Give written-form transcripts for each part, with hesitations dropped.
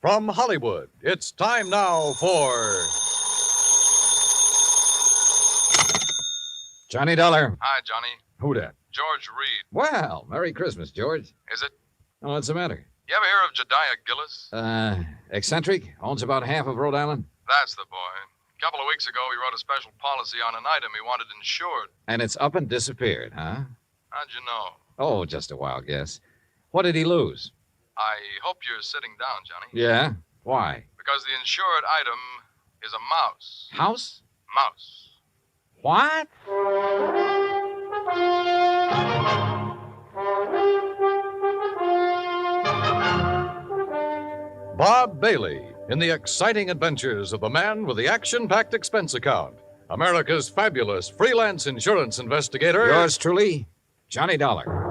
From Hollywood, it's time now for... Johnny Dollar. Hi, Johnny. Who dat? George Reed. Well, Merry Christmas, George. Is it? Oh, what's the matter? You ever hear of Jediah Gillis? Eccentric? Owns about half of Rhode Island? That's the boy. A couple of weeks ago, he wrote a special policy on an item he wanted insured. And it's up and disappeared, huh? How'd you know? Oh, just a wild guess. What did he lose? I hope you're sitting down, Johnny. Yeah? Why? Because the insured item is a mouse. House? Mouse. What? Bob Bailey in the exciting adventures of the man with the action-packed expense account. America's fabulous freelance insurance investigator. Yours truly, Johnny Dollar.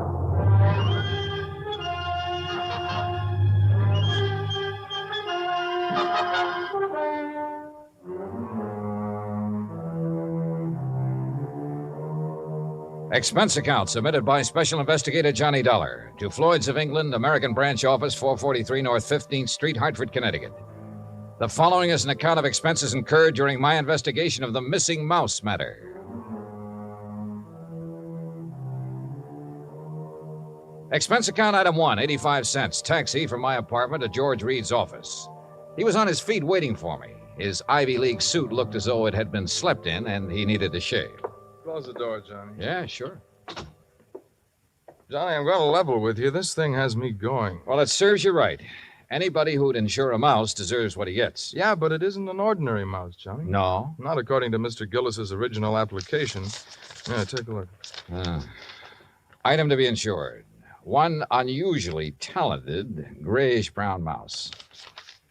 Expense account submitted by Special Investigator Johnny Dollar to Floyd's of England, American Branch Office, 443 North 15th Street, Hartford, Connecticut. The following is an account of expenses incurred during my investigation of the missing mouse matter. Expense account item 1, 85 cents. Taxi from my apartment to George Reed's office. He was on his feet waiting for me. His Ivy League suit looked as though it had been slept in, and he needed to shave. Close the door, Johnny. Yeah, sure. Johnny, I'm going to level with you. This thing has me going. Well, it serves you right. Anybody who'd insure a mouse deserves what he gets. Yeah, but it isn't an ordinary mouse, Johnny. No? Not according to Mr. Gillis's original application. Yeah, take a look. Item to be insured. One unusually talented grayish-brown mouse.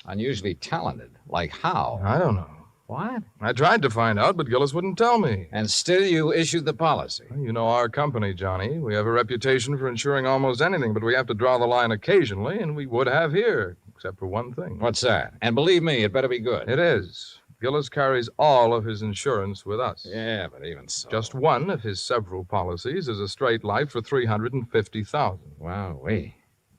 Unusually talented? Like how? I don't know. What? I tried to find out, but Gillis wouldn't tell me. And still you issued the policy. You know our company, Johnny. We have a reputation for insuring almost anything, but we have to draw the line occasionally, and we would have here, except for one thing. What's that? And believe me, it better be good. It is. Gillis carries all of his insurance with us. Yeah, but even so. Just one of his several policies is a straight life for $350,000. Wow,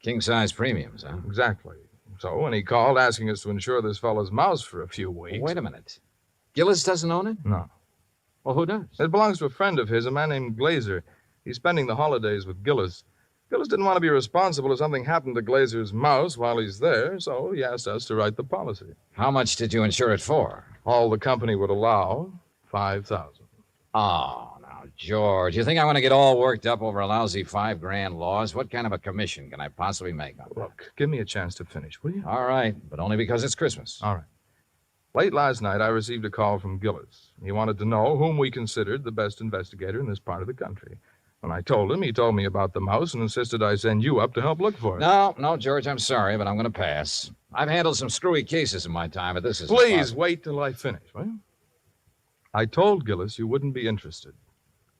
king-size premiums, huh? Exactly. So when he called asking us to insure this fellow's mouse for a few weeks... Wait a minute. Gillis doesn't own it? No. Well, who does? It belongs to a friend of his, a man named Glazer. He's spending the holidays with Gillis. Gillis didn't want to be responsible if something happened to Glazer's mouse while he's there, so he asked us to write the policy. How much did you insure it for? All the company would allow, $5,000. Oh, now, George, you think I want to get all worked up over a lousy $5,000 loss? What kind of a commission can I possibly make on that? Look, give me a chance to finish, will you? All right, but only because it's Christmas. All right. Late last night, I received a call from Gillis. He wanted to know whom we considered the best investigator in this part of the country. When I told him, he told me about the mouse and insisted I send you up to help look for it. No, George, I'm sorry, but I'm going to pass. I've handled some screwy cases in my time, but this is... Please wait till I finish, will you? I told Gillis you wouldn't be interested.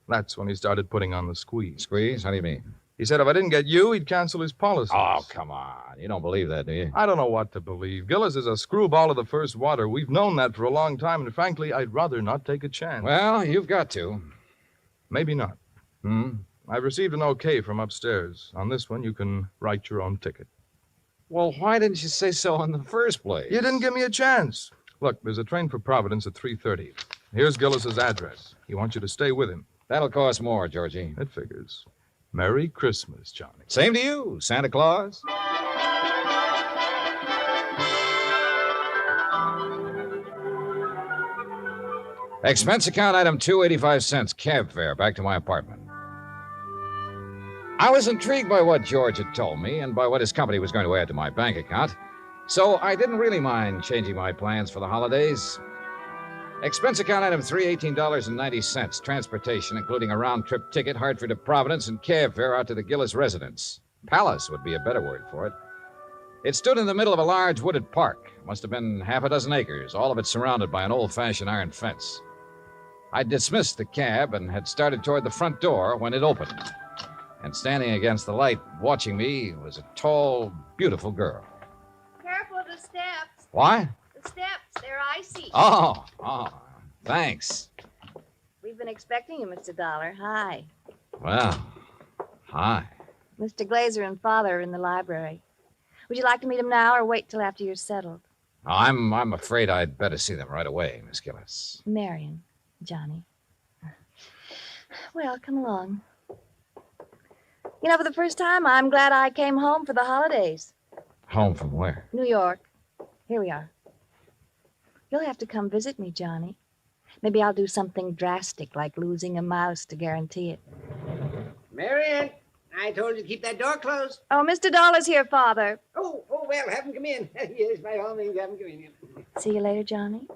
That's when he started putting on the squeeze. Squeeze? How do you mean? He said if I didn't get you, he'd cancel his policy. Oh, come on. You don't believe that, do you? I don't know what to believe. Gillis is a screwball of the first water. We've known that for a long time, and frankly, I'd rather not take a chance. Well, you've got to. Maybe not. I've received an okay from upstairs. On this one, you can write your own ticket. Well, why didn't you say so in the first place? You didn't give me a chance. Look, there's a train for Providence at 3:30. Here's Gillis's address. He wants you to stay with him. That'll cost more, Georgie. It figures. Merry Christmas, Johnny. Same to you, Santa Claus. Expense account item 2, 85 cents. Cab fare back to my apartment. I was intrigued by what George had told me and by what his company was going to add to my bank account, so I didn't really mind changing my plans for the holidays. Expense account item 3, $18.90. Transportation, including a round-trip ticket, Hartford to Providence, and cab fare out to the Gillis residence. Palace would be a better word for it. It stood in the middle of a large wooded park. Must have been half a dozen acres, all of it surrounded by an old-fashioned iron fence. I dismissed the cab and had started toward the front door when it opened. And standing against the light, watching me, was a tall, beautiful girl. Careful of the steps. What? The steps, they're icy. Oh, thanks. We've been expecting you, Mr. Dollar. Hi. Well, hi. Mr. Glazer and Father are in the library. Would you like to meet him now or wait till after you're settled? I'm afraid I'd better see them right away, Miss Gillis. Marion, Johnny. Well, come along. You know, for the first time, I'm glad I came home for the holidays. Home from where? New York. Here we are. You'll have to come visit me, Johnny. Maybe I'll do something drastic, like losing a mouse to guarantee it. Marion, I told you to keep that door closed. Oh, Mr. Dollar's here, Father. Oh, well, have him come in. Yes, by all means, have him come in. See you later, Johnny.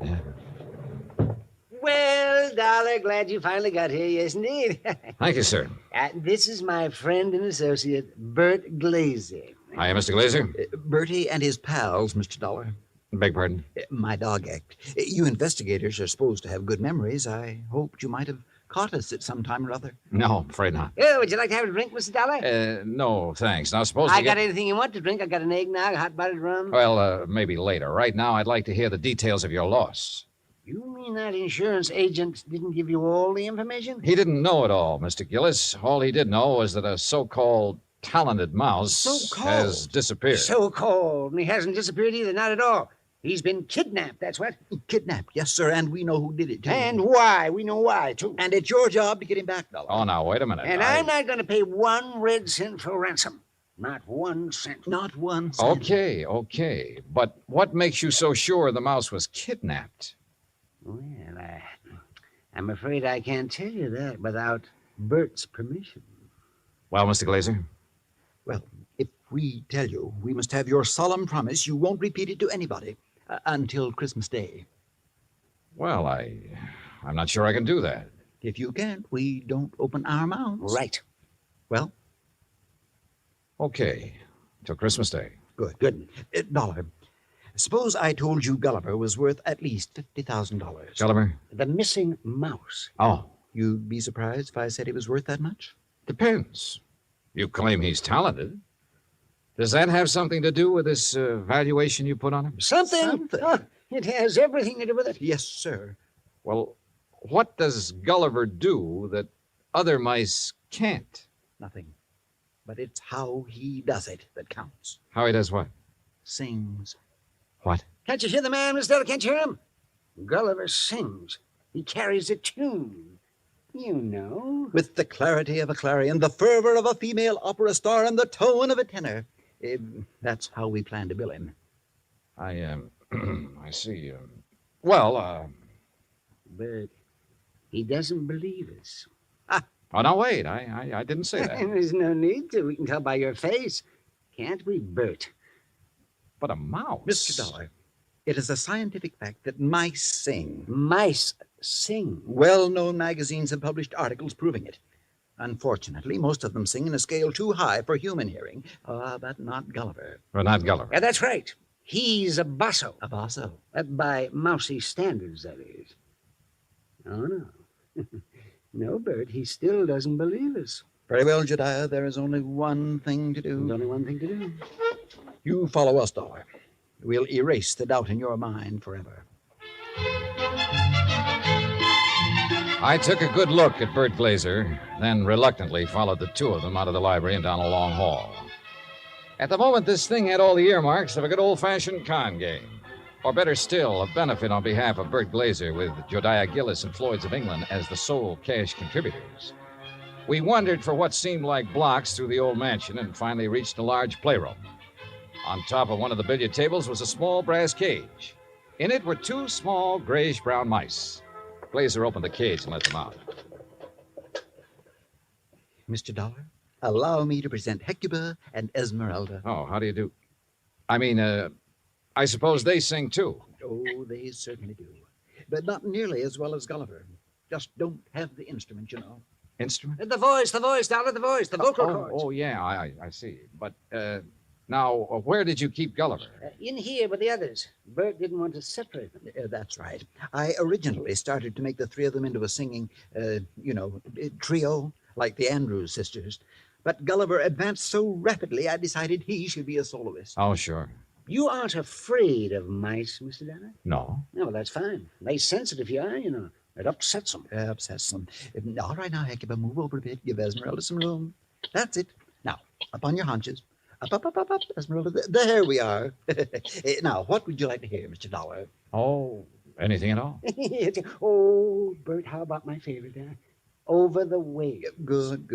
Yeah. Well, Dollar, glad you finally got here. Yes, indeed. Thank you, sir. This is my friend and associate, Bert Glazer. Hiya, Mr. Glazer. Bertie and his pals, Mr. Dollar. Beg pardon? My dog act. You investigators are supposed to have good memories. I hoped you might have caught us at some time or other. No, afraid not. Oh, would you like to have a drink, Mr. Dollar? No, thanks. Now, suppose I got anything you want to drink. I got an eggnog, hot buttered rum. Well, maybe later. Right now, I'd like to hear the details of your loss. You mean that insurance agent didn't give you all the information? He didn't know it all, Mr. Gillis. All he did know was that a so-called talented mouse So-called? has disappeared. So-called. And he hasn't disappeared either, not at all. He's been kidnapped, that's what. Kidnapped, yes, sir, and we know who did it, too. And why? We know why, too. And it's your job to get him back, Dollar. Oh, now, wait a minute. And I'm not going to pay 1 red cent for ransom. Not 1 cent. Not 1 cent. Okay. But what makes you so sure the mouse was kidnapped? Well, I'm afraid I can't tell you that without Bert's permission. Well, Mr. Glazer? Well, if we tell you, we must have your solemn promise you won't repeat it to anybody until Christmas Day. Well, I'm not sure I can do that. If you can't, we don't open our mouths. Right. Well, Okay, till Christmas Day. good. Dollar, suppose I told you Gulliver was worth at least $50,000. Gulliver? The missing mouse. Oh, You'd be surprised if I said he was worth that much? depends. You claim he's talented. Does that have something to do with this valuation you put on him? Something. Oh, it has everything to do with it. Yes, sir. Well, what does Gulliver do that other mice can't? Nothing. But it's how he does it that counts. How he does what? Sings. What? Can't you hear the man, Miss Della? Can't you hear him? Gulliver sings. He carries a tune. You know. With the clarity of a clarion, the fervor of a female opera star, and the tone of a tenor. That's how we plan to bill him. I see. But he doesn't believe us. Oh, no, wait. I didn't say that. There's no need to. We can tell by your face. Can't we, Bert? But a mouse. Mr. Dollar, it is a scientific fact that mice sing. Mice sing. Well-known magazines have published articles proving it. Unfortunately, most of them sing in a scale too high for human hearing. But not Gulliver. Well, not Gulliver. Yeah, that's right. He's a basso. A basso. By mousy standards, that is. Oh, no. No, Bert, he still doesn't believe us. Very well, Jediah, there is only one thing to There's do. only one thing to do. You follow us, Dollar. We'll erase the doubt in your mind forever. I took a good look at Bert Glazer, then reluctantly followed the two of them out of the library and down a long hall. At the moment, this thing had all the earmarks of a good old-fashioned con game. Or better still, a benefit on behalf of Bert Glazer with Jodiah Gillis and Floyd's of England as the sole cash contributors. We wandered for what seemed like blocks through the old mansion and finally reached a large playroom. On top of one of the billiard tables was a small brass cage. In it were 2 small grayish-brown mice. Glazer opened the cage and let them out. Mr. Dollar, allow me to present Hecuba and Esmeralda. Oh, how do you do? I suppose they sing, too. Oh, they certainly do. But not nearly as well as Gulliver. Just don't have the instrument, you know. Instrument? The voice, Dollar, the voice, the vocal cords. Oh, yeah, I see. But, now, where did you keep Gulliver? In here with the others. Bert didn't want to separate them. That's right. I originally started to make the 3 of them into a singing, trio, like the Andrews sisters. But Gulliver advanced so rapidly, I decided he should be a soloist. Oh, sure. You aren't afraid of mice, Mr. Dollar? No. No, well, that's fine. They sense it if you are, you know. It upsets them. Upsets them. All right now, Hecuba, move over a bit. Give Esmeralda some room. That's it. Now, up on your haunches. Up, Esmeralda. There we are. Now, what would you like to hear, Mr. Dollar? Oh, anything at all? Oh, Bert, how about my favorite? Over the Waves. Good.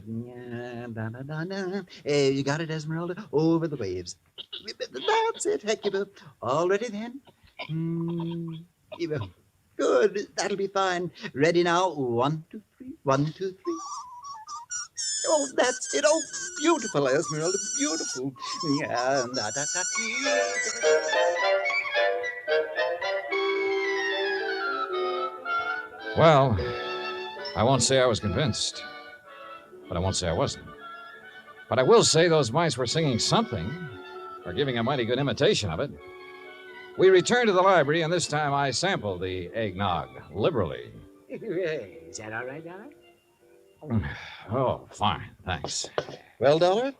Yeah, da. You got it, Esmeralda? Over the Waves. That's it, Hecuba. All ready then? Good. That'll be fine. Ready now? 1, 2, 3. 1, 2, 3. Oh, that's it. Oh, beautiful, Esmeralda. Beautiful. Yeah, da. Well, I won't say I was convinced, but I won't say I wasn't. But I will say those mice were singing something, or giving a mighty good imitation of it. We returned to the library, and this time I sampled the eggnog liberally. Is that all right, Dollar? Oh, fine, thanks. Well, Dollar,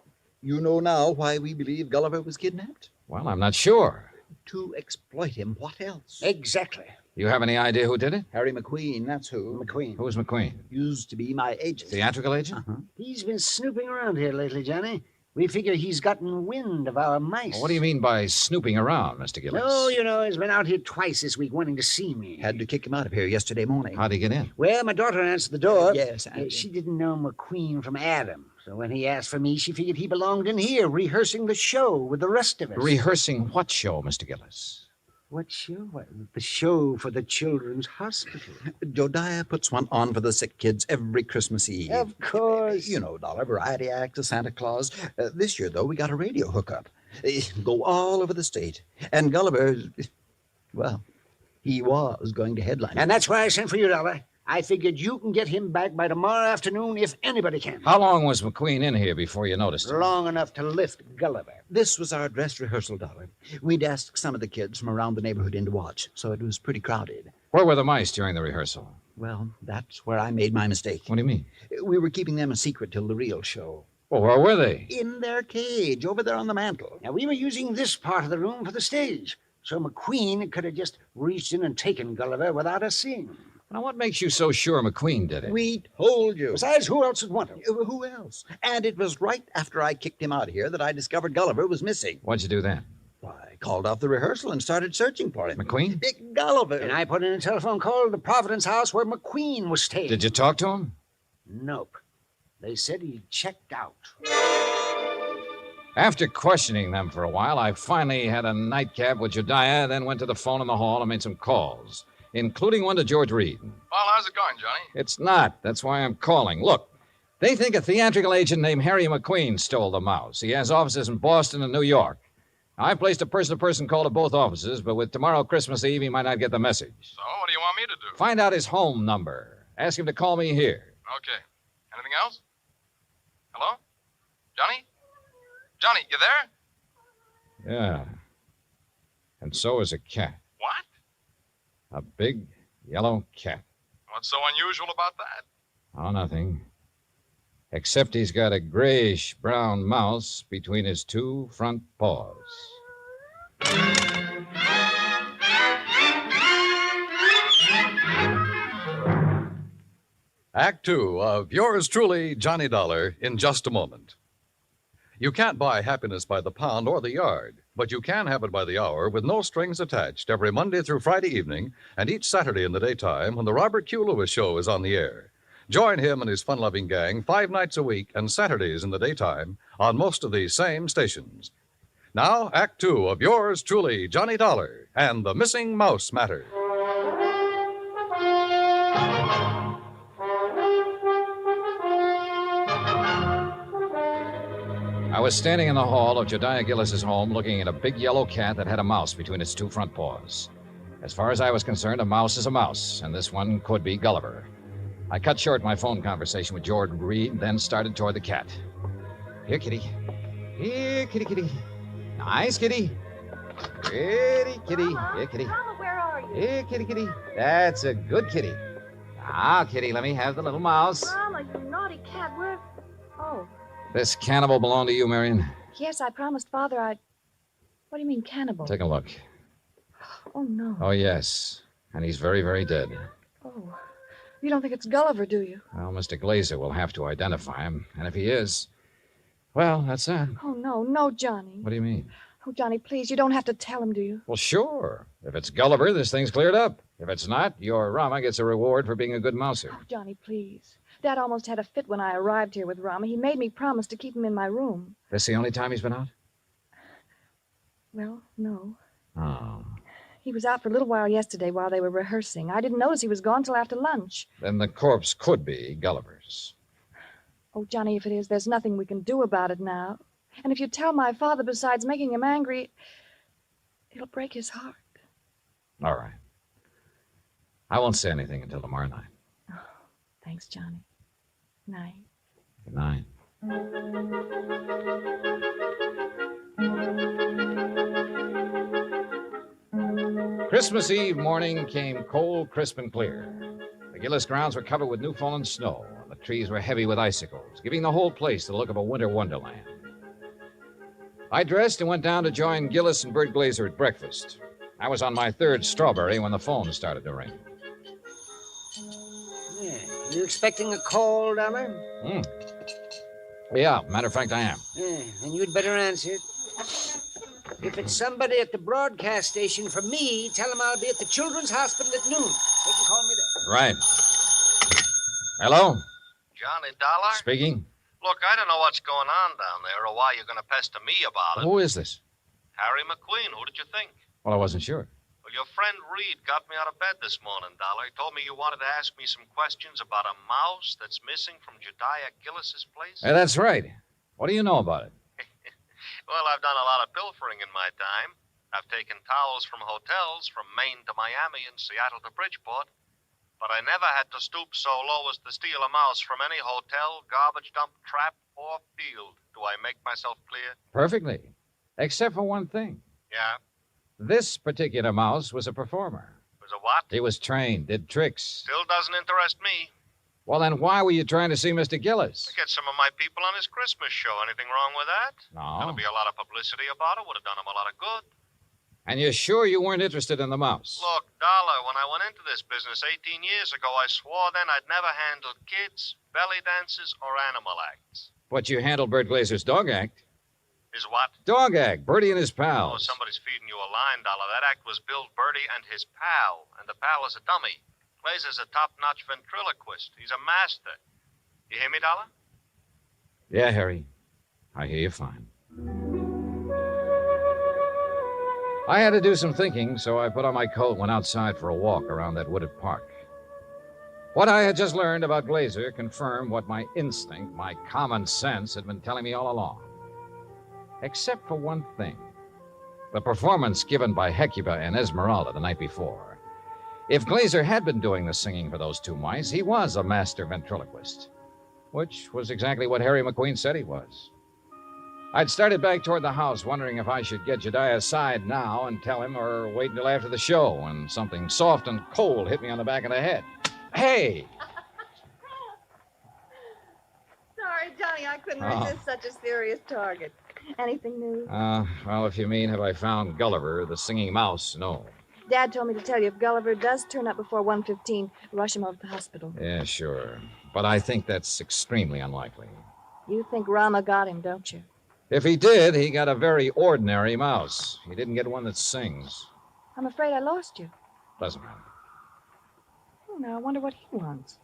you know now why we believe Gulliver was kidnapped? Well, I'm not sure. To exploit him. What else? Exactly. You have any idea who did it? Harry McQueen, that's who. McQueen. Who's McQueen? Used to be my agent. Theatrical agent? Uh-huh. He's been snooping around here lately, Johnny. We figure he's gotten wind of our mice. Well, what do you mean by snooping around, Mr. Gillis? No, he's been out here twice this week wanting to see me. Had to kick him out of here yesterday morning. How'd he get in? Well, my daughter answered the door. Yes, She didn't know McQueen from Adam. So when he asked for me, she figured he belonged in here, rehearsing the show with the rest of us. Rehearsing what show, Mr. Gillis? What show? The show for the Children's Hospital. Jodiah puts one on for the sick kids every Christmas Eve. Of course. You know, Dollar, variety act, a Santa Claus. This year, though, we got a radio hookup. Go all over the state. And Gulliver, well, he was going to headline. And that's why I sent for you, Dollar. I figured you can get him back by tomorrow afternoon if anybody can. How long was McQueen in here before you noticed him? Long enough to lift Gulliver. This was our dress rehearsal, Dollar. We'd asked some of the kids from around the neighborhood in to watch, so it was pretty crowded. Where were the mice during the rehearsal? Well, that's where I made my mistake. What do you mean? We were keeping them a secret till the real show. Well, where were they? In their cage, over there on the mantel. Now, we were using this part of the room for the stage, so McQueen could have just reached in and taken Gulliver without us seeing him. Now, what makes you so sure McQueen did it? We told you. Besides, who else would want him? Who else? And it was right after I kicked him out of here that I discovered Gulliver was missing. What'd you do then? I called off the rehearsal and started searching for him. McQueen? Big Gulliver. And I put in a telephone call to the Providence house where McQueen was staying. Did you talk to him? Nope. They said he checked out. After questioning them for a while, I finally had a nightcap with Jediah, then went to the phone in the hall and made some calls, including one to George Reed. Well, how's it going, Johnny? It's not. That's why I'm calling. Look, they think a theatrical agent named Harry McQueen stole the mouse. He has offices in Boston and New York. I've placed a person-to-person call to both offices, but with tomorrow Christmas Eve, he might not get the message. So, what do you want me to do? Find out his home number. Ask him to call me here. Okay. Anything else? Hello? Johnny? Johnny, you there? Yeah. And so is a cat. What? A big yellow cat. What's so unusual about that? Oh, nothing. Except he's got a grayish-brown mouse between his two front paws. Act 2 of yours truly, Johnny Dollar, in just a moment. You can't buy happiness by the pound or the yard, but you can have it by the hour with no strings attached every Monday through Friday evening and each Saturday in the daytime when the Robert Q. Lewis Show is on the air. Join him and his fun-loving gang 5 nights a week and Saturdays in the daytime on most of these same stations. Now, Act 2 of yours truly, Johnny Dollar, and the Missing Mouse Matter. I was standing in the hall of Jediah Gillis's home looking at a big yellow cat that had a mouse between its two front paws. As far as I was concerned, a mouse is a mouse, and this one could be Gulliver. I cut short my phone conversation with George Reed, then started toward the cat. Here, kitty. Here, kitty, kitty. Nice, kitty. Pretty kitty. Mama, Here, kitty. Mama, where are you? Here, kitty, kitty. That's a good kitty. Now, kitty, let me have the little mouse. Mama, you naughty cat. Where? Oh, This cannibal belong to you, Marion? yes, I promised Father I'd... What do you mean, cannibal? Take a look. Oh, no. Oh, yes. And he's very, very dead. Oh, you don't think it's Gulliver, do you? Well, Mr. Glazer will have to identify him. And if he is, Well, that's that. Oh, no, Johnny. What do you mean? Oh, Johnny, please, you don't have to tell him, do you? Well, sure. If it's Gulliver, this thing's cleared up. If it's not, your Rama gets a reward for being a good mouser. Oh, Johnny, please. Dad almost had a fit when I arrived here with Rama. He made me promise to keep him in my room. This the only time he's been out? Well, no. Oh. He was out for a little while yesterday while they were rehearsing. I didn't notice he was gone till after lunch. Then the corpse could be Gulliver's. Oh, Johnny, if it is, there's nothing we can do about it now. And if you tell my father, besides making him angry, it'll break his heart. All right. I won't say anything until tomorrow night. Oh, thanks, Johnny. Night. Good night. Christmas Eve morning came cold, crisp, and clear. The Gillis grounds were covered with new fallen snow, and the trees were heavy with icicles, giving the whole place the look of a winter wonderland. I dressed and went down to join Gillis and Bert Glazer at breakfast. I was on my third strawberry when the phone started to ring. Yeah. You expecting a call, Dollar? Yeah, matter of fact, I am. Yeah, and you'd better answer it. If it's somebody at the broadcast station for me, tell them I'll be at the Children's Hospital at noon. They can call me there. Right. Hello? Johnny Dollar? Speaking. Look, I don't know what's going on down there or why you're going to pester me about it. Who is this? Harry McQueen, who did you think? Well, I wasn't sure. Well, your friend Reed got me out of bed this morning, Dollar. He told me you wanted to ask me some questions about a mouse that's missing from Jediah Gillis's place. That's right. What do you know about it? Well, I've done a lot of pilfering in my time. I've taken towels from hotels from Maine to Miami and Seattle to Bridgeport. But I never had to stoop so low as to steal a mouse from any hotel, garbage dump, trap, or field. Do I make myself clear? Perfectly. Except for one thing. Yeah? This particular mouse was a performer. Was a what? He was trained, did tricks. Still doesn't interest me. Well, then why were you trying to see Mr. Gillis? To get some of my people on his Christmas show. Anything wrong with that? No. There'll be a lot of publicity about it. Would have done him a lot of good. And you're sure you weren't interested in the mouse? Look, Dollar, when I went into this business 18 years ago, I swore then I'd never handled kids, belly dances, or animal acts. But you handled Bert Glazer's dog act. Is what? Dog act. Bertie and his Oh, pals. somebody's feeding you a line, Dollar. That act was Bill Bertie and his pal, and the pal is a dummy. Glazer's a top-notch ventriloquist. He's a master. You hear me, Dollar? Yeah, Harry. I hear you fine. I had to do some thinking, so I put on my coat and went outside for a walk around that wooded park. What I had just learned about Glazer confirmed what my instinct, my common sense, had been telling me all along. Except for one thing. The performance given by Hecuba and Esmeralda the night before. If Glazer had been doing the singing for those two mice, he was a master ventriloquist. Which was exactly what Harry McQueen said he was. I'd started back toward the house, wondering if I should get Jediah aside now and tell him or wait until after the show when something soft and cold hit me on the back of the head. Hey! Sorry, Johnny, I couldn't Oh. resist such a serious target. Anything new? Well, if you mean have I found Gulliver, the singing mouse, no. Dad told me to tell you if Gulliver does turn up before 1:15, rush him over to the hospital. Yeah, sure. But I think that's extremely unlikely. You think Rama got him, don't you? If he did, he got a very ordinary mouse. He didn't get one that sings. I'm afraid I lost you. Doesn't matter. Oh, now I wonder what he wants.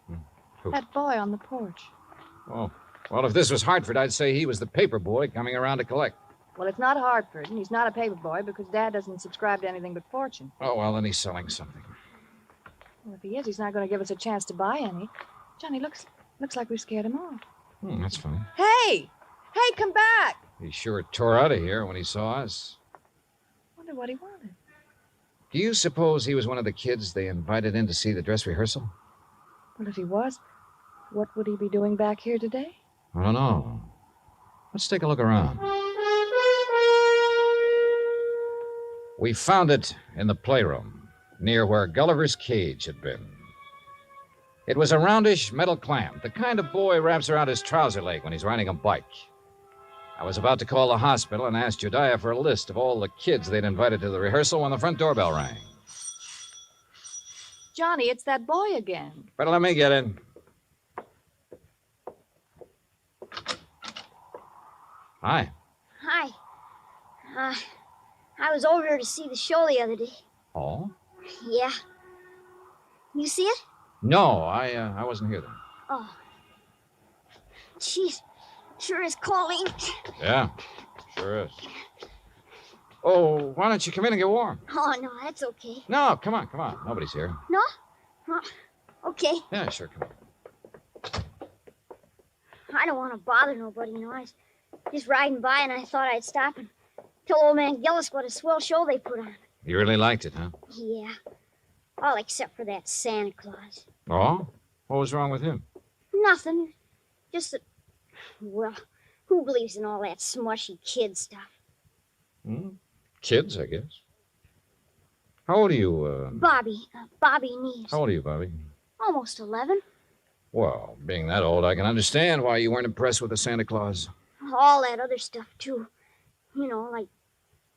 Who? That boy on the porch. Oh, well, if this was Hartford, I'd say he was the paper boy coming around to collect. Well, it's not Hartford, and he's not a paper boy because Dad doesn't subscribe to anything but Fortune. Oh, well, then he's selling something. Well, if he is, he's not going to give us a chance to buy any. Johnny, looks like we scared him off. That's funny. Hey! Hey, come back! He sure tore out of here when he saw us. Wonder what he wanted. Do you suppose he was one of the kids they invited in to see the dress rehearsal? Well, if he was, what would he be doing back here today? I don't know. Let's take a look around. We found it in the playroom, near where Gulliver's cage had been. It was a roundish metal clamp, the kind of boy wraps around his trouser leg when he's riding a bike. I was about to call the hospital and ask Jediah for a list of all the kids they'd invited to the rehearsal when the front doorbell rang. Johnny, it's that boy again. Better let me get in. Hi. Hi. I was over here to see the show the other day. Oh? Yeah. You see it? No, I wasn't here then. Oh. Jeez. Sure is cold. Yeah, sure is. Oh, why don't you come in and get warm? Oh, no, that's okay. No, come on. Nobody's here. No? Oh, okay. Yeah, sure, come on. I don't want to bother nobody, you know. I was just riding by and I thought I'd stop and tell old man Gillis what a swell show they put on. You really liked it, huh? Yeah. All except for that Santa Claus. Oh? What was wrong with him? Nothing. Just that, well, who believes in all that smushy kid stuff? Kids, I guess. How old are you, Bobby Neves. How old are you, Bobby? Almost 11. Well, being that old, I can understand why you weren't impressed with the Santa Claus. All that other stuff, too. You know, like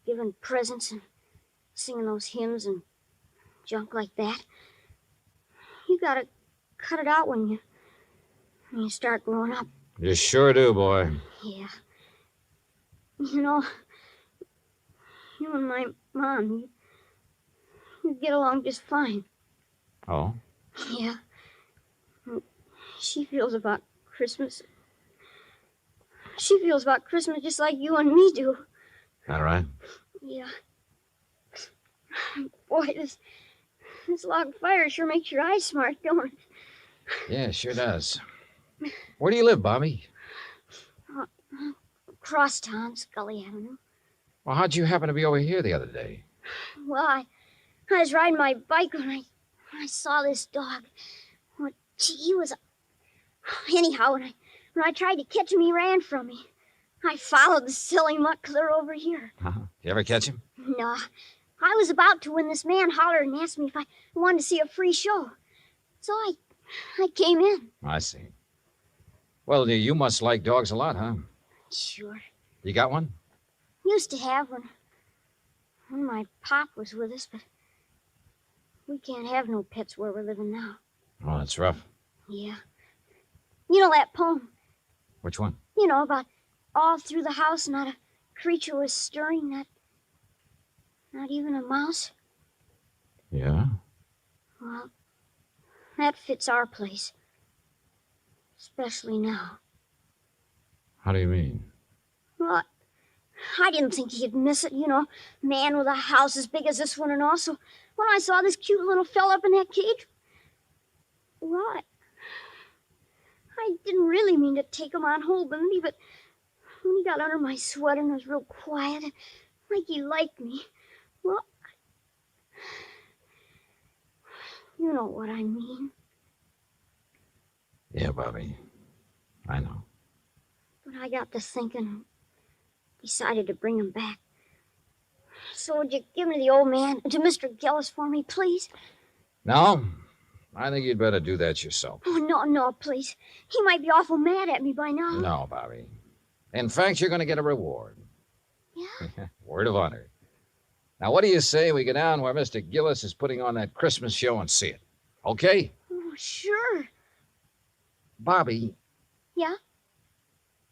giving presents and singing those hymns and junk like that. You gotta cut it out when you start growing up. You sure do, boy. Yeah. You know, you and my mom, you get along just fine. Oh? Yeah. She feels about Christmas. She feels about Christmas just like you and me do. All right. Yeah. Boy, this log fire sure makes your eyes smart, don't it? Yeah, it sure does. Where do you live, Bobby? Crosstown, Scully Avenue. Well, how'd you happen to be over here the other day? Well, I was riding my bike when I saw this dog. Well, gee, he was... Anyhow, when I tried to catch him, he ran from me. I followed the silly mutt clear over here. Uh-huh. You ever catch him? No. I was about to when this man hollered and asked me if I wanted to see a free show. So I came in. I see. Well, you must like dogs a lot, huh? Sure. You got one? Used to have when my pop was with us, but we can't have no pets where we're living now. Oh, that's rough. Yeah. You know that poem? Which one? You know, about all through the house not a creature was stirring, not even a mouse. Yeah? Well, that fits our place. Especially now. How do you mean? Well, I didn't think he'd miss it, you know. Man with a house as big as this one and all. So when I saw this cute little fella up in that cage, well, I didn't really mean to take him on hold with me, but when he got under my sweater and was real quiet, like he liked me, well, you know what I mean. Yeah, Bobby. I know. But I got to thinking and decided to bring him back. So would you give me the old man to Mr. Gillis for me, please? No? I think you'd better do that yourself. Oh, no, please. He might be awful mad at me by now. No, Bobby. In fact, you're going to get a reward. Yeah? Word of honor. Now, what do you say we go down where Mr. Gillis is putting on that Christmas show and see it? Okay? Oh, sure. Bobby. Yeah?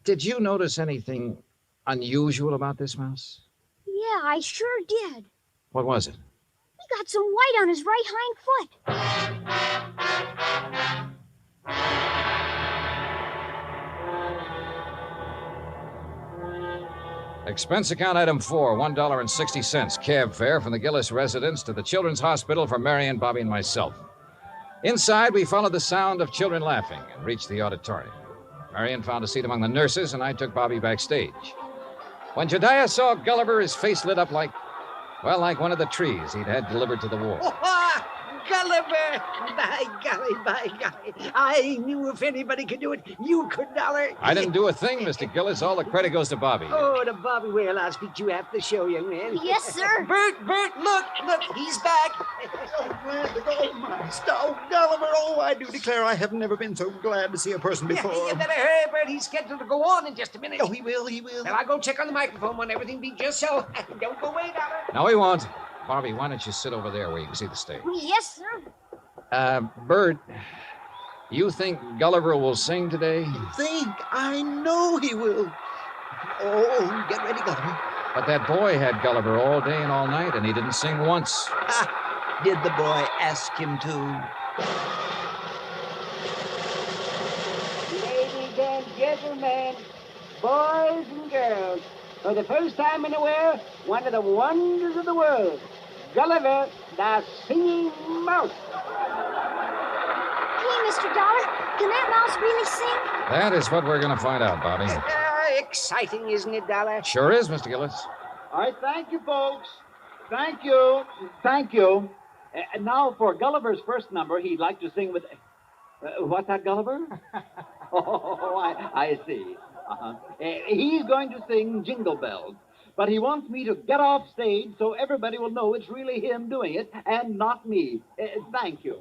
Did you notice anything unusual about this mouse? Yeah, I sure did. What was it? He got some white on his right hind foot. Expense account item 4, $1.60. Cab fare from the Gillis residence to the Children's Hospital for Marion, Bobby, and myself. Inside, we followed the sound of children laughing and reached the auditorium. Marion found a seat among the nurses, and I took Bobby backstage. When Jediah saw Gulliver, his face lit up like one of the trees he'd had delivered to the war. Gulliver! By golly. I knew if anybody could do it, you could, Dollar. I didn't do a thing, Mr. Gillis. All the credit goes to Bobby. Oh, to Bobby. Well, I'll speak to you after the show, young man. Yes, sir. Bert, look, he's back. So glad to go, Master. Oh, Gulliver, I do declare I have never been so glad to see a person before. Yeah, you better hurry, Bert. He's scheduled to go on in just a minute. Oh, he will. Well, I'll go check on the microphone when everything be just so. Don't go away, Dollar. No, he won't. Bobby, why don't you sit over there where you can see the stage? Yes, sir. Bert, you think Gulliver will sing today? I know he will. Oh, get ready, Gulliver. But that boy had Gulliver all day and all night, and he didn't sing once. Ah, did the boy ask him to? Ladies and gentlemen, boys and girls, for the first time in a while, one of the wonders of the world, Gulliver, the singing mouse. Hey, Mr. Dollar, can that mouse really sing? That is what we're going to find out, Bobby. Exciting, isn't it, Dollar? Sure is, Mr. Gillis. All right, thank you, folks. Thank you. Thank you. And now for Gulliver's first number, he'd like to sing with... what's that, Gulliver? Oh, I see. He's going to sing Jingle Bells. But he wants me to get off stage so everybody will know it's really him doing it and not me. Thank you.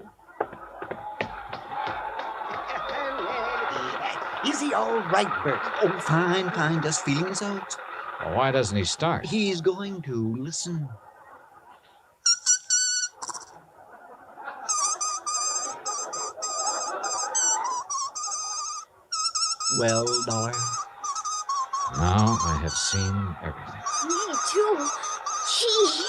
Is he all right, Bert? Oh, fine, fine. Just feeling his out. Well, why doesn't he start? He's going to. Listen. Well, Dollar. Now I have seen everything. Me too. Gee.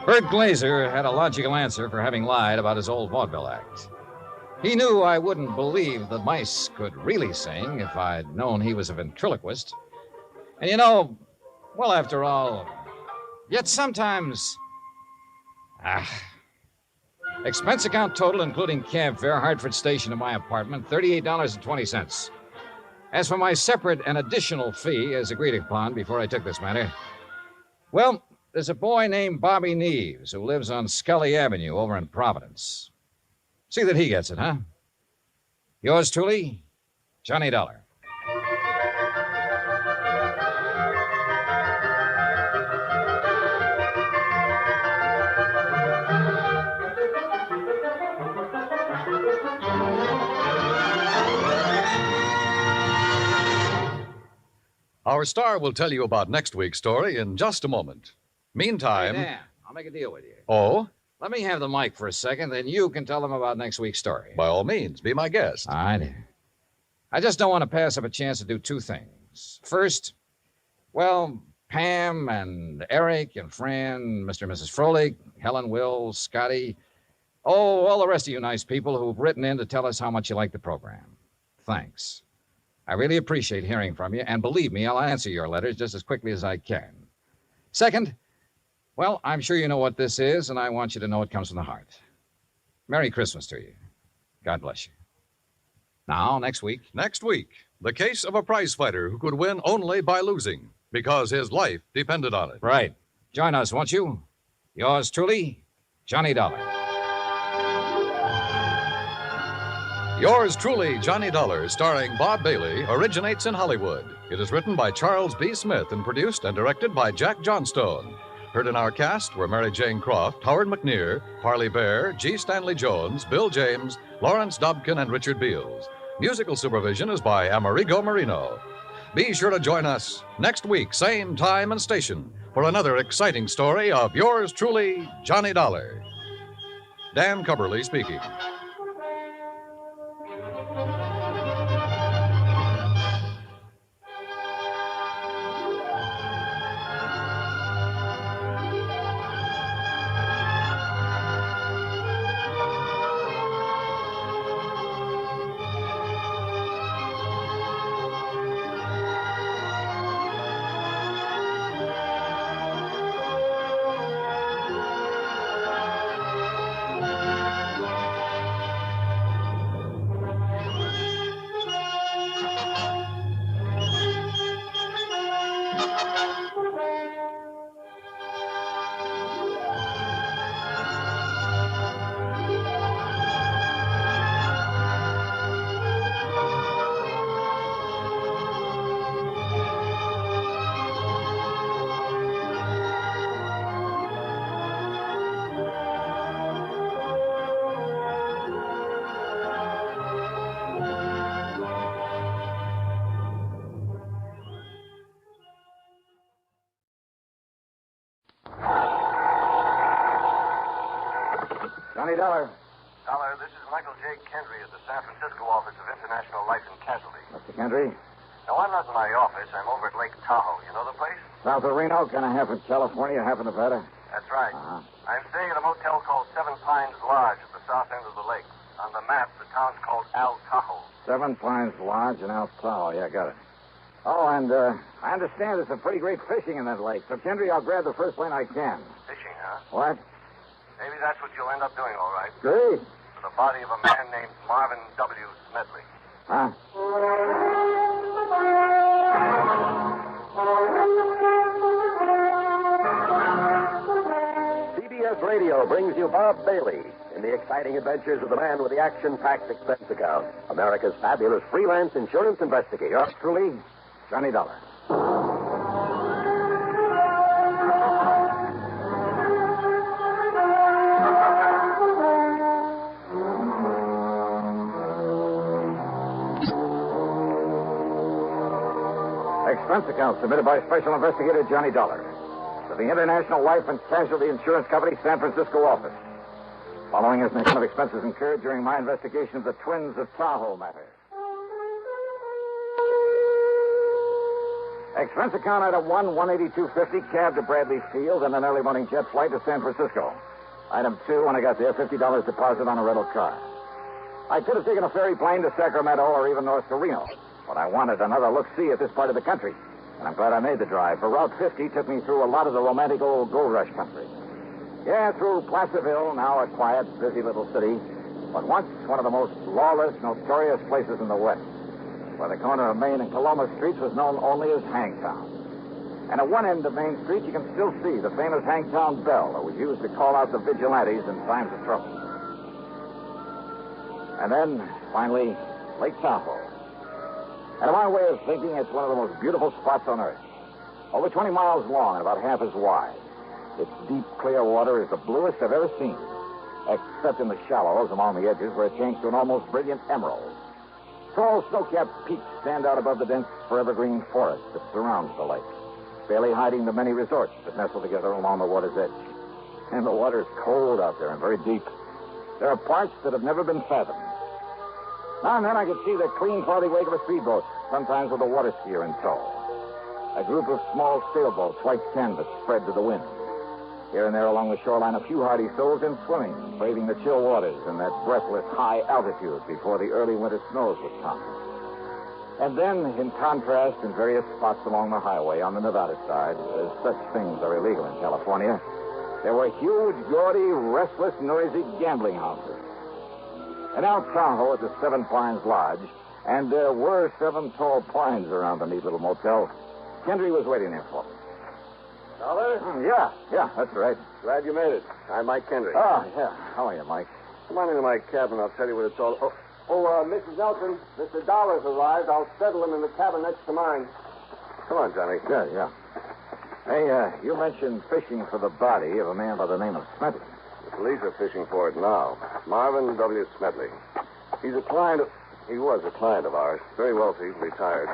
Bert Glazer had a logical answer for having lied about his old vaudeville act. He knew I wouldn't believe the mice could really sing if I'd known he was a ventriloquist. And you know, well, after all, yet sometimes... Expense account total, including cab fare, Hartford Station to my apartment, $38.20. As for my separate and additional fee, as agreed upon before I took this matter, well, there's a boy named Bobby Neves who lives on Scully Avenue over in Providence. See that he gets it, huh? Yours truly, Johnny Dollar. Our star will tell you about next week's story in just a moment. Meantime... Hey, Dan, I'll make a deal with you. Oh? Let me have the mic for a second, then you can tell them about next week's story. By all means, be my guest. All right. I just don't want to pass up a chance to do two things. First, well, Pam and Eric and Fran, Mr. and Mrs. Froelich, Helen, Will, Scotty, all the rest of you nice people who've written in to tell us how much you like the program. Thanks. I really appreciate hearing from you, and believe me, I'll answer your letters just as quickly as I can. Second, well, I'm sure you know what this is, and I want you to know it comes from the heart. Merry Christmas to you. God bless you. Now, next week. Next week, the case of a prize fighter who could win only by losing because his life depended on it. Right. Join us, won't you? Yours truly, Johnny Dollar. Yours truly, Johnny Dollar, starring Bob Bailey, originates in Hollywood. It is written by Charles B. Smith and produced and directed by Jack Johnstone. Heard in our cast were Mary Jane Croft, Howard McNear, Parley Bear, G. Stanley Jones, Bill James, Lawrence Dobkin, and Richard Beals. Musical supervision is by Amerigo Marino. Be sure to join us next week, same time and station, for another exciting story of yours truly, Johnny Dollar. Dan Cubberly speaking. Johnny Dollar. Dollar, this is Michael J. Kendry at the San Francisco office of International Life and Casualty. Mr. Kendry? No, I'm not in my office. I'm over at Lake Tahoe. You know the place? South of Reno, kind of half in California, half in Nevada. That's right. Uh-huh. I'm staying at a motel called Seven Pines Lodge at the south end of the lake. On the map, the town's called Al Tahoe. Seven Pines Lodge in El Tahoe. Yeah, got it. Oh, and I understand there's some pretty great fishing in that lake. So, Kendry, I'll grab the first plane I can. Fishing, huh? What? Maybe that's what you'll end up doing, all right. Great. For the body of a man named Marvin W. Smedley. Huh? CBS Radio brings you Bob Bailey in the exciting adventures of the man with the action-packed expense account, America's fabulous freelance insurance investigator. Yours truly, Johnny Dollar. Expense account submitted by Special Investigator Johnny Dollar to the International Life and Casualty Insurance Company, San Francisco office. Following is an account of expenses incurred during my investigation of the Twins of Tahoe matter. Expense account item 1, $182.50, cab to Bradley Field, and an early morning jet flight to San Francisco. Item 2, when I got there, $50 deposit on a rental car. I could have taken a ferry plane to Sacramento or even north to Reno, but I wanted another look-see at this part of the country, and I'm glad I made the drive, for Route 50 took me through a lot of the romantic old gold rush country. Yeah, through Placerville, now a quiet, busy little city, but once one of the most lawless, notorious places in the West, where the corner of Main and Coloma Streets was known only as Hangtown. And at one end of Main Street, you can still see the famous Hangtown bell that was used to call out the vigilantes in times of trouble. And then, finally, Lake Tahoe. And in my way of thinking, it's one of the most beautiful spots on Earth. Over 20 miles long and about half as wide. Its deep, clear water is the bluest I've ever seen, except in the shallows along the edges where it changes to an almost brilliant emerald. Tall, snow-capped peaks stand out above the dense, forever-green forest that surrounds the lake, barely hiding the many resorts that nestle together along the water's edge. And the water's cold out there and very deep. There are parts that have never been fathomed. Now and then I could see the clean, cloudy wake of a speedboat, sometimes with a water skier in tow. A group of small sailboats, white canvas, spread to the wind. Here and there along the shoreline, a few hardy souls in swimming, braving the chill waters in that breathless high altitude before the early winter snows would come. And then, in contrast, in various spots along the highway on the Nevada side, as such things are illegal in California, there were huge, gaudy, restless, noisy gambling houses. And out Tahoe at the Seven Pines Lodge, and there were 7 tall pines around the neat little motel, Kendry was waiting there for me. Dollar? Yeah, that's right. Glad you made it. I'm Mike Kendry. Oh, yeah. How are you, Mike? Come on into my cabin. I'll tell you what it's all... Mrs. Nelson, Mr. Dollar's arrived. I'll settle him in the cabin next to mine. Come on, Johnny. Yeah. Hey, you mentioned fishing for the body of a man by the name of Smedley. The police are fishing for it now. Marvin W. Smedley. He was a client of ours. Very wealthy, retired.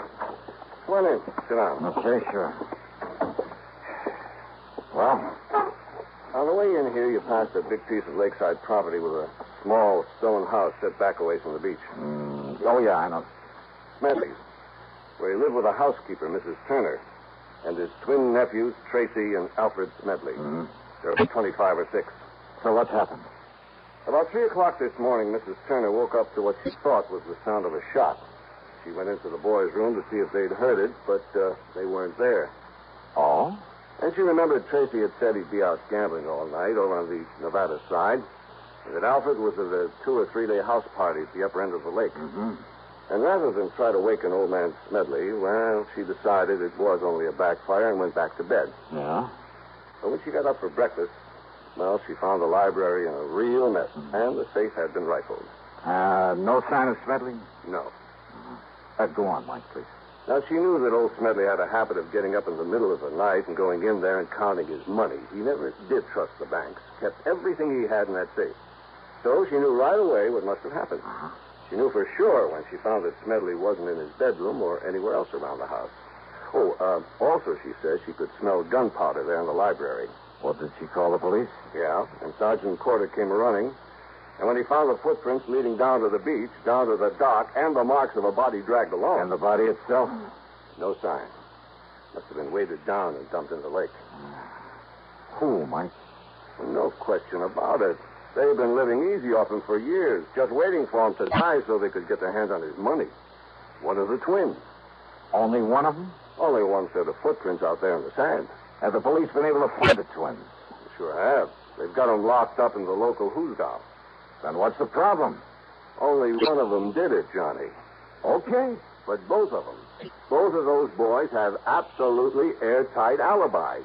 Come on in. Sit down. Okay, sure. Well? On the way in here, you passed a big piece of lakeside property with a small stone house set back away from the beach. Oh, yeah, I know. Smedley's, where he lived with a housekeeper, Mrs. Turner, and his twin nephews, Tracy and Alfred Smedley. There were 25 or 6. So what's happened? About 3 o'clock this morning, Mrs. Turner woke up to what she thought was the sound of a shot. She went into the boys' room to see if they'd heard it, but they weren't there. Oh? And she remembered Tracy had said he'd be out gambling all night over on the Nevada side, and that Alfred was at a 2 or 3 day house party at the upper end of the lake. And rather than try to waken old man Smedley, well, she decided it was only a backfire and went back to bed. Yeah? But when she got up for breakfast, well, she found the library in a real mess, and the safe had been rifled. No sign of Smedley? No. Go on, Mike, please. Now, she knew that old Smedley had a habit of getting up in the middle of the night and going in there and counting his money. He never did trust the banks, kept everything he had in that safe. So she knew right away what must have happened. She knew for sure when she found that Smedley wasn't in his bedroom or anywhere else around the house. Also, she says she could smell gunpowder there in the library. What, did she call the police? Yeah, and Sergeant Porter came running. And when he found the footprints leading down to the beach, down to the dock, and the marks of a body dragged along. And the body itself? No sign. Must have been weighted down and dumped in the lake. Who, Mike? No question about it. They've been living easy off him for years, just waiting for him to die so they could get their hands on his money. One of the twins. Only one of them? Only one set of footprints out there in the sand. Have the police been able to find the twins? Sure have. They've got them locked up in the local hoosgow. Then what's the problem? Only one of them did it, Johnny. Okay. But both of them, both of those boys have absolutely airtight alibis.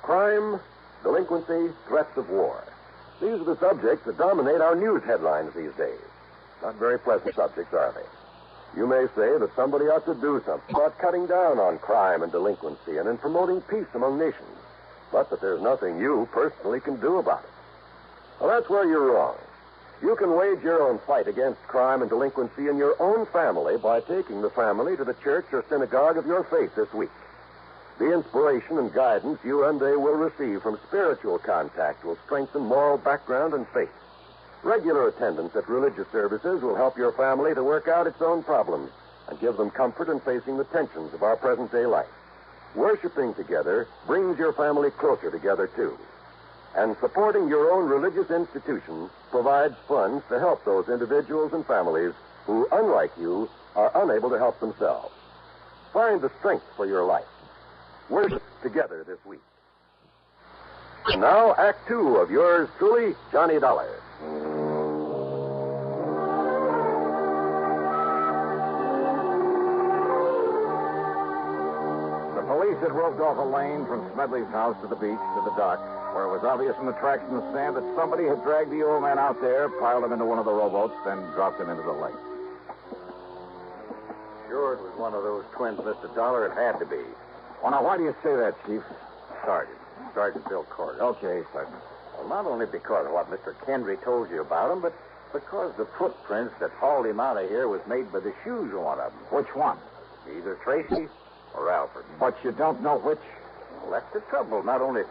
Crime, delinquency, threats of war. These are the subjects that dominate our news headlines these days. Not very pleasant subjects, are they? You may say that somebody ought to do something about cutting down on crime and delinquency and in promoting peace among nations, but that there's nothing you personally can do about it. Well, that's where you're wrong. You can wage your own fight against crime and delinquency in your own family by taking the family to the church or synagogue of your faith this week. The inspiration and guidance you and they will receive from spiritual contact will strengthen moral background and faith. Regular attendance at religious services will help your family to work out its own problems and give them comfort in facing the tensions of our present-day life. Worshipping together brings your family closer together, too. And supporting your own religious institution provides funds to help those individuals and families who, unlike you, are unable to help themselves. Find the strength for your life. Worship together this week. And now, Act 2 of yours truly, Johnny Dollar. The police had roped off a lane from Smedley's house to the beach to the dock, where it was obvious from the tracks in the sand that somebody had dragged the old man out there, piled him into one of the rowboats, then dropped him into the lake. Sure, it was one of those twins, Mr. Dollar. It had to be. Well, now, why do you say that, Chief? Sergeant Bill Corder. Okay, Sergeant. Well, not only because of what Mr. Kendry told you about him, but because the footprints that hauled him out of here was made by the shoes of one of them. Which one? Either Tracy or Alfred. But you don't know which? Well, that's the trouble. Not only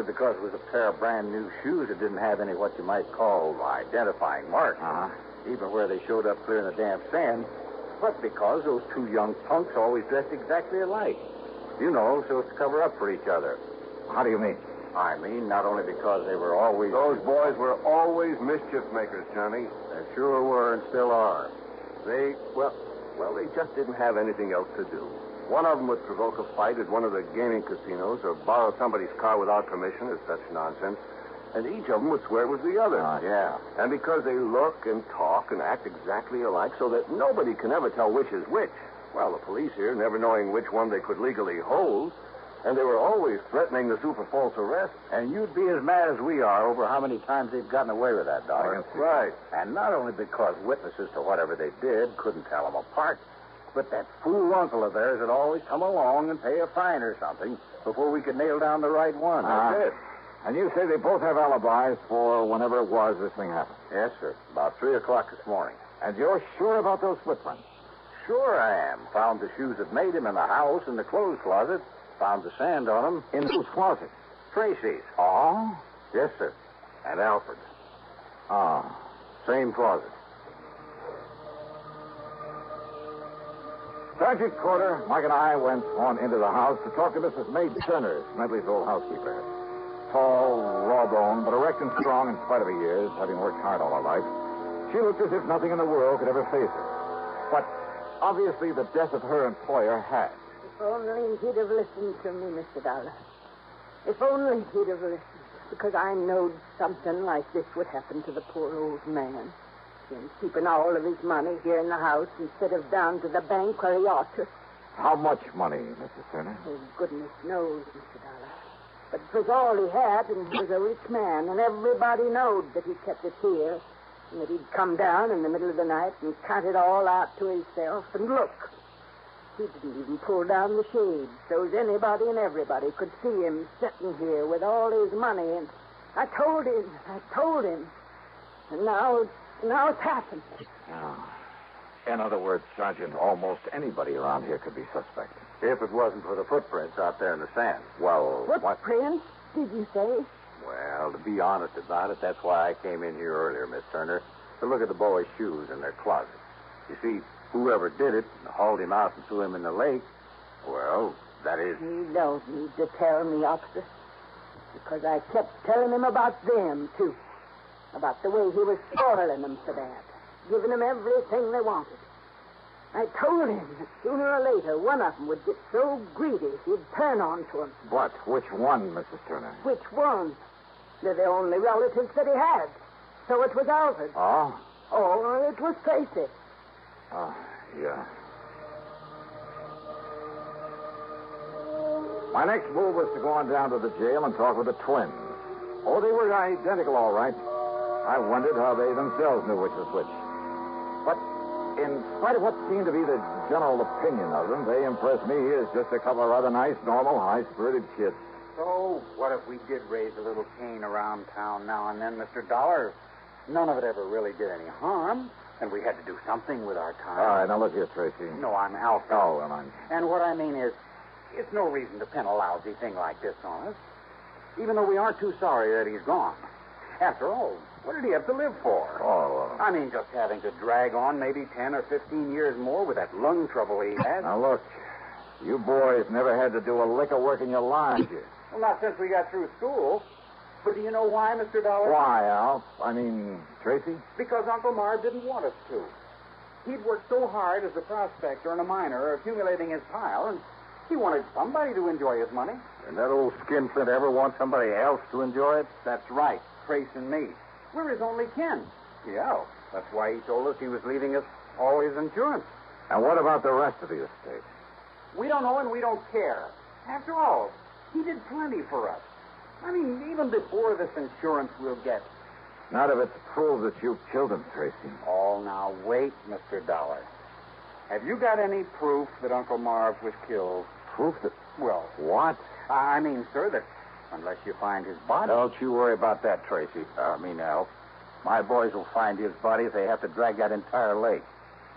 because it was a pair of brand new shoes that didn't have any what you might call identifying marks, even where they showed up clear in the damp sand, but because those two young punks always dressed exactly alike. You know, so as to cover up for each other. How do you mean? I mean, not only because they were always... Those boys were always mischief makers, Johnny. They sure were and still are. They just didn't have anything else to do. One of them would provoke a fight at one of the gaming casinos or borrow somebody's car without permission or such nonsense. And each of them would swear it was the other. Yeah. And because they look and talk and act exactly alike so that nobody can ever tell which is which, well, the police here, never knowing which one they could legally hold, and they were always threatening the super false arrest. And you'd be as mad as we are over how many times they've gotten away with that, Dollar. Right. And not only because witnesses to whatever they did couldn't tell them apart, but that fool uncle of theirs would always come along and pay a fine or something before we could nail down the right one. That's it. And you say they both have alibis for whenever it was this thing happened? Yes, sir. About 3 o'clock this morning. And you're sure about those footprints? Sure I am. Found the shoes that made him in the house, in the clothes closet. Found the sand on them. In whose closet? Tracy's. Oh? Yes, sir. And Alfred's. Ah. Same closet. Sergeant Corder, Mike and I went on into the house to talk to Mrs. Maid Turner, Smedley's old housekeeper. Tall, raw-boned, but erect and strong in spite of her years, having worked hard all her life. She looked as if nothing in the world could ever face her. But obviously the death of her employer had. If only he'd have listened to me, Mr. Dollar. If only he'd have listened. Because I knowed something like this would happen to the poor old man. Him keeping all of his money here in the house instead of down to the bank where he ought to. How much money, Mrs. Turner? Oh, goodness knows, Mr. Dollar. But it was all he had, and he was a rich man, and everybody knowed that he kept it here, and that he'd come down in the middle of the night and count it all out to himself. And look, he didn't even pull down the shade, so as anybody and everybody could see him sitting here with all his money. And I told him, and now it's happened. Oh. In other words, Sergeant, almost anybody around here could be suspect. If it wasn't for the footprints out there in the sand. Well, Footprints? did you say? Well, to be honest about it, that's why I came in here earlier, Miss Turner, to look at the boy's shoes in their closet. You see, whoever did it and hauled him out and threw him in the lake, well, that is... You don't need to tell me, officer. Because I kept telling him about them, too. About the way he was spoiling them so bad. Giving them everything they wanted. I told him that sooner or later one of them would get so greedy he'd turn on to him. But which one, Mrs. Turner? Which one? They're the only relatives that he had. So it was Alfred. Oh? Oh, it was Tracy. Oh, yeah. My next move was to go on down to the jail and talk with the twins. Oh, they were identical, all right. I wondered how they themselves knew which was which. But in spite of what seemed to be the general opinion of them, they impressed me as just a couple of rather nice, normal, high-spirited kids. So, what if we did raise a little cane around town now and then, Mr. Dollar? None of it ever really did any harm, and we had to do something with our time. All right, now look here, Tracy. No, I'm Alfred. Oh, well, I'm... And what I mean is, it's no reason to pin a lousy thing like this on us, even though we aren't too sorry that he's gone. After all, what did he have to live for? Oh, I mean, just having to drag on maybe 10 or 15 years more with that lung trouble he had. Now, look, you boys never had to do a lick of work in your lives. Well, not since we got through school. But do you know why, Mr. Dollar? Why, Al? I mean, Tracy? Because Uncle Marv didn't want us to. He'd worked so hard as a prospector and a miner, accumulating his pile, and he wanted somebody to enjoy his money. And that old skinflint ever want somebody else to enjoy it? That's right, Trace and me. We're his only kin. Yeah, that's why he told us he was leaving us all his insurance. And what about the rest of the estate? We don't know and we don't care. After all, he did plenty for us. I mean, even before this insurance we'll get. Not if it's proved that you killed him, Tracy. Oh, now, wait, Mr. Dollar. Have you got any proof that Uncle Marv was killed? Proof that... Well... What? I mean, sir, that unless you find his body... Don't you worry about that, Tracy. Al. My boys will find his body if they have to drag that entire lake.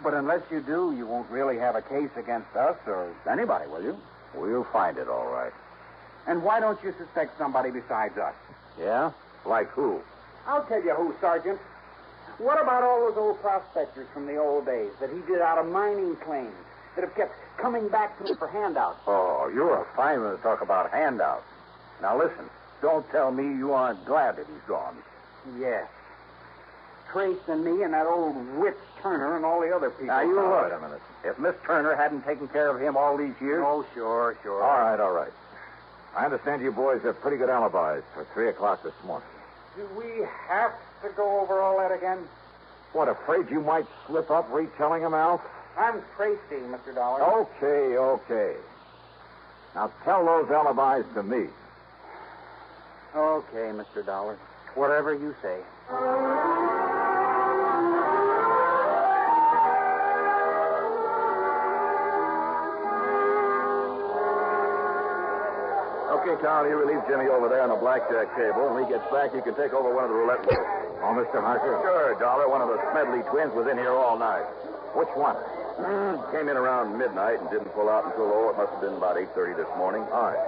But unless you do, you won't really have a case against us or anybody, will you? We'll find it, all right. And why don't you suspect somebody besides us? Yeah? Like who? I'll tell you who, Sergeant. What about all those old prospectors from the old days that he did out of mining claims that have kept coming back to him for handouts? Oh, you're a fine one to talk about handouts. Now, listen. Don't tell me you aren't glad that he's gone. Yes. Trace and me and that old witch Turner and all the other people. Now, you look. Wait a minute. If Miss Turner hadn't taken care of him all these years... Oh, sure. All right. I understand you boys have pretty good alibis for 3 o'clock this morning. Do we have to go over all that again? What, afraid you might slip up retelling them, Alf? I'm Tracy, Mr. Dollar. Okay. Now tell those alibis to me. Okay, Mr. Dollar. Whatever you say. Okay, Carl, you relieve Jimmy over there on the blackjack table. When he gets back, you can take over one of the roulette wheels. Oh, Mr. Harker? Sure, Dollar. One of the Smedley twins was in here all night. Which one? Came in around midnight and didn't pull out until, it must have been about 8:30 this morning. All right.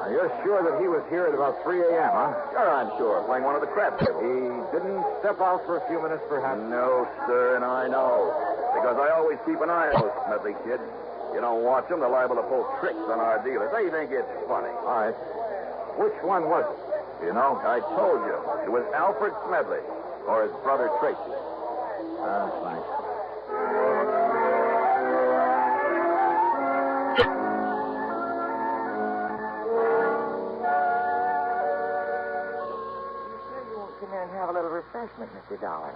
Now, you're sure that he was here at about 3 a.m., huh? Sure, I'm sure. Playing one of the crap tables. He didn't step out for a few minutes, perhaps? No, sir, and I know. Because I always keep an eye on those Smedley kids. You don't watch them, they're liable to pull tricks on our dealers. They think it's funny. All right. Which one was it? You know? I told you. It was Alfred Smedley, or his brother Tracy. Thanks. Come in and have a little refreshment, Mr. Dollar.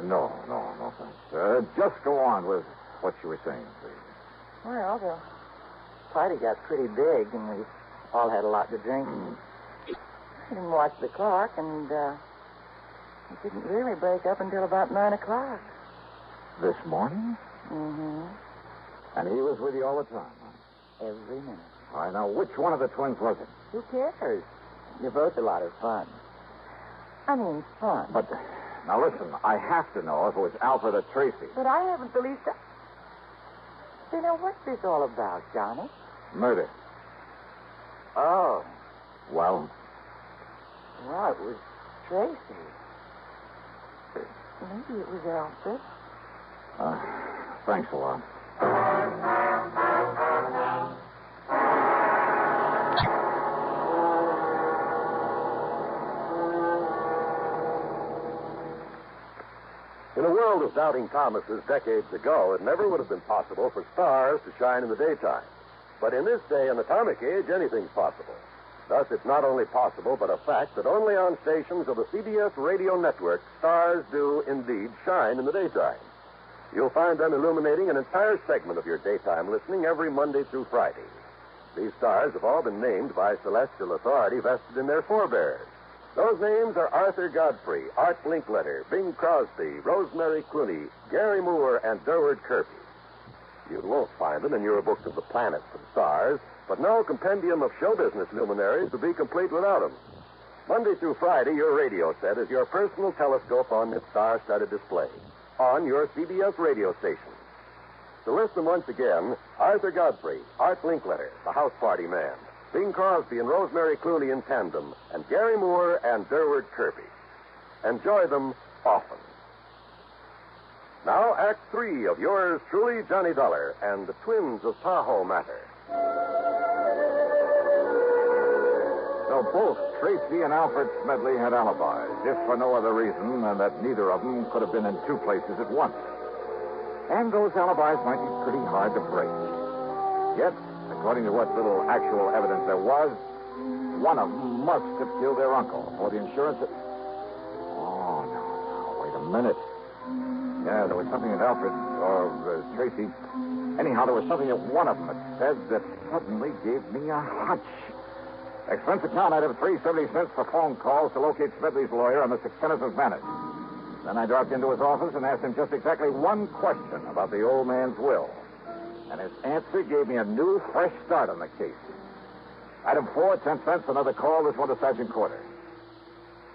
No, thanks. Just go on with what you were saying, please. Well, the party got pretty big, and we all had a lot to drink. I didn't watch the clock, and it didn't really break up until about 9 o'clock. This morning? Mm-hmm. And he was with you all the time, huh? Every minute. All right, now, which one of the twins was it? Who cares? They're both a lot of fun. I mean, fun. But, now listen, I have to know if it was Alfred or Tracy. But I haven't the least... Say, now, what's this all about, Johnny? Murder. Oh. Well, Well, it was Tracy. Maybe it was Alfred. Thanks a lot. In a world of doubting Thomases decades ago, it never would have been possible for stars to shine in the daytime. But in this day and atomic age, anything's possible. Thus, it's not only possible, but a fact that only on stations of the CBS radio network, stars do indeed shine in the daytime. You'll find them illuminating an entire segment of your daytime listening every Monday through Friday. These stars have all been named by celestial authority vested in their forebears. Those names are Arthur Godfrey, Art Linkletter, Bing Crosby, Rosemary Clooney, Gary Moore, and Durward Kirby. You won't find them in your book of the planets and stars, but no compendium of show business luminaries would be complete without them. Monday through Friday, your radio set is your personal telescope on this star-studded display, on your CBS radio station. To list them once again, Arthur Godfrey, Art Linkletter, the house party man, Bing Crosby and Rosemary Clooney in tandem, and Gary Moore and Durward Kirby. Enjoy them often. Now, Act 3 of yours truly, Johnny Dollar, and the twins of Tahoe matter. So both Tracy and Alfred Smedley had alibis, if for no other reason than that neither of them could have been in two places at once. And those alibis might be pretty hard to break. Yet, according to what little actual evidence there was, one of them must have killed their uncle, or the insurance... Oh, no, wait a minute. Yeah, there was something that Alfred, or Tracy... Anyhow, there was something that one of them had said that suddenly gave me a hunch. Expense account item 3.70 for phone calls to locate Smedley's lawyer on the success of Venice. Then I dropped into his office and asked him just exactly one question about the old man's will. And his answer gave me a new, fresh start on the case. Item 4, 10 cents, another call. This one to Sergeant Corder.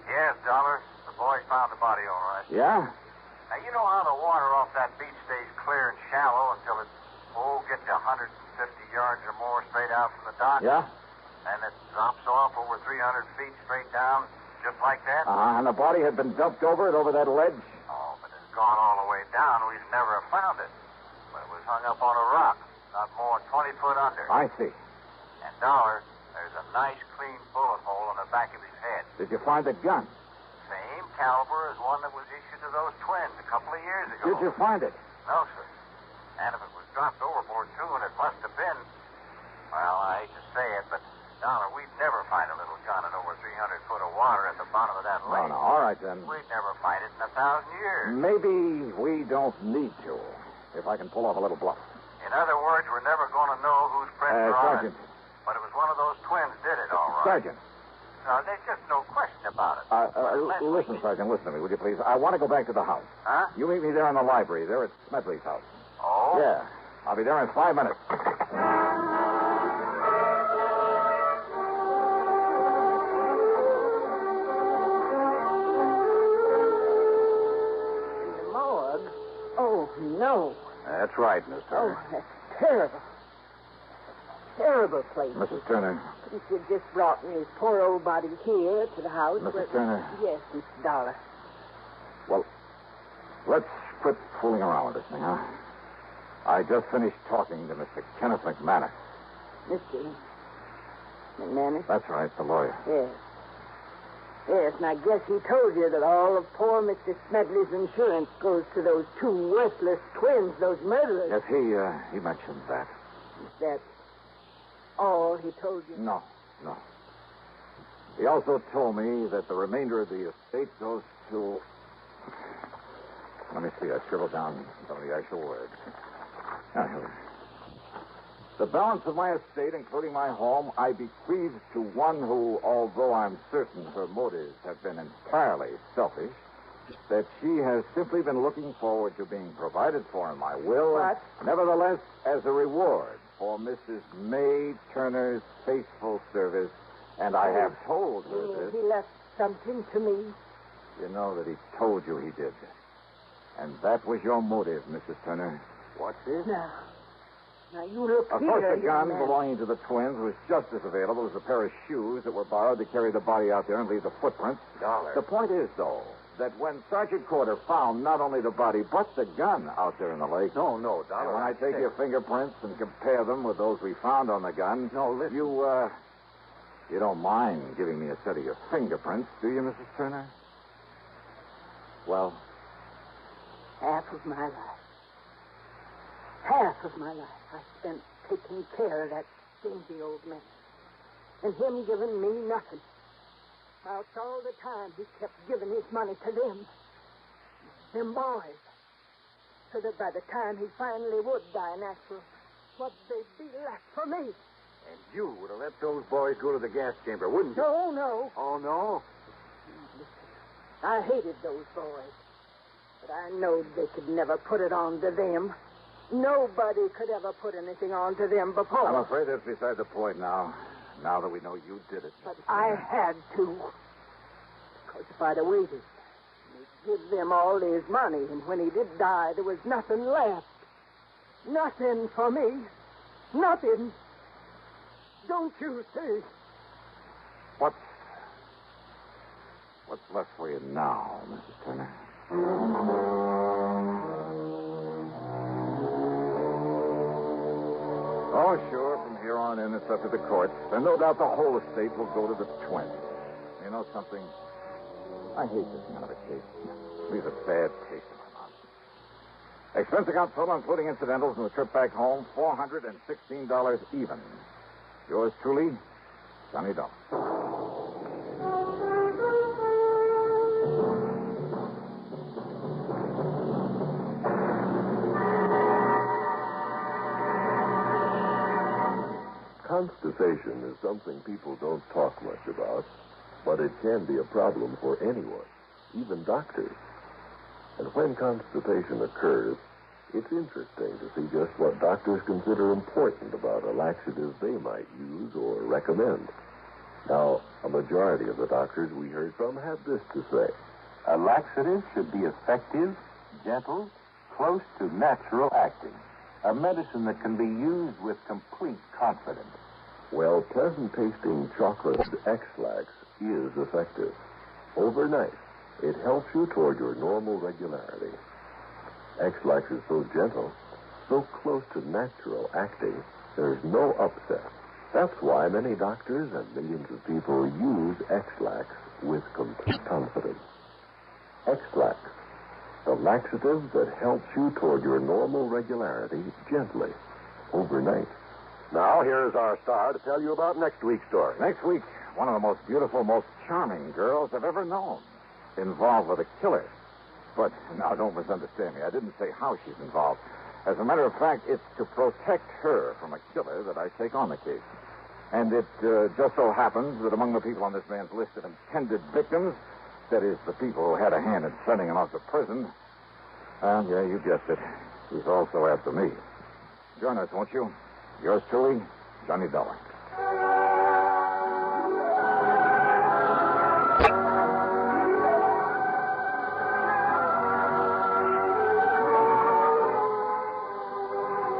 Yes, Dollar. The boys found the body all right. Yeah? Now, you know how the water off that beach stays clear and shallow until it, gets 150 yards or more straight out from the dock? Yeah? And it drops off over 300 feet straight down, just like that? And the body had been dumped over that ledge? Oh, but it's gone all the way down. We've never found it. But it was hung up on a rock, not more than 20 foot under. I see. And, Dollar, there's a nice, clean bullet hole in the back of his head. Did you find the gun? Same caliber as one that was issued to those twins a couple of years ago. Did you find it? No, sir. And if it was dropped overboard, too, and it must have been... Well, I hate to say it, but, Dollar, we'd never find a little gun in over 300 foot of water at the bottom of that lake. No, all right, then. We'd never find it in 1,000 years. Maybe we don't need to, if I can pull off a little bluff. In other words, we're never going to know whose prints are on it. Sergeant. But it was one of those twins did it, all right. Sergeant. No, there's just no question about it. Listen, Sergeant, listen to me, would you please? I want to go back to the house. Huh? You meet me there in the library, there at Smedley's house. Oh? Yeah. I'll be there in 5 minutes. The morgue? Oh, no. That's right, Miss Turner. Oh, that's terrible. Terrible place. Mrs. Turner. If you'd just brought me his poor old body here to the house. Mrs. Turner. Yes, Mr. Dollar. Well, let's quit fooling around with this thing, huh? I just finished talking to Mr. Kenneth McManus. Mr. McManus? That's right, the lawyer. Yes. Yes, and I guess he told you that all of poor Mr. Smedley's insurance goes to those two worthless twins, those murderers. Yes, he mentioned that. Is that all he told you? No. He also told me that the remainder of the estate goes to... Let me see, I scribbled down some of the actual words. Here we are. The balance of my estate, including my home, I bequeath to one who, although I'm certain her motives have been entirely selfish, that she has simply been looking forward to being provided for in my will. What? Nevertheless, as a reward for Mrs. May Turner's faithful service, and I have told her this. He left something to me. You know that he told you he did. And that was your motive, Mrs. Turner. What's this? Now, Now, you look Of here, course, the young gun man. belonging to the twins was just as available as a pair of shoes that were borrowed to carry the body out there and leave the footprints. Dollar. The point is, though, that when Sergeant Corder found not only the body, but the gun out there in the lake. No, Dollar. And when I take your fingerprints and compare them with those we found on the gun. No, listen. You don't mind giving me a set of your fingerprints, do you, Mrs. Turner? Well, Half of my life. Half of my life I spent taking care of that stingy old man. And him giving me nothing. Whilst all the time he kept giving his money to them boys. So that by the time he finally would die natural, what they'd be left for me. And you would have let those boys go to the gas chamber, wouldn't you? No. Oh, no? I hated those boys. But I knowed they could never put it on to them. Nobody could ever put anything on to them before. I'm afraid that's beside the point now. Now that we know you did it. But I had to. Because if I'd have waited, he'd give them all his money, and when he did die, there was nothing left. Nothing for me. Nothing. Don't you see? What's left for you now, Mrs. Turner? Oh, sure. From here on in, it's up to the courts. And no doubt the whole estate will go to the twins. You know something? I hate this kind of a case. It leaves a bad taste in my mouth. Expense account total, including incidentals and the trip back home, $416 even. Yours truly, Johnny Dollar. Constipation is something people don't talk much about, but it can be a problem for anyone, even doctors. And when constipation occurs, it's interesting to see just what doctors consider important about a laxative they might use or recommend. Now, a majority of the doctors we heard from had this to say. A laxative should be effective, gentle, close to natural acting. A medicine that can be used with complete confidence. Well, pleasant-tasting chocolate X-Lax is effective. Overnight, it helps you toward your normal regularity. X-Lax is so gentle, so close to natural acting, there's no upset. That's why many doctors and millions of people use X-Lax with complete confidence. X-Lax, the laxative that helps you toward your normal regularity gently, overnight. Now, here's our star to tell you about next week's story. Next week, one of the most beautiful, most charming girls I've ever known. Involved with a killer. But now, don't misunderstand me. I didn't say how she's involved. As a matter of fact, it's to protect her from a killer that I take on the case. And it just so happens that among the people on this man's list of intended victims, that is, the people who had a hand in sending him off to prison, yeah, you guessed it. He's also after me. Join us, won't you? Yours truly, Johnny Dollar.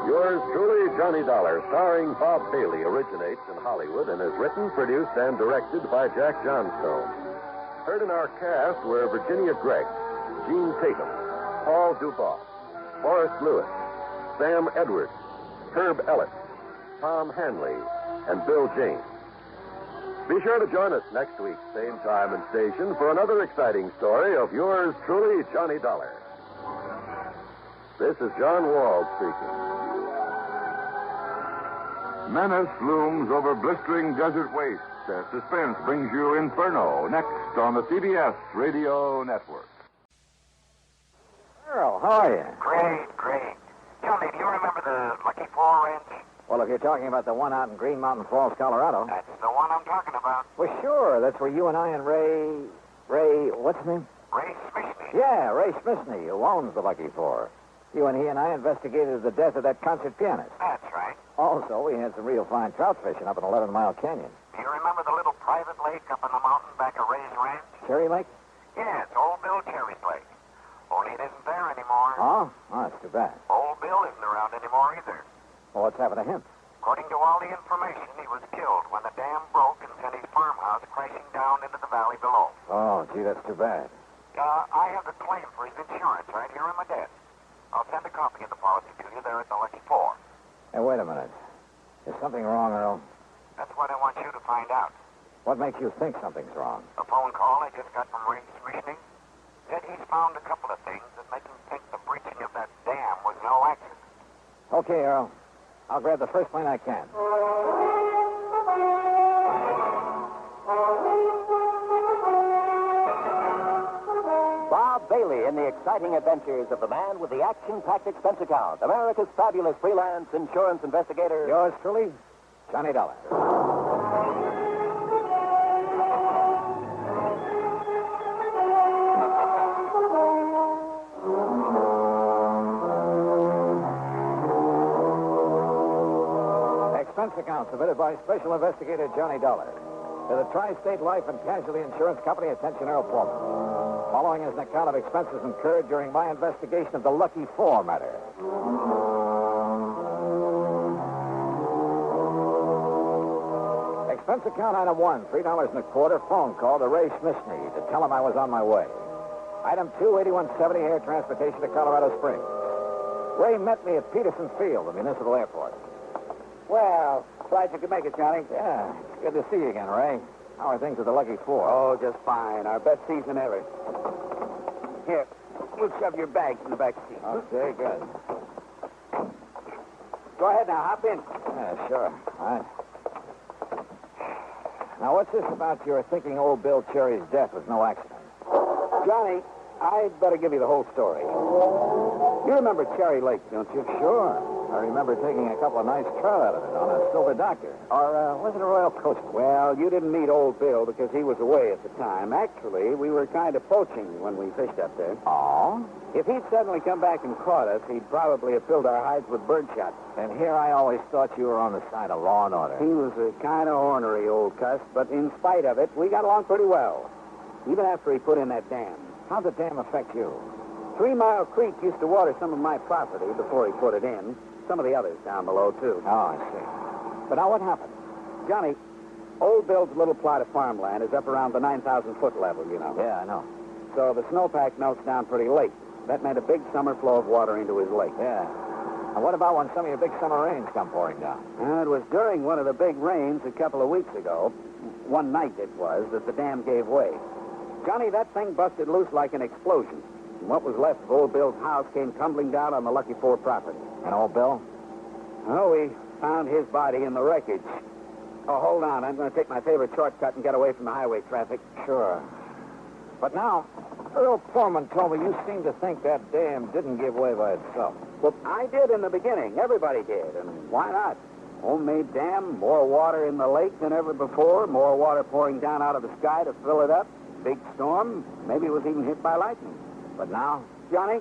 Yours truly, Johnny Dollar, starring Bob Bailey, originates in Hollywood and is written, produced, and directed by Jack Johnstone. Heard in our cast were Virginia Gregg, Gene Tatum, Paul Dubois, Forrest Lewis, Sam Edwards, Herb Ellis, Tom Hanley, and Bill James. Be sure to join us next week, same time and station, for another exciting story of yours truly, Johnny Dollar. This is John Wald speaking. Menace looms over blistering desert wastes as suspense brings you Inferno, next on the CBS Radio Network. Earl, how are you? Great. Tell me, do you remember the Lucky Fall Ranch? Well, if you're talking about the one out in Green Mountain Falls, Colorado. That's the one I'm talking about. Well, sure. That's where you and I and Ray, what's his name? Ray Smithney. Yeah, Ray Smithney, who owns the Lucky Four. You and he and I investigated the death of that concert pianist. That's right. Also, we had some real fine trout fishing up in 11 Mile Canyon. Do you remember the little private lake up in the mountain back of Ray's ranch? Cherry Lake? Yeah, it's Old Bill Cherry's lake. Only it isn't there anymore. Oh, that's too bad. Old Bill isn't around anymore either. Well, what's happened to him? According to all the information, he was killed when the dam broke and sent his farmhouse crashing down into the valley below. Oh, gee, that's too bad. I have the claim for his insurance right here on my desk. I'll send a copy of the policy to you there at the Lucky Four. Hey, wait a minute. Is something wrong, Earl? That's what I want you to find out. What makes you think something's wrong? A phone call I just got from Ray's commissioning said he's found a couple of things that make him think the breaching of that dam was no accident. Okay, Earl. I'll grab the first plane I can. Bob Bailey in the exciting adventures of the man with the action-packed expense account, America's fabulous freelance insurance investigator. Yours truly, Johnny Dollar. Expense account submitted by Special Investigator Johnny Dollar to the Tri-State Life and Casualty Insurance Company. Attention, Earl Foreman. Following is an account of expenses incurred during my investigation of the Lucky Four matter. Expense account item 1, $3.25 phone call to Ray Schmishney to tell him I was on my way. Item 2, $81.70 air transportation to Colorado Springs. Ray met me at Peterson Field, the municipal airport. Well, glad you could make it, Johnny. Yeah, good to see you again, Ray. How are things at the Lucky Four? Oh, just fine. Our best season ever. Here, we'll shove your bags in the back seat. Okay, good. Go ahead now, hop in. Yeah, sure. All right. Now, what's this about your thinking old Bill Cherry's death was no accident? Johnny, I'd better give you the whole story. You remember Cherry Lake, don't you? Sure. I remember taking a couple of nice trout out of it on a Silver Doctor. Or was it a Royal Coast? Well, you didn't meet old Bill because he was away at the time. Actually, we were kind of poaching when we fished up there. Oh? If he'd suddenly come back and caught us, he'd probably have filled our hides with birdshot. And here I always thought you were on the side of law and order. He was a kind of ornery old cuss, but in spite of it, we got along pretty well. Even after he put in that dam. How'd the dam affect you? 3 Mile Creek used to water some of my property before he put it in. Some of the others down below, too. Oh, I see. But now what happened? Johnny, old Bill's little plot of farmland is up around the 9,000-foot level, you know. Yeah, I know. So the snowpack melts down pretty late. That meant a big summer flow of water into his lake. Yeah. And what about when some of your big summer rains come pouring down? It was during one of the big rains a couple of weeks ago, one night it was, that the dam gave way. Johnny, that thing busted loose like an explosion. And what was left of old Bill's house came tumbling down on the Lucky Four property. And old Bill? Oh, we found his body in the wreckage. Oh, hold on. I'm going to take my favorite shortcut and get away from the highway traffic. Sure. But now, Earl Foreman told me you seem to think that dam didn't give way by itself. Well, I did in the beginning. Everybody did. And why not? Homemade dam, more water in the lake than ever before, more water pouring down out of the sky to fill it up. Big storm. Maybe it was even hit by lightning. But now? Johnny,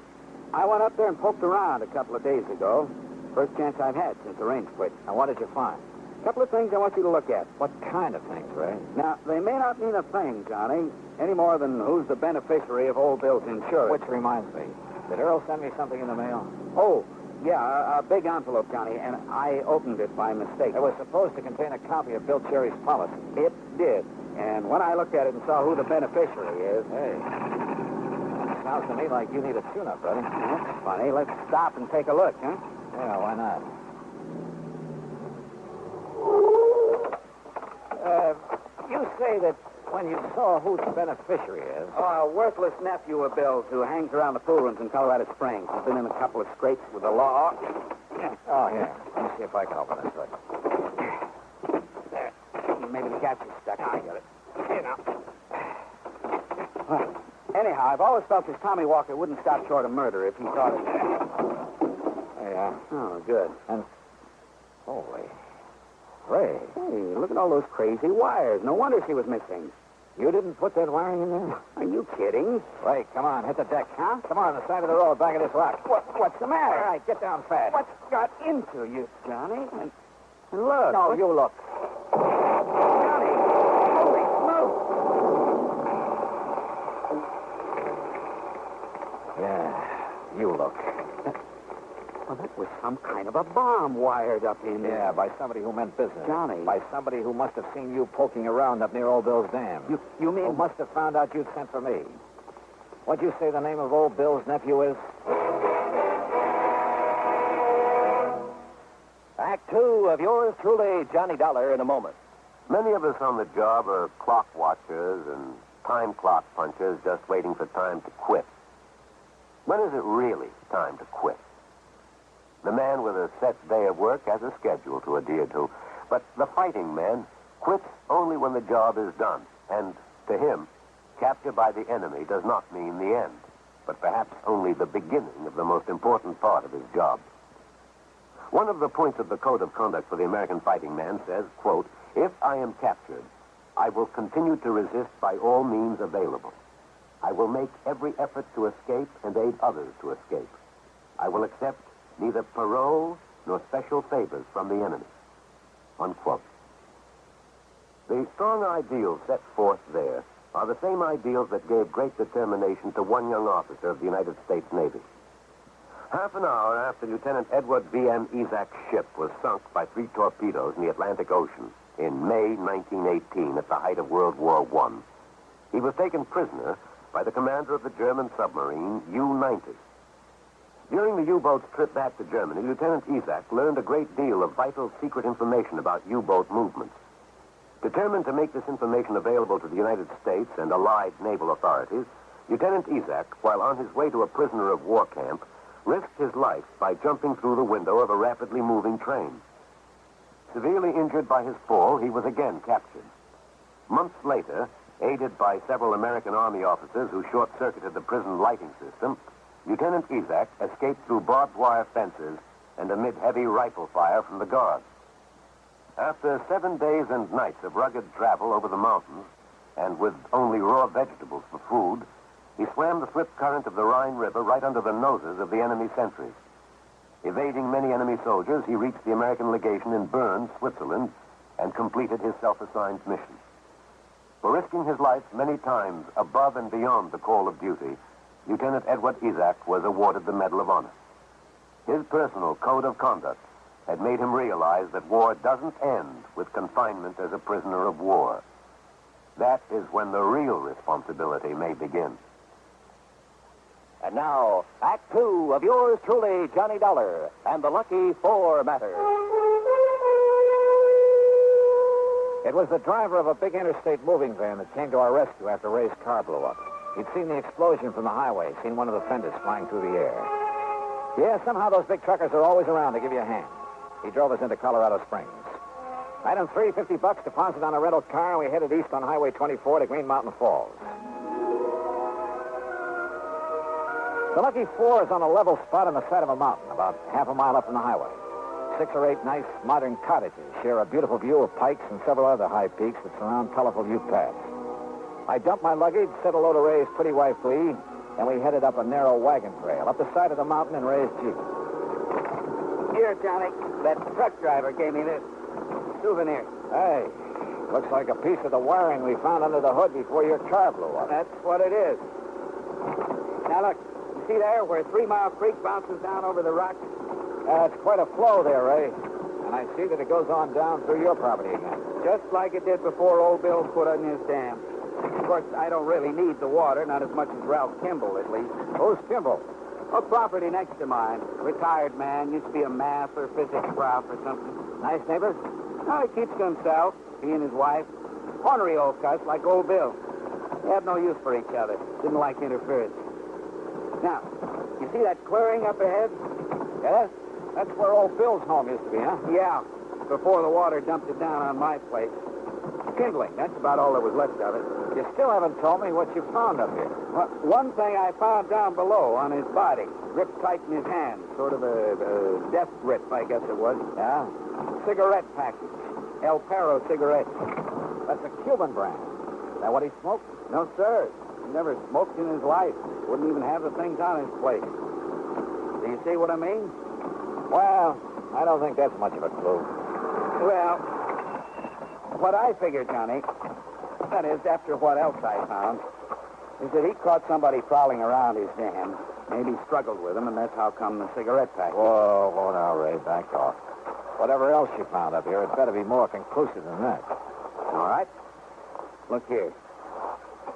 I went up there and poked around a couple of days ago. First chance I've had since the rains quit. And what did you find? A couple of things I want you to look at. What kind of things, Ray? Now, they may not mean a thing, Johnny, any more than who's the beneficiary of old Bill's insurance. Which reminds me, did Earl send me something in the mail? Oh, yeah, a big envelope, Johnny, and I opened it by mistake. It was supposed to contain a copy of Bill Cherry's policy. It did. And when I looked at it and saw who the beneficiary is... Hey, sounds to me like you need a tune-up, brother. That's funny. Let's stop and take a look, huh? Yeah, why not? You say that when you saw who the beneficiary is... Oh, a worthless nephew of Bill's who hangs around the pool rooms in Colorado Springs. He's been in a couple of scrapes with the law. Oh, here. Let me see if I can open this hood. There. Maybe the catch is stuck. I got it. Here now. Well, anyhow, I've always felt this Tommy Walker wouldn't stop short of murder if he thought it. There you are. Oh, good. And... Holy... Ray. Hey, look at all those crazy wires. No wonder she was missing. You didn't put that wiring in there? Are you kidding? Ray, come on, hit the deck. Huh? Come on the side of the road, back of this rock. What's the matter? All right, get down fast. What's got into you, Johnny? And look. No, you look. Johnny, holy smoke. Yeah, you look. Well, that was some kind of a bomb wired up in there. Yeah, by somebody who meant business. Johnny. By somebody who must have seen you poking around up near Old Bill's dam. You mean... Who must have found out you'd sent for me. What'd you say the name of Old Bill's nephew is? Act 2 of yours truly, Johnny Dollar, in a moment. Many of us on the job are clock watchers and time clock punchers just waiting for time to quit. When is it really time to quit? The man with a set day of work has a schedule to adhere to, but the fighting man quits only when the job is done. And to him, capture by the enemy does not mean the end, but perhaps only the beginning of the most important part of his job. One of the points of the Code of Conduct for the American fighting man says, quote, "If I am captured, I will continue to resist by all means available. I will make every effort to escape and aid others to escape. I will accept neither parole nor special favors from the enemy." Unquote. The strong ideals set forth there are the same ideals that gave great determination to one young officer of the United States Navy. Half an hour after Lieutenant Edward V.M. Isaac's ship was sunk by 3 torpedoes in the Atlantic Ocean in May 1918 at the height of World War I, he was taken prisoner by the commander of the German submarine U-90. During the U-boat's trip back to Germany, Lieutenant Isaac learned a great deal of vital secret information about U-boat movements. Determined to make this information available to the United States and allied naval authorities, Lieutenant Isaac, while on his way to a prisoner of war camp, risked his life by jumping through the window of a rapidly moving train. Severely injured by his fall, he was again captured. Months later, aided by several American Army officers who short-circuited the prison lighting system, Lieutenant Isaac escaped through barbed wire fences and amid heavy rifle fire from the guards. After 7 days and nights of rugged travel over the mountains, and with only raw vegetables for food, he swam the swift current of the Rhine River right under the noses of the enemy sentries. Evading many enemy soldiers, he reached the American legation in Bern, Switzerland, and completed his self-assigned mission. For risking his life many times above and beyond the call of duty, Lieutenant Edward Isaac was awarded the Medal of Honor. His personal code of conduct had made him realize that war doesn't end with confinement as a prisoner of war. That is when the real responsibility may begin. And now, Act 2 of yours truly, Johnny Dollar, and the Lucky 4 matter. It was the driver of a big interstate moving van that came to our rescue after Ray's car blew up. He'd seen the explosion from the highway, seen one of the fenders flying through the air. Yeah, somehow those big truckers are always around to give you a hand. He drove us into Colorado Springs. Item 3, $50 deposit on a rental car, and we headed east on Highway 24 to Green Mountain Falls. The Lucky 4 is on a level spot on the side of a mountain, about half a mile up from the highway. 6 or 8 nice modern cottages share a beautiful view of pikes and several other high peaks that surround colorful view paths. I dumped my luggage, set a load of Ray's pretty wife, Lee, and we headed up a narrow wagon trail up the side of the mountain in Ray's Jeep. Here, Johnny, that truck driver gave me this souvenir. Hey, looks like a piece of the wiring we found under the hood before your car blew up. That's what it is. Now, look, you see there where 3 Mile Creek bounces down over the rocks? It's quite a flow there, Ray. And I see that it goes on down through your property again. Just like it did before old Bill put on his dam. Of course, I don't really need the water, not as much as Ralph Kimball, at least. Who's Kimball? A property next to mine. Retired man. Used to be a math or physics prof or something. Nice neighbor? Oh, he keeps to himself. He and his wife. Ornery old cuss like old Bill. They have no use for each other. Didn't like interference. Now, you see that clearing up ahead? Yes? That's where old Bill's home used to be, huh? Yeah. Before the water dumped it down on my place. Kindling. That's about all that was left of it. You still haven't told me what you found up here. Well, one thing I found down below on his body. Gripped tight in his hand. Sort of a death grip, I guess it was. Yeah? Cigarette package. El Perro cigarettes. That's a Cuban brand. Is that what he smoked? No, sir. He never smoked in his life. Wouldn't even have the things on his plate. Do you see what I mean? Well, I don't think that's much of a clue. Well, what I figure, Johnny, that is, after what else I found, is that he caught somebody prowling around his dam, Maybe struggled with them, and that's how come the cigarette package. Whoa, now, Ray, back off. Whatever else you found up here, it better be more conclusive than that. All right. Look here.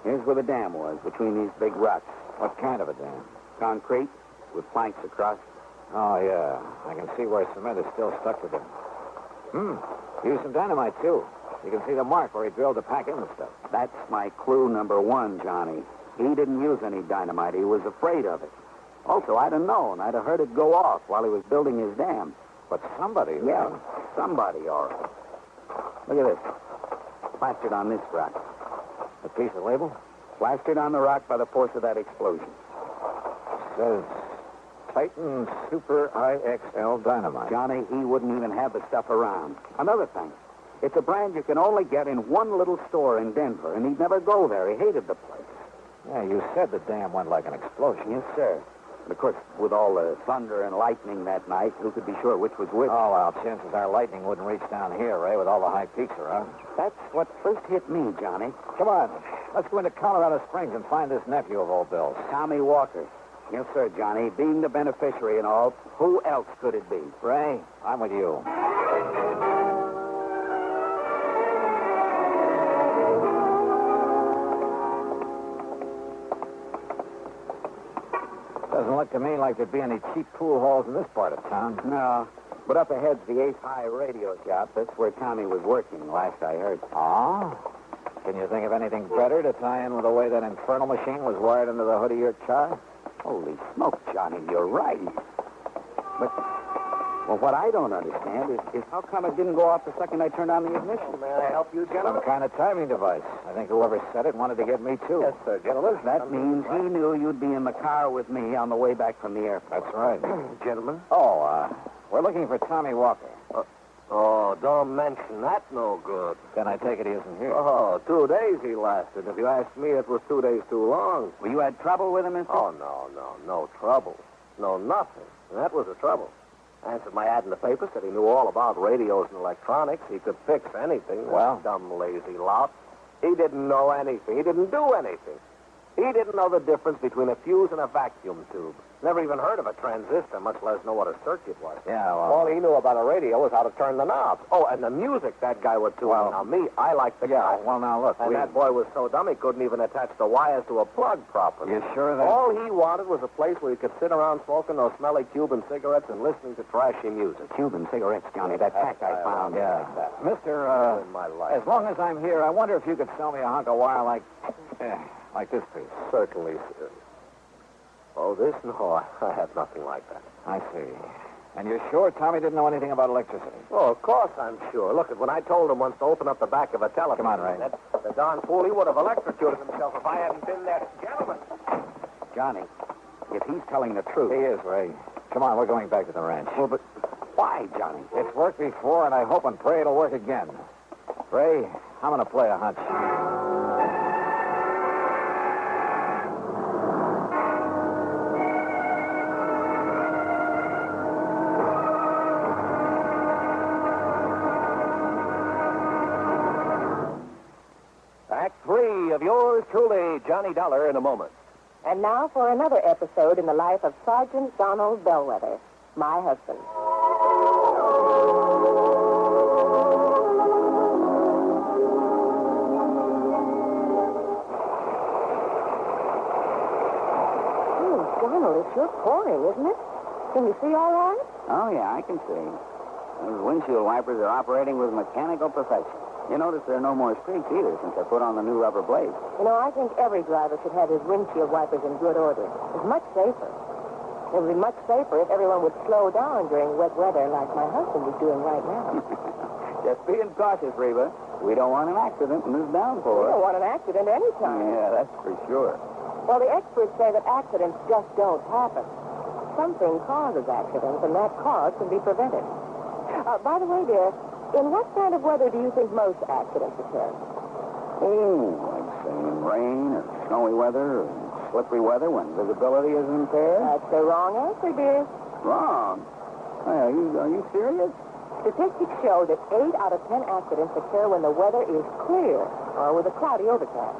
Here's where the dam was, between these big rocks. What kind of a dam? Concrete, with planks across. Oh, yeah. I can see where cement is still stuck to them. Used some dynamite, too. You can see the mark where he drilled to pack in the stuff. That's my clue number one, Johnny. He didn't use any dynamite. He was afraid of it. Also, I'd have known. I'd have heard it go off while he was building his dam. But somebody... Yeah, somebody, all right. Look at this. Plastered on this rock. A piece of label? Plastered on the rock by the force of that explosion. Says Titan Super IXL Dynamite. Johnny, he wouldn't even have the stuff around. Another thing. It's a brand you can only get in one little store in Denver, and he'd never go there. He hated the place. Yeah, you said the dam went like an explosion. Yes, sir. But, of course, with all the thunder and lightning that night, who could be sure which was which? Oh, well, chances are lightning wouldn't reach down here, Ray, with all the high peaks around. That's what first hit me, Johnny. Come on. Let's go into Colorado Springs and find this nephew of old Bill's. Tommy Walker. Yes, sir, Johnny. Being the beneficiary and all, who else could it be? Ray, I'm with you. Doesn't look to me like there'd be any cheap pool halls in this part of town. No. But up ahead's the Ace High radio shop. That's where Tommy was working, last I heard. Ah? Can you think of anything better to tie in with the way that infernal machine was wired into the hood of your car? Holy smoke, Johnny, you're right. But, well, what I don't understand is how come it didn't go off the second I turned on the ignition? May I help you, gentlemen? Some kind of timing device. I think whoever said it wanted to get me, too. Yes, sir, gentlemen. That means he knew you'd be in the car with me on the way back from the airport. That's right. Gentlemen? Oh, we're looking for Tommy Walker. Don't mention that, no good. Then I take it he isn't here. Oh, 2 days he lasted. If you ask me, it was 2 days too long. Well, you had trouble with him, mister? Oh, no trouble. No, nothing. And that was the trouble. Answered my ad in the paper, said he knew all about radios and electronics. He could fix anything. Well? That dumb, lazy lot. He didn't know anything. He didn't do anything. He didn't know the difference between a fuse and a vacuum tube. Never even heard of a transistor, much less know what a circuit was. Yeah, well... All he knew about a radio was how to turn the knobs. Oh, and the music that guy would tune. Well, now, me, I like the guy. Well, now, look, And that boy was so dumb he couldn't even attach the wires to a plug properly. You sure that... All he wanted was a place where he could sit around smoking those smelly Cuban cigarettes and listening to trashy music. Cuban cigarettes, Johnny. That pack I found. Yeah. Mister, in my life. as long as I'm here, I wonder if you could sell me a hunk of wire like this piece. Certainly, sir. Oh, this? No, I have nothing like that. I see. And you're sure Tommy didn't know anything about electricity? Oh, of course I'm sure. Look, when I told him once to open up the back of a telephone... Come on, Ray. The darn fool, he would have electrocuted himself if I hadn't been there. Gentlemen. Johnny, if he's telling the truth... He is, Ray. Come on, we're going back to the ranch. Well, but why, Johnny? It's worked before, and I hope and pray it'll work again. Ray, I'm going to play a hunch. Act 3 of yours truly, Johnny Dollar, in a moment. And now for another episode in the life of Sergeant Donald Bellwether, my husband. Donald, it's sure pouring, isn't it? Can you see all right? Oh, yeah, I can see. Those windshield wipers are operating with mechanical perfection. You notice there are no more streaks either since I put on the new rubber blades. You know, I think every driver should have his windshield wipers in good order. It's much safer. It would be much safer if everyone would slow down during wet weather like my husband is doing right now. Just being cautious, Reba. We don't want an accident in this downpour. We don't want an accident anytime. Yeah, that's for sure. Well, the experts say that accidents just don't happen. Something causes accidents, and that cause can be prevented. By the way, dear, in what kind of weather do you think most accidents occur? Oh, like, say, in rain or snowy weather or slippery weather when visibility is impaired? That's the wrong answer, dear. Wrong? Hey, are you serious? Statistics show that 8 out of 10 accidents occur when the weather is clear or with a cloudy overcast.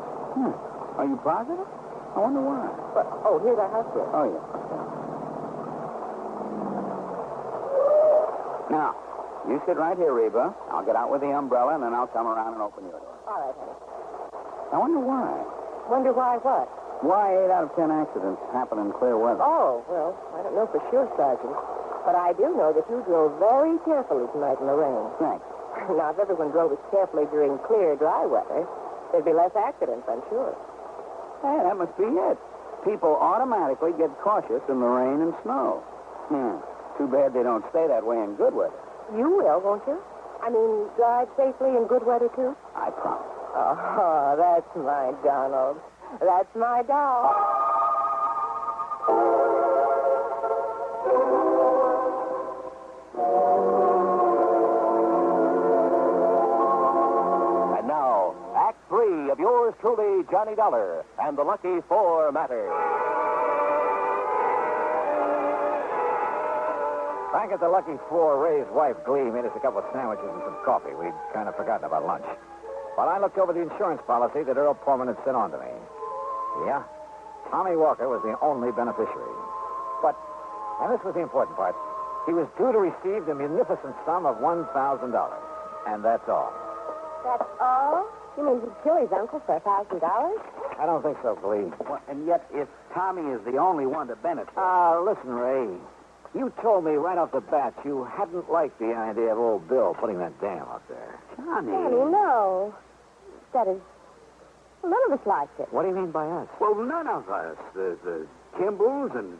Are you positive? I wonder why. But, oh, here's our house here. Oh, yeah. Now, you sit right here, Reba. I'll get out with the umbrella, and then I'll come around and open your door. All right, honey. I wonder why. Wonder why what? Why 8 out of 10 accidents happen in clear weather? Oh, well, I don't know for sure, Sergeant. But I do know that you drove very carefully tonight in the rain. Thanks. Now, if everyone drove as carefully during clear, dry weather, there'd be less accidents, I'm sure. Hey, that must be it. People automatically get cautious in the rain and snow. Too bad they don't stay that way in good weather. You will, won't you? I mean, drive safely in good weather, too? I promise. Oh, that's my Donald. That's my doll. And now, Act 3 of yours truly, Johnny Dollar, and the Lucky Four Matter. Back at the Lucky Four, Ray's wife, Glee, made us a couple of sandwiches and some coffee. We'd kind of forgotten about lunch. While I looked over the insurance policy that Earl Pullman had sent on to me. Yeah, Tommy Walker was the only beneficiary. But, and this was the important part, he was due to receive the munificent sum of $1,000. And that's all. That's all? You mean he'd kill his uncle for $1,000? I don't think so, Glee. Well, and yet, if Tommy is the only one to benefit... Listen, Ray. You told me right off the bat you hadn't liked the idea of old Bill putting that dam up there. Johnny. Johnny, no. That is, none of us liked it. What do you mean by us? Well, none of us. The Kimballs and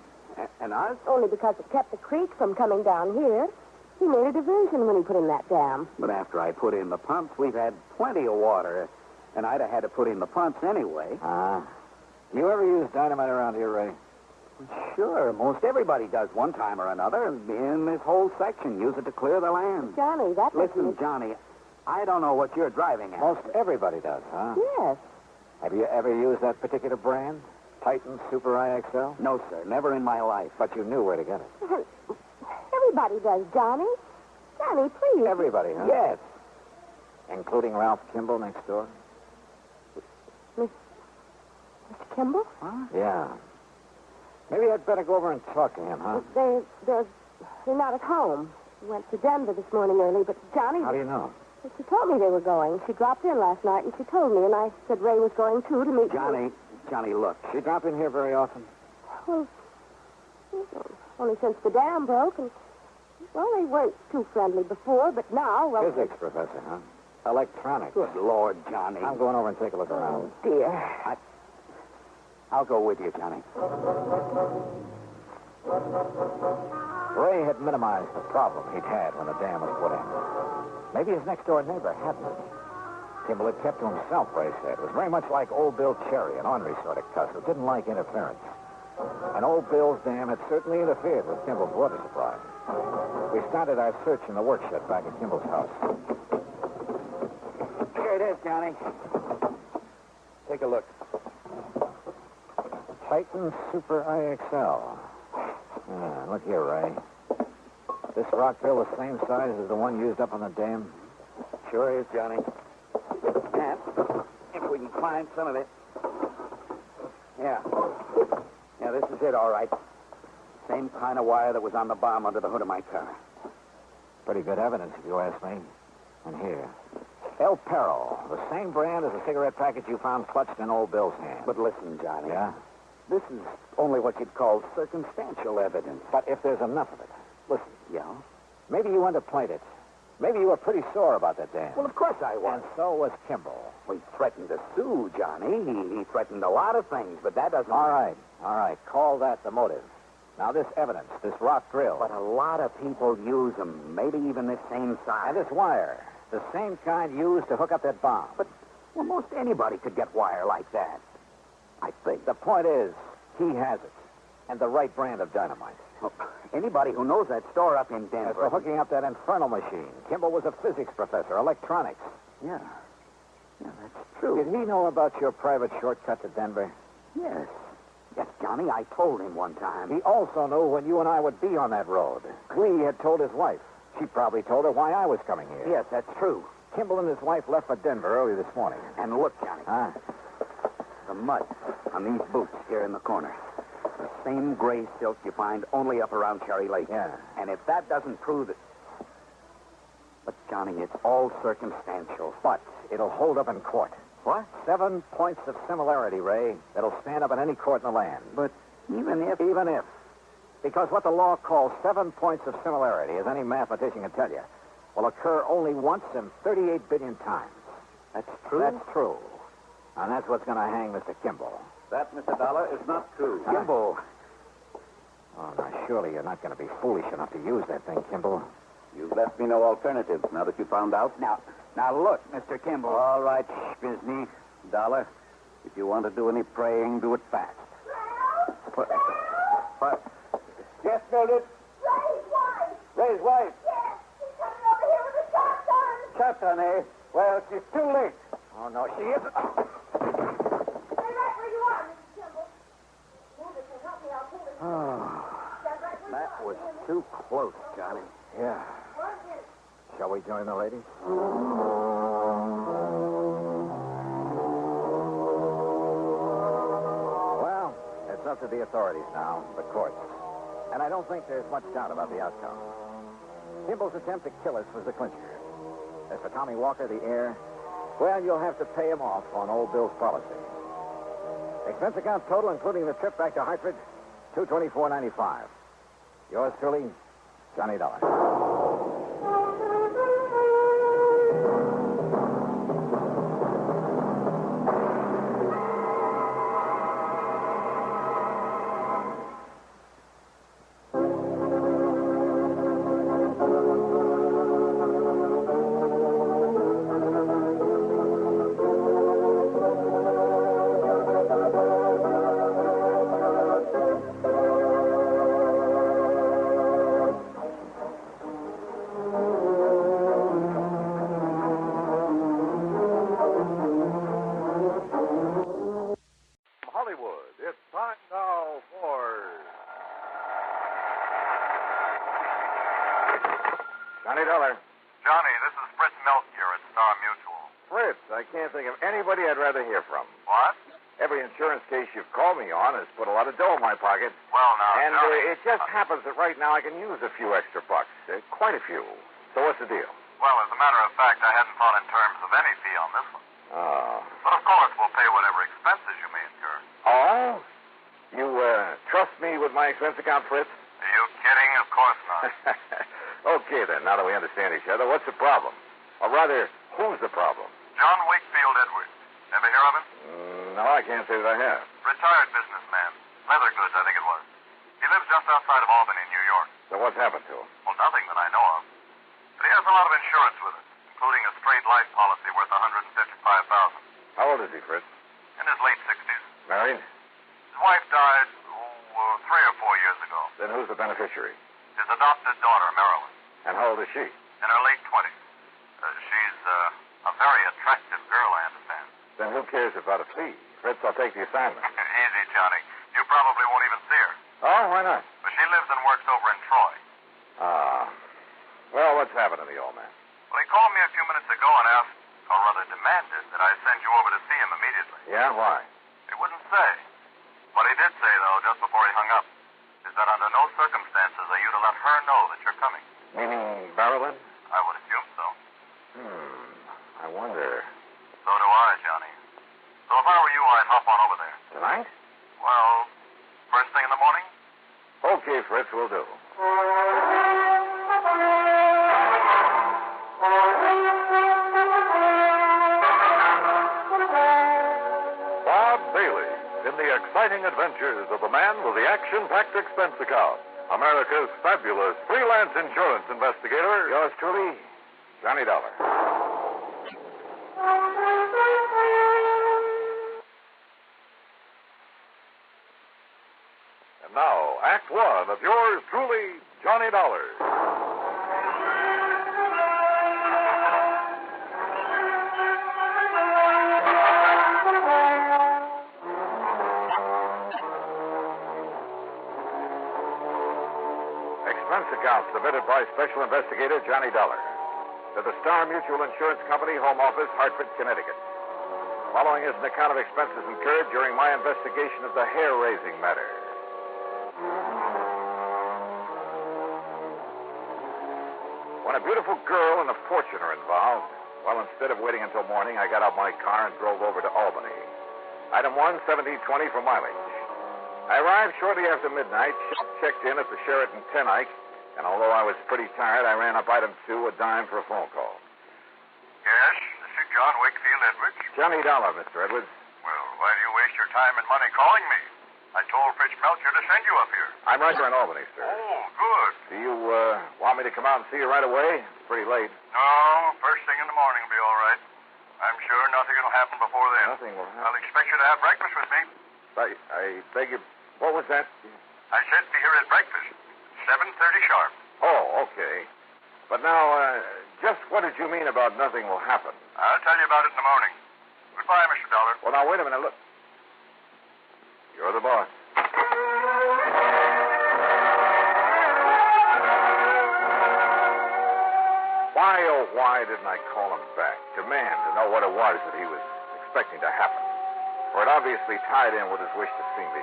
us. Only because it kept the creek from coming down here. He made a diversion when he put in that dam. But after I put in the pumps, we've had plenty of water. And I'd have had to put in the pumps anyway. Do you ever use dynamite around here, Ray? Sure. Most everybody does one time or another. In this whole section, use it to clear the land. Johnny, that Listen, Johnny, I don't know what you're driving at. Most everybody does, huh? Yes. Have you ever used that particular brand? Titan Super IXL? No, sir. Never in my life. But you knew where to get it. Everybody does, Johnny. Johnny, please. Everybody, huh? Yes. Including Ralph Kimball next door? Mr. Kimball? Huh? Yeah. Maybe I'd better go over and talk to him, huh? They're not at home. We went to Denver this morning early, but Johnny... How do you know? She told me they were going. She dropped in last night, and she told me, and I said Ray was going, too, to meet Johnny, look. She drop in here very often? Well, only since the dam broke, and, well, they weren't too friendly before, but now, well... Physics professor, huh? Electronics. Good Lord, Johnny. I'm going over and take a look around. Oh, dear. I'll go with you, Johnny. Ray had minimized the problem he'd had when the dam was put in. Maybe his next-door neighbor hadn't. Kimball had kept to himself, Ray said. It was very much like old Bill Cherry, an ornery sort of cuss who didn't like interference. And old Bill's dam had certainly interfered with Kimball's water supply. We started our search in the workshed back at Kimball's house. Here it is, Johnny. Take a look. Titan Super IXL. Look here, Ray. This rock drill the same size as the one used up on the dam? Sure is, Johnny. And if we can find some of it. Yeah, this is it, all right. Same kind of wire that was on the bomb under the hood of my car. Pretty good evidence, if you ask me. And here. El Perro, the same brand as the cigarette package you found clutched in old Bill's hand. But listen, Johnny. Yeah? This is only what you'd call circumstantial evidence. But if there's enough of it. Listen. Yeah? Maybe you underplayed it. Maybe you were pretty sore about that dam. Well, of course I was. And so was Kimball. Well, he threatened to sue, Johnny. He threatened a lot of things, but that doesn't... All right. Call that the motive. Now, this evidence, this rock drill. But a lot of people use them, maybe even this same size. And this wire, the same kind used to hook up that bomb. But, well, most anybody could get wire like that, I think. The point is, he has it. And the right brand of dynamite. Well, anybody who knows that store up in Denver... As for hooking up that infernal machine, Kimball was a physics professor, electronics. Yeah, that's true. Did he know about your private shortcut to Denver? Yes. Yes, Johnny, I told him one time. He also knew when you and I would be on that road. Glee had told his wife. She probably told her why I was coming here. Yes, that's true. Kimball and his wife left for Denver early this morning. And look, Johnny. The mud on these boots here in the corner. The same gray silk you find only up around Cherry Lake. Yeah. And if that doesn't prove it... But, Johnny, it's all circumstantial. But it'll hold up in court. What? 7 points of similarity, Ray. That'll stand up in any court in the land. But even if... Even if. Because what the law calls 7 points of similarity, as any mathematician can tell you, will occur only once in 38 billion times. That's true? That's true. And that's what's going to hang Mr. Kimball. That, Mr. Dollar, is not true. Huh? Kimball. Oh, now, surely you're not going to be foolish enough to use that thing, Kimball. You've left me no alternatives now that you found out. Now look, Mr. Kimball. All right, Disney, Dollar. If you want to do any praying, do it fast. What? Yes, Mildred? Ray's wife. Ray's wife? Yes, she's coming over here with a shotgun. Shotgun, eh? Well, she's too late. Oh, no, she isn't. Stay right where you are, Mrs. Kimball. Mildred can help me. I'll pull this. Stand right where That you are. was too close, Johnny. Yeah. 1 minute. Shall we join the ladies? Well, it's up to the authorities now, the courts. And I don't think there's much doubt about the outcome. Kimball's attempt to kill us was the clincher. As for Tommy Walker, the heir, well, you'll have to pay him off on old Bill's policy. Expense account total, including the trip back to Hartford, $224.95. Yours truly, Johnny Dollar. Hollywood, it's time now for... Johnny Dollar. Johnny, this is Fritz Milk here at Star Mutual. Fritz, I can't think of anybody I'd rather hear from. What? Every insurance case you've called me on has put a lot of dough in my pocket. Well, now, And Johnny... it just happens that right now I can use a few extra bucks. Quite a few. So what's the deal? Well, as a matter of fact, I hadn't thought in terms of any fee on this one. Oh. But, of course, we'll pay whatever expenses you may incur. Oh? You trust me with my expense account, Fritz? Are you kidding? Of course not. Okay, then, now that we understand each other, what's the problem? Or rather, who's the problem? John Wakefield Edwards. Ever hear of him? No, I can't say that I have. Retired businessman. Leather goods, I think it was. He lives just outside of Albany, New York. So what's happened to him? Well, nothing that I know of. But he has a lot of insurance with it, including a straight life policy worth $155,000. How old is he, Fritz? In his late 60s. Married? His wife died, 3 or 4 years ago. Then who's the beneficiary? His adopted daughter, Marilyn. And how old is she? In her late 20s. She's a very attractive girl, I understand. Then who cares about a fee? Fritz, I'll take the assignment. Easy, Johnny. You probably won't even see her. Oh, why not? But she lives and works over in Troy. Well, what's happening to the old man? Well, he called me a few minutes ago and asked, or rather demanded, that I send you over to see him immediately. Yeah, why? He wouldn't say. What he did say, though, just before he hung up, is that under no circumstances are you to let her know that you're coming. Meaning Marilyn? I would assume so. I wonder. So do I, Johnny. So if I were you, I'd hop on over there. Tonight? Well, first thing in the morning? Okay, Fritz, we'll do. Bob Bailey in the exciting adventures of the man with the action-packed expense account. America's fabulous freelance insurance investigator. Yours truly, Johnny Dollar. And now, Act One of yours truly, Johnny Dollar. Expense account submitted by Special Investigator Johnny Dollar to the Star Mutual Insurance Company, Home Office, Hartford, Connecticut. Following is an account of expenses incurred during my investigation of the hair-raising matter. When a beautiful girl and a fortune are involved, well, instead of waiting until morning, I got out my car and drove over to Albany. Item 1, 1720 for mileage. I arrived shortly after midnight, checked in at the Sheraton Tenike, and although I was pretty tired, I ran up item 2, a dime for a phone call. Yes, this is John Wakefield Edwards. Johnny Dollar, Mr. Edwards. Well, why do you waste your time and money calling me? I told Fritz Melcher to send you up here. I'm right here in Albany, sir. Oh, good. Do you want me to come out and see you right away? It's pretty late. No, first thing in the morning will be all right. I'm sure nothing will happen before then. Nothing will happen. I'll expect you to have breakfast with me. I beg you. What was that? I said be here at breakfast. 7:30 sharp. Oh, okay. But now, just what did you mean about nothing will happen? I'll tell you about it in the morning. Goodbye, Mr. Dollar. Well, now, wait a minute. Look. You're the boss. Why, oh, why didn't I call him back? Demand to know what it was that he was expecting to happen. For it obviously tied in with his wish to see me.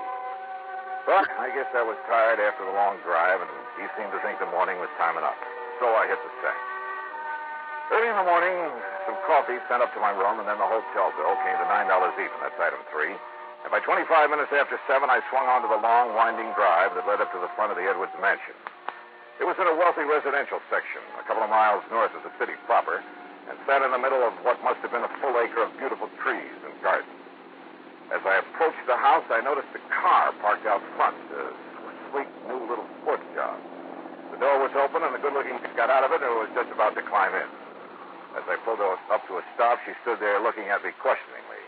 But I guess I was tired after the long drive, and he seemed to think the morning was time enough. So I hit the sack. Early in the morning, some coffee sent up to my room, and then the hotel bill came to $9 even. That's item 3. And by 25 minutes after 7, I swung onto the long, winding drive that led up to the front of the Edwards mansion. It was in a wealthy residential section, a couple of miles north of the city proper, and sat in the middle of what must have been a full acre of beautiful trees and gardens. As I approached the house, I noticed a car parked out front, a sleek, new little sports job. The door was open, and the good-looking kid got out of it and was just about to climb in. As I pulled her up to a stop, she stood there looking at me questioningly.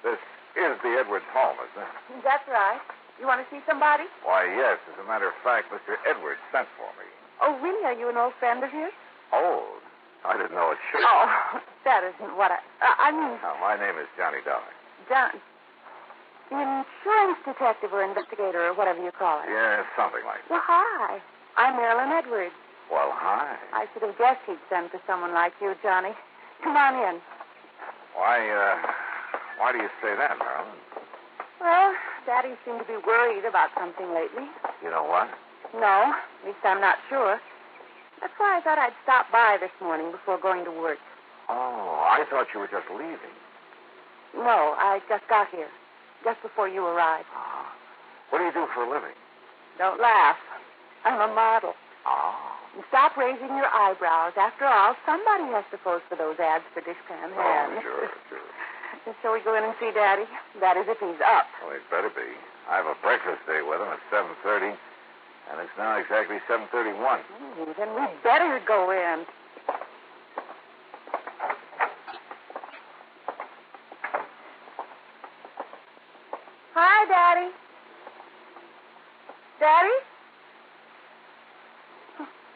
This is the Edwards home, isn't it? That's right. You want to see somebody? Why, yes. As a matter of fact, Mr. Edwards sent for me. Oh, really? Are you an old friend of his? Old? I didn't know it should. Oh, that isn't what I mean... No, my name is Johnny Dollar. John... Insurance detective or investigator or whatever you call it. Yeah, something like that. Well, hi. I'm Marilyn Edwards. Well, hi. I should have guessed he'd send for someone like you, Johnny. Come on in. Why do you say that, Marilyn? Well, Daddy seemed to be worried about something lately. You know what? No, at least I'm not sure. That's why I thought I'd stop by this morning before going to work. Oh, I thought you were just leaving. No, I just got here. Just before you arrived. What do you do for a living? Don't laugh. I'm a model. Oh. And stop raising your eyebrows. After all, somebody has to pose for those ads for dishpan hands. Oh, sure. And so we go in and see Daddy. That is if he's up. Well, he'd better be. I have a breakfast date with him at 7:30, and it's now exactly 7:31. Then we better go in. Hi, Daddy. Daddy?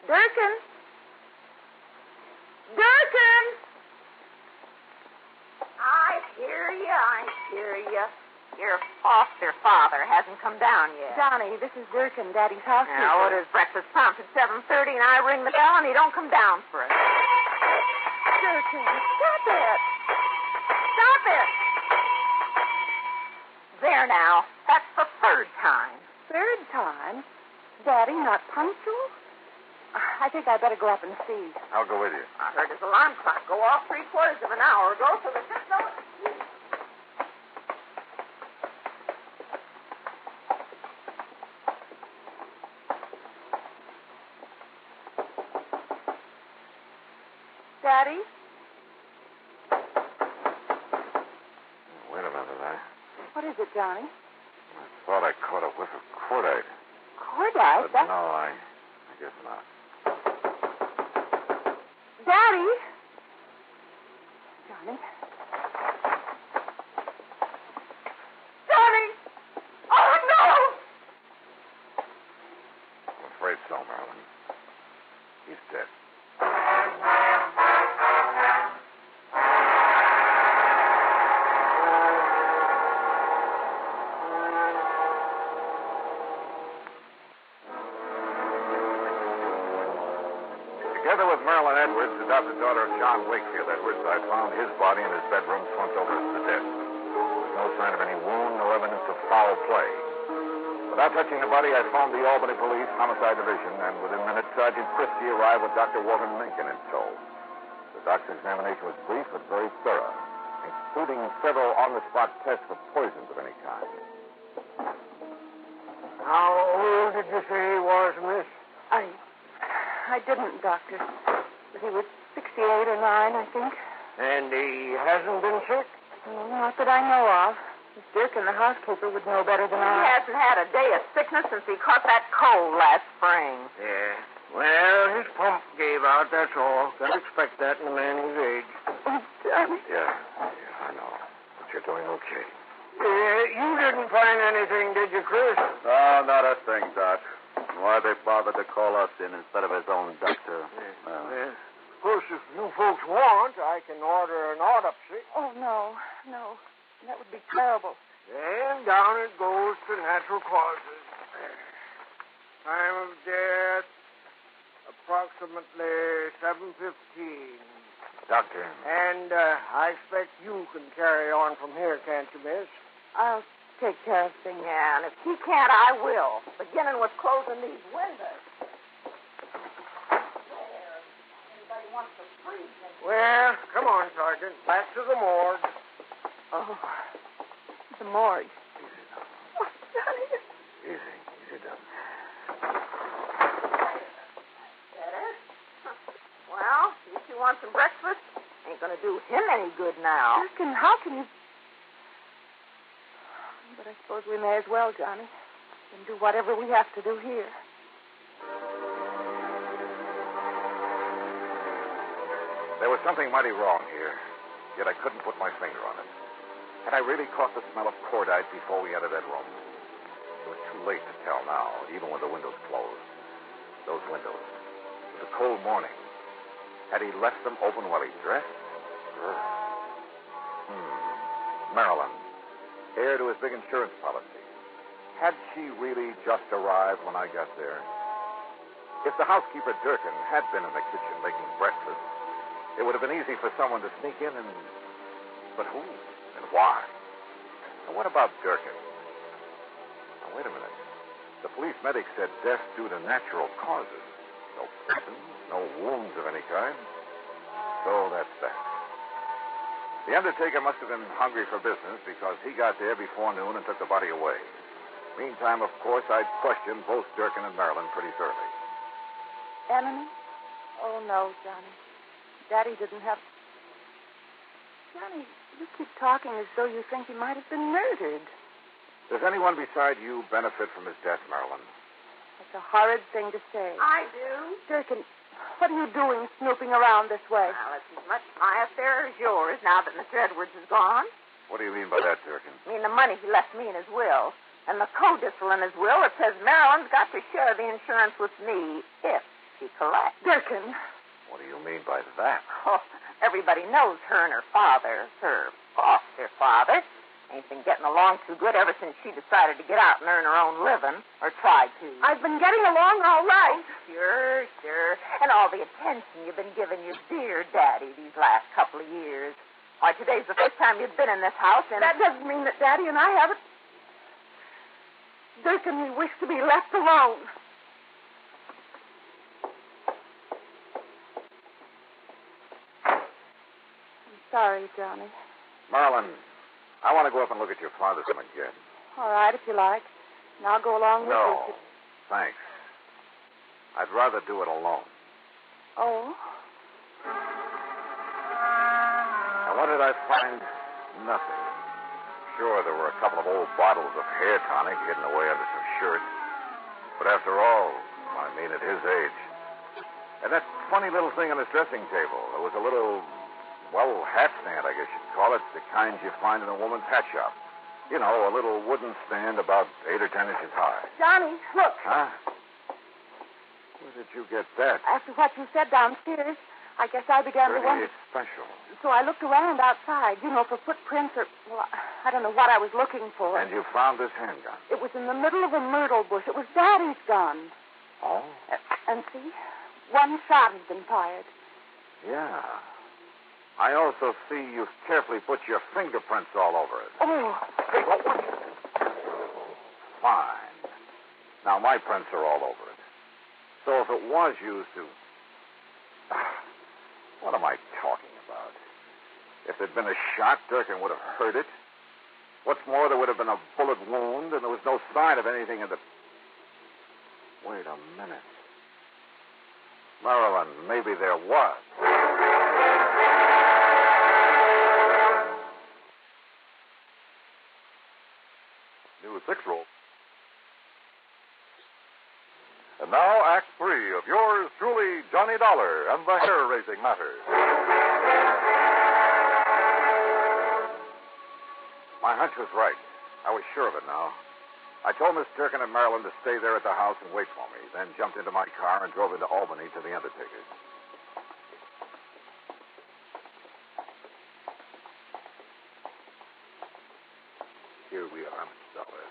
Durkin? Durkin! I hear you. Your foster father hasn't come down yet. Johnny, this is Durkin, Daddy's housekeeper. Now, what is breakfast pumped at 7:30 and I ring the bell and he don't come down for it? Durkin, stop it. Stop it! There now. That's the third time. Third time? Daddy, not punctual? I think I better go up and see. I'll go with you. I heard his alarm clock go off 3/4 of an hour ago, so there's just no... Daddy? Wait a minute, What is it, Johnny? I thought I caught a whiff of cordite. Cordite? But no, I guess not. Daddy? Johnny? Johnny! Oh, no! I'm afraid so, Marilyn. He's dead. I found his body in his bedroom slumped over the desk. There's no sign of any wound, no evidence of foul play. Without touching the body, I phoned the Albany Police Homicide Division, and within minutes, Sergeant Christie arrived with Dr. Walter Mencken in tow. The doctor's examination was brief but very thorough, including several on-the-spot tests for poisons of any kind. How old did you say he was, miss? I didn't, Doctor. But he was 68 or 9, I think. And he hasn't been sick? Not that I know of. Miss Durkin, the housekeeper, would know better than He I. hasn't had a day of sickness since he caught that cold last spring. Yeah. Well, his pump gave out, that's all. Can't expect that in a man his age. Oh, Johnny. Yeah, I know. But you're doing okay. You didn't find anything, did you, Chris? No, not a thing, Doc. Why they bothered to call us in instead of his own doctor? Yeah. Of course, if you folks want, I can order an autopsy. Oh, no. That would be terrible. And down it goes to natural causes. Time of death, approximately 7:15. Doctor. And I expect you can carry on from here, can't you, miss? I'll take care of things. Yeah, and if he can't, I will. Beginning with closing these windows. There. Anybody wants to freeze me? Well, come on, Sergeant. Back to the morgue. Oh, the morgue. Easy, Doc. Better? Well, you two want some breakfast? Ain't gonna do him any good now. Durkin, how can you... But I suppose we may as well, Johnny. And do whatever we have to do here. There was something mighty wrong here, yet I couldn't put my finger on it. Had I really caught the smell of cordite before we entered that room? It was too late to tell now, even with the windows closed. Those windows. It was a cold morning. Had he left them open while he dressed? Marilyn, heir to his big insurance policy. Had she really just arrived when I got there? If the housekeeper, Durkin, had been in the kitchen making breakfast, it would have been easy for someone to sneak in and... But who? And why? And what about Durkin? Now, wait a minute. The police medic said death due to natural causes. No poison, no wounds of any kind. So that's that. The undertaker must have been hungry for business because he got there before noon and took the body away. Meantime, of course, I'd questioned both Durkin and Marilyn pretty thoroughly. Enemy? Oh, no, Johnny. Daddy didn't have... Johnny, you keep talking as though you think he might have been murdered. Does anyone beside you benefit from his death, Marilyn? That's a horrid thing to say. I do. Durkin, what are you doing snooping around this way? Well, it's as much my affair as yours now that Mr. Edwards is gone. What do you mean by that, Durkin? I mean the money he left me in his will. And the codicil in his will that says Marilyn's got to share the insurance with me if she collects. Durkin. What do you mean by that? Oh, everybody knows her and her father, her foster father, ain't been getting along too good ever since she decided to get out and earn her own living, or tried to. I've been getting along all right. Oh, sure. And all the attention you've been giving your dear daddy these last couple of years. Why, today's the first time you've been in this house, and... That doesn't mean that Daddy and I haven't... Durkin, we wish to be left alone. I'm sorry, Johnny. Marilyn, I want to go up and look at your father's room again. All right, if you like. And I'll go along with you. No, thanks. I'd rather do it alone. Oh? And what did I find? Nothing. Sure, there were a couple of old bottles of hair tonic hidden away under some shirts. But after all, I mean, at his age. And that funny little thing on his dressing table. There was a little, well, hat stand, I guess you'd call it. The kind you find in a woman's hat shop. You know, a little wooden stand about 8 or 10 inches high. Johnny, look. Huh? Where did you get that? After what you said downstairs, I guess I began to wonder. It's special. So I looked around outside, for footprints or, well, I don't know what I was looking for. And you found this handgun? It was in the middle of a myrtle bush. It was Daddy's gun. Oh? And see, one shot has been fired. Yeah. I also see you've carefully put your fingerprints all over it. Oh. Hey, what? Fine. Now my prints are all over it. So if it was used to... What am I talking about? If there'd been a shot, Durkin would have heard it. What's more, there would have been a bullet wound, and there was no sign of anything in the... Wait a minute. Marilyn, maybe there was. New 6 roll. And now, Act 3 of yours truly, Johnny Dollar and the hair-raising matter. My hunch was right. I was sure of it now. I told Miss Durkin and Marilyn to stay there at the house and wait for me, then jumped into my car and drove into Albany to the undertaker's. Here we are, Mr. Dollar.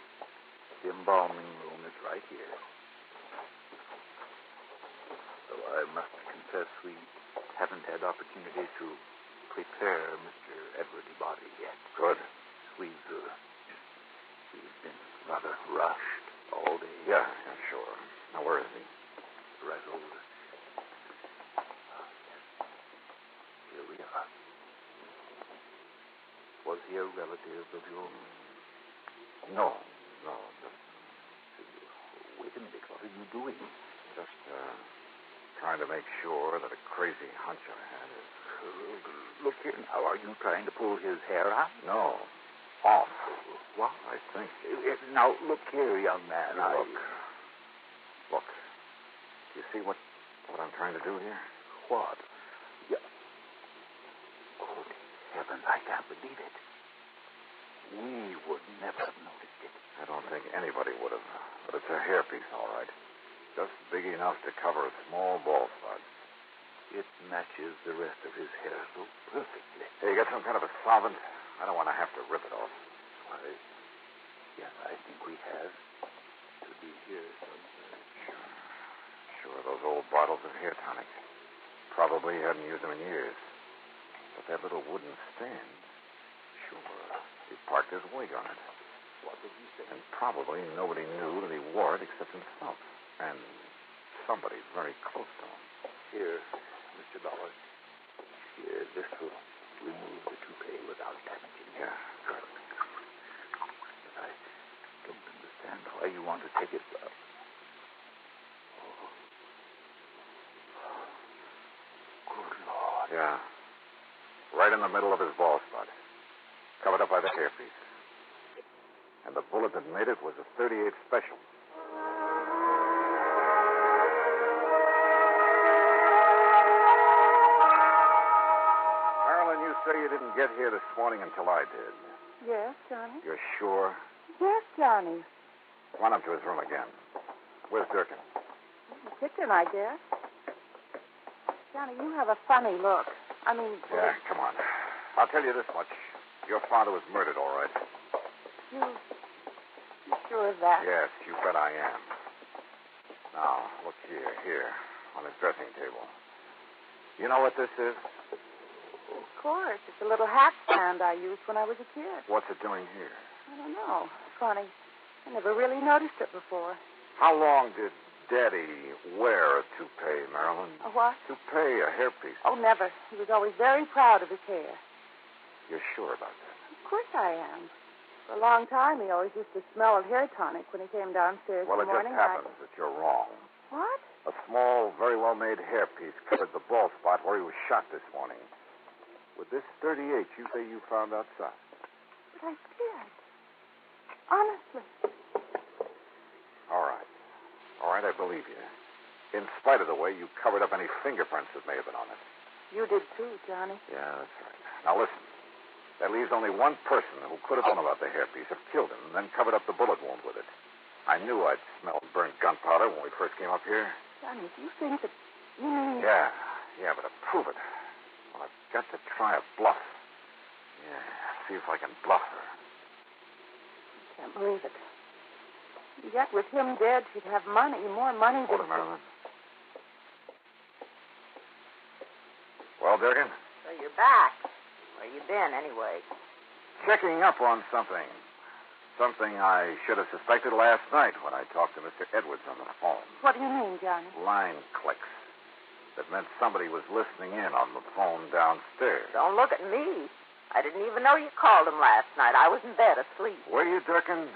The embalming room is right here. Though I must confess we haven't had opportunity to prepare Mr. Edward's body yet. Good. We've been rather rushed all day. Yeah, sure. Now, where is he? Right over. Here we are. Was he a relative of yours? No. Just... Wait a minute. What are you doing? Just, trying to make sure that a crazy hunch I had is... Look here now. Are you trying to pull his hair out? No. Off. What? I think. Now, look here, young man. Look. You see what I'm trying to do here? What? Yeah. Good heavens, I can't believe it. We would never have noticed it. I don't think anybody would have. But it's a hairpiece, all right. Just big enough to cover a small bald spot. It matches the rest of his hair so perfectly. Hey, you got some kind of a solvent? I don't want to have to rip it off. Why, yes, I think we have. To be here somewhere. Sure, those old bottles of hair tonic. Probably hadn't used them in years. But that little wooden stand, sure, he parked his wig on it. What did he say? And probably nobody knew that he wore it except himself. And somebody very close to him. Here, Mr. Dollar. Here, this will remove the toupee without damaging it. Yeah, good. But I don't understand why you want to take it. Good Lord. Yeah. Right in the middle of his bald spot. Covered up by the hairpiece. And the bullet that made it was a .38 special. Marilyn, you say you didn't get here this morning until I did. Yes, Johnny? You're sure? Yes, Johnny. Run up to his room again. Where's Durkin? The kitchen, I guess. Johnny, you have a funny look. I mean... Yeah, come on. I'll tell you this much. Your father was murdered, all right. You sure of that? Yes, you bet I am. Now, look here, on his dressing table. You know what this is? Of course. It's a little hat stand I used when I was a kid. What's it doing here? I don't know. Funny. I never really noticed it before. How long did Daddy wear a toupee, Marilyn? A what? Toupee, a hairpiece. Oh, never. He was always very proud of his hair. You're sure about that? Of course I am. For a long time, he always used to smell of hair tonic when he came downstairs Well, in the morning. It just happens that you're wrong. What? A small, very well-made hairpiece covered the bald spot where he was shot this morning. With this .38 you say you found outside. But I did. Honestly. All right, I believe you. In spite of the way you covered up any fingerprints that may have been on it. You did too, Johnny. Yeah, that's right. Now listen. That leaves only one person who could have known about the hairpiece, have killed him, and then covered up the bullet wound with it. I knew I'd smelled burnt gunpowder when we first came up here. Johnny, do you think that you mean... Yeah, but to prove it, well, I've got to try a bluff. Yeah, see if I can bluff her. I can't believe it. Yet with him dead, she'd have money, more money than... Hold it, Marilyn. Well, Durkin? So you're back. Where you been, anyway? Checking up on something. Something I should have suspected last night when I talked to Mr. Edwards on the phone. What do you mean, Johnny? Line clicks. That meant somebody was listening in on the phone downstairs. Don't look at me. I didn't even know you called him last night. I was in bed asleep. Were you, Durkin?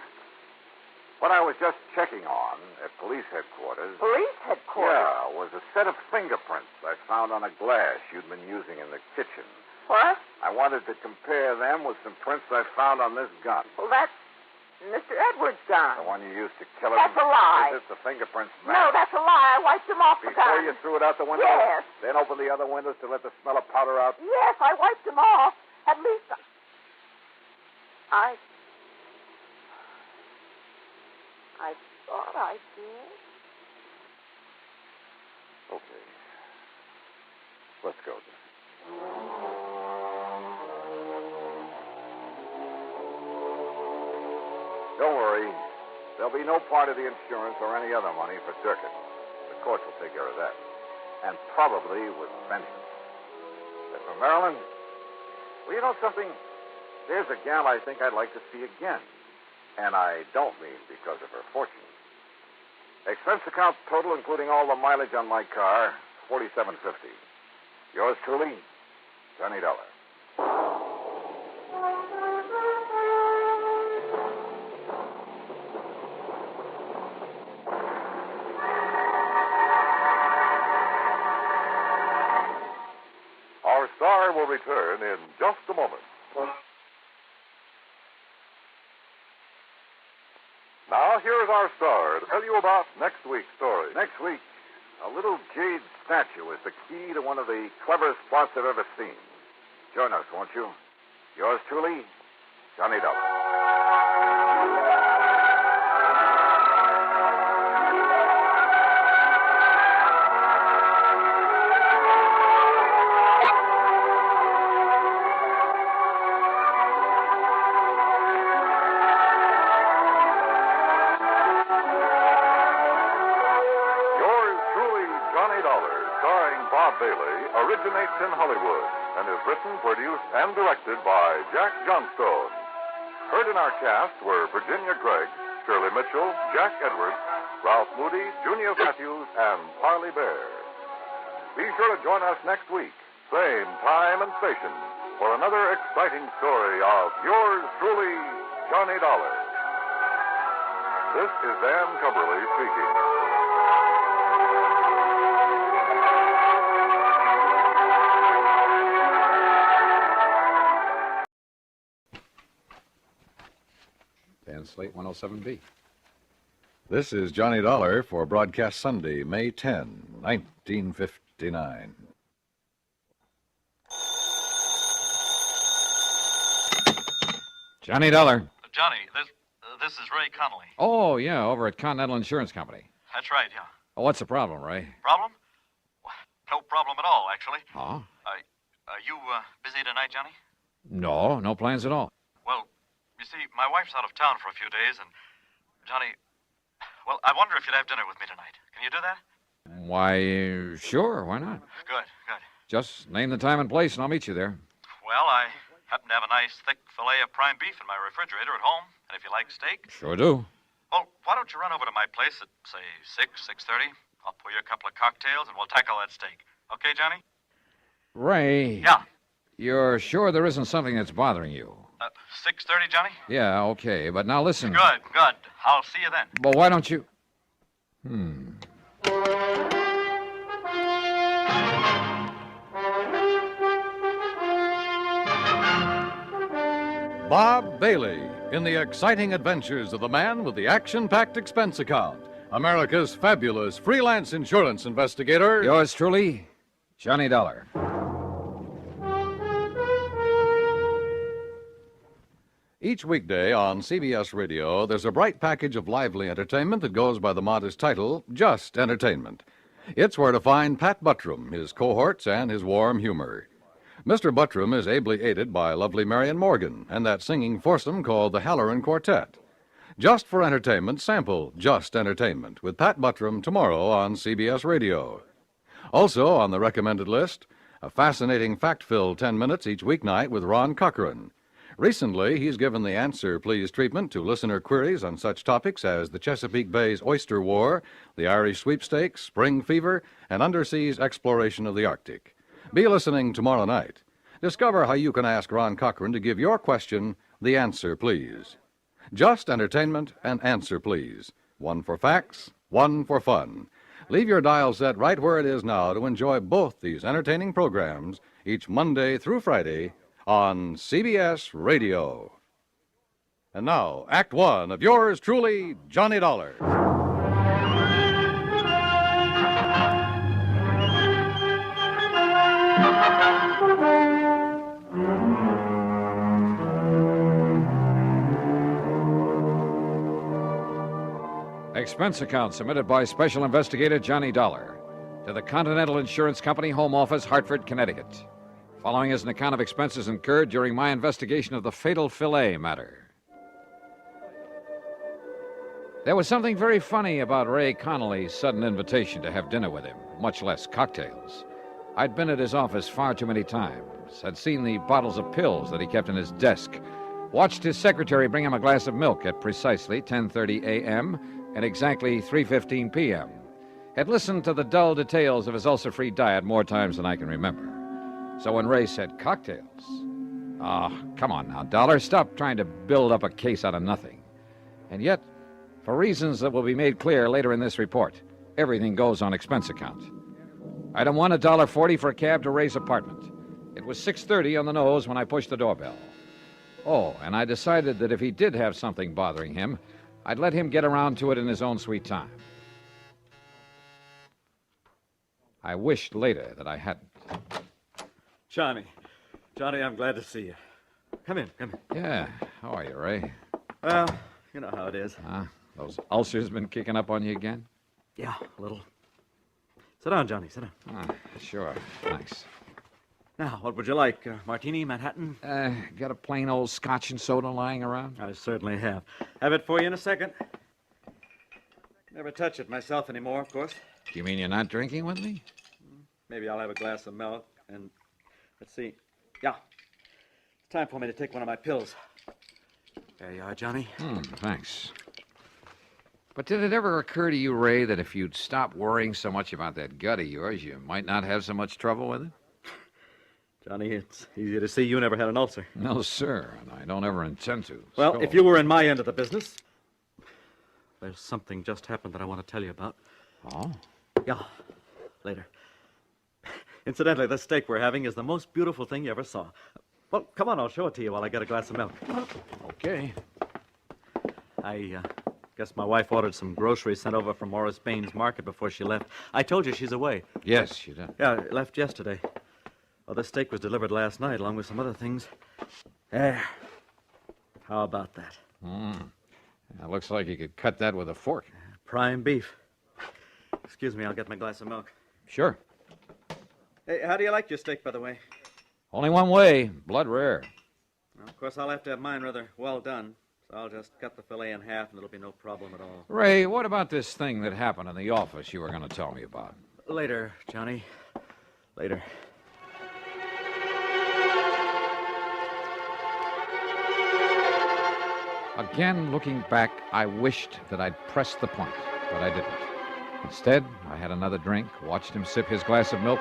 What I was just checking on at police headquarters... Police headquarters? Yeah, was a set of fingerprints I found on a glass you'd been using in the kitchen. What? I wanted to compare them with some prints I found on this gun. Well, that's Mr. Edwards' gun. The one you used to kill him? That's a lie. Is it the fingerprints match? No, that's a lie. I wiped them off the gun. Before you threw it out the window? Yes. Then opened the other windows to let the smell of powder out? Yes, I wiped them off. At least I thought I did. Okay. Let's go then. Don't worry. There'll be no part of the insurance or any other money for Durkin. The courts will take care of that. And probably with vengeance. As for Marilyn, well, you know something? There's a gal I think I'd like to see again. And I don't mean because of her fortune. Expense account total, including all the mileage on my car, $47.50. Yours truly, Johnny Dollar. Our star will return in just a moment. Now, here's our star to tell you about next week's story. Next week, a little jade statue is the key to one of the cleverest plots I've ever seen. Join us, won't you? Yours truly, Johnny Dollar. Originates in Hollywood and is written, produced, and directed by Jack Johnstone. Heard in our cast were Virginia Gregg, Shirley Mitchell, Jack Edwards, Ralph Moody, Junior Matthews, and Parley Bear. Be sure to join us next week, same time and station, for another exciting story of yours truly, Johnny Dollar. This is Dan Cumberly speaking. Slate 107B. This is Johnny Dollar for broadcast Sunday, May 10, 1959. Johnny Dollar. Johnny, this is Ray Connolly. Oh, yeah, over at Continental Insurance Company. That's right, yeah. Oh, what's the problem, Ray? Problem? No problem at all, actually. Huh? Are you busy tonight, Johnny? No plans at all. Well, you see, my wife's out of town for a few days, and, Johnny, well, I wonder if you'd have dinner with me tonight. Can you do that? Why, sure, why not? Good. Just name the time and place, and I'll meet you there. Well, I happen to have a nice, thick fillet of prime beef in my refrigerator at home, and if you like steak... Sure do. Well, why don't you run over to my place at, say, 6:30? I'll pour you a couple of cocktails, and we'll tackle that steak. Okay, Johnny? Ray. Yeah? You're sure there isn't something that's bothering you? 6:30, Johnny? Yeah, okay, but now listen. Good. I'll see you then. Well, why don't you... Bob Bailey in the exciting adventures of the man with the action-packed expense account. America's fabulous freelance insurance investigator. Yours truly, Johnny Dollar. Each weekday on CBS Radio, there's a bright package of lively entertainment that goes by the modest title, Just Entertainment. It's where to find Pat Buttram, his cohorts, and his warm humor. Mr. Buttram is ably aided by lovely Marion Morgan and that singing foursome called the Halloran Quartet. Just for entertainment, sample Just Entertainment with Pat Buttram tomorrow on CBS Radio. Also on the recommended list, A fascinating fact-filled 10 minutes each weeknight with Ron Cochran. Recently, he's given the Answer Please treatment to listener queries on such topics as the Chesapeake Bay's Oyster War, the Irish Sweepstakes, Spring Fever, and underseas exploration of the Arctic. Be listening tomorrow night. Discover how you can ask Ron Cochran to give your question the answer, please. Just entertainment and answer, please. One for facts, one for fun. Leave your dial set right where it is now to enjoy both these entertaining programs each Monday through Friday on CBS Radio. And now, Act One of yours truly, Johnny Dollar. Expense account submitted by Special Investigator Johnny Dollar to the Continental Insurance Company, Home Office, Hartford, Connecticut. Following is an account of expenses incurred during my investigation of the fatal Filet matter. There was something very funny about Ray Connolly's sudden invitation to have dinner with him, much less cocktails. I'd been at his office far too many times, had seen the bottles of pills that he kept in his desk, watched his secretary bring him a glass of milk at precisely 10:30 a.m. and exactly 3:15 p.m., had listened to the dull details of his ulcer-free diet more times than I can remember. So when Ray said cocktails, come on now, Dollar, stop trying to build up a case out of nothing. And yet, for reasons that will be made clear later in this report, everything goes on expense account. Item 1, $1.40 for a cab to Ray's apartment. It was 6:30 on the nose when I pushed the doorbell. Oh, and I decided that if he did have something bothering him, I'd let him get around to it in his own sweet time. I wished later that I hadn't. Johnny, I'm glad to see you. Come in. Yeah, how are you, Ray? Well, you know how it is. Those ulcers been kicking up on you again? Yeah, a little. Sit down, Johnny, sit down. Sure, thanks. Now, what would you like? Martini, Manhattan? Got a plain old scotch and soda lying around? I certainly have. Have it for you in a second. Never touch it myself anymore, of course. You mean you're not drinking with me? Maybe I'll have a glass of milk and... Let's see. Yeah. It's time for me to take one of my pills. There you are, Johnny. Thanks. But did it ever occur to you, Ray, that if you'd stop worrying so much about that gut of yours, you might not have so much trouble with it? Johnny, it's easy to see you never had an ulcer. No, sir, and I don't ever intend to. Well, So- if you were in my end of the business, there's something just happened that I want to tell you about. Oh? Yeah, later. Incidentally, this steak we're having is the most beautiful thing you ever saw. Well, come on, I'll show it to you while I get a glass of milk. Okay. I guess my wife ordered some groceries sent over from Morris Baines Market before she left. I told you she's away. Yes, she did. Yeah, left yesterday. Well, the steak was delivered last night, along with some other things. There. How about that? It looks like you could cut that with a fork. Prime beef. Excuse me, I'll get my glass of milk. Sure. Hey, how do you like your steak, by the way? Only one way, blood rare. Well, of course, I'll have to have mine rather well done. So I'll just cut the fillet in half, and it'll be no problem at all. Ray, what about this thing that happened in the office you were going to tell me about? Later, Johnny. Later. Again, looking back, I wished that I'd pressed the point, but I didn't. Instead, I had another drink, watched him sip his glass of milk,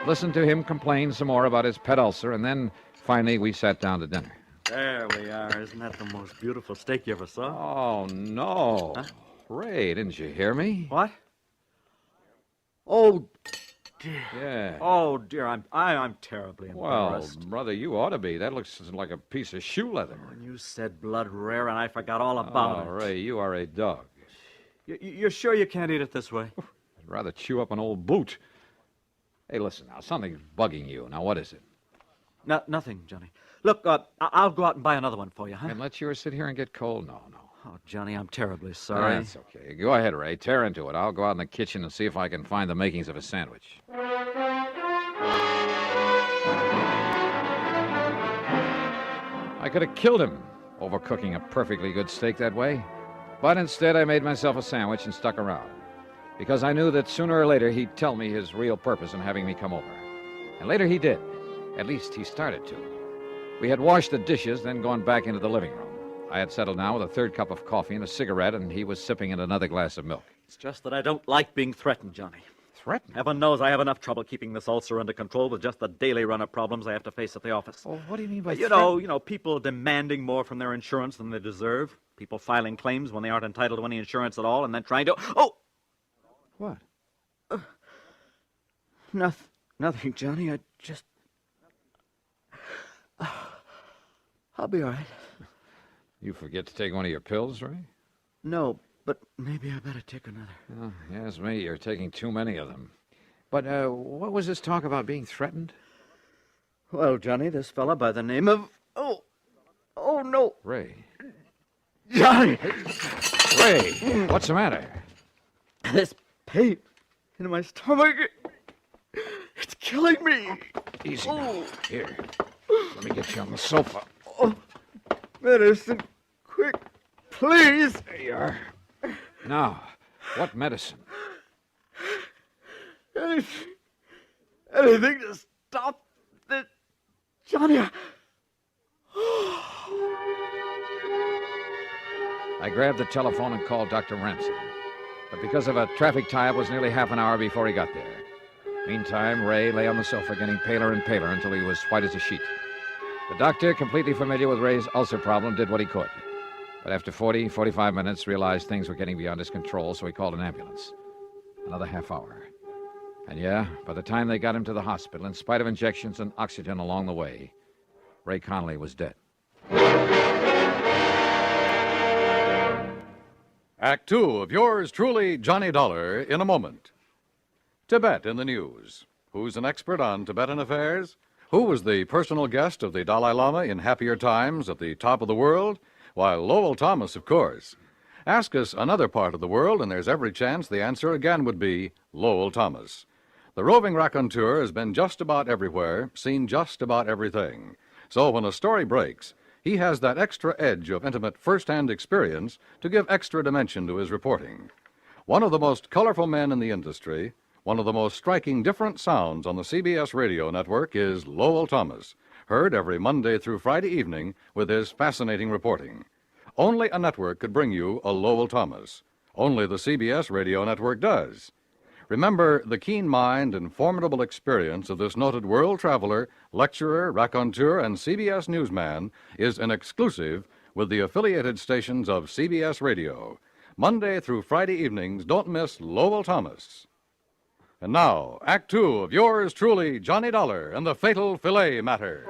listened to him complain some more about his pet ulcer, and then, finally, we sat down to dinner. There we are. Isn't that the most beautiful steak you ever saw? Oh, no. Huh? Ray, didn't you hear me? What? Oh, dear. Yeah. Oh, dear. I'm terribly Well, embarrassed. brother, you ought to be. That looks like a piece of shoe leather. When you said blood rare, and I forgot all about Oh, it. Ray, you are a dog. You're sure you can't eat it this way? I'd rather chew up an old boot. Hey, listen now. Something's bugging you. Now, what is it? Nothing, Johnny. Look, I'll go out and buy another one for you, huh? And let yours sit here and get cold? No. Oh, Johnny, I'm terribly sorry. That's okay. Go ahead, Ray. Tear into it. I'll go out in the kitchen and see if I can find the makings of a sandwich. I could have killed him overcooking a perfectly good steak that way. But instead, I made myself a sandwich and stuck around. Because I knew that sooner or later he'd tell me his real purpose in having me come over. And later he did. At least he started to. We had washed the dishes, then gone back into the living room. I had settled down with a third cup of coffee and a cigarette, and he was sipping at another glass of milk. It's just that I don't like being threatened, Johnny. Threatened? Heaven knows I have enough trouble keeping this ulcer under control with just the daily run of problems I have to face at the office. Oh, what do you mean by You know, people demanding more from their insurance than they deserve. People filing claims when they aren't entitled to any insurance at all, and then trying to... Oh! What? Nothing, Johnny. I just... I'll be all right. You forget to take one of your pills, Ray? No, but maybe I better take another. Oh, yes, me. You're taking too many of them. But what was this talk about being threatened? Well, Johnny, this fella by the name of... Oh, no. Ray. Johnny! Ray, what's the matter? This pain in my stomach, it's killing me. Easy now. Here, let me get you on the sofa. Oh, medicine, quick, please. There you are. Now, what medicine? Anything to stop this, Johnny. I grabbed the telephone and called Dr. Ramsey. But because of a traffic tie-up, it was nearly half an hour before he got there. Meantime, Ray lay on the sofa getting paler and paler until he was white as a sheet. The doctor, completely familiar with Ray's ulcer problem, did what he could. But after 45 minutes, realized things were getting beyond his control, so he called an ambulance. Another half hour. And yeah, by the time they got him to the hospital, in spite of injections and oxygen along the way, Ray Connolly was dead. Act two of yours truly, Johnny Dollar, in a moment. Tibet in the news. Who's an expert on Tibetan affairs? Who was the personal guest of the Dalai Lama in happier times at the top of the world? Why, Lowell Thomas, of course. Ask us another part of the world, and there's every chance the answer again would be Lowell Thomas. The roving raconteur has been just about everywhere, seen just about everything. So when a story breaks, he has that extra edge of intimate first-hand experience to give extra dimension to his reporting. One of the most colorful men in the industry, one of the most striking different sounds on the CBS radio network is Lowell Thomas, heard every Monday through Friday evening with his fascinating reporting. Only a network could bring you a Lowell Thomas. Only the CBS radio network does. Remember, the keen mind and formidable experience of this noted world traveler, lecturer, raconteur, and CBS newsman is an exclusive with the affiliated stations of CBS Radio. Monday through Friday evenings, don't miss Lowell Thomas. And now, Act Two of yours truly, Johnny Dollar and the fatal Filet matter.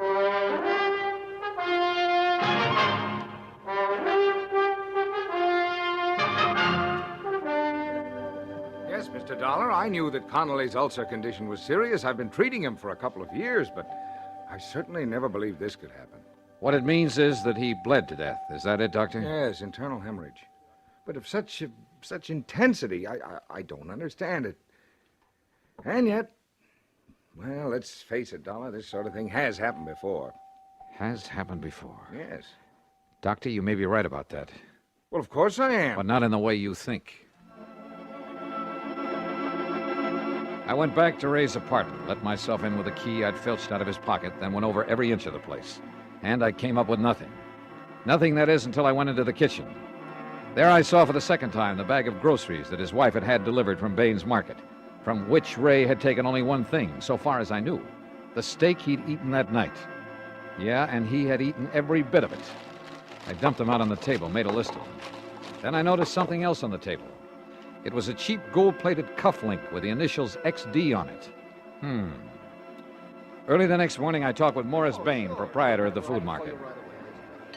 Yes, Mr. Dollar, I knew that Connolly's ulcer condition was serious. I've been treating him for a couple of years, but I certainly never believed this could happen. What it means is that he bled to death. Is that it, Doctor? Yes, internal hemorrhage. But of such intensity, I don't understand it. And yet, well, let's face it, Dollar, this sort of thing has happened before. Has happened before? Yes. Doctor, you may be right about that. Well, of course I am. But not in the way you think. I went back to Ray's apartment, let myself in with a key I'd filched out of his pocket, then went over every inch of the place. And I came up with nothing. Nothing, that is, until I went into the kitchen. There I saw for the second time the bag of groceries that his wife had had delivered from Baines Market, from which Ray had taken only one thing, so far as I knew, the steak he'd eaten that night. Yeah, and he had eaten every bit of it. I dumped them out on the table, made a list of them. Then I noticed something else on the table. It was a cheap gold-plated cufflink with the initials XD on it. Early the next morning, I talked with Morris Bain, proprietor of the food market.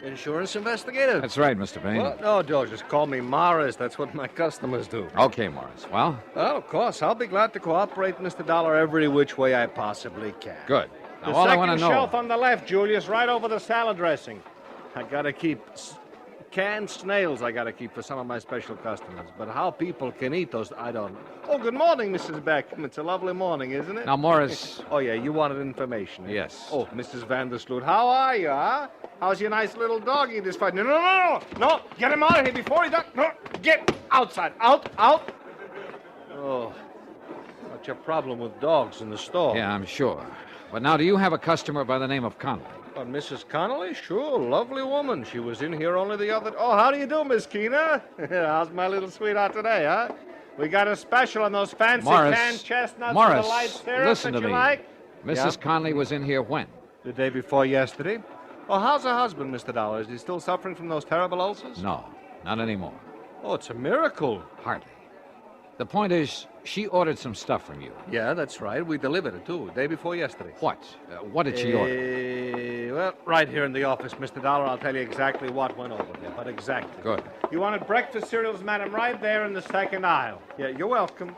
Insurance investigator? That's right, Mr. Bain. Well, no, Joe, just call me Morris. That's what my customers do. Okay, Morris. Well, of course. I'll be glad to cooperate, Mr. Dollar, every which way I possibly can. Good. Now, The all I second want to know... shelf on the left, Julius, right over the salad dressing. I gotta keep canned snails. I gotta keep for some of my special customers. But how people can eat those, I don't. Oh, good morning, Mrs. Beckham. It's a lovely morning, isn't it? Now, Morris... Oh, yeah, you wanted information. Eh? Yes. Oh, Mrs. Vandersloot, how are you, huh? How's your nice little doggy this fight? No, get him out of here before he does. No, get outside. Out. Oh, what's your problem with dogs in the store? Yeah, I'm sure. But now, do you have a customer by the name of Connolly? Mrs. Connolly? Sure, lovely woman. She was in here only the other... Oh, how do you do, Miss Keena? How's my little sweetheart today, huh? We got a special on those fancy canned chestnuts with the light syrup listen that to you me. like. Mrs. Connolly was in here when? The day before yesterday. Oh, how's her husband, Mr. Dollar? Is he still suffering from those terrible ulcers? No, not anymore. Oh, it's a miracle. Hardly. The point is, she ordered some stuff from you. Yeah, that's right. We delivered it, too, day before yesterday. What? What did she order? Well, right here in the office, Mr. Dollar. I'll tell you exactly what went over there, but exactly. Good. You wanted breakfast cereals, madam, right there in the second aisle. Yeah, you're welcome.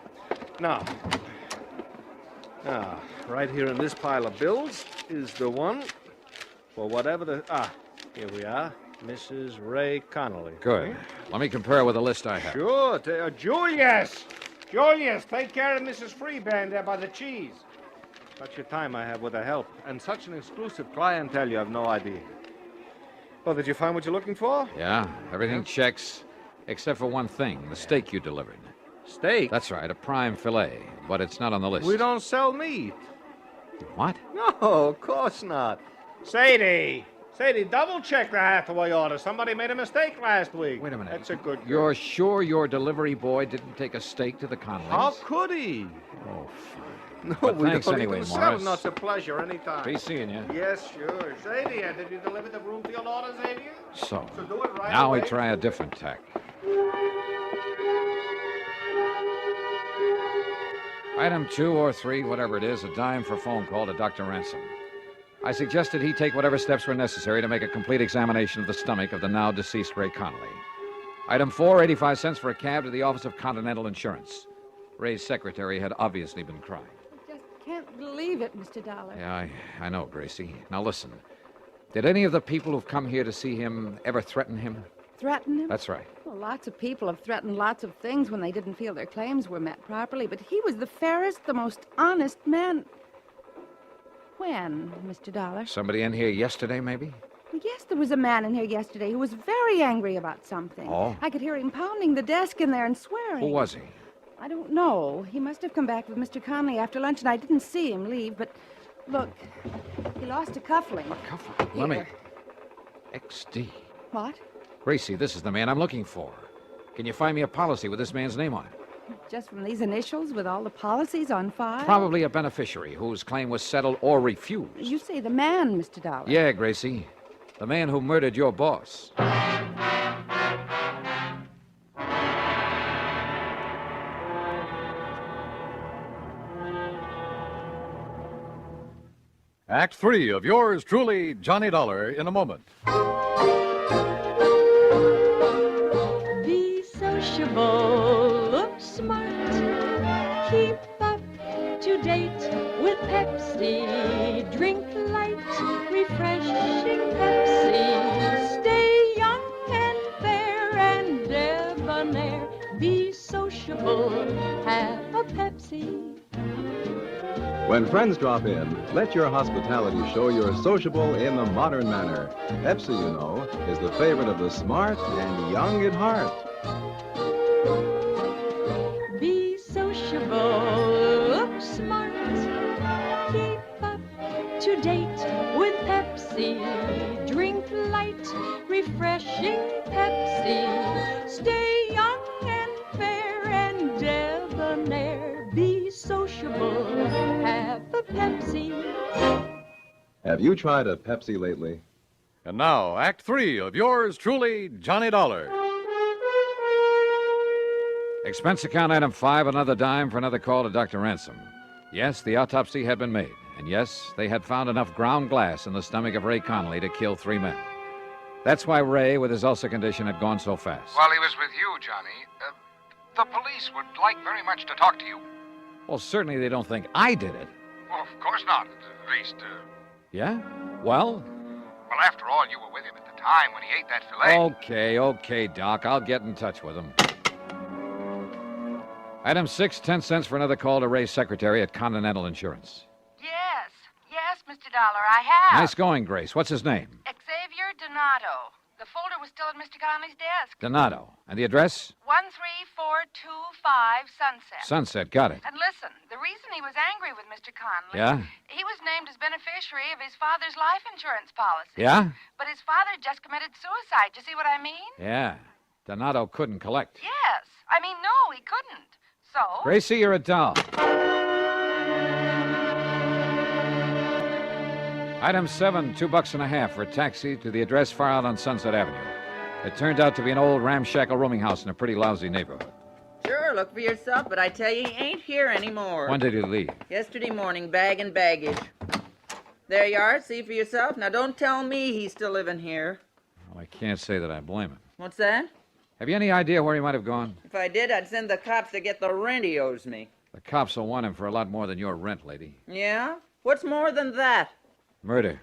Now, right here in this pile of bills is the one for whatever the... here we are. Mrs. Ray Connolly. Good. Let me compare with the list I have. Sure. Julius! Julius, take care of Mrs. Freeband there by the cheese. Such a time I have with her help. And such an exclusive clientele, you have no idea. Well, did you find what you're looking for? Yeah, everything checks, except for one thing, the steak you delivered. Steak? That's right, a prime filet, but it's not on the list. We don't sell meat. What? No, of course not. Sadie, double-check the Hathaway order. Somebody made a mistake last week. Wait a minute. That's a good girl. You're sure your delivery boy didn't take a steak to the Connollys? How could he? Oh, fine. No, But we thanks don't anyway, even sell Morris. them. No, it's a pleasure anytime. Be seeing you. Yes, sure. Sadie, did you deliver the Broomfield order, Xavier? So do it right now away. we try a different tack. Item 2 or 3, whatever it is, a dime for phone call to Dr. Ransom. I suggested he take whatever steps were necessary to make a complete examination of the stomach of the now deceased Ray Connolly. Item 4, 85 cents for a cab to the office of Continental Insurance. Ray's secretary had obviously been crying. I just can't believe it, Mr. Dollar. Yeah, I know, Gracie. Now listen. Did any of the people who've come here to see him ever threaten him? Threaten him? That's right. Well, lots of people have threatened lots of things when they didn't feel their claims were met properly, but he was the fairest, the most honest man. When, Mr. Dollar? Somebody in here yesterday, maybe? Well, yes, there was a man in here yesterday who was very angry about something. Oh? I could hear him pounding the desk in there and swearing. Who was he? I don't know. He must have come back with Mr. Connolly after lunch, and I didn't see him leave, but look, he lost a cufflink. A cufflink? Let me... XD. What? Gracie, this is the man I'm looking for. Can you find me a policy with this man's name on it? Just from these initials with all the policies on file? Probably a beneficiary whose claim was settled or refused. You say the man, Mr. Dollar. Yeah, Gracie. The man who murdered your boss. Act 3 of yours truly, Johnny Dollar, in a moment. Be sociable, look smart, keep up to date with Pepsi. Drink light, refreshing Pepsi. Stay young and fair and debonair. Be sociable, have a Pepsi. When friends drop in, let your hospitality show you're sociable in the modern manner. Pepsi, you know, is the favorite of the smart and young at heart. Be sociable, look smart, keep up to date with Pepsi. Drink light, refreshing Pepsi. Stay young and fair and debonair. Be sociable, have a Pepsi. Have you tried a Pepsi lately? And now, Act 3 of yours truly, Johnny Dollar. Expense account item 5, another dime for another call to Dr. Ransom. Yes, the autopsy had been made. And yes, they had found enough ground glass in the stomach of Ray Connolly to kill 3 men. That's why Ray, with his ulcer condition, had gone so fast. While he was with you, Johnny, the police would like very much to talk to you. Well, certainly they don't think I did it. Well, of course not. At least, Yeah? Well? well, after all, you were with him at the time when he ate that filet. Okay, Doc. I'll get in touch with him. Item 6, 10 cents for another call to Ray's secretary at Continental Insurance. Yes, Mr. Dollar, I have. Nice going, Grace. What's his name? Xavier Donato. The folder was still at Mr. Connolly's desk. Donato. And the address? 13425 Sunset. Sunset. Got it. And listen, the reason he was angry with Mr. Conley... Yeah? He was named as beneficiary of his father's life insurance policy. Yeah? But his father just committed suicide. You see what I mean? Yeah. Donato couldn't collect. Yes. I mean, no, he couldn't. So... Gracie, you're a doll. Item 7, $2.50 for a taxi to the address far out on Sunset Avenue. It turned out to be an old ramshackle rooming house in a pretty lousy neighborhood. Sure, look for yourself, but I tell you, he ain't here anymore. When did he leave? Yesterday morning, bag and baggage. There you are, see for yourself. Now, don't tell me he's still living here. Well, I can't say that I blame him. What's that? Have you any idea where he might have gone? If I did, I'd send the cops to get the rent he owes me. The cops will want him for a lot more than your rent, lady. Yeah? What's more than that? Murder.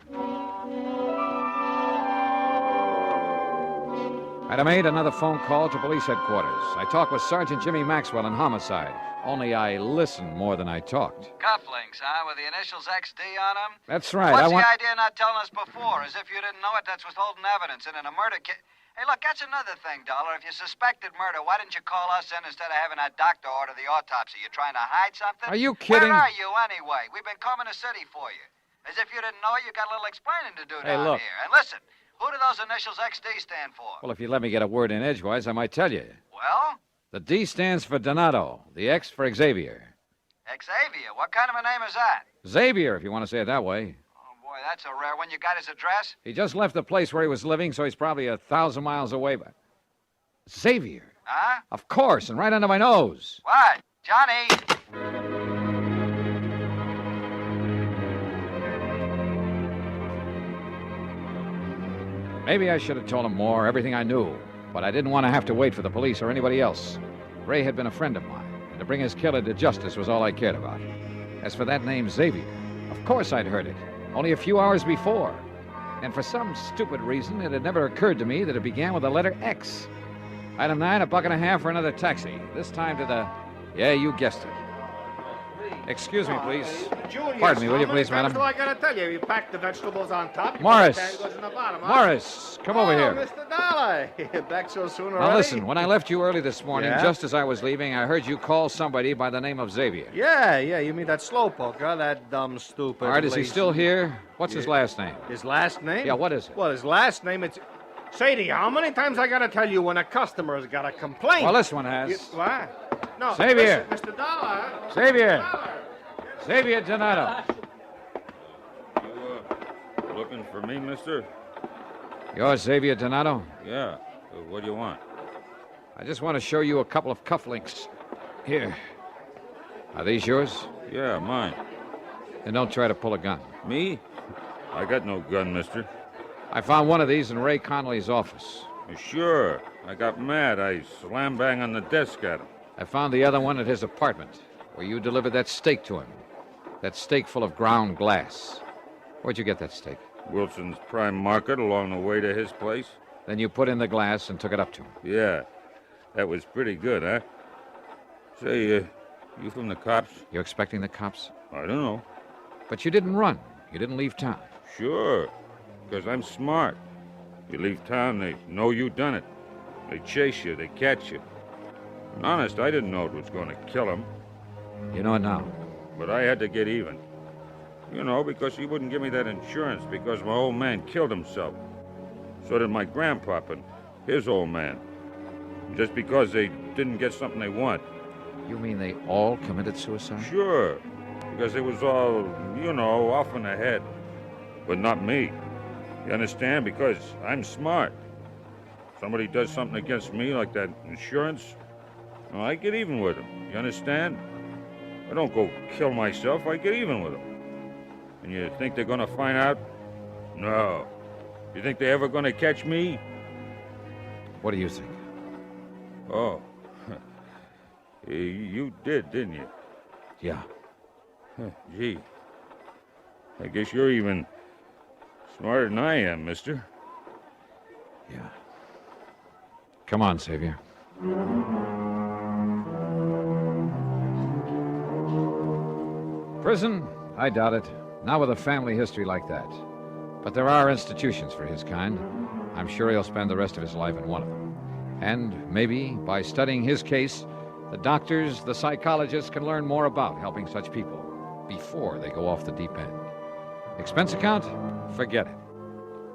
Item 8, another phone call to police headquarters. I talked with Sergeant Jimmy Maxwell in homicide. Only I listened more than I talked. Cufflinks, huh? With the initials XD on them? That's right. What's the idea of not telling us before? As if you didn't know it, that's withholding evidence. And in a murder case... Hey, look, that's another thing, Dollar. If you suspected murder, why didn't you call us in instead of having that doctor order the autopsy? You trying to hide something? Are you kidding? Where are you, anyway? We've been combing the city for you. As if you didn't know it, you got a little explaining to do Hey, down look. here. And listen, who do those initials XD stand for? Well, if you let me get a word in edgewise, I might tell you. Well, The D stands for Donato, the X for Xavier. Xavier. What kind of a name is that? Xavier, if you want to say it that way. Boy, that's a rare one. You got his address? He just left the place where he was living, so he's probably 1,000 miles away. But Xavier? Huh? Of course, and right under my nose. What? Johnny! Maybe I should have told him more, everything I knew. But I didn't want to have to wait for the police or anybody else. Ray had been a friend of mine, and to bring his killer to justice was all I cared about. As for that name, Xavier, of course I'd heard it, only a few hours before. And for some stupid reason, it had never occurred to me that it began with the letter X. Item 9, $1.50 for another taxi. This time to the... Yeah, you guessed it. Excuse me, please. Julius, Pardon me, will you how many please, times madam? do I gotta tell you? You pack the vegetables on top. Morris. The pan goes in the bottom, huh? Morris, come over here. Mr. Dollar. You're back so soon already? Now listen, when I left you early this morning, Yeah? just as I was leaving, I heard you call somebody by the name of Xavier. Yeah, you mean that slowpoke, huh? That dumb, stupid... All right, is he lazy- still here? What's his last name? His last name? Yeah, what is it? Well, his last name, it's... Sadie, how many times I gotta tell you when a customer's got a complaint? Well, this one has. What? No, Xavier. listen, Mr. Dollar. Xavier. Xavier Donato. Looking for me, mister? You're Xavier Donato? Yeah. What do you want? I just want to show you a couple of cufflinks. Here. Are these yours? Yeah, mine. Then don't try to pull a gun. Me? I got no gun, mister. I found one of these in Ray Connolly's office. Sure. I got mad. I slam bang on the desk at him. I found the other one at his apartment, where you delivered that steak to him. That steak full of ground glass. Where'd you get that steak? Wilson's Prime Market along the way to his place. Then you put in the glass and took it up to him. Yeah. That was pretty good, huh? Say, you from the cops? You expecting the cops? I don't know. But you didn't run. You didn't leave town. Sure. Because I'm smart. You leave town, they know you done it. They chase you, they catch you. And honest, I didn't know it was going to kill him. You know it now. But I had to get even. You know, because he wouldn't give me that insurance because my old man killed himself. So did my grandpop and his old man. Just because they didn't get something they want. You mean they all committed suicide? Sure. Because it was all, you know, off in the head. But not me. You understand? Because I'm smart. Somebody does something against me, like that insurance, well, I get even with them. You understand? I don't go kill myself. I get even with them. And you think they're going to find out? No. You think they're ever going to catch me? What do you think? Oh. You did, didn't you? Yeah. Gee. I guess you're even smarter than I am, mister. Yeah. Come on, Xavier. Prison? I doubt it. Not with a family history like that. But there are institutions for his kind. I'm sure he'll spend the rest of his life in one of them. And maybe, by studying his case, The doctors, the psychologists can learn more about helping such people before they go off the deep end. Expense account? Forget it.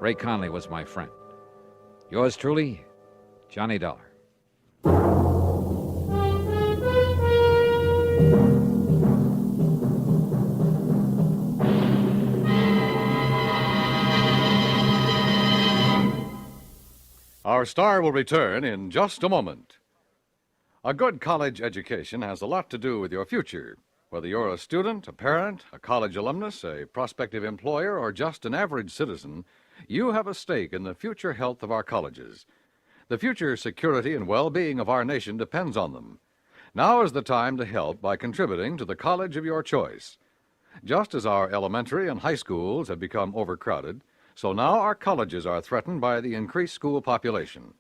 Ray Conley was my friend. Yours truly, Johnny Dollar. Our star will return in just a moment. A good college education has a lot to do with your future. Whether you're a student, a parent, a college alumnus, a prospective employer, or just an average citizen, you have a stake in the future health of our colleges. The future security and well-being of our nation depends on them. Now is the time to help by contributing to the college of your choice. Just as our elementary and high schools have become overcrowded, so now our colleges are threatened by the increased school population.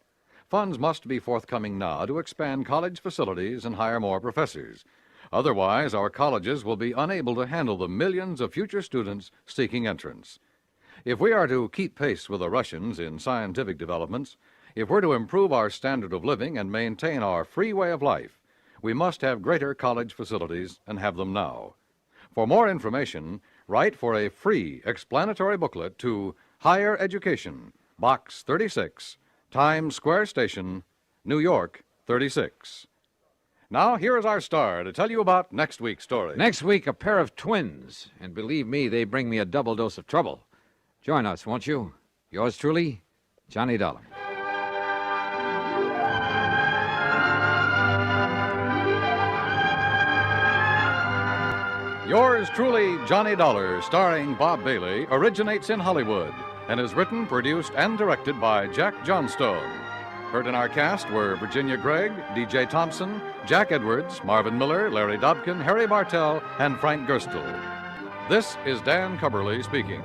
Funds must be forthcoming now to expand college facilities and hire more professors. Otherwise, our colleges will be unable to handle the millions of future students seeking entrance. If we are to keep pace with the Russians in scientific developments, if we're to improve our standard of living and maintain our free way of life, we must have greater college facilities and have them now. For more information, write for a free explanatory booklet to Higher Education, Box 36, Times Square Station, New York, 36. Now, here is our star to tell you about next week's story. Next week, a pair of twins. And believe me, they bring me a double dose of trouble. Join us, won't you? Yours truly, Johnny Dollar. Yours truly, Johnny Dollar, starring Bob Bailey, originates in Hollywood and is written, produced, and directed by Jack Johnstone. Heard in our cast were Virginia Gregg, D.J. Thompson, Jack Edwards, Marvin Miller, Larry Dobkin, Harry Bartell, and Frank Gerstle. This is Dan Cubberly speaking.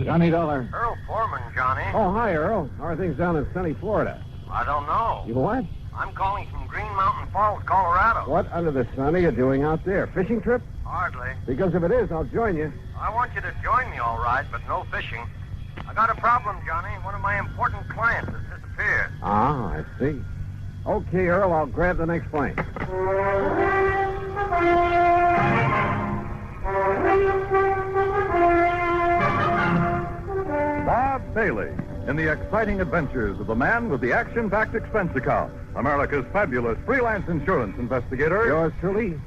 Johnny Dollar. Earl Foreman, Johnny. Oh, hi, Earl. How are things down in sunny Florida? I don't know. You what? I'm calling from Green Mountain Falls, Colorado. What under the sun are you doing out there? Fishing trip? Hardly. Because if it is, I'll join you. I want you to join me, all right, but no fishing. I got a problem, Johnny. One of my important clients has disappeared. Ah, I see. Okay, Earl, I'll grab the next plane. Bob Bailey in the exciting adventures of the man with the action-packed expense account, America's fabulous freelance insurance investigator. Yours truly,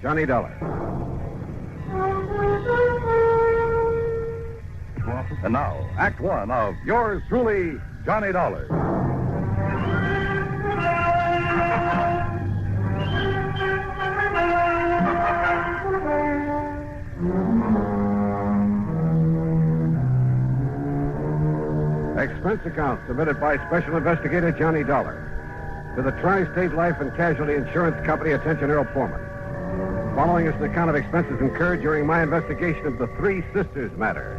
Johnny Dollar. And now, Act One of Yours Truly, Johnny Dollar. Expense account submitted by Special Investigator Johnny Dollar to the Tri-State Life and Casualty Insurance Company. Attention, Earl Foreman. Following is an account of expenses incurred during my investigation of the Three Sisters matter.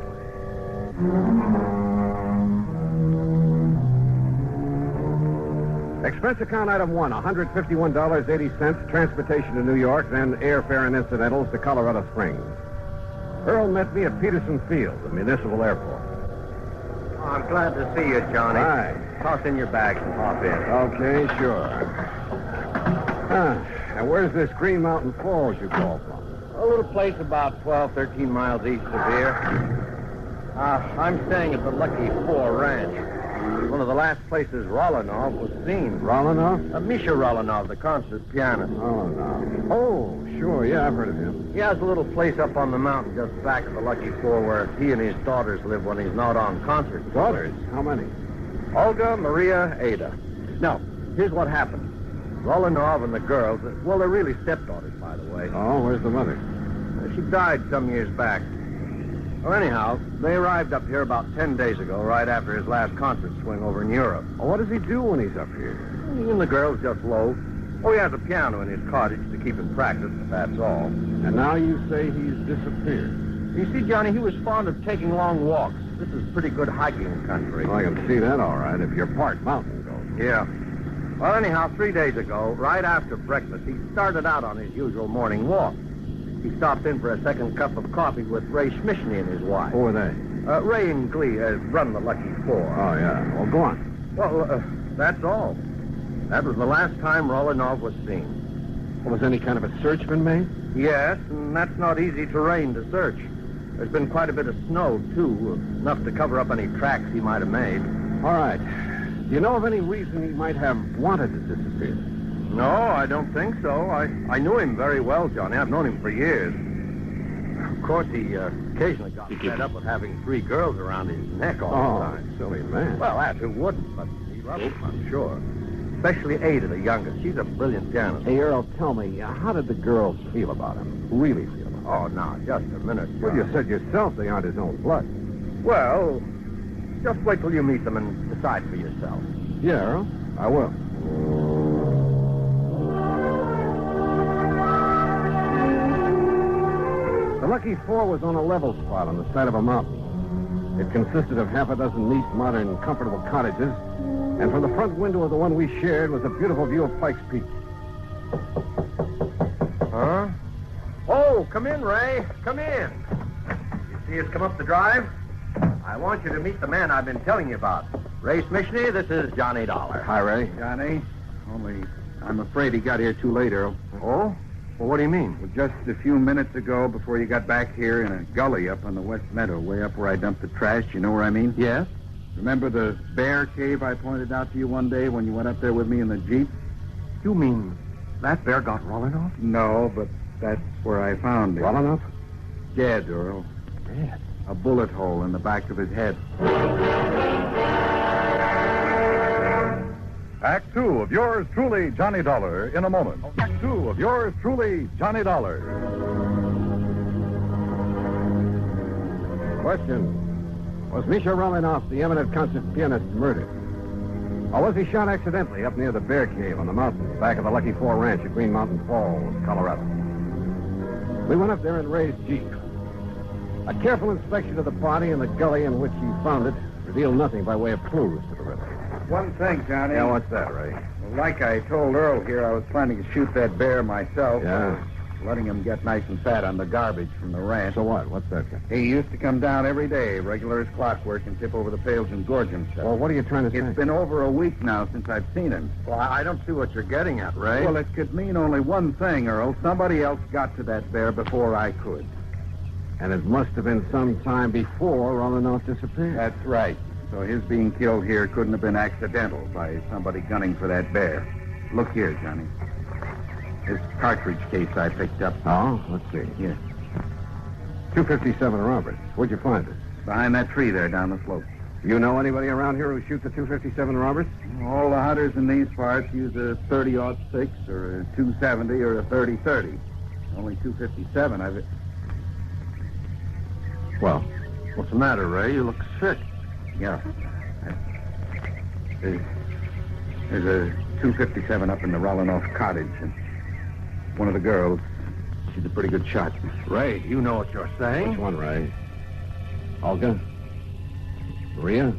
Expense account item 1, $151.80, transportation to New York, then airfare and incidentals to Colorado Springs. Earl met me at Peterson Field, the municipal airport. Oh, I'm glad to see you, Johnny. Hi. Toss in your bags and hop in. Okay, sure. And where's this Green Mountain Falls you call from? A little place about 12, 13 miles east of here. I'm staying at the Lucky 4 Ranch. One of the last places Rolanov was seen. Rolanov? Misha Rolanov, the concert pianist. Rolanov. Oh, sure. Yeah, I've heard of him. He has a little place up on the mountain just back of the Lucky Four where he and his daughters live when he's not on concert. Daughters? How many? Olga, Maria, Ada. Now, here's what happened. Rolanov and the girls, well, they're really stepdaughters, by the way. Oh, where's the mother? She died some years back. Well, anyhow, they arrived up here about 10 days ago, right after his last concert swing over in Europe. Well, what does he do when he's up here? He and the girls just loaf. Oh, he has a piano in his cottage to keep him practiced, that's all. And now you say he's disappeared. You see, Johnny, he was fond of taking long walks. This is pretty good hiking country. Well, I can see that all right, if you're part mountain goat. Yeah. Well, anyhow, 3 days ago, right after breakfast, he started out on his usual morning walk. He stopped in for a second cup of coffee with Ray Schmishny and his wife. Who are they? Ray and Glee run the Lucky Four. Oh, yeah. Well, go on. Well, that's all. That was the last time Rolanov was seen. Well, has any kind of a search been made? Yes, and that's not easy terrain to search. There's been quite a bit of snow, too, enough to cover up any tracks he might have made. All right. Do you know of any reason he might have wanted to disappear? No, I don't think so. I knew him very well, Johnny. I've known him for years. Of course, he occasionally got fed up with having 3 girls around his neck all the time. Silly man. Well, that who wouldn't, but he loved them, I'm sure. Especially Ada, the youngest. She's a brilliant pianist. Hey, Earl, tell me, how did the girls feel about him? Really feel about him? Oh, now, just a minute, John. Well, you said yourself they aren't his own blood. Well, just wait till you meet them and decide for yourself. Yeah, Earl, I will. The Lucky Four was on a level spot on the side of a mountain. It consisted of half a dozen neat, modern, comfortable cottages, and from the front window of the one we shared was a beautiful view of Pike's Peak. Huh? Oh, come in, Ray. Come in. You see us come up the drive? I want you to meet the man I've been telling you about. Ray Schmishny, this is Johnny Dollar. Hi, Ray. Johnny, only I'm afraid he got here too late, Earl. Oh? Well, what do you mean? Well, just a few minutes ago, before you got back here in a gully up on the West Meadow, way up where I dumped the trash, you know where I mean? Yes? Remember the bear cave I pointed out to you one day when you went up there with me in the Jeep? You mean that bear got Rolanov? No, but that's where I found him. Rolanov? Dead, Earl. Dead? A bullet hole in the back of his head. Act 2 of yours truly, Johnny Dollar, in a moment. Act 2 of yours truly, Johnny Dollar. Question. Was Misha Rolanov, the eminent concert pianist, murdered? Or was he shot accidentally up near the Bear Cave on the mountain, back of the Lucky Four Ranch at Green Mountain Falls, Colorado? We went up there in Ray's Jeep. A careful inspection of the body and the gully in which he found it revealed nothing by way of clues to the riddle. One thing, Johnny. Yeah, what's that, Ray? Well, like I told Earl here, I was planning to shoot that bear myself. Yeah? Letting him get nice and fat on the garbage from the ranch. So what? What's that? He used to come down every day, regular as clockwork, and tip over the pails and gorge himself. Well, what are you trying to say? It's been over a week now since I've seen him. Well, I don't see what you're getting at, Ray. Well, it could mean only one thing, Earl. Somebody else got to that bear before I could. And it must have been some time before Rolanov disappeared. That's right. So his being killed here couldn't have been accidental by somebody gunning for that bear. Look here, Johnny. This cartridge case I picked up. Oh, let's see. Here. 257 Roberts. Where'd you find it? Behind that tree there down the slope. You know anybody around here who shoots a 257 Roberts? All the hunters in these parts use a 30-06 or a 270 or a 30-30. Only 257 I've... Well, what's the matter, Ray? You look sick. Yeah. There's a 257 up in the Rolanov cottage, and one of the girls, she's a pretty good shot. Ray, you know what you're saying? Which one, Ray? Olga? Maria?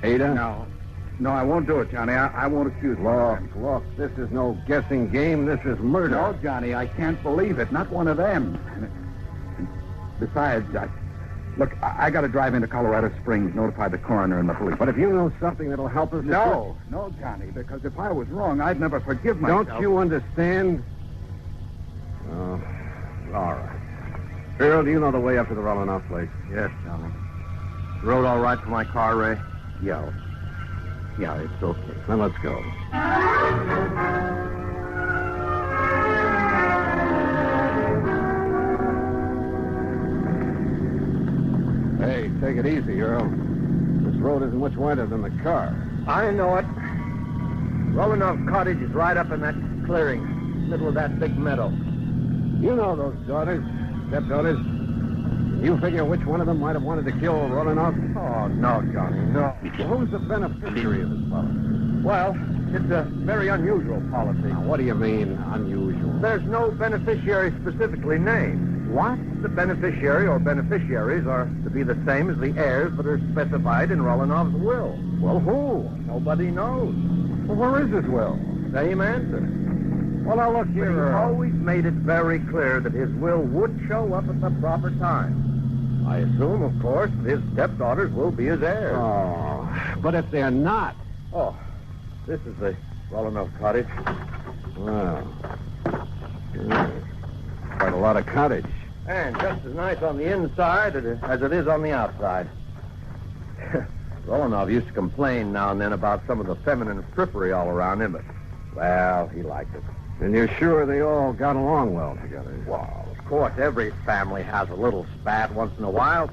Ada? No, I won't do it, Johnny. I won't accuse them. Look, this is no guessing game. This is murder. No, Johnny, I can't believe it. Not one of them. Besides, look, I got to drive into Colorado Springs, notify the coroner and the police. But if you know something that'll help us... No, Johnny, because if I was wrong, I'd never forgive myself. Don't you understand? Oh, all right. Earl, do you know the way up to the Rolanov place? Yes, Johnny. Road all right for my car, Ray? Yeah. Yeah, it's okay. Then let's go. Hey, take it easy, Earl. This road isn't much wider than the car. I know it. Rolling Cottage is right up in that clearing, middle of that big meadow. You know those daughters, stepdaughters. You figure which one of them might have wanted to kill Rolinoff? Oh, no, Johnny, no. Who's the beneficiary of this policy? Well, it's a very unusual policy. Now, what do you mean, unusual? There's no beneficiary specifically named. What? The beneficiary or beneficiaries are to be the same as the heirs that are specified in Rolinoff's will. Well, who? Nobody knows. Well, where is his will? Same answer. Well, now look But here, he Earl. always made it very clear that his will would show up at the proper time. I assume, of course, that his stepdaughters will be his heirs. Oh, but if they're not... Oh, this is the Rolinoff cottage. Well, quite a lot of cottage. And just as nice on the inside as it is on the outside. Rolinoff used to complain now and then about some of the feminine frippery all around him, but, well, he liked it. And you're sure they all got along well together? Well, of course, every family has a little spat once in a while.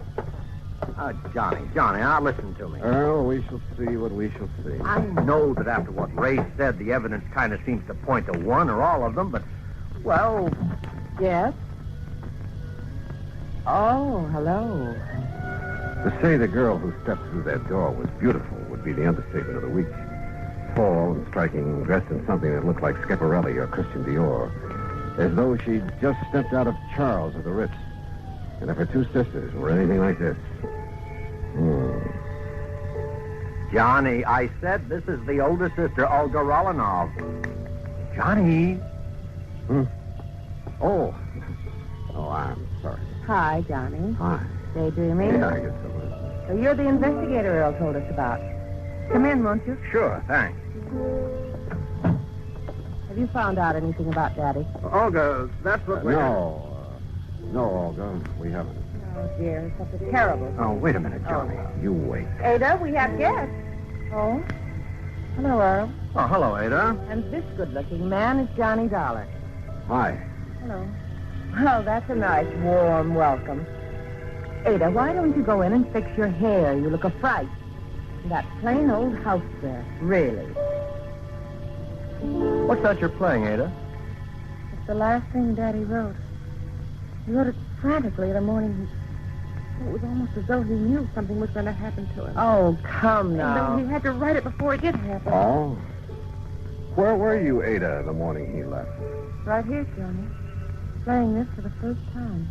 Johnny, now listen to me. Earl, we shall see what we shall see. I know that after what Ray said, the evidence kind of seems to point to one or all of them, but, well... Yes? Oh, hello. To say the girl who stepped through that door was beautiful would be the understatement of the week. Tall and striking, dressed in something that looked like Schiaparelli or Christian Dior, as though she'd just stepped out of Charles or the Ritz. And if her two sisters were anything like this... Johnny, I said this is the older sister, Olga Rolinoff. Johnny. Oh, I'm sorry. Hi, Johnny. Hi. Daydreaming? Yeah, I guess so. So you're the investigator Earl told us about. Come in, won't you? Sure, thanks. Have you found out anything about Daddy? Olga, that's what we're... No, Olga, we haven't. Oh, dear, it's such a terrible... Oh, wait a minute, Johnny. You wait. Ada, we have guests. Oh? Hello, Earl. Oh, hello, Ada. And this good-looking man is Johnny Dollar. Hi. Hello. Well, that's a nice, warm welcome. Ada, why don't you go in and fix your hair? You look a fright. That plain old house dress, really. What's that you're playing, Ada? It's the last thing Daddy wrote. He wrote it frantically the morning it was almost as though he knew something was going to happen to him. Oh, come now. And he had to write it before it did happen. Oh? Where were you, Ada, the morning he left? Right here, Johnny. Playing this for the first time.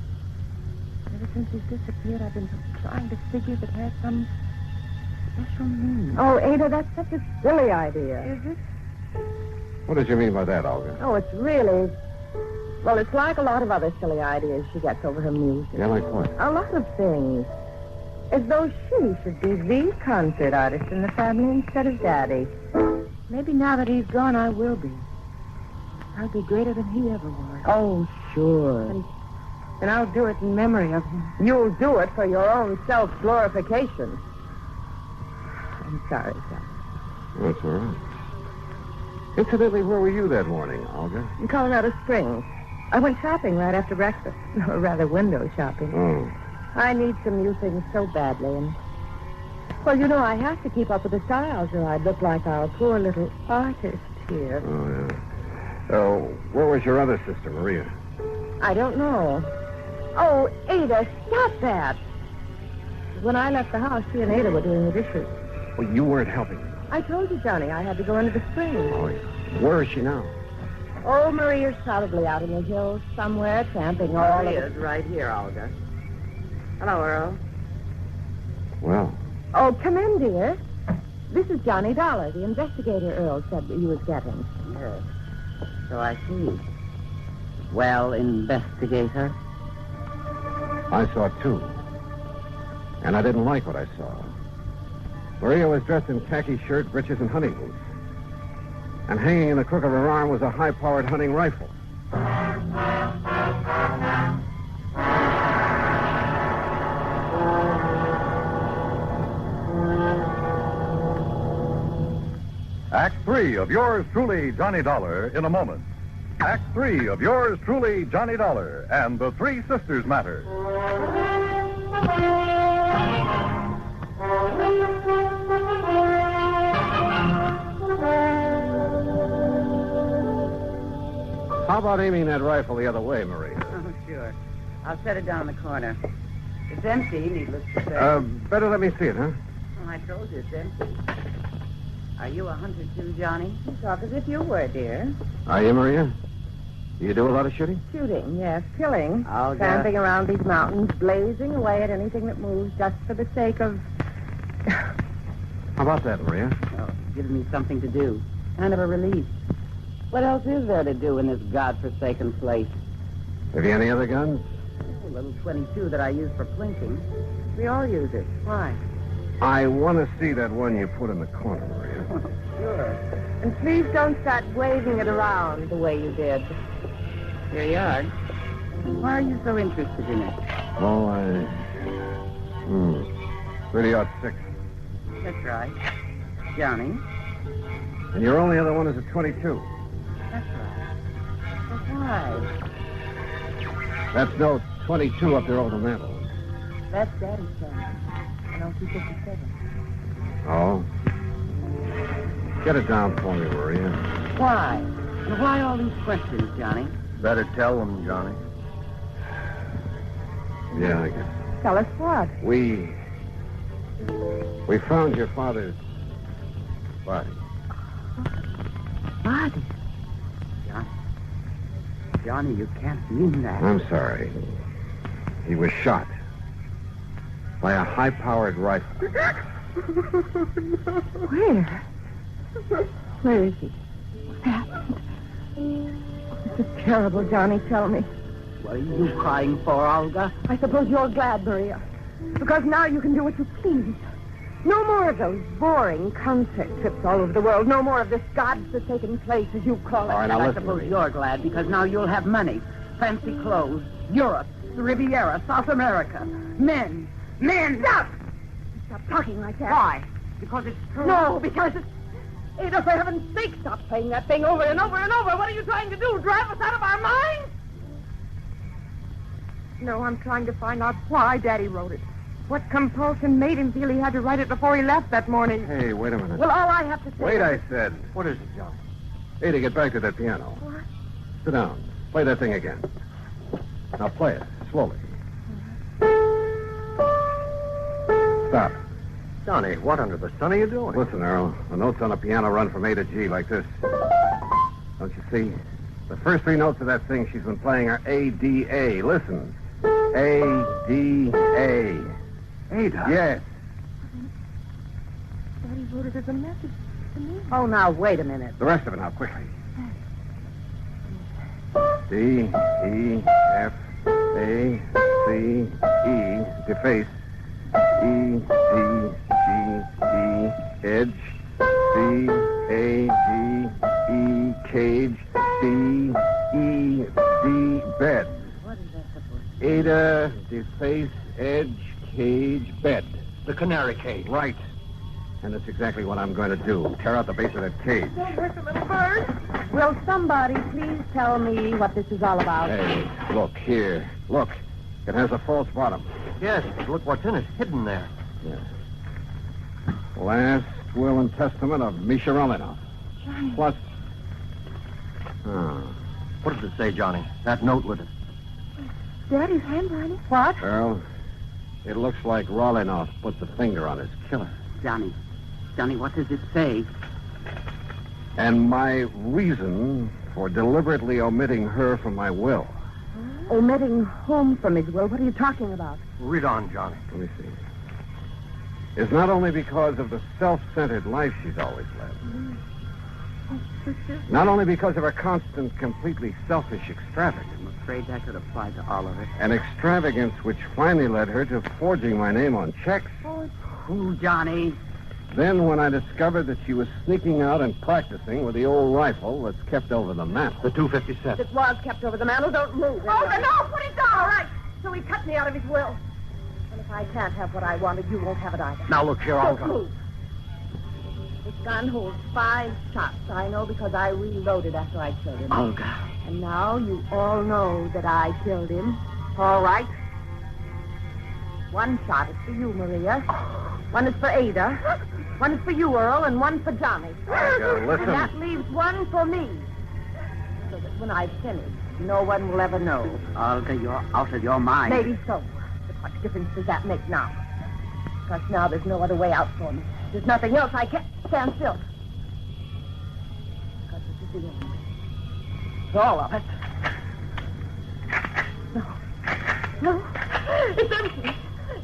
Ever since he's disappeared, I've been trying to figure if it has some special meaning. Oh, Ada, that's such a silly idea. Is it? What did you mean by that, Olga? Oh, it's really... Well, it's like a lot of other silly ideas she gets over her music. Yeah, like what? A lot of things. As though she should be the concert artist in the family instead of Daddy. Maybe now that he's gone, I will be. I'll be greater than he ever was. Oh, sure. And I'll do it in memory of him. You'll do it for your own self-glorification. I'm sorry, son. That's all right. Incidentally, where were you that morning, Olga? In Colorado Springs. I went shopping right after breakfast. Or rather, window shopping. Oh. I need some new things so badly, and... Well, you know, I have to keep up with the styles, or I'd look like our poor little artist here. Oh, yeah. Where was your other sister, Maria? I don't know. Oh, Ada, stop that. When I left the house, she and Ada were doing the dishes. Well, you weren't helping. I told you, Johnny, I had to go into the spring. Oh, yeah. Where is she now? Oh, Maria's probably out in the hills somewhere, camping all Maria's right here, Olga. Hello, Earl. Well. Oh, come in, dear. This is Johnny Dollar, the investigator Earl said that you was getting. Yes. So I see. Well, investigator? I saw two. And I didn't like what I saw. Maria was dressed in khaki shirt, breeches, and hunting boots. And hanging in the crook of her arm was a high-powered hunting rifle. 3 of yours truly, Johnny Dollar, in a moment. Act 3 of yours truly, Johnny Dollar, and the Three Sisters Matter. How about aiming that rifle the other way, Maria? Oh, sure. I'll set it down in the corner. It's empty, needless to say. Better let me see it, huh? Well, I told you it's empty. Are you a hunter too, Johnny? You talk as if you were, dear. Are you, Maria? Do you do a lot of shooting? Shooting, yes. Killing. Oh, Camping around these mountains, blazing away at anything that moves just for the sake of... How about that, Maria? Oh, it's giving me something to do. Kind of a relief. What else is there to do in this godforsaken place? Have you any other guns? A little 22 that I use for plinking. We all use it. Why? I want to see that one you put in the corner, Maria. Sure. And please don't start waving it around the way you did. Here you are. Why are you so interested in it? Oh, Really ought 6. That's right. Johnny. And your only other one is a 22. That's right. But why? That's no 22 up there over the mantel. That's Daddy's son. An LT-57. Oh? Get it down for me, Maria. Why? And why all these questions, Johnny? Better tell them, Johnny. Yeah, I guess. Tell us what? We found your father's body. Body? Johnny, you can't mean that. I'm sorry. He was shot by a high-powered rifle. Where? Where is he? What happened? This is terrible, Johnny. Tell me. What are you crying for, Olga? I suppose you're glad, Maria. Because now you can do what you please. No more of those boring concert trips all over the world. No more of this godforsaken place, as you call it. All right, now I listen to suppose me. you're glad because now you'll have money, fancy clothes, Europe, the Riviera, South America, men. Stop! Stop talking like that. Why? Because it's true. No, because it's... Ada, for heaven's sake, stop playing that thing over and over and over. What are you trying to do? Drive us out of our minds? No, I'm trying to find out why Daddy wrote it. What compulsion made him feel he had to write it before he left that morning? Hey, wait a minute. Well, all I have to say... Wait, I said. What is it, Johnny? Ada, get back to that piano. What? Sit down. Play that thing again. Now play it, slowly. Stop. Johnny, what under the sun are you doing? Listen, Earl. The notes on the piano run from A to G like this. Don't you see? The first 3 notes of that thing she's been playing are A, D, A. Listen. A, D, A. Ada? Yes. Daddy wrote it as a message to me. Oh, now, wait a minute. The rest of it now, quickly. D, E, F, A, C, E, deface. E, D, G, E, edge. C, A, G, E, cage. C, E, D, bed. What is that supposed to Ada, deface, edge, cage, bed. The canary cage. Right. And that's exactly what I'm going to do. Tear out the base of that cage. Don't hurt the little bird. Will somebody please tell me what this is all about? Hey, look here. Look. It has a false bottom. Yes, but look what's in it, hidden there. Yeah. Last will and testament of Misha Romanov. Johnny. Plus... What does it say, Johnny? That note with it. Daddy's handwriting? What? Earl, it looks like Romanov put the finger on his killer. Johnny, what does it say? And my reason for deliberately omitting her from my will. Omitting whom from his will? What are you talking about? Read on, Johnny. Let me see. Is not only because of the self-centered life she's always led. Not only because of her constant, completely selfish extravagance. I'm afraid that could apply to all of it. An extravagance which finally led her to forging my name on checks. Who, Johnny? Then when I discovered that she was sneaking out and practicing with the old rifle that's kept over the mantel. The 257. It was kept over the mantel. Don't move. Oh, no, put it down. All right. So he cut me out of his will. And if I can't have what I wanted, you won't have it either. Now look here, Don't Olga. move. This gun holds 5 shots. I know because I reloaded after I killed him. Olga. And now you all know that I killed him. All right. 1 shot is for you, Maria. 1 is for Ada. 1 is for you, Earl, and 1 for Johnny. Olga, listen. And that leaves 1 for me. So that when I've finished, no one will ever know. Olga, you're out of your mind. Maybe so. But what difference does that make now? Because now there's no other way out for me. There's nothing else. I can't stand still. Because this is the end. It's all of it. No. No. It's empty.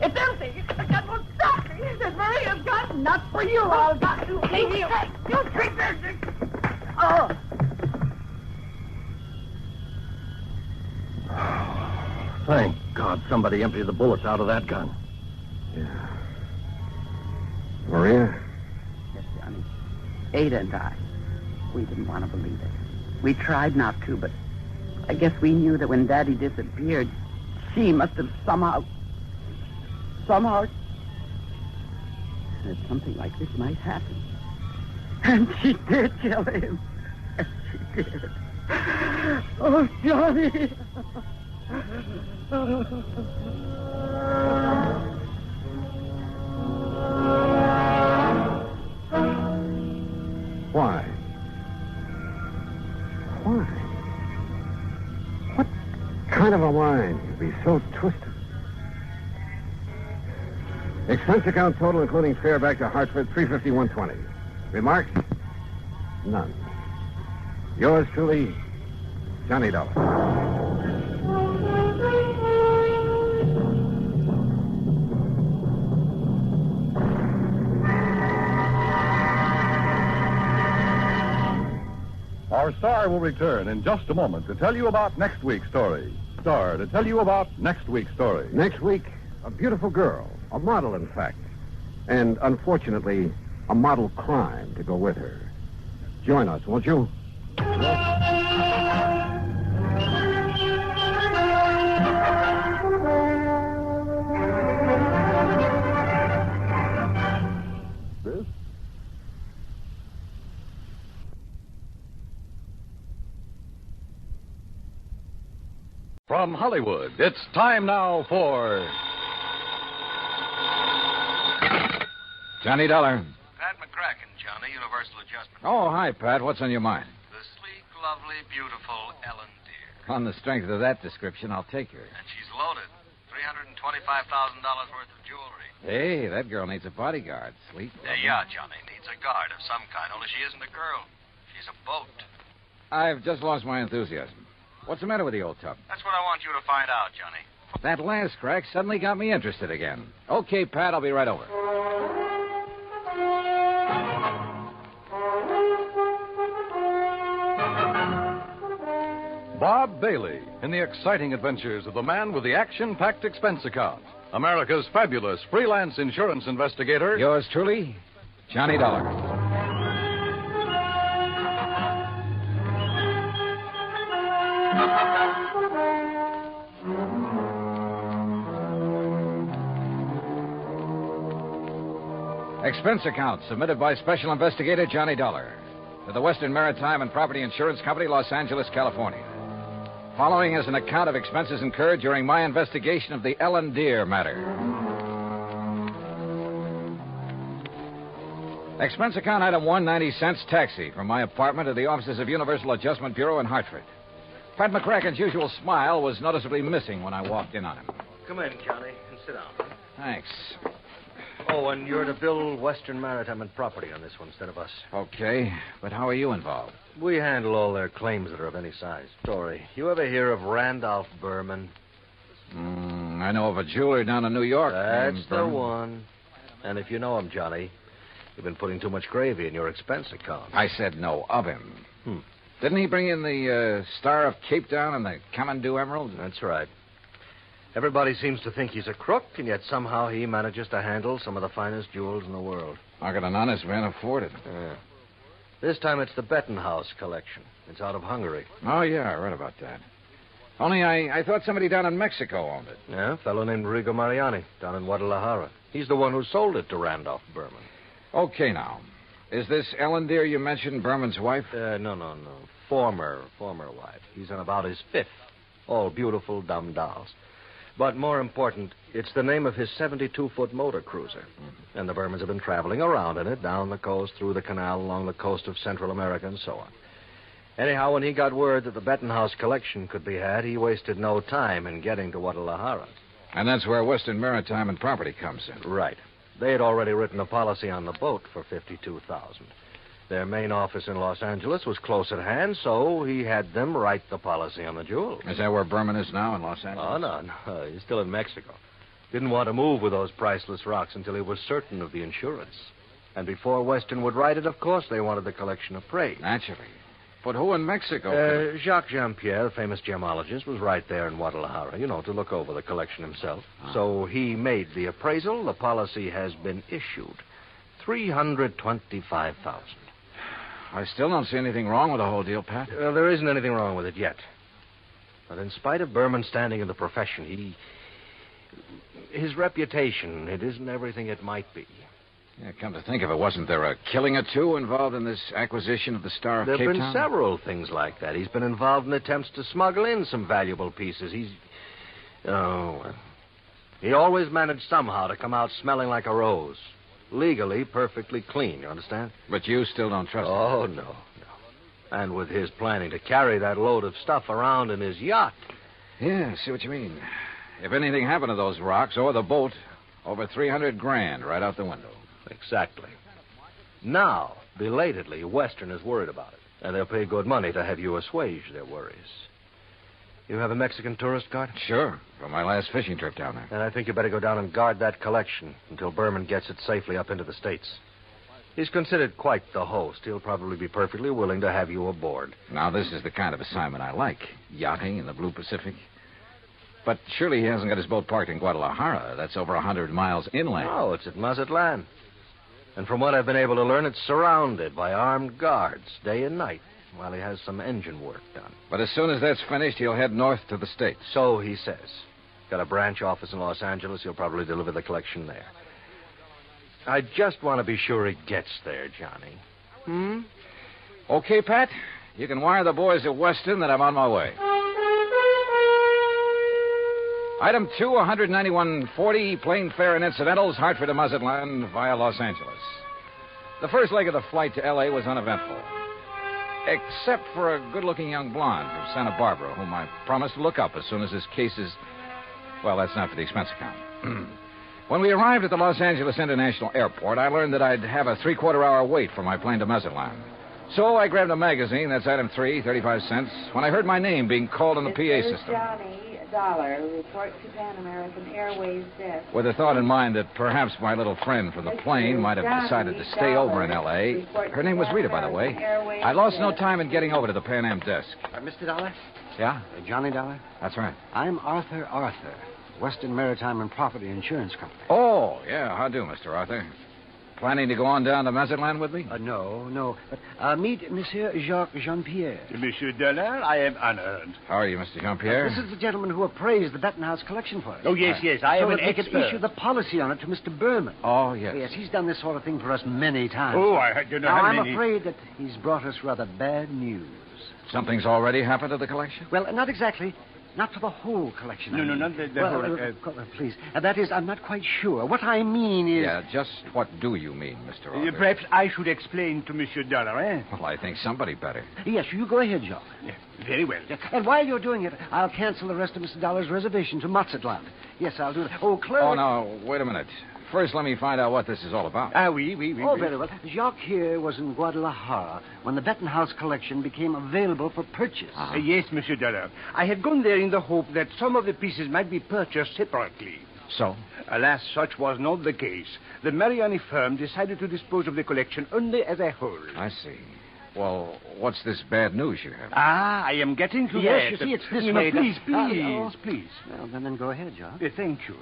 It's empty. The gun won't stop me. There's Maria's gun. Not for you. I'll got you. Leave me. You treat me. Oh. Thank God somebody emptied the bullets out of that gun. Yeah. Maria? Yes, Johnny. Ada and I, we didn't want to believe it. We tried not to, but I guess we knew that when Daddy disappeared, she must have somehow said something like this might happen. And she did kill him. And she did. Oh, Johnny. Why? Why? What kind of a mind could be so twisted? Expense account total, including fare back to Hartford, $351.20. Remarks? None. Yours truly, Johnny Dollar. Our star will return in just a moment to tell you about next week's story. Star to tell you about next week's story. Next week, a beautiful girl, a model, in fact. And unfortunately, a model crime to go with her. Join us, won't you? This? From Hollywood, it's time now for Johnny Dollar. Pat McCracken, Johnny, Universal Adjustment. Oh, hi, Pat. What's on your mind? The sleek, lovely, beautiful Ellen Deere. On the strength of that description, I'll take her. And she's loaded. $325,000 worth of jewelry. Hey, that girl needs a bodyguard. Sleep. Yeah, Johnny, needs a guard of some kind, only she isn't a girl. She's a boat. I've just lost my enthusiasm. What's the matter with the old tub? That's what I want you to find out, Johnny. That last crack suddenly got me interested again. Okay, Pat, I'll be right over. Bob Bailey in the exciting adventures of the man with the action-packed expense account. America's fabulous freelance insurance investigator. Yours truly, Johnny Dollar. Expense account submitted by Special Investigator Johnny Dollar to the Western Maritime and Property Insurance Company, Los Angeles, California. Following is an account of expenses incurred during my investigation of the Ellen Deere matter. Expense account item 1, 90 cents taxi from my apartment to the offices of Universal Adjustment Bureau in Hartford. Pat McCracken's usual smile was noticeably missing when I walked in on him. Come in, Johnny, and sit down. Thanks. Oh, and you're to bill Western Maritime and Property on this one instead of us. Okay, but how are you involved? We handle all their claims that are of any size. Story. You ever hear of Randolph Berman? I know of a jeweler down in New York. That's the one. And if you know him, Johnny, you've been putting too much gravy in your expense account. I said no of him. Didn't he bring in the Star of Cape Town and the Kamandu Emerald? That's right. Everybody seems to think he's a crook, and yet somehow he manages to handle some of the finest jewels in the world. How could an honest man afford it? Yeah. This time it's the Bettenhaus collection. It's out of Hungary. Oh, yeah, I read about that. Only I thought somebody down in Mexico owned it. Yeah, a fellow named Rigo Mariani down in Guadalajara. He's the one who sold it to Randolph Berman. Okay, now. Is this Ellen Deer you mentioned Berman's wife? No. Former wife. He's on about his 5th. All beautiful, dumb dolls. But more important, it's the name of his 72-foot motor cruiser. Mm-hmm. And the Bermans have been traveling around in it, down the coast, through the canal, along the coast of Central America, and so on. Anyhow, when he got word that the Bettenhouse collection could be had, he wasted no time in getting to Guadalajara. And that's where Western Maritime and Property comes in. Right. They had already written a policy on the boat for $52,000. Their main office in Los Angeles was close at hand, so he had them write the policy on the jewels. Is that where Berman is now, in Los Angeles? Oh, no. He's still in Mexico. Didn't want to move with those priceless rocks until he was certain of the insurance. And before Western would write it, of course, they wanted the collection appraised. Naturally. But who in Mexico? Jacques Jean-Pierre, the famous gemologist, was right there in Guadalajara, to look over the collection himself. Oh. So he made the appraisal. The policy has been issued. $325,000. I still don't see anything wrong with the whole deal, Pat. There isn't anything wrong with it yet. But in spite of Berman's standing in the profession, his reputation, it isn't everything it might be. Yeah, come to think of it, wasn't there a killing or two involved in this acquisition of the Star of Cape Town? There have been several things like that. He's been involved in attempts to smuggle in some valuable pieces. He always managed somehow to come out smelling like a rose. Legally, perfectly clean, you understand? But you still don't trust him? Oh, no. And with his planning to carry that load of stuff around in his yacht. Yeah, I see what you mean. If anything happened to those rocks or the boat, over $300,000 right out the window. Exactly. Now, belatedly, Western is worried about it. And they'll pay good money to have you assuage their worries. You have a Mexican tourist card? Sure, for my last fishing trip down there. And I think you better go down and guard that collection until Berman gets it safely up into the States. He's considered quite the host. He'll probably be perfectly willing to have you aboard. Now, this is the kind of assignment I like. Yachting in the Blue Pacific. But surely he hasn't got his boat parked in Guadalajara. That's over 100 miles inland. No, it's at Mazatlan. And from what I've been able to learn, it's surrounded by armed guards day and night while he has some engine work done. But as soon as that's finished, he'll head north to the States. So he says. Got a branch office in Los Angeles. He'll probably deliver the collection there. I just want to be sure he gets there, Johnny. Okay, Pat. You can wire the boys at Weston that I'm on my way. Item 2, 191.40, plane fare and incidentals, Hartford to Mazatlan via Los Angeles. The first leg of the flight to L.A. was uneventful, except for a good-looking young blonde from Santa Barbara, whom I promised to look up as soon as his case is... Well, that's not for the expense account. When we arrived at the Los Angeles International Airport, I learned that I'd have a three-quarter-hour wait for my plane to Mazatlan. So I grabbed a magazine, that's item 3, 35 cents, when I heard my name being called on the PA system. Johnny Dollar, report to Pan American Airways desk. With the thought in mind that perhaps my little friend from the plane might have decided to stay over in L.A. Her name was Rita, by the way. I lost no time in getting over to the Pan Am desk. Mr. Dollar? Yeah? Johnny Dollar? That's right. I'm Arthur, Western Maritime and Property Insurance Company. Oh, yeah, how do, Mr. Arthur? Planning to go on down to Mazatlan with me? No. But meet Monsieur Jacques Jean-Pierre. Monsieur Dollar, I am honored. How are you, Mr. Jean-Pierre? This is the gentleman who appraised the Bettenhouse collection for us. Oh, yes, I am an expert. expert. Could issue the policy on it to Mr. Berman. Oh, yes. Yes, he's done this sort of thing for us many times. Oh, I do not have I'm afraid that he's brought us rather bad news. Something's already happened to the collection? Well, not exactly. Not for the whole collection. No, not the whole... Please. That is, I'm not quite sure. What I mean is... Yeah, just what do you mean, Mr. Arthur? Perhaps I should explain to Monsieur Dollar, eh? Well, I think somebody better. Yes, you go ahead, Jacques. Yeah, very well. And while you're doing it, I'll cancel the rest of Mr. Dollar's reservation to Mazatlan. Yes, I'll do that. Oh, clerk... Oh, no, wait a minute. First, let me find out what this is all about. Oui. Oh, very well. Jacques here was in Guadalajara when the Bettenhouse collection became available for purchase. Yes, Monsieur Dollar. I had gone there in the hope that some of the pieces might be purchased separately. So? Alas, such was not the case. The Mariani firm decided to dispose of the collection only as a whole. I see. Well, what's this bad news you have? I am getting to that. Yes, you see, it's this way. Please. Well, then go ahead, Jacques. Thank you.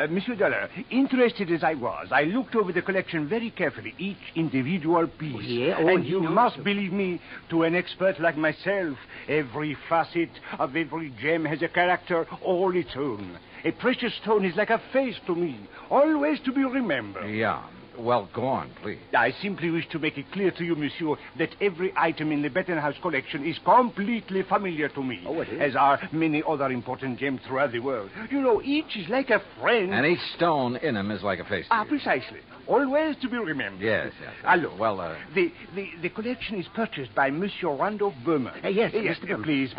Monsieur Dollar, interested as I was, I looked over the collection very carefully, each individual piece. You must believe me, to an expert like myself, every facet of every gem has a character all its own. A precious stone is like a face to me, always to be remembered. Yeah. Well, go on, please. I simply wish to make it clear to you, monsieur, that every item in the Bettenhouse collection is completely familiar to me. Oh, it is? As are many other important gems throughout the world. You know, each is like a friend. And each stone in him is like a face. Precisely. Always to be remembered. Yes. Hello. Well, The collection is purchased by Monsieur Randolph Berman. Yes, yes, Mr. Berman. please.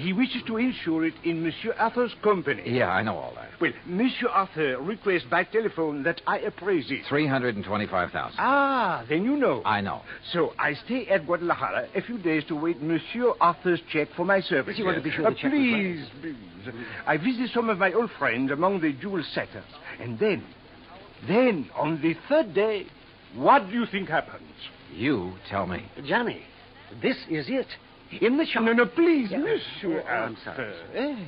He wishes to insure it in Monsieur Arthur's company. Yeah, I know all that. Well, Monsieur Arthur requests by telephone that I appraise it. $325,000. Then you know. I know. So I stay at Guadalajara a few days to wait Monsieur Arthur's check for my service. You want to be sure the check was please. I visit some of my old friends among the jewel setters. And then, on the third day, what do you think happens? You tell me. Johnny, this is it. In the shop. No, please, Monsieur I'm Arthur. sorry.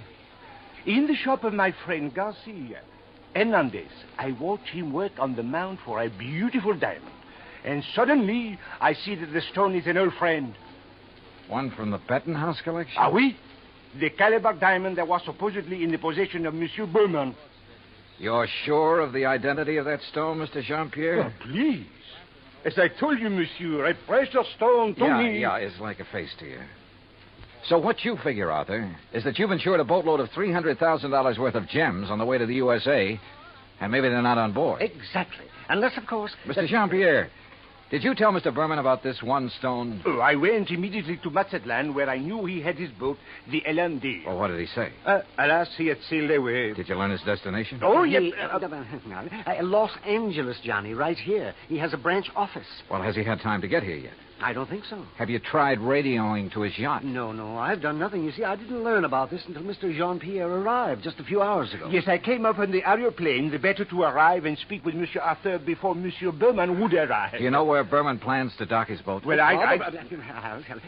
In the shop of my friend Garcia Hernandez, I watch him work on the mount for a beautiful diamond. And suddenly, I see that the stone is an old friend. One from the Bettenhouse collection? Oui. The Calabar diamond that was supposedly in the possession of Monsieur Berman. You're sure of the identity of that stone, Mr. Jean-Pierre? Please. As I told you, monsieur, a precious stone to me. Yeah, it's like a face to you. So what you figure, Arthur, is that you've insured a boatload of $300,000 worth of gems on the way to the USA, and maybe they're not on board. Exactly. Unless, of course... Mr. Jean-Pierre, did you tell Mr. Berman about this one stone? I went immediately to Mazatlan, where I knew he had his boat, the LMD. Well, what did he say? Alas, he had sailed away. Did you learn his destination? Oh, yes. Los Angeles, Johnny, right here. He has a branch office. Well, has he had time to get here yet? I don't think so. Have you tried radioing to his yacht? No, I've done nothing. You see, I didn't learn about this until Mr. Jean-Pierre arrived just a few hours ago. Yes, I came up on the aeroplane, the better to arrive and speak with Monsieur Arthur before Monsieur Berman would arrive. Do you know where Berman plans to dock his boat? Well,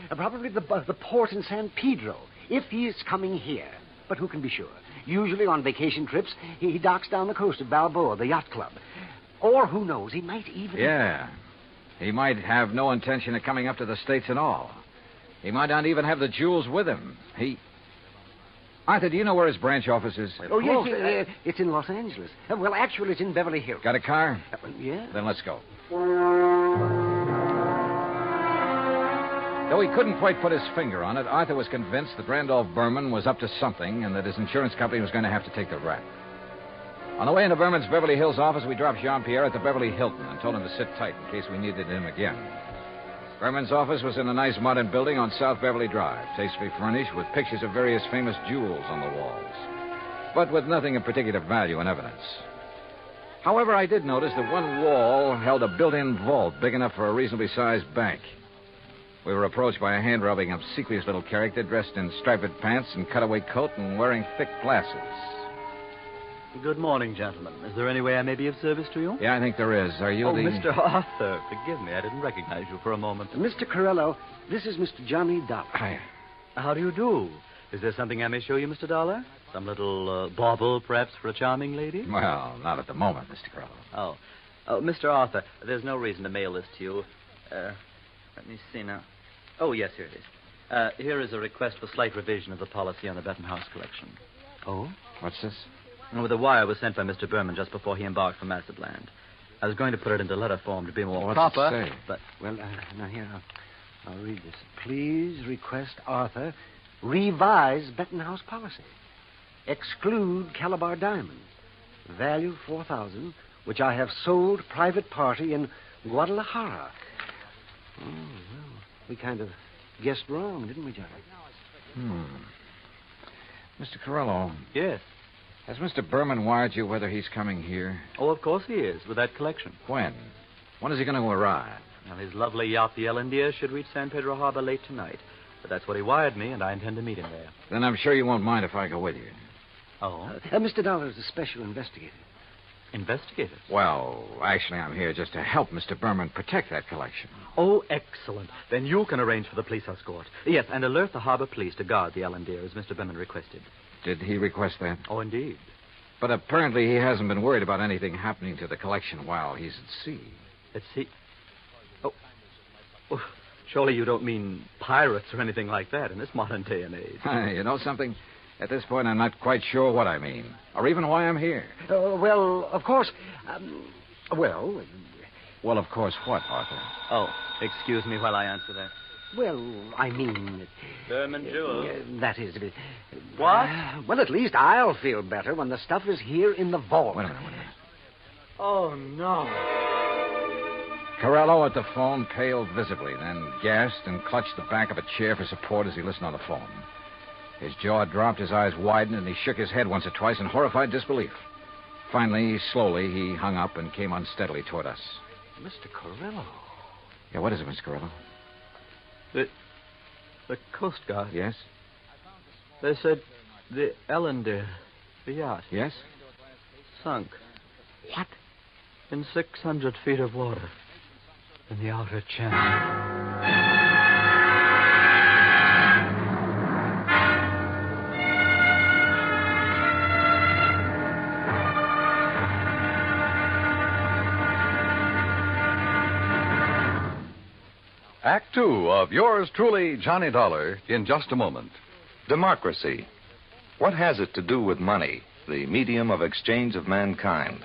Probably the port in San Pedro, if he is coming here. But who can be sure? Usually on vacation trips, he docks down the coast of Balboa, the yacht club. Or who knows, he might even... Yeah. He might have no intention of coming up to the States at all. He might not even have the jewels with him. Arthur, do you know where his branch office is? Oh, yes, it's in Los Angeles. Well, actually, it's in Beverly Hills. Got a car? Yeah. Then let's go. Though he couldn't quite put his finger on it, Arthur was convinced that Randolph Berman was up to something and that his insurance company was going to have to take the rap. On the way into Berman's Beverly Hills office, we dropped Jean-Pierre at the Beverly Hilton and told him to sit tight in case we needed him again. Berman's office was in a nice modern building on South Beverly Drive, tastefully furnished with pictures of various famous jewels on the walls, but with nothing of particular value in evidence. However, I did notice that one wall held a built-in vault big enough for a reasonably sized bank. We were approached by a hand-rubbing, obsequious little character dressed in striped pants and cutaway coat and wearing thick glasses. Good morning, gentlemen. Is there any way I may be of service to you? Yeah, I think there is. Are you the... Mr. Arthur, forgive me. I didn't recognize you for a moment. Mr. Corello, this is Mr. Johnny Dollar. Hi. How do you do? Is there something I may show you, Mr. Dollar? Some little bauble, perhaps, for a charming lady? Well, not at the moment, Mr. Corello. Oh, Mr. Arthur, there's no reason to mail this to you. Let me see now. Oh, yes, here it is. Here is a request for slight revision of the policy on the Bettenhouse collection. Oh? What's this? Well, the wire was sent by Mr. Berman just before he embarked for Mazatlan. I was going to put it into letter form to be more proper. What's it say? But well, now here, I'll read this. Please request Arthur revise Bettenhouse policy. Exclude Calabar diamond. Value $4,000, which I have sold private party in Guadalajara. Oh, well, we kind of guessed wrong, didn't we, Johnny? Mr. Corello. Yes? Has Mr. Berman wired you whether he's coming here? Oh, of course he is, with that collection. When? When is he going to arrive? Well, his lovely yacht, the Ellendia, should reach San Pedro Harbor late tonight. But that's what he wired me, and I intend to meet him there. Then I'm sure you won't mind if I go with you. Oh? Mr. Dollar is a special investigator. Investigator? Well, actually, I'm here just to help Mr. Berman protect that collection. Oh, excellent. Then you can arrange for the police escort. Yes, and alert the harbor police to guard the Ellendia, as Mr. Berman requested. Did he request that? Oh, indeed. But apparently he hasn't been worried about anything happening to the collection while he's at sea. At sea? Oh, surely you don't mean pirates or anything like that in this modern day and age. You know something? At this point, I'm not quite sure what I mean, or even why I'm here. Well, of course, Well, of course, what, Arthur? Oh, excuse me while I answer that. Well, I mean... Berman Jewel. That is... What? Well, at least I'll feel better when the stuff is here in the vault. Wait a minute. Oh, no. Corello at the phone paled visibly, then gasped and clutched the back of a chair for support as he listened on the phone. His jaw dropped, his eyes widened, and he shook his head once or twice in horrified disbelief. Finally, slowly, he hung up and came unsteadily toward us. Mr. Corello. Yeah, what is it, Mr. Corello? The Coast Guard. Yes? They said the Ellendeer, the yacht. Yes? Sunk. What? In 600 feet of water. In the outer channel. Act Two of yours truly, Johnny Dollar, in just a moment. Democracy. What has it to do with money, the medium of exchange of mankind?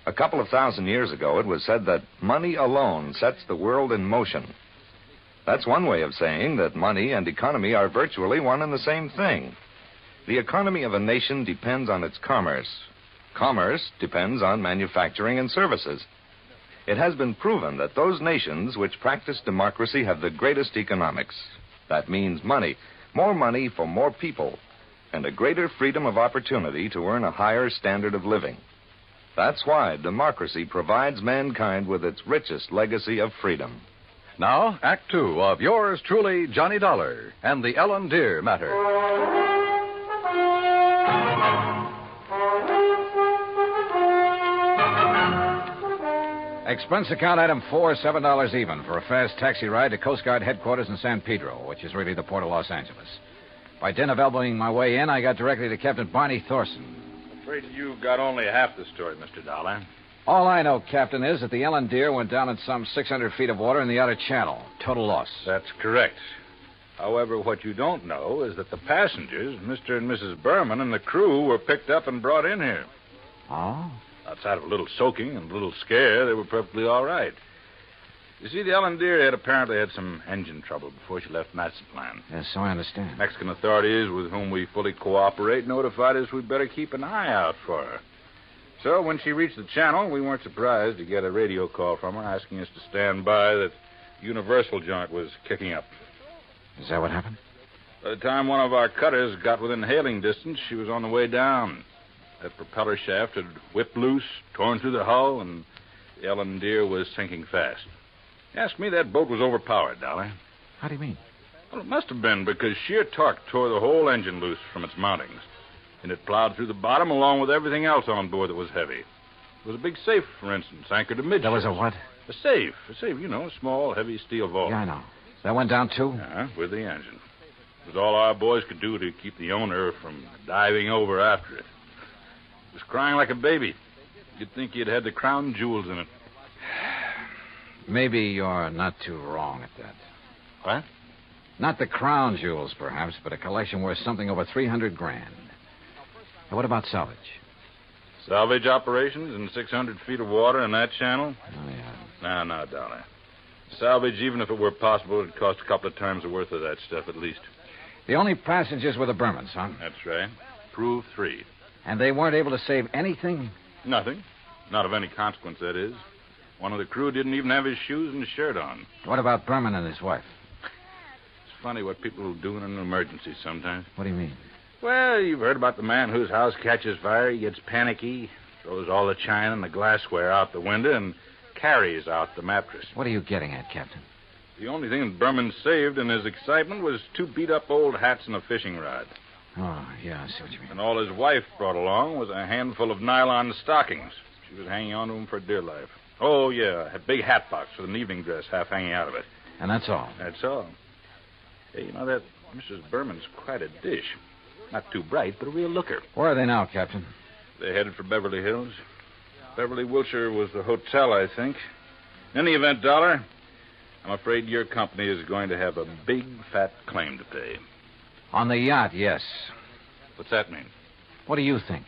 A couple of thousand years ago, it was said that money alone sets the world in motion. That's one way of saying that money and economy are virtually one and the same thing. The economy of a nation depends on its commerce. Commerce depends on manufacturing and services. It has been proven that those nations which practice democracy have the greatest economics. That means money, more money for more people, and a greater freedom of opportunity to earn a higher standard of living. That's why democracy provides mankind with its richest legacy of freedom. Now, Act Two of yours truly, Johnny Dollar, and the Ellendeer matter. Expense account item 4, $7 even for a fast taxi ride to Coast Guard headquarters in San Pedro, which is really the port of Los Angeles. By dint of elbowing my way in, I got directly to Captain Barney Thorson. Afraid you got only half the story, Mr. Dollar. All I know, Captain, is that the Ellendeer went down in some 600 feet of water in the outer channel. Total loss. That's correct. However, what you don't know is that the passengers, Mr. and Mrs. Berman, and the crew were picked up and brought in here. Oh? Outside of a little soaking and a little scare, they were perfectly all right. You see, the Ellendeer had apparently had some engine trouble before she left Mazatlan. Yes, so I understand. Mexican authorities, with whom we fully cooperate, notified us we'd better keep an eye out for her. So when she reached the channel, we weren't surprised to get a radio call from her asking us to stand by that Universal joint was kicking up. Is that what happened? By the time one of our cutters got within hailing distance, she was on the way down. That propeller shaft had whipped loose, torn through the hull, and the Ellendeer was sinking fast. Ask me, that boat was overpowered, Dolly. How do you mean? Well, it must have been, because sheer torque tore the whole engine loose from its mountings. And it plowed through the bottom along with everything else on board that was heavy. There was a big safe, for instance, anchored amidships. There was a what? A safe, you know, a small, heavy steel vault. Yeah, I know. That went down, too? Yeah, with the engine. It was all our boys could do to keep the owner from diving over after it. It was crying like a baby. You'd think he'd had the crown jewels in it. Maybe you're not too wrong at that. What? Not the crown jewels, perhaps, but a collection worth something over $300,000. Now, what about salvage? Salvage operations in 600 feet of water in that channel? Oh, yeah. No, Dolly. Salvage, even if it were possible, it'd cost a couple of times the worth of that stuff at least. The only passengers were the Bermans, huh? That's right. Prove 3. And they weren't able to save anything? Nothing. Not of any consequence, that is. One of the crew didn't even have his shoes and shirt on. What about Berman and his wife? It's funny what people will do in an emergency sometimes. What do you mean? Well, you've heard about the man whose house catches fire. He gets panicky, throws all the china and the glassware out the window, and carries out the mattress. What are you getting at, Captain? The only thing that Berman saved in his excitement was 2 beat-up old hats and a fishing rod. Oh, yeah, I see what you mean. And all his wife brought along was a handful of nylon stockings. She was hanging on to them for dear life. Oh, yeah, a big hat box with an evening dress half hanging out of it. And that's all? That's all. Hey, you know, that Mrs. Berman's quite a dish. Not too bright, but a real looker. Where are they now, Captain? They're headed for Beverly Hills. Beverly, Wilshire was the hotel, I think. In any event, Dollar, I'm afraid your company is going to have a big, fat claim to pay. On the yacht, yes. What's that mean? What do you think?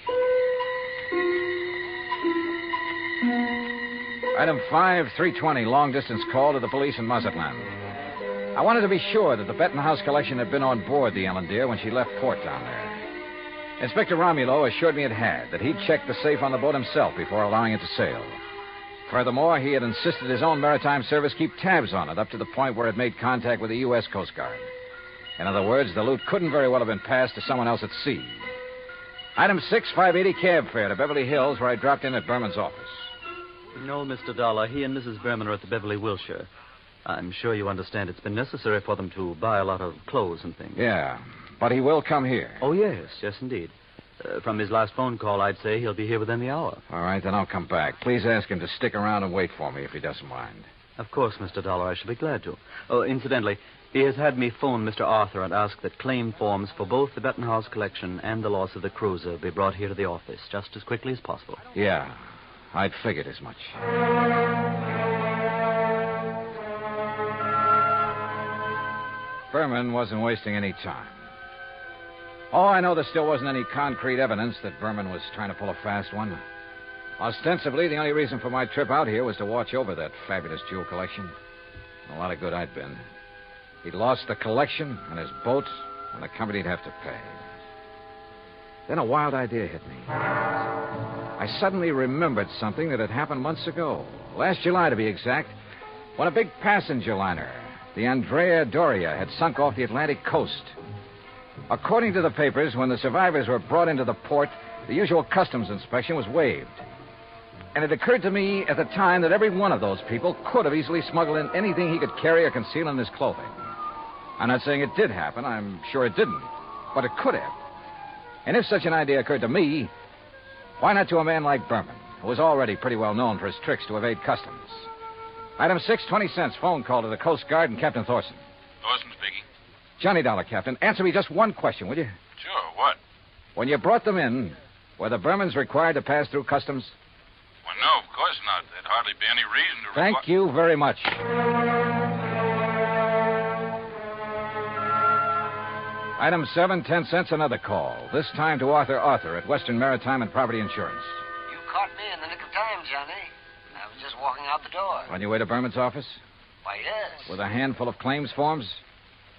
Item 5, 320, long-distance call to the police in Mazatlan. I wanted to be sure that the Bettenhouse collection had been on board the Ellen Deer when she left port down there. Inspector Romulo assured me it had, that he'd checked the safe on the boat himself before allowing it to sail. Furthermore, he had insisted his own maritime service keep tabs on it up to the point where it made contact with the U.S. Coast Guard. In other words, the loot couldn't very well have been passed to someone else at sea. Item 6, 580 cab fare to Beverly Hills, where I dropped in at Berman's office. No, Mr. Dollar. He and Mrs. Berman are at the Beverly Wilshire. I'm sure you understand it's been necessary for them to buy a lot of clothes and things. Yeah, but he will come here. Oh, yes, indeed. From his last phone call, I'd say he'll be here within the hour. All right, then I'll come back. Please ask him to stick around and wait for me if he doesn't mind. Of course, Mr. Dollar, I shall be glad to. Oh, incidentally, he has had me phone Mr. Arthur and ask that claim forms for both the Bettenhouse collection and the loss of the cruiser be brought here to the office just as quickly as possible. Yeah, I'd figured as much. Berman wasn't wasting any time. Oh, I know there still wasn't any concrete evidence that Berman was trying to pull a fast one. Ostensibly, the only reason for my trip out here was to watch over that fabulous jewel collection. A lot of good I'd been. He'd lost the collection and his boat, and the company'd have to pay. Then a wild idea hit me. I suddenly remembered something that had happened months ago. Last July, to be exact, when a big passenger liner, the Andrea Doria, had sunk off the Atlantic coast. According to the papers, when the survivors were brought into the port, the usual customs inspection was waived. And it occurred to me at the time that every one of those people could have easily smuggled in anything he could carry or conceal in his clothing. I'm not saying it did happen. I'm sure it didn't. But it could have. And if such an idea occurred to me, why not to a man like Berman, who was already pretty well known for his tricks to evade customs? Item 6, 20 cents, phone call to the Coast Guard and Captain Thorson. Thorson speaking. Johnny Dollar, Captain. Answer me just one question, will you? Sure, what? When you brought them in, were the Bermans required to pass through customs? Well, no, of course not. There'd hardly be any reason to... Thank you very much. Item 7, 10 cents, another call. This time to Arthur at Western Maritime and Property Insurance. You caught me in the nick of time, Johnny. I was just walking out the door. On your way to Berman's office? Why, yes. With a handful of claims forms?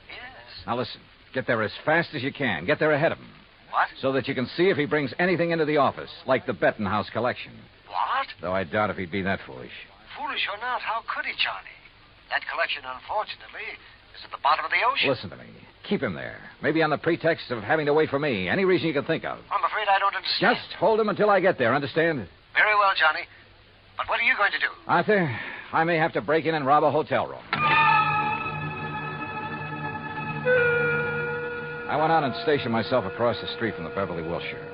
Yes. Now listen, get there as fast as you can. Get there ahead of him. What? So that you can see if he brings anything into the office, like the Bettenhouse collection. What? Though I doubt if he'd be that foolish. Foolish or not, how could he, Johnny? That collection, unfortunately, is at the bottom of the ocean. Listen to me. Keep him there. Maybe on the pretext of having to wait for me. Any reason you can think of. I'm afraid I don't understand. Just hold him until I get there, understand? Very well, Johnny. But what are you going to do? Arthur, I may have to break in and rob a hotel room. I went out and stationed myself across the street from the Beverly Wilshire.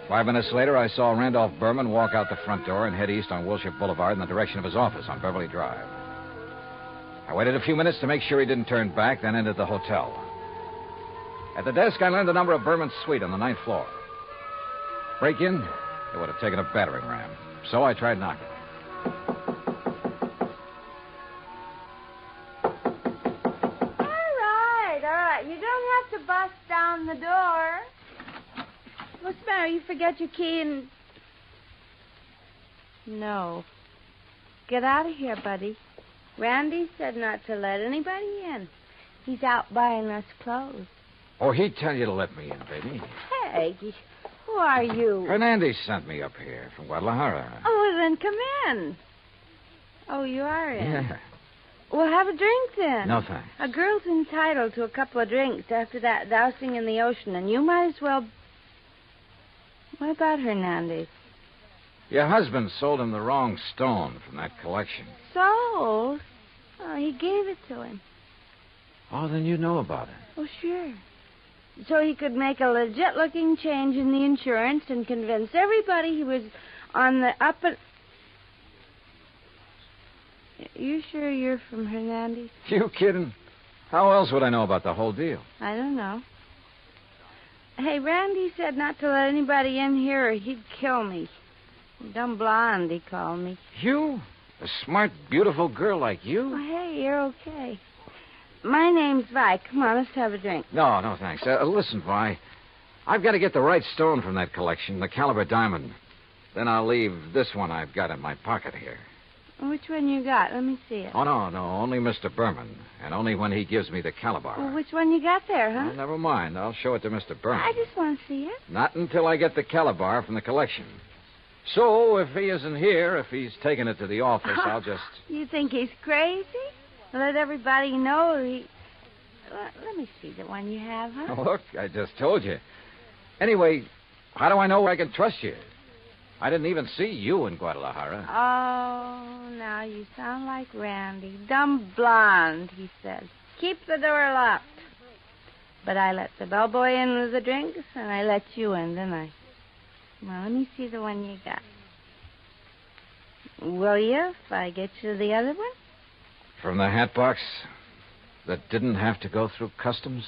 5 minutes later, I saw Randolph Berman walk out the front door and head east on Wilshire Boulevard in the direction of his office on Beverly Drive. I waited a few minutes to make sure he didn't turn back, then entered the hotel. At the desk, I learned the number of Berman's suite on the 9th floor. Break in? It would have taken a battering ram. So I tried knocking. All right. You don't have to bust down the door. What's the matter? You forget your key and... No. Get out of here, buddy. Randy said not to let anybody in. He's out buying us clothes. Oh, he'd tell you to let me in, baby. Hey, who are you? Hernandez sent me up here from Guadalajara. Oh, well, then come in. Oh, you are in? Yeah. Well, have a drink then. No, thanks. A girl's entitled to a couple of drinks after that dousing in the ocean, and you might as well... What about Hernandez? Your husband sold him the wrong stone from that collection. Sold? Oh, he gave it to him. Oh, then you know about it. Oh, sure. So he could make a legit-looking change in the insurance and convince everybody he was on the up and... You sure you're from Hernandez? You kidding? How else would I know about the whole deal? I don't know. Hey, Randy said not to let anybody in here or he'd kill me. Dumb blonde, he called me. You? A smart, beautiful girl like you? Oh, hey, you're okay. My name's Vi. Come on, let's have a drink. No, thanks. Listen, Vi. I've got to get the right stone from that collection, the caliber diamond. Then I'll leave this one I've got in my pocket here. Which one you got? Let me see it. Oh, no, only Mr. Berman, and only when he gives me the calabar. Well, which one you got there, huh? Well, never mind. I'll show it to Mr. Berman. I just want to see it. Not until I get the calabar from the collection. So, if he isn't here, if he's taken it to the office, I'll just... You think he's crazy? Let everybody know he... Let me see the one you have, huh? Oh, look, I just told you. Anyway, how do I know I can trust you? I didn't even see you in Guadalajara. Oh, now you sound like Randy. Dumb blonde, he said. Keep the door locked. But I let the bellboy in with the drinks, and I let you in, didn't I? Well, let me see the one you got. Will you, if I get you the other one? From the hat box that didn't have to go through customs?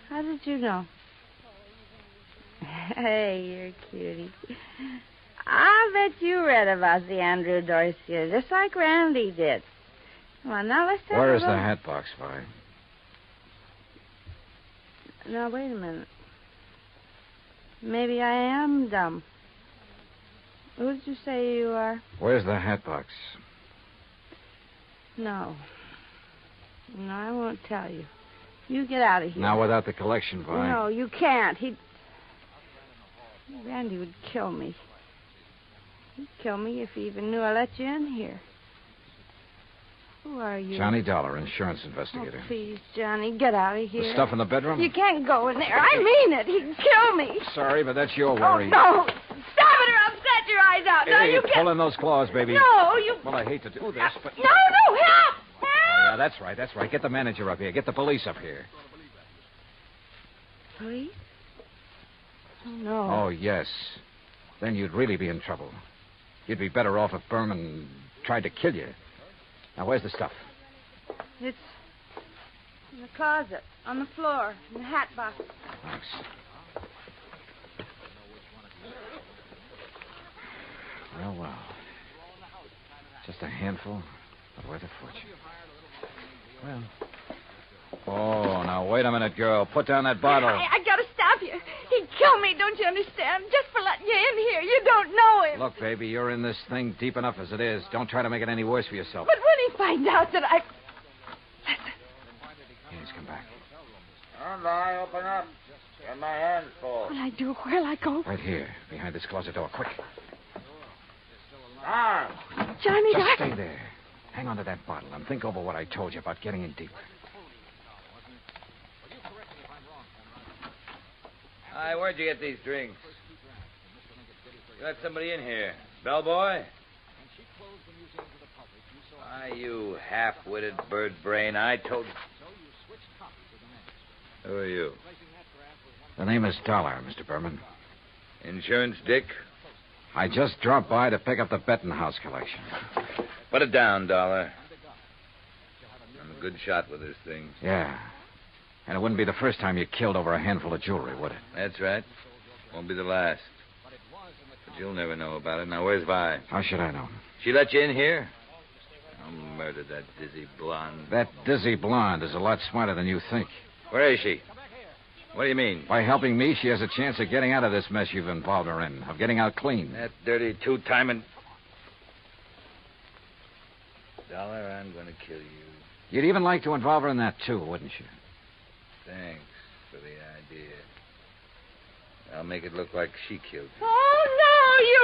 How did you know? Hey, you're a cutie. I bet you read about the Andrew Dorsey, just like Randy did. Come on, now let's have Where's a the look. hat box, Vi? Now, wait a minute. Maybe I am dumb. Who did you say you are? Where's the hat box? No. No, I won't tell you. You get out of here. Now, without the collection, Vi. No, you can't. Randy would kill me. He'd kill me if he even knew I let you in here. Who are you? Johnny Dollar, insurance investigator. Oh, please, Johnny, get out of here. The stuff in the bedroom? You can't go in there. I mean it. He'd kill me. Sorry, but that's your worry. Oh, no. Stop it or I'll set your eyes out. Now Hey, you get... pull in those claws, baby. No, you... Well, I hate to do this, but... No, help! Oh, yeah, that's right. Get the manager up here. Get the police up here. Police? Oh, no. Oh, yes. Then you'd really be in trouble. You'd be better off if Berman tried to kill you. Now, where's the stuff? It's in the closet, on the floor, in the hat box. Thanks. Well. Just a handful, but worth a fortune. Well. Oh, now, wait a minute, girl. Put down that bottle. I gotta stop you. He'd kill me, don't you understand? Just for letting you in here. You don't know him. Look, baby, you're in this thing deep enough as it is. Don't try to make it any worse for yourself. But when he finds out that I... Yes, come back. And I open up. Get my hands full. What'll I do? Where'll I go? Right here, behind this closet door. Quick. Arms. Johnny, Just stay there. Hang on to that bottle and think over what I told you about getting in deep. Hi, where'd you get these drinks? You let somebody in here. Bellboy? Why, you half-witted bird brain, I told you. Who are you? The name is Dollar, Mr. Berman. Insurance dick? I just dropped by to pick up the Bettenhouse collection. Put it down, Dollar. I'm a good shot with this thing. Yeah. And it wouldn't be the first time you killed over a handful of jewelry, would it? That's right. Won't be the last. But you'll never know about it. Now, where's Vi? How should I know? She let you in here? I'll murder that dizzy blonde. That dizzy blonde is a lot smarter than you think. Where is she? What do you mean? By helping me, she has a chance of getting out of this mess you've involved her in, of getting out clean. That dirty two-timing... Dollar, I'm going to kill you. You'd even like to involve her in that, too, wouldn't you? Thanks for the idea. I'll make it look like she killed you. Oh, no, you...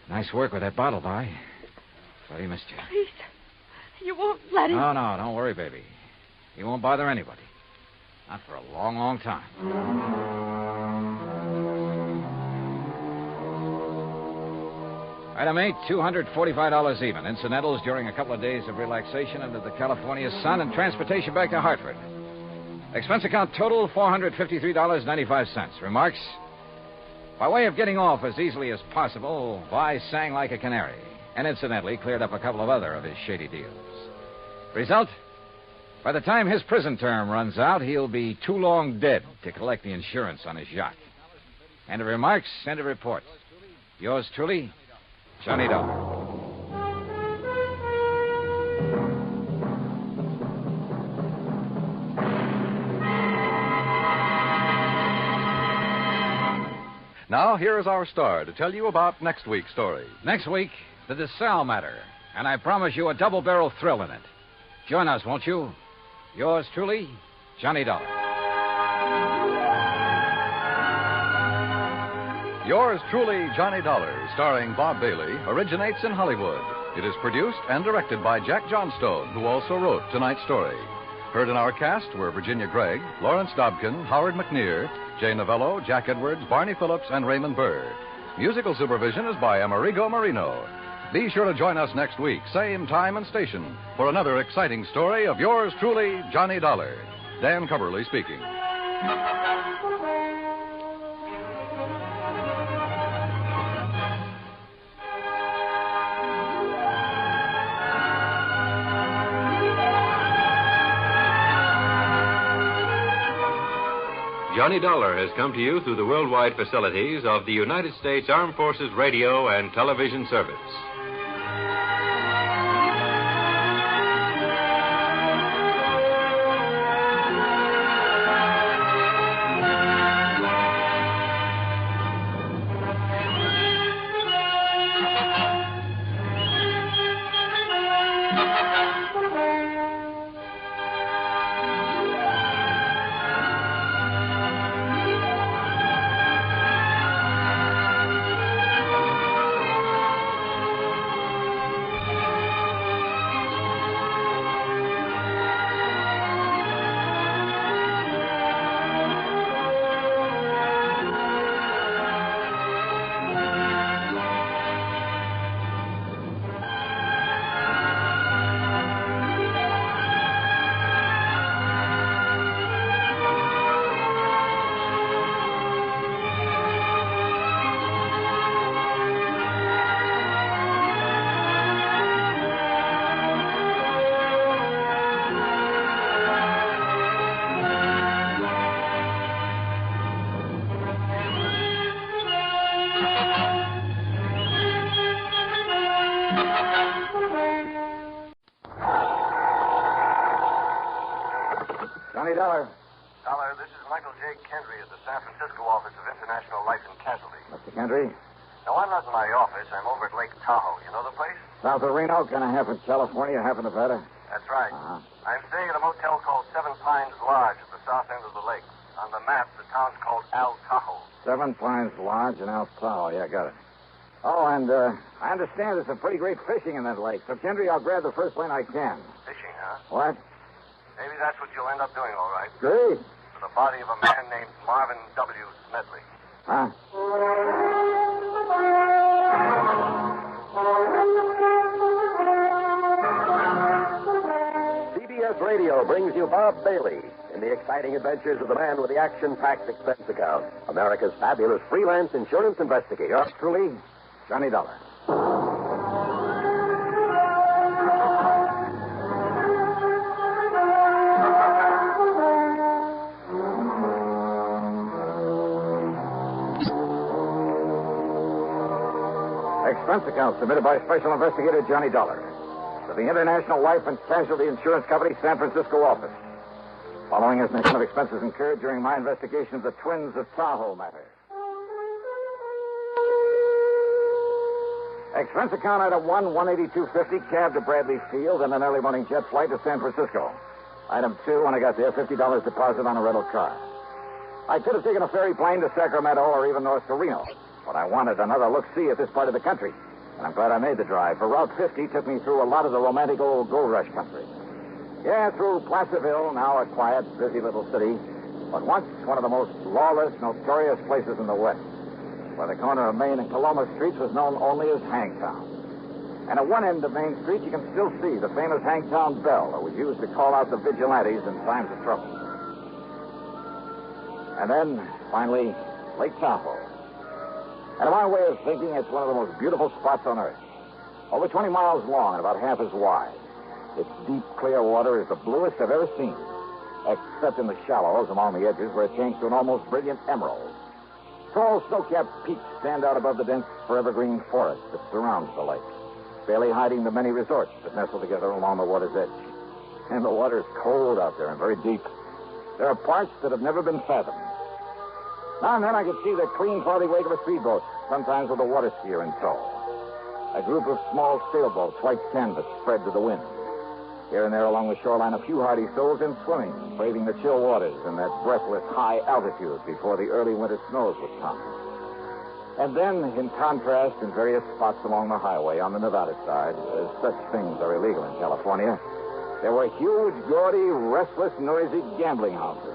Nice work with that bottle, Vi. But he missed you. Please, you won't let him... No, don't worry, baby. He won't bother anybody. Not for a long, long time. Item 8, $245 even. Incidentals during a couple of days of relaxation under the California sun and transportation back to Hartford. Expense account total, $453.95. Remarks? By way of getting off as easily as possible, Vi sang like a canary, and incidentally cleared up a couple of other of his shady deals. Result? By the time his prison term runs out, he'll be too long dead to collect the insurance on his yacht. End of remarks, end of report. Yours truly, Johnny Dollar. Now, here is our star to tell you about next week's story. Next week, the DeSalle matter. And I promise you a double-barrel thrill in it. Join us, won't you? Yours truly, Johnny Dollar. Yours truly, Johnny Dollar, starring Bob Bailey, originates in Hollywood. It is produced and directed by Jack Johnstone, who also wrote tonight's story. Heard in our cast were Virginia Gregg, Lawrence Dobkin, Howard McNear, Jay Novello, Jack Edwards, Barney Phillips, and Raymond Burr. Musical supervision is by Amerigo Marino. Be sure to join us next week, same time and station, for another exciting story of yours truly, Johnny Dollar. Dan Coverly speaking. Johnny Dollar has come to you through the worldwide facilities of the United States Armed Forces Radio and Television Service. Dollar. Dollar, this is Michael J. Kendry at the San Francisco office of International Life and Casualty. Mr. Kendry? No, I'm not in my office. I'm over at Lake Tahoe. You know the place? South of Reno, kind of half in California, half in Nevada. That's right. Uh-huh. I'm staying at a motel called Seven Pines Lodge at the south end of the lake. On the map, the town's called Al Tahoe. Seven Pines Lodge in Al Tahoe. Yeah, got it. Oh, and I understand there's some pretty great fishing in that lake. So, Kendry, I'll grab the first plane I can. Fishing, huh? What? Maybe that's what you'll end up doing, all right. Great. For the body of a man named Marvin W. Smedley. Huh? CBS Radio brings you Bob Bailey in the exciting adventures of the man with the action-packed expense account, America's fabulous freelance insurance investigator. Yours truly, Johnny Dollar. Expense account submitted by Special Investigator Johnny Dollar to the International Life and Casualty Insurance Company, San Francisco office. Following is an account of expenses incurred during my investigation of the Twins of Tahoe matter. Expense account item 1, $182.50, cab to Bradley Field, and an early morning jet flight to San Francisco. Item 2, when I got there, $50 deposit on a rental car. I could have taken a ferry plane to Sacramento or even north to Reno, but I wanted another look-see at this part of the country, and I'm glad I made the drive, for Route 50 took me through a lot of the romantic old gold rush country. Yeah, through Placerville, now a quiet, busy little city, but once one of the most lawless, notorious places in the West, where the corner of Main and Coloma Streets was known only as Hangtown. And at one end of Main Street, you can still see the famous Hangtown bell that was used to call out the vigilantes in times of trouble. And then, finally, Lake Tahoe. And in my way of thinking, it's one of the most beautiful spots on Earth. Over 20 miles long and about half as wide. Its deep, clear water is the bluest I've ever seen, except in the shallows along the edges where it changes to an almost brilliant emerald. Tall, snow-capped peaks stand out above the dense, forever-green forest that surrounds the lake, barely hiding the many resorts that nestle together along the water's edge. And the water's cold out there and very deep. There are parts that have never been fathomed. Now and then I could see the clean, farthy wake of a speedboat, sometimes with a water skier in tow. A group of small sailboats, white canvas, spread to the wind. Here and there along the shoreline, a few hardy souls in swimming, braving the chill waters in that breathless high altitude before the early winter snows would come. And then, in contrast, in various spots along the highway on the Nevada side, as such things are illegal in California, there were huge, gaudy, restless, noisy gambling houses.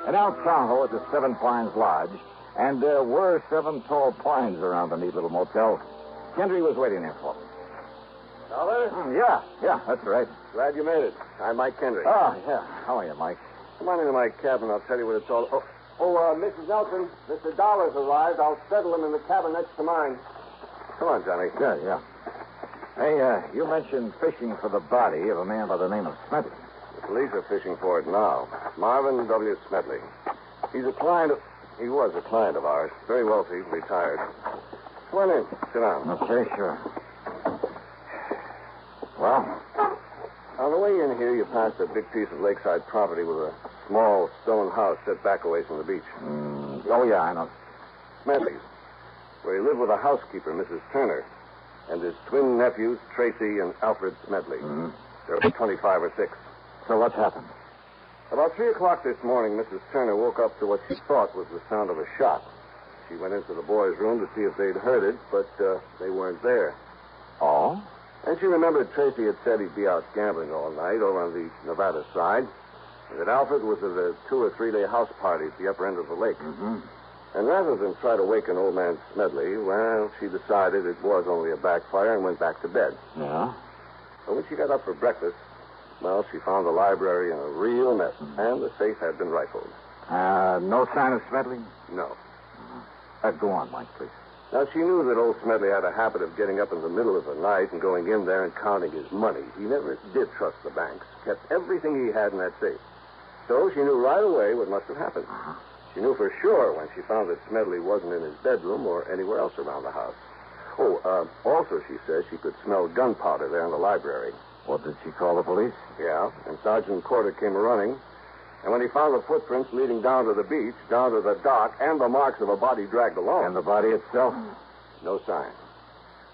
And out Tahoe at the Seven Pines Lodge, and there were 7 tall pines around the neat little motel, Kendry was waiting there for me. Dollar? Yeah, that's right. Glad you made it. I'm Mike Kendry. Oh, yeah. How are you, Mike? Come on into my cabin. I'll tell you what it's all... Mrs. Nelson, Mr. Dollar's arrived. I'll settle him in the cabin next to mine. Come on, Johnny. Yeah. Hey, you mentioned fishing for the body of a man by the name of Smedley. The police are fishing for it now. Marvin W. Smedley. He was a client of ours. Very wealthy, retired. Come on in. Sit down. Okay, sure. Well? On the way in here, you passed a big piece of lakeside property with a small stone house set back away from the beach. Oh, yeah, I know. Smedley's, where he lived with a housekeeper, Mrs. Turner, and his twin nephews, Tracy and Alfred Smedley. There were 25 or 6. So what's happened? About 3 o'clock this morning, Mrs. Turner woke up to what she thought was the sound of a shot. She went into the boys' room to see if they'd heard it, but they weren't there. Oh? And she remembered Tracy had said he'd be out gambling all night over on the Nevada side, and that Alfred was at a 2 or 3 day house party at the upper end of the lake. And rather than try to waken old man Smedley, well, she decided it was only a backfire and went back to bed. Yeah? But when she got up for breakfast, well, she found the library in a real mess, and the safe had been rifled. No sign of Smedley? No. Go on, Mike, please. Now, she knew that old Smedley had a habit of getting up in the middle of the night and going in there and counting his money. He never did trust the banks, kept everything he had in that safe. So she knew right away what must have happened. She knew for sure when she found that Smedley wasn't in his bedroom or anywhere else around the house. Also, she says she could smell gunpowder there in the library. Well, did she call the police? Yeah, and Sergeant Corder came running. And when he found the footprints leading down to the beach, down to the dock, and the marks of a body dragged along. And the body itself? No sign.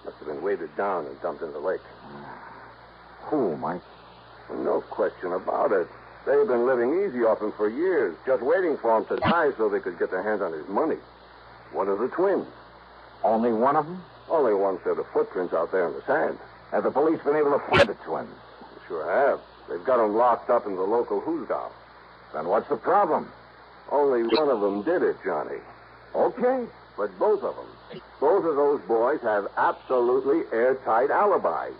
Must have been weighted down and dumped in the lake. Who, Mike? Well, no question about it. They've been living easy off him for years, just waiting for him to die so they could get their hands on his money. One of the twins. Only one of them? Only one set of footprints out there in the sand. Have the police been able to find the twins? They sure have. They've got them locked up in the local hoosgow. Then what's the problem? Only one of them did it, Johnny. Okay. But both of them, both of those boys have absolutely airtight alibis.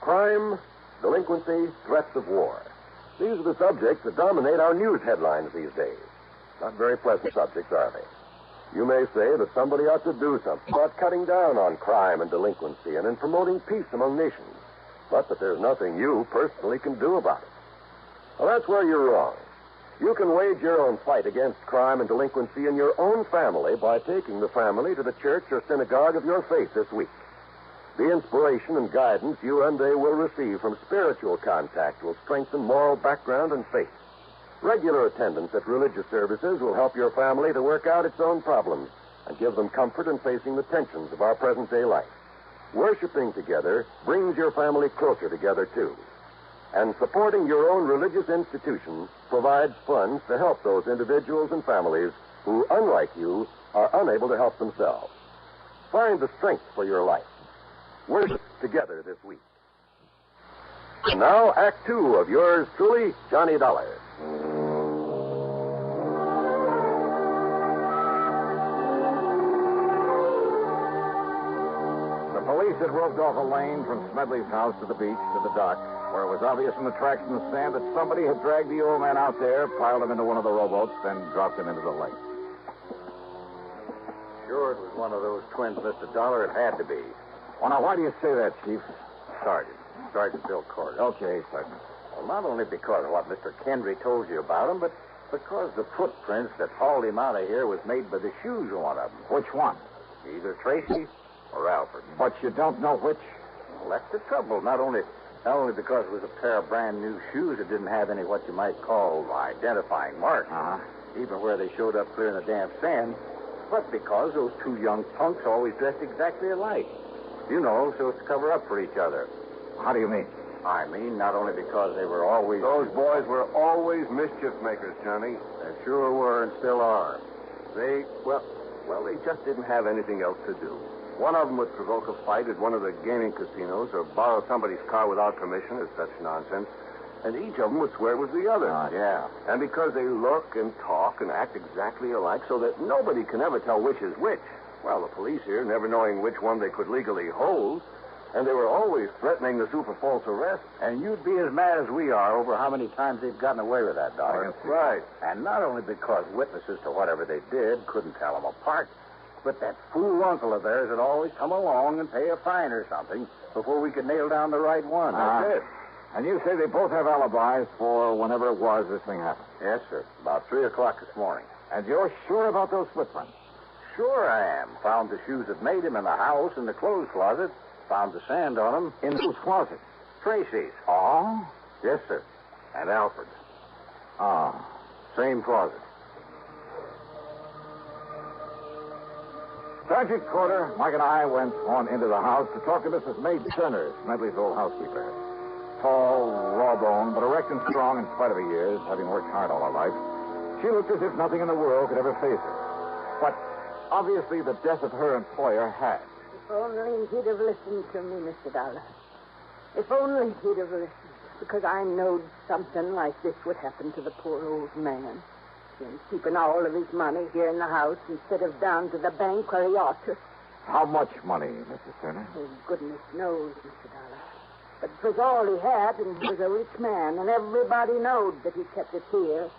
Crime, delinquency, threats of war. These are the subjects that dominate our news headlines these days. Not very pleasant subjects, are they? You may say that somebody ought to do something about cutting down on crime and delinquency and in promoting peace among nations. But that there's nothing you personally can do about it. Well, that's where you're wrong. You can wage your own fight against crime and delinquency in your own family by taking the family to the church or synagogue of your faith this week. The inspiration and guidance you and they will receive from spiritual contact will strengthen moral background and faith. Regular attendance at religious services will help your family to work out its own problems and give them comfort in facing the tensions of our present-day life. Worshipping together brings your family closer together, too. And supporting your own religious institution provides funds to help those individuals and families who, unlike you, are unable to help themselves. Find the strength for your life. Worship together this week. And now, Act 2 of yours truly, Johnny Dollar. The police had roped off a lane from Smedley's house to the beach to the dock, where it was obvious from the tracks in the sand that somebody had dragged the old man out there, piled him into one of the rowboats, then dropped him into the lake. Sure, it was one of those twins, Mr. Dollar. It had to be. Well, now, why do you say that, Chief? Sergeant Bill Corder. Okay, Sergeant. Well, not only because of what Mr. Kendry told you about him, but because the footprints that hauled him out of here was made by the shoes of one of them. Which one? Either Tracy or Alfred. But you don't know which? Well, that's the trouble. Not only Not only because it was a pair of brand new shoes that didn't have any what you might call identifying marks, even where they showed up clear in the damp sand, but because those two young punks always dressed exactly alike. You know, so as to cover up for each other. How do you mean? I mean, not only because they were always... Those boys were always mischief makers, Johnny. They sure were and still are. They just didn't have anything else to do. One of them would provoke a fight at one of the gaming casinos or borrow somebody's car without permission or such nonsense. And each of them would swear it was the other. Yeah. And because they look and talk and act exactly alike so that nobody can ever tell which is which, well, the police here, never knowing which one they could legally hold, and they were always threatening the super false arrest. And you'd be as mad as we are over how many times they've gotten away with that, Dollar. That's right. And not only because witnesses to whatever they did couldn't tell them apart, but that fool uncle of theirs would always come along and pay a fine or something before we could nail down the right one. That's it. And you say they both have alibis for whenever it was this thing happened? Yes, sir. About 3 o'clock this morning. And you're sure about those footprints? Sure I am. Found the shoes that made him in the house in the clothes closet. Found the sand on them. In whose closet? Tracy's. Oh? Yes, sir. And Alfred's. Ah. Same closet. Sergeant Corder, Mike and I went on into the house to talk to Mrs. Maid Turner, Smedley's old housekeeper. Tall, raw-boned, but erect and strong in spite of her years, having worked hard all her life. She looked as if nothing in the world could ever face her. But obviously the death of her employer had. If only he'd have listened to me, Mr. Dollar. If only he'd have listened. Because I knowed something like this would happen to the poor old man. Him keeping all of his money here in the house instead of down to the bank where he ought to. How much money, Mrs. Turner? Oh, goodness knows, Mr. Dollar. But it was all he had, and he was a rich man, and everybody knowed that he kept it here,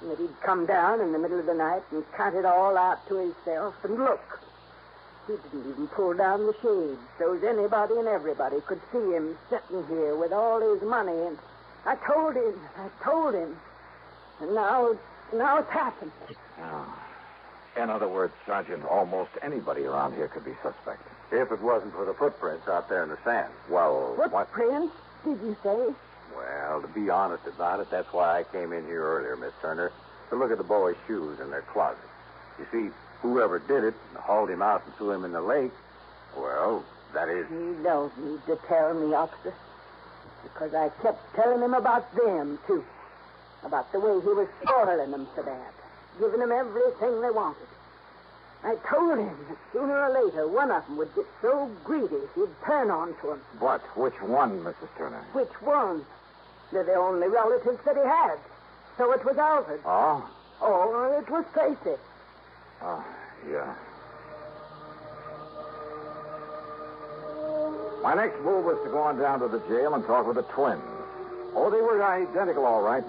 and that he'd come down in the middle of the night and count it all out to himself, and look. He didn't even pull down the shades, so as anybody and everybody could see him sitting here with all his money, and I told him, and now it's happened. Oh. In other words, Sergeant, almost anybody around here could be suspect. If it wasn't for the footprints out there in the sand. Well, Footprints, did you say? Well, to be honest about it, that's why I came in here earlier, Miss Turner, to look at the boys' shoes in their closet. You see, whoever did it and hauled him out and threw him in the lake, well, that is... You don't need to tell me, officer, because I kept telling him about them, too. About the way he was spoiling them so bad, giving them everything they wanted. I told him that sooner or later one of them would get so greedy he'd turn on to him. But which one, Mrs. Turner? Which one? They're the only relatives that he had. So it was Alfred. Oh? Oh, it was Tracy. Oh, yeah. My next move was to go on down to the jail and talk with the twins. Oh, they were identical, all right.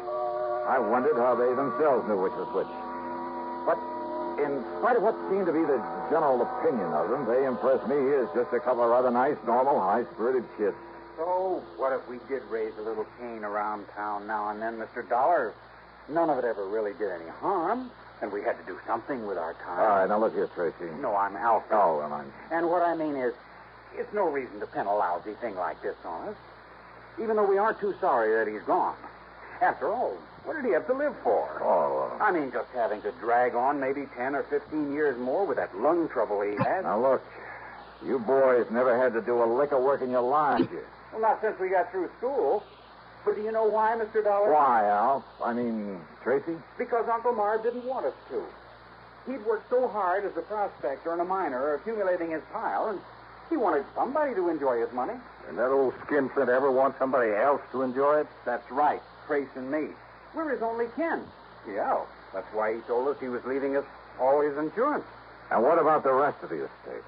I wondered how they themselves knew which was which. But in spite of what seemed to be the general opinion of them, they impressed me as just a couple of rather nice, normal, high-spirited kids. So, what if we did raise a little cane around town now and then, Mr. Dollar? None of it ever really did any harm, and we had to do something with our time. All right, now look here, Tracy. No, I'm Alfred. Oh, well, I'm... And what I mean is, it's no reason to pin a lousy thing like this on us, even though we aren't too sorry that he's gone. After all, what did he have to live for? Oh, I mean, just having to drag on maybe 10 or 15 years more with that lung trouble he had. Now, look, you boys never had to do a lick of work in your lives. Well, not since we got through school. But do you know why, Mr. Dollar? Why, Alf? I mean, Tracy? Because Uncle Marv didn't want us to. He'd worked so hard as a prospector and a miner, accumulating his pile, and he wanted somebody to enjoy his money. And that old skinflint ever want somebody else to enjoy it? That's right, Trace and me. We're his only kin. Yeah, that's why he told us he was leaving us all his insurance. And what about the rest of the estate?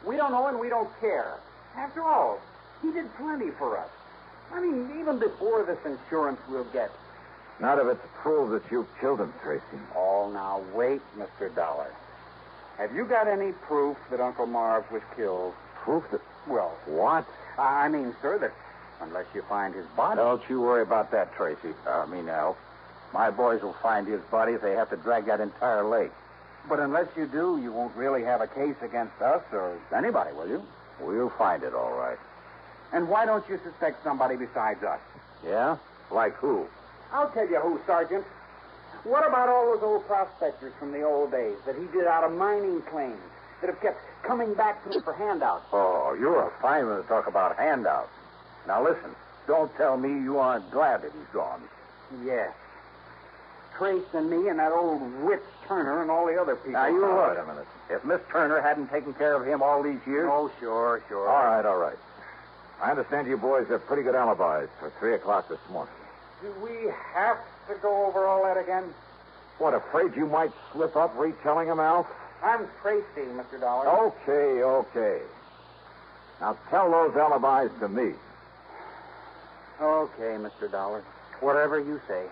We don't know and we don't care. After all, he did plenty for us. I mean, even before this insurance we'll get. Not if it's proved that you killed him, Tracy. Oh, now, wait, Mr. Dollar. Have you got any proof that Uncle Marv was killed? Proof that... Well... What? I mean, sir, that unless you find his body... Don't you worry about that, Tracy. Alf. My boys will find his body if they have to drag that entire lake. But unless you do, you won't really have a case against us or anybody, will you? We'll find it, all right. And why don't you suspect somebody besides us? Yeah? Like who? I'll tell you who, Sergeant. What about all those old prospectors from the old days that he did out of mining claims that have kept coming back to him for handouts? Oh, you're a fine one to talk about handouts. Now listen, don't tell me you aren't glad that he's gone. Yes. Trace and me and that old witch Turner and all the other people. Now, you look. Wait a minute. If Miss Turner hadn't taken care of him all these years... Oh, sure. All right. I understand you boys have pretty good alibis for 3 o'clock this morning. Do we have to go over all that again? What, afraid you might slip up retelling them, Alf? I'm Tracy, Mr. Dollar. Okay. Now tell those alibis to me. Okay, Mr. Dollar. Whatever you say.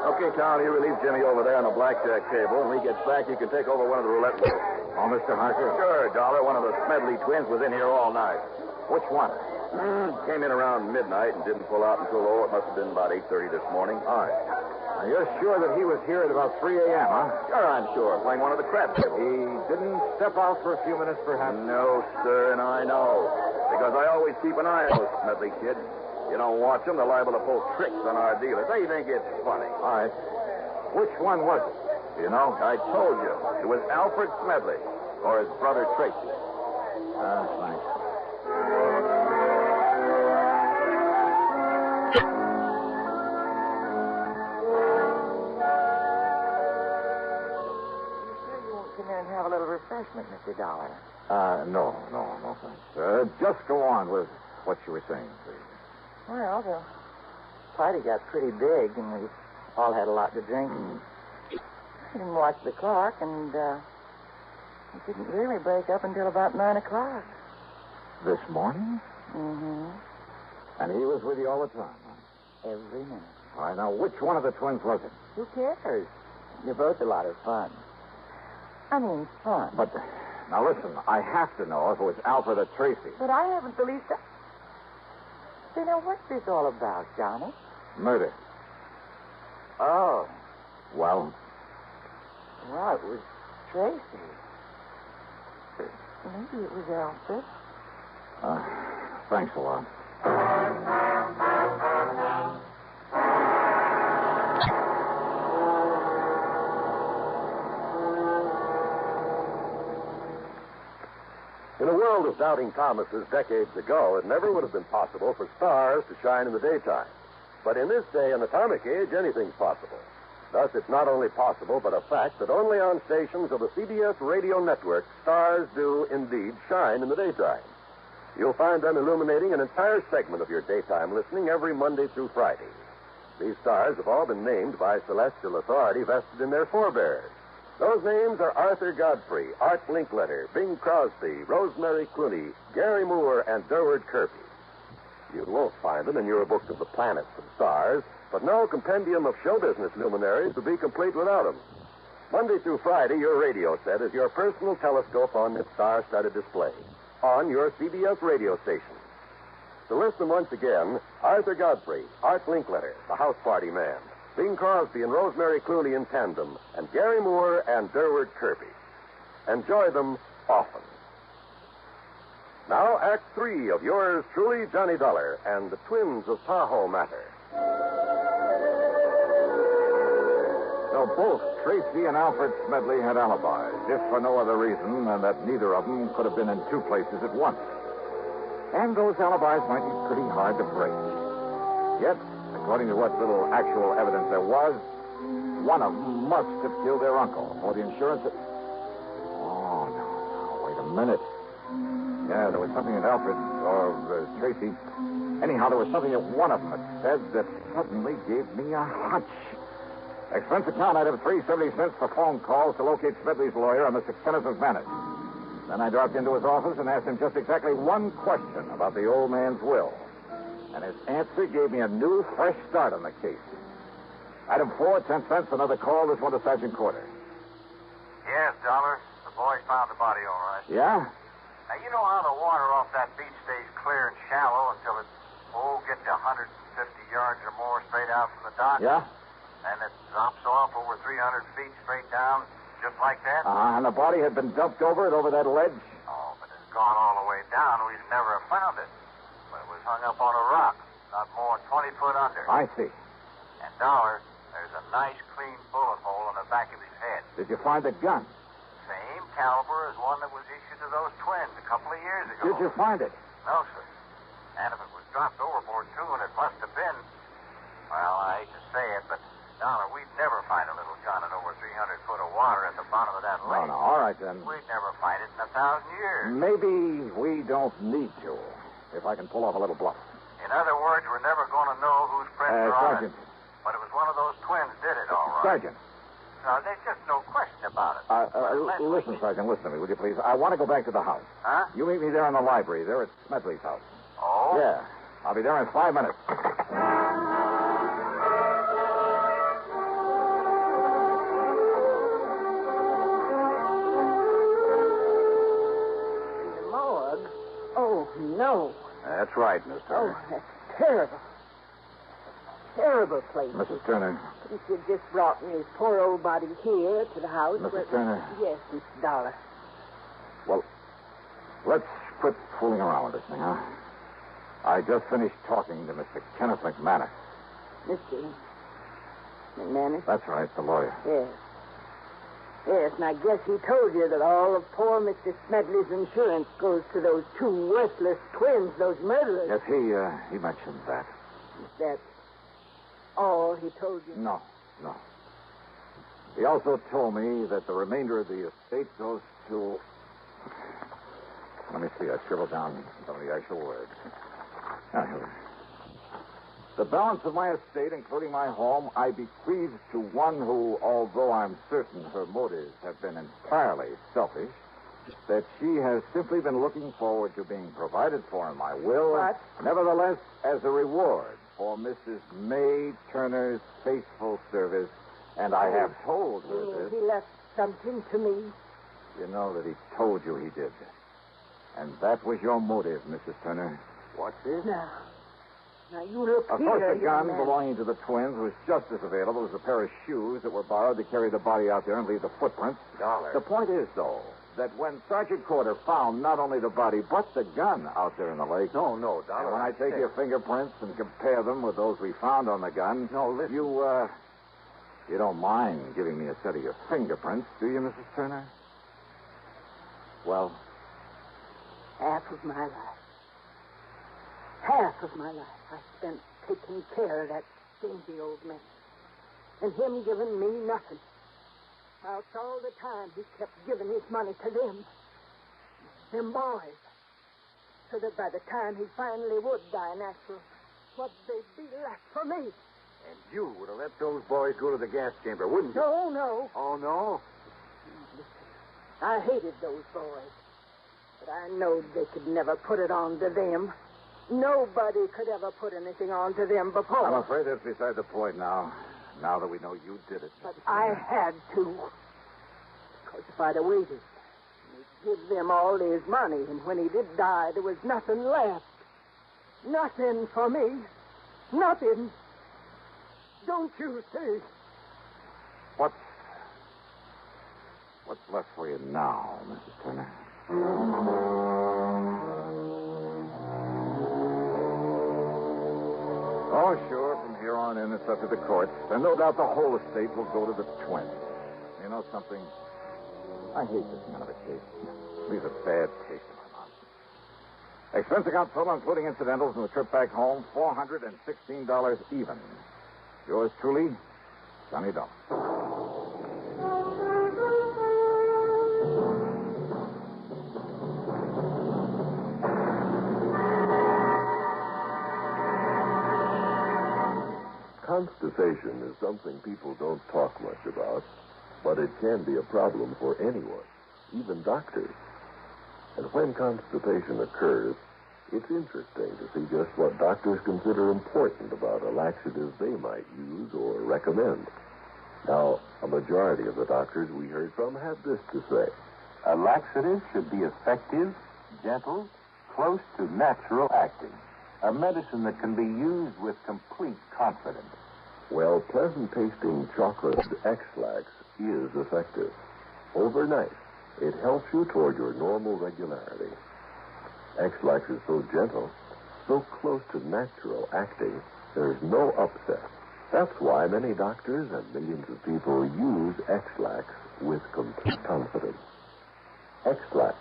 Okay, Tom, you relieve Jimmy over there on the blackjack table. When he gets back, you can take over one of the roulette wheels. Oh, Mr. Harker? Sure, Dollar. One of the Smedley twins was in here all night. Which one? Came in around midnight and didn't pull out until, it must have been about 8:30 this morning. All right. Now, you're sure that he was here at about 3 a.m., huh? Sure, I'm sure. Playing one of the crap tables. He didn't step out for a few minutes, perhaps? No, sir, and I know. Because I always keep an eye on those Smedley kids. You don't watch them, they're liable to pull tricks on our dealers. They think it's funny. All right. Which one was it? Do you know? I told you. It was Alfred Smedley, or his brother Tracy. Thanks. Have a little refreshment, Mr. Dollar. No, thanks. Just go on with what you were saying, please. Well, the party got pretty big, and we all had a lot to drink. I didn't watch the clock, and it didn't really break up until about 9 o'clock. This morning? Mm-hmm. And he was with you all the time, huh? Every minute. All right, now, which one of the twins was it? Who cares? You're both a lot of fun. I mean, fun. But, now listen, I have to know if it was Alfred or Tracy. But I haven't the least... Say, now, what's this all about, Johnny? Murder. Oh. Well? Well, it was Tracy. Maybe it was Alfred. Thanks a lot. In a world of doubting Thomases decades ago, it never would have been possible for stars to shine in the daytime. But in this day and atomic age, anything's possible. Thus, it's not only possible, but a fact that only on stations of the CBS radio network, stars do indeed shine in the daytime. You'll find them illuminating an entire segment of your daytime listening every Monday through Friday. These stars have all been named by celestial authority vested in their forebears. Those names are Arthur Godfrey, Art Linkletter, Bing Crosby, Rosemary Clooney, Gary Moore, and Durward Kirby. You won't find them in your book of the planets and stars, but no compendium of show business luminaries would be complete without them. Monday through Friday, your radio set is your personal telescope on its star-studded display, on your CBS radio station. To list them once again, Arthur Godfrey, Art Linkletter, the house party man, Bing Crosby and Rosemary Clooney in tandem, and Gary Moore and Durward Kirby. Enjoy them often. Now, Act 3 of yours truly, Johnny Dollar, and the twins of Tahoe matter. So both Tracy and Alfred Smedley had alibis, if for no other reason than that neither of them could have been in two places at once. And those alibis might be pretty hard to break. Yet, according to what little actual evidence there was, one of them must have killed their uncle, or the insurance... Oh, no, wait a minute. Yeah, there was something that Alfred, or Tracy... Anyhow, there was something that one of them had said that suddenly gave me a hunch. Expense account item 370 cents for phone calls to locate Smedley's lawyer on the Kennison's Manor. Then I dropped into his office and asked him just exactly one question about the old man's will. And his answer gave me a new, fresh start on the case. Item 4, 10 cents, another call. This one to Sergeant Corder. Yes, Dollar. The boys found the body all right. Yeah? Now, you know how the water off that beach stays clear and shallow until it, gets to 150 yards or more straight out from the dock? Yeah? And it's drops off over 300 feet straight down, just like that? And the body had been dumped over it, over that ledge? Oh, but it's gone all the way down. We'd never have found it. But it was hung up on a rock, not more than 20 foot under. I see. And Dollar, there's a nice clean bullet hole in the back of his head. Did you find the gun? Same caliber as one that was issued to those twins a couple of years ago. Did you find it? No, sir. And if it was dropped overboard, too, and it must have been, well, I hate to say it, but, Dollar, we'd never find a little gun in over 300 foot of water at the bottom of that lake. No, all right, then. We'd never find it in 1,000 years. Maybe we don't need to, if I can pull off a little bluff. In other words, we're never going to know whose prints are on Sergeant. it. But it was one of those twins did it, all right. Sergeant. No, there's just no question about it. Listen, Sergeant, listen to me, would you please? I want to go back to the house. Huh? You meet me there in the library, there at Smedley's house. Oh? Yeah. I'll be there in 5 minutes. The morgue? Oh, no. That's right, Miss Oh, that's terrible. Terrible place. Mrs. Turner. If you just brought me his poor old body here to the house. Mrs. Turner. Yes, Mr. Dollar. Well, let's quit fooling around with this thing, huh? I just finished talking to Mr. Kenneth McManus. Mr. McManus? That's right, the lawyer. Yes. Yes, and I guess he told you that all of poor Mr. Smedley's insurance goes to those two worthless twins, those murderers. Yes, he mentioned that. Is that all he told you? No. He also told me that the remainder of the estate goes to... Let me see, I scribbled down some of the actual words. Here we are. The balance of my estate, including my home, I bequeath to one who, although I'm certain her motives have been entirely selfish, that she has simply been looking forward to being provided for in my will. What? Nevertheless, as a reward for Mrs. May Turner's faithful service, and I have told her this. He left something to me. You know that he told you he did. And that was your motive, Mrs. Turner. What's this? Now, you look Of here, course, the young gun man. belonging to the twins was just as available as a pair of shoes that were borrowed to carry the body out there and leave the footprints. Dollar. The point is, though, that when Sergeant Corder found not only the body, but the gun out there in the lake... No, Dollar. And when I take your fingerprints and compare them with those we found on the gun... No, listen. You don't mind giving me a set of your fingerprints, do you, Mrs. Turner? Well... Half of my life. Half of my life I spent taking care of that stingy old man. And him giving me nothing. Whilst all the time he kept giving his money to them boys. So that by the time he finally would die natural, what'd they be left for me? And you would have let those boys go to the gas chamber, wouldn't you? No. Oh, no? I hated those boys. But I knowed they could never put it on to them. Nobody could ever put anything on to them before. I'm afraid that's beside the point now. Now that we know you did it. But I had to. Because if I'd have waited, he'd give them all his money, and when he did die, there was nothing left. Nothing for me. Nothing. Don't you see? What's left for you now, Mrs. Turner? Oh, sure. From here on in, it's up to the courts. And no doubt the whole estate will go to the twins. You know something? I hate this kind of a case. It leaves a bad taste in my mouth. Expense account total, including incidentals and the trip back home, $416 even. Yours truly, Johnny Dollar. Constipation is something people don't talk much about, but it can be a problem for anyone, even doctors. And when constipation occurs, it's interesting to see just what doctors consider important about a laxative they might use or recommend. Now, a majority of the doctors we heard from have this to say. A laxative should be effective, gentle, close to natural acting. A medicine that can be used with complete confidence. Well, pleasant-tasting chocolate X-Lax is effective. Overnight, it helps you toward your normal regularity. X-Lax is so gentle, so close to natural acting, there's no upset. That's why many doctors and millions of people use X-Lax with complete confidence. X-Lax,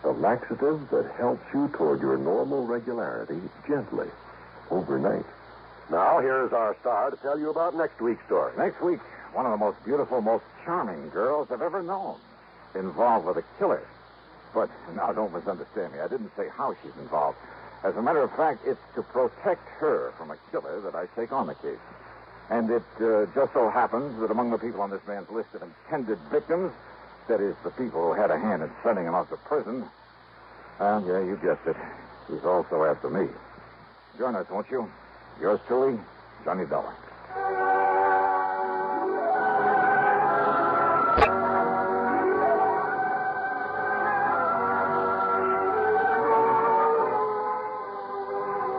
the laxative that helps you toward your normal regularity gently, overnight. Now, here's our star to tell you about next week's story. Next week, one of the most beautiful, most charming girls I've ever known. Involved with a killer. But now, don't misunderstand me. I didn't say how she's involved. As a matter of fact, it's to protect her from a killer that I take on the case. And it just so happens that among the people on this man's list of intended victims, that is, the people who had a hand in sending him off to prison, yeah, you guessed it, he's also after me. Join us, won't you? Yours truly, Johnny Dollar.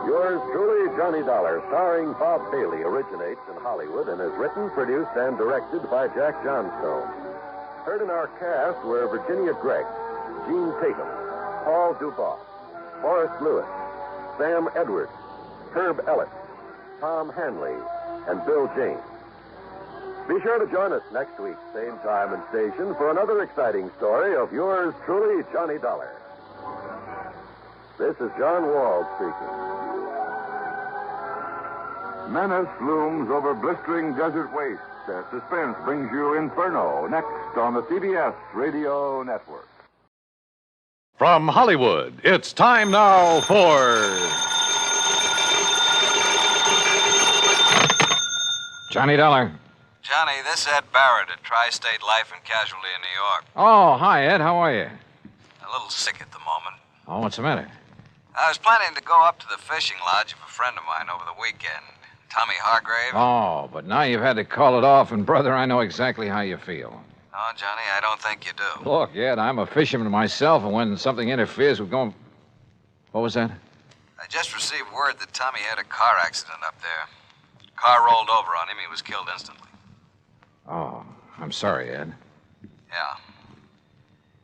Yours truly, Johnny Dollar, starring Bob Bailey, originates in Hollywood and is written, produced, and directed by Jack Johnstone. Heard in our cast were Virginia Gregg, Gene Tatum, Paul Dubois, Forrest Lewis, Sam Edwards, Herb Ellis, Tom Hanley, and Bill James. Be sure to join us next week, same time and station, for another exciting story of yours truly, Johnny Dollar. This is John Wall speaking. Menace looms over blistering desert wastes as suspense brings you Inferno, next on the CBS Radio Network. From Hollywood, it's time now for... Johnny Dollar. Johnny, this is Ed Barrett at Tri-State Life and Casualty in New York. Oh, hi, Ed. How are you? A little sick at the moment. Oh, what's the matter? I was planning to go up to the fishing lodge of a friend of mine over the weekend, Tommy Hargrave. Oh, but now you've had to call it off, and, brother, I know exactly how you feel. Oh, Johnny, I don't think you do. Look, Ed, I'm a fisherman myself, and when something interferes with going... What was that? I just received word that Tommy had a car accident up there. Car rolled over on him. He was killed instantly. Oh, I'm sorry, Ed. Yeah.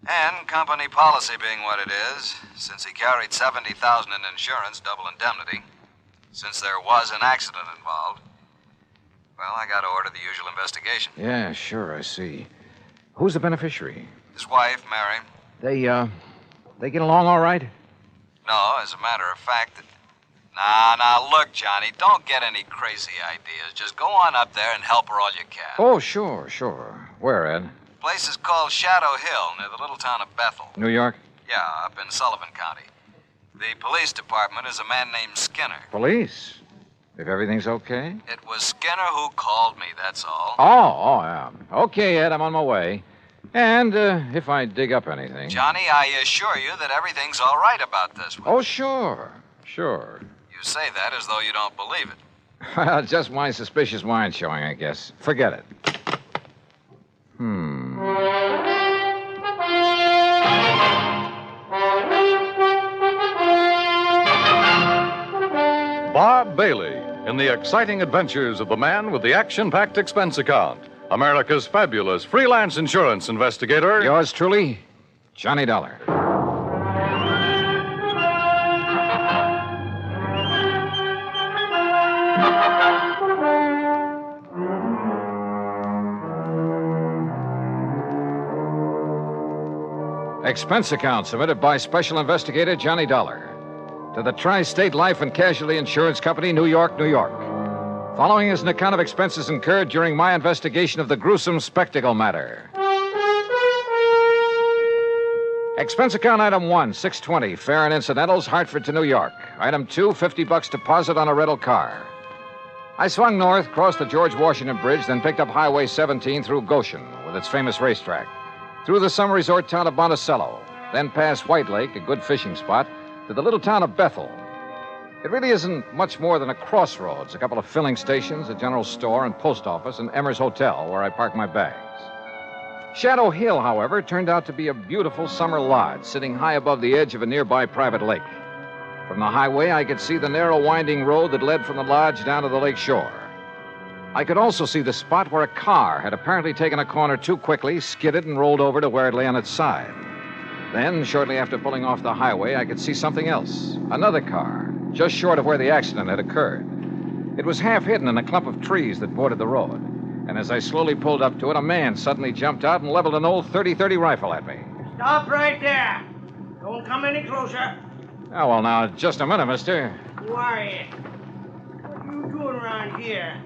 And company policy being what it is, since he carried $70,000 in insurance, double indemnity, since there was an accident involved, well, I got to order the usual investigation. Yeah, sure, I see. Who's the beneficiary? His wife, Mary. They get along all right? No, as a matter of fact, Now, look, Johnny, don't get any crazy ideas. Just go on up there and help her all you can. Oh, sure. Where, Ed? Place is called Shadow Hill, near the little town of Bethel. New York? Yeah, up in Sullivan County. The police department is a man named Skinner. Police? If everything's okay? It was Skinner who called me, that's all. Oh, yeah. Okay, Ed, I'm on my way. And if I dig up anything... Johnny, I assure you that everything's all right about this one. Oh, sure. You say that as though you don't believe it. Just my suspicious mind showing, I guess. Forget it. Bob Bailey in the exciting adventures of the man with the action-packed expense account. America's fabulous freelance insurance investigator. Yours truly, Johnny Dollar. Expense account submitted by Special Investigator Johnny Dollar to the Tri-State Life and Casualty Insurance Company, New York, New York. Following is an account of expenses incurred during my investigation of the gruesome spectacle matter. Expense account item 1, $620, fare and incidentals, Hartford to New York. Item 2, $50 deposit on a rental car. I swung north, crossed the George Washington Bridge, then picked up Highway 17 through Goshen with its famous racetrack, through the summer resort town of Monticello, then past White Lake, a good fishing spot, to the little town of Bethel. It really isn't much more than a crossroads, a couple of filling stations, a general store and post office, and Emmer's Hotel, where I park my bags. Shadow Hill, however, turned out to be a beautiful summer lodge sitting high above the edge of a nearby private lake. From the highway, I could see the narrow, winding road that led from the lodge down to the lake shore. I could also see the spot where a car had apparently taken a corner too quickly, skidded, and rolled over to where it lay on its side. Then, shortly after pulling off the highway, I could see something else. Another car, just short of where the accident had occurred. It was half hidden in a clump of trees that bordered the road. And as I slowly pulled up to it, a man suddenly jumped out and leveled an old .30-30 rifle at me. Stop right there. Don't come any closer. Oh, well, now, just a minute, mister. Who are you? What are you doing around here?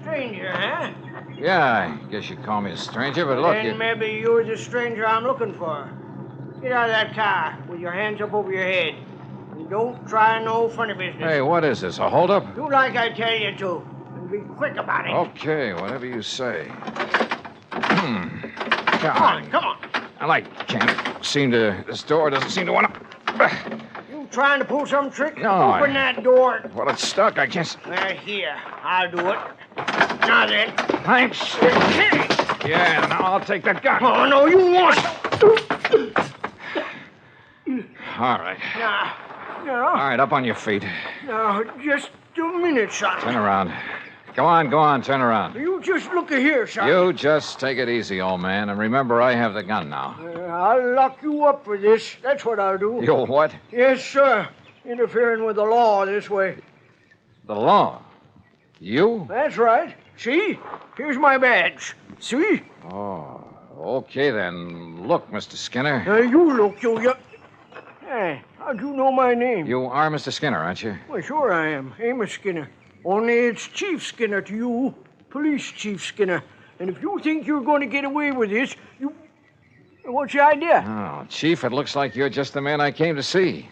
Stranger, huh? Yeah, I guess you'd call me a stranger, but look, Then maybe you're the stranger I'm looking for. Get out of that car with your hands up over your head. And don't try no funny business. Hey, what is this, a holdup? Do like I tell you to. And be quick about it. Okay, whatever you say. Come Come on. This door doesn't seem to want to... You trying to pull some trick? No, Open that door. Well, it's stuck, I guess. Well, here, I'll do it. Now then. Thanks. Yeah, now I'll take that gun. Oh, no, you won't. All right. Now. All right, up on your feet. Now, just a minute, son. Turn around. Go on, turn around. You just look here, son. You just take it easy, old man, and remember I have the gun now. I'll lock you up for this. That's what I'll do. You'll what? Yes, sir. Interfering with the law this way. The law? You? That's right. See? Here's my badge. See? Oh, okay then. Look, Mr. Skinner. You look, you... Hey, how'd you know my name? You are Mr. Skinner, aren't you? Well, sure I am. Amos Skinner. Only it's Chief Skinner to you. Police Chief Skinner. And if you think you're going to get away with this, you... What's your idea? Oh, Chief, it looks like you're just the man I came to see.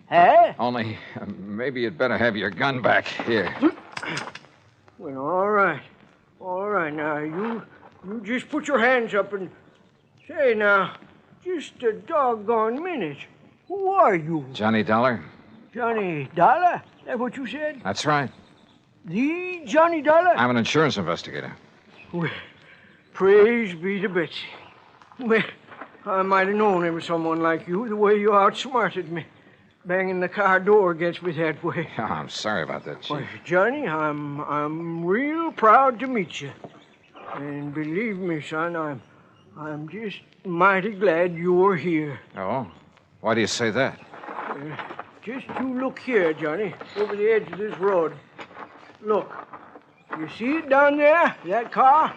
Huh? Only, maybe you'd better have your gun back. Here. Well, all right. All right, now, you just put your hands up and... Say, now, just a doggone minute. Who are you? Johnny Dollar? Johnny Dollar? That what you said? That's right. The Johnny Dollar? I'm an insurance investigator. Well, praise be to Betsy. Well, I might have known it was someone like you, the way you outsmarted me. Banging the car door against me that way. Oh, I'm sorry about that, Chief. Well, Johnny, I'm real proud to meet you. And believe me, son, I'm just mighty glad you're here. Oh? Why do you say that? Just you look here, Johnny, over the edge of this road. Look. You see it down there? That car?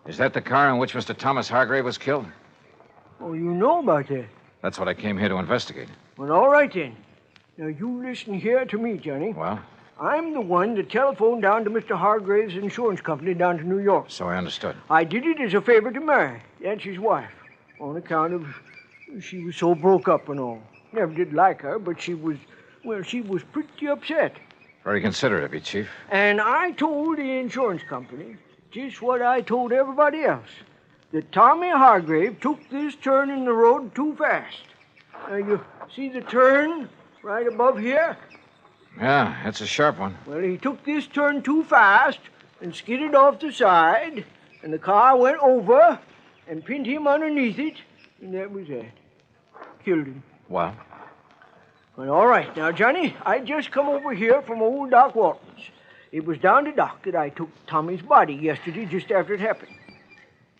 Is that the car in which Mr. Thomas Hargrave was killed? Oh, you know about that? That's what I came here to investigate. Well, all right then. Now, you listen here to me, Johnny. Well? I'm the one that telephoned down to Mr. Hargrave's insurance company down to New York. So I understood. I did it as a favor to Mary. That's his wife. On account of she was so broke up and all. Never did like her, but she was pretty upset. Very considerate of you, Chief. And I told the insurance company just what I told everybody else. That Tommy Hargrave took this turn in the road too fast. Now, you see the turn right above here? Yeah, that's a sharp one. Well, he took this turn too fast and skidded off the side, and the car went over and pinned him underneath it, and that was that. Killed him. Well? Well, all right. Now, Johnny, I just come over here from old Doc Walton's. It was down to Doc that I took Tommy's body yesterday just after it happened.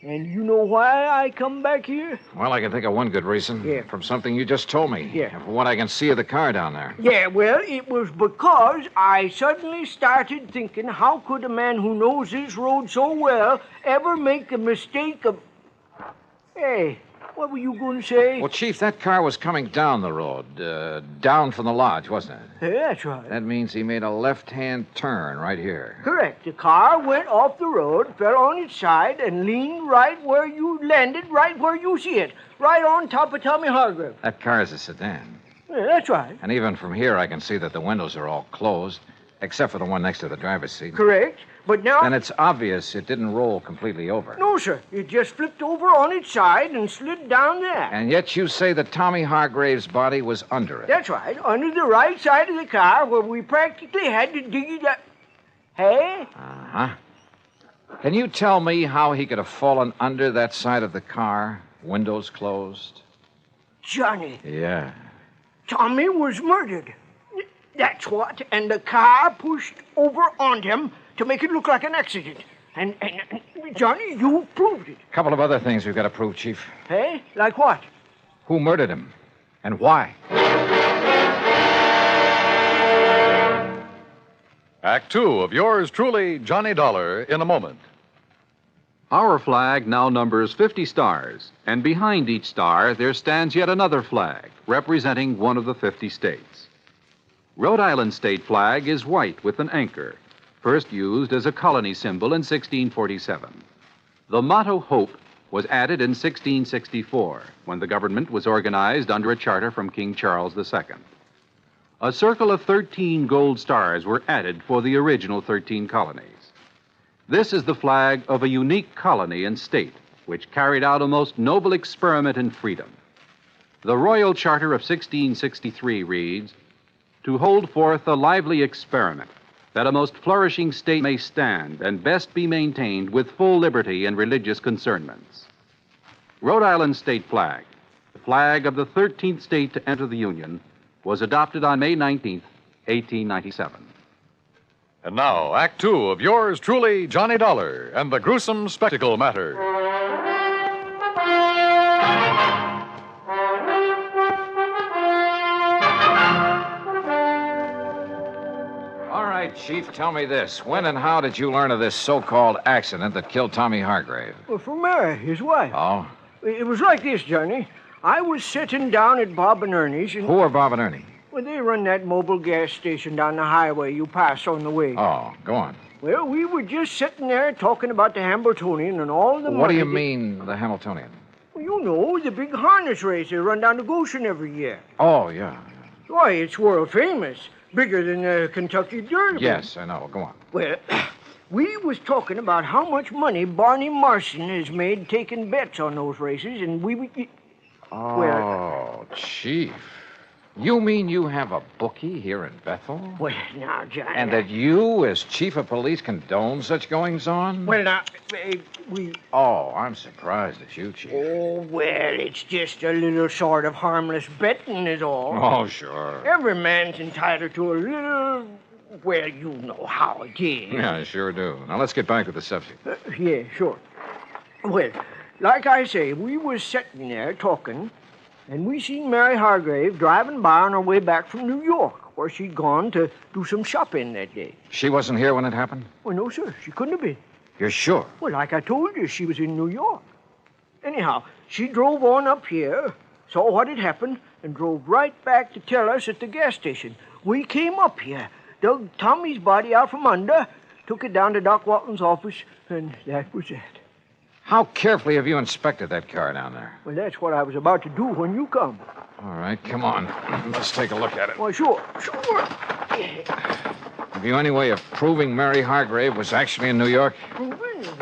And you know why I come back here? Well, I can think of one good reason. Yeah. From something you just told me. Yeah. And from what I can see of the car down there. Yeah, well, it was because I suddenly started thinking, how could a man who knows this road so well ever make a mistake of... Hey, what were you going to say? Well, Chief, that car was coming down the road, down from the lodge, wasn't it? Yeah, that's right. That means he made a left-hand turn right here. Correct. The car went off the road, fell on its side, and leaned right where you landed, right where you see it, right on top of Tommy Hargrave. That car is a sedan. Yeah, that's right. And even from here, I can see that the windows are all closed, except for the one next to the driver's seat. Correct. But now... Then it's obvious it didn't roll completely over. No, sir. It just flipped over on its side and slid down there. And yet you say that Tommy Hargrave's body was under it. That's right. Under the right side of the car where we practically had to dig it up. Hey? Uh-huh. Can you tell me how he could have fallen under that side of the car, windows closed? Johnny. Yeah. Tommy was murdered. That's what. And the car pushed over on him to make it look like an accident. And Johnny, you proved it. A couple of other things we've got to prove, Chief. Hey? Like what? Who murdered him? And why? Act two of yours truly, Johnny Dollar, in a moment. Our flag now numbers 50 stars, and behind each star there stands yet another flag, representing one of the 50 states. Rhode Island's state flag is white with an anchor, first used as a colony symbol in 1647. The motto Hope was added in 1664, when the government was organized under a charter from King Charles II. A circle of 13 gold stars were added for the original 13 colonies. This is the flag of a unique colony and state which carried out a most noble experiment in freedom. The Royal Charter of 1663 reads, "To hold forth a lively experiment, that a most flourishing state may stand and best be maintained with full liberty and religious concernments." Rhode Island's state flag, the flag of the 13th state to enter the Union, was adopted on May 19th, 1897. And now, Act two of yours truly, Johnny Dollar, and the gruesome spectacle matter. All right, Chief, tell me this. When and how did you learn of this so-called accident that killed Tommy Hargrave? Well, from Mary, his wife. Oh? It was like this, Johnny. I was sitting down at Bob and Ernie's and... Who are Bob and Ernie? Well, they run that mobile gas station down the highway you pass on the way. Oh, go on. Well, we were just sitting there talking about the Hambletonian and all the money... What do you mean, the Hamiltonian? Well, you know, the big harness race they run down to Goshen every year. Oh, yeah. Why, it's world famous. Bigger than the Kentucky Derby. Yes, I know. Go on. Well, we was talking about how much money Barney Marson has made taking bets on those races, and we... Oh, well, Chief. You mean you have a bookie here in Bethel? Well, now, Johnny... And that you, as chief of police, condone such goings-on? Well, now, we... Oh, I'm surprised at you, Chief. Oh, well, it's just a little sort of harmless betting is all. Oh, sure. Every man's entitled to a little... Well, you know how it is. Yeah, I sure do. Now, let's get back to the subject. Yeah, sure. Well, like I say, we was sitting there talking... And we seen Mary Hargrave driving by on her way back from New York, where she'd gone to do some shopping that day. She wasn't here when it happened? Well, no, sir. She couldn't have been. You're sure? Well, like I told you, she was in New York. Anyhow, she drove on up here, saw what had happened, and drove right back to tell us at the gas station. We came up here, dug Tommy's body out from under, took it down to Doc Walton's office, and that was it. How carefully have you inspected that car down there? Well, that's what I was about to do when you come. All right, come on. Let's take a look at it. Well, sure. Have you any way of proving Mary Hargrave was actually in New York?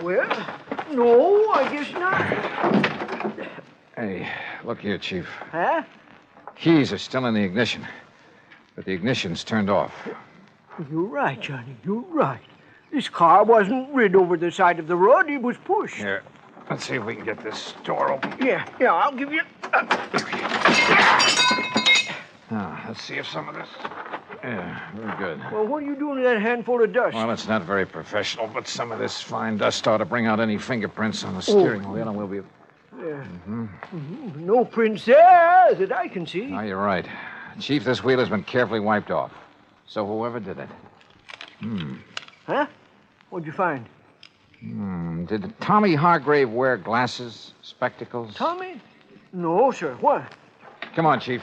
Well, no, I guess not. Hey, look here, Chief. Huh? Keys are still in the ignition, but the ignition's turned off. You're right, Johnny. You're right. This car wasn't rid over the side of the road. It was pushed. Here, let's see if we can get this door open. Yeah, I'll give you... Now, let's see if some of this... Yeah, very good. Well, what are you doing with that handful of dust? Well, it's not very professional, but some of this fine dust ought to bring out any fingerprints on the steering wheel, and we'll be... Yeah. No prints there that I can see. No, you're right. Chief, this wheel has been carefully wiped off. So whoever did it... Huh? What'd you find? Did Tommy Hargrave wear glasses, spectacles? Tommy? No, sir. What? Come on, Chief.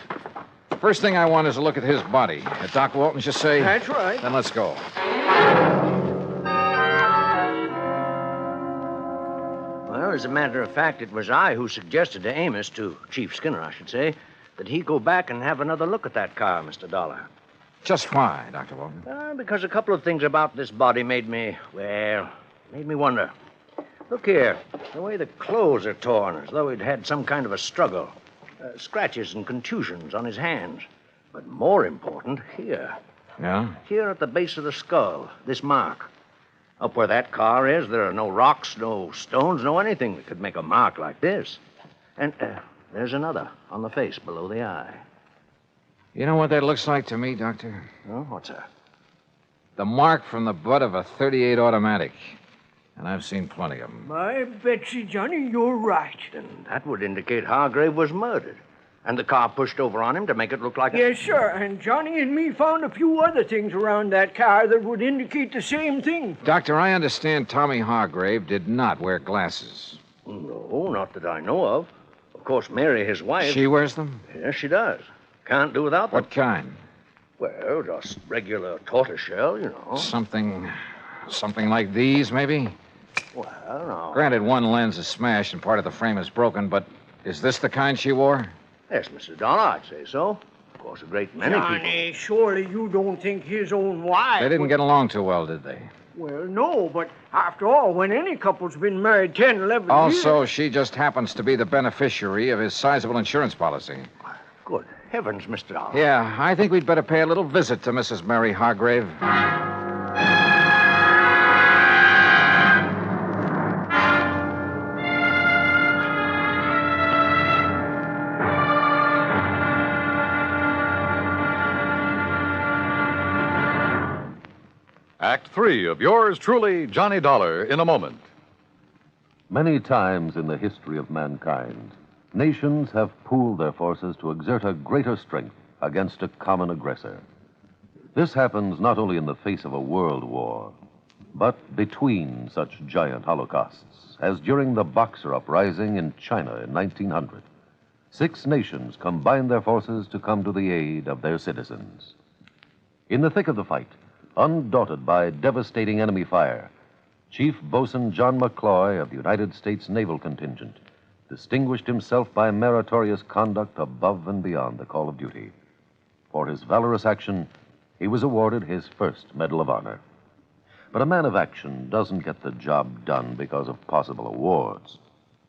First thing I want is a look at his body. Doc Walton just say... That's right. Then let's go. Well, as a matter of fact, it was I who suggested to Amos, to Chief Skinner, I should say, that he go back and have another look at that car, Mr. Dollar. Just why, Dr. Walton? Because a couple of things about this body made me wonder. Look here, the way the clothes are torn, as though he'd had some kind of a struggle. Scratches and contusions on his hands. But more important, here. Yeah? Here at the base of the skull, this mark. Up where that car is, there are no rocks, no stones, no anything that could make a mark like this. And there's another on the face below the eye. You know what that looks like to me, Doctor? Oh, what's that? The mark from the butt of a .38 automatic. And I've seen plenty of them. My Betsy, Johnny, you're right. Then that would indicate Hargrave was murdered. And the car pushed over on him to make it look like Yes, sir. And Johnny and me found a few other things around that car that would indicate the same thing. Doctor, I understand Tommy Hargrave did not wear glasses. No, not that I know of. Of course, Mary, his wife... She wears them? Yes, she does. Can't do without them. What kind? Well, just regular tortoiseshell, you know. Something like these, maybe? Well, no. Granted, one lens is smashed and part of the frame is broken, but is this the kind she wore? Yes, Mr. Dollar, I'd say so. Of course, a great many Johnny, surely you don't think his own wife... They didn't get along too well, did they? Well, no, but after all, when any couple's been married 10, 11 years... Also, she just happens to be the beneficiary of his sizable insurance policy. Good heavens, Mr. Dollar. Yeah, I think we'd better pay a little visit to Mrs. Mary Hargrave. Act 3 of yours truly, Johnny Dollar, in a moment. Many times in the history of mankind, nations have pooled their forces to exert a greater strength against a common aggressor. This happens not only in the face of a world war, but between such giant holocausts, as during the Boxer Uprising in China in 1900. 6 nations combined their forces to come to the aid of their citizens. In the thick of the fight, undaunted by devastating enemy fire, Chief Bosun John McCloy of the United States Naval Contingent distinguished himself by meritorious conduct above and beyond the call of duty. For his valorous action, he was awarded his first Medal of Honor. But a man of action doesn't get the job done because of possible awards.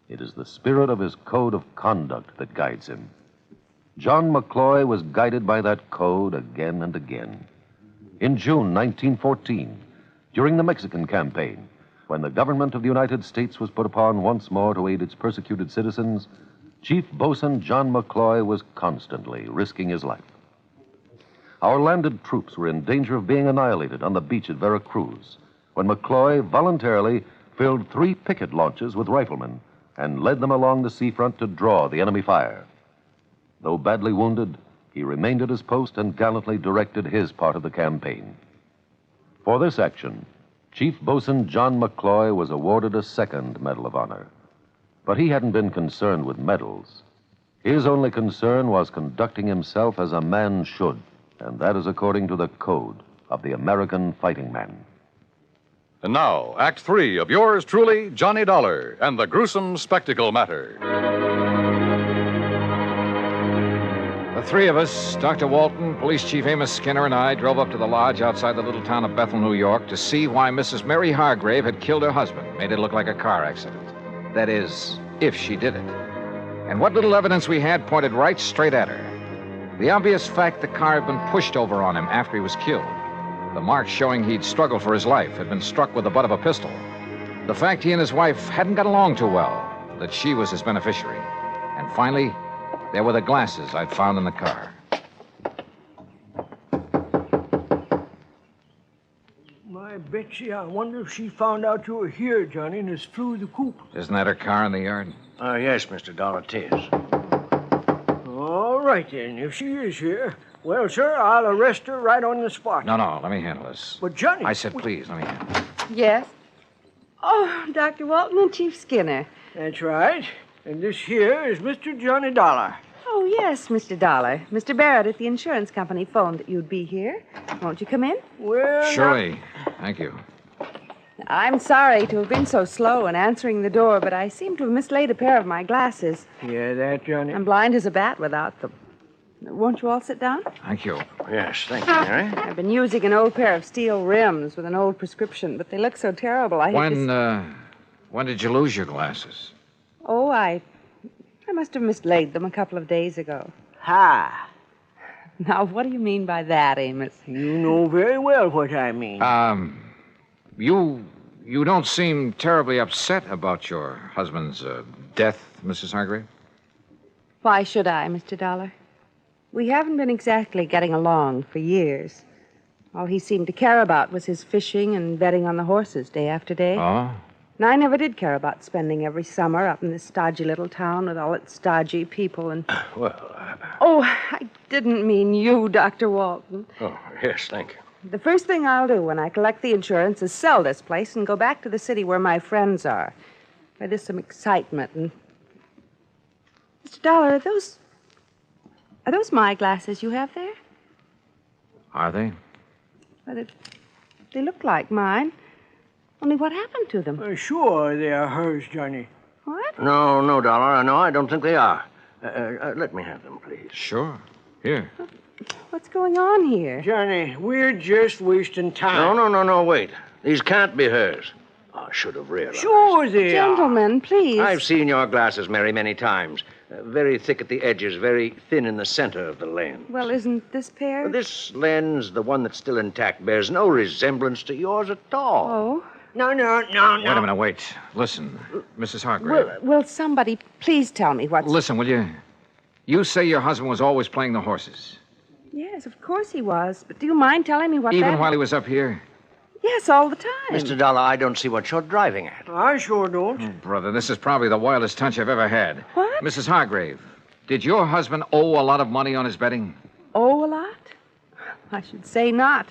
It is the spirit of his code of conduct that guides him. John McCloy was guided by that code again and again. In June 1914, during the Mexican campaign, when the government of the United States was put upon once more to aid its persecuted citizens, Chief Bosun John McCloy was constantly risking his life. Our landed troops were in danger of being annihilated on the beach at Veracruz, when McCloy voluntarily filled 3 picket launches with riflemen and led them along the seafront to draw the enemy fire. Though badly wounded, he remained at his post and gallantly directed his part of the campaign. For this action, Chief Bosun John McCloy was awarded a second Medal of Honor. But he hadn't been concerned with medals. His only concern was conducting himself as a man should, and that is according to the code of the American fighting man. And now, Act 3 of yours truly, Johnny Dollar, and the gruesome spectacle matter. The 3 of us, Dr. Walton, Police Chief Amos Skinner, and I, drove up to the lodge outside the little town of Bethel, New York, to see why Mrs. Mary Hargrave had killed her husband, made it look like a car accident. That is, if she did it. And what little evidence we had pointed right straight at her. The obvious fact the car had been pushed over on him after he was killed. The marks showing he'd struggled for his life, had been struck with the butt of a pistol. The fact he and his wife hadn't got along too well, that she was his beneficiary. And finally, there were the glasses I'd found in the car. My Betsy, I wonder if she found out you were here, Johnny, and has flew the coop. Isn't that her car in the yard? Yes, Mr. Dollar, 'tis. All right, then. If she is here, well, sir, I'll arrest her right on the spot. No, let me handle this. But, Johnny... I said, please, let me handle it. Yes? Oh, Dr. Walton and Chief Skinner. That's right. And this here is Mr. Johnny Dollar. Oh, yes, Mr. Dollar. Mr. Barrett at the insurance company phoned that you'd be here. Won't you come in? Well, Surely. Thank you. I'm sorry to have been so slow in answering the door, but I seem to have mislaid a pair of my glasses. Yeah, that, Johnny. I'm blind as a bat without them. Won't you all sit down? Thank you. Yes, thank you, Mary. I've been using an old pair of steel rims with an old prescription, but they look so terrible. When did you lose your glasses? Oh, I must have mislaid them a couple of days ago. Ha! Now, what do you mean by that, Amos? You know very well what I mean. You don't seem terribly upset about your husband's death, Mrs. Hargrave? Why should I, Mr. Dollar? We haven't been exactly getting along for years. All he seemed to care about was his fishing and betting on the horses day after day. Oh? And I never did care about spending every summer up in this stodgy little town with all its stodgy people and... Oh, I didn't mean you, Dr. Walton. Oh, yes, thank you. The first thing I'll do when I collect the insurance is sell this place and go back to the city where my friends are. Where there's some excitement and... Mr. Dollar, are those my glasses you have there? Are they? Well, they look like mine. Only what happened to them? Sure, they are hers, Johnny. What? No, Dollar. No, I don't think they are. Let me have them, please. Sure. Here. What's going on here? Johnny, we're just wasting time. No, wait. These can't be hers. I should have realized. Sure they are. Gentlemen, please. I've seen your glasses, Mary, many times. Very thick at the edges, very thin in the center of the lens. Well, isn't this pair? This lens, the one that's still intact, bears no resemblance to yours at all. Oh? No. Wait a minute, wait. Listen, Mrs. Hargrave. Will somebody please tell me what's... Listen, will you? You say your husband was always playing the horses. Yes, of course he was. But do you mind telling me what Even while he was up here? Yes, all the time. Mr. Dollar, I don't see what you're driving at. I sure don't. Oh, brother, this is probably the wildest hunch I've ever had. What? Mrs. Hargrave, did your husband owe a lot of money on his betting? Owe a lot? I should say not.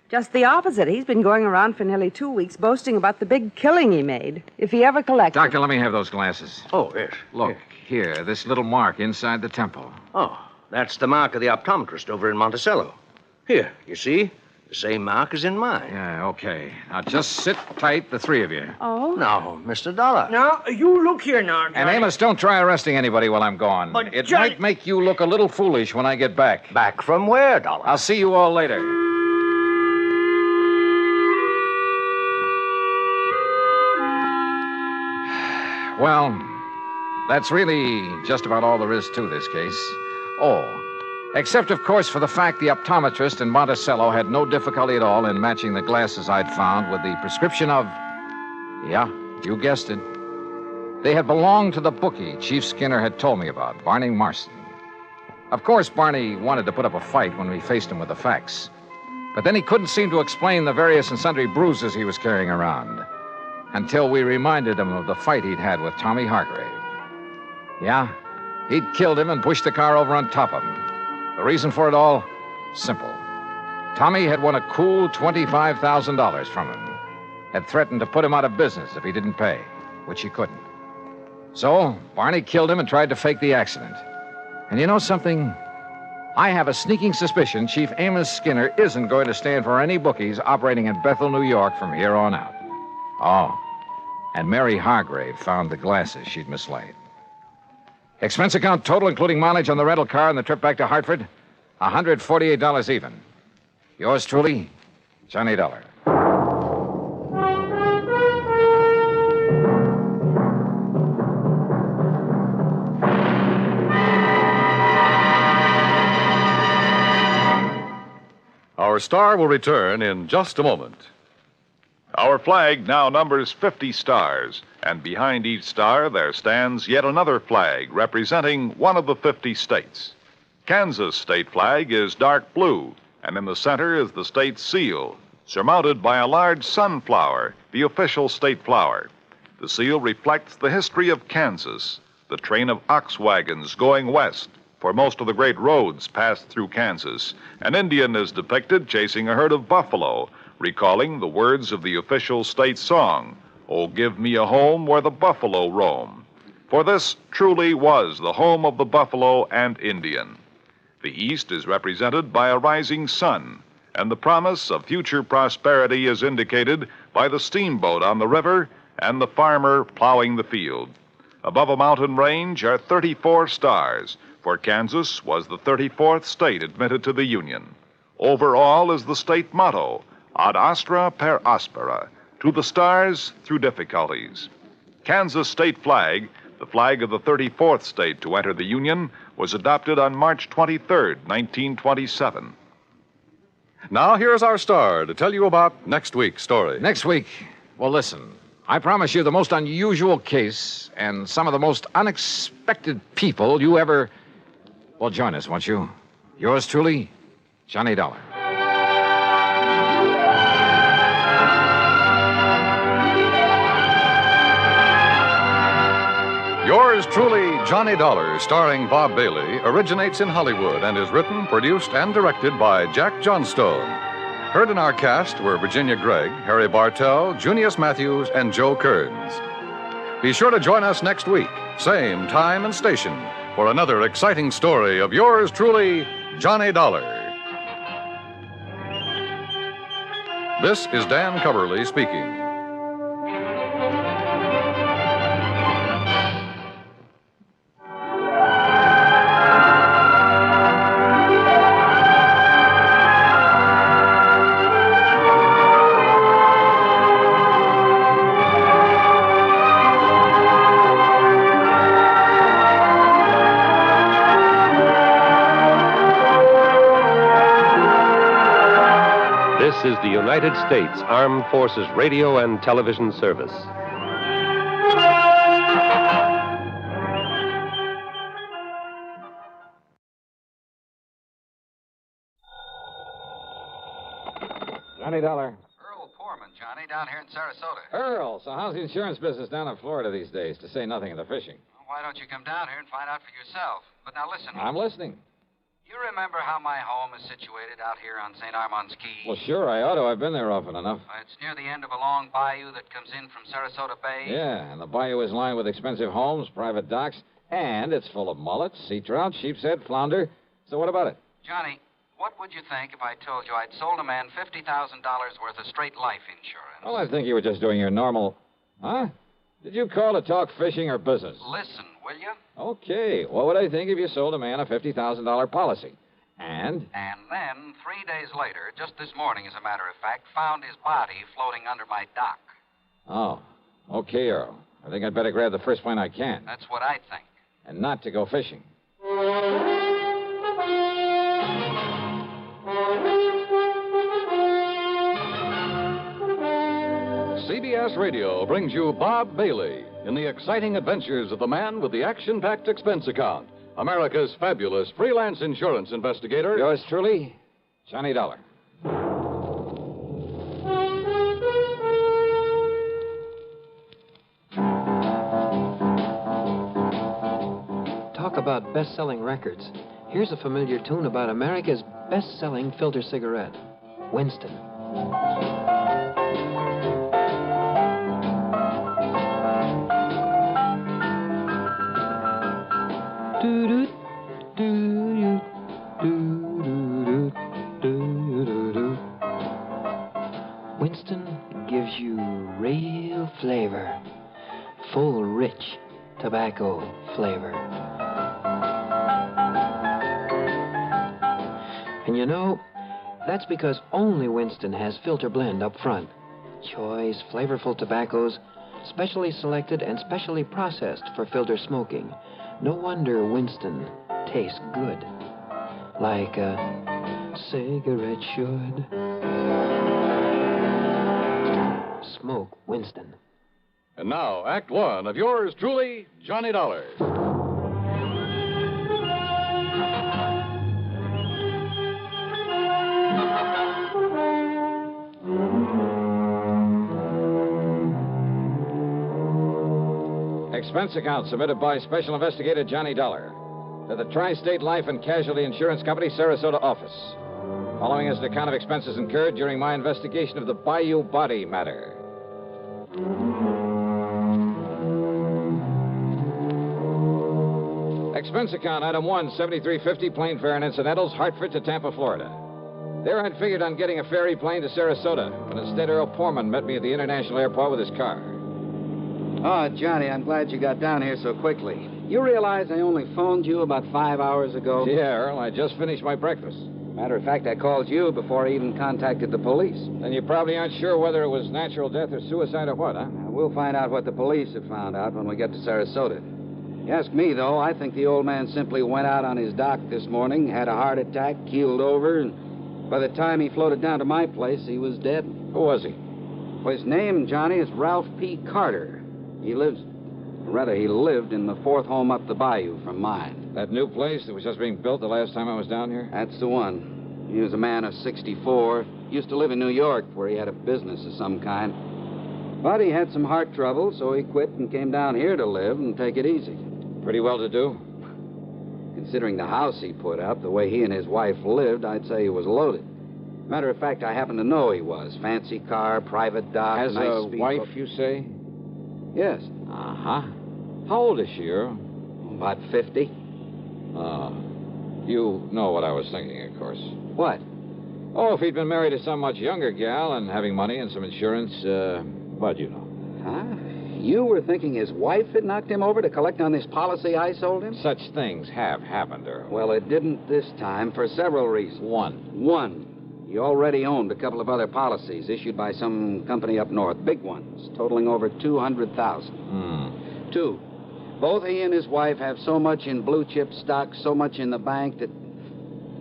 Just the opposite. He's been going around for nearly 2 weeks boasting about the big killing he made. If he ever collected... Doctor, let me have those glasses. Oh, yes. Look, here, this little mark inside the temple. Oh, that's the mark of the optometrist over in Monticello. Here, you see? The same mark as in mine. Yeah, okay. Now, just sit tight, the three of you. Oh? Now, Mr. Dollar. Now, you look here now, Johnny. And Amos, don't try arresting anybody while I'm gone. But it Johnny... might make you look a little foolish when I get back. Back from where, Dollar? I'll see you all later. Well, that's really just about all there is to this case. Oh, except, of course, for the fact the optometrist in Monticello had no difficulty at all in matching the glasses I'd found with the prescription of... Yeah, you guessed it. They had belonged to the bookie Chief Skinner had told me about, Barney Marston. Of course, Barney wanted to put up a fight when we faced him with the facts. But then he couldn't seem to explain the various and sundry bruises he was carrying around. Until we reminded him of the fight he'd had with Tommy Hargrave. Yeah, he'd killed him and pushed the car over on top of him. The reason for it all? Simple. Tommy had won a cool $25,000 from him. Had threatened to put him out of business if he didn't pay, which he couldn't. So, Barney killed him and tried to fake the accident. And you know something? I have a sneaking suspicion Chief Amos Skinner isn't going to stand for any bookies operating in Bethel, New York from here on out. Oh, and Mary Hargrave found the glasses she'd mislaid. Expense account total, including mileage on the rental car and the trip back to Hartford, $148 even. Yours truly, Johnny Dollar. Our star will return in just a moment. Our flag now numbers 50 stars, and behind each star there stands yet another flag representing one of the 50 states. Kansas' state flag is dark blue, and in the center is the state's seal, surmounted by a large sunflower, the official state flower. The seal reflects the history of Kansas, the train of ox wagons going west, for most of the great roads passed through Kansas. An Indian is depicted chasing a herd of buffalo, recalling the words of the official state song, "Oh, give me a home where the buffalo roam." For this truly was the home of the buffalo and Indian. The East is represented by a rising sun, and the promise of future prosperity is indicated by the steamboat on the river and the farmer plowing the field. Above a mountain range are 34 stars, for Kansas was the 34th state admitted to the Union. Over all is the state motto, Ad astra per aspera, to the stars through difficulties. Kansas state flag, the flag of the 34th state to enter the Union, was adopted on March 23rd, 1927. Now here's our star to tell you about next week's story. Next week? Well, listen. I promise you the most unusual case and some of the most unexpected people you ever... Well, join us, won't you? Yours truly, Johnny Dollar. Yours truly, Johnny Dollar, starring Bob Bailey, originates in Hollywood and is written, produced, and directed by Jack Johnstone. Heard in our cast were Virginia Gregg, Harry Bartell, Junius Matthews, and Joe Kearns. Be sure to join us next week, same time and station, for another exciting story of yours truly, Johnny Dollar. This is Dan Coverly speaking. This is the United States Armed Forces Radio and Television Service. Johnny Dollar. Earl Poorman, Johnny, down here in Sarasota. Earl, so how's the insurance business down in Florida these days, to say nothing of the fishing? Well, why don't you come down here and find out for yourself? But now listen. I'm listening. You remember how my home is situated out here on St. Armand's Key? Well, sure, I ought to. I've been there often enough. It's near the end of a long bayou that comes in from Sarasota Bay. Yeah, and the bayou is lined with expensive homes, private docks, and it's full of mullets, sea trout, sheepshead, flounder. So what about it? Johnny, what would you think if I told you I'd sold a man $50,000 worth of straight life insurance? Well, I think you were just doing your normal... Huh? Did you call to talk fishing or business? Listen, will you? Okay. What would I think if you sold a man a $50,000 policy? And then, 3 days later, just this morning, as a matter of fact, found his body floating under my dock. Oh, okay, Earl. I think I'd better grab the first plane I can. That's what I think. And not to go fishing. CBS Radio brings you Bob Bailey in the exciting adventures of the man with the action-packed expense account, America's fabulous freelance insurance investigator. Yours truly, Johnny Dollar. Talk about best-selling records. Here's a familiar tune about America's best-selling filter cigarette, Winston. Winston gives you real flavor, full, rich tobacco flavor. And you know, that's because only Winston has filter blend up front. Choice, flavorful tobaccos, specially selected and specially processed for filter smoking. No wonder Winston tastes good, like a cigarette should. Smoke Winston. And now, Act One of yours truly, Johnny Dollar. Expense account submitted by Special Investigator Johnny Dollar to the Tri-State Life and Casualty Insurance Company, Sarasota office. Following is an account of expenses incurred during my investigation of the Bayou body matter. Expense account, item 1, $73.50, plane fare and incidentals, Hartford to Tampa, Florida. There I'd figured on getting a ferry plane to Sarasota, but instead Earl Poorman met me at the international airport with his car. Oh, Johnny, I'm glad you got down here so quickly. You realize I only phoned you about 5 hours ago? Yeah, Earl, I just finished my breakfast. Matter of fact, I called you before I even contacted the police. Then you probably aren't sure whether it was natural death or suicide or what, huh? We'll find out what the police have found out when we get to Sarasota. You ask me, though, I think the old man simply went out on his dock this morning, had a heart attack, keeled over, and by the time he floated down to my place, he was dead. Who was he? Well, his name, Johnny, is Ralph P. Carter. He lives... Or rather, he lived in the fourth home up the bayou from mine. That new place that was just being built the last time I was down here? That's the one. He was a man of 64. Used to live in New York, where he had a business of some kind. But he had some heart trouble, so he quit and came down here to live and take it easy. Pretty well to do? Considering the house he put up, the way he and his wife lived, I'd say he was loaded. Matter of fact, I happen to know he was. Fancy car, private dock, Has nice a speedboat. wife, you say? Yes. Uh-huh. How old is she, Earl? About 50. You know what I was thinking, of course. What? Oh, if he'd been married to some much younger gal and having money and some insurance, but you know. Huh? You were thinking his wife had knocked him over to collect on this policy I sold him? Such things have happened, Earl. Well, it didn't this time for several reasons. One. He already owned a couple of other policies issued by some company up north, big ones, totaling over $200,000. Two, both he and his wife have so much in blue chip stock, so much in the bank that,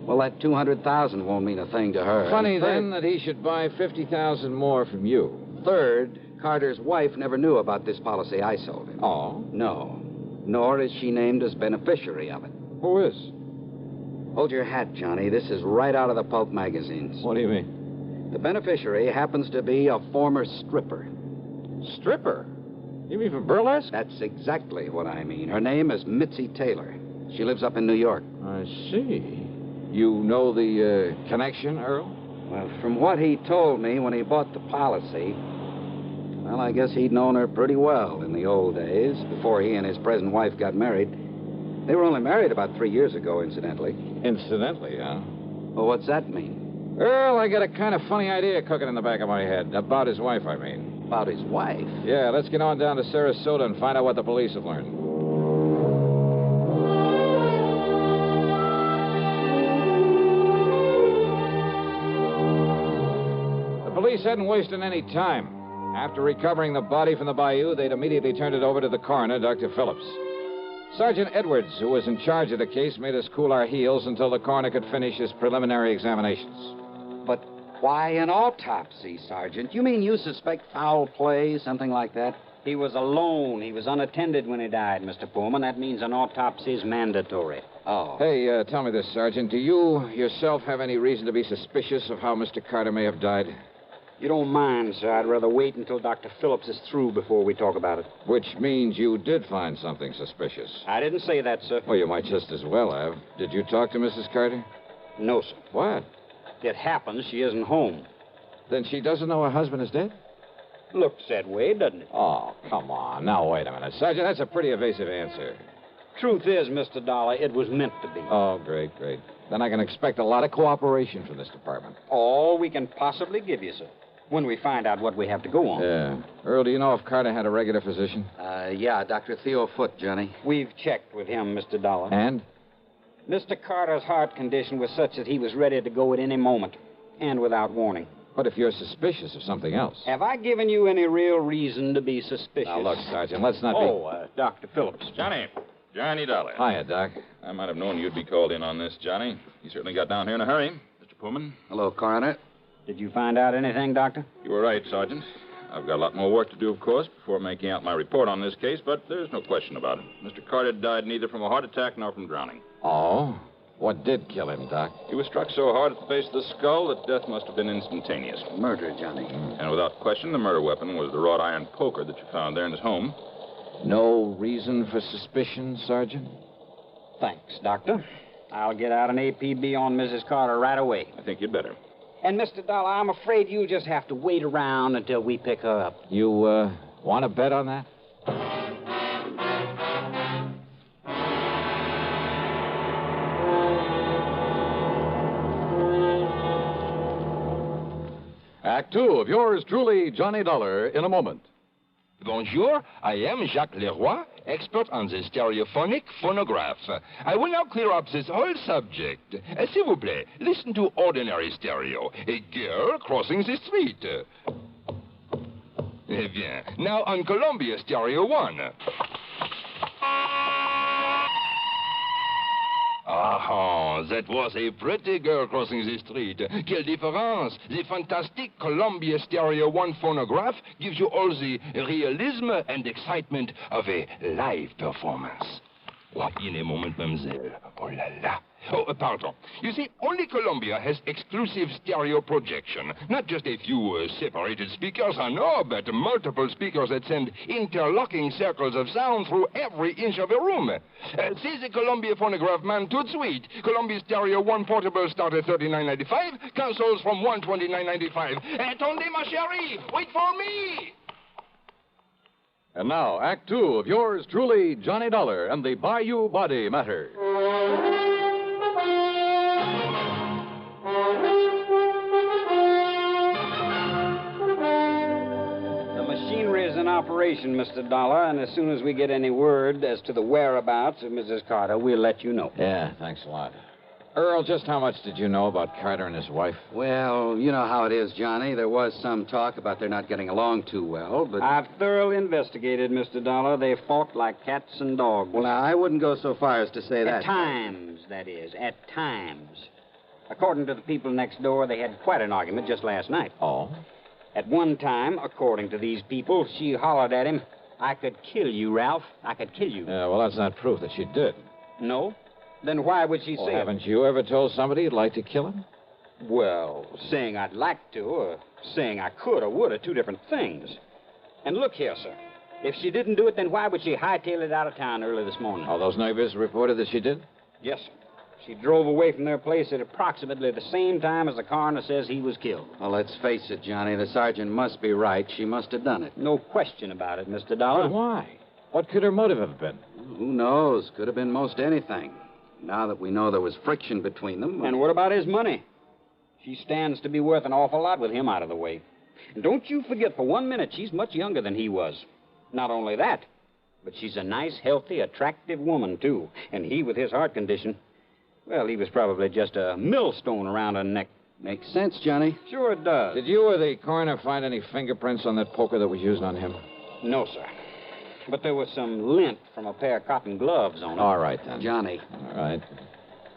well, that $200,000 won't mean a thing to her. Funny, And third- then, that he should buy $50,000 more from you. Third, Carter's wife never knew about this policy I sold him. Oh? No. Nor is she named as beneficiary of it. Who is? Hold your hat, Johnny. This is right out of the pulp magazines. What do you mean? The beneficiary happens to be a former stripper. Stripper? You mean from burlesque? That's exactly what I mean. Her name is Mitzi Taylor. She lives up in New York. I see. You know the connection, Earl? Well, from what he told me when he bought the policy, well, I guess he'd known her pretty well in the old days, before he and his present wife got married. They were only married about 3 years ago, incidentally. Incidentally, huh? Well, what's that mean? Earl, I got a kind of funny idea cooking in the back of my head. About his wife, I mean. About his wife? Yeah, let's get on down to Sarasota and find out what the police have learned. The police hadn't wasted any time. After recovering the body from the bayou, they'd immediately turned it over to the coroner, Dr. Phillips. Sergeant Edwards, who was in charge of the case, made us cool our heels until the coroner could finish his preliminary examinations. But why an autopsy, Sergeant? You mean you suspect foul play, something like that? He was alone. He was unattended when he died, Mr. Pullman. That means an autopsy is mandatory. Oh. Hey, tell me this, Sergeant. Do you yourself have any reason to be suspicious of how Mr. Carter may have died? You don't mind, sir. I'd rather wait until Dr. Phillips is through before we talk about it. Which means you did find something suspicious. I didn't say that, sir. Well, you might just as well have. Did you talk to Mrs. Carter? No, sir. What? It happens she isn't home. Then she doesn't know her husband is dead? Looks that way, doesn't it? Oh, come on. Now, wait a minute. Sergeant, that's a pretty evasive answer. Truth is, Mr. Dollar, it was meant to be. Oh, great, great. Then I can expect a lot of cooperation from this department. All we can possibly give you, sir. When we find out what we have to go on. Yeah. Earl, do you know if Carter had a regular physician? Yeah, Dr. Theo Foote, Johnny. We've checked with him, Mr. Dollar. And? Mr. Carter's heart condition was such that he was ready to go at any moment, and without warning. What if you're suspicious of something else? Have I given you any real reason to be suspicious? Now, look, Sergeant, let's not be... Dr. Phillips. Johnny Dollar. Hiya, Doc. I might have known you'd be called in on this, Johnny. You certainly got down here in a hurry. Mr. Pullman. Hello, Coroner. Did you find out anything, Doctor? You were right, Sergeant. I've got a lot more work to do, of course, before making out my report on this case, but there's no question about it. Mr. Carter died neither from a heart attack nor from drowning. Oh? What did kill him, Doc? He was struck so hard at the base of the skull that death must have been instantaneous. Murder, Johnny. And without question, the murder weapon was the wrought iron poker that you found there in his home. No reason for suspicion, Sergeant? Thanks, Doctor. I'll get out an APB on Mrs. Carter right away. I think you'd better. And, Mr. Dollar, I'm afraid you'll just have to wait around until we pick her up. You, want to bet on that? Act two of yours truly, Johnny Dollar, in a moment. Bonjour, I am Jacques Leroy, expert on the stereophonic phonograph. I will now clear up this whole subject. S'il vous plaît, listen to ordinary stereo. A girl crossing the street. Eh bien, now on Columbia Stereo 1. Ah, that was a pretty girl crossing the street. Quelle différence! The fantastic Columbia Stereo 1 phonograph gives you all the realism and excitement of a live performance. Why, in a moment, mademoiselle. Oh la la. Oh, pardon. You see, only Columbia has exclusive stereo projection. Not just a few separated speakers, I know, but multiple speakers that send interlocking circles of sound through every inch of a room. See the Columbia phonograph, man, tout de suite. Columbia Stereo 1 portable start at $39.95. Consoles from $129.95. Attendez, ma chérie! Wait for me! And now, Act Two of yours truly, Johnny Dollar and the Bayou Body Matter. The machinery is in operation, Mr. Dollar, and as soon as we get any word as to the whereabouts of Mrs. Carter, we'll let you know. Yeah, thanks a lot. Earl, just how much did you know about Carter and his wife? Well, you know how it is, Johnny. There was some talk about their not getting along too well, but... I've thoroughly investigated, Mr. Dollar. They fought like cats and dogs. Well, now, I wouldn't go so far as to say that. At times, that is. At times. According to the people next door, they had quite an argument just last night. Oh? At one time, according to these people, she hollered at him, "I could kill you, Ralph. I could kill you." Yeah, well, that's not proof that she did. No? Then why would she say it? Haven't you ever told somebody you'd like to kill him? Well, saying I'd like to, or saying I could or would are two different things. And look here, sir. If she didn't do it, then why would she hightail it out of town early this morning? All those neighbors reported that she did? Yes, sir. She drove away from their place at approximately the same time as the coroner says he was killed. Well, let's face it, Johnny. The sergeant must be right. She must have done it. No question about it, Mr. Dollar. But why? What could her motive have been? Who knows? Could have been most anything. Now that we know there was friction between them... And what about his money? She stands to be worth an awful lot with him out of the way. And don't you forget for 1 minute she's much younger than he was. Not only that, but she's a nice, healthy, attractive woman, too. And he, with his heart condition, well, he was probably just a millstone around her neck. Makes sense, Johnny. Sure it does. Did you or the coroner find any fingerprints on that poker that was used on him? No, sir. But there was some lint from a pair of cotton gloves on it. All right, then. Johnny. All right.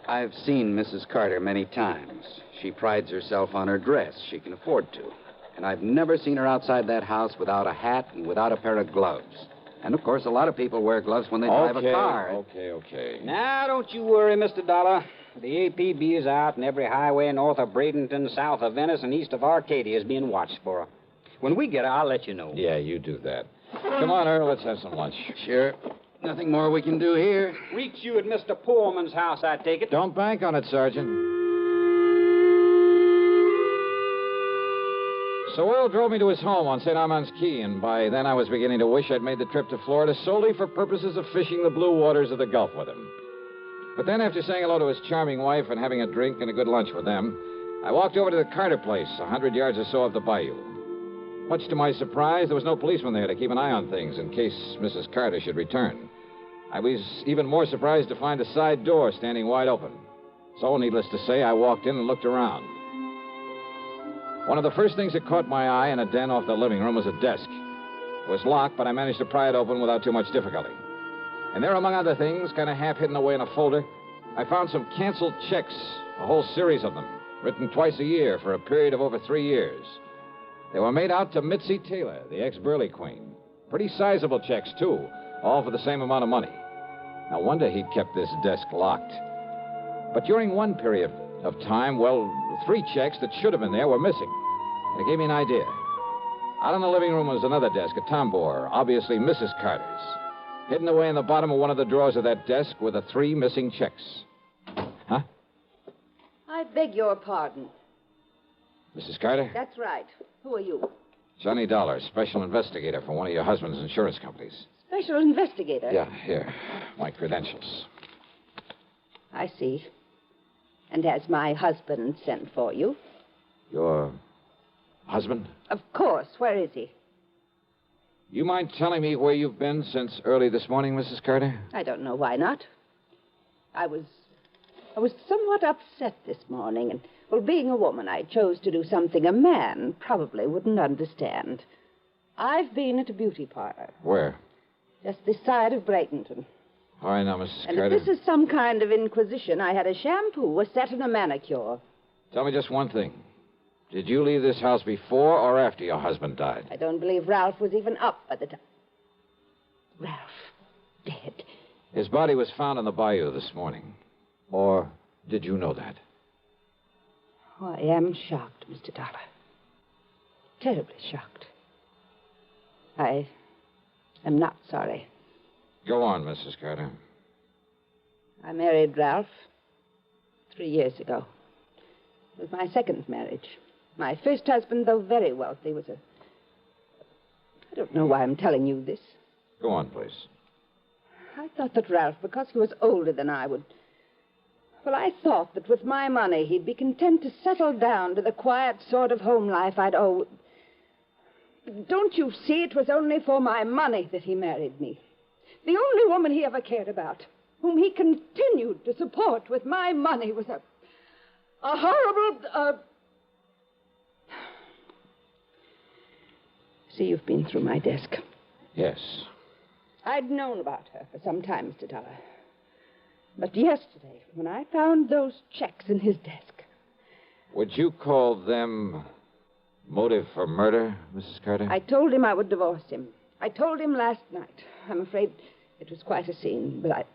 I've seen Mrs. Carter many times. She prides herself on her dress. She can afford to. And I've never seen her outside that house without a hat and without a pair of gloves. And, of course, a lot of people wear gloves when they drive a car. Okay. Now, don't you worry, Mr. Dollar. The APB is out, and every highway north of Bradenton, south of Venice, and east of Arcadia is being watched for her. When we get her, I'll let you know. Yeah, you do that. Come on, Earl, let's have some lunch. Sure. Nothing more we can do here. Reach you at Mr. Poorman's house, I take it. Don't bank on it, Sergeant. So Earl drove me to his home on St. Armand's Key, and by then I was beginning to wish I'd made the trip to Florida solely for purposes of fishing the blue waters of the Gulf with him. But then, after saying hello to his charming wife and having a drink and a good lunch with them, I walked over to the Carter place, 100 yards or so up the bayou. Much to my surprise, there was no policeman there to keep an eye on things in case Mrs. Carter should return. I was even more surprised to find the side door standing wide open. So, needless to say, I walked in and looked around. One of the first things that caught my eye in a den off the living room was a desk. It was locked, but I managed to pry it open without too much difficulty. And there, among other things, kind of half hidden away in a folder, I found some canceled checks, a whole series of them, written twice a year for a period of over 3 years. They were made out to Mitzi Taylor, the ex-Burley Queen. Pretty sizable checks, too, all for the same amount of money. No wonder he'd kept this desk locked. But during one period of time, well, 3 checks that should have been there were missing. It gave me an idea. Out in the living room was another desk, a tambour, obviously Mrs. Carter's. Hidden away in the bottom of one of the drawers of that desk were the 3 missing checks. Huh? I beg your pardon. Mrs. Carter? That's right. Who are you? Johnny Dollar, special investigator for one of your husband's insurance companies. Special investigator? Yeah, here. My credentials. I see. And has my husband sent for you? Your husband? Of course. Where is he? You mind telling me where you've been since early this morning, Mrs. Carter? I don't know. Why not? I was somewhat upset this morning, and, well, being a woman, I chose to do something a man probably wouldn't understand. I've been at a beauty parlor. Where? Just this side of Bradenton. All right, now, Mrs. And Carter. if this is some kind of inquisition, I had a shampoo, a set, and a manicure. Tell me just one thing. Did you leave this house before or after your husband died? I don't believe Ralph was even up at the time. Ralph, dead. His body was found in the bayou this morning. Or did you know that? Oh, I am shocked, Mr. Dollar. Terribly shocked. I am not sorry. Go on, Mrs. Carter. I married Ralph 3 years ago. It was my second marriage. My first husband, though very wealthy, was a... I don't know why I'm telling you this. Go on, please. I thought that Ralph, because he was older than I would... Well, I thought that with my money, he'd be content to settle down to the quiet sort of home life I'd owe... Don't you see, it was only for my money that he married me. The only woman he ever cared about, whom he continued to support with my money, was a horrible... See, you've been through my desk. Yes. I'd known about her for some time, Mr. Dollar. But yesterday, when I found those checks in his desk... Would you call them motive for murder, Mrs. Carter? I told him I would divorce him. I told him last night. I'm afraid it was quite a scene, but I...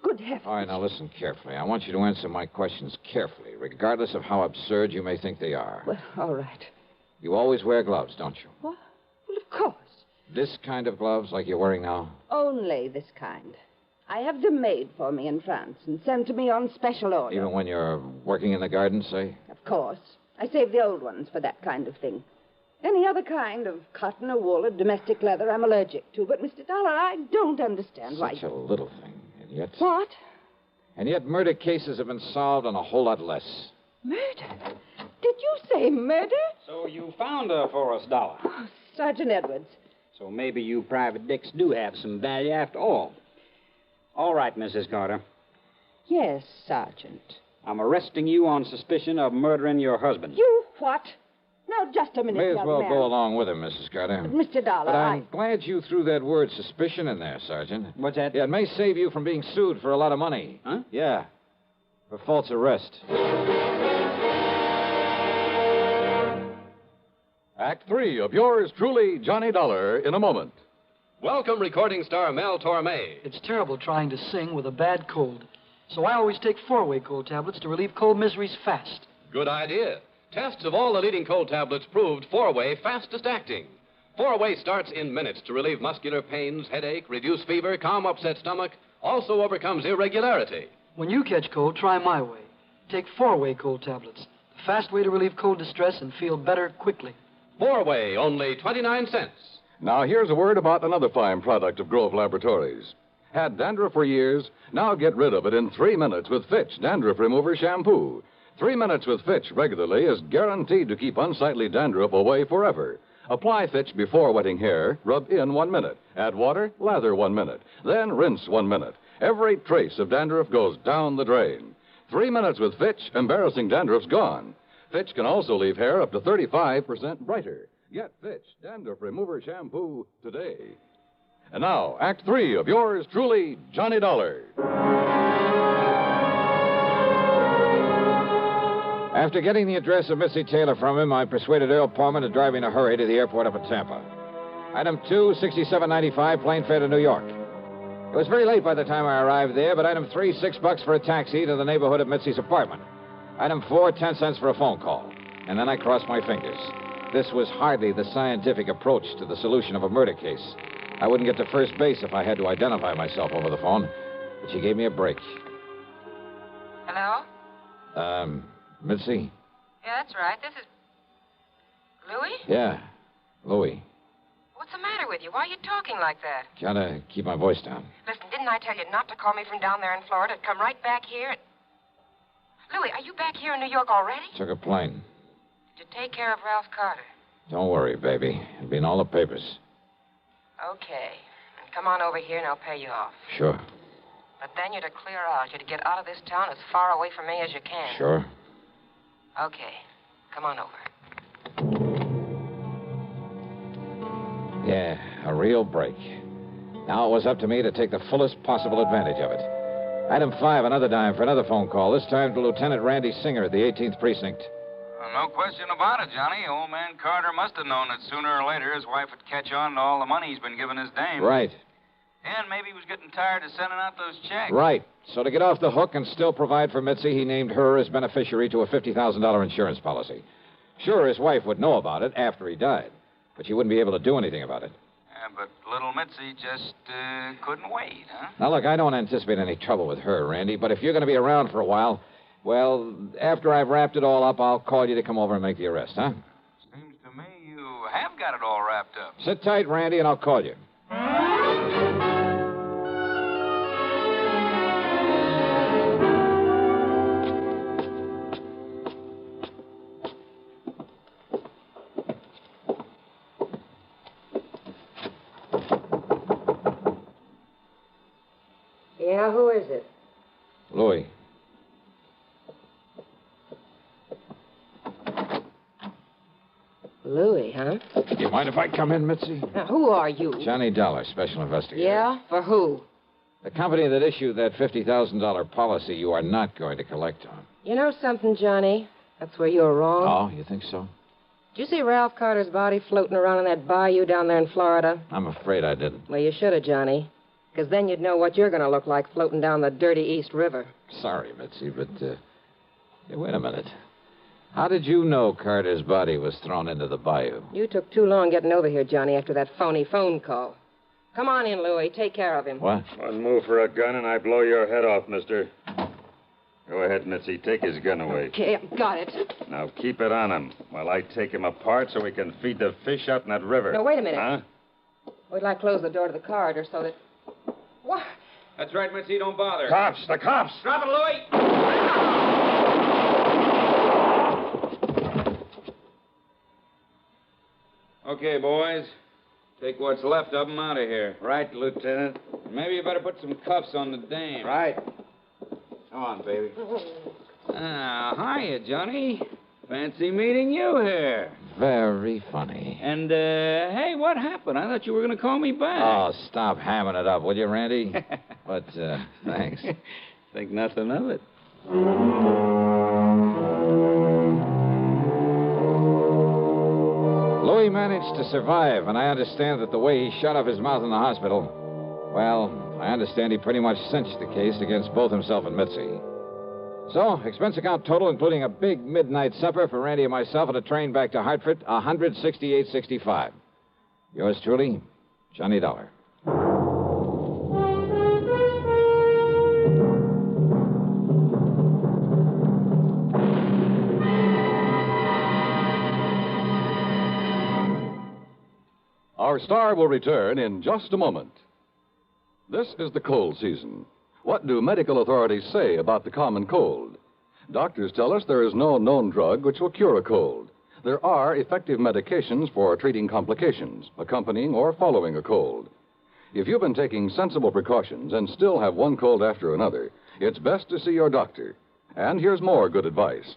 Good heavens. All right, now listen carefully. I want you to answer my questions carefully, regardless of how absurd you may think they are. Well, all right. You always wear gloves, don't you? What? Well, of course. This kind of gloves, like you're wearing now? Only this kind. I have them made for me in France and sent to me on special order. Even when you're working in the garden, say? Of course. I save the old ones for that kind of thing. Any other kind of cotton or wool or domestic leather I'm allergic to. But, Mr. Dollar, I don't understand why... Such a little thing, and yet... What? And yet murder cases have been solved on a whole lot less. Murder? Did you say murder? So you found her for us, Dollar. Oh, Sergeant Edwards. So maybe you private dicks do have some value after all. All right, Mrs. Carter. Yes, Sergeant. I'm arresting you on suspicion of murdering your husband. You what? Now, just a minute, May as young well man. go along with him, Mrs. Carter. But, Mr. Dollar, But I'm glad you threw that word suspicion in there, Sergeant. What's that? Yeah, it may save you from being sued for a lot of money. Huh? Yeah, for false arrest. Act 3 of yours truly, Johnny Dollar, in a moment. Welcome, recording star Mel Torme. It's terrible trying to sing with a bad cold. So I always take 4-way cold tablets to relieve cold miseries fast. Good idea. Tests of all the leading cold tablets proved 4-way fastest acting. 4-way starts in minutes to relieve muscular pains, headache, reduce fever, calm upset stomach, also overcomes irregularity. When you catch cold, try my way. Take 4-way cold tablets. The fast way to relieve cold distress and feel better quickly. 4-way, only 29 cents. Now, here's a word about another fine product of Grove Laboratories. Had dandruff for years? Now get rid of it in 3 minutes with Fitch Dandruff Remover Shampoo. 3 minutes with Fitch regularly is guaranteed to keep unsightly dandruff away forever. Apply Fitch before wetting hair, rub in 1 minute. Add water, lather 1 minute. Then rinse 1 minute. Every trace of dandruff goes down the drain. 3 minutes with Fitch, embarrassing dandruff's gone. Fitch can also leave hair up to 35% brighter. Get Fitch Dandruff Remover Shampoo today. And now, Act 3 of yours truly, Johnny Dollar. After getting the address of Missy Taylor from him, I persuaded Earl Pullman to drive in a hurry to the airport up at Tampa. Item 2, $67.95, plane fare to New York. It was very late by the time I arrived there, but item 3, $6 for a taxi to the neighborhood of Mitzi's apartment. Item 4, 10 cents for a phone call. And then I crossed my fingers. This was hardly the scientific approach to the solution of a murder case. I wouldn't get to first base if I had to identify myself over the phone. But she gave me a break. Hello? Mitzi? Yeah, that's right. This is... Louis? Yeah, Louis. What's the matter with you? Why are you talking like that? Gotta keep my voice down. Listen, didn't I tell you not to call me from down there in Florida? Come right back here. Louis, are you back here in New York already? Took a plane. Did you take care of Ralph Carter? Don't worry, baby. It'll be in all the papers. Okay. And come on over here and I'll pay you off. Sure. But then you're to clear out. You're to get out of this town as far away from me as you can. Sure. Okay. Come on over. Yeah, a real break. Now it was up to me to take the fullest possible advantage of it. Item 5, another dime for another phone call, this time to Lieutenant Randy Singer at the 18th Precinct. No question about it, Johnny. Old man Carter must have known that sooner or later his wife would catch on to all the money he's been giving his dame. Right. And maybe he was getting tired of sending out those checks. Right. So to get off the hook and still provide for Mitzi, he named her as beneficiary to a $50,000 insurance policy. Sure, his wife would know about it after he died, but she wouldn't be able to do anything about it. Yeah, but little Mitzi just couldn't wait, huh? Now, look, I don't anticipate any trouble with her, Randy, but if you're going to be around for a while, well, after I've wrapped it all up, I'll call you to come over and make the arrest, huh? Seems to me you have got it all wrapped up. Sit tight, Randy, and I'll call you. Yeah, who is it? Louis. Louis, huh? Do you mind if I come in, Mitzi? Now, who are you? Johnny Dollar, Special Investigator. Yeah? For who? The company that issued that $50,000 policy you are not going to collect on. You know something, Johnny? That's where you're wrong. Oh, you think so? Did you see Ralph Carter's body floating around in that bayou down there in Florida? I'm afraid I didn't. Well, you should have, Johnny. Because then you'd know what you're going to look like floating down the dirty East River. Sorry, Mitzi, but, hey, wait a minute. How did you know Carter's body was thrown into the bayou? You took too long getting over here, Johnny, after that phony phone call. Come on in, Louis. Take care of him. What? One move for a gun and I blow your head off, mister. Go ahead, Mitzi. Take his gun away. Okay, I've got it. Now keep it on him while I take him apart so we can feed the fish out in that river. No, wait a minute. Huh? We'd like to close the door to the corridor so that... What? That's right, Mitzi. Don't bother. Cops! The cops! Drop it, Louis! Okay, boys. Take what's left of them out of here. Right, Lieutenant. Maybe you better put some cuffs on the dame. Right. Come on, baby. Hiya, Johnny. Fancy meeting you here. Very funny. And, hey, what happened? I thought you were going to call me back. Oh, stop hamming it up, will you, Randy? But, thanks. Think nothing of it. Louis managed to survive, and I understand that the way he shut up his mouth in the hospital, well, I understand he pretty much cinched the case against both himself and Mitzi. So, expense account total, including a big midnight supper for Randy and myself and a train back to Hartford, $168.65. Yours truly, Johnny Dollar. Our star will return in just a moment. This is the cold season. What do medical authorities say about the common cold? Doctors tell us there is no known drug which will cure a cold. There are effective medications for treating complications, accompanying or following a cold. If you've been taking sensible precautions and still have one cold after another, it's best to see your doctor. And here's more good advice.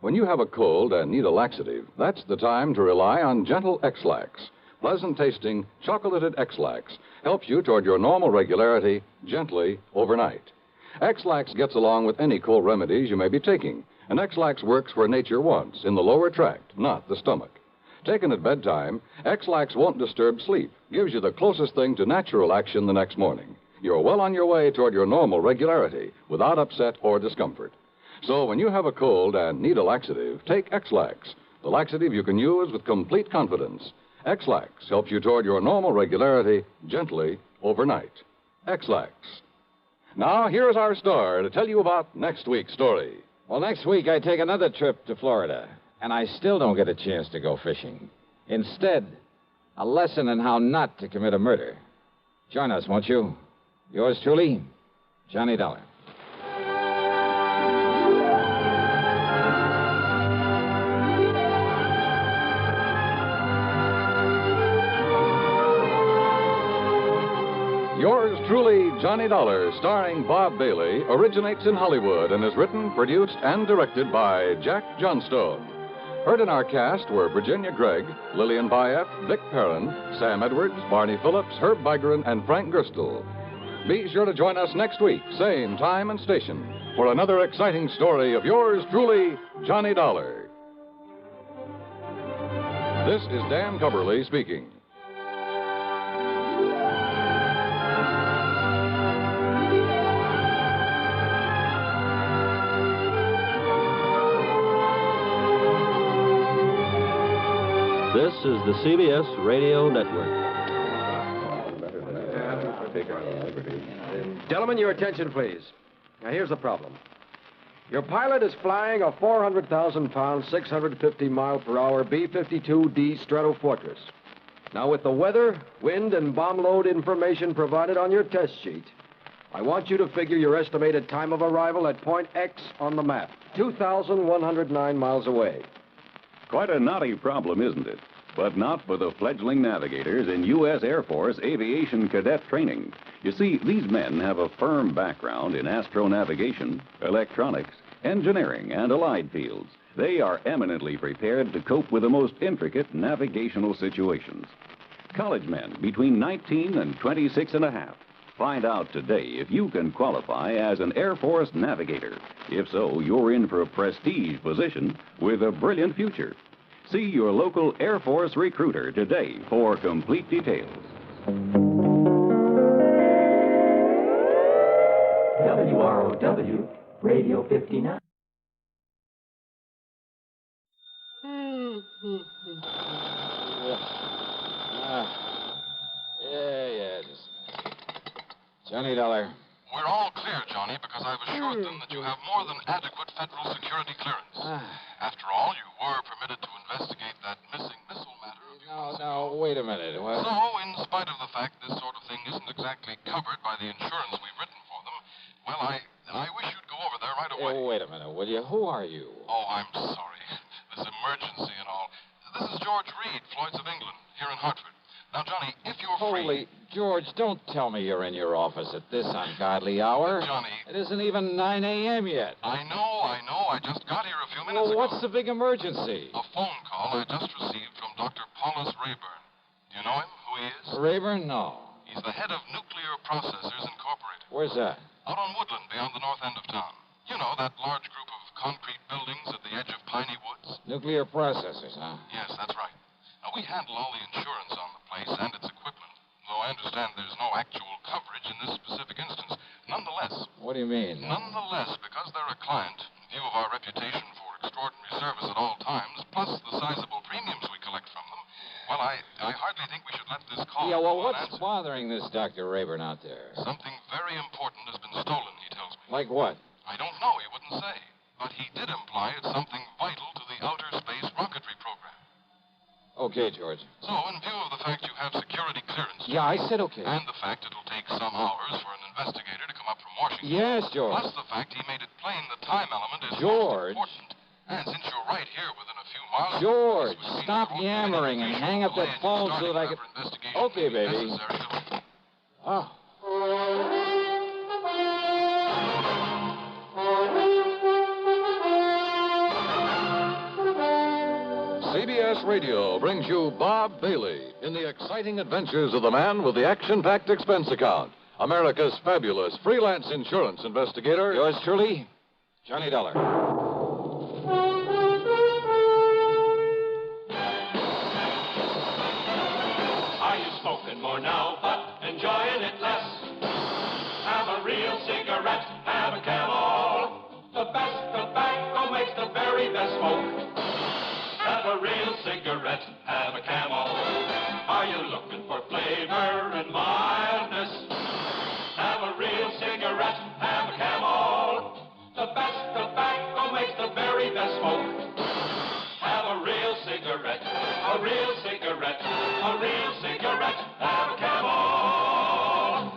When you have a cold and need a laxative, that's the time to rely on gentle X-Lax. Pleasant-tasting, chocolated X-Lax helps you toward your normal regularity gently overnight. X-Lax gets along with any cold remedies you may be taking, and X-Lax works where nature wants, in the lower tract, not the stomach. Taken at bedtime, X-Lax won't disturb sleep, gives you the closest thing to natural action the next morning. You're well on your way toward your normal regularity, without upset or discomfort. So when you have a cold and need a laxative, take X-Lax, the laxative you can use with complete confidence. X-Lax helps you toward your normal regularity gently overnight. X-Lax. Now, here's our star to tell you about next week's story. Well, next week I take another trip to Florida, and I still don't get a chance to go fishing. Instead, a lesson in how not to commit a murder. Join us, won't you? Yours truly, Johnny Dollar. Yours truly, Johnny Dollar, starring Bob Bailey, originates in Hollywood and is written, produced, and directed by Jack Johnstone. Heard in our cast were Virginia Gregg, Lillian Bayef, Vic Perrin, Sam Edwards, Barney Phillips, Herb Bygren, and Frank Gerstle. Be sure to join us next week, same time and station, for another exciting story of yours truly, Johnny Dollar. This is Dan Cubberly speaking. This is the CBS Radio Network. Gentlemen, your attention, please. Now, here's the problem. Your pilot is flying a 400,000-pound, 650-mile-per-hour B-52D Stratofortress. Now, with the weather, wind, and bomb load information provided on your test sheet, I want you to figure your estimated time of arrival at point X on the map, 2,109 miles away. Quite a knotty problem, isn't it? But not for the fledgling navigators in U.S. Air Force aviation cadet training. You see, these men have a firm background in astronavigation, electronics, engineering, and allied fields. They are eminently prepared to cope with the most intricate navigational situations. College men between 19 and 26 and a half. Find out today if you can qualify as an Air Force navigator. If so, you're in for a prestige position with a brilliant future. See your local Air Force recruiter today for complete details. WROW, Radio 59. Johnny Dollar. We're all clear, Johnny, because I've assured them that you have more than adequate federal security clearance. After all, you were permitted to investigate that missing missile matter. No, wait a minute. What? So, in spite of the fact this sort of thing isn't exactly covered by the insurance we've written for them, well, I wish you'd go over there right away. Wait a minute, will you? Who are you? Oh, I'm sorry. This emergency and all. This is George Reed, Floyd's of England, here in Hartford. Now, Johnny, if you're free... Holy George, don't tell me you're in your office at this ungodly hour. Johnny... It isn't even 9 a.m. yet. I know. I just got here a few minutes ago. What's the big emergency? A phone call I just received from Dr. Paulus Rayburn. Do you know him, who he is? Rayburn? No. He's the head of Nuclear Processors Incorporated. Where's that? Out on Woodland, beyond the north end of town. You know, that large group of concrete buildings at the edge of Piney Woods? Nuclear processors, huh? Yes, that's right. Now, we handle all the insurance on the place and its equipment, though I understand there's no actual coverage in this specific instance. Nonetheless... What do you mean? Nonetheless, because they're a client, in view of our reputation for extraordinary service at all times, plus the sizable premiums we collect from them, well, I hardly think we should let this call... Yeah, well, what's bothering this Dr. Rayburn out there? Something very important has been stolen, he tells me. Like what? I don't know, he wouldn't say. But he did imply it's something vital to the outer space rocketry program. Okay, George. So, in view of the fact you have security clearance... Yeah, I said okay. And the fact it'll take some hours for an investigator to come up from Washington... Yes, George. Plus the fact he made it plain the time element is George. most important. And since you're right here within a few miles... George, stop yammering and hang up that phone so that I can... Okay, baby. Oh. CBS Radio brings you Bob Bailey in the exciting adventures of the man with the action-packed expense account, America's fabulous freelance insurance investigator. Yours truly, Johnny Dollar. Are you smoking more now, but enjoying it less? Have a real cigarette, have a Camel. The best tobacco makes the very best smoke. Have a real cigarette, have a Camel. Are you looking for flavor and mildness? Have a real cigarette, have a Camel. The best tobacco makes the very best smoke. Have a real cigarette, a real cigarette, a real cigarette, have a Camel.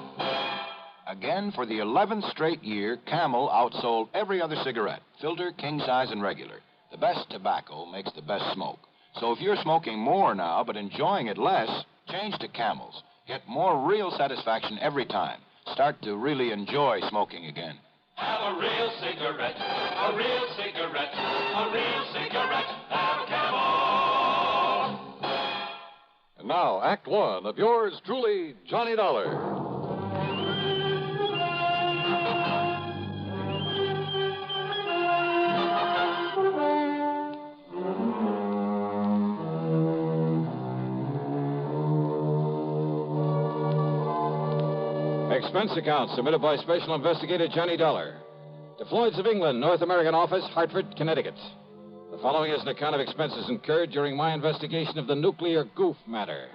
Again, for the 11th straight year, Camel outsold every other cigarette, filter, king size, and regular. The best tobacco makes the best smoke. So if you're smoking more now but enjoying it less, change to Camels. Get more real satisfaction every time. Start to really enjoy smoking again. Have a real cigarette, a real cigarette, a real cigarette, have a Camel. And now, Act One of yours truly, Johnny Dollar. Expense account submitted by Special Investigator Johnny Dollar. To Floyd's of England, North American Office, Hartford, Connecticut. The following is an account of expenses incurred during my investigation of the nuclear goof matter.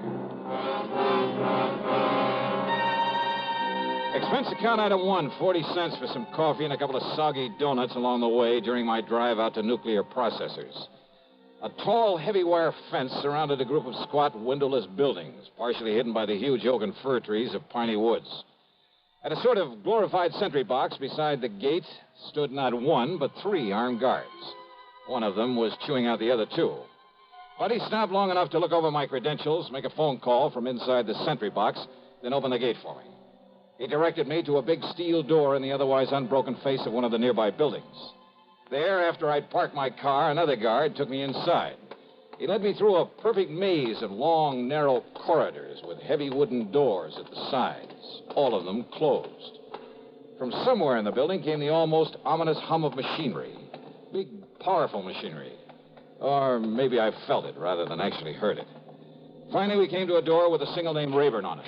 Expense account item 1, 40 cents for some coffee and a couple of soggy donuts along the way during my drive out to nuclear processors. A tall, heavy wire fence surrounded a group of squat, windowless buildings, partially hidden by the huge oak and fir trees of piney woods. At a sort of glorified sentry box beside the gate stood not one, but 3 armed guards. One of them was chewing out the other 2. But he stopped long enough to look over my credentials, make a phone call from inside the sentry box, then open the gate for me. He directed me to a big steel door in the otherwise unbroken face of one of the nearby buildings. There, after I'd parked my car, another guard took me inside. He led me through a perfect maze of long, narrow corridors with heavy wooden doors at the sides, all of them closed. From somewhere in the building came the almost ominous hum of machinery. Big, powerful machinery. Or maybe I felt it rather than actually heard it. Finally, we came to a door with a single name Rayburn on it.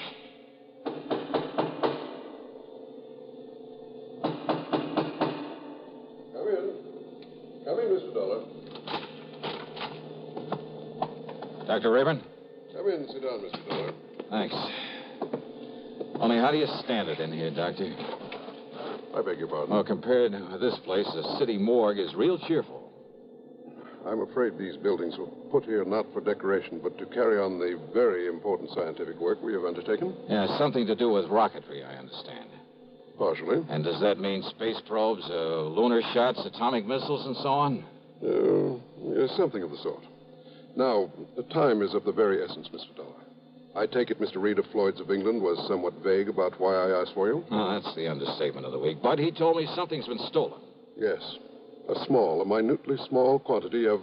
Come in, Mr. Dollar. Dr. Rayburn? Come in and sit down, Mr. Dollar. Thanks. Only how do you stand it in here, Doctor? I beg your pardon? Oh, compared to this place, the city morgue is real cheerful. I'm afraid these buildings were put here not for decoration, but to carry on the very important scientific work we have undertaken. Yeah, something to do with rocketry, I understand. Partially. And does that mean space probes, lunar shots, atomic missiles, and so on? Yes, something of the sort. Now, the time is of the very essence, Mr. Dollar. I take it Mr. Reed of Floyd's of England was somewhat vague about why I asked for you? Oh, that's the understatement of the week. But he told me something's been stolen. Yes. A minutely small quantity of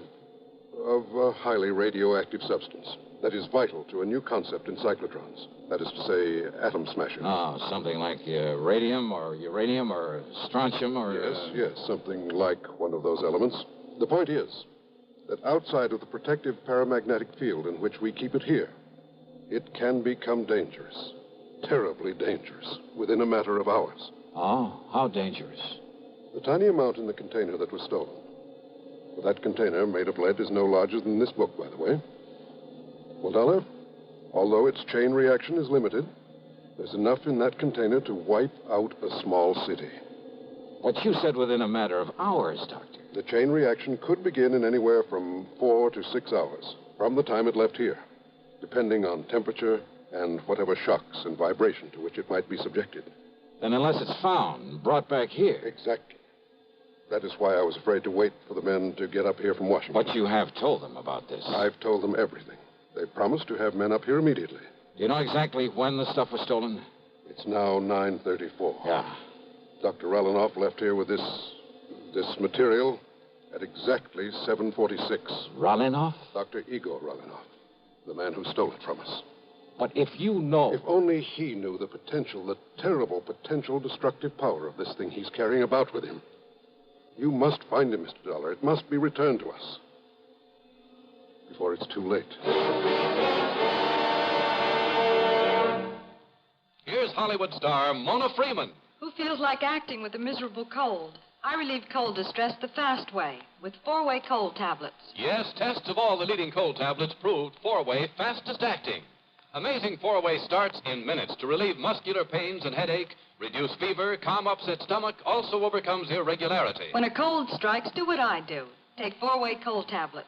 a highly radioactive substance that is vital to a new concept in cyclotrons. That is to say, atom smashing. Oh, something like radium or uranium or strontium or... Yes, something like one of those elements. The point is that outside of the protective paramagnetic field in which we keep it here, it can become dangerous. Terribly dangerous, within a matter of hours. Oh, how dangerous? The tiny amount in the container that was stolen. Well, that container made of lead is no larger than this book, by the way. Well, Dollar, although its chain reaction is limited, there's enough in that container to wipe out a small city. What you said within a matter of hours, Doctor. The chain reaction could begin in anywhere from 4 to 6 hours from the time it left here, depending on temperature and whatever shocks and vibration to which it might be subjected. Then unless it's found and brought back here... Exactly. That is why I was afraid to wait for the men to get up here from Washington. But you have told them about this. I've told them everything. They promised to have men up here immediately. Do you know exactly when the stuff was stolen? It's now 9:34. Yeah. Dr. Rallinoff left here with this material at exactly 7:46. Rallinoff? Dr. Igor Rallinoff, the man who stole it from us. But if you know... If only he knew the potential, the terrible potential destructive power of this thing he's carrying about with him. You must find him, Mr. Dollar. It must be returned to us before it's too late. Here's Hollywood star Mona Freeman. Who feels like acting with a miserable cold? I relieve cold distress the fast way with 4-way cold tablets. Yes, tests of all the leading cold tablets proved 4-way fastest acting. Amazing 4-way starts in minutes to relieve muscular pains and headache, reduce fever, calm upset stomach, also overcomes irregularity. When a cold strikes, do what I do. Take 4-way cold tablets.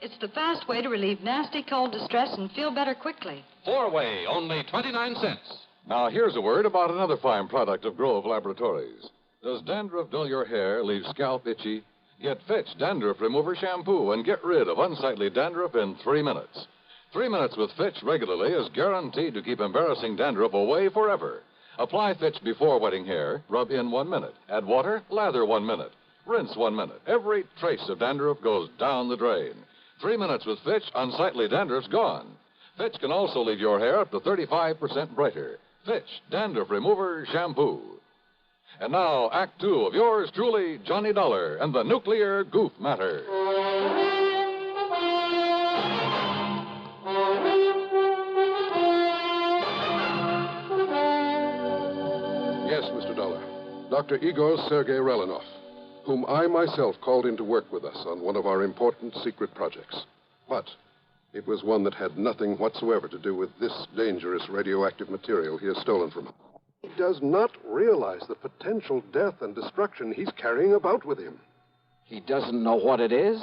It's the fast way to relieve nasty cold distress and feel better quickly. 4-way, only 29 cents. Now, here's a word about another fine product of Grove Laboratories. Does dandruff dull your hair, leave scalp itchy? Get Fitch Dandruff Remover Shampoo and get rid of unsightly dandruff in 3 minutes. 3 minutes with Fitch regularly is guaranteed to keep embarrassing dandruff away forever. Apply Fitch before wetting hair, rub in 1 minute. Add water, lather 1 minute. Rinse 1 minute. Every trace of dandruff goes down the drain. 3 minutes with Fitch, unsightly dandruff's gone. Fitch can also leave your hair up to 35% brighter. Fitch Dandruff Remover Shampoo. And now, Act 2 of yours truly, Johnny Dollar and the Nuclear Goof Matter. Yes, Mr. Dollar. Dr. Igor Sergei Relinov, whom I myself called in to work with us on one of our important secret projects. But it was one that had nothing whatsoever to do with this dangerous radioactive material he has stolen from us. He does not realize the potential death and destruction he's carrying about with him. He doesn't know what it is?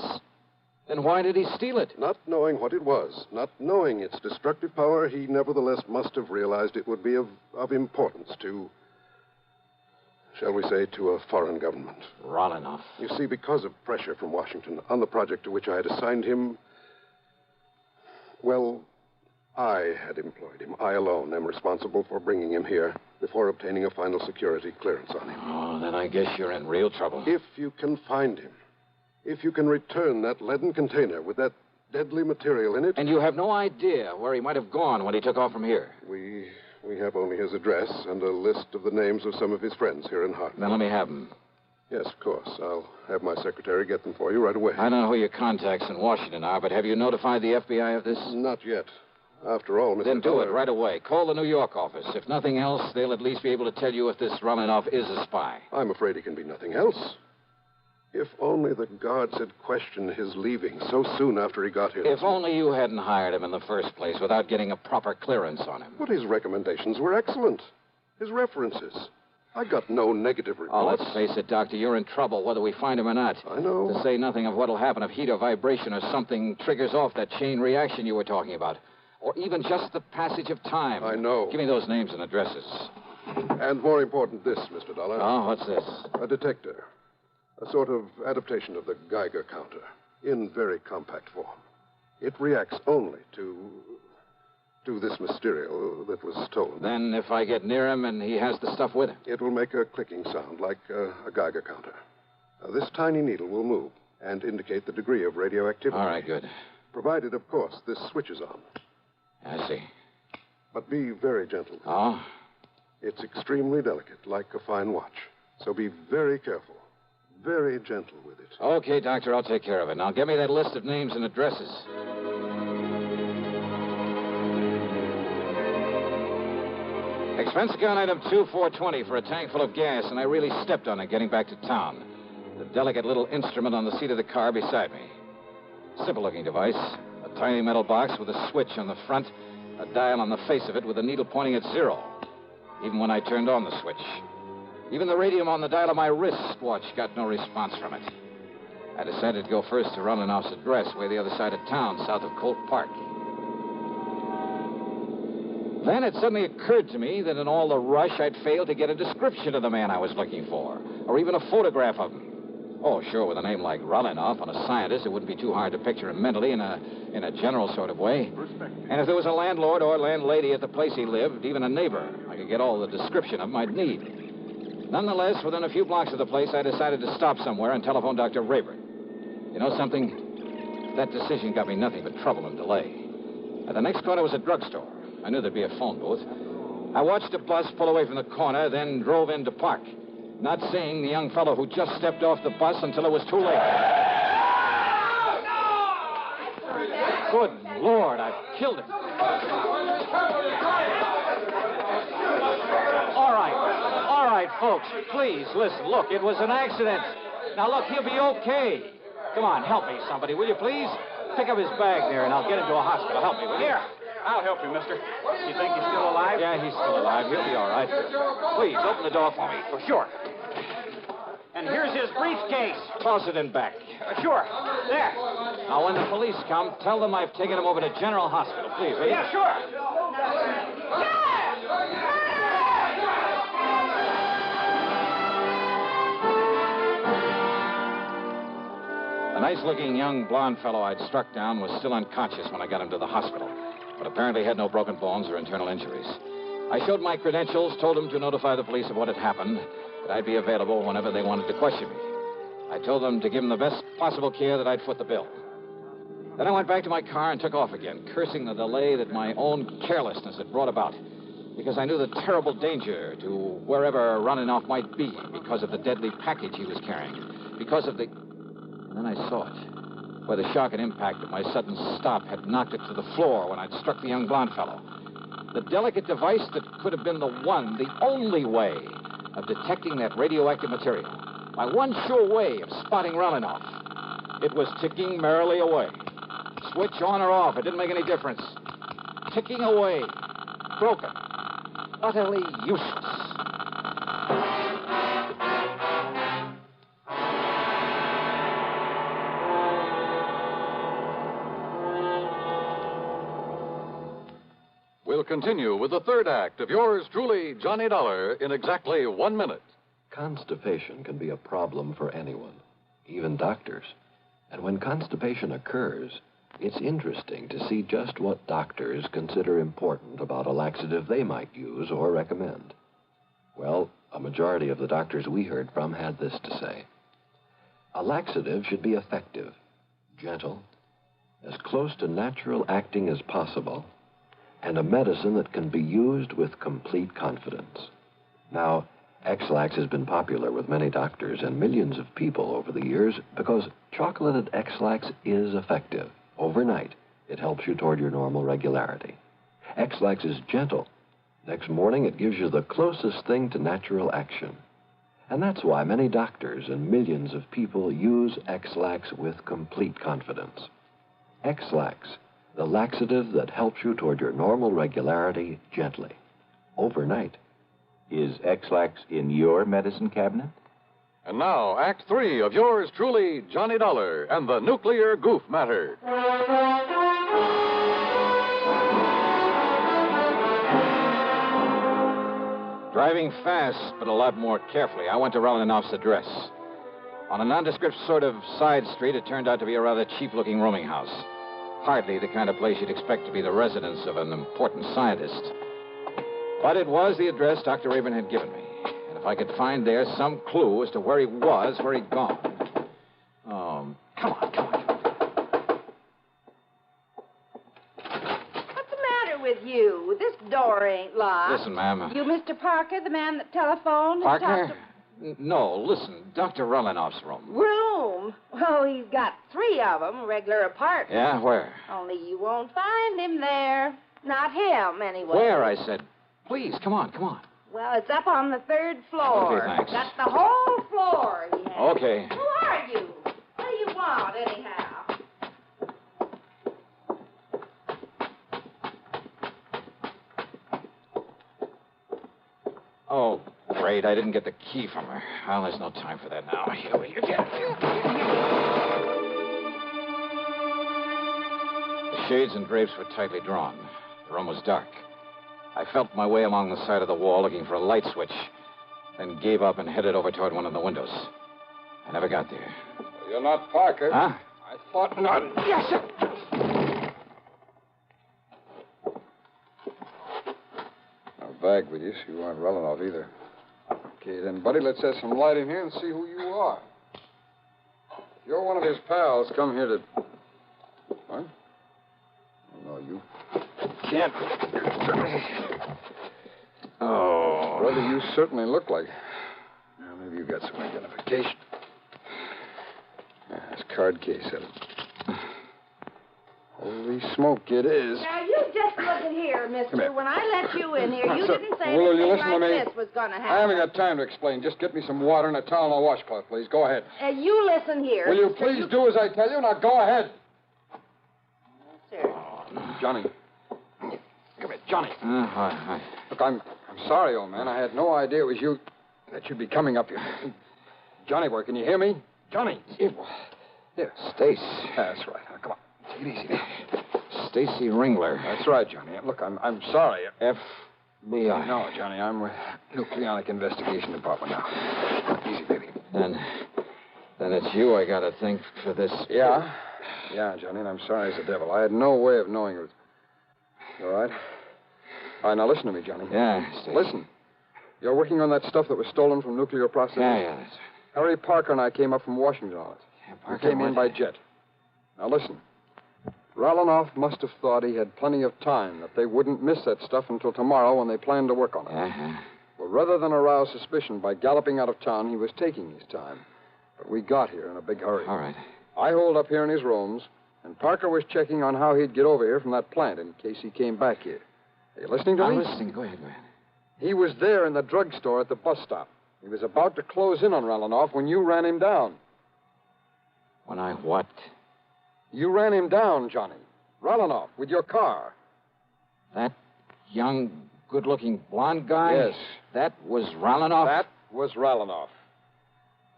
Then why did he steal it? Not knowing what it was, not knowing its destructive power, he nevertheless must have realized it would be of importance to, shall we say, to a foreign government. Relinov. You see, because of pressure from Washington on the project to which I had assigned him, well, I had employed him. I alone am responsible for bringing him here before obtaining a final security clearance on him. Oh, then I guess you're in real trouble. If you can find him, if you can return that leaden container with that deadly material in it... And you have no idea where he might have gone when he took off from here? We have only his address and a list of the names of some of his friends here in Hartford. Then let me have them. Yes, of course. I'll have my secretary get them for you right away. I don't know who your contacts in Washington are, but have you notified the FBI of this? Not yet. After all, Mr. Then do it right away. Call the New York office. If nothing else, they'll at least be able to tell you if this Relinov is a spy. I'm afraid he can be nothing else. If only the guards had questioned his leaving so soon after he got here. If only you hadn't hired him in the first place without getting a proper clearance on him. But his recommendations were excellent. His references. I got no negative reports. Oh, let's face it, Doctor. You're in trouble whether we find him or not. I know. To say nothing of what'll happen if heat or vibration or something triggers off that chain reaction you were talking about. Or even just the passage of time. I know. Give me those names and addresses. And more important, this, Mr. Dollar. Oh, what's this? A detector. A sort of adaptation of the Geiger counter, in very compact form. It reacts only to this material that was stolen. Then if I get near him and he has the stuff with him? It will make a clicking sound like a Geiger counter. This tiny needle will move and indicate the degree of radioactivity. All right, good. Provided, of course, this switches on. I see. But be very gentle. Oh? It's extremely delicate, like a fine watch. So be very careful. Very gentle with it. Okay, Doctor, I'll take care of it. Now, give me that list of names and addresses. Expense account item 2420 for a tank full of gas, and I really stepped on it getting back to town. The delicate little instrument on the seat of the car beside me. Simple-looking device. A tiny metal box with a switch on the front, a dial on the face of it with a needle pointing at 0. Even when I turned on the switch. Even the radium on the dial of my wristwatch got no response from it. I decided to go first to Rolinov's address, way the other side of town, south of Colt Park. Then it suddenly occurred to me that in all the rush, I'd failed to get a description of the man I was looking for, or even a photograph of him. Oh, sure, with a name like Relinov and a scientist, it wouldn't be too hard to picture him mentally in a general sort of way. And if there was a landlord or landlady at the place he lived, even a neighbor, I could get all the description of him I'd need. Nonetheless, within a few blocks of the place, I decided to stop somewhere and telephone Dr. Rayburn. You know something? That decision got me nothing but trouble and delay. At the next corner was a drugstore. I knew there'd be a phone booth. I watched a bus pull away from the corner, then drove in to park, not seeing the young fellow who just stepped off the bus until it was too late. Good Lord, I've killed him. All right, folks, please, listen. Look, it was an accident. Now, look, he'll be okay. Come on, help me, somebody, will you, please? Pick up his bag there, and I'll get him to a hospital. Help me, will you? Here, I'll help you, mister. You think he's still alive? Yeah, he's still alive. He'll be all right. Please, open the door for me. For sure. And here's his briefcase. Toss it in back. Sure. There. Now, when the police come, tell them I've taken him over to General Hospital, please, will you? Yeah, sure. The nice-looking young blonde fellow I'd struck down was still unconscious when I got him to the hospital, but apparently had no broken bones or internal injuries. I showed my credentials, told them to notify the police of what had happened, that I'd be available whenever they wanted to question me. I told them to give him the best possible care, that I'd foot the bill. Then I went back to my car and took off again, cursing the delay that my own carelessness had brought about, because I knew the terrible danger to wherever Relinov might be because of the deadly package he was carrying, because of the... And then I saw it, where the shock and impact of my sudden stop had knocked it to the floor when I'd struck the young blonde fellow. The delicate device that could have been the one, the only way of detecting that radioactive material. My one sure way of spotting Relinoff. It was ticking merrily away. Switch on or off, it didn't make any difference. Ticking away. Broken. Utterly useless. We'll continue with the third act of yours truly, Johnny Dollar, in exactly 1 minute. Constipation can be a problem for anyone, even doctors. And when constipation occurs, it's interesting to see just what doctors consider important about a laxative they might use or recommend. Well, a majority of the doctors we heard from had this to say. A laxative should be effective, gentle, as close to natural acting as possible, and a medicine that can be used with complete confidence. Now, X-Lax has been popular with many doctors and millions of people over the years because chocolated X-Lax is effective. Overnight, it helps you toward your normal regularity. X-Lax is gentle. Next morning, it gives you the closest thing to natural action. And that's why many doctors and millions of people use X-Lax with complete confidence. X-Lax, the laxative that helps you toward your normal regularity gently, overnight. Is X-Lax in your medicine cabinet? And now, Act 3 of yours truly, Johnny Dollar, and the nuclear goof matter. Driving fast, but a lot more carefully, I went to Relinoff's address. On a nondescript sort of side street, it turned out to be a rather cheap-looking rooming house. Hardly the kind of place you'd expect to be the residence of an important scientist. But it was the address Dr. Rayburn had given me. And if I could find there some clue as to where he was, where he'd gone. Come on. What's the matter with you? This door ain't locked. Listen, ma'am. You Mr. Parker, the man that telephoned? Parker? No, listen. Dr. Relinoff's room. Room? Well, he's got 3 of them, regular apartments. Yeah, where? Only you won't find him there. Not him, anyway. Where, I said. Please, come on. Well, it's up on the 3rd floor. Okay, thanks. That's the whole floor he has. Okay. Who are you? What do you want, anyhow? Oh, great. I didn't get the key from her. Well, there's no time for that now. Here you get it. The shades and drapes were tightly drawn. The room was dark. I felt my way along the side of the wall looking for a light switch, then gave up and headed over toward one of the windows. I never got there. You're not Parker. Huh? I thought not. Yes, sir. No bag with you, so you aren't Relinoff either. Okay, then, buddy, let's have some light in here and see who you are. If you're one of his pals, come here to... What? No, you can't. Oh. Brother, you certainly look like... Well, maybe you got some identification. This card case of it. Holy smoke, it is. Now, you just look at here, mister. Come here. When I let you in here, you Sir, didn't say will you anything listen to like me? this was going to happen. I haven't got time to explain. Just get me some water and a towel and a washcloth, please. Go ahead. You listen here. Will you mister. please do as I tell you? Now, go ahead. Yes, sir. Johnny. Come here, Johnny. Hi. Look, I'm sorry, old man. I had no idea it was you that you'd be coming up here. Johnny boy, can you hear me? Johnny. Here, Stace. That's right. Now, come on. Take it easy now. Stacy Ringler. That's right, Johnny. Look, I'm sorry. FBI. No, Johnny, I'm with Nucleonic Investigation Department now. Easy, baby. Then it's you I gotta thank for this. Yeah, Johnny, and I'm sorry as the devil. I had no way of knowing it was... You all right? All right, now listen to me, Johnny. Yeah, Stacy. Listen. You're working on that stuff that was stolen from nuclear processing? Yeah, that's... Harry Parker and I came up from Washington on it. Yeah, Parker, We came in by jet. Now listen. Relinoff must have thought he had plenty of time, that they wouldn't miss that stuff until tomorrow when they planned to work on it. Uh-huh. Well, rather than arouse suspicion by galloping out of town, he was taking his time. But we got here in a big hurry. All right. I holed up here in his rooms, and Parker was checking on how he'd get over here from that plant in case he came back here. Are you listening to me? I'm listening. Go ahead. He was there in the drugstore at the bus stop. He was about to close in on Relanoff when you ran him down. When I what? You ran him down, Johnny. Relanoff, with your car. That young, good-looking blonde guy? Yes. That was Relanoff? That was Relanoff.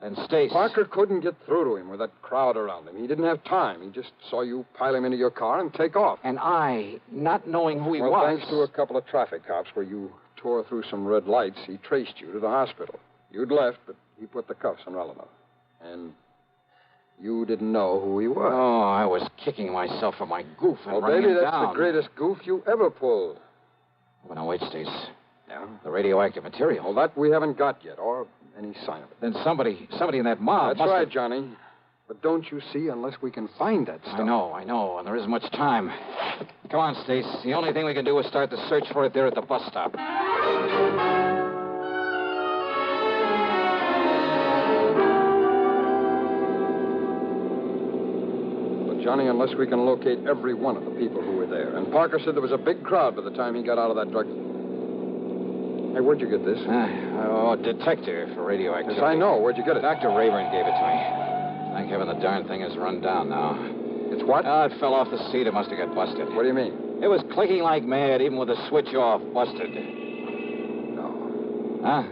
And Stace? Parker couldn't get through to him with that crowd around him. He didn't have time. He just saw you pile him into your car and take off. And I, not knowing who he well, was... thanks to a couple of traffic cops where you tore through some red lights, he traced you to the hospital. You'd left, but he put the cuffs on Relanoff. And you didn't know who he was. Oh, I was kicking myself for my goof and well, running baby, him that's down. the greatest goof you ever pulled. Well, now, wait, Stace. Yeah? The radioactive material. Well, that we haven't got yet, or any sign of it. Then somebody in that mob That's right, Johnny. But don't you see, unless we can find that stuff. I know, and there isn't much time. Come on, Stace. The only thing we can do is start the search for it there at the bus stop. Johnny, unless we can locate every one of the people who were there. And Parker said there was a big crowd by the time he got out of that drug... Hey, where'd you get this? Detector for radioactivity. Yes, I know. Where'd you get it? Dr. Rayburn gave it to me. Thank heaven the darn thing is run down now. It's what? Oh, it fell off the seat. It must have got busted. What do you mean? It was clicking like mad, even with the switch off. Busted. No. Huh?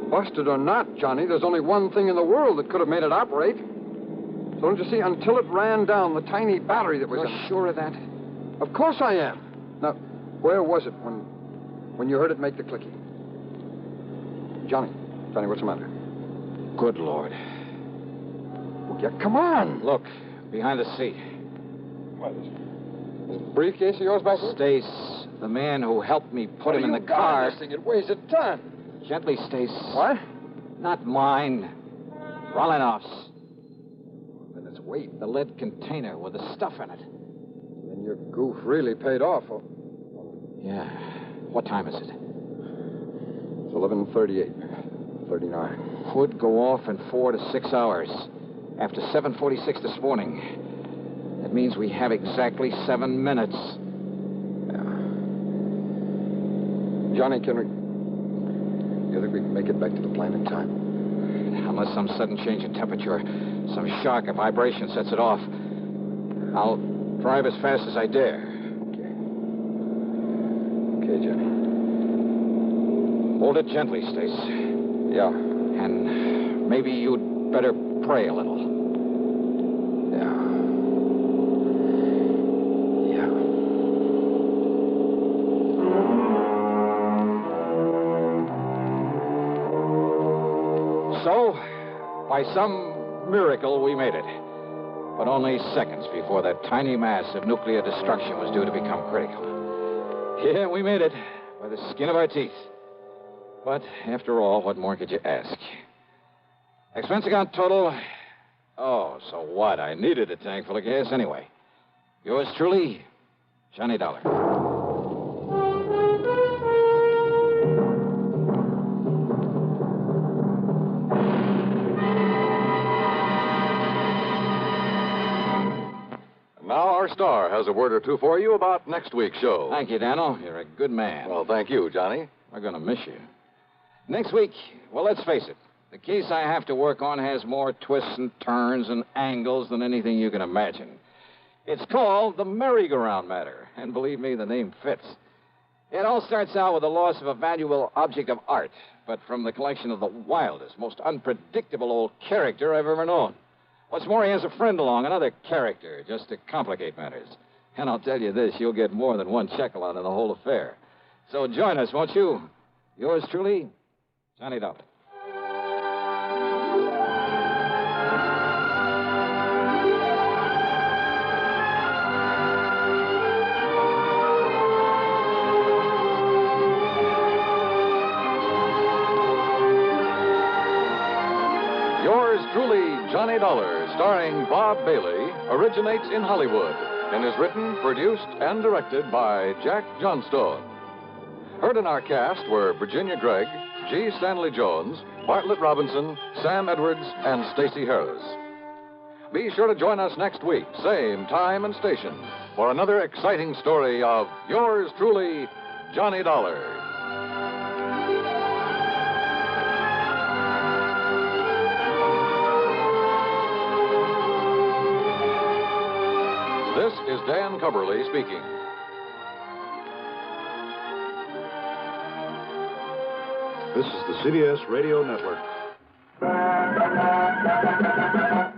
Busted or not, Johnny, there's only one thing in the world that could have made it operate. So don't you see, until it ran down the tiny battery that was... You're sure of that? Of course I am. Now, where was it when you heard it make the clicking? Johnny, what's the matter? Good Lord. Well, yeah, come on. Look, behind the seat. What is it? This briefcase of yours back there? Stace, the man who helped me put him in the car. This thing? It weighs a ton. Gently, Stace. What? Not mine. Rolanoff's. Weight. The lead container with the stuff in it. Then your goof really paid off. Oh. Yeah. What time is it? It's 11:38. 39. Would go off in 4 to 6 hours. After 7:46 this morning. That means we have exactly 7 minutes. Yeah. Johnny, you think we can make it back to the plane in time? Unless some sudden change in temperature, some shock or vibration sets it off. I'll drive as fast as I dare. Okay, Johnny. Hold it gently, Stace. Yeah. And maybe you'd better pray a little. So, by some miracle, we made it. But only seconds before that tiny mass of nuclear destruction was due to become critical. Yeah, we made it by the skin of our teeth. But after all, what more could you ask? Expense account total... Oh, so what? I needed a tank full of gas anyway. Yours truly, Johnny Dollar. Now our star has a word or two for you about next week's show. Thank you, Daniel. You're a good man. Well, thank you, Johnny. We're going to miss you. Next week, well, let's face it. The case I have to work on has more twists and turns and angles than anything you can imagine. It's called the merry-go-round matter, and believe me, the name fits. It all starts out with the loss of a valuable object of art, but from the collection of the wildest, most unpredictable old character I've ever known. What's more, he has a friend along, another character, just to complicate matters. And I'll tell you this, you'll get more than one shekel out of the whole affair. So join us, won't you? Yours truly, Johnny Dollar. Yours truly, Johnny Dollar, starring Bob Bailey, originates in Hollywood and is written, produced, and directed by Jack Johnstone. Heard in our cast were Virginia Gregg, G. Stanley Jones, Bartlett Robinson, Sam Edwards, and Stacey Harris. Be sure to join us next week, same time and station, for another exciting story of yours truly, Johnny Dollar. is Dan Cubberly speaking. This is the CBS Radio Network.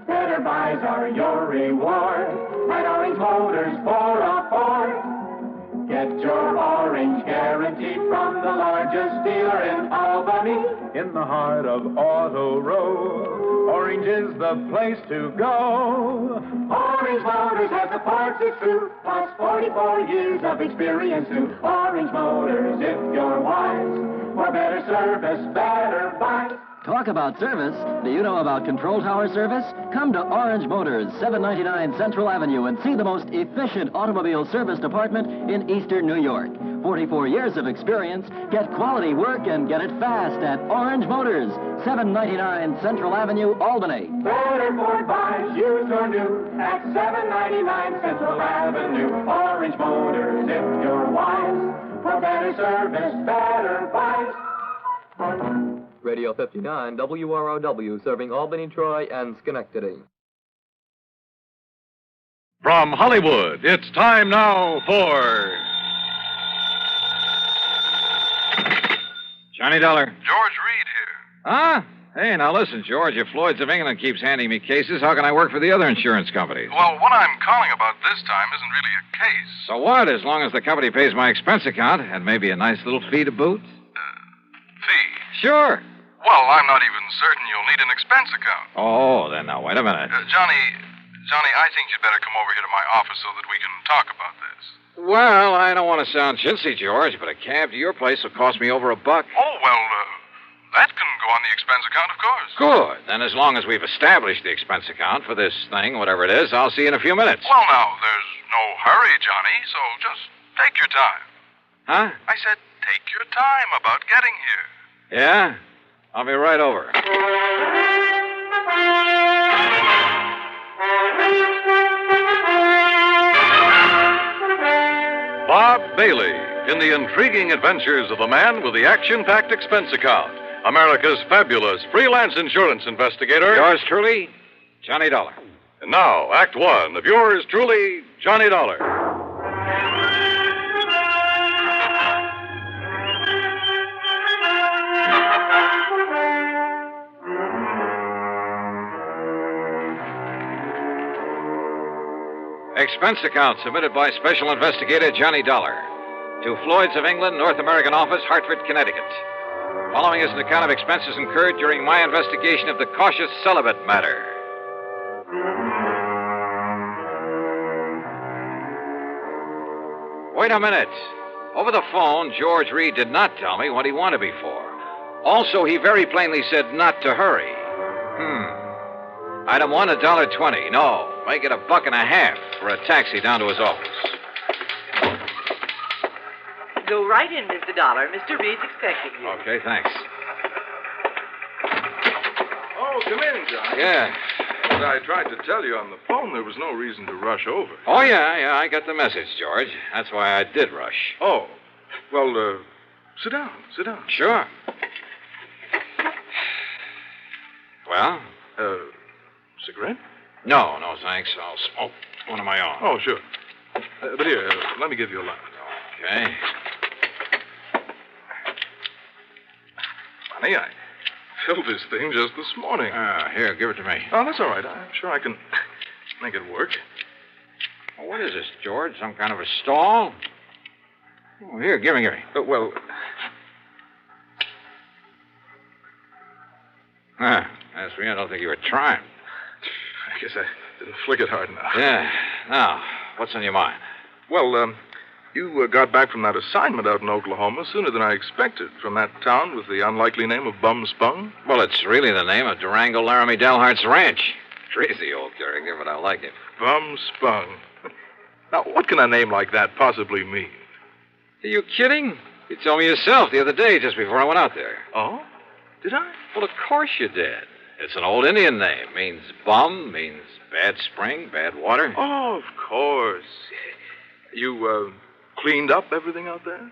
Better buys are your reward at Orange Motors for a Ford. Get your orange guarantee from the largest dealer in Albany. In the heart of Auto Row, Orange is the place to go. Orange Motors has the parts it's true, plus 44 years of experience too. Orange Motors, if you're wise, for better service, better buy. Talk about service. Do you know about control tower service? Come to Orange Motors, 799 Central Avenue, and see the most efficient automobile service department in eastern New York. 44 years of experience. Get quality work and get it fast at Orange Motors, 799 Central Avenue, Albany. Better Ford buys, used or new, at 799 Central Avenue. Orange Motors, if you're wise, for better service, better buys. Radio 59, WROW, serving Albany, Troy, and Schenectady. From Hollywood, it's time now for... Johnny Dollar. George Reed here. Huh? Hey, now listen, George. If Floyd's of England keeps handing me cases, how can I work for the other insurance companies? Well, what I'm calling about this time isn't really a case. So what? As long as the company pays my expense account and maybe a nice little fee to boot? Fee? Sure. Well, I'm not even certain you'll need an expense account. Oh, then now, wait a minute. Johnny, I think you'd better come over here to my office so that we can talk about this. Well, I don't want to sound chintzy, George, but a cab to your place will cost me over $1. Oh, well, that can go on the expense account, of course. Good. Then as long as we've established the expense account for this thing, whatever it is, I'll see you in a few minutes. Well, now, there's no hurry, Johnny, so just take your time. Huh? I said take your time about getting here. Yeah? I'll be right over. Bob Bailey in the intriguing adventures of the man with the action-packed expense account. America's fabulous freelance insurance investigator. Yours truly, Johnny Dollar. And now, Act One of yours truly, Johnny Dollar. Expense account submitted by Special Investigator Johnny Dollar to Floyd's of England, North American Office, Hartford, Connecticut. Following is an account of expenses incurred during my investigation of the cautious Celibate matter. Wait a minute. Over the phone, George Reed did not tell me what he wanted me for. Also, he very plainly said not to hurry. Item 1, $1.20. No, make it $1.50 for a taxi down to his office. Go right in, Mr. Dollar. Mr. Reed's expecting you. Okay, thanks. Oh, come in, Johnny. Yeah. As I tried to tell you on the phone, there was no reason to rush over. Oh, yeah, I got the message, George. That's why I did rush. Oh, well, sit down. Sure. Well? Cigarette? No, thanks. I'll smoke one of my own. Oh, sure. But here, let me give you a light. Okay. Funny, I filled this thing just this morning. Here, give it to me. Oh, that's all right. I'm sure I can make it work. Well, what is this, George? Some kind of a stall? Oh, here, give me. Well... As for you, I don't think you were trying. I guess I didn't flick it hard enough. Yeah. Now, what's on your mind? Well, you got back from that assignment out in Oklahoma sooner than I expected, from that town with the unlikely name of Bum Spung. Well, it's really the name of Durango Laramie Delhart's ranch. Crazy old character, but I like it. Bum Spung. Now, what can a name like that possibly mean? Are you kidding? You told me yourself the other day, just before I went out there. Oh? Did I? Well, of course you did. It's an old Indian name. Means bum, means bad spring, bad water. Oh, of course. You, cleaned up everything out there?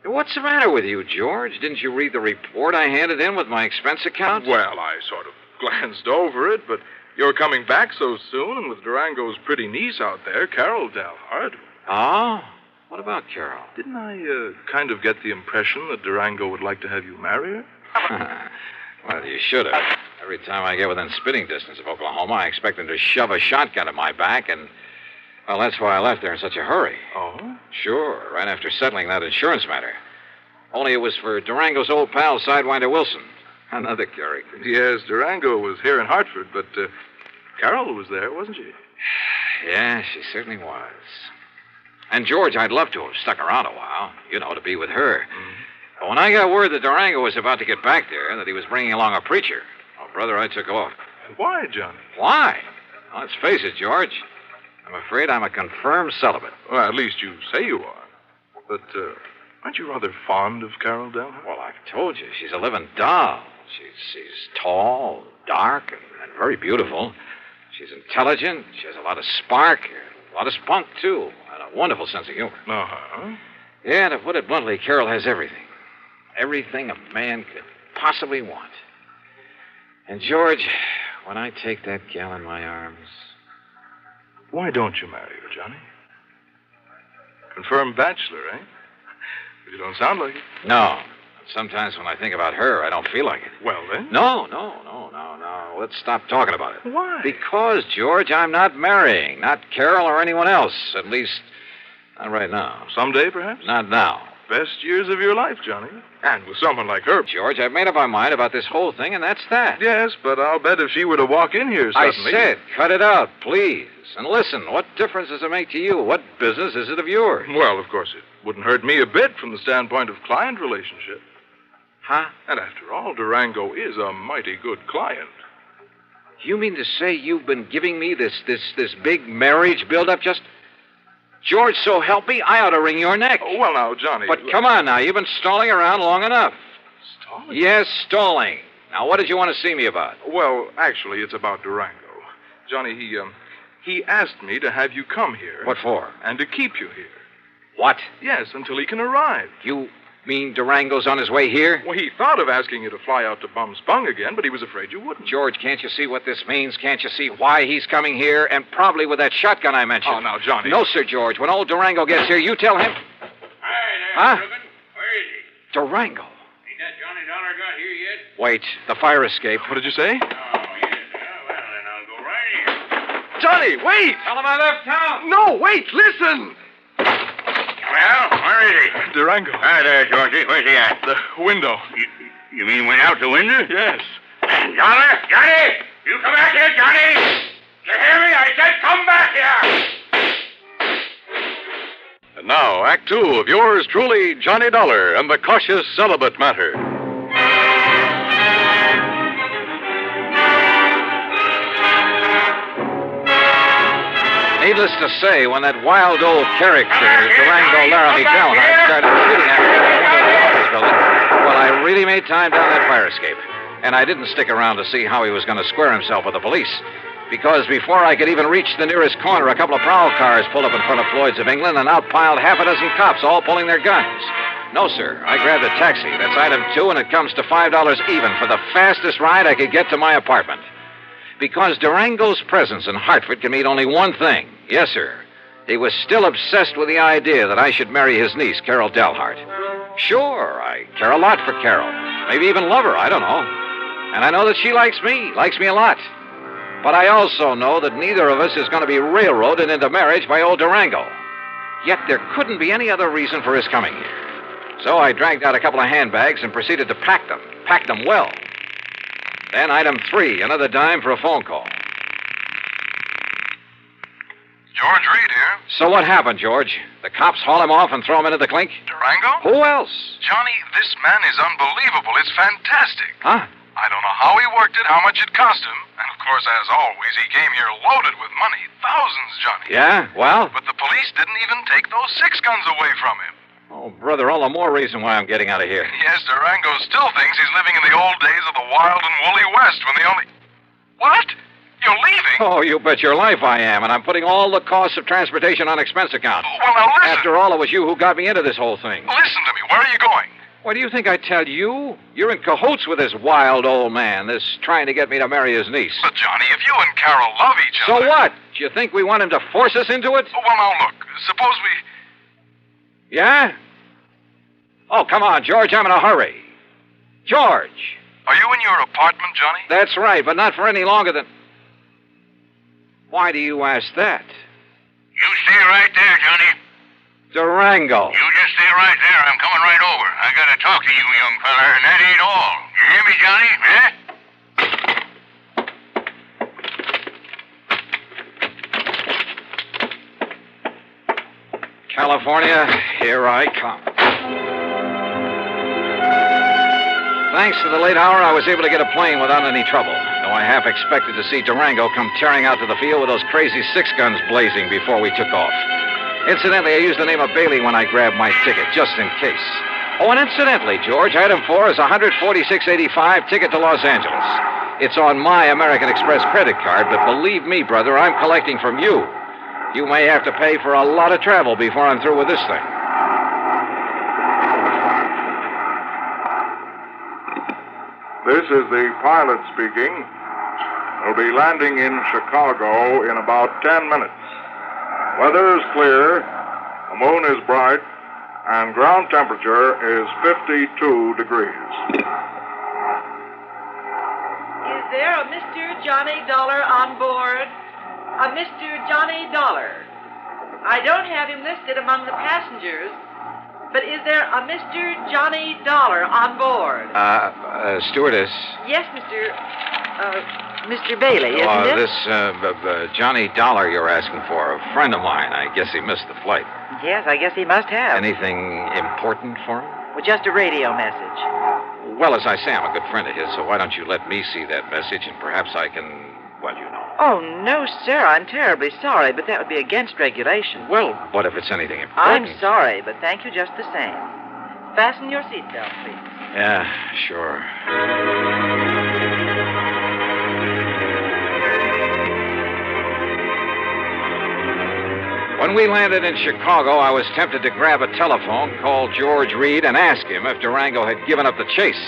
What's the matter with you, George? Didn't you read the report I handed in with my expense account? Well, I sort of glanced over it, but You're coming back so soon, and with Durango's pretty niece out there, Carol Dalhart. Oh? What about Carol? Didn't I kind of get the impression that Durango would like to have you marry her? Well, you should have. Every time I get within spitting distance of Oklahoma, I expect him to shove a shotgun at my back, and, well, that's why I left there in such a hurry. Oh? Sure, right after settling that insurance matter. Only it was for Durango's old pal, Sidewinder Wilson. Another character. Yes, Durango was here in Hartford, but Carol was there, wasn't she? Yeah, she certainly was. And George, I'd love to have stuck around a while, to be with her. But when I got word that Durango was about to get back there, and that he was bringing along a preacher, oh, brother, I took off. Why, Johnny? Why? Well, let's face it, George. I'm afraid I'm a confirmed celibate. Well, at least you say you are. But aren't you rather fond of Carol Dalhart? Well, I've told you, she's a living doll. She's tall, dark, and very beautiful. She's intelligent. She has a lot of spark, a lot of spunk, too, and a wonderful sense of humor. Uh-huh. Yeah, to put it bluntly, Carol has everything. Everything a man could possibly want. And, George, when I take that gal in my arms... Why don't you marry her, Johnny? Confirmed bachelor, eh? You don't sound like it. No. Sometimes when I think about her, I don't feel like it. Well, then? No. Let's stop talking about it. Why? Because, George, I'm not marrying. Not Carol or anyone else. At least, not right now. Someday, perhaps? Not now. Best years of your life, Johnny. And with someone like her. George, I've made up my mind about this whole thing, and that's that. Yes, but I'll bet if she were to walk in here suddenly... I said, cut it out, please. And listen, what difference does it make to you? What business is it of yours? Well, of course, it wouldn't hurt me a bit from the standpoint of client relationship. Huh? And after all, Durango is a mighty good client. You mean to say you've been giving me this big marriage build-up just... George, so help me, I ought to wring your neck. Oh, well, now, Johnny... But come on now, you've been stalling around long enough. Stalling? Yes, stalling. Now, what did you want to see me about? Well, actually, it's about Durango. Johnny, he asked me to have you come here. What for? And to keep you here. What? Yes, until he can arrive. You mean Durango's on his way here? Well, he thought of asking you to fly out to Bum Spung again, but he was afraid you wouldn't. George, can't you see what this means? Can't you see why he's coming here? And probably with that shotgun I mentioned. Oh, now, Johnny. No, sir, George. When old Durango gets here, you tell him... Hi there, Huh? Reuben. Where is he? Durango. Ain't that Johnny Dollar got here yet? Wait, the fire escape. What did you say? Oh, yes. Well, then I'll go right in. Johnny, wait! Tell him I left town. No, wait, listen! Well, where is he? Durango. Hi there, Georgie. Where's he at? The window. You mean went out the window? Yes. Dollar, Johnny! You come back here, Johnny! You hear me? I said come back here! And now, Act Two of yours truly, Johnny Dollar and the Cautious Celibate Matter. Needless to say, when that wild old character, Durango Laramie Dalhart, started shooting at me in the window of the office building, well, I really made time down that fire escape. And I didn't stick around to see how he was going to square himself with the police. Because before I could even reach the nearest corner, a couple of prowl cars pulled up in front of Floyd's of England and out piled half a dozen cops, all pulling their guns. No, sir. I grabbed a taxi. That's item 2, and it comes to $5 even for the fastest ride I could get to my apartment. Because Durango's presence in Hartford can mean only one thing. Yes, sir. He was still obsessed with the idea that I should marry his niece, Carol Dalhart. Sure, I care a lot for Carol. Maybe even love her, I don't know. And I know that she likes me a lot. But I also know that neither of us is going to be railroaded into marriage by old Durango. Yet there couldn't be any other reason for his coming here. So I dragged out a couple of handbags and proceeded to pack them well. Then item 3, another dime for a phone call. George Reed here. So what happened, George? The cops haul him off and throw him into the clink? Durango? Who else? Johnny, this man is unbelievable. It's fantastic. Huh? I don't know how he worked it, how much it cost him. And, of course, as always, he came here loaded with money. Thousands, Johnny. Yeah? Well? But the police didn't even take those 6 guns away from him. Oh, brother, all the more reason why I'm getting out of here. Yes, Durango still thinks he's living in the old days of the wild and woolly West when the only... What? You're leaving? Oh, you bet your life I am, and I'm putting all the costs of transportation on expense account. Well, now listen. After all, it was you who got me into this whole thing. Listen to me. Where are you going? What do you think I tell you? You're in cahoots with this wild old man, this trying to get me to marry his niece. But, Johnny, if you and Carol love each other... So what? Do you think we want him to force us into it? Oh, well, now, look. Suppose we... Yeah? Oh, come on, George. I'm in a hurry. George! Are you in your apartment, Johnny? That's right, but not for any longer than... Why do you ask that? You stay right there, Johnny. Durango. You just stay right there. I'm coming right over. I gotta talk to you, young feller, and that ain't all. You hear me, Johnny? California, here I come. Thanks to the late hour, I was able to get a plane without any trouble, though I half expected to see Durango come tearing out to the field with those crazy six guns blazing before we took off. Incidentally, I used the name of Bailey when I grabbed my ticket, just in case. Oh, and incidentally, George, item 4 is a $146.85 ticket to Los Angeles. It's on my American Express credit card, but believe me, brother, I'm collecting from you. You may have to pay for a lot of travel before I'm through with this thing. This is the pilot speaking. We'll be landing in Chicago in about 10 minutes. Weather is clear, the moon is bright, and ground temperature is 52 degrees. Is there a Mr. Johnny Dollar on board? A Mr. Johnny Dollar. I don't have him listed among the passengers, but is there a Mr. Johnny Dollar on board? Stewardess. Yes, Mr. Bailey, isn't it? This Johnny Dollar you're asking for, a friend of mine. I guess he missed the flight. Yes, I guess he must have. Anything important for him? Well, just a radio message. Well, as I say, I'm a good friend of his, so why don't you let me see that message, and perhaps I can, well, you know. Oh, no, sir. I'm terribly sorry, but that would be against regulation. Well, what if it's anything important? I'm sorry, but thank you just the same. Fasten your seatbelt, please. Yeah, sure. When we landed in Chicago, I was tempted to grab a telephone, call George Reed, and ask him if Durango had given up the chase.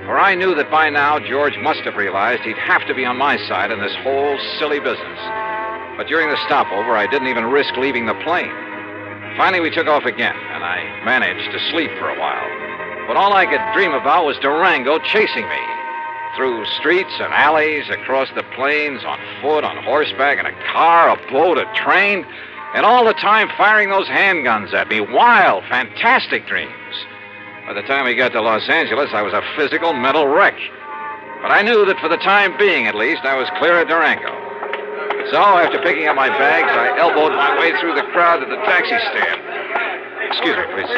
For I knew that by now George must have realized he'd have to be on my side in this whole silly business. But during the stopover, I didn't even risk leaving the plane. Finally, we took off again, and I managed to sleep for a while. But all I could dream about was Durango chasing me. Through streets and alleys, across the plains, on foot, on horseback, in a car, a boat, a train, and all the time firing those handguns at me. Wild, fantastic dreams. By the time we got to Los Angeles, I was a physical, mental wreck. But I knew that for the time being, at least, I was clear of Durango. So, after picking up my bags, I elbowed my way through the crowd to the taxi stand. Excuse me, please.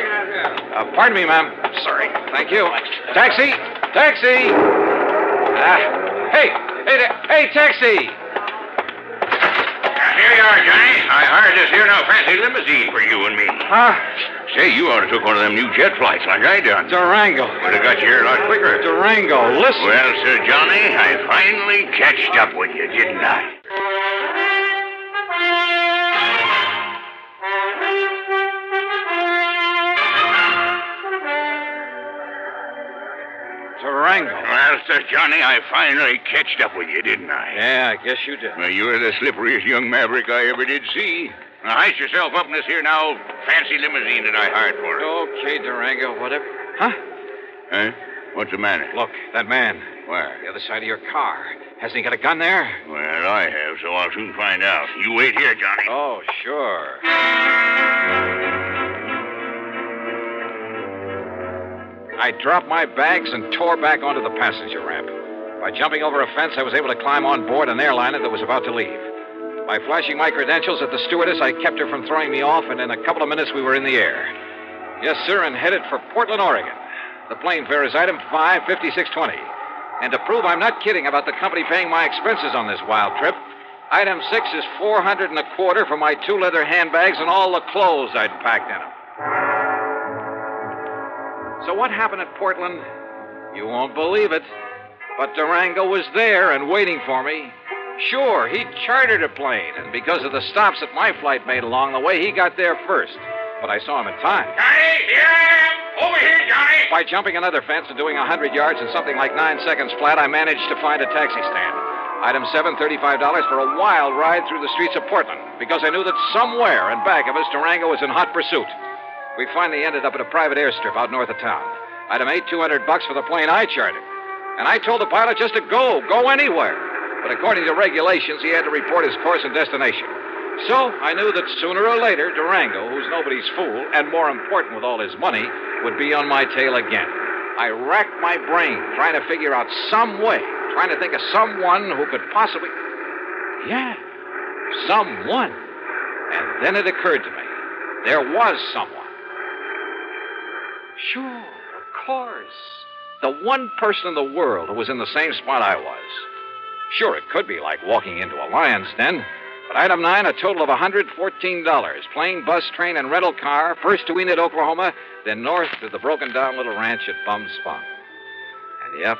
Pardon me, ma'am. Sorry. Thank you. Taxi! Taxi! Hey, taxi! Here you are, Johnny. I hired this here now fancy limousine for you and me. Huh? Say, you ought to took one of them new jet flights like I done. Durango. Would have got you here a lot quicker. Durango, listen. Well, Sir Johnny, I finally catched up with you, didn't I? Durango. Well, Sir Johnny, I finally catched up with you, didn't I? Yeah, I guess you did. Well, you're the slipperiest young maverick I ever did see. Now, heist yourself up in this here now fancy limousine that I hired for it. Okay, Durango, whatever. Huh? Huh? What's the matter? Look, that man. Where? The other side of your car. Hasn't he got a gun there? Well, I have, so I'll soon find out. You wait here, Johnny. Oh, sure. I dropped my bags and tore back onto the passenger ramp. By jumping over a fence, I was able to climb on board an airliner that was about to leave. By flashing my credentials at the stewardess, I kept her from throwing me off, and in a couple of minutes we were in the air. Yes, sir, and headed for Portland, Oregon. The plane fare is item 55620. And to prove I'm not kidding about the company paying my expenses on this wild trip, item 6 is $425 for my 2 leather handbags and all the clothes I'd packed in them. So what happened at Portland? You won't believe it. But Durango was there and waiting for me. Sure, he chartered a plane, and because of the stops that my flight made along the way, he got there first. But I saw him in time. Johnny, here I am! Over here, Johnny! By jumping another fence and doing 100 yards in something like 9 seconds flat, I managed to find a taxi stand. Item 7, $35 for a wild ride through the streets of Portland, because I knew that somewhere in back of us, Durango was in hot pursuit. We finally ended up at a private airstrip out north of town. Item 8, $200 for the plane I chartered. And I told the pilot just to go anywhere. But according to regulations, he had to report his course and destination. So I knew that sooner or later, Durango, who's nobody's fool, and more important with all his money, would be on my tail again. I racked my brain trying to figure out some way, trying to think of someone who could possibly... Yeah, someone. And then it occurred to me. There was someone. Sure, of course. The one person in the world who was in the same spot I was. Sure, it could be like walking into a lion's den. But item 9, a total of $114. Plane, bus, train, and rental car. First to Enid, Oklahoma, then north to the broken-down little ranch at Bum Spong. And yep,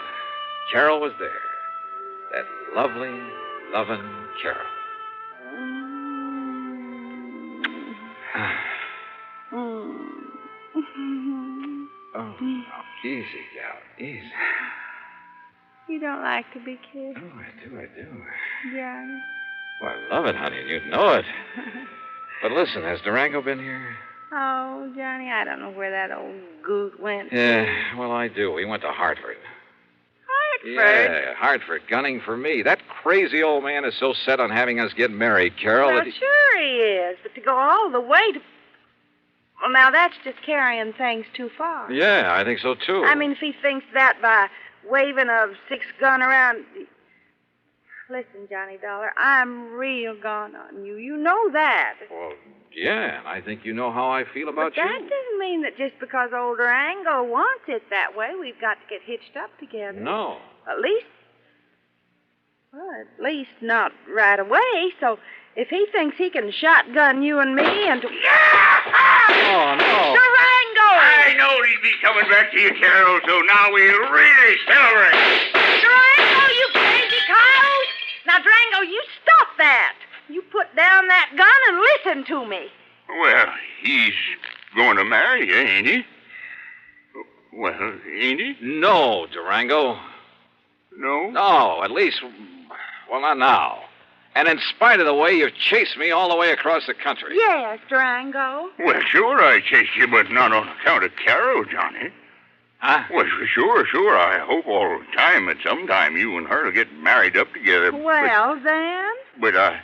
Carol was there. That lovely, loving Carol. Oh, easy, gal, easy. You don't like to be kissed? Oh, I do. Johnny. Well, I love it, honey, and you'd know it. But listen, has Durango been here? Oh, Johnny, I don't know where that old goose went. Yeah, well, I do. He went to Hartford. Hartford? Yeah, Hartford, gunning for me. That crazy old man is so set on having us get married, Carol. Well, that he... sure he is, but to go all the way to... Well, now, that's just carrying things too far. Yeah, I think so, too. I mean, if he thinks that by waving a 6-gun around... Listen, Johnny Dollar, I'm real gone on you. You know that. Well, yeah, and I think you know how I feel about But that doesn't mean that just because old Durango wants it that way, we've got to get hitched up together. No. At least not right away. So if he thinks he can shotgun you and me and... Oh, no. Durango! I knowed he'd be coming back to you, Carol, so now we really celebrate. Durango, you crazy coyote! Now, Durango, you stop that. You put down that gun and listen to me. Well, he's going to marry you, ain't he? Well, ain't he? No, Durango. No? No, at least, well, not now. And in spite of the way you've chased me all the way across the country. Yes, Durango. Well, sure I chased you, but not on account of Carol, Johnny. Huh? Well, sure. I hope all the time that sometime you and her will get married up together. Well, then? But I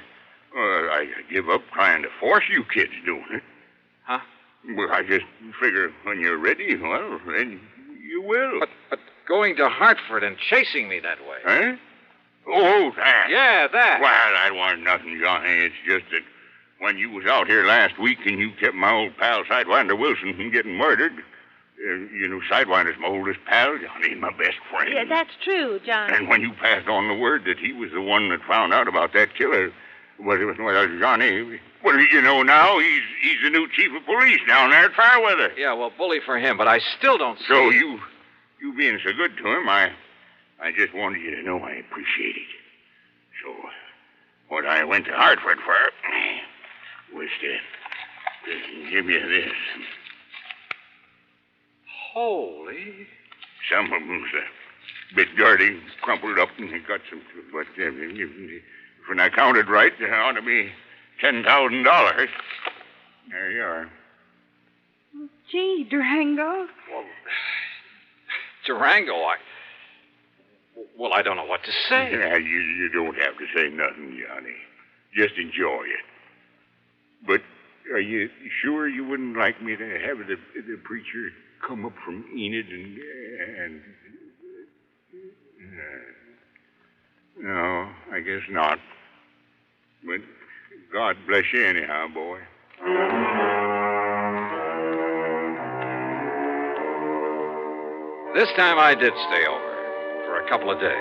give up trying to force you kids doing it. Huh? Well, I just figure when you're ready, well, then you will. But going to Hartford and chasing me that way. Huh? Oh, that. Yeah, that. Well, that wasn't nothing, Johnny. It's just that when you was out here last week and you kept my old pal Sidewinder Wilson from getting murdered... you know, Sidewinder's my oldest pal, Johnny, my best friend. Yeah, that's true, Johnny. And when you passed on the word that he was the one that found out about that killer, well, Johnny, well, you know now, he's the new chief of police down there at Fairweather. Yeah, well, bully for him, but I still don't see... So you being so good to him, I just wanted you to know I appreciate it. So, what I went to Hartford for was to give you this. Holy. Some of them's a bit dirty, crumpled up, and they got some... But when I counted right, there ought to be $10,000. There you are. Gee, Durango. Well, Durango, I don't know what to say. Yeah, you don't have to say nothing, Johnny. Just enjoy it. But are you sure you wouldn't like me to have the preacher... come up from Enid and no, I guess not. But God bless you anyhow, boy. This time I did stay over for a couple of days.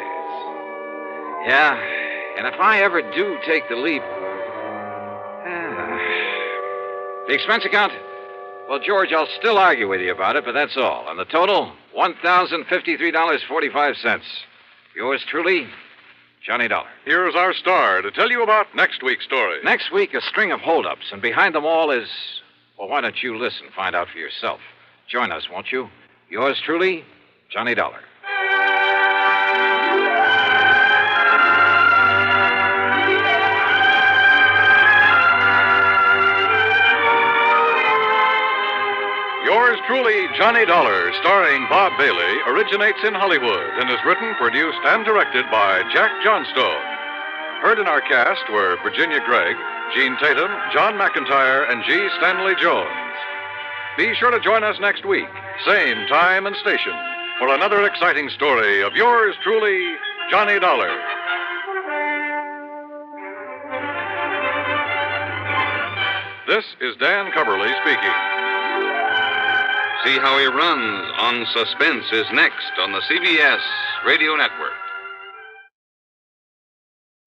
Yeah, and if I ever do take the leap... The expense account? Well, George, I'll still argue with you about it, but that's all. And the total, $1,053.45. Yours truly, Johnny Dollar. Here's our star to tell you about next week's story. Next week, a string of holdups, and behind them all is... Well, why don't you listen, find out for yourself. Join us, won't you? Yours truly, Johnny Dollar. Yours truly, Johnny Dollar, starring Bob Bailey, originates in Hollywood and is written, produced, and directed by Jack Johnstone. Heard in our cast were Virginia Gregg, Gene Tatum, John McIntyre, and G. Stanley Jones. Be sure to join us next week, same time and station, for another exciting story of yours truly, Johnny Dollar. This is Dan Coverly speaking. See How He Runs on Suspense is next on the CBS Radio Network.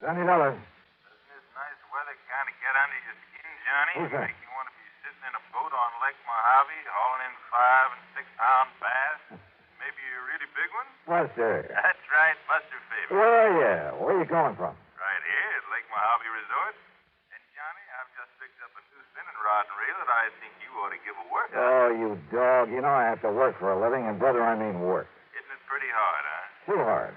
Johnny Dollar. This nice weather kind of get under your skin, Johnny? Who's that? Make you want to be sitting in a boat on Lake Mojave, hauling in 5 and 6 pound bass. Maybe a really big one? Buster. That's right, Buster Favorite. Where are you? Where are you calling from? Right here at Lake Mojave Resort. And Johnny, I've just picked up a new spinning rod and reel that I think you ought to give a work on. Oh, you dog. You know I have to work for a living, and brother, I mean work. Isn't it pretty hard, huh? Too hard.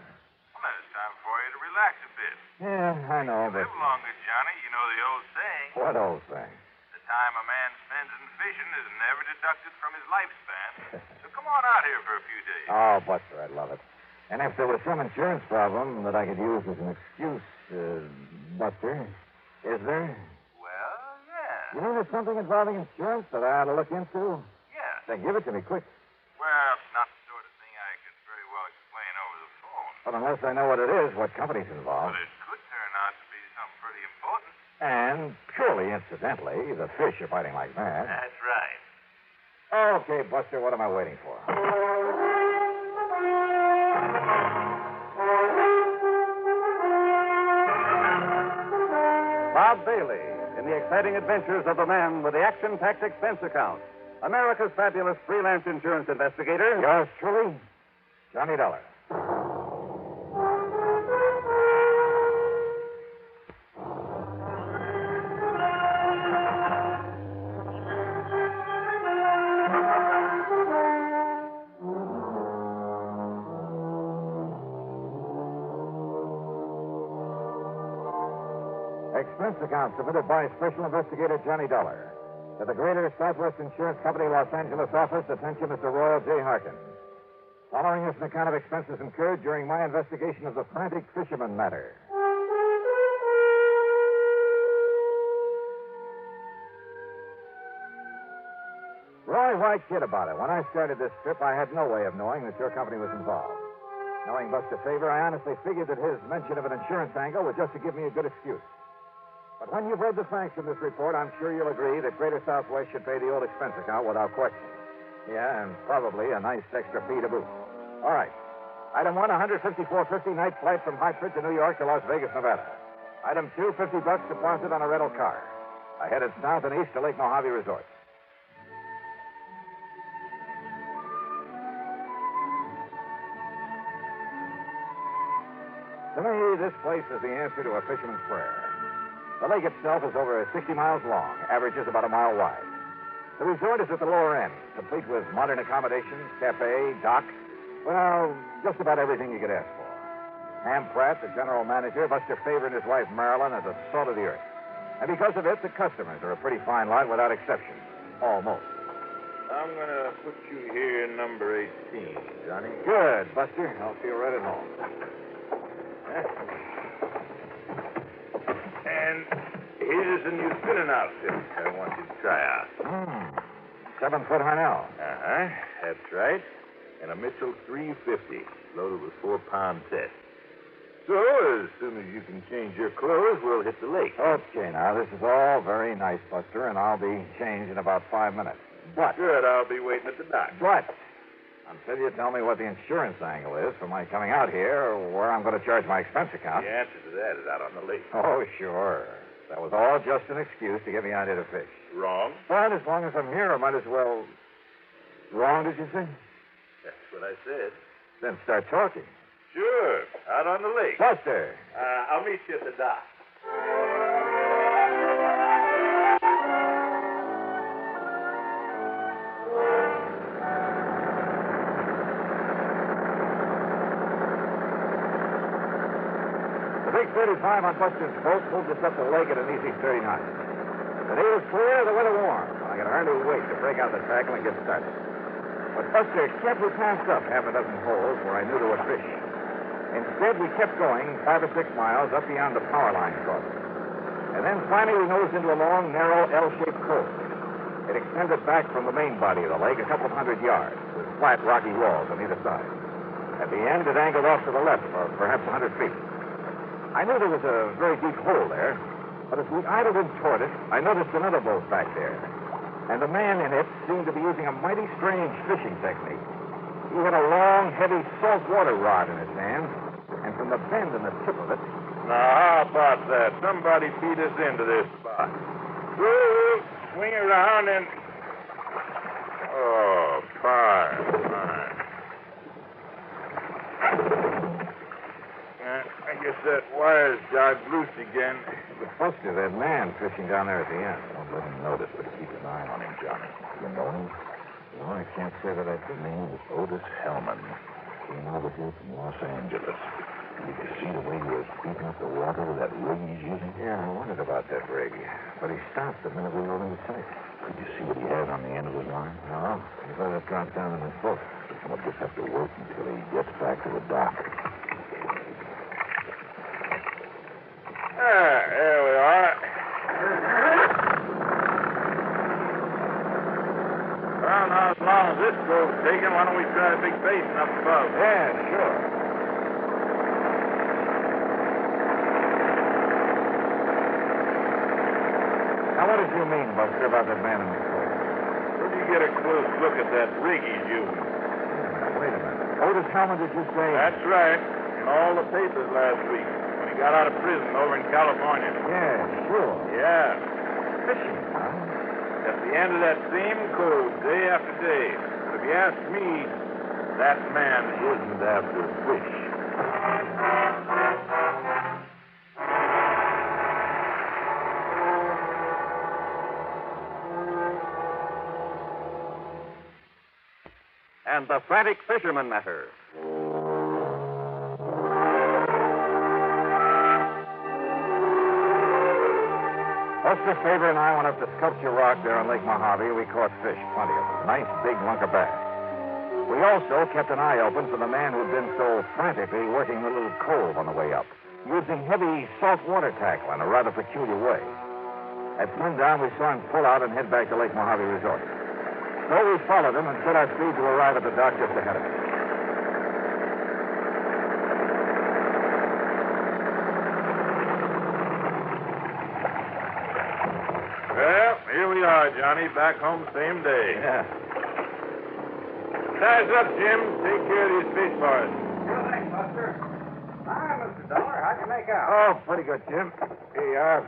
Well, then it's time for you to relax a bit. Yeah, I know, but... Live longer, Johnny. You know the old saying. What old thing? The time a man spends in fishing is never deducted from his lifespan. So come on out here for a few days. Oh, Buster, I'd love it. And if there was some insurance problem that I could use as an excuse, Buster, is there? Well, yeah. You know there's something involving insurance that I ought to look into? Yeah. Then give it to me, quick. Well, it's not the sort of thing I could very well explain over the phone. But unless I know what it is, what company's involved. But it could turn out to be something pretty important. And purely incidentally, the fish are biting like mad. That's right. Okay, Buster, what am I waiting for? Bob Bailey in the exciting adventures of the man with the action-packed expense account. America's fabulous freelance insurance investigator. Yours truly, Johnny Dollar. Expense account submitted by Special Investigator Johnny Dollar. To the Greater Southwest Insurance Company, Los Angeles office, attention Mr. Royal J. Harkin. Following is an account of expenses incurred during my investigation of the Frantic Fisherman matter. Roy, why kid about it? When I started this trip, I had no way of knowing that your company was involved. Knowing Buster Favor, I honestly figured that his mention of an insurance angle was just to give me a good excuse. But when you've read the facts in this report, I'm sure you'll agree that Greater Southwest should pay the old expense account without question. Yeah, and probably a nice extra fee to boot. All right. Item 1, $154.50 night flight from Hartford to New York to Las Vegas, Nevada. Item 2, $50 deposit on a rental car. I headed south and east to Lake Mojave Resort. To me, this place is the answer to a fisherman's prayer. The lake itself is over 60 miles long, averages about a mile wide. The resort is at the lower end, complete with modern accommodations, cafe, dock. Well, just about everything you could ask for. Ham Pratt, the general manager, Buster Favor and his wife Marilyn are the salt of the earth. And because of it, the customers are a pretty fine lot without exception. Almost. I'm going to put you here in number 18, Johnny. Good, Buster. I'll feel right at home. And here's a new spinning outfit I want you to try out. 7-foot Harnell. Uh-huh. That's right. And a Mitchell 350, loaded with 4-pound test. So, as soon as you can change your clothes, we'll hit the lake. Okay, now, this is all very nice, Buster, and I'll be changed in about 5 minutes. But... Good, I'll be waiting at the dock. But... until you tell me what the insurance angle is for my coming out here, or where I'm going to charge my expense account. The answer to that is out on the lake. Oh, sure. That was all just an excuse to get me out here to fish. Wrong? But as long as I'm here, I might as well... Wrong, did you say? That's what I said. Then start talking. Sure. Out on the lake. Buster. I'll meet you at the dock. rig 35 on Buster's boat moved us up the lake at an easy 39. The day was clear, the weather warm. I could hardly wait to break out the tackle and get started. But Buster carefully passed up half a dozen holes where I knew there were fish. Instead, we kept going 5 or 6 miles up beyond the power line crossing. And then finally we nosed into a long, narrow, L-shaped cove. It extended back from the main body of the lake a couple of 100 yards, with flat, rocky walls on either side. At the end, it angled off to the left for perhaps 100 feet. I knew there was a very deep hole there, but as we idled in toward it, I noticed another boat back there. And the man in it seemed to be using a mighty strange fishing technique. He had a long, heavy saltwater rod in his hand, and from the bend in the tip of it... Now, how about that? Somebody feed us into this spot. Woo! Swing around and... Oh, fine. I guess that wire's dived loose again. But Buster, that man fishing down there at the end. Don't let him notice, but keep an eye on him, Johnny. You know him? No, I can't say that I do. His name is Otis Hellman. Came over here from Los Angeles. Did you see the way he was beating up the water with that rig he's using? Yeah, I wondered about that rig. But he stopped the minute we rolled into sight. Could you see what he had on the end of his line? No. He let it drop down in his boat. We'll just have to wait until he gets back to the dock. There we are. Well, now, as long as this boat's taken, why don't we try a big basin up above? Yeah, sure. Now, what did you mean, Buster, about that man in the boat? Where did you get a close look at that rig he's using? Wait a minute. Otis Hellman, did you say? That's right. In all the papers last week. When he got out of prison over in California. Yeah, sure. Yeah. Fishing, huh? At the end of that same code, day after day. But if you ask me, that man isn't after fish. And the Frantic Fisherman matter. Buster Faber and I went up to Sculpture Rock there on Lake Mojave. We caught fish, plenty of them. Nice big lunker bass. We also kept an eye open for the man who'd been so frantically working the little cove on the way up, using heavy saltwater tackle in a rather peculiar way. At sundown, we saw him pull out and head back to Lake Mojave Resort. So we followed him and set our speed to arrive at the dock just ahead of us. Well, here we are, Johnny. Back home same day. Yeah. Size up, Jim. Take care of these fish for us. Sure thing, Buster. Hi, Mr. Dollar. How'd you make out? Oh, pretty good, Jim. Here you are.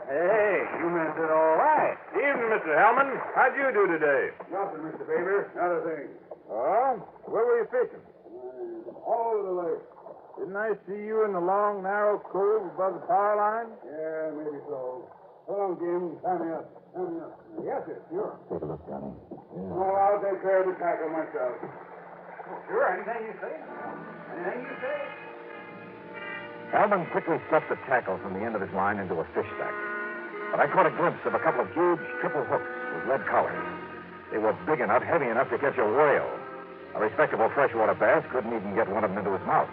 Hey, you meant it all right. Evening, Mr. Hellman. How'd you do today? Nothing, Mr. Faber. Not a thing. Oh? Where were you fishing? All over the lake. Didn't I see you in the long, narrow cove above the power line? Yeah, maybe so. Hold on, Jim. Tie me up. Yes, sir. Sure. Take a look, Johnny. Yeah. Oh, I'll take care of the tackle myself. Oh, sure. Anything you say. Anything you say. Hellman quickly swept the tackle from the end of his line into a fish stack. But I caught a glimpse of a couple of huge triple hooks with lead collars. They were big enough, heavy enough to catch a whale. A respectable freshwater bass couldn't even get one of them into his mouth.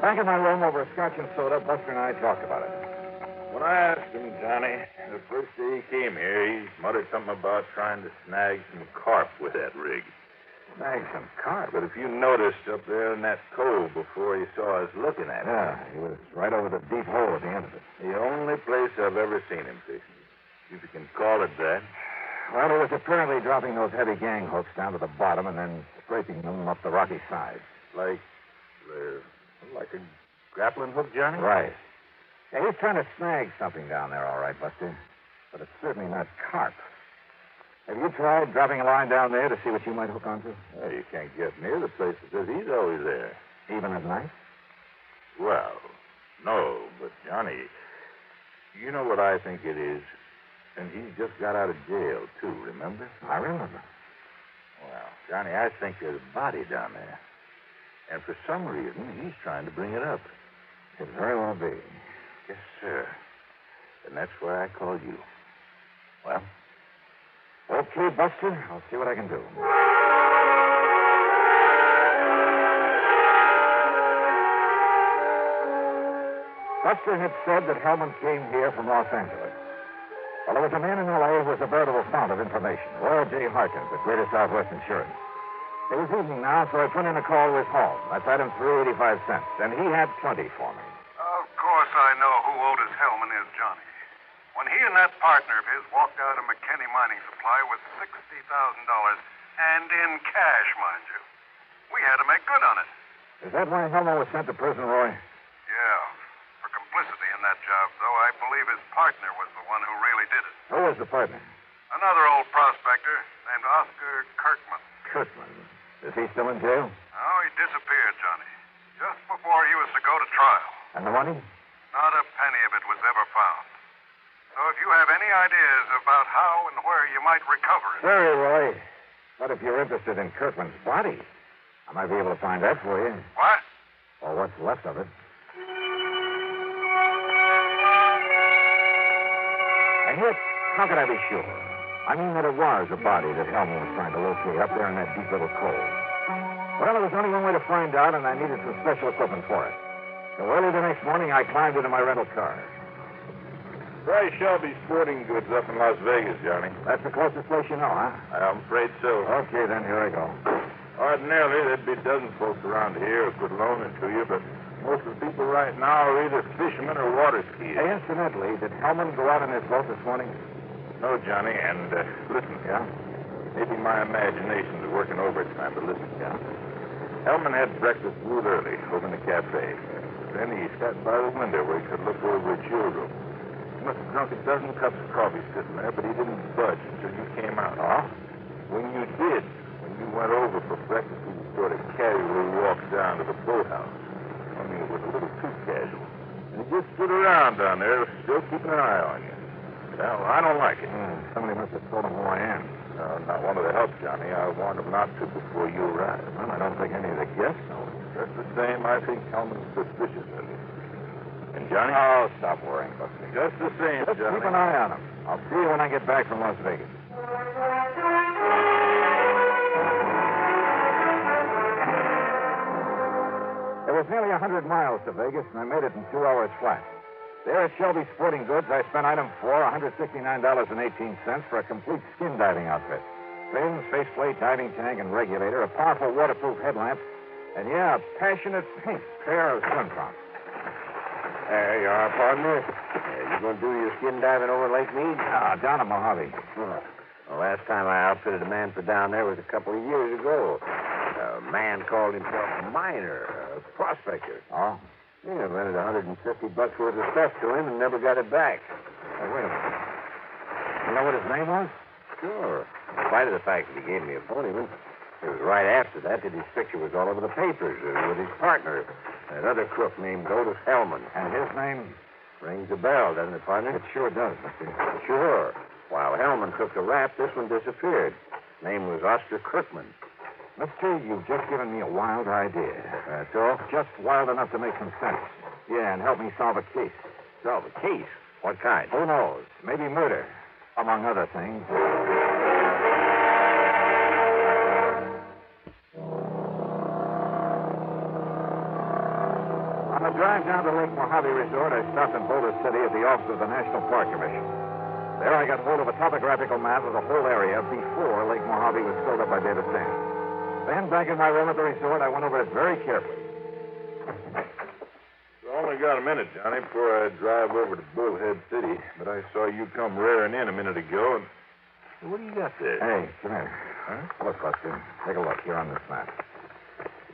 Back in my room over a scotch and soda, Buster and I talked about it. When I asked him, Johnny, the first day he came here, he muttered something about trying to snag some carp with that rig. Snag some carp? But if you noticed up there in that cove before you saw us looking at it. Yeah, he was right over the deep hole at the end of it. The only place I've ever seen him fishing. If you can call it that. Well, he was apparently dropping those heavy gang hooks down to the bottom and then scraping them up the rocky sides. Like a grappling hook, Johnny? Right. Yeah, he's trying to snag something down there, all right, Buster. But it's certainly not carp. Have you tried dropping a line down there to see what you might hook onto? Well, you can't get near the place because he's always there. Even at night? Well, no, but Johnny, you know what I think it is? And he just got out of jail, too, remember? I remember. Well, Johnny, I think there's a body down there. And for some reason, he's trying to bring it up. Could very well be. Yes, sir. And that's why I called you. Well, okay, Buster. I'll see what I can do. Buster had said that Hellman came here from Los Angeles. Well, there was a man in L.A. who was a veritable fount of information. Royal J. Harkins, at Greater Southwest Insurance. It was evening now, so I put in a call with Hall. That's item 385 cents, and he had plenty for me. Of course I know who Otis Hellman is, Johnny. When he and that partner of his walked out of McKinney Mining Supply with $60,000, and in cash, mind you, we had to make good on it. Is that why Hellman was sent to prison, Roy? Yeah. For complicity in that job, though, I believe his partner was the one who really did it. Who was the partner? Another old prospector named Oscar Kirkman. Kirkman. Is he still in jail? Oh, he disappeared, Johnny. Just before he was to go to trial. And the money? Not a penny of it was ever found. So if you have any ideas about how and where you might recover it... Sorry, Roy. But if you're interested in Kirkman's body, I might be able to find that for you. What? Or what's left of it. And yet, how could I be sure? I mean that it was a body that Hellman was trying to locate up there in that deep little cove. Well, there was only one way to find out, and I needed some special equipment for it. So early the next morning, I climbed into my rental car. Try Shelby Sporting Goods up in Las Vegas, Johnny. That's the closest place you know, huh? I'm afraid so. Okay, then, here I go. Ordinarily, there'd be dozens of folks around here who could loan it to you, but most of the people right now are either fishermen or water skiers. Hey, incidentally, did Hellman go out in his boat this morning? No, Johnny, and listen. Yeah? Maybe my imagination is working overtime, but listen. Yeah? Hellman had breakfast real early over in the cafe. Then he sat by the window where he could look over at your room. He must have drunk a dozen cups of coffee sitting there, but he didn't budge until you came out. Oh? When you did, when you went over for breakfast, he sort of casually walked down to the boathouse. Only it was a little too casual. And he just stood around down there, still keeping an eye on you. Well, I don't like it. Somebody must have told him who I am. No, not one of the help, Johnny. I warned him not to before you arrived. Well, I don't think any of the guests know. Just the same, I think Hellman's suspicious of you. And Johnny? Oh, stop worrying, Buster. Just the same, Just Johnny. keep an eye on him. I'll see you when I get back from Las Vegas. It was nearly 100 miles to Vegas, and I made it in 2 hours flat. There at Shelby Sporting Goods, I spent item 4, $169.18 for a complete skin diving outfit. Fins, faceplate, diving tank, and regulator, a powerful waterproof headlamp, and, yeah, a passionate pink pair of swim trunks. There you are, partner. You going to do your skin diving over Lake Mead? Down at Mojave. Oh. The last time I outfitted a man for down there was a couple of years ago. A man called himself a miner, a prospector. Oh? Yeah, rented $150 worth of stuff to him and never got it back. Hey, wait a minute. You know what his name was? Sure. In spite of the fact that he gave me a phony one. It was right after that his picture was all over the papers with his partner, that other crook named Otis Hellman. And his name? Rings a bell, doesn't it, partner? It sure does, Mr. Sure. While Hellman took the rap, this one disappeared. Name was Oscar Kirkman. Mister, you've just given me a wild idea. That's all? Just wild enough to make some sense. Yeah, and help me solve a case. Solve a case? What kind? Who knows? Maybe murder, among other things. On the drive down to Lake Mojave Resort, I stopped in Boulder City at the office of the National Park Commission. There I got hold of a topographical map of the whole area before Lake Mojave was filled up by David Sands. Then, back in my room at the resort, I went over it very carefully. I only got a minute, Johnny, before I drive over to Bullhead City. But I saw you come rearing in a minute ago, and what do you got there? Hey, come here. Huh? Look, Buster. Take a look here on this map.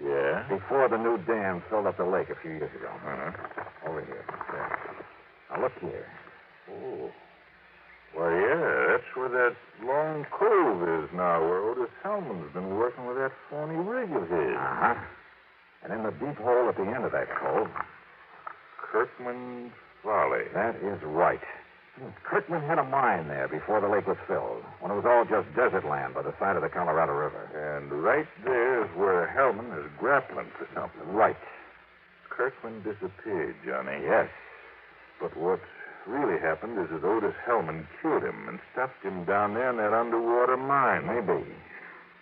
Yeah? Before the new dam filled up the lake a few years ago. Uh-huh. Over here. There. Now, look here. Oh. Why, yeah, that's where that long cove is now, where Otis Hellman's been working with that phony rig of his. Uh-huh. And in the deep hole at the end of that cove... Kirkman Folly. That is right. Kirkman had a mine there before the lake was filled, when it was all just desert land by the side of the Colorado River. And right there is where Hellman is grappling for something. Right. Kirkman disappeared, Johnny. Yes. But what really happened is that Otis Hellman killed him and stuffed him down there in that underwater mine. Maybe.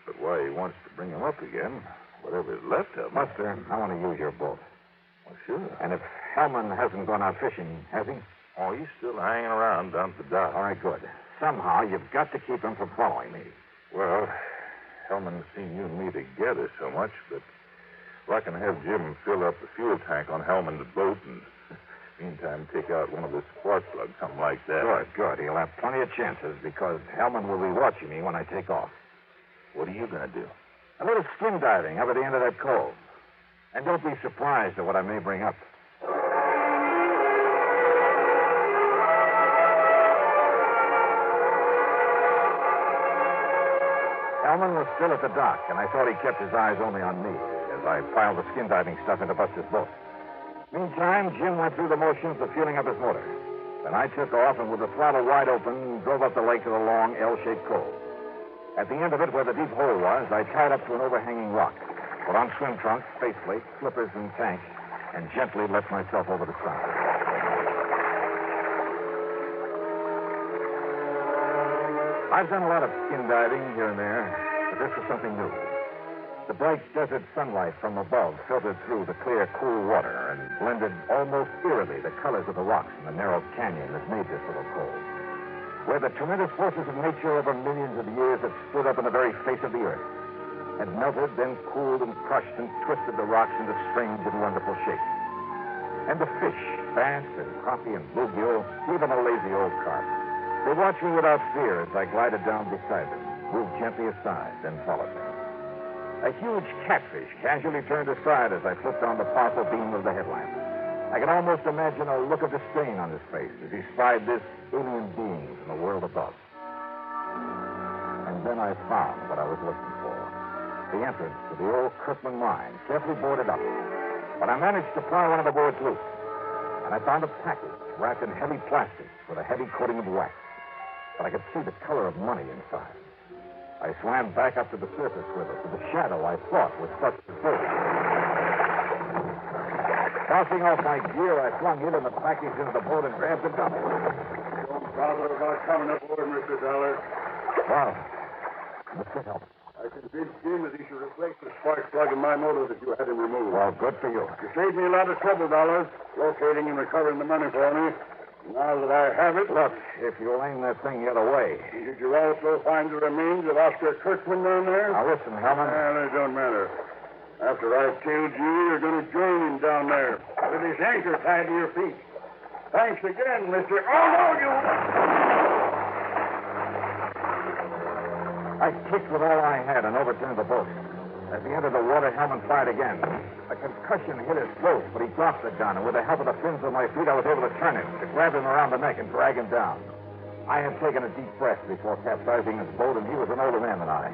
But why he wants to bring him up again, whatever is left of him. Buster, I want to use your boat. Well, sure. And if Hellman hasn't gone out fishing, has he? Oh, he's still hanging around down at the dock. All right, good. Somehow you've got to keep him from following me. Well, Hellman's seen you and me together so much, but I can have Jim fill up the fuel tank on Hellman's boat and, meantime, take out one of the spark plugs, something like that. Good. He'll have plenty of chances because Hellman will be watching me when I take off. What are you going to do? A little skin diving up at the end of that cove. And don't be surprised at what I may bring up. Hellman was still at the dock, and I thought he kept his eyes only on me as I piled the skin diving stuff into Buster's boat. Meantime, Jim went through the motions of fueling up his motor. Then I took off and with the throttle wide open, drove up the lake to the long L-shaped cove. At the end of it, where the deep hole was, I tied up to an overhanging rock, put on swim trunks, faceplate, slippers, and tank, and gently let myself over the side. I've done a lot of skin diving here and there, but this was something new. The bright desert sunlight from above filtered through the clear, cool water and blended almost eerily the colors of the rocks in the narrow canyon that made this little cove, where the tremendous forces of nature over millions of years had stood up in the very face of the earth, had melted, then cooled and crushed and twisted the rocks into strange and wonderful shapes. And the fish, bass and crappie and bluegill, even a lazy old carp, they watched me without fear as I glided down beside them, moved gently aside, then followed me. A huge catfish casually turned aside as I flipped on the powerful beam of the headlamp. I could almost imagine a look of disdain on his face as he spied this alien being from the world above. And then I found what I was looking for. The entrance to the old Kirkman mine, carefully boarded up. But I managed to pry one of the boards loose. And I found a package wrapped in heavy plastic with a heavy coating of wax. But I could see the color of money inside. I swam back up to the surface with it, to the shadow I thought was Buster's boat. Tossing off my gear, I flung it and the package into the boat and grabbed the gun. Don't bother about coming aboard, Mr. Dollar. Well, Mr. Help. I convinced Jim that he should replace the spark plug in my motor that you had him removed. Well, good for you. You saved me a lot of trouble, Dollars, locating and recovering the money for me. Now that I have it... Look, if you'll aim that thing the other way... Did you also find the remains of Oscar Kirkman down there? Now, listen, Hellman. Well, it don't matter. After I've killed you, you're going to join him down there with his anchor tied to your feet. Thanks again, Mr. Oh, no, you... I kicked with all I had and overturned the boat. As he entered the water, Hellman fired again. A concussion hit his throat, but he dropped the gun, and with the help of the fins of my feet, I was able to turn him, to grab him around the neck and drag him down. I had taken a deep breath before capsizing his boat, and he was an older man than I.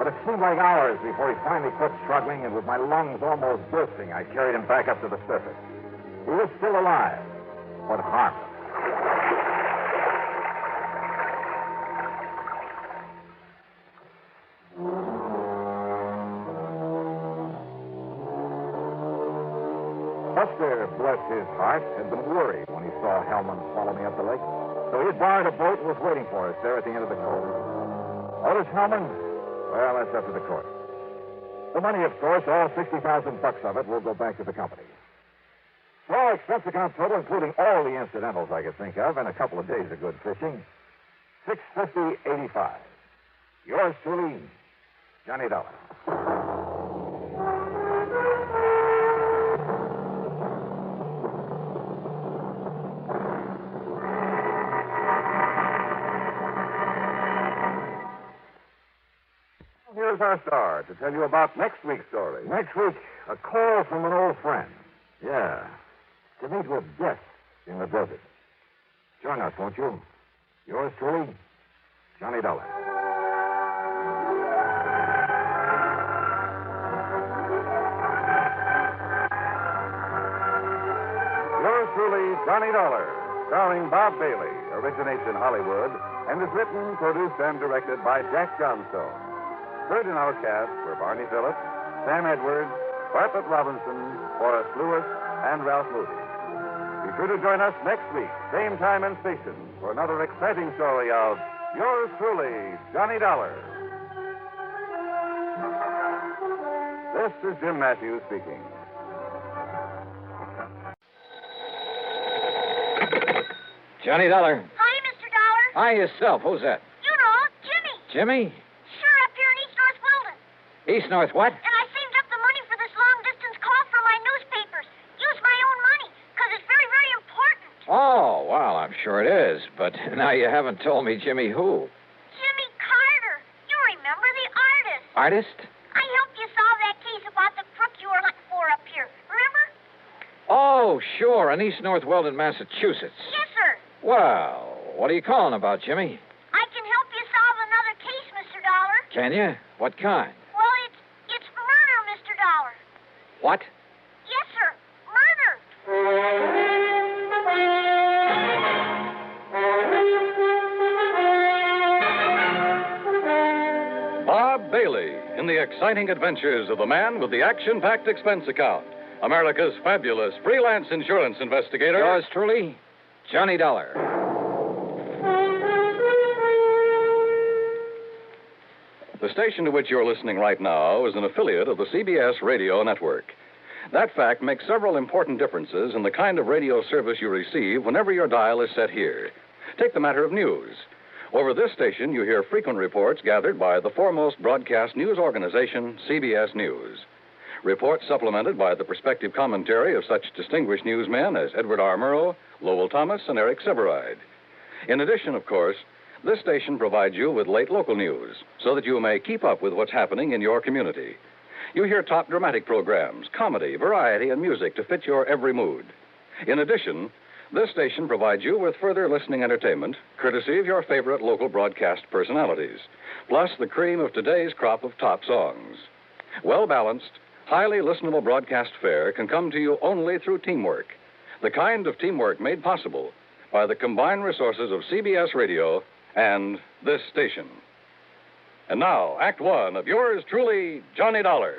But it seemed like hours before he finally quit struggling, and with my lungs almost bursting, I carried him back up to the surface. He was still alive, but harmless. Buster, bless his heart, had been worried when he saw Hellman follow me up the lake. So he had borrowed a boat and was waiting for us there at the end of the cove. Otis Hellman? Well, that's up to the court. The money, of course, all $60,000 of it will go back to the company. So expense account total, including all the incidentals I could think of and a couple of days of good fishing, $650.85. Yours truly, Johnny Dollar. Here's our star to tell you about next week's story. Next week, a call from an old friend. Yeah, to meet with death in the desert. Join us, won't you? Yours truly, Johnny Dollar. Yours truly, Johnny Dollar, starring Bob Bailey, originates in Hollywood and is written, produced, and directed by Jack Johnstone. Heard in our cast were Barney Phillips, Sam Edwards, Bartlett Robinson, Forrest Lewis, and Ralph Moody. Be sure to join us next week, same time and station, for another exciting story of yours truly, Johnny Dollar. This is Jim Matthews speaking. Johnny Dollar. Hi, Mr. Dollar. Hi, yourself. Who's that? You know, Jimmy. Jimmy? Sure, up here in East North Weldon. East North what? And I saved up the money for this long-distance call for my newspapers. Use my own money, because it's very, very important. Oh, well, I'm sure it is. But now you haven't told me Jimmy who. Jimmy Carter. You remember the artist. Artist? I helped you solve that case about the crook you were looking for up here. Remember? Oh, sure, in East North Weldon, Massachusetts. Yes, sir. Well, what are you calling about, Jimmy? I can help you solve another case, Mr. Dollar. Can you? What kind? Well, it's murder, Mr. Dollar. What? Yes, sir. Murder. Bob Bailey in the exciting adventures of the man with the action-packed expense account. America's fabulous freelance insurance investigator. Yours truly, Johnny Dollar. The station to which you're listening right now is an affiliate of the CBS radio network. That fact makes several important differences in the kind of radio service you receive whenever your dial is set here. Take the matter of news. Over this station, you hear frequent reports gathered by the foremost broadcast news organization, CBS News. Reports supplemented by the perspective commentary of such distinguished newsmen as Edward R. Murrow, Lowell Thomas, and Eric Severide. In addition, of course, this station provides you with late local news so that you may keep up with what's happening in your community. You hear top dramatic programs, comedy, variety, and music to fit your every mood. In addition, this station provides you with further listening entertainment, courtesy of your favorite local broadcast personalities, plus the cream of today's crop of top songs. Well-balanced, highly listenable broadcast fare can come to you only through teamwork, the kind of teamwork made possible by the combined resources of CBS Radio and this station. And now, Act One of yours truly, Johnny Dollar.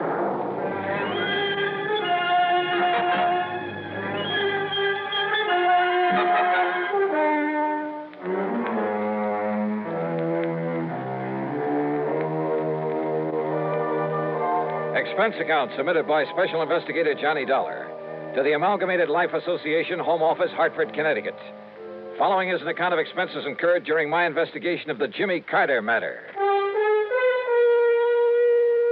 Expense account submitted by Special Investigator Johnny Dollar to the Amalgamated Life Association, Home Office, Hartford, Connecticut. Following is an account of expenses incurred during my investigation of the Jimmy Carter matter.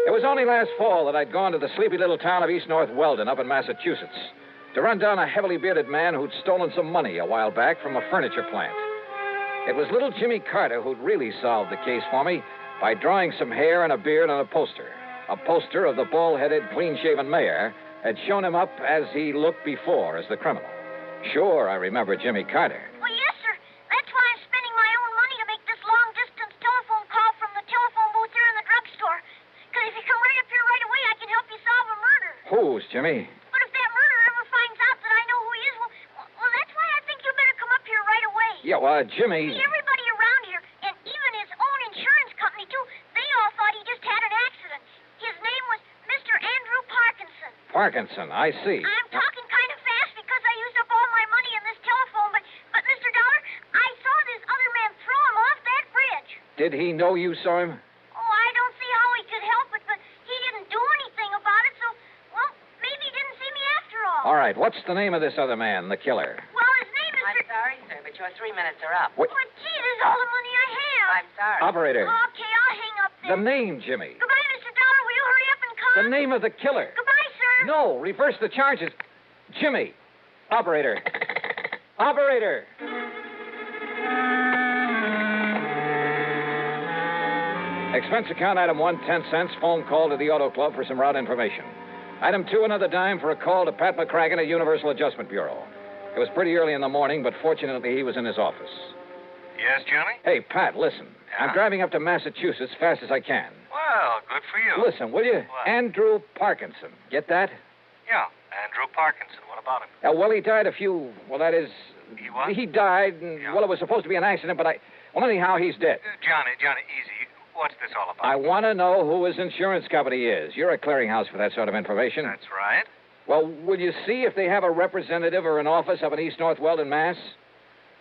It was only last fall that I'd gone to the sleepy little town of East North Weldon up in Massachusetts to run down a heavily bearded man who'd stolen some money a while back from a furniture plant. It was little Jimmy Carter who'd really solved the case for me by drawing some hair and a beard on a poster. A poster of the bald-headed, clean-shaven mayor had shown him up as he looked before as the criminal. Sure, I remember Jimmy Carter. Well, yes, sir. That's why I'm spending my own money to make this long-distance telephone call from the telephone booth here in the drugstore. Because if you come right up here right away, I can help you solve a murder. Whose, Jimmy? But if that murderer ever finds out that I know who he is, well, that's why I think you better come up here right away. Yeah, Jimmy... See, everybody around here, and even his own insurance company, too, they all thought he just had an accident. His name was Mr. Andrew Parkinson. Parkinson, I see. I'm talking kind of fast because I used up all my money in this telephone, but Mr. Dollar, I saw this other man throw him off that bridge. Did he know you saw him? Oh, I don't see how he could help it, but he didn't do anything about it, so, well, maybe he didn't see me after all. All right, what's the name of this other man, the killer? Well, his name is... I'm sorry, sir, but your 3 minutes are up. What? Oh, gee, there's all the money I have. I'm sorry. Operator. Okay, I'll hang up then. The name, Jimmy. Goodbye, Mr. Dollar. Will you hurry up and come? The name of the killer. Goodbye, sir. No, reverse the charges. Jimmy. Operator. Operator. Expense account item 1, 10 cents. Phone call to the Auto Club for some route information. Item 2, another dime for a call to Pat McCracken at Universal Adjustment Bureau. It was pretty early in the morning, but fortunately he was in his office. Yes, Johnny? Hey, Pat, listen. Yeah? I'm driving up to Massachusetts fast as I can. Well, good for you. Listen, will you? What? Andrew Parkinson. Get that? Yeah, Andrew Parkinson. What about him? Well, he died that is... He what? He died, and, Yeah. well, it was supposed to be an accident, but well, anyhow, he's dead. Johnny, easy. What's this all about? I want to know who his insurance company is. You're a clearinghouse for that sort of information. That's right. Well, will you see if they have a representative or an office up in East North Weldon, Mass?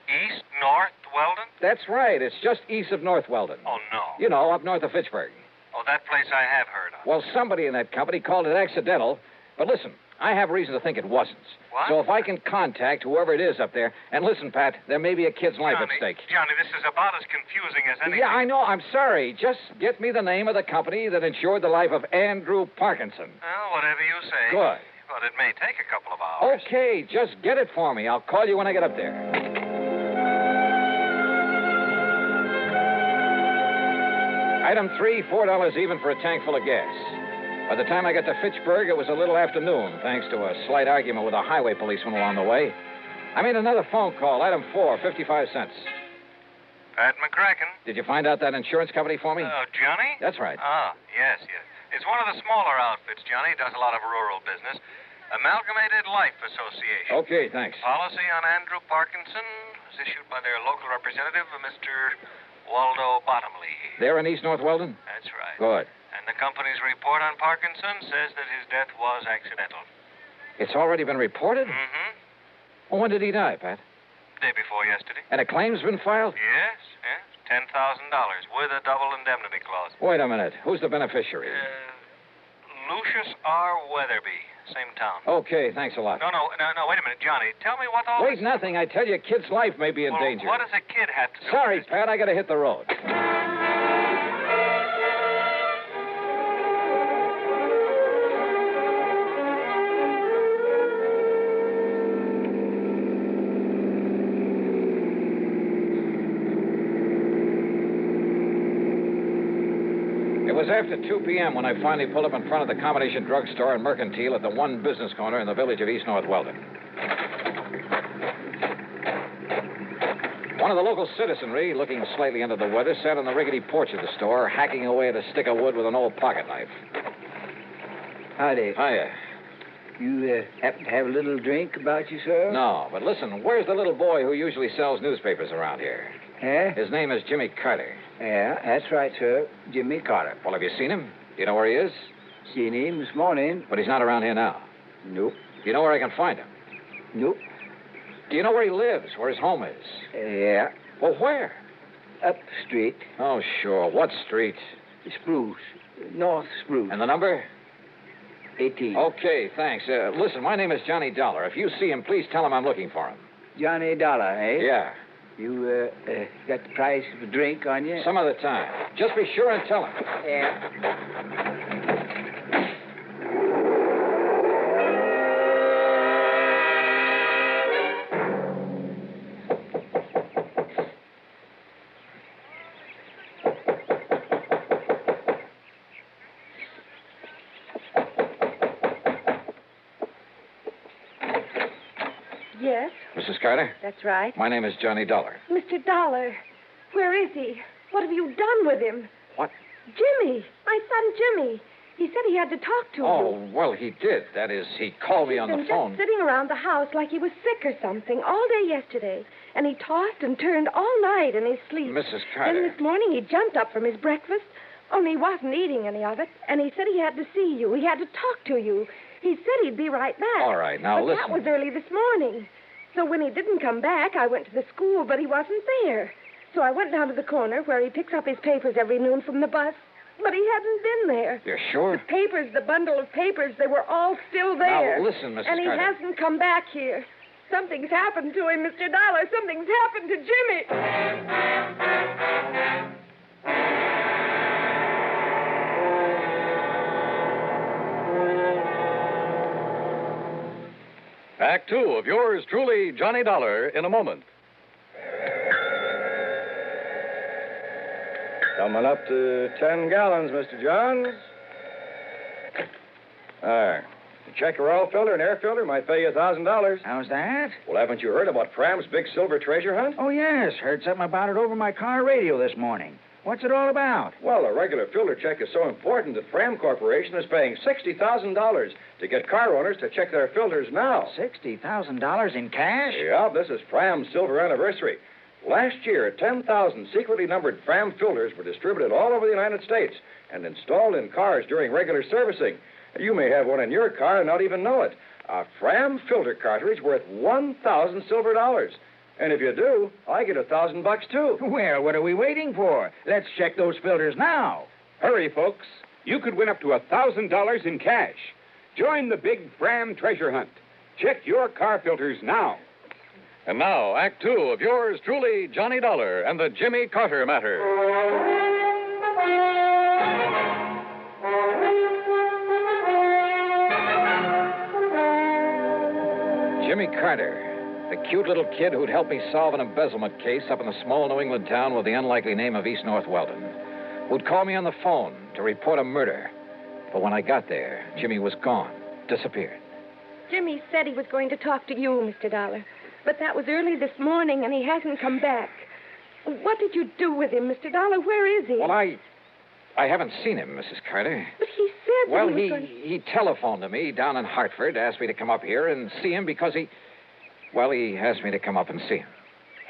East North Weldon? That's right. It's just east of North Weldon. Oh, no. You know, up north of Fitchburg. Oh, that place I have heard of. Well, somebody in that company called it accidental. But listen, I have reason to think it wasn't. What? So if I can contact whoever it is up there, and listen, Pat, there may be a kid's life at stake. Johnny, this is about as confusing as anything. Yeah, I know. I'm sorry. Just get me the name of the company that insured the life of Andrew Parkinson. Well, whatever you say. Good. But it may take a couple of hours. Okay, just get it for me. I'll call you when I get up there. Item 3, $4 even for a tank full of gas. By the time I got to Fitchburg, it was a little afternoon, thanks to a slight argument with a highway policeman along the way. I made another phone call. Item 4, 55 cents. Pat McCracken. Did you find out that insurance company for me? Oh, Johnny? That's right. Ah, yes. It's one of the smaller outfits, Johnny. Does a lot of rural business. Amalgamated Life Association. Okay, thanks. Policy on Andrew Parkinson was issued by their local representative, Mr. Waldo Bottomley. They're in East North Weldon? That's right. Good. And the company's report on Parkinson says that his death was accidental. It's already been reported? Mm-hmm. Well, when did he die, Pat? Day before yesterday. And a claim's been filed? Yes. $10,000 with a double indemnity clause. Wait a minute. Who's the beneficiary? Lucius R. Weatherby, same town. Okay, thanks a lot. No, wait a minute, Johnny. Tell me what all Wait, this... nothing. I tell you, a kid's life may be in danger. What does a kid have to do Sorry, with this? Pat, I gotta hit the road. It was after 2 p.m. when I finally pulled up in front of the combination drugstore and mercantile at the one business corner in the village of East North Weldon. One of the local citizenry, looking slightly under the weather, sat on the rickety porch of the store, hacking away at a stick of wood with an old pocket knife. Howdy. Hiya. You happen to have a little drink about you, sir? No, but listen, where's the little boy who usually sells newspapers around here? Eh? His name is Jimmy Carter. Yeah, that's right, sir. Jimmy Carter. Well, have you seen him? Do you know where he is? Seen him this morning. But he's not around here now. Nope. Do you know where I can find him? Nope. Do you know where he lives, where his home is? Yeah. Well, where? Up the street. Oh, sure. What street? Spruce. North Spruce. And the number? 18. Okay, thanks. Listen, my name is Johnny Dollar. If you see him, please tell him I'm looking for him. Johnny Dollar, eh? Yeah. You, got the price of a drink on you? Some other time. Just be sure and tell him. Yeah. Yes, Mrs. Carter? that's right. My name is Johnny Dollar. Mr. Dollar, where is he? What have you done with him? What? Jimmy, my son Jimmy. He said he had to talk to you. Oh, well, he did. That is, he called me on the He's phone. been just sitting around the house like he was sick or something all day yesterday. And he tossed and turned all night in his sleep. Mrs. Carter. Then this morning he jumped up from his breakfast, only he wasn't eating any of it. And he said he had to see you. He had to talk to you. He said he'd be right back. All right, now but listen. that was early this morning. So when he didn't come back, I went to the school, but he wasn't there. So I went down to the corner where he picks up his papers every noon from the bus. But he hadn't been there. You're sure? The papers, the bundle of papers, they were all still there. Now, listen, Mrs. And he Carter. hasn't come back here. Something's happened to him, Mr. Dollar. Something's happened to Jimmy. Act 2 of yours truly, Johnny Dollar, in a moment. Coming up to 10 gallons, Mr. Johns. There. To check your oil filter and air filter might pay you $1,000. How's that? Well, haven't you heard about Fram's big silver treasure hunt? Oh, yes. Heard something about it over my car radio this morning. What's it all about? Well, a regular filter check is so important that Fram Corporation is paying $60,000 to get car owners to check their filters now. $60,000 in cash? Yeah, this is Fram's silver anniversary. Last year, 10,000 secretly numbered Fram filters were distributed all over the United States and installed in cars during regular servicing. You may have one in your car and not even know it. A Fram filter cartridge worth 1,000 silver dollars. And if you do, I get $1,000 too. Well, what are we waiting for? Let's check those filters now. Hurry, folks. You could win up to $1,000 in cash. Join the big Fram treasure hunt. Check your car filters now. And now, Act Two of yours truly, Johnny Dollar and the Jimmy Carter Matter. Jimmy Carter, the cute little kid who'd helped me solve an embezzlement case up in the small New England town with the unlikely name of East North Weldon, who'd call me on the phone to report a murder. But when I got there, Jimmy was gone, disappeared. Jimmy said he was going to talk to you, Mr. Dollar. But that was early this morning, and he hasn't come back. What did you do with him, Mr. Dollar? Where is he? Well, I haven't seen him, Mrs. Carter. But he said Well, that he was going he telephoned to me down in Hartford, asked me to come up here and see him because he asked me to come up and see him.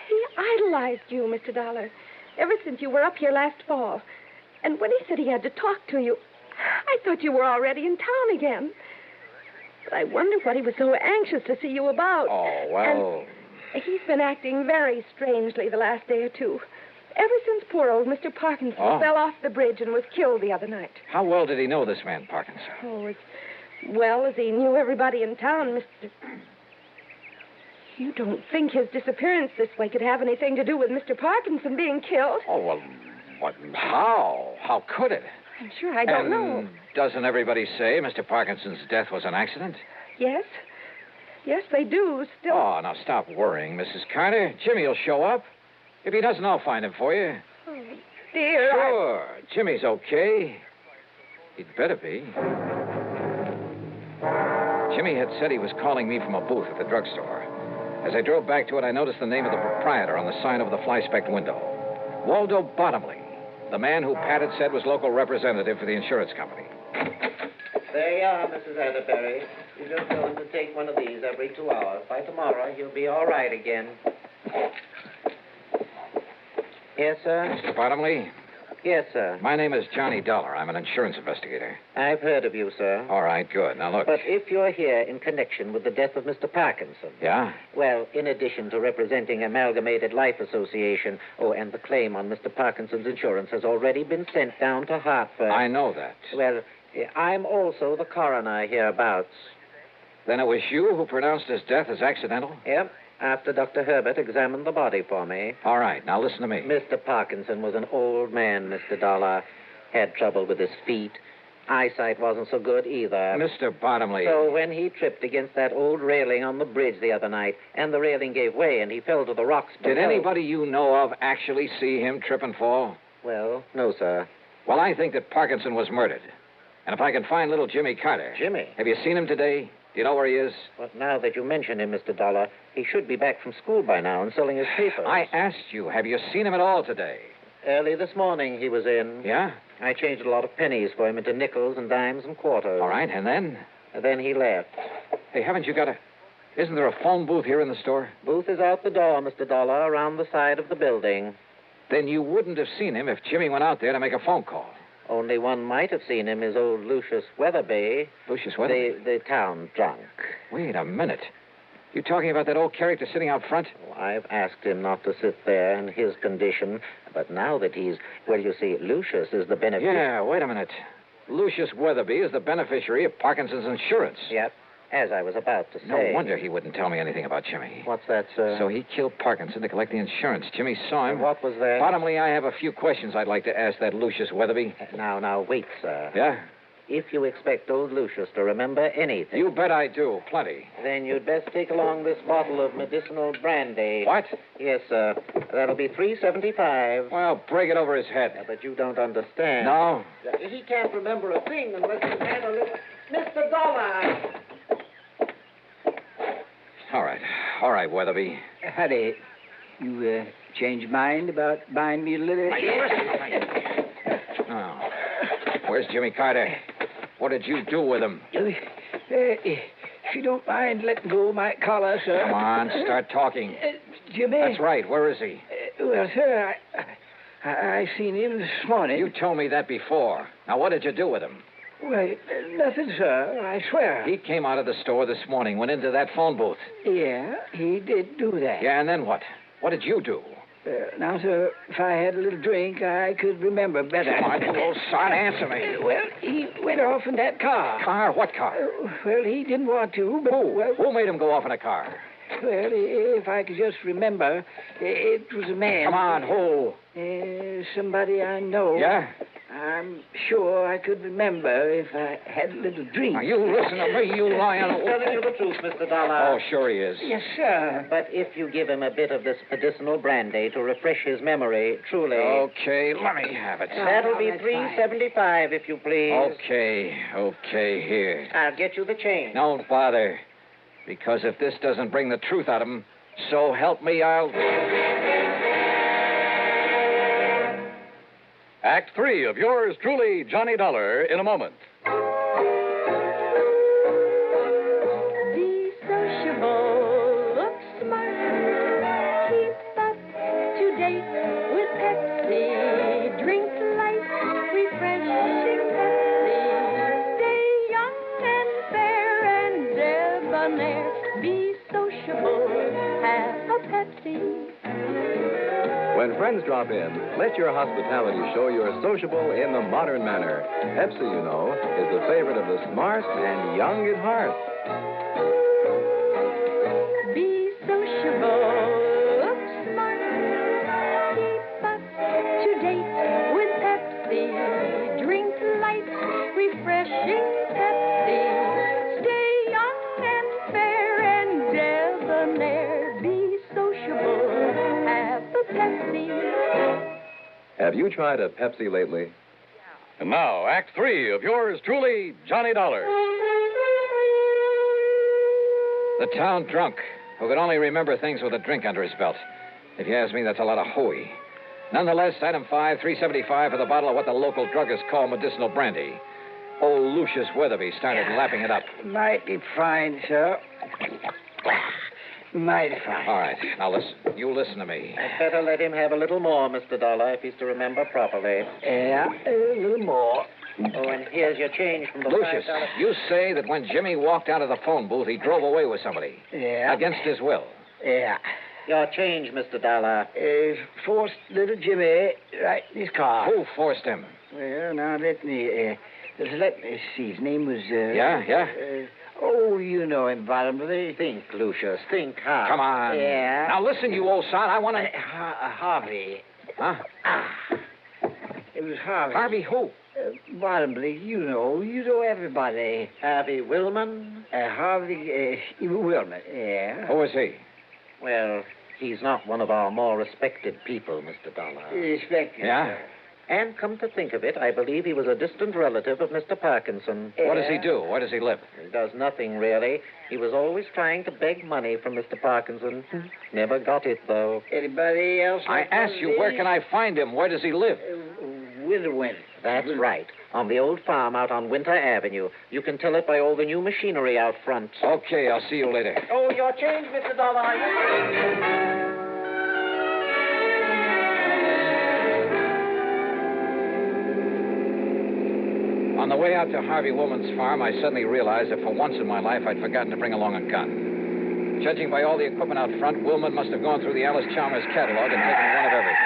He idolized you, Mr. Dollar, ever since you were up here last fall. And when he said he had to talk to you, I thought you were already in town again. But I wonder what he was so anxious to see you about. Oh, well... And he's been acting very strangely the last day or two. Ever since poor old Mr. Parkinson fell off the bridge and was killed the other night. How well did he know this man, Parkinson? Oh, as well as he knew everybody in town, Mr. You don't think his disappearance this way could have anything to do with Mr. Parkinson being killed? Oh, well, what? How? How could it? I'm sure I don't know. Doesn't everybody say Mr. Parkinson's death was an accident? Yes. Yes, they do. Still. Oh, now stop worrying, Mrs. Carter. Jimmy will show up. If he doesn't, I'll find him for you. Oh, dear. Sure. Jimmy's okay. He'd better be. Jimmy had said he was calling me from a booth at the drugstore. As I drove back to it, I noticed the name of the proprietor on the sign over the fly-specked window. Waldo Bottomley, the man who Pat had said was local representative for the insurance company. There you are, Mrs. Atterbury. You just tell him to take one of these every 2 hours. By tomorrow, he'll be all right again. Yes, sir? Mr. Bottomley? Yes, sir. My name is Johnny Dollar. I'm an insurance investigator. I've heard of you, sir. All right, good. Now, look. But if you're here in connection with the death of Mr. Parkinson... Yeah? Well, in addition to representing Amalgamated Life Association, and the claim on Mr. Parkinson's insurance has already been sent down to Hartford. I know that. Well, I'm also the coroner hereabouts. Then it was you who pronounced his death as accidental? Yep, after Dr. Herbert examined the body for me. All right, now listen to me. Mr. Parkinson was an old man, Mr. Dollar. Had trouble with his feet. Eyesight wasn't so good either. Mr. Bottomley. So when he tripped against that old railing on the bridge the other night, and the railing gave way and he fell to the rocks below... Did anybody you know of actually see him trip and fall? Well, no, sir. Well, I think that Parkinson was murdered. And if I can find little Jimmy Carter... Jimmy? Have you seen him today? Do you know where he is? Well, now that you mention him, Mr. Dollar, he should be back from school by now and selling his papers. I asked you, have you seen him at all today? Early this morning he was in. Yeah? I changed a lot of pennies for him into nickels and dimes and quarters. All right, and then? And then he left. Hey, haven't you got a... Isn't there a phone booth here in the store? Booth is out the door, Mr. Dollar, around the side of the building. Then you wouldn't have seen him if Jimmy went out there to make a phone call. Only one might have seen him is old Lucius Weatherby. Lucius Weatherby? The town drunk. Wait a minute. You talking about that old character sitting out front? Well, I've asked him not to sit there in his condition, but now that he's... Well, you see, Lucius is the beneficiary... Yeah, wait a minute. Lucius Weatherby is the beneficiary of Parkinson's insurance. Yep, as I was about to say. No wonder he wouldn't tell me anything about Jimmy. What's that, sir? So he killed Parkinson to collect the insurance. Jimmy saw him. What was that? Bottomley, I have a few questions I'd like to ask that Lucius Weatherby. Now, wait, sir. Yeah? If you expect old Lucius to remember anything... You bet I do. Plenty. Then you'd best take along this bottle of medicinal brandy. What? Yes, sir. That'll be $3.75. Well, break it over his head. Yeah, but you don't understand. No? He can't remember a thing unless he's had a little... Mr. Dollar! All right, Weatherby. Howdy. You changed mind about buying me a little... Oh. Where's Jimmy Carter? What did you do with him? If you don't mind letting go of my collar, sir. Come on, start talking. Jimmy... That's right. Where is he? Well, sir, I seen him this morning. You told me that before. Now, what did you do with him? Well, nothing, sir. I swear. He came out of the store this morning, went into that phone booth. Yeah, he did do that. Yeah, and then what? What did you do? Now, sir, if I had a little drink, I could remember better. Come on, you old son, answer me. Well, he went off in that car. Car? What car? Well, he didn't want to, but... Who? Well, who made him go off in a car? Well, if I could just remember, it was a man. Come on, who? Somebody I know. Yeah? I'm sure I could remember if I had a little drink. Now, you listen to me, you lying... He's telling you the truth, Mr. Dollar. Oh, sure he is. Yes, sir. But if you give him a bit of this medicinal brandy to refresh his memory, truly... Okay, let me have it. That'll be $3.75, if you please. Okay, here. I'll get you the change. Don't bother. Because if this doesn't bring the truth out of him, so help me, I'll... Act 3 of yours truly, Johnny Dollar, in a moment. Be sociable, look smart, keep up to date with Pepsi. Drink light, refreshing Pepsi. Stay young and fair and debonair. Be sociable, have a Pepsi. When friends drop in, let your hospitality show you're sociable in the modern manner. Pepsi, you know, is the favorite of the smart and young at heart. Be sociable, look smart, keep up to date with Pepsi. Drink light, refreshing Pepsi. Stay young and fair and debonair. Be sociable, have a Pepsi. Have you tried a Pepsi lately? And now, Act 3 of yours truly, Johnny Dollar. The town drunk, who could only remember things with a drink under his belt. If you ask me, that's a lot of hooey. Nonetheless, item 5, $3.75 for the bottle of what the local druggists call medicinal brandy. Old Lucius Weatherby started lapping it up. Mighty fine, sir. Mighty fine. All right, now listen. You listen to me. I'd better let him have a little more, Mr. Dollar, if he's to remember properly. Yeah, a little more. Oh, and here's your change from the Lucius, $5. you say that when Jimmy walked out of the phone booth, he drove away with somebody. Yeah. Against his will. Yeah. Your change, Mr. Dollar. Forced little Jimmy right in his car. Who forced him? Well, now let me see. His name was... Yeah? Oh, you know him, Bottomley. Think, Lucius. Think hard. Come on. Yeah. Now listen, you old son. I want to... Harvey. Huh? It was Harvey. Harvey who? Bottomley, you know everybody. Harvey Willman? Harvey Willman, yeah. Who is he? Well, he's not one of our more respected people, Mr. Dollar. Respected? Yeah? And come to think of it, I believe he was a distant relative of Mr. Parkinson. What does he do? Where does he live? He does nothing, really. He was always trying to beg money from Mr. Parkinson. Never got it, though. Anybody else? I asked you, where can I find him? Where does he live? Winterwind. That's right. On the old farm out on Winter Avenue. You can tell it by all the new machinery out front. Okay, I'll see you later. Oh, your change, Mr. Dollar. On the way out to Harvey Woolman's farm, I suddenly realized that for once in my life, I'd forgotten to bring along a gun. Judging by all the equipment out front, Woolman must have gone through the Alice Chalmers catalog and taken one of everything.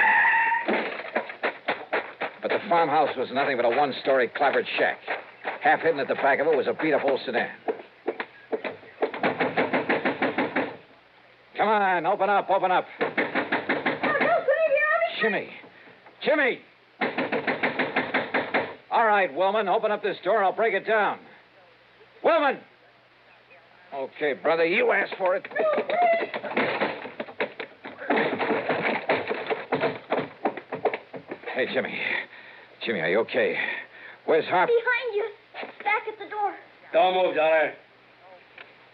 But the farmhouse was nothing but a one-story clapboard shack. Half hidden at the back of it was a beat-up old sedan. Come on, open up. Jimmy! All right, Willman, open up this door and I'll break it down. Willman! Okay, brother, you asked for it. Hey, Jimmy. Jimmy, are you okay? Where's Harvey? Behind you. Back at the door. Don't move, Dollar.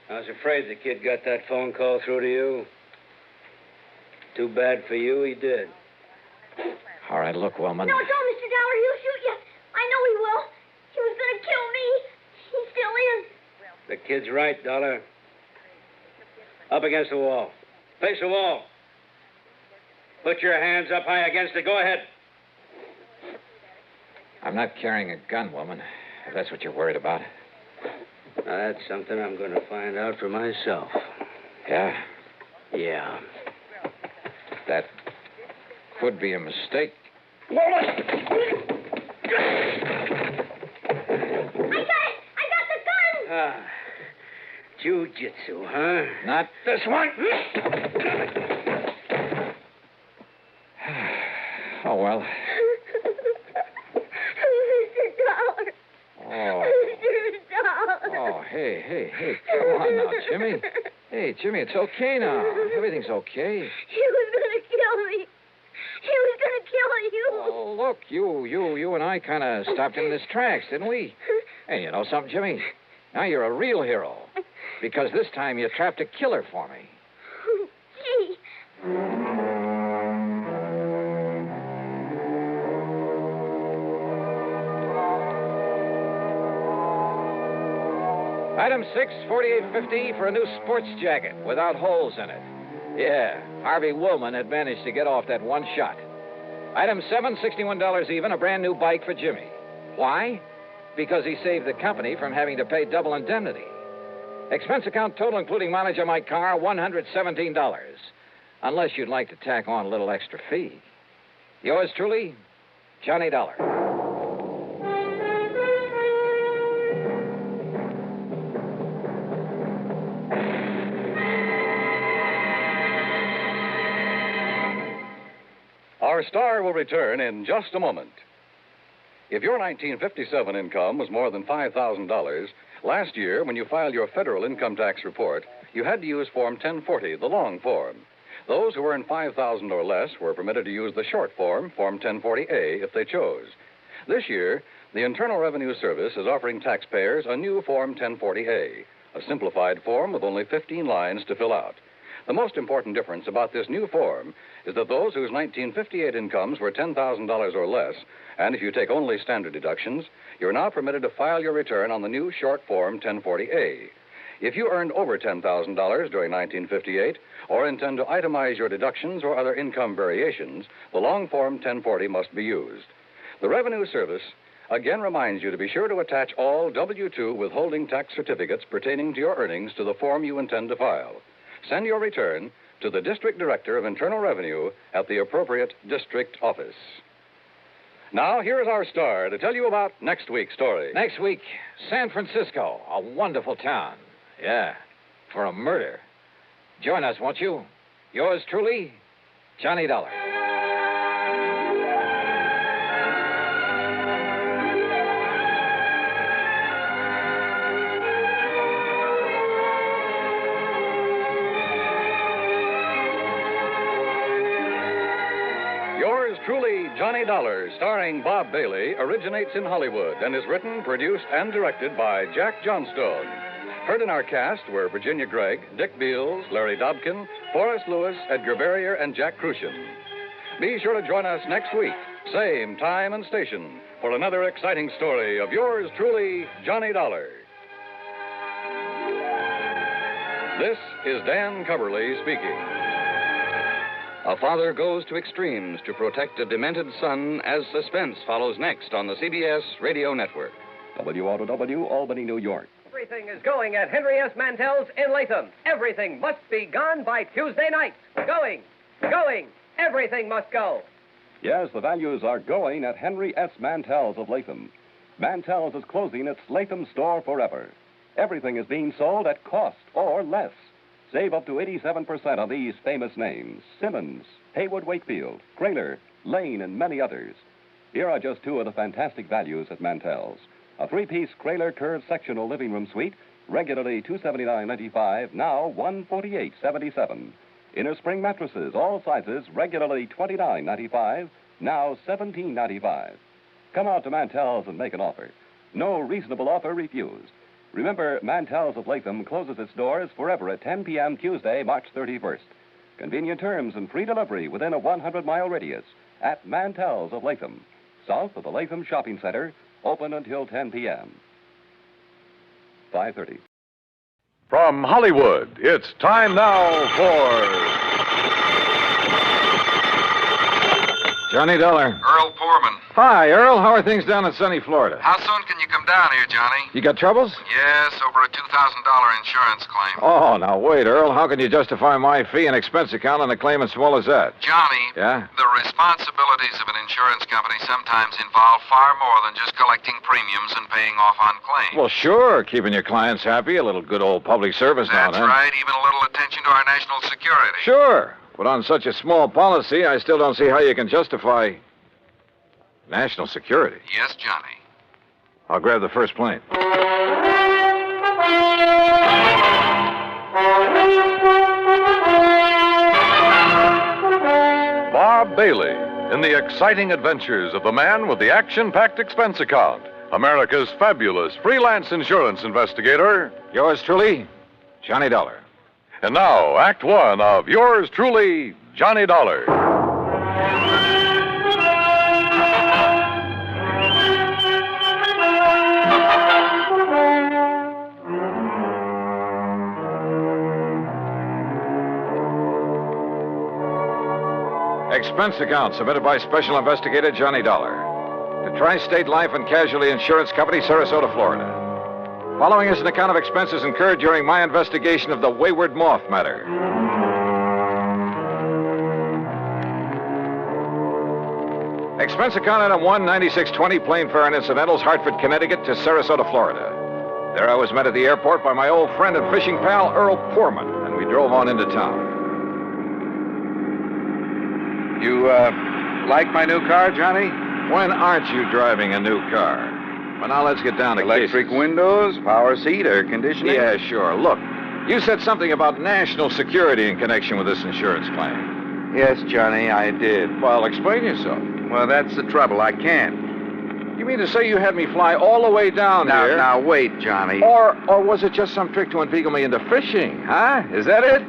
I was afraid the kid got that phone call through to you. Too bad for you, he did. All right, look, Willman. No, don't, Mr. Dollar. He'll shoot you. I know he will. He was going to kill me. He still is. The kid's right, Dollar. Up against the wall. Face the wall. Put your hands up high against it. Go ahead. I'm not carrying a gun, woman, if that's what you're worried about. That's something I'm going to find out for myself. Yeah? Yeah. That could be a mistake. I got it! I got the gun! Ah. Jiu-jitsu, huh? Not this one. Oh, well. Oh, hey, come on now, Jimmy. Hey, Jimmy, it's okay now. Everything's okay. He was going to kill me. He was going to kill you. Oh, look, you and I kind of stopped him in his tracks, didn't we? Hey, you know something, Jimmy? Now you're a real hero. Because this time you trapped a killer for me. Gee. Item 6, $48.50 for a new sports jacket without holes in it. Yeah, Harvey Woolman had managed to get off that one shot. Item 7, $61 even, a brand new bike for Jimmy. Why? Because he saved the company from having to pay double indemnity. Expense account total, including mileage on my car, $117. Unless you'd like to tack on a little extra fee. Yours truly, Johnny Dollar. Our star will return in just a moment. If your 1957 income was more than $5,000, last year, when you filed your federal income tax report, you had to use Form 1040, the long form. Those who earned $5,000 or less were permitted to use the short form, Form 1040A, if they chose. This year, the Internal Revenue Service is offering taxpayers a new Form 1040A, a simplified form with only 15 lines to fill out. The most important difference about this new form is that those whose 1958 incomes were $10,000 or less, and if you take only standard deductions, you're now permitted to file your return on the new short form 1040A. If you earned over $10,000 during 1958 or intend to itemize your deductions or other income variations, the long form 1040 must be used. The Revenue Service again reminds you to be sure to attach all W-2 withholding tax certificates pertaining to your earnings to the form you intend to file. Send your return to the District Director of Internal Revenue at the appropriate district office. Now, here's our star to tell you about next week's story. Next week, San Francisco, a wonderful town. Yeah, for a murder. Join us, won't you? Yours truly, Johnny Dollar. Yours truly, Johnny Dollar, starring Bob Bailey, originates in Hollywood and is written, produced, and directed by Jack Johnstone. Heard in our cast were Virginia Gregg, Dick Beals, Larry Dobkin, Forrest Lewis, Edgar Barrier, and Jack Crucian. Be sure to join us next week, same time and station, for another exciting story of yours truly, Johnny Dollar. This is Dan Coverly speaking. A father goes to extremes to protect a demented son as suspense follows next on the CBS Radio Network. WROW, Albany, New York. Everything is going at Henry S. Mantel's in Latham. Everything must be gone by Tuesday night. Going. Everything must go. Yes, the values are going at Henry S. Mantel's of Latham. Mantel's is closing its Latham store forever. Everything is being sold at cost or less. Save up to 87% on these famous names: Simmons, Haywood Wakefield, Kraler, Lane, and many others. Here are just two of the fantastic values at Mantel's. A three-piece Kraler curved sectional living room suite, regularly $279.95, now $148.77. Inner spring mattresses, all sizes, regularly $29.95, now $17.95. Come out to Mantel's and make an offer. No reasonable offer refused. Remember, Mantel's of Latham closes its doors forever at 10 p.m. Tuesday, March 31st. Convenient terms and free delivery within a 100-mile radius at Mantel's of Latham, south of the Latham Shopping Center, open until 10 p.m. 5:30. From Hollywood, it's time now for Johnny Dollar. Earl Poorman. Hi, Earl. How are things down in sunny Florida? How soon can you come down here, Johnny? You got troubles? Yes, over a $2,000 insurance claim. Oh, now wait, Earl. How can you justify my fee and expense account on a claim as small as that? Johnny, Yeah? the responsibilities of an insurance company sometimes involve far more than just collecting premiums and paying off on claims. Well, sure. Keeping your clients happy, a little good old public service now and That's then. right, even a little attention to our national security. Sure. But on such a small policy, I still don't see how you can justify national security. Yes, Johnny. I'll grab the first plane. Bob Bailey in the exciting adventures of the man with the action-packed expense account, America's fabulous freelance insurance investigator. Yours truly, Johnny Dollar. And now, Act One of yours truly, Johnny Dollar. Expense account submitted by Special Investigator Johnny Dollar to Tri-State Life and Casualty Insurance Company, Sarasota, Florida. Following is an account of expenses incurred during my investigation of the Wayward Moth matter. Expense account item 19620, plane fare and incidentals, Hartford, Connecticut to Sarasota, Florida. There I was met at the airport by my old friend and fishing pal, Earl Poorman, and we drove on into town. You, like my new car, Johnny? When aren't you driving a new car? Well, now let's get down to Electric cases. windows, power seat, air conditioning? Yeah, sure. Look, you said something about national security in connection with this insurance claim. Yes, Johnny, I did. Well, explain yourself. Well, that's the trouble. I can't. You mean to say you had me fly all the way down here? Now, wait, Johnny. Or was it just some trick to inveigle me into fishing, huh? Is that it?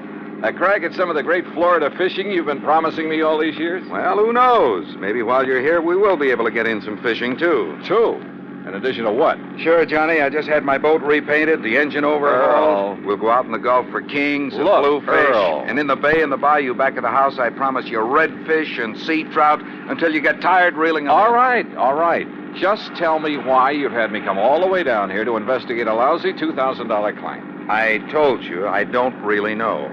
A crack at some of the great Florida fishing you've been promising me all these years? Well, who knows? Maybe while you're here, we will be able to get in some fishing, too. In addition to what? Sure, Johnny. I just had my boat repainted, the engine overhauled. We'll go out in the Gulf for kings and bluefish. Earl. And in the bay and the bayou back of the house, I promise you redfish and sea trout until you get tired reeling them All in. right. Just tell me why you've had me come all the way down here to investigate a lousy $2,000 claim. I told you I don't really know.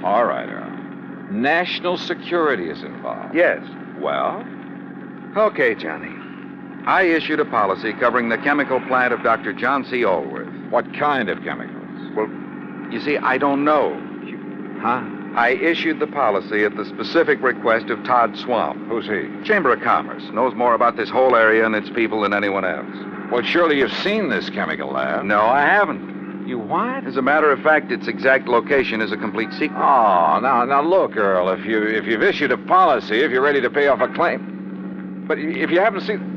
All right, Earl. National security is involved. Yes. Well? Okay, Johnny. I issued a policy covering the chemical plant of Dr. John C. Allworth. What kind of chemicals? Well, you see, I don't know. Huh? I issued the policy at the specific request of Todd Swamp. Who's he? Chamber of Commerce. Knows more about this whole area and its people than anyone else. Well, surely you've seen this chemical lab. No, I haven't. You what? As a matter of fact, its exact location is a complete secret. Oh, now look, Earl, if you've issued a policy, if you're ready to pay off a claim, but if you haven't seen...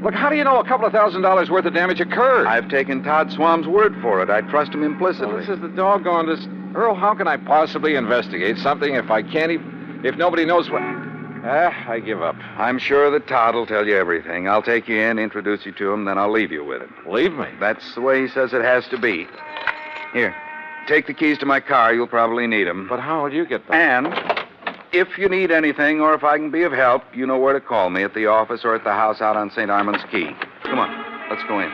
Look, how do you know a couple of $1,000s worth of damage occurred? I've taken Todd Swamp's word for it. I trust him implicitly. Well, this is the doggone... Earl, how can I possibly investigate something if I can't even... If nobody knows what... I give up. I'm sure that Todd will tell you everything. I'll take you in, introduce you to him, then I'll leave you with him. Leave me? That's the way he says it has to be. Here, take the keys to my car. You'll probably need them. But how will you get them? And if you need anything or if I can be of help, you know where to call me, at the office or at the house out on St. Armand's Key. Come on, let's go in.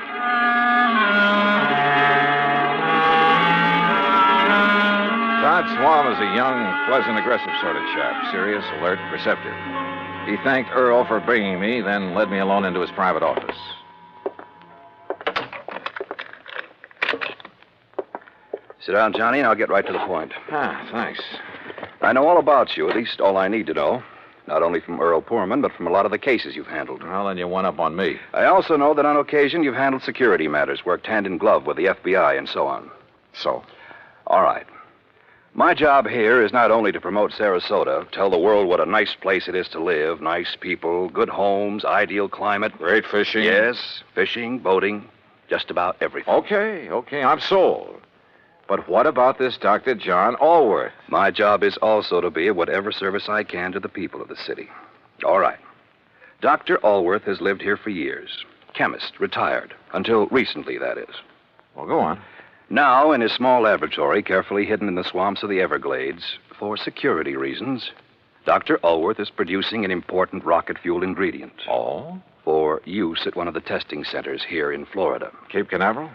Todd Swam is a young, pleasant, aggressive sort of chap. Serious, alert, perceptive. He thanked Earl for bringing me, then led me alone into his private office. Sit down, Johnny, and I'll get right to the point. Thanks. I know all about you, at least all I need to know. Not only from Earl Poorman, but from a lot of the cases you've handled. Well, then you went up on me. I also know that on occasion you've handled security matters, worked hand in glove with the FBI and so on. So? All right. My job here is not only to promote Sarasota, tell the world what a nice place it is to live, nice people, good homes, ideal climate. Great fishing. Yes, fishing, boating, just about everything. Okay, I'm sold. But what about this Dr. John Allworth? My job is also to be of whatever service I can to the people of the city. All right. Dr. Allworth has lived here for years. Chemist, retired. Until recently, that is. Well, go on. Now, in his small laboratory, carefully hidden in the swamps of the Everglades, for security reasons, Dr. Allworth is producing an important rocket fuel ingredient. Oh? For use at one of the testing centers here in Florida. Cape Canaveral?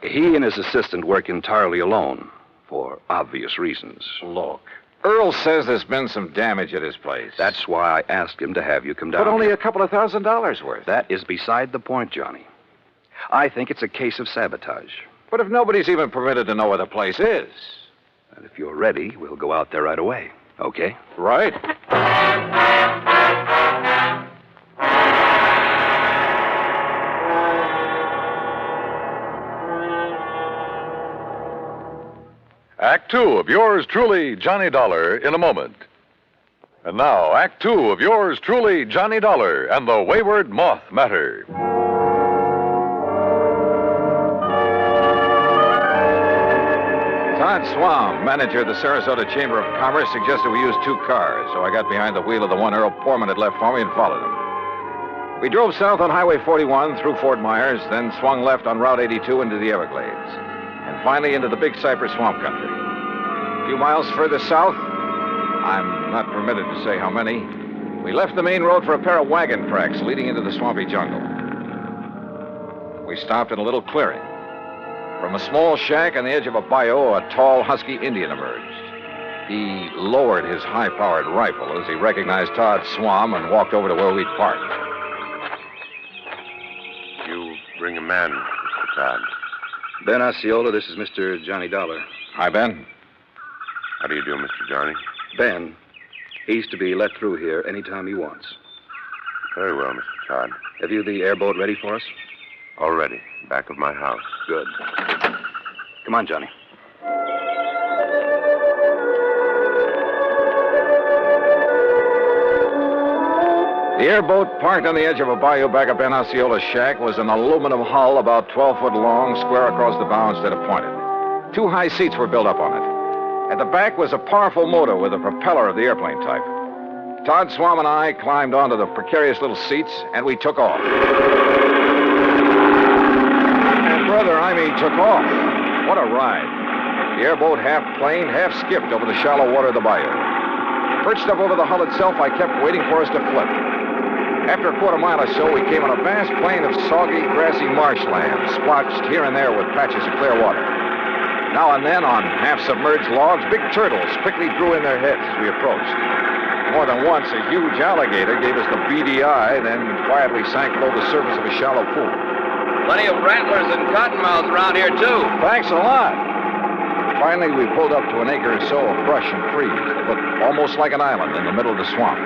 He and his assistant work entirely alone, for obvious reasons. Look, Earl says there's been some damage at his place. That's why I asked him to have you come down. But only here. a couple of $1,000 worth. That is beside the point, Johnny. I think it's a case of sabotage. But if nobody's even permitted to know where the place is... And if you're ready, we'll go out there right away. Okay? Right. Act Two of yours truly, Johnny Dollar, in a moment. And now, Act Two of yours truly, Johnny Dollar, and the Wayward Moth matter. Todd Swam, manager of the Sarasota Chamber of Commerce, suggested we use 2 cars, so I got behind the wheel of the one Earl Poorman had left for me and followed him. We drove south on Highway 41 through Fort Myers, then swung left on Route 82 into the Everglades, and finally into the Big Cypress Swamp Country. A few miles further south, I'm not permitted to say how many, we left the main road for a pair of wagon tracks leading into the swampy jungle. We stopped in a little clearing. From a small shack on the edge of a bayou, a tall, husky Indian emerged. He lowered his high-powered rifle as he recognized Todd Swam and walked over to where we'd parked. You bring a man, Mr. Todd. Ben Osceola, this is Mr. Johnny Dollar. Hi, Ben. How do you do, Mr. Johnny? Ben, he's to be let through here anytime he wants. Very well, Mr. Todd. Have you the airboat ready for us? Already. Back of my house. Good. Come on, Johnny. The airboat, parked on the edge of a bayou back of Ben Osceola's shack, was an aluminum hull about 12 foot long, square across the bow instead of pointed. 2 high seats were built up on it. At the back was a powerful motor with a propeller of the airplane type. Todd Swam and I climbed onto the precarious little seats, and we took off. And brother, I mean took off. What a ride. The airboat half planed, half skipped over the shallow water of the bayou. Perched up over the hull itself, I kept waiting for us to flip. After a quarter mile or so, we came on a vast plain of soggy, grassy marshland, splotched here and there with patches of clear water. Now and then, on half-submerged logs, big turtles quickly drew in their heads as we approached. More than once, a huge alligator gave us the beady eye, then quietly sank below the surface of a shallow pool. Plenty of rattlers and cottonmouths around here, too. Thanks a lot. Finally, we pulled up to an acre or so of brush and trees that looked almost like an island in the middle of the swamp.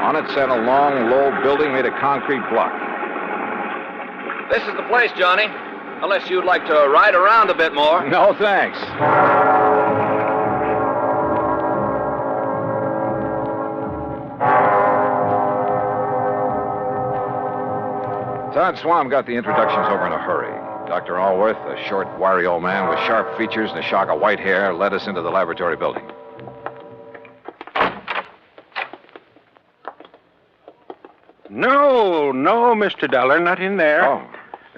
On it sat a long, low building made of concrete block. This is the place, Johnny. Unless you'd like to ride around a bit more. No, thanks. Todd Swam got the introductions over in a hurry. Dr. Allworth, a short, wiry old man with sharp features and a shock of white hair, led us into the laboratory building. No, Mr. Dollar, not in there. Oh.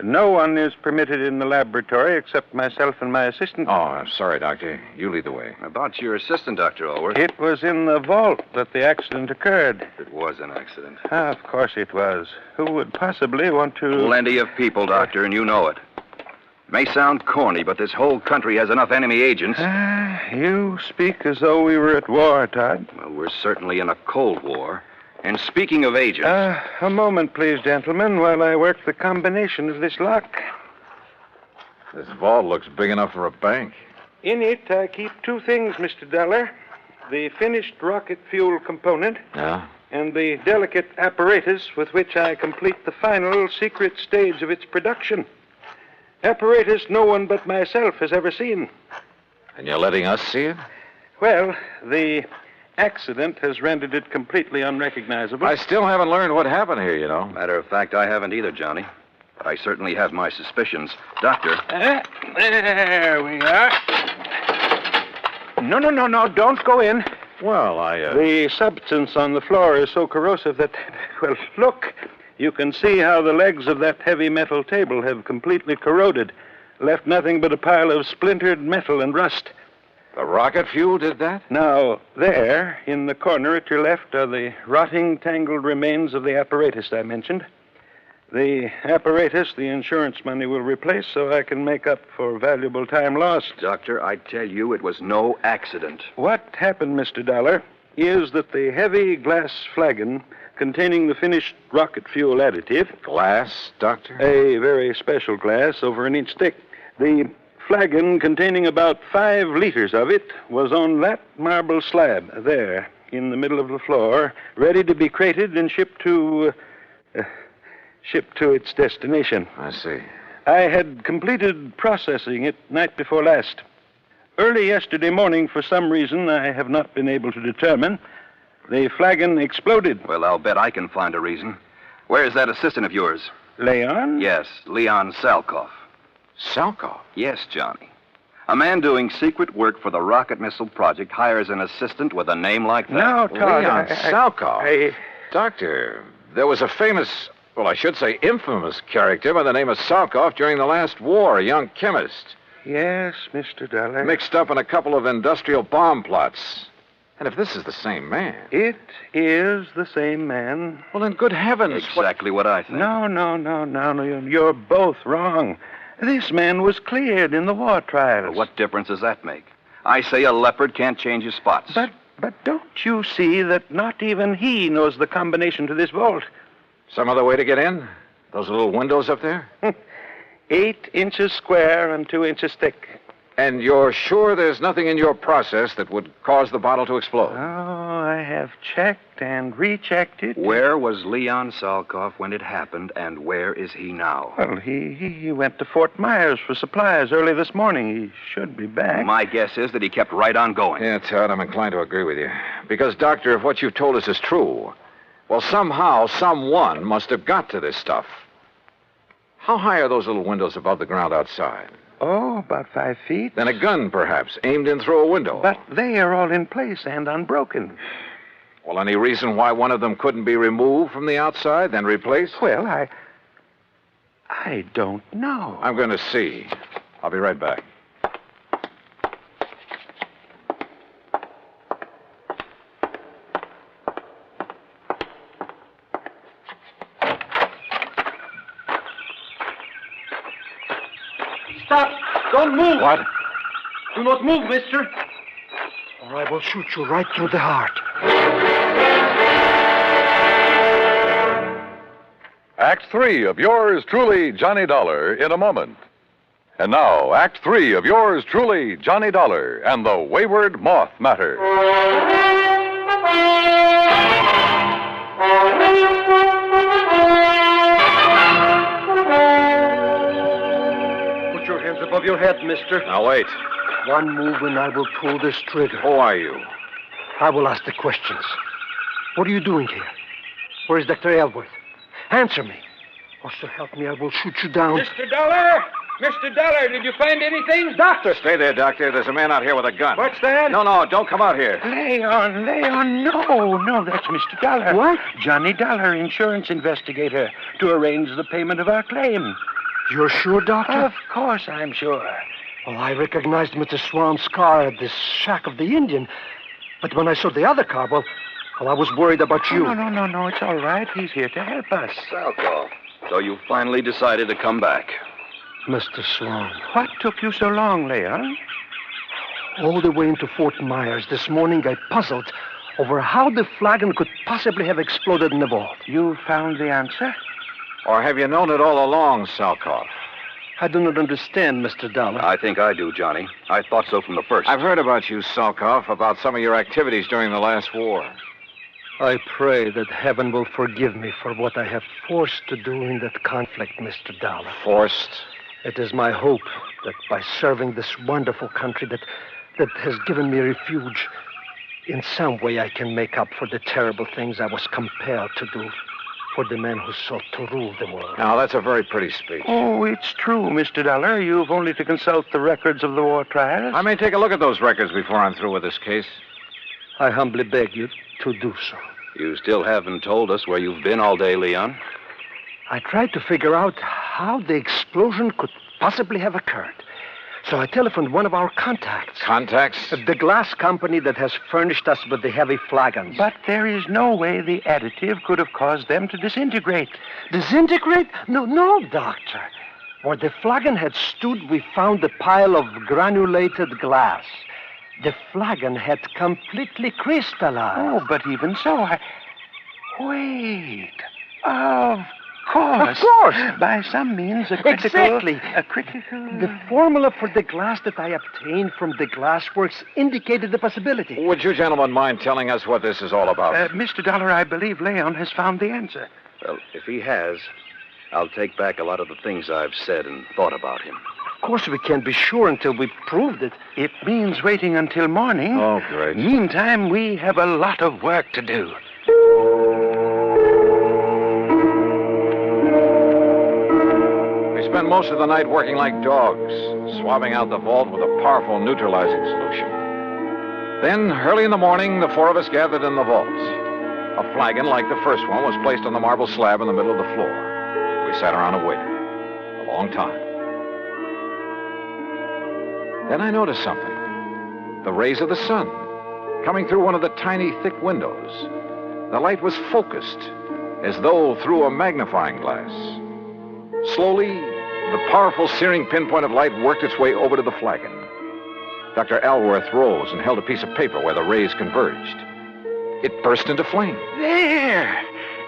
No one is permitted in the laboratory except myself and my assistant. Oh, I'm sorry, Doctor. You lead the way. About your assistant, Dr. Allworth. It was in the vault that the accident occurred. It was an accident. Of course it was. Who would possibly want to... Plenty of people, Doctor, and you know it. It may sound corny, but this whole country has enough enemy agents. You speak as though we were at war, Todd. Well, we're certainly in a Cold War. And speaking of agents... A moment, please, gentlemen, while I work the combination of this lock. This vault looks big enough for a bank. In it, I keep 2 things, Mr. Dollar. The finished rocket fuel component. Yeah? And the delicate apparatus with which I complete the final secret stage of its production. Apparatus no one but myself has ever seen. And you're letting us see it? Well, the accident has rendered it completely unrecognizable. I still haven't learned what happened here, you know. Matter of fact, I haven't either, Johnny. But I certainly have my suspicions. Doctor. There we are. No, don't go in. Well, The substance on the floor is so corrosive that... Well, look. You can see how the legs of that heavy metal table have completely corroded, left nothing but a pile of splintered metal and rust. The rocket fuel did that? Now, there, in the corner at your left, are the rotting, tangled remains of the apparatus I mentioned. The apparatus the insurance money will replace so I can make up for valuable time lost. Doctor, I tell you, it was no accident. What happened, Mr. Dollar, is that the heavy glass flagon containing the finished rocket fuel additive... Glass, Doctor? A very special glass, over an inch thick. The flagon containing about 5 liters of it was on that marble slab there in the middle of the floor, ready to be crated and shipped to its destination. I see. I had completed processing it night before last. Early yesterday morning, for some reason I have not been able to determine, the flagon exploded. Well, I'll bet I can find a reason. Where is that assistant of yours? Leon? Yes, Leon Salkoff. Salkoff? Yes, Johnny. A man doing secret work for the rocket missile project hires an assistant with a name like that. No, Todd. Leon Salkoff? Doctor, there was a famous, well, I should say infamous character by the name of Salkoff during the last war, a young chemist. Yes, Mr. Dollar. Mixed up in a couple of industrial bomb plots. And if this is the same man... It is the same man. Well, in good heavens... Exactly what I think. No. You're both wrong. This man was cleared in the war trials. Well, what difference does that make? I say a leopard can't change his spots. But don't you see that not even he knows the combination to this vault? Some other way to get in? Those little windows up there? 8 inches square and 2 inches thick. And you're sure there's nothing in your process that would cause the bottle to explode? Oh, I have checked and rechecked it. Where was Leon Salkoff when it happened, and where is he now? Well, he went to Fort Myers for supplies early this morning. He should be back. My guess is that he kept right on going. Yeah, Todd, I'm inclined to agree with you. Because, Doctor, if what you've told us is true, well, somehow, someone must have got to this stuff. How high are those little windows above the ground outside? Oh, about 5 feet. Then a gun, perhaps, aimed in through a window. But they are all in place and unbroken. Well, any reason why one of them couldn't be removed from the outside, then replaced? Well, I don't know. I'm going to see. I'll be right back. Stop! Don't move! What? Do not move, mister. Or I will shoot you right through the heart. Act 3 of yours truly, Johnny Dollar, in a moment. And now, Act 3 of yours truly, Johnny Dollar, and the Wayward Moth matter. Put your hands above your head, mister. Now, wait. One move and I will pull this trigger. Who are you? I will ask the questions. What are you doing here? Where is Dr. Elworth? Answer me. Or so help me, I will shoot you down. Mr. Dollar! Mr. Dollar, did you find anything? Doctor! Stay there, Doctor. There's a man out here with a gun. What's that? No, don't come out here. Leon, no, that's Mr. Dollar. What? Johnny Dollar, insurance investigator, to arrange the payment of our claim. You're sure, Doctor? Of course I'm sure. Well, I recognized Mr. Swan's car at this shack of the Indian. But when I saw the other car, well, I was worried about you. No, it's all right. He's here to help us. Salkoff. So you finally decided to come back. Mr. Swan. What took you so long, Leon? All the way into Fort Myers this morning, I puzzled over how the flagon could possibly have exploded in the vault. You found the answer? Or have you known it all along, Salkoff? I do not understand, Mr. Dollar. I think I do, Johnny. I thought so from the first. I've heard about you, Salkoff, about some of your activities during the last war. I pray that heaven will forgive me for what I have forced to do in that conflict, Mr. Dollar. Forced? It is my hope that by serving this wonderful country that has given me refuge, in some way I can make up for the terrible things I was compelled to do for the men who sought to rule the world. Now, that's a very pretty speech. Oh, it's true, Mr. Dollar. You've only to consult the records of the war trials. I may take a look at those records before I'm through with this case. I humbly beg you to do so. You still haven't told us where you've been all day, Leon. I tried to figure out how the explosion could possibly have occurred. So I telephoned one of our contacts. Contacts? The glass company that has furnished us with the heavy flagons. But there is no way the additive could have caused them to disintegrate. Disintegrate? No, Doctor. Where the flagon had stood, we found a pile of granulated glass. The flagon had completely crystallized. Oh, but even so, Wait. Of course. Of course. By some means, a critical... Exactly. A critical... The formula for the glass that I obtained from the glassworks indicated the possibility. Would you gentlemen mind telling us what this is all about? Mr. Dollar, I believe Leon has found the answer. Well, if he has, I'll take back a lot of the things I've said and thought about him. Of course, we can't be sure until we've proved it. It means waiting until morning. Oh, great. Meantime, we have a lot of work to do. We spent most of the night working like dogs, swabbing out the vault with a powerful neutralizing solution. Then, early in the morning, the four of us gathered in the vault. A flagon like the first one was placed on the marble slab in the middle of the floor. We sat around and waited. A long time. Then I noticed something. The rays of the sun coming through one of the tiny, thick windows. The light was focused, as though through a magnifying glass. Slowly, the powerful searing pinpoint of light worked its way over to the flagon. Dr. Alworth rose and held a piece of paper where the rays converged. It burst into flame. There!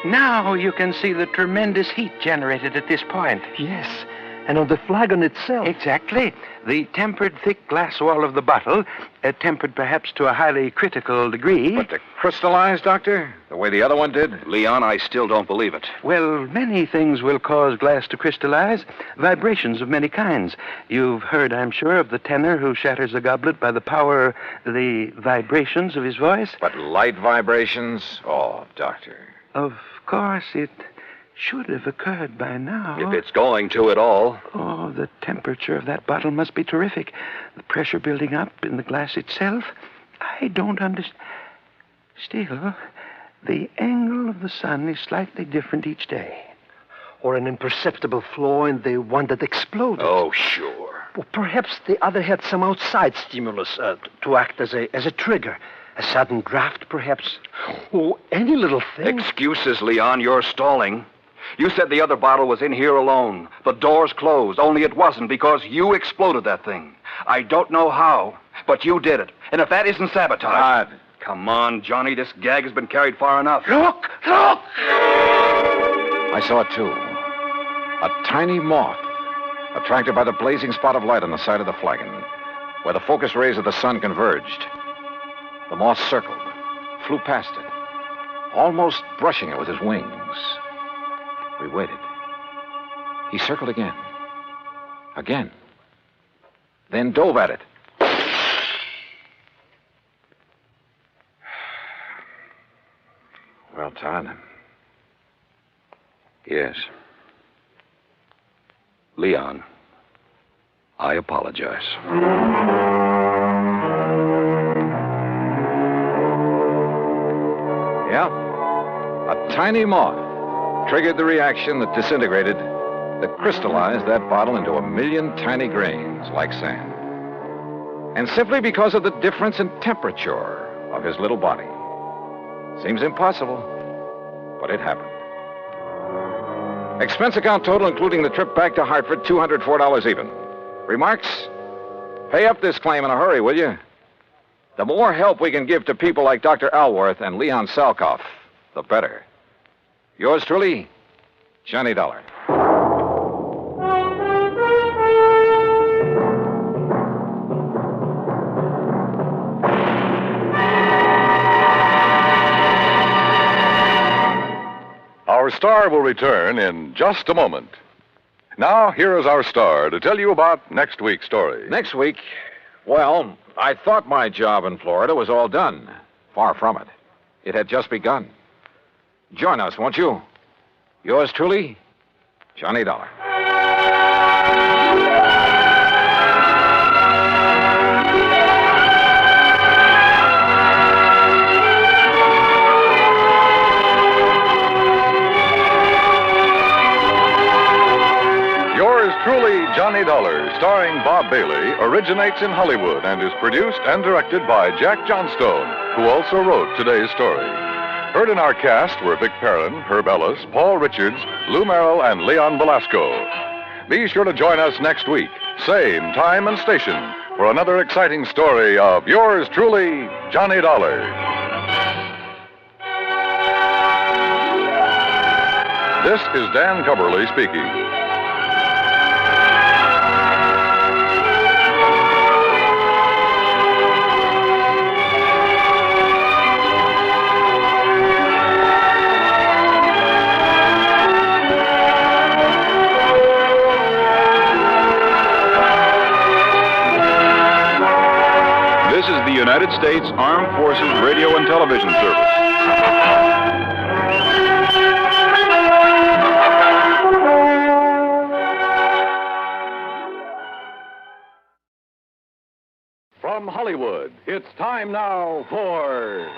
Now you can see the tremendous heat generated at this point. Yes, and on the flagon itself. Exactly. The tempered thick glass wall of the bottle, tempered perhaps to a highly critical degree. But to crystallize, Doctor, the way the other one did? Leon, I still don't believe it. Well, many things will cause glass to crystallize. Vibrations of many kinds. You've heard, I'm sure, of the tenor who shatters a goblet by the power, the vibrations of his voice. But light vibrations? Oh, Doctor. Of course, it should have occurred by now. If it's going to at all. Oh, the temperature of that bottle must be terrific. The pressure building up in the glass itself. I don't understand. Still, the angle of the sun is slightly different each day. Or an imperceptible flaw in the one that exploded. Oh, sure. Well, perhaps the other had some outside stimulus to act as a trigger. A sudden draft, perhaps. Oh, any little thing. Excuses, Leon. You're stalling. You said the other bottle was in here alone. The door's closed, only it wasn't because you exploded that thing. I don't know how, but you did it. And if that isn't sabotage... God. Come on, Johnny. This gag has been carried far enough. Look! I saw it, too. A tiny moth, attracted by the blazing spot of light on the side of the flagon, where the focus rays of the sun converged. The moth circled, flew past it, almost brushing it with his wings. We waited. He circled again. Again. Then dove at it. Well, Todd. Yes. Leon, I apologize. Yeah. A tiny moth triggered the reaction that disintegrated, that crystallized that bottle into 1,000,000 tiny grains like sand. And simply because of the difference in temperature of his little body. Seems impossible, but it happened. Expense account total, including the trip back to Hartford, $204 even. Remarks? Pay up this claim in a hurry, will you? The more help we can give to people like Dr. Alworth and Leon Salkoff, the better. Yours truly, Johnny Dollar. Our star will return in just a moment. Now, here is our star to tell you about next week's story. Next week? Well, I thought my job in Florida was all done. Far from it. It had just begun. Join us, won't you? Yours truly, Johnny Dollar. Yours truly, Johnny Dollar, starring Bob Bailey, originates in Hollywood and is produced and directed by Jack Johnstone, who also wrote today's story. Heard in our cast were Vic Perrin, Herb Ellis, Paul Richards, Lou Merrill, and Leon Velasco. Be sure to join us next week, same time and station, for another exciting story of yours truly, Johnny Dollar. This is Dan Cubberly speaking. This is the United States Armed Forces Radio and Television Service. From Hollywood, it's time now for...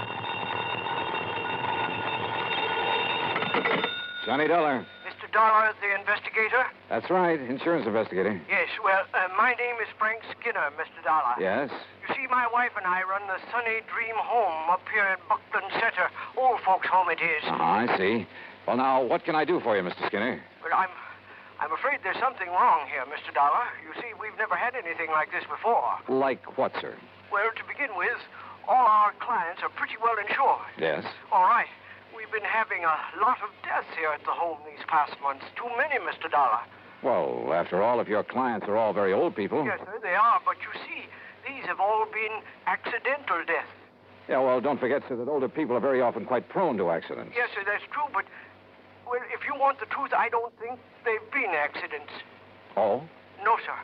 Johnny Dollar. Mr. Dollar, the investigator? That's right, insurance investigator. Yes, well, my name is Frank Skinner, Mr. Dollar. Yes? You see, my wife and I run the Sunny Dream Home up here in Buckland Center. Old folks' home it is. I see. Well, now, what can I do for you, Mr. Skinner? Well, I'm afraid there's something wrong here, Mr. Dollar. You see, we've never had anything like this before. Like what, sir? Well, to begin with, all our clients are pretty well insured. Yes? All right. We've been having a lot of deaths here at the home these past months. Too many, Mr. Dollar. Well, after all, if your clients are all very old people... Yes, sir, they are. But you see, these have all been accidental deaths. Yeah, well, don't forget, sir, that older people are very often quite prone to accidents. Yes, sir, that's true. But, well, if you want the truth, I don't think they've been accidents. Oh? No, sir.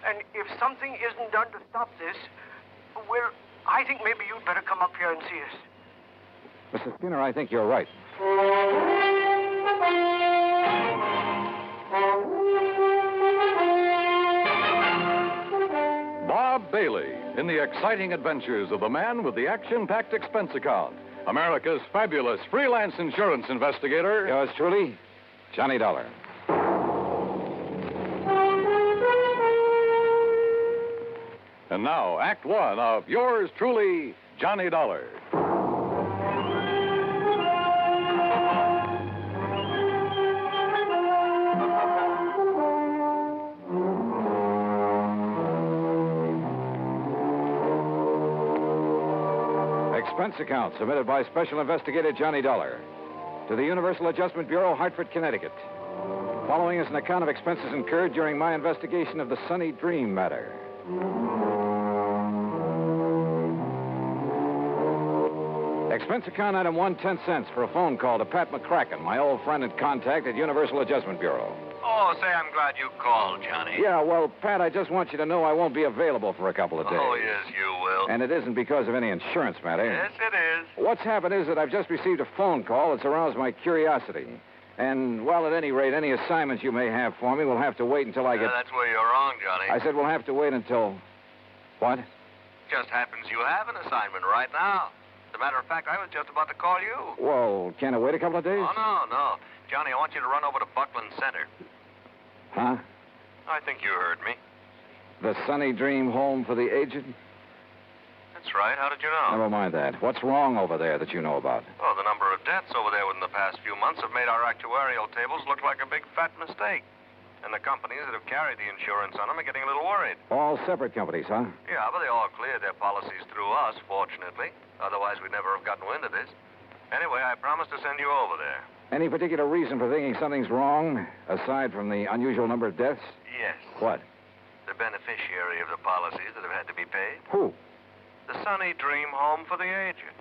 And if something isn't done to stop this, well, I think maybe you'd better come up here and see us. Mr. Skinner, I think you're right. Bob Bailey in the exciting adventures of the man with the action-packed expense account. America's fabulous freelance insurance investigator. Yours truly, Johnny Dollar. And now, Act One of yours truly, Johnny Dollar. Expense account submitted by Special Investigator Johnny Dollar to the Universal Adjustment Bureau, Hartford, Connecticut. Following is an account of expenses incurred during my investigation of the Sunny Dream matter. Expense account item 1, 10 cents for a phone call to Pat McCracken, my old friend and contact at Universal Adjustment Bureau. Oh, say, I'm glad you called, Johnny. Yeah, well, Pat, I just want you to know I won't be available for a couple of days. Oh, yes, you will. And it isn't because of any insurance matter. Yes, it is. What's happened is that I've just received a phone call that's aroused my curiosity. And, well, at any rate, any assignments you may have for me will have to wait until I get... That's where you're wrong, Johnny. I said we'll have to wait until... What? Just happens you have an assignment right now. As a matter of fact, I was just about to call you. Well, can I wait a couple of days? Oh, no. Johnny, I want you to run over to Buckland Center. Huh? I think you heard me. The Sunny Dream Home for the Aged? That's right. How did you know? Never mind that. What's wrong over there that you know about? Oh, the number of deaths over there within the past few months have made our actuarial tables look like a big fat mistake. And the companies that have carried the insurance on them are getting a little worried. All separate companies, huh? Yeah, but they all cleared their policies through us, fortunately. Otherwise, we'd never have gotten wind of this. Anyway, I promised to send you over there. Any particular reason for thinking something's wrong, aside from the unusual number of deaths? Yes. What? The beneficiary of the policies that have had to be paid. Who? The Sunny Dream Home for the Aged.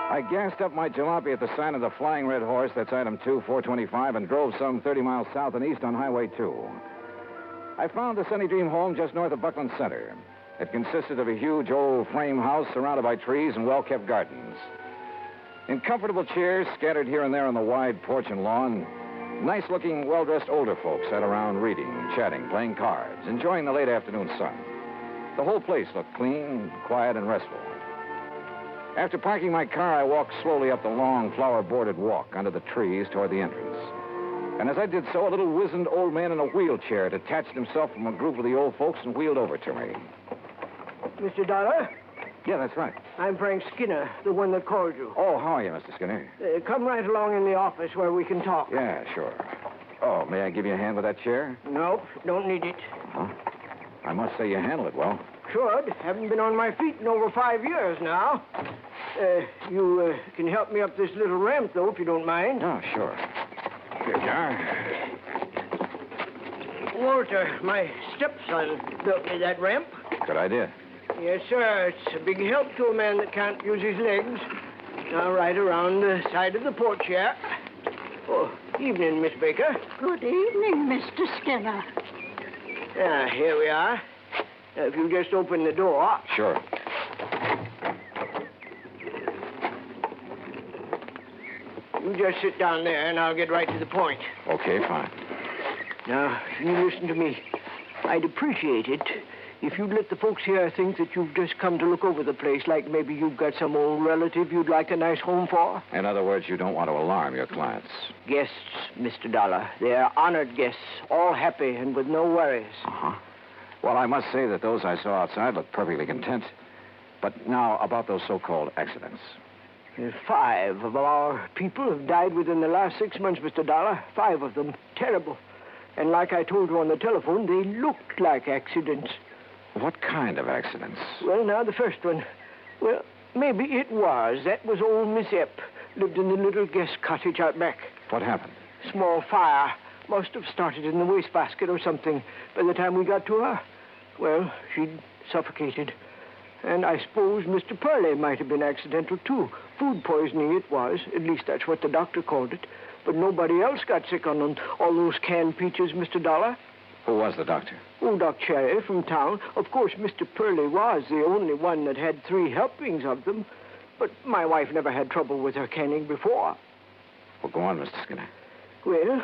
I gassed up my jalopy at the sign of the Flying Red Horse, that's item 2, 425, and drove some 30 miles south and east on Highway 2. I found the Sunny Dream Home just north of Buckland Center. It consisted of a huge old frame house surrounded by trees and well-kept gardens. In comfortable chairs scattered here and there on the wide porch and lawn, nice-looking, well-dressed older folks sat around reading, chatting, playing cards, enjoying the late afternoon sun. The whole place looked clean, quiet, and restful. After parking my car, I walked slowly up the long, flower-bordered walk under the trees toward the entrance. And as I did so, a little wizened old man in a wheelchair detached himself from a group of the old folks and wheeled over to me. Mr. Dollar? Yeah, that's right. I'm Frank Skinner, the one that called you. Oh, how are you, Mr. Skinner? Come right along in the office where we can talk. Yeah, sure. Oh, may I give you a hand with that chair? Nope, don't need it. Huh? I must say you handle it well. Should. Haven't been on my feet in over 5 years now. You can help me up this little ramp, though, if you don't mind. Oh, sure. Here you are. Walter, my stepson, built me that ramp. Good idea. Yes, sir. It's a big help to a man that can't use his legs. Now, right around the side of the porch here. Oh, evening, Miss Baker. Good evening, Mr. Skinner. Here we are. If you just open the door. Sure. You just sit down there, and I'll get right to the point. Okay, fine. Now, you listen to me. I'd appreciate it if you'd let the folks here think that you've just come to look over the place, like maybe you've got some old relative you'd like a nice home for. In other words, you don't want to alarm your clients. Guests, Mr. Dollar. They're honored guests, all happy and with no worries. Uh-huh. Well, I must say that those I saw outside looked perfectly content. But now, about those so-called accidents. 5 of our people have died within the last 6 months, Mr. Dollar. 5 of them. Terrible. And like I told you on the telephone, they looked like accidents. What kind of accidents? Well, now, the first one. Well, maybe it was. That was old Miss Epp. Lived in the little guest cottage out back. What happened? Small fire. Must have started in the wastebasket or something by the time we got to her. Well, she'd suffocated. And I suppose Mr. Purley might have been accidental, too. Food poisoning it was. At least that's what the doctor called it. But nobody else got sick on all those canned peaches, Mr. Dollar. Who was the doctor? Oh, Doc Cherry from town. Of course, Mr. Purley was the only one that had 3 helpings of them. But my wife never had trouble with her canning before. Well, go on, Mr. Skinner. Well,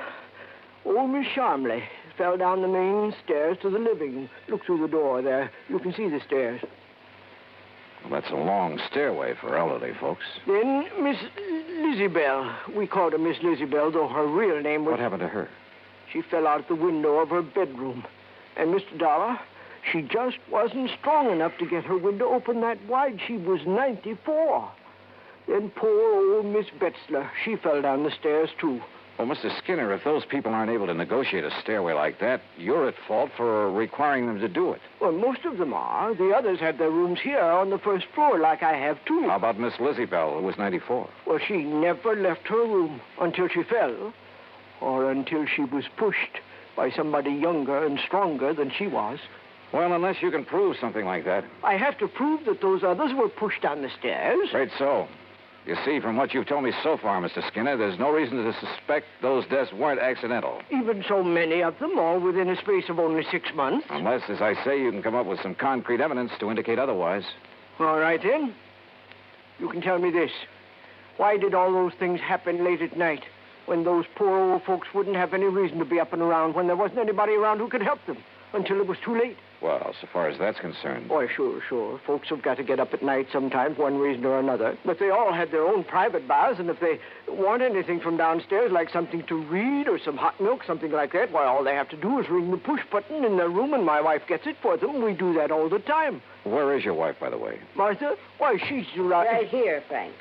old Miss Sharmley fell down the main stairs to the living room. Look through the door there. You can see the stairs. Well, that's a long stairway for elderly folks. Then Miss Lizzie-Bell. We called her Miss Lizzie-Bell, though her real name was... What happened to her? She fell out the window of her bedroom. And, Mr. Dollar, she just wasn't strong enough to get her window open that wide. She was 94. Then poor old Miss Betzler, she fell down the stairs, too. Well, Mr. Skinner, if those people aren't able to negotiate a stairway like that, you're at fault for requiring them to do it. Well, most of them are. The others have their rooms here on the first floor, like I have, too. How about Miss Lizzie Bell, who was 94? Well, she never left her room until she fell, or until she was pushed by somebody younger and stronger than she was. Well, unless you can prove something like that. I have to prove that those others were pushed down the stairs. Right so. You see, from what you've told me so far, Mr. Skinner, there's no reason to suspect those deaths weren't accidental. Even so many of them, all within a space of only 6 months. Unless, as I say, you can come up with some concrete evidence to indicate otherwise. All right, then. You can tell me this. Why did all those things happen late at night, when those poor old folks wouldn't have any reason to be up and around, when there wasn't anybody around who could help them, until it was too late? Well, so far as that's concerned... Why, sure. Folks have got to get up at night sometimes, one reason or another. But they all had their own private baths, and if they want anything from downstairs, like something to read or some hot milk, something like that, why, all they have to do is ring the push button in their room, and my wife gets it for them. We do that all the time. Where is your wife, by the way? Martha? Why, she's right... Right here, Frank.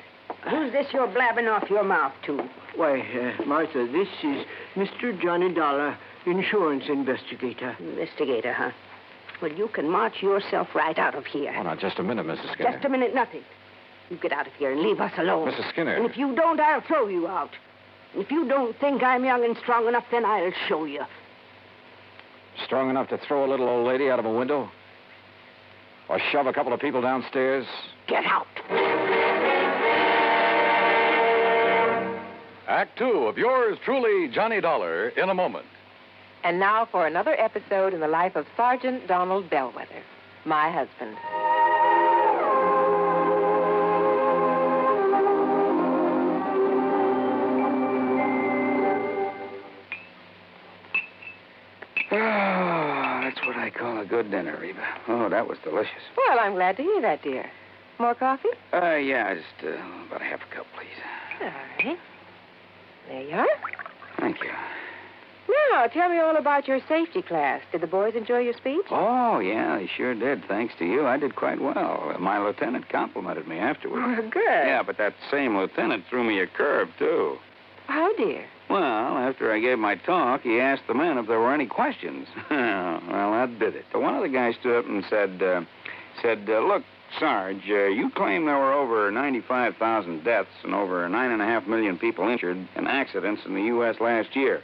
Who's this you're blabbing off your mouth to? Why, Martha, this is Mr. Johnny Dollar, insurance investigator. Investigator, huh? Well, you can march yourself right out of here. Oh, now, just a minute, Mrs. Skinner. Just a minute, nothing. You get out of here and leave us alone. Mrs. Skinner. And if you don't, I'll throw you out. And if you don't think I'm young and strong enough, then I'll show you. Strong enough to throw a little old lady out of a window? Or shove a couple of people downstairs? Get out. Act 2 of yours truly, Johnny Dollar, in a moment. And now for another episode in the life of Sergeant Donald Bellwether, my husband. Oh, that's what I call a good dinner, Reba. Oh, that was delicious. Well, I'm glad to hear that, dear. More coffee? Yeah, just about a half a cup, please. All right. There you are. Thank you. Now, tell me all about your safety class. Did the boys enjoy your speech? Oh, yeah, they sure did. Thanks to you, I did quite well. My lieutenant complimented me afterwards. Oh, good. Yeah, but that same lieutenant threw me a curve, too. How, dear? Well, after I gave my talk, he asked the men if there were any questions. Well, that did it. One of the guys stood up and said, look, Sarge, you claim there were over 95,000 deaths and over 9.5 million people injured in accidents in the U.S. last year.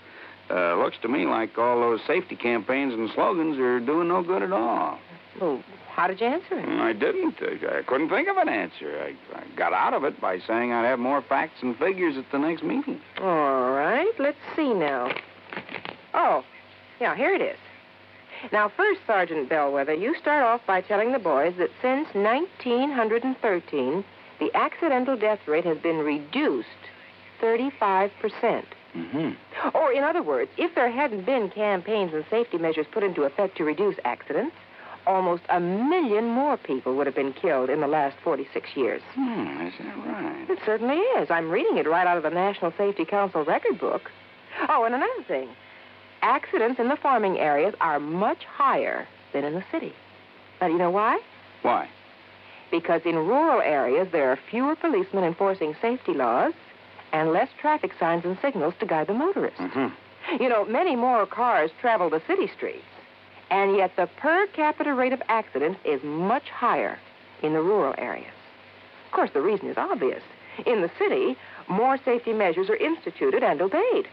Looks to me like all those safety campaigns and slogans are doing no good at all. Well, how did you answer it? I didn't. I couldn't think of an answer. I got out of it by saying I'd have more facts and figures at the next meeting. All right, let's see now. Oh, yeah, here it is. Now, first, Sergeant Bellwether, you start off by telling the boys that since 1913, the accidental death rate has been reduced 35%. Mm-hmm. Or, in other words, if there hadn't been campaigns and safety measures put into effect to reduce accidents, almost 1 million more people would have been killed in the last 46 years. Is that right? It certainly is. I'm reading it right out of the National Safety Council record book. Oh, and another thing. Accidents in the farming areas are much higher than in the city. Now, do you know why? Why? Because in rural areas, there are fewer policemen enforcing safety laws and less traffic signs and signals to guide the motorists. Mm-hmm. You know, many more cars travel the city streets, and yet the per capita rate of accidents is much higher in the rural areas. Of course, the reason is obvious. In the city, more safety measures are instituted and obeyed.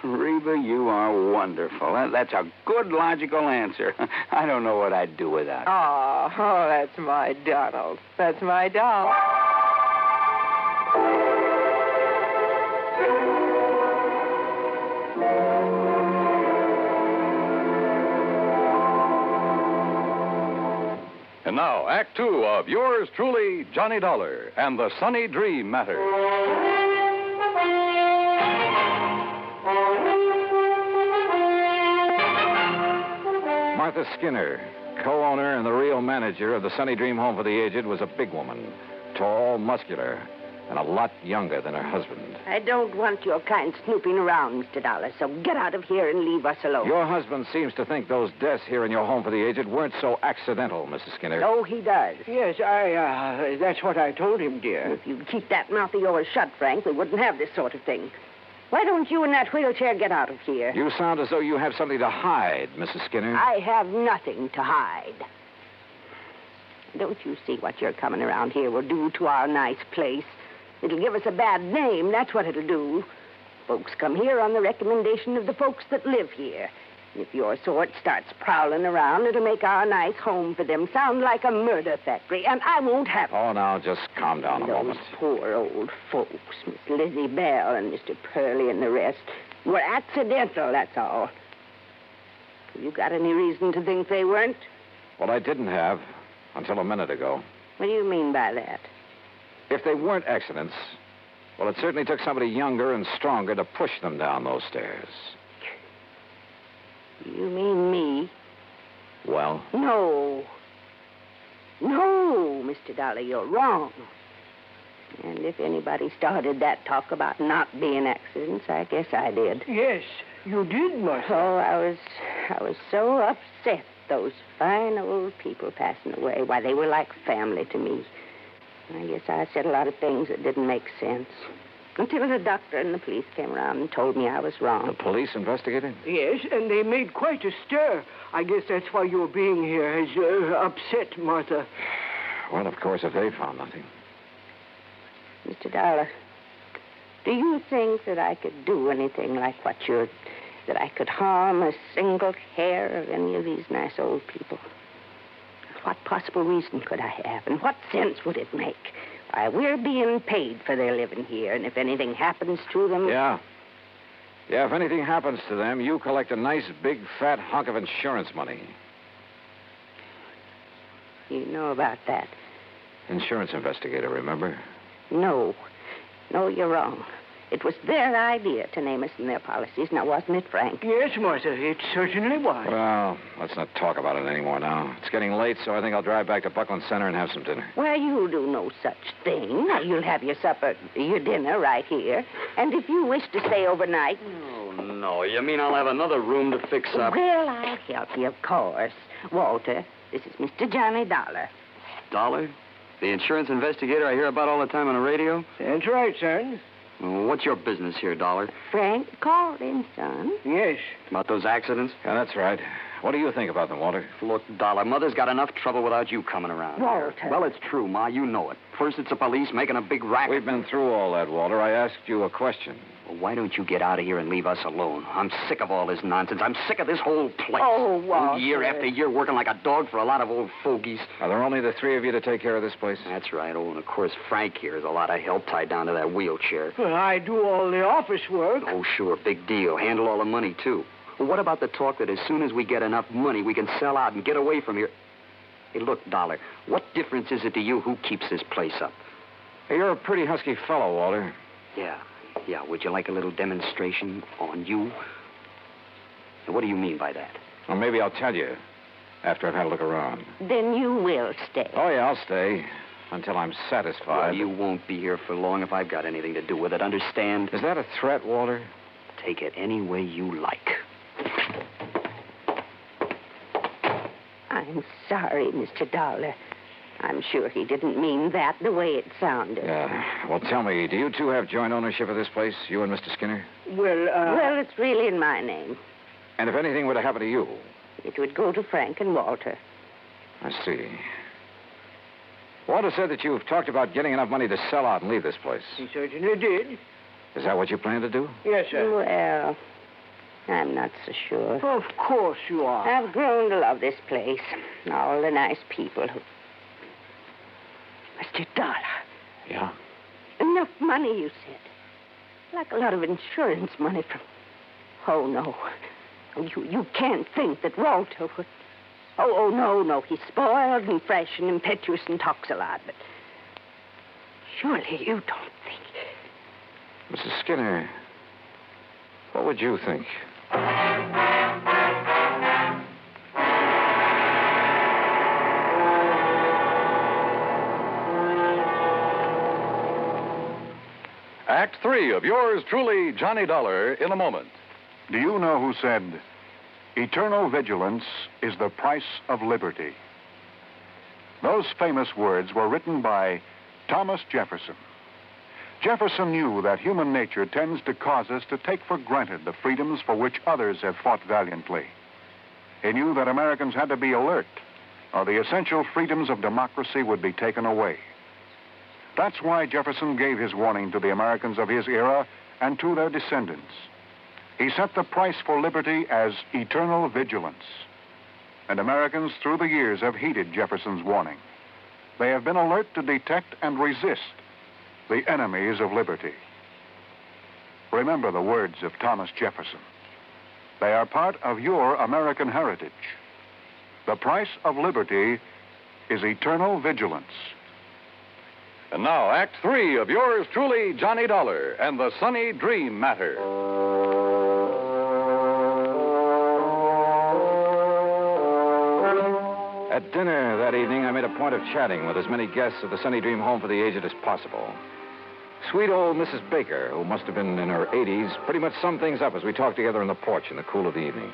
Reba, you are wonderful. That's a good logical answer. I don't know what I'd do without it. Oh, that's my Donald. That's my doll. And now, Act Two of yours truly, Johnny Dollar, and the Sunny Dream Matter. Martha Skinner, co-owner and the real manager of the Sunny Dream Home for the Aged, was a big woman, tall, muscular, and a lot younger than her husband. I don't want your kind snooping around, Mr. Dollar, so get out of here and leave us alone. Your husband seems to think those deaths here in your home for the aged weren't so accidental, Mrs. Skinner. Oh, he does. Yes, that's what I told him, dear. If you'd keep that mouth of yours shut, Frank, we wouldn't have this sort of thing. Why don't you in that wheelchair get out of here? You sound as though you have something to hide, Mrs. Skinner. I have nothing to hide. Don't you see what your coming around here will do to our nice place? It'll give us a bad name, that's what it'll do. Folks come here on the recommendation of the folks that live here. And if your sort starts prowling around, it'll make our nice home for them sound like a murder factory, and I won't have it. Oh, now, just calm down a moment. Those poor old folks, Miss Lizzie Bell and Mr. Purley and the rest, were accidental, that's all. You got any reason to think they weren't? Well, I didn't have until a minute ago. What do you mean by that? If they weren't accidents, well, it certainly took somebody younger and stronger to push them down those stairs. You mean me? Well? No. No, Mr. Dollar, you're wrong. And if anybody started that talk about not being accidents, I guess I did. Yes, you did, Martha. Oh, I was so upset, those fine old people passing away. Why, they were like family to me. I guess I said a lot of things that didn't make sense. Until the doctor and the police came around and told me I was wrong. The police investigated? Yes, and they made quite a stir. I guess that's why your being here has upset Martha. Well, of course, if they found nothing. Mr. Dollar, do you think that I could do anything like what you're... that I could harm a single hair of any of these nice old people? What possible reason could I have, and what sense would it make? Why, we're being paid for their living here, and if anything happens to them... Yeah. Yeah, if anything happens to them, you collect a nice, big, fat hunk of insurance money. You know about that? Insurance investigator, remember? No. No, you're wrong. It was their idea to name us in their policies, now wasn't it, Frank? Yes, Martha, it certainly was. Well, let's not talk about it anymore now. It's getting late, so I think I'll drive back to Buckland Center and have some dinner. Well, you'll do no such thing. You'll have your dinner right here. And if you wish to stay overnight... Oh, no. You mean I'll have another room to fix up? Well, I'll help you, of course. Walter, this is Mr. Johnny Dollar. Dollar? The insurance investigator I hear about all the time on the radio? That's right, son. Well, what's your business here, Dollar? Frank called in, son. Yes. About those accidents? Yeah, that's right. What do you think about them, Walter? Look, Dollar, Mother's got enough trouble without you coming around. Walter. Well, it's true, Ma. You know it. First, it's the police making a big racket. We've been through all that, Walter. I asked you a question. Well, why don't you get out of here and leave us alone? I'm sick of all this nonsense. I'm sick of this whole place. Oh, Walter. Year after year working like a dog for a lot of old fogies. Are there only the three of you to take care of this place? That's right. Oh, and of course, Frank here is a lot of help tied down to that wheelchair. Well, I do all the office work. Oh, sure. Big deal. Handle all the money, too. Well, what about the talk that as soon as we get enough money, we can sell out and get away from here? Hey, look, Dollar, what difference is it to you who keeps this place up? Hey, you're a pretty husky fellow, Walter. Yeah. Would you like a little demonstration on you? Now, what do you mean by that? Well, maybe I'll tell you after I've had a look around. Then you will stay. Oh, yeah, I'll stay until I'm satisfied. Well, you won't be here for long if I've got anything to do with it, understand? Is that a threat, Walter? Take it any way you like. I'm sorry, Mr. Dollar. I'm sure he didn't mean that the way it sounded. Yeah. Well, tell me, do you two have joint ownership of this place, you and Mr. Skinner? Well, it's really in my name. And if anything were to happen to you? It would go to Frank and Walter. I see. Walter said that you've talked about getting enough money to sell out and leave this place. He certainly did. Is that what you plan to do? Yes, sir. Well, I'm not so sure. Of course you are. I've grown to love this place. All the nice people who... Mr. Dollar. Yeah? Enough money, you said. Like a lot of insurance money from... Oh, no. You can't think that Walter would... Oh, no. He's spoiled and fresh and impetuous and talks a lot, but... Surely you don't think... Mrs. Skinner, what would you think? Act 3 of yours truly, Johnny Dollar, in a moment. Do you know who said, "Eternal vigilance is the price of liberty"? Those famous words were written by Thomas Jefferson. Jefferson knew that human nature tends to cause us to take for granted the freedoms for which others have fought valiantly. He knew that Americans had to be alert, or the essential freedoms of democracy would be taken away. That's why Jefferson gave his warning to the Americans of his era and to their descendants. He set the price for liberty as eternal vigilance. And Americans through the years have heeded Jefferson's warning. They have been alert to detect and resist the enemies of liberty. Remember the words of Thomas Jefferson. They are part of your American heritage. The price of liberty is eternal vigilance. And now, Act 3 of yours truly, Johnny Dollar, and the Sunny Dream Matter. At dinner that evening, I made a point of chatting with as many guests of the Sunny Dream Home for the Aged as possible. Sweet old Mrs. Baker, who must have been in her 80s, pretty much summed things up as we talked together on the porch in the cool of the evening.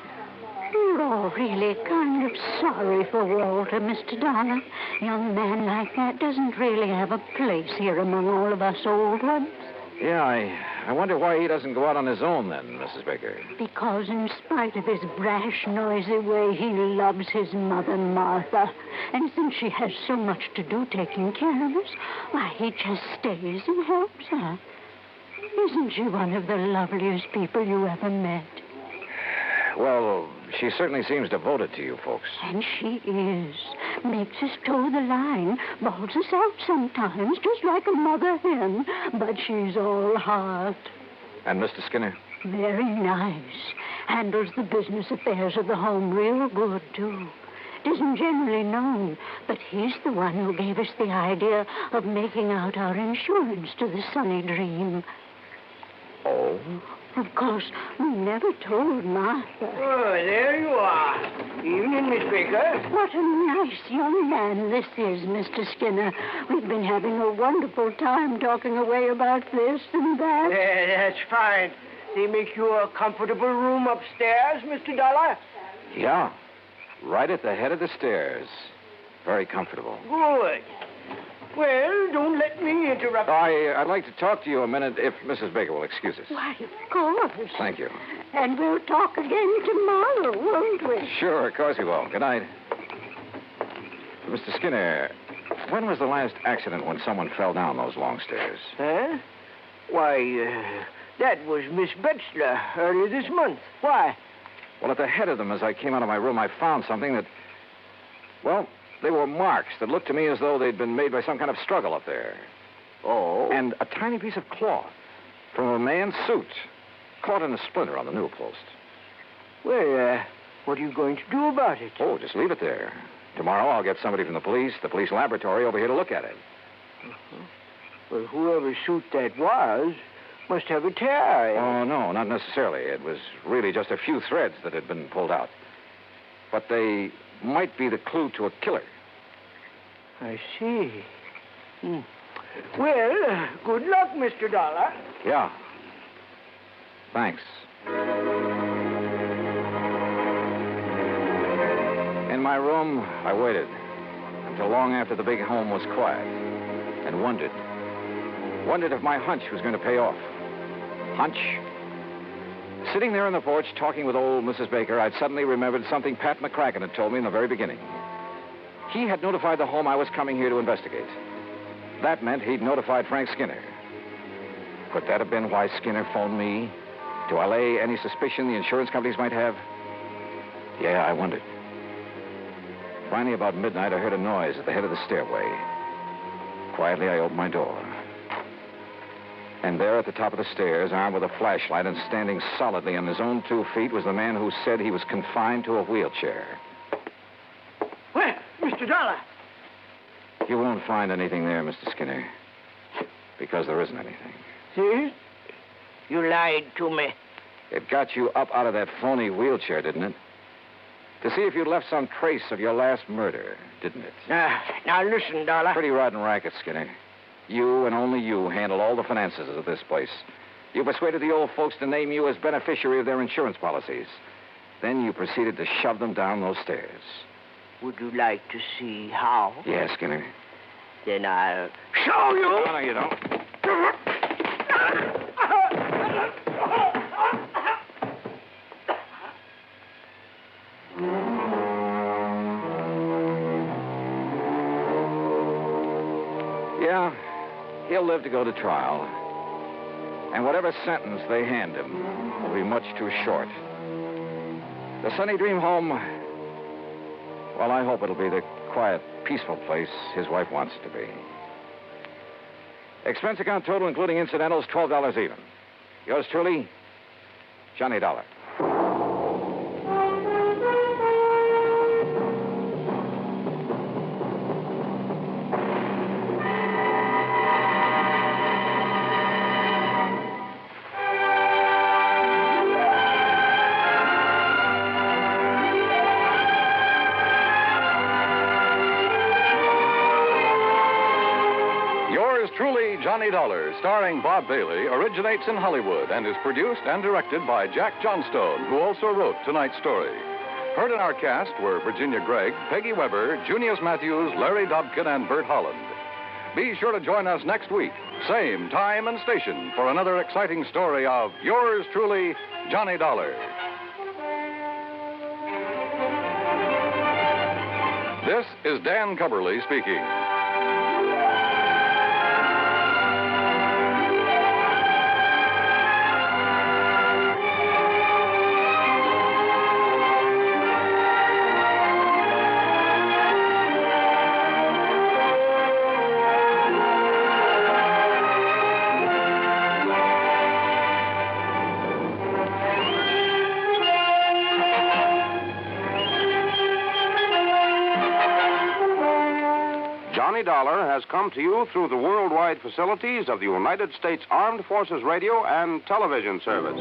You're really kind of sorry for Walter, Mr. Dollar. Young man like that doesn't really have a place here among all of us old ones. Yeah, I wonder why he doesn't go out on his own then, Mrs. Baker. Because in spite of his brash, noisy way, he loves his mother, Martha. And since she has so much to do taking care of us, why, he just stays and helps her. Isn't she one of the loveliest people you ever met? Well, she certainly seems devoted to you folks. And she is. Makes us toe the line, bawls us out sometimes, just like a mother hen. But she's all heart. And Mr. Skinner? Very nice. Handles the business affairs of the home real good, too. It isn't generally known, but he's the one who gave us the idea of making out our insurance to the Sunny Dream. of course, we never told Martha. Oh, there you are. Evening, Miss Baker. What a nice young man this is, Mr. Skinner. We've been having a wonderful time talking away about this and that. That's fine. They make you a comfortable room upstairs, Mr. Dollar? Yeah. Right at the head of the stairs. Very comfortable. Good. Well, don't let me interrupt. I'd like to talk to you a minute if Mrs. Baker will excuse us. Why, of course. Thank you. And we'll talk again tomorrow, won't we? Sure, of course we will. Good night. Mr. Skinner, when was the last accident when someone fell down those long stairs? Huh? Why, that was Miss Betzler early this month. Why? Well, at the head of them, as I came out of my room, I found something that... Well, they were marks that looked to me as though they'd been made by some kind of struggle up there. Oh? And a tiny piece of cloth from a man's suit caught in a splinter on the newel post. Well, what are you going to do about it? Oh, just leave it there. Tomorrow I'll get somebody from the police laboratory over here to look at it. Uh-huh. Well, whoever suit that was must have a tear. Oh, no, not necessarily. It was really just a few threads that had been pulled out. But they might be the clue to a killer. I see. Well, good luck, Mr. Dollar. Yeah. Thanks. In my room, I waited until long after the big home was quiet and wondered if my hunch was going to pay off. Hunch? Sitting there on the porch talking with old Mrs. Baker, I'd suddenly remembered something Pat McCracken had told me in the very beginning. He had notified the home I was coming here to investigate. That meant he'd notified Frank Skinner. Could that have been why Skinner phoned me? To allay any suspicion the insurance companies might have? Yeah, I wondered. Finally, about midnight, I heard a noise at the head of the stairway. Quietly, I opened my door. And there at the top of the stairs, armed with a flashlight and standing solidly on his own 2 feet, was the man who said he was confined to a wheelchair. Well, Mr. Dollar. You won't find anything there, Mr. Skinner. Because there isn't anything. See? You lied to me. It got you up out of that phony wheelchair, didn't it? To see if you'd left some trace of your last murder, didn't it? Now listen, Dollar. Pretty rotten racket, Skinner. You and only you handle all the finances of this place. You persuaded the old folks to name you as beneficiary of their insurance policies. Then you proceeded to shove them down those stairs. Would you like to see how? Yeah, Skinner. Then I'll show you. No, you don't. Yeah, he'll live to go to trial. And whatever sentence they hand him will be much too short. The Sunny Dream home, well, I hope it'll be the quiet, peaceful place his wife wants it to be. Expense account total, including incidentals, $12 even. Yours truly, Johnny Dollar. Johnny Dollar, starring Bob Bailey, originates in Hollywood and is produced and directed by Jack Johnstone, who also wrote tonight's story. Heard in our cast were Virginia Gregg, Peggy Weber, Junius Matthews, Larry Dobkin, and Bert Holland. Be sure to join us next week, same time and station, for another exciting story of yours truly, Johnny Dollar. This is Dan Cubberly speaking. Johnny Dollar has come to you through the worldwide facilities of the United States Armed Forces Radio and Television Service.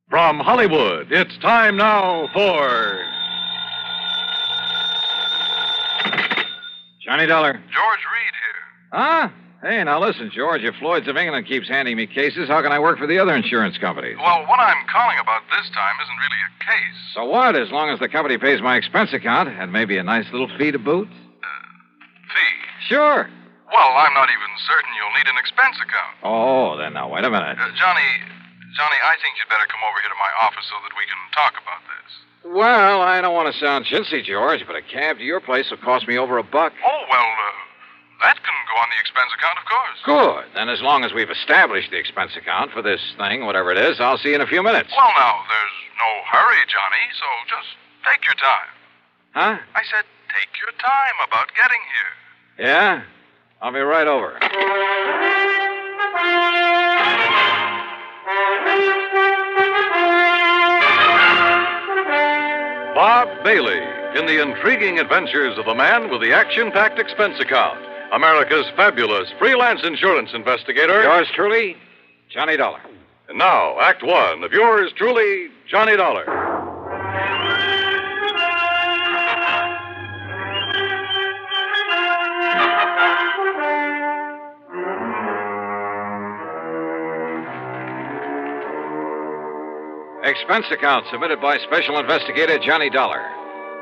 From Hollywood, it's time now for Johnny Dollar. George Reed here. Huh? Hey, now listen, George. If Floyd's of England keeps handing me cases, how can I work for the other insurance companies? Well, what I'm calling about this time isn't really a case. So what? As long as the company pays my expense account and maybe a nice little fee to boot? Fee? Sure. Well, I'm not even certain you'll need an expense account. Oh, then now, wait a minute. Johnny, I think you'd better come over here to my office so that we can talk about this. Well, I don't want to sound chintzy, George, but a cab to your place will cost me over $1. Oh, well, that can go on the expense account, of course. Good. Then as long as we've established the expense account for this thing, whatever it is, I'll see you in a few minutes. Well, now, there's no hurry, Johnny, so just take your time. Huh? I said take your time about getting here. Yeah? I'll be right over. Bob Bailey in the intriguing adventures of the man with the action-packed expense account. America's fabulous freelance insurance investigator. Yours truly, Johnny Dollar. And now, Act One of yours truly, Johnny Dollar. Expense account submitted by Special Investigator Johnny Dollar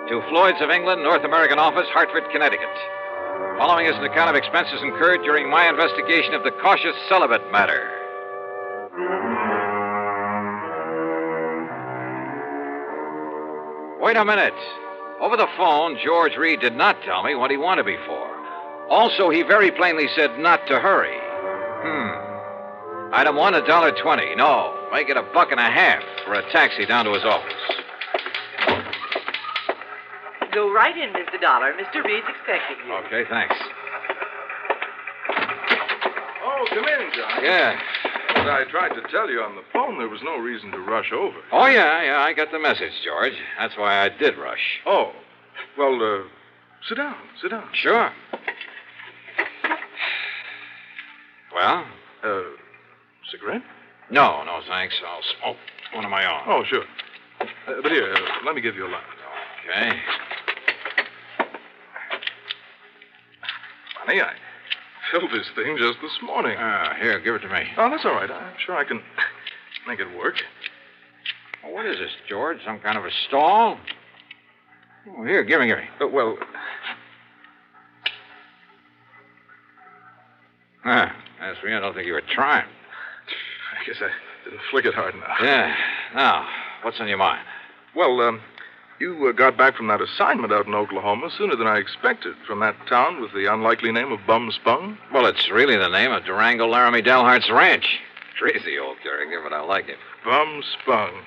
to Floyd's of England, North American Office, Hartford, Connecticut. Following is an account of expenses incurred during my investigation of the cautious Celibate matter. Wait a minute. Over the phone, George Reed did not tell me what he wanted me for. Also, he very plainly said not to hurry. Item 1, $1.20. No, make it $1.50 for a taxi down to his office. Go right in, Mr. Dollar. Mr. Reed's expecting you. Okay, thanks. Oh, come in, John. Yeah. As I tried to tell you on the phone, there was no reason to rush over. Oh, yeah, I got the message, George. That's why I did rush. Oh, well, sit down. Sure. Well? Cigarette? No, thanks. I'll smoke one of my own. Oh, sure. But here, let me give you a light. Okay. Honey, I filled this thing just this morning. Here, give it to me. Oh, that's all right. I'm sure I can make it work. Well, what is this, George? Some kind of a stall? Oh, here, give me. Well... As for you, I don't think you were trying. I guess I didn't flick it hard enough. Yeah. Now, what's on your mind? Well, you got back from that assignment out in Oklahoma sooner than I expected, from that town with the unlikely name of Bum Spung. Well, it's really the name of Durango Laramie Dalhart's ranch. Crazy old character, but I like it. Bum Spung.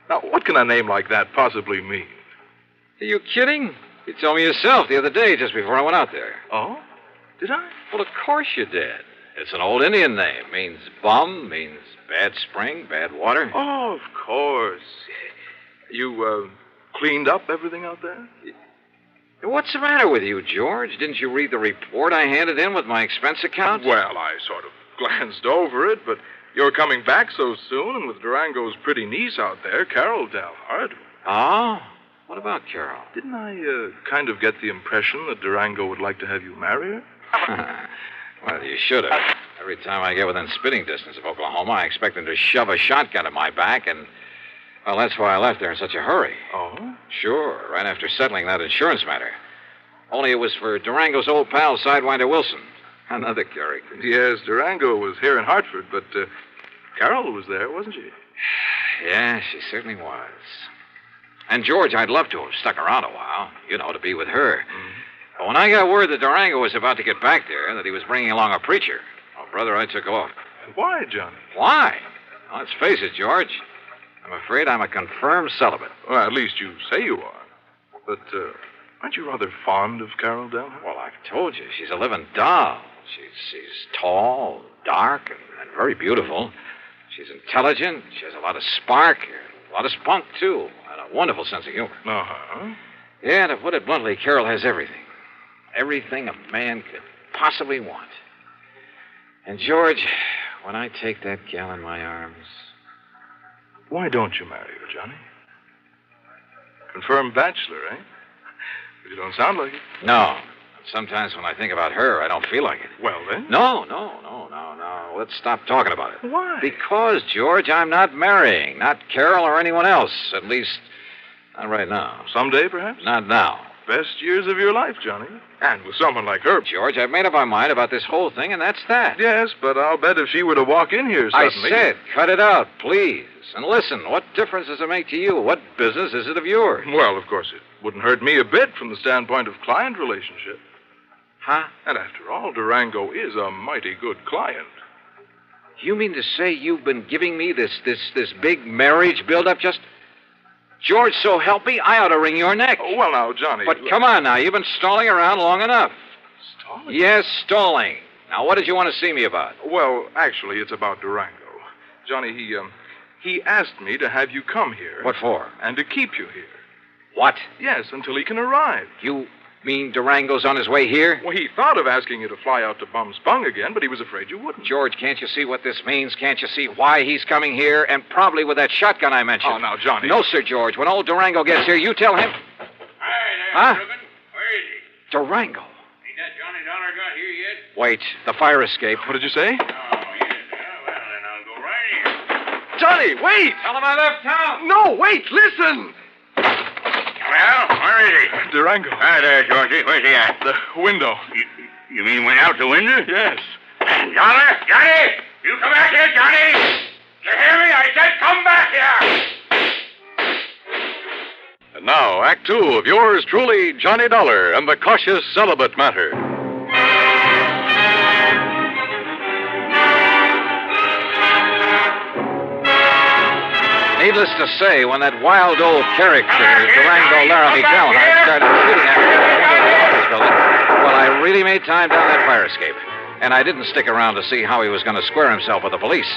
Now, what can a name like that possibly mean? Are you kidding? You told me yourself the other day, just before I went out there. Oh? Did I? Well, of course you did. It's an old Indian name. Means bum, means bad spring, bad water. Oh, of course. You, cleaned up everything out there? What's the matter with you, George? Didn't you read the report I handed in with my expense account? Well, I sort of glanced over it, but you're coming back so soon, and with Durango's pretty niece out there, Carol Dalhart. Oh? What about Carol? Didn't I kind of get the impression that Durango would like to have you marry her? Well, you should have. Every time I get within spitting distance of Oklahoma, I expect him to shove a shotgun at my back, and, well, that's why I left there in such a hurry. Oh? Sure, right after settling that insurance matter. Only it was for Durango's old pal, Sidewinder Wilson. Another character. Yes, Durango was here in Hartford, but Carol was there, wasn't she? Yeah, she certainly was. And George, I'd love to have stuck around a while, to be with her. Mm-hmm. But when I got word that Durango was about to get back there, that he was bringing along a preacher, well, brother, I took off. Why, Johnny? Why? Well, let's face it, George. I'm afraid I'm a confirmed celibate. Well, at least you say you are. But aren't you rather fond of Carol Delhart? Well, I've told you, she's a living doll. She's tall, dark, and very beautiful. She's intelligent. She has a lot of spark, a lot of spunk, too, and a wonderful sense of humor. Uh-huh. Yeah, to put it bluntly, Carol has everything. Everything a man could possibly want. And, George, when I take that gal in my arms... Why don't you marry her, Johnny? Confirmed bachelor, eh? But you don't sound like it. No. Sometimes when I think about her, I don't feel like it. Well, then? No. Let's stop talking about it. Why? Because, George, I'm not marrying. Not Carol or anyone else. At least, not right now. Someday, perhaps? Not now. Best years of your life, Johnny. And with someone like her. George, I've made up my mind about this whole thing, and that's that. Yes, but I'll bet if she were to walk in here suddenly... I said, cut it out, please. And listen, what difference does it make to you? What business is it of yours? Well, of course, it wouldn't hurt me a bit from the standpoint of client relationship. Huh? And after all, Durango is a mighty good client. You mean to say you've been giving me this big marriage build-up just... George, so help me, I ought to wring your neck. Oh, well, now, Johnny... But come on now, you've been stalling around long enough. Stalling? Yes, stalling. Now, what did you want to see me about? Well, actually, it's about Durango. Johnny, he asked me to have you come here. What for? And to keep you here. What? Yes, until he can arrive. You mean Durango's on his way here? Well, he thought of asking you to fly out to Bum Spung again, but he was afraid you wouldn't. George, can't you see what this means? Can't you see why he's coming here? And probably with that shotgun I mentioned. Oh, now, Johnny. No, sir, George. When old Durango gets here, you tell him... Hi there, Huh? Reuben. Where is he? Durango. Ain't that Johnny Dollar got here yet? Wait, the fire escape. What did you say? Oh, yes. Well, then I'll go right in. Johnny, wait! Tell him I left town. No, wait, listen! Well, where is he? Durango. Hi there, Georgie. Where's he at? The window. You mean went out the window? Yes. Dollar! Johnny! You come back here, Johnny! You hear me? I said come back here! And now, Act Two of yours truly, Johnny Dollar and the Cautious Celibate Matter. Needless to say, when that wild old character, Durango Laramie Delhart, started shooting at me in the office building, well, I really made time down that fire escape. And I didn't stick around to see how he was going to square himself with the police.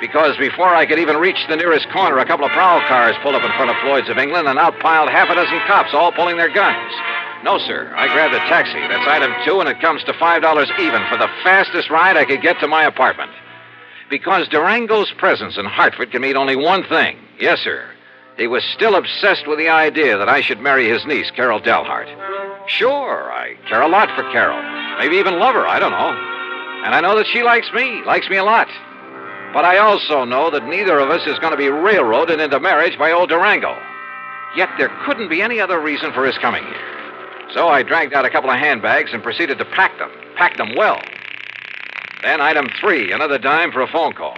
Because before I could even reach the nearest corner, a couple of prowl cars pulled up in front of Floyd's of England and out piled half a dozen cops, all pulling their guns. No, sir. I grabbed a taxi. That's item 2, and it comes to $5 even for the fastest ride I could get to my apartment. Because Durango's presence in Hartford can mean only one thing. Yes, sir. He was still obsessed with the idea that I should marry his niece, Carol Delhart. Sure, I care a lot for Carol. Maybe even love her, I don't know. And I know that she likes me a lot. But I also know that neither of us is going to be railroaded into marriage by old Durango. Yet there couldn't be any other reason for his coming here. So I dragged out a couple of handbags and proceeded to pack them well. Then item 3, another dime for a phone call.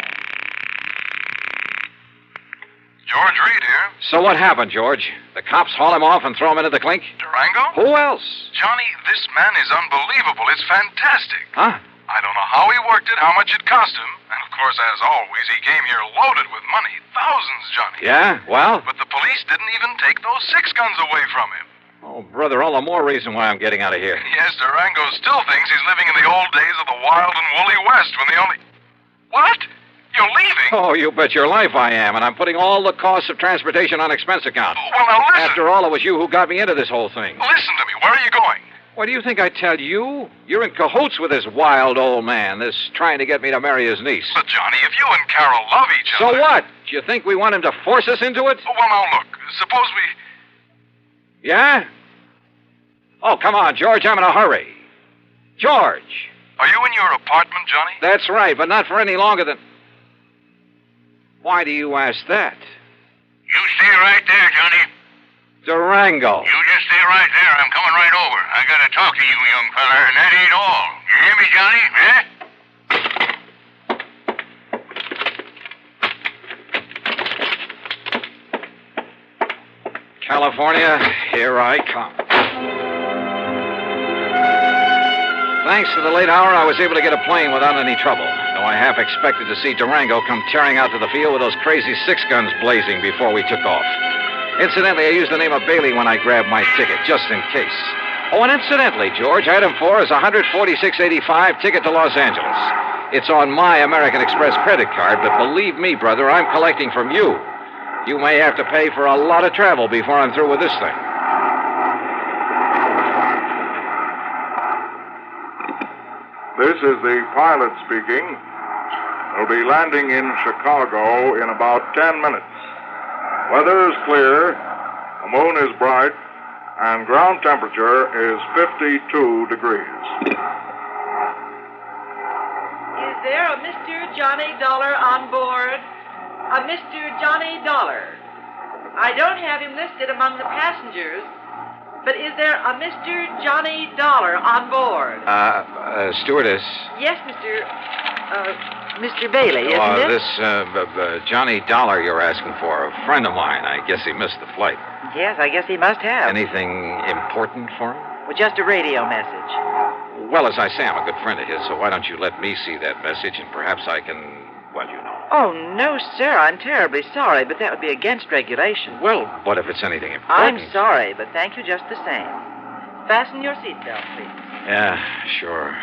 George Reed here. So what happened, George? The cops haul him off and throw him into the clink? Durango? Who else? Johnny, this man is unbelievable. It's fantastic. Huh? I don't know how he worked it, how much it cost him. And, of course, as always, he came here loaded with money. Thousands, Johnny. Yeah? Well? But the police didn't even take those 6 guns away from him. Oh, brother, all the more reason why I'm getting out of here. Yes, Durango still thinks he's living in the old days of the wild and woolly West when the only... What? You're leaving? Oh, you bet your life I am, and I'm putting all the costs of transportation on expense account. Well, now listen. After all, it was you who got me into this whole thing. Listen to me. Where are you going? What do you think I tell you? You're in cahoots with this wild old man, this trying to get me to marry his niece. But, Johnny, if you and Carol love each other... So what? Do you think we want him to force us into it? Well, now, look. Suppose we... Yeah? Oh, come on, George. I'm in a hurry. George! Are you in your apartment, Johnny? That's right, but not for any longer than... Why do you ask that? You stay right there, Johnny. Durango. You just stay right there. I'm coming right over. I gotta talk to you, young feller, and that ain't all. You hear me, Johnny? Eh? California, here I come. Thanks to the late hour, I was able to get a plane without any trouble, though I half expected to see Durango come tearing out to the field with those crazy six guns blazing before we took off. Incidentally, I used the name of Bailey when I grabbed my ticket, just in case. Oh, and incidentally, George, item 4 is a $146.85 ticket to Los Angeles. It's on my American Express credit card, but believe me, brother, I'm collecting from you. You may have to pay for a lot of travel before I'm through with this thing. This is the pilot speaking. We'll be landing in Chicago in about 10 minutes. Weather is clear, the moon is bright, and ground temperature is 52 degrees. Is there a Mr. Johnny Dollar on board? A Mr. Johnny Dollar. I don't have him listed among the passengers, but is there a Mr. Johnny Dollar on board? Stewardess. Yes, Mr. Bailey, isn't it? This Johnny Dollar you're asking for, a friend of mine. I guess he missed the flight. Yes, I guess he must have. Anything important for him? Well, just a radio message. Well, as I say, I'm a good friend of his, so why don't you let me see that message, and perhaps I can, well, you know. Oh, no, sir. I'm terribly sorry, but that would be against regulation. Well, what if it's anything important? I'm sorry, but thank you just the same. Fasten your seatbelt, please. Yeah, sure.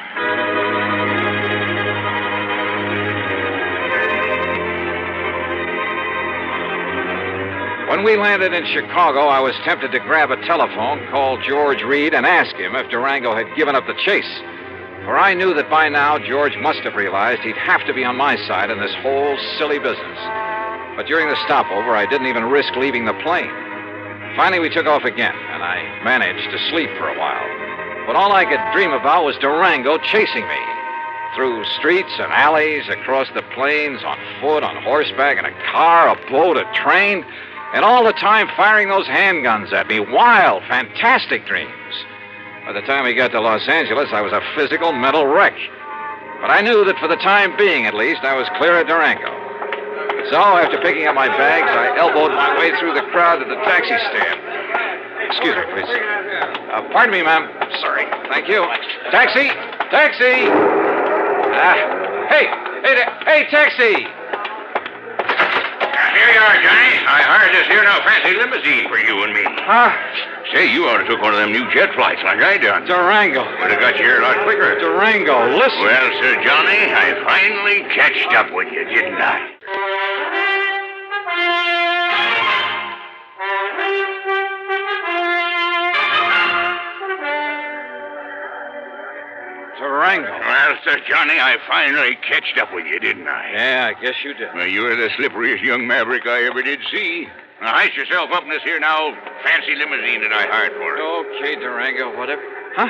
When we landed in Chicago, I was tempted to grab a telephone, call George Reed, and ask him if Durango had given up the chase. For I knew that by now George must have realized he'd have to be on my side in this whole silly business. But during the stopover, I didn't even risk leaving the plane. Finally, we took off again, and I managed to sleep for a while. But all I could dream about was Durango chasing me. Through streets and alleys, across the plains, on foot, on horseback, in a car, a boat, a train, and all the time firing those handguns at me. Wild, fantastic dreams. By the time we got to Los Angeles, I was a physical, mental wreck. But I knew that for the time being, at least, I was clear of Durango. So, after picking up my bags, I elbowed my way through the crowd to the taxi stand. Excuse me, please. Pardon me, ma'am. Sorry. Thank you. Taxi! Taxi! Hey, taxi! Here you are, Johnny. I hired this here now fancy limousine for you and me. Huh? Say, you ought to took one of them new jet flights like I done. Durango. Would have got you here a lot quicker. Durango, listen. Well, Sir Johnny, I finally catched up with you, didn't I? Durango. Well, Sir Johnny, I finally catched up with you, didn't I? Yeah, I guess you did. Well, you're the slipperiest young maverick I ever did see. Now, heist yourself up in this here now fancy limousine that I hired for you. Okay, Durango, whatever. Huh?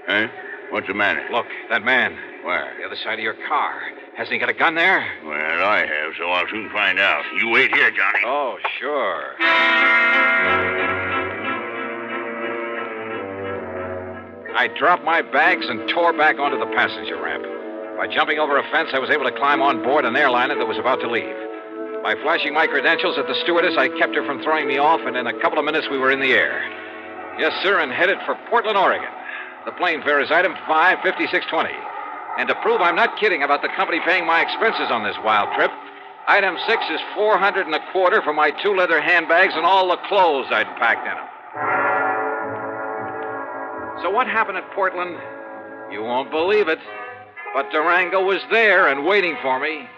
Huh? What's the matter? Look, that man. Where? The other side of your car. Hasn't he got a gun there? Well, I have, so I'll soon find out. You wait here, Johnny. Oh, sure. I dropped my bags and tore back onto the passenger ramp. By jumping over a fence, I was able to climb on board an airliner that was about to leave. By flashing my credentials at the stewardess, I kept her from throwing me off, and in a couple of minutes we were in the air. Yes, sir, and headed for Portland, Oregon. The plane fare is item 55620. And to prove I'm not kidding about the company paying my expenses on this wild trip, item 6 is $425 for my 2 leather handbags and all the clothes I'd packed in them. So what happened at Portland? You won't believe it. But Durango was there and waiting for me.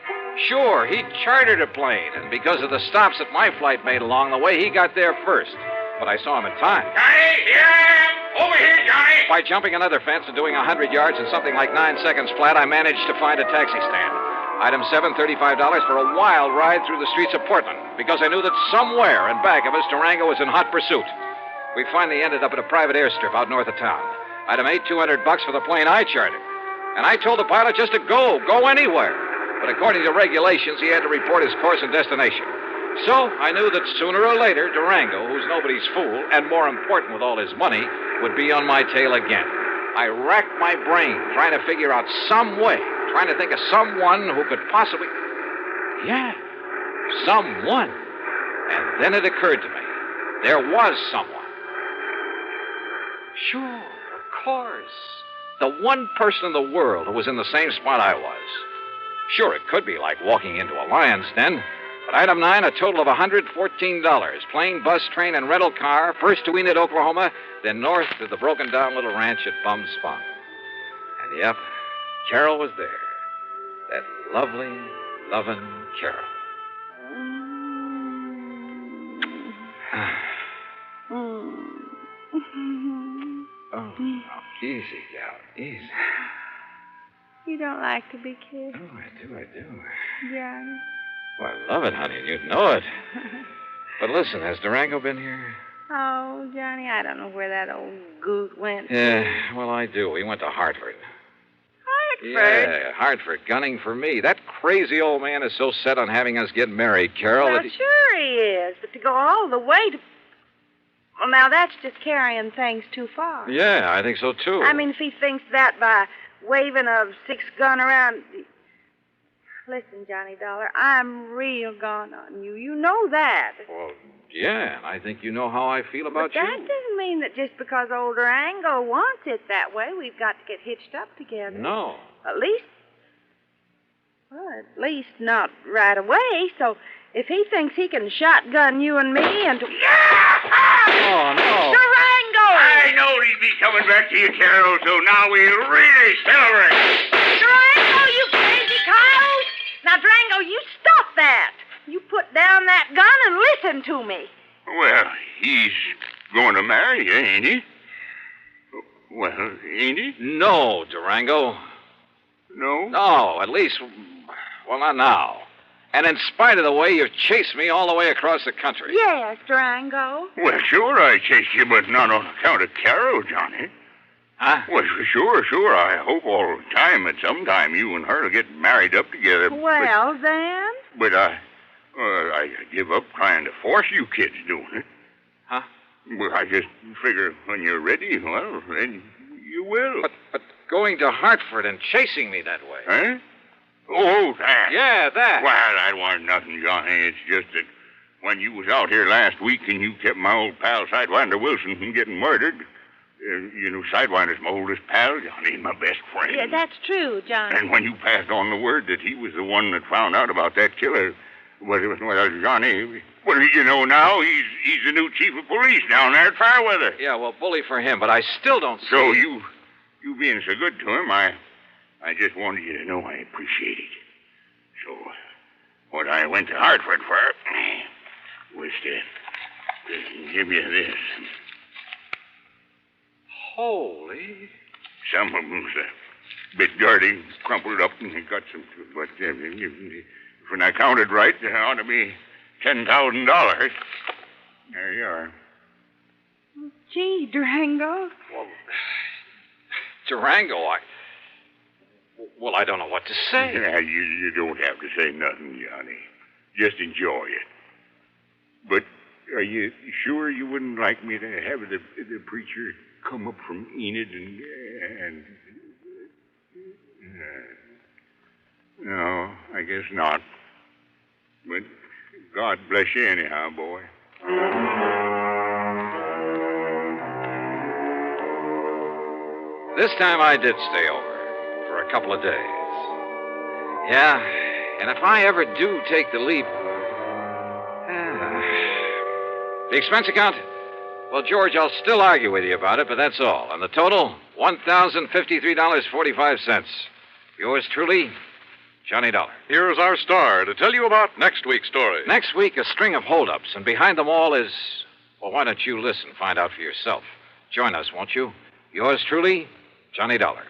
Sure, he chartered a plane, and because of the stops that my flight made along the way, he got there first. But I saw him in time. Johnny, here I am! Over here, Johnny! By jumping another fence and doing 100 yards in something like 9 seconds flat, I managed to find a taxi stand. Item 7, $35 for a wild ride through the streets of Portland, because I knew that somewhere in back of us, Durango was in hot pursuit. We finally ended up at a private airstrip out north of town. I'd have made $200 for the plane I chartered. And I told the pilot just to go anywhere. But according to regulations, he had to report his course and destination. So I knew that sooner or later, Durango, who's nobody's fool, and more important with all his money, would be on my tail again. I racked my brain trying to figure out some way, trying to think of someone who could possibly... Yeah, someone. And then it occurred to me. There was someone. Sure, of course. The one person in the world who was in the same spot I was. Sure, it could be like walking into a lion's den. But item 9, a total of $114. Plane, bus, train, and rental car. First to Enid, Oklahoma, then north to the broken-down little ranch at Bum Spot. And yep, Carol was there. That lovely, loving Carol. Oh, easy, gal, easy. You don't like to be kissed. Oh, I do. Johnny. Well, I love it, honey, and you'd know it. But listen, has Durango been here? Oh, Johnny, I don't know where that old goot went. Yeah, well, I do. He went to Hartford. Hartford? Yeah, Hartford, gunning for me. That crazy old man is so set on having us get married, Carol. Well, that he... sure he is, but to go all the way to... Well, now, that's just carrying things too far. Yeah, I think so, too. I mean, if he thinks that by waving a 6-gun around... Listen, Johnny Dollar, I'm real gone on you. You know that. Well, yeah, and I think you know how I feel about But that doesn't mean that just because old Durango wants it that way, we've got to get hitched up together. No. At least not right away. So if he thinks he can shotgun you and me and... Oh, no. Durango! I knowed he'd be coming back to you, Carol, so now we really celebrate. Durango, you crazy coyote! Now, Durango, you stop that. You put down that gun and listen to me. Well, he's going to marry you, ain't he? Well, ain't he? No, Durango. No? No, at least, well, not now. And in spite of the way you've chased me all the way across the country. Yes, Durango. Well, sure I chased you, but not on account of Carol, Johnny. Huh? Well, sure. I hope all the time that sometime you and her will get married up together. Well, then? But I give up trying to force you kids doing it. Huh? Well, I just figure when you're ready, well, then you will. But going to Hartford and chasing me that way. Huh? Oh, that. Yeah, that. Well, that wasn't nothing, Johnny. It's just that when you was out here last week and you kept my old pal Sidewinder Wilson from getting murdered... you know, Sidewinder's my oldest pal, Johnny, my best friend. Yeah, that's true, Johnny. And when you passed on the word that he was the one that found out about that killer, well, Johnny, well, you know now, he's the new chief of police down there at Fairweather. Yeah, well, bully for him, but I still don't see... So you being so good to him, I just wanted you to know I appreciate it. So, what I went to Hartford for was to give you this. Holy. Some of them's a bit dirty, crumpled up, and they got some... But when I counted right, there ought to be $10,000. There you are. Gee, Durango. Well, Durango, I don't know what to say. Yeah, you don't have to say nothing, Johnny. Just enjoy it. But are you sure you wouldn't like me to have the preacher come up from Enid and no, I guess not. But God bless you anyhow, boy. This time I did stay over for a couple of days. Yeah, and if I ever do take the leap... The expense account? Well, George, I'll still argue with you about it, but that's all. And the total, $1,053.45. Yours truly, Johnny Dollar. Here's our star to tell you about next week's story. Next week, a string of holdups, and behind them all is... Well, why don't you listen, find out for yourself. Join us, won't you? Yours truly, Johnny Dollar.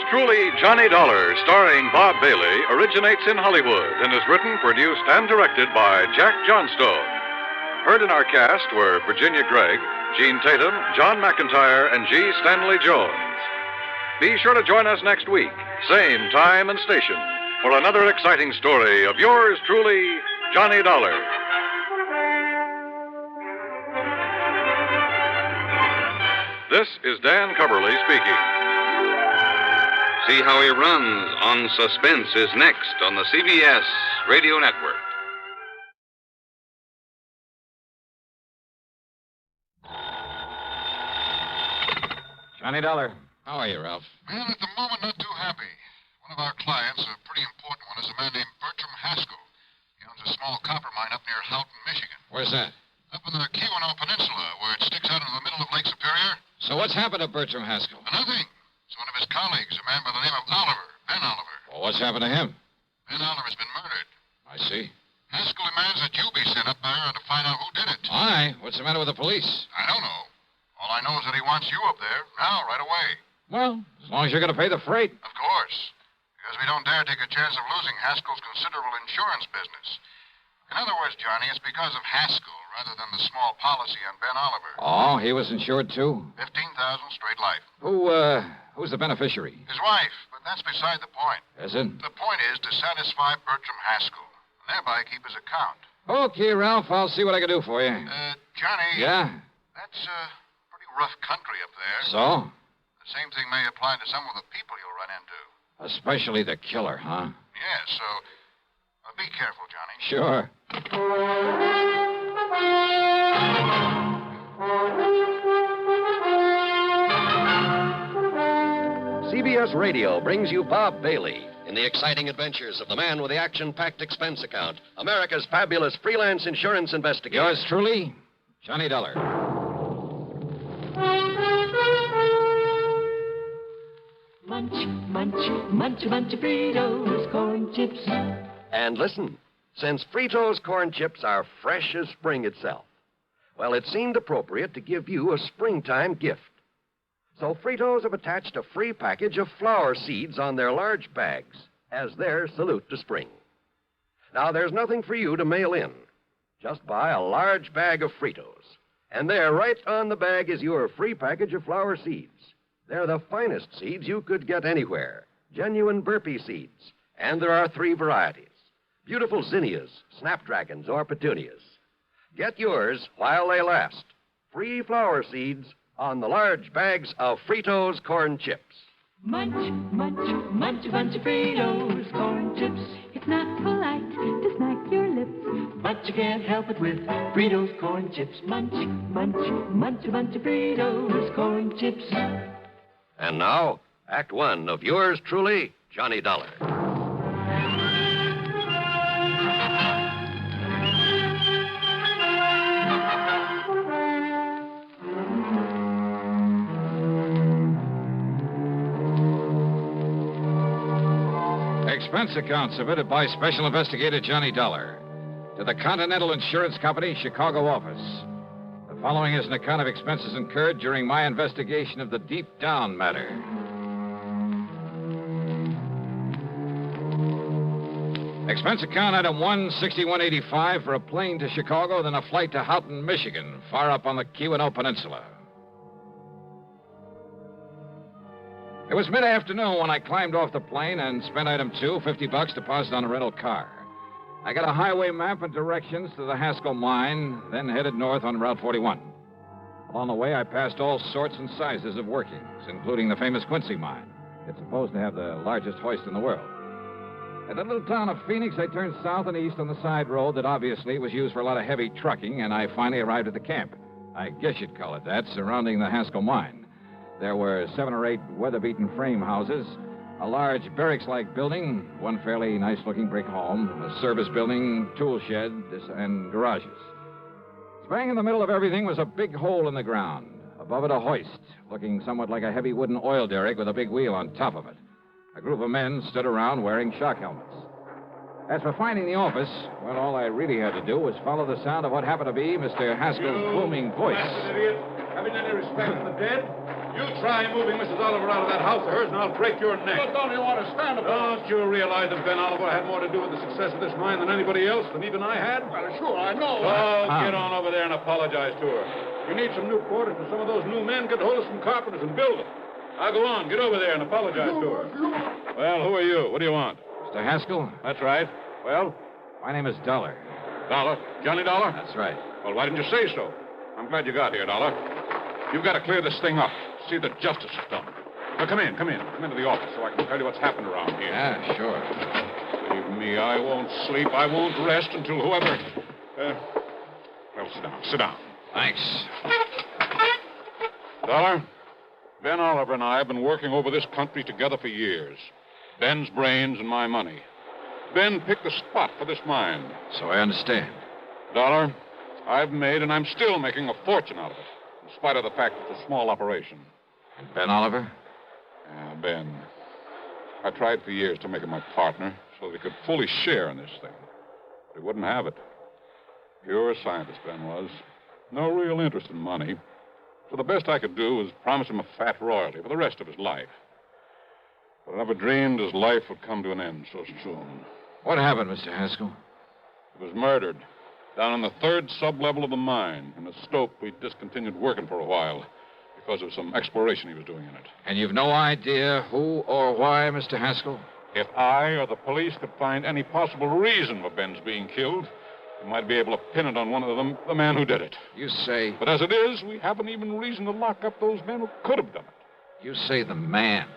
Truly, Johnny Dollar, starring Bob Bailey, originates in Hollywood and is written, produced, and directed by Jack Johnstone. Heard in our cast were Virginia Gregg, Gene Tatum, John McIntyre, and G. Stanley Jones. Be sure to join us next week, same time and station, for another exciting story of yours truly, Johnny Dollar. This is Dan Coverly speaking. See How He Runs on Suspense is next on the CBS Radio Network. Johnny Dollar. How are you, Ralph? Well, at the moment, not too happy. One of our clients, a pretty important one, is a man named Bertram Haskell. He owns a small copper mine up near Houghton, Michigan. Where's that? Up in the Keweenaw Peninsula, where it sticks out into the middle of Lake Superior. So what's happened to Bertram Haskell? Nothing. It's one of his colleagues, a man by the name of Oliver, Ben Oliver. Well, what's happened to him? Ben Oliver's been murdered. I see. Haskell demands that you be sent up there to find out who did it. Why? What's the matter with the police? I don't know. All I know is that he wants you up there, now, right away. Well, as long as you're going to pay the freight. Of course. Because we don't dare take a chance of losing Haskell's considerable insurance business. In other words, Johnny, it's because of Haskell rather than the small policy on Ben Oliver. Oh, he was insured too? 15,000 straight life. Who's the beneficiary? His wife, but that's beside the point. Is it? The point is to satisfy Bertram Haskell, and thereby keep his account. Okay, Ralph, I'll see what I can do for you. Johnny. Yeah? That's pretty rough country up there. So? The same thing may apply to some of the people you'll run into. Especially the killer, huh? Yes, so be careful, Johnny. Sure. CBS Radio brings you Bob Bailey in the exciting adventures of the man with the action-packed expense account, America's fabulous freelance insurance investigator. Yours truly, Johnny Dollar. Munch, munch, munch, munch of Fritos, corn chips. And listen, since Fritos corn chips are fresh as spring itself, well, it seemed appropriate to give you a springtime gift. So Fritos have attached a free package of flower seeds on their large bags as their salute to spring. Now, there's nothing for you to mail in. Just buy a large bag of Fritos. And there, right on the bag, is your free package of flower seeds. They're the finest seeds you could get anywhere. Genuine burpee seeds. And there are 3 varieties. Beautiful zinnias, snapdragons, or petunias. Get yours while they last. Free flower seeds on the large bags of Fritos corn chips. Munch, munch, munch a bunch of Fritos corn chips. It's not polite to smack your lips, but you can't help it with Fritos corn chips. Munch, munch, munch a bunch of Fritos corn chips. And now, Act 1 of yours truly, Johnny Dollar. Expense account submitted by Special Investigator Johnny Dollar to the Continental Insurance Company, Chicago office. The following is an account of expenses incurred during my investigation of the Deep Down matter. Expense account item 16185 for a plane to Chicago, then a flight to Houghton, Michigan, far up on the Keweenaw Peninsula. It was mid-afternoon when I climbed off the plane and spent item 2, $50 deposit on a rental car. I got a highway map and directions to the Haskell mine, then headed north on Route 41. Along the way, I passed all sorts and sizes of workings, including the famous Quincy mine. It's supposed to have the largest hoist in the world. At the little town of Phoenix, I turned south and east on the side road that obviously was used for a lot of heavy trucking, and I finally arrived at the camp. I guess you'd call it that, surrounding the Haskell mine. There were 7 or 8 weather-beaten frame houses, a large barracks-like building, one fairly nice-looking brick home, a service building, tool shed, and garages. Bang in the middle of everything was a big hole in the ground. Above it, a hoist, looking somewhat like a heavy wooden oil derrick with a big wheel on top of it. A group of men stood around wearing shock helmets. As for finding the office, well, all I really had to do was follow the sound of what happened to be Mr. Haskell's booming voice. Having any respect for the dead? You try moving Mrs. Oliver out of that house of hers, and I'll break your neck. But don't you want to stand up? Don't you realize that Ben Oliver had more to do with the success of this mine than anybody else, than even I had? Well, sure, I know. Oh, get on over there and apologize to her. You need some new quarters for some of those new men. Get hold of some carpenters and build them. Now go on, get over there and apologize to her. Well, who are you? What do you want? Mr. Haskell? That's right. Well? My name is Dollar. Dollar? Johnny Dollar? That's right. Well, why didn't you say so? I'm glad you got here, Dollar. You've got to clear this thing up. See that justice is done. Now, come in. Come into the office so I can tell you what's happened around here. Yeah, sure. Believe me, I won't sleep. I won't rest until whoever... well, sit down. Sit down. Thanks. Dollar, Ben Oliver and I have been working over this country together for years. Ben's brains and my money. Ben picked the spot for this mine. So I understand. Dollar, I've made and I'm still making a fortune out of it, in spite of the fact that it's a small operation. And Ben Oliver? Yeah, Ben. I tried for years to make him my partner so that he could fully share in this thing. But he wouldn't have it. Pure scientist, Ben was. No real interest in money. So the best I could do was promise him a fat royalty for the rest of his life. But I never dreamed his life would come to an end so soon. What happened, Mr. Haskell? He was murdered down in the third sub-level of the mine, in a stope we discontinued working for a while because of some exploration he was doing in it. And you've no idea who or why, Mr. Haskell? If I or the police could find any possible reason for Ben's being killed, we might be able to pin it on one of them, the man who did it. You say... But as it is, we haven't even reason to lock up those men who could have done it. You say the man.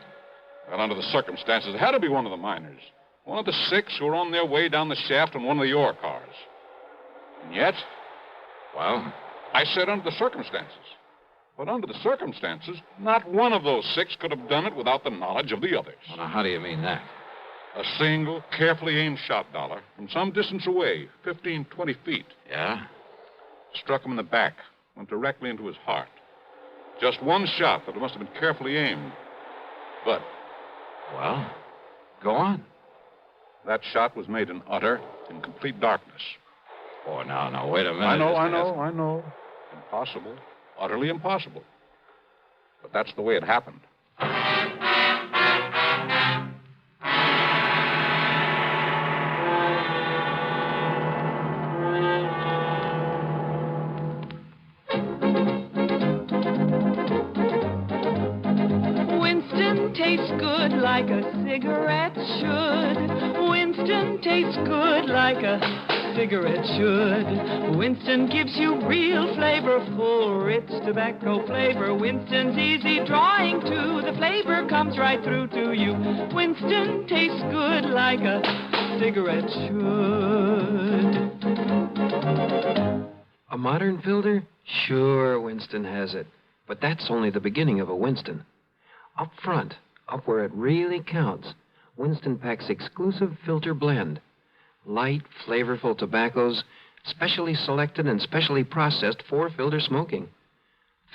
Well, under the circumstances, it had to be one of the miners. One of the 6 who were on their way down the shaft in one of the ore cars. And yet... Well? I said under the circumstances. But under the circumstances, not one of those 6 could have done it without the knowledge of the others. Well, now, how do you mean that? A single, carefully aimed shot, Dollar, from some distance away, 15, 20 feet. Yeah? Struck him in the back, went directly into his heart. Just one shot, but it must have been carefully aimed. But... Well, go on. That shot was made in utter and complete darkness. Oh, now, wait a minute. I know. Impossible. Utterly impossible. But that's the way it happened. Winston tastes good like a cigarette should. Winston tastes good like a cigarette should. Winston gives you real flavor, full, rich tobacco flavor. Winston's easy drawing too. The flavor comes right through to you. Winston tastes good like a cigarette should. A modern filter? Sure, Winston has it. But that's only the beginning of a Winston. Up front, up where it really counts, Winston packs exclusive filter blend. Light, flavorful tobaccos, specially selected and specially processed for filter smoking.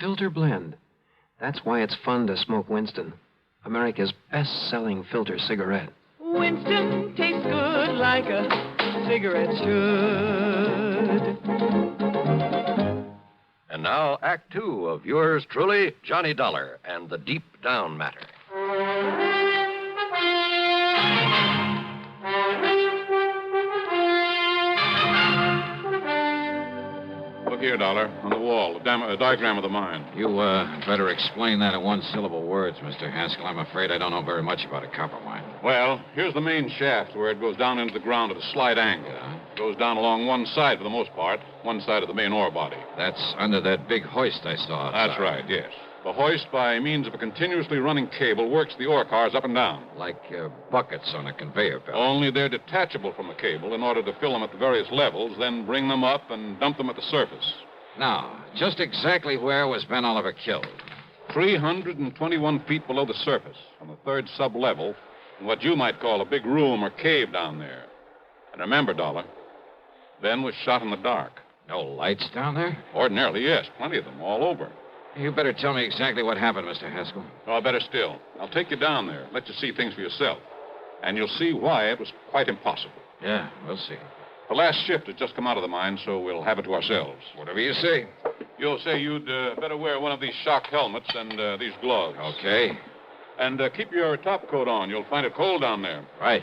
Filter blend. That's why it's fun to smoke Winston, America's best-selling filter cigarette. Winston tastes good like a cigarette should. And now, Act 2 of yours truly, Johnny Dollar and the Deep Down Matter. Look here, Dollar, on the wall, a diagram of the mine. You, better explain that in one-syllable words, Mr. Haskell. I'm afraid I don't know very much about a copper mine. Well, here's the main shaft where it goes down into the ground at a slight angle. It goes down along one side for the most part, one side of the main ore body. That's under that big hoist I saw outside. That's right, yes. The hoist, by means of a continuously running cable, works the ore cars up and down. Like buckets on a conveyor belt. Only they're detachable from the cable in order to fill them at the various levels, then bring them up and dump them at the surface. Now, just exactly where was Ben Oliver killed? 321 feet below the surface, on the third sub-level, in what you might call a big room or cave down there. And remember, Dollar, Ben was shot in the dark. No lights down there? Ordinarily, yes. Plenty of them, all over. You better tell me exactly what happened, Mr. Haskell. Oh, better still. I'll take you down there, let you see things for yourself. And you'll see why it was quite impossible. Yeah, we'll see. The last shift has just come out of the mine, so we'll have it to ourselves. Whatever you say. You'll say you'd better wear one of these shock helmets and these gloves. Okay. And keep your top coat on. You'll find it cold down there. Right.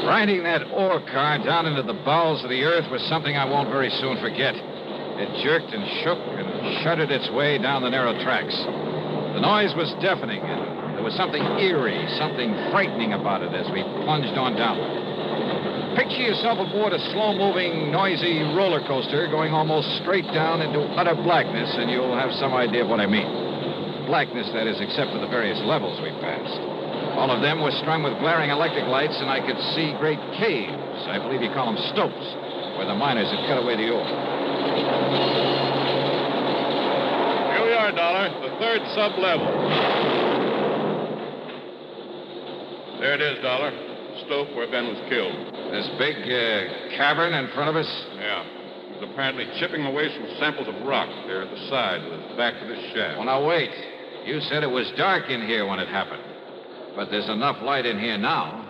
Riding that ore car down into the bowels of the earth was something I won't very soon forget. It jerked and shook and shuddered its way down the narrow tracks. The noise was deafening, and there was something eerie, something frightening about it as we plunged on downward. Picture yourself aboard a slow-moving, noisy roller coaster going almost straight down into utter blackness, and you'll have some idea of what I mean. Blackness, that is, except for the various levels we passed. All of them were strung with glaring electric lights, and I could see great caves. I believe you call them stopes, where the miners had cut away the ore. Here we are, Dollar. The third sub-level. There it is, Dollar. The stope where Ben was killed. This big cavern in front of us? Yeah. He was apparently chipping away some samples of rock there at the side with his back to this shaft. Well, now, wait. You said it was dark in here when it happened. But there's enough light in here now.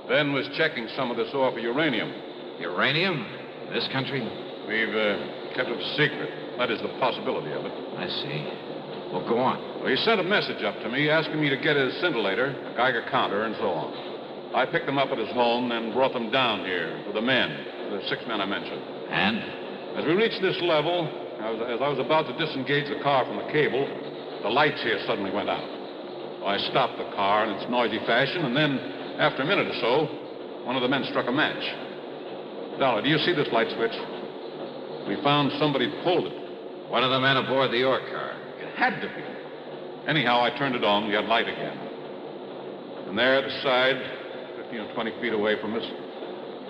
Ben was checking some of this ore for uranium. Uranium? In this country? We've kept it secret. That is the possibility of it. I see. Well, go on. Well, he sent a message up to me asking me to get his scintillator, a Geiger counter, and so on. I picked them up at his home and brought them down here with the men, the 6 men I mentioned. And? As we reached this level, as I was about to disengage the car from the cable, the lights here suddenly went out. I stopped the car in its noisy fashion, and then, after a minute or so, one of the men struck a match. Dollar, do you see this light switch? We found somebody pulled it. One of the men aboard the ore car. It had to be. Anyhow, I turned it on. We had light again. And there at the side, 15 or 20 feet away from us,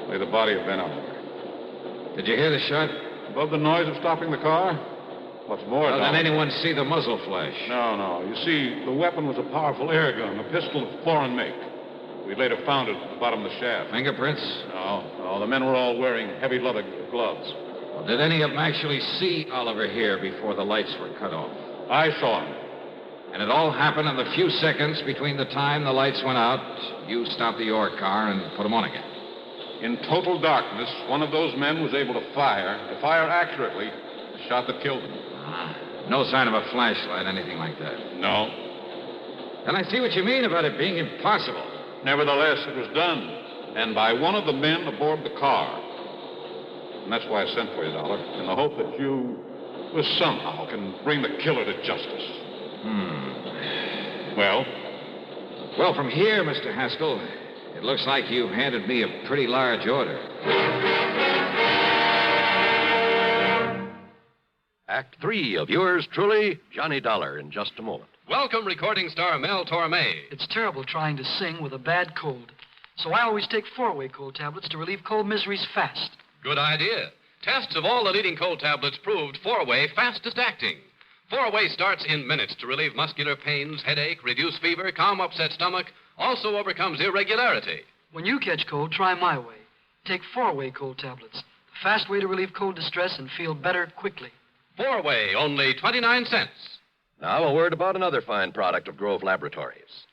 lay the body of Ben Oliver. Did you hear the shot? Above the noise of stopping the car? What's more, Did anyone see the muzzle flash? No. You see, the weapon was a powerful air gun, a pistol of foreign make. We later found it at the bottom of the shaft. Fingerprints? No. The men were all wearing heavy leather gloves. Well, did any of them actually see Oliver here before the lights were cut off? I saw him. And it all happened in the few seconds between the time the lights went out, you stopped the ore car and put them on again. In total darkness, one of those men was able to fire accurately, the shot that killed him. No sign of a flashlight, anything like that? No. Then I see what you mean about it being impossible. Nevertheless, it was done, and by one of the men aboard the car. And that's why I sent for you, Dollar, in the hope that you somehow can bring the killer to justice. Well? Well, from here, Mr. Haskell, it looks like you've handed me a pretty large order. Act 3 of yours truly, Johnny Dollar, in just a moment. Welcome, recording star Mel Torme. It's terrible trying to sing with a bad cold. So I always take 4-way cold tablets to relieve cold miseries fast. Good idea. Tests of all the leading cold tablets proved 4-way fastest acting. 4-way starts in minutes to relieve muscular pains, headache, reduce fever, calm upset stomach, also overcomes irregularity. When you catch cold, try my way. Take 4-way cold tablets. The fast way to relieve cold distress and feel better quickly. 4-way, only 29 cents. Now, a word about another fine product of Grove Laboratories.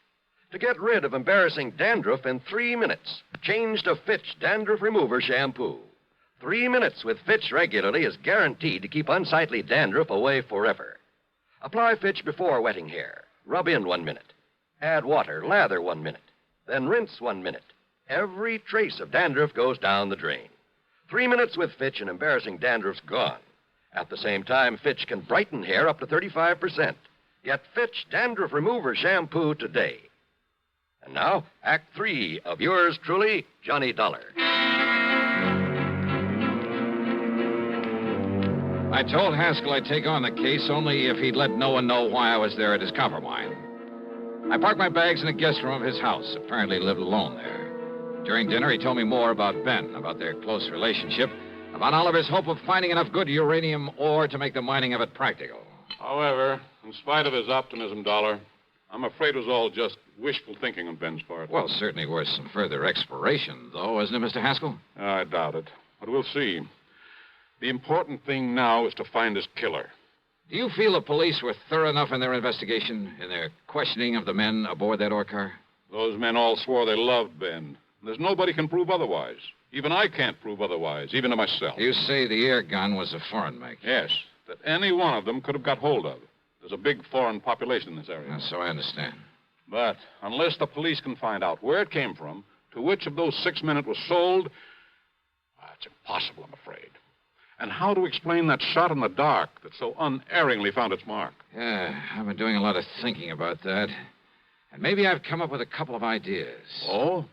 To get rid of embarrassing dandruff in 3 minutes, change to Fitch Dandruff Remover Shampoo. 3 minutes with Fitch regularly is guaranteed to keep unsightly dandruff away forever. Apply Fitch before wetting hair. Rub in 1 minute. Add water, lather 1 minute. Then rinse 1 minute. Every trace of dandruff goes down the drain. 3 minutes with Fitch and embarrassing dandruff's gone. At the same time, Fitch can brighten hair up to 35%. Get Fitch Dandruff Remover Shampoo today. And now, Act 3 of yours truly, Johnny Dollar. I told Haskell I'd take on the case only if he'd let no one know why I was there at his copper mine. I parked my bags in the guest room of his house. Apparently lived alone there. During dinner, he told me more about Ben, about their close relationship, about Oliver's hope of finding enough good uranium ore to make the mining of it practical. However, in spite of his optimism, Dollar, I'm afraid it was all just wishful thinking on Ben's part. Well, certainly worth some further exploration, though, isn't it, Mr. Haskell? I doubt it. But we'll see. The important thing now is to find his killer. Do you feel the police were thorough enough in their investigation, in their questioning of the men aboard that ore car? Those men all swore they loved Ben. There's nobody can prove otherwise. Even I can't prove otherwise, even to myself. You say the air gun was a foreign make? Yes, that any one of them could have got hold of. There's a big foreign population in this area. So I understand. But unless the police can find out where it came from, to which of those 6 men it was sold, it's impossible, I'm afraid. And how to explain that shot in the dark that so unerringly found its mark? Yeah, I've been doing a lot of thinking about that. And maybe I've come up with a couple of ideas. Oh?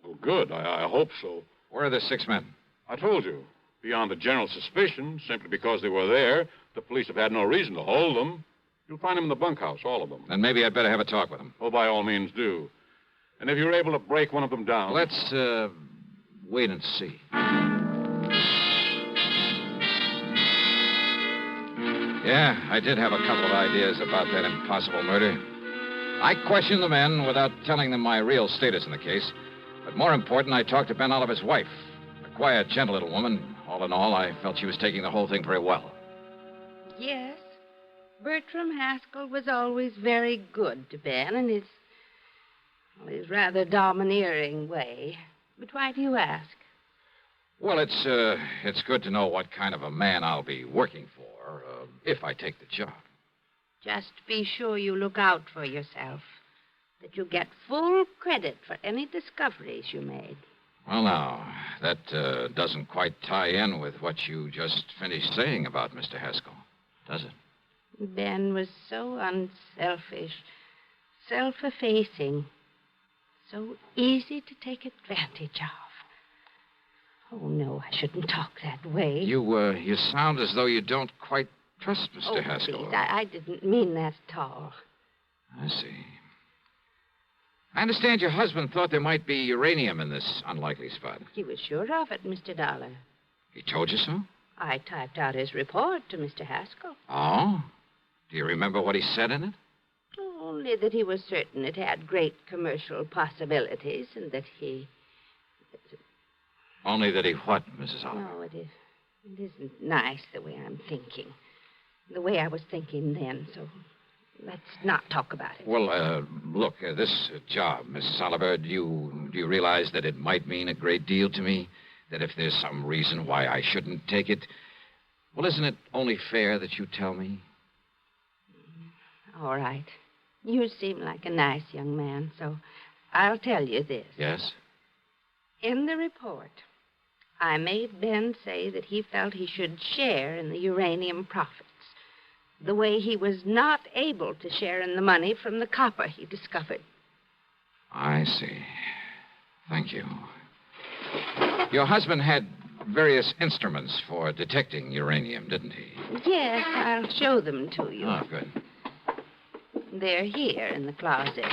Well, good. I hope so. Where are the 6 men? I told you. Beyond the general suspicion, simply because they were there, the police have had no reason to hold them. You'll find them in the bunkhouse, all of them. Then maybe I'd better have a talk with them. Oh, by all means, do. And if you're able to break one of them down... Let's, wait and see. Yeah, I did have a couple of ideas about that impossible murder. I questioned the men without telling them my real status in the case. But more important, I talked to Ben Oliver's wife. A quiet, gentle little woman. All in all, I felt she was taking the whole thing very well. Yes. Bertram Haskell was always very good to Ben in his rather domineering way. But why do you ask? Well, it's good to know what kind of a man I'll be working for if I take the job. Just be sure you look out for yourself. That you get full credit for any discoveries you made. Well, now, that doesn't quite tie in with what you just finished saying about Mr. Haskell, does it? Ben was so unselfish, self-effacing, so easy to take advantage of. Oh, no, I shouldn't talk that way. You sound as though you don't quite trust Mr. Haskell. Please, I didn't mean that at all. I see. I understand your husband thought there might be uranium in this unlikely spot. He was sure of it, Mr. Dollar. He told you so? I typed out his report to Mr. Haskell. Oh? Do you remember what he said in it? Only that he was certain it had great commercial possibilities and that he... Only that he what, Mrs. Oliver? No, it isn't nice the way I'm thinking. The way I was thinking then, so let's not talk about it. Well, look, this job, Mrs. Oliver, do you realize that it might mean a great deal to me? That if there's some reason why I shouldn't take it, well, isn't it only fair that you tell me? All right. You seem like a nice young man, so I'll tell you this. Yes? In the report, I made Ben say that he felt he should share in the uranium profits, the way he was not able to share in the money from the copper he discovered. I see. Thank you. Your husband had various instruments for detecting uranium, didn't he? Yes, I'll show them to you. Oh, good. They're here in the closet.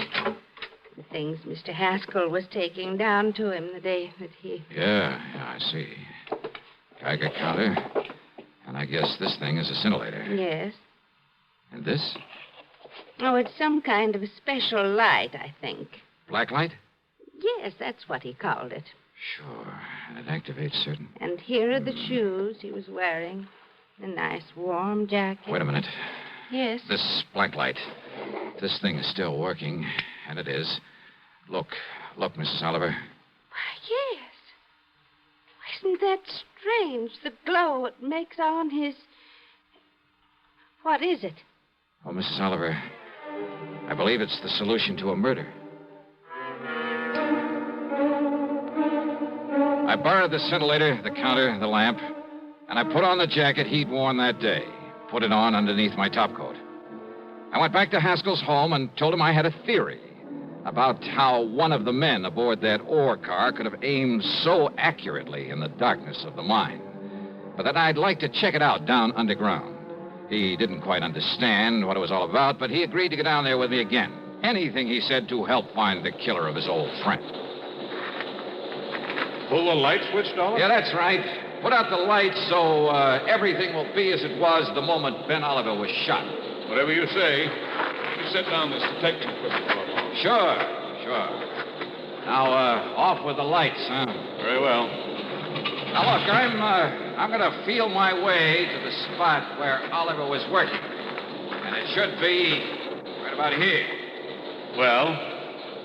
The things Mr. Haskell was taking down to him the day that he... Yeah, I see. Geiger counter. And I guess this thing is a scintillator. Yes. And this? Oh, it's some kind of a special light, I think. Black light? Yes, that's what he called it. Sure. And it activates certain... And here are the shoes he was wearing. A nice warm jacket. Wait a minute. Yes? This black light. This thing is still working. And it is. Look, Mrs. Oliver. Why, yes. Isn't that strange? The glow it makes on his... What is it? Oh, Mrs. Oliver, I believe it's the solution to a murder. I borrowed the scintillator, the counter, the lamp, and I put on the jacket he'd worn that day. Put it on underneath my topcoat. I went back to Haskell's home and told him I had a theory about how one of the men aboard that ore car could have aimed so accurately in the darkness of the mine, but that I'd like to check it out down underground. He didn't quite understand what it was all about, but he agreed to go down there with me again. Anything, he said, to help find the killer of his old friend. Pull the light switch, Dollar? Yeah, that's right. Put out the lights so everything will be as it was the moment Ben Oliver was shot. Whatever you say. Let me set down this detecting equipment for a moment. Sure. Now, off with the lights, huh? Very well. Now, look, I'm going to feel my way to the spot where Oliver was working. It should be right about here. Well?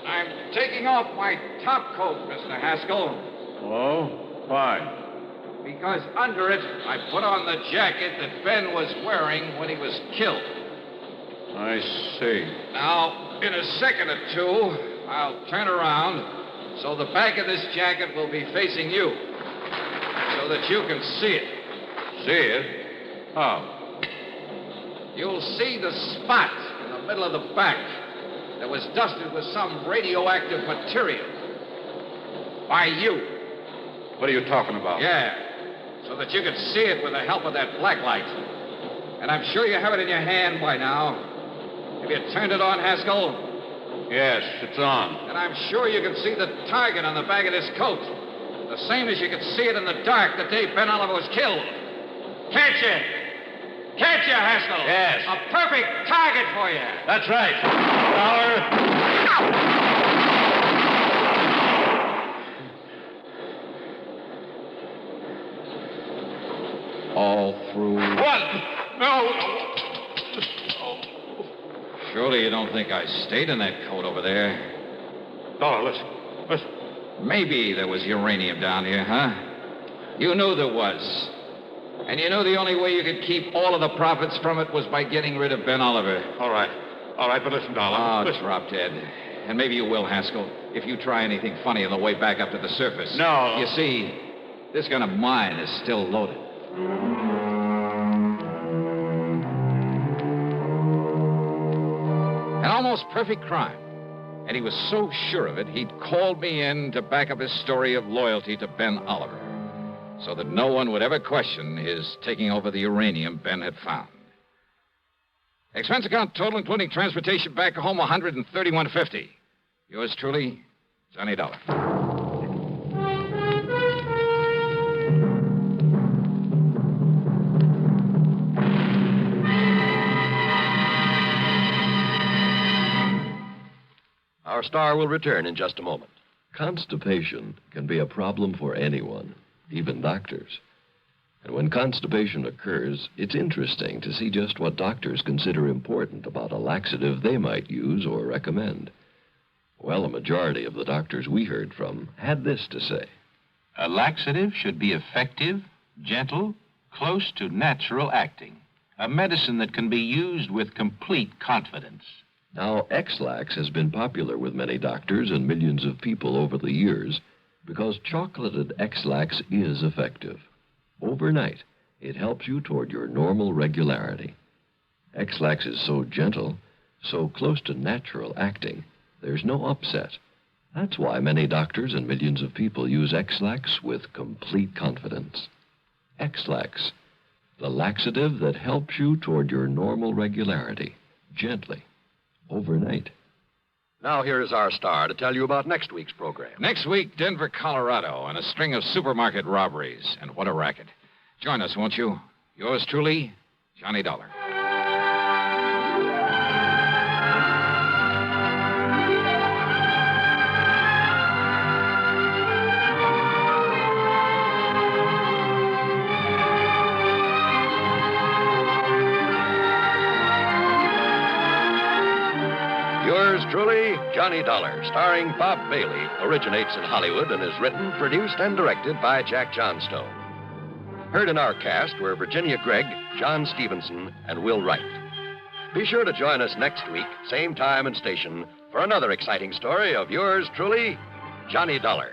I'm taking off my top coat, Mr. Haskell. Oh? Why? Because under it, I put on the jacket that Ben was wearing when he was killed. I see. Now, in a second or two, I'll turn around so the back of this jacket will be facing you so that you can see it. See it? How? You'll see the spot in the middle of the back that was dusted with some radioactive material. By you. What are you talking about? Yeah, so that you can see it with the help of that black light. And I'm sure you have it in your hand by now. Have you turned it on, Haskell? Yes, it's on. And I'm sure you can see the target on the back of this coat. The same as you could see it in the dark the day Ben Oliver was killed. Can't you? Can't you, Haskell? Yes. A perfect target for you. That's right. Dollar. All through. What? No. Surely you don't think I stayed in that coat over there? Dollar, listen. Listen. Maybe there was uranium down here, huh? You knew there was. And you knew the only way you could keep all of the profits from it was by getting rid of Ben Oliver. All right, but listen, Dollar. Oh, listen. drop dead. And maybe you will, Haskell, if you try anything funny on the way back up to the surface. No. You see, this gun of mine is still loaded. An almost perfect crime. And he was so sure of it, he'd called me in to back up his story of loyalty to Ben Oliver, so that no one would ever question his taking over the uranium Ben had found. Expense account total, including transportation back home, $131.50. Yours truly, Johnny Dollar. Our star will return in just a moment. Constipation can be a problem for anyone, even doctors. And when constipation occurs, it's interesting to see just what doctors consider important about a laxative they might use or recommend. Well, a majority of the doctors we heard from had this to say. A laxative should be effective, gentle, close to natural acting. A medicine that can be used with complete confidence. Now, X-Lax has been popular with many doctors and millions of people over the years because chocolated X-Lax is effective. Overnight, it helps you toward your normal regularity. X-Lax is so gentle, so close to natural acting, there's no upset. That's why many doctors and millions of people use X-Lax with complete confidence. X-Lax, the laxative that helps you toward your normal regularity, gently, overnight. Now here is our star to tell you about next week's program. Next week, Denver, Colorado, and a string of supermarket robberies. And what a racket. Join us, won't you? Yours truly, Johnny Dollar. Yours truly, Johnny Dollar, starring Bob Bailey, originates in Hollywood and is written, produced, and directed by Jack Johnstone. Heard in our cast were Virginia Gregg, John Stevenson, and Will Wright. Be sure to join us next week, same time and station, for another exciting story of yours truly, Johnny Dollar.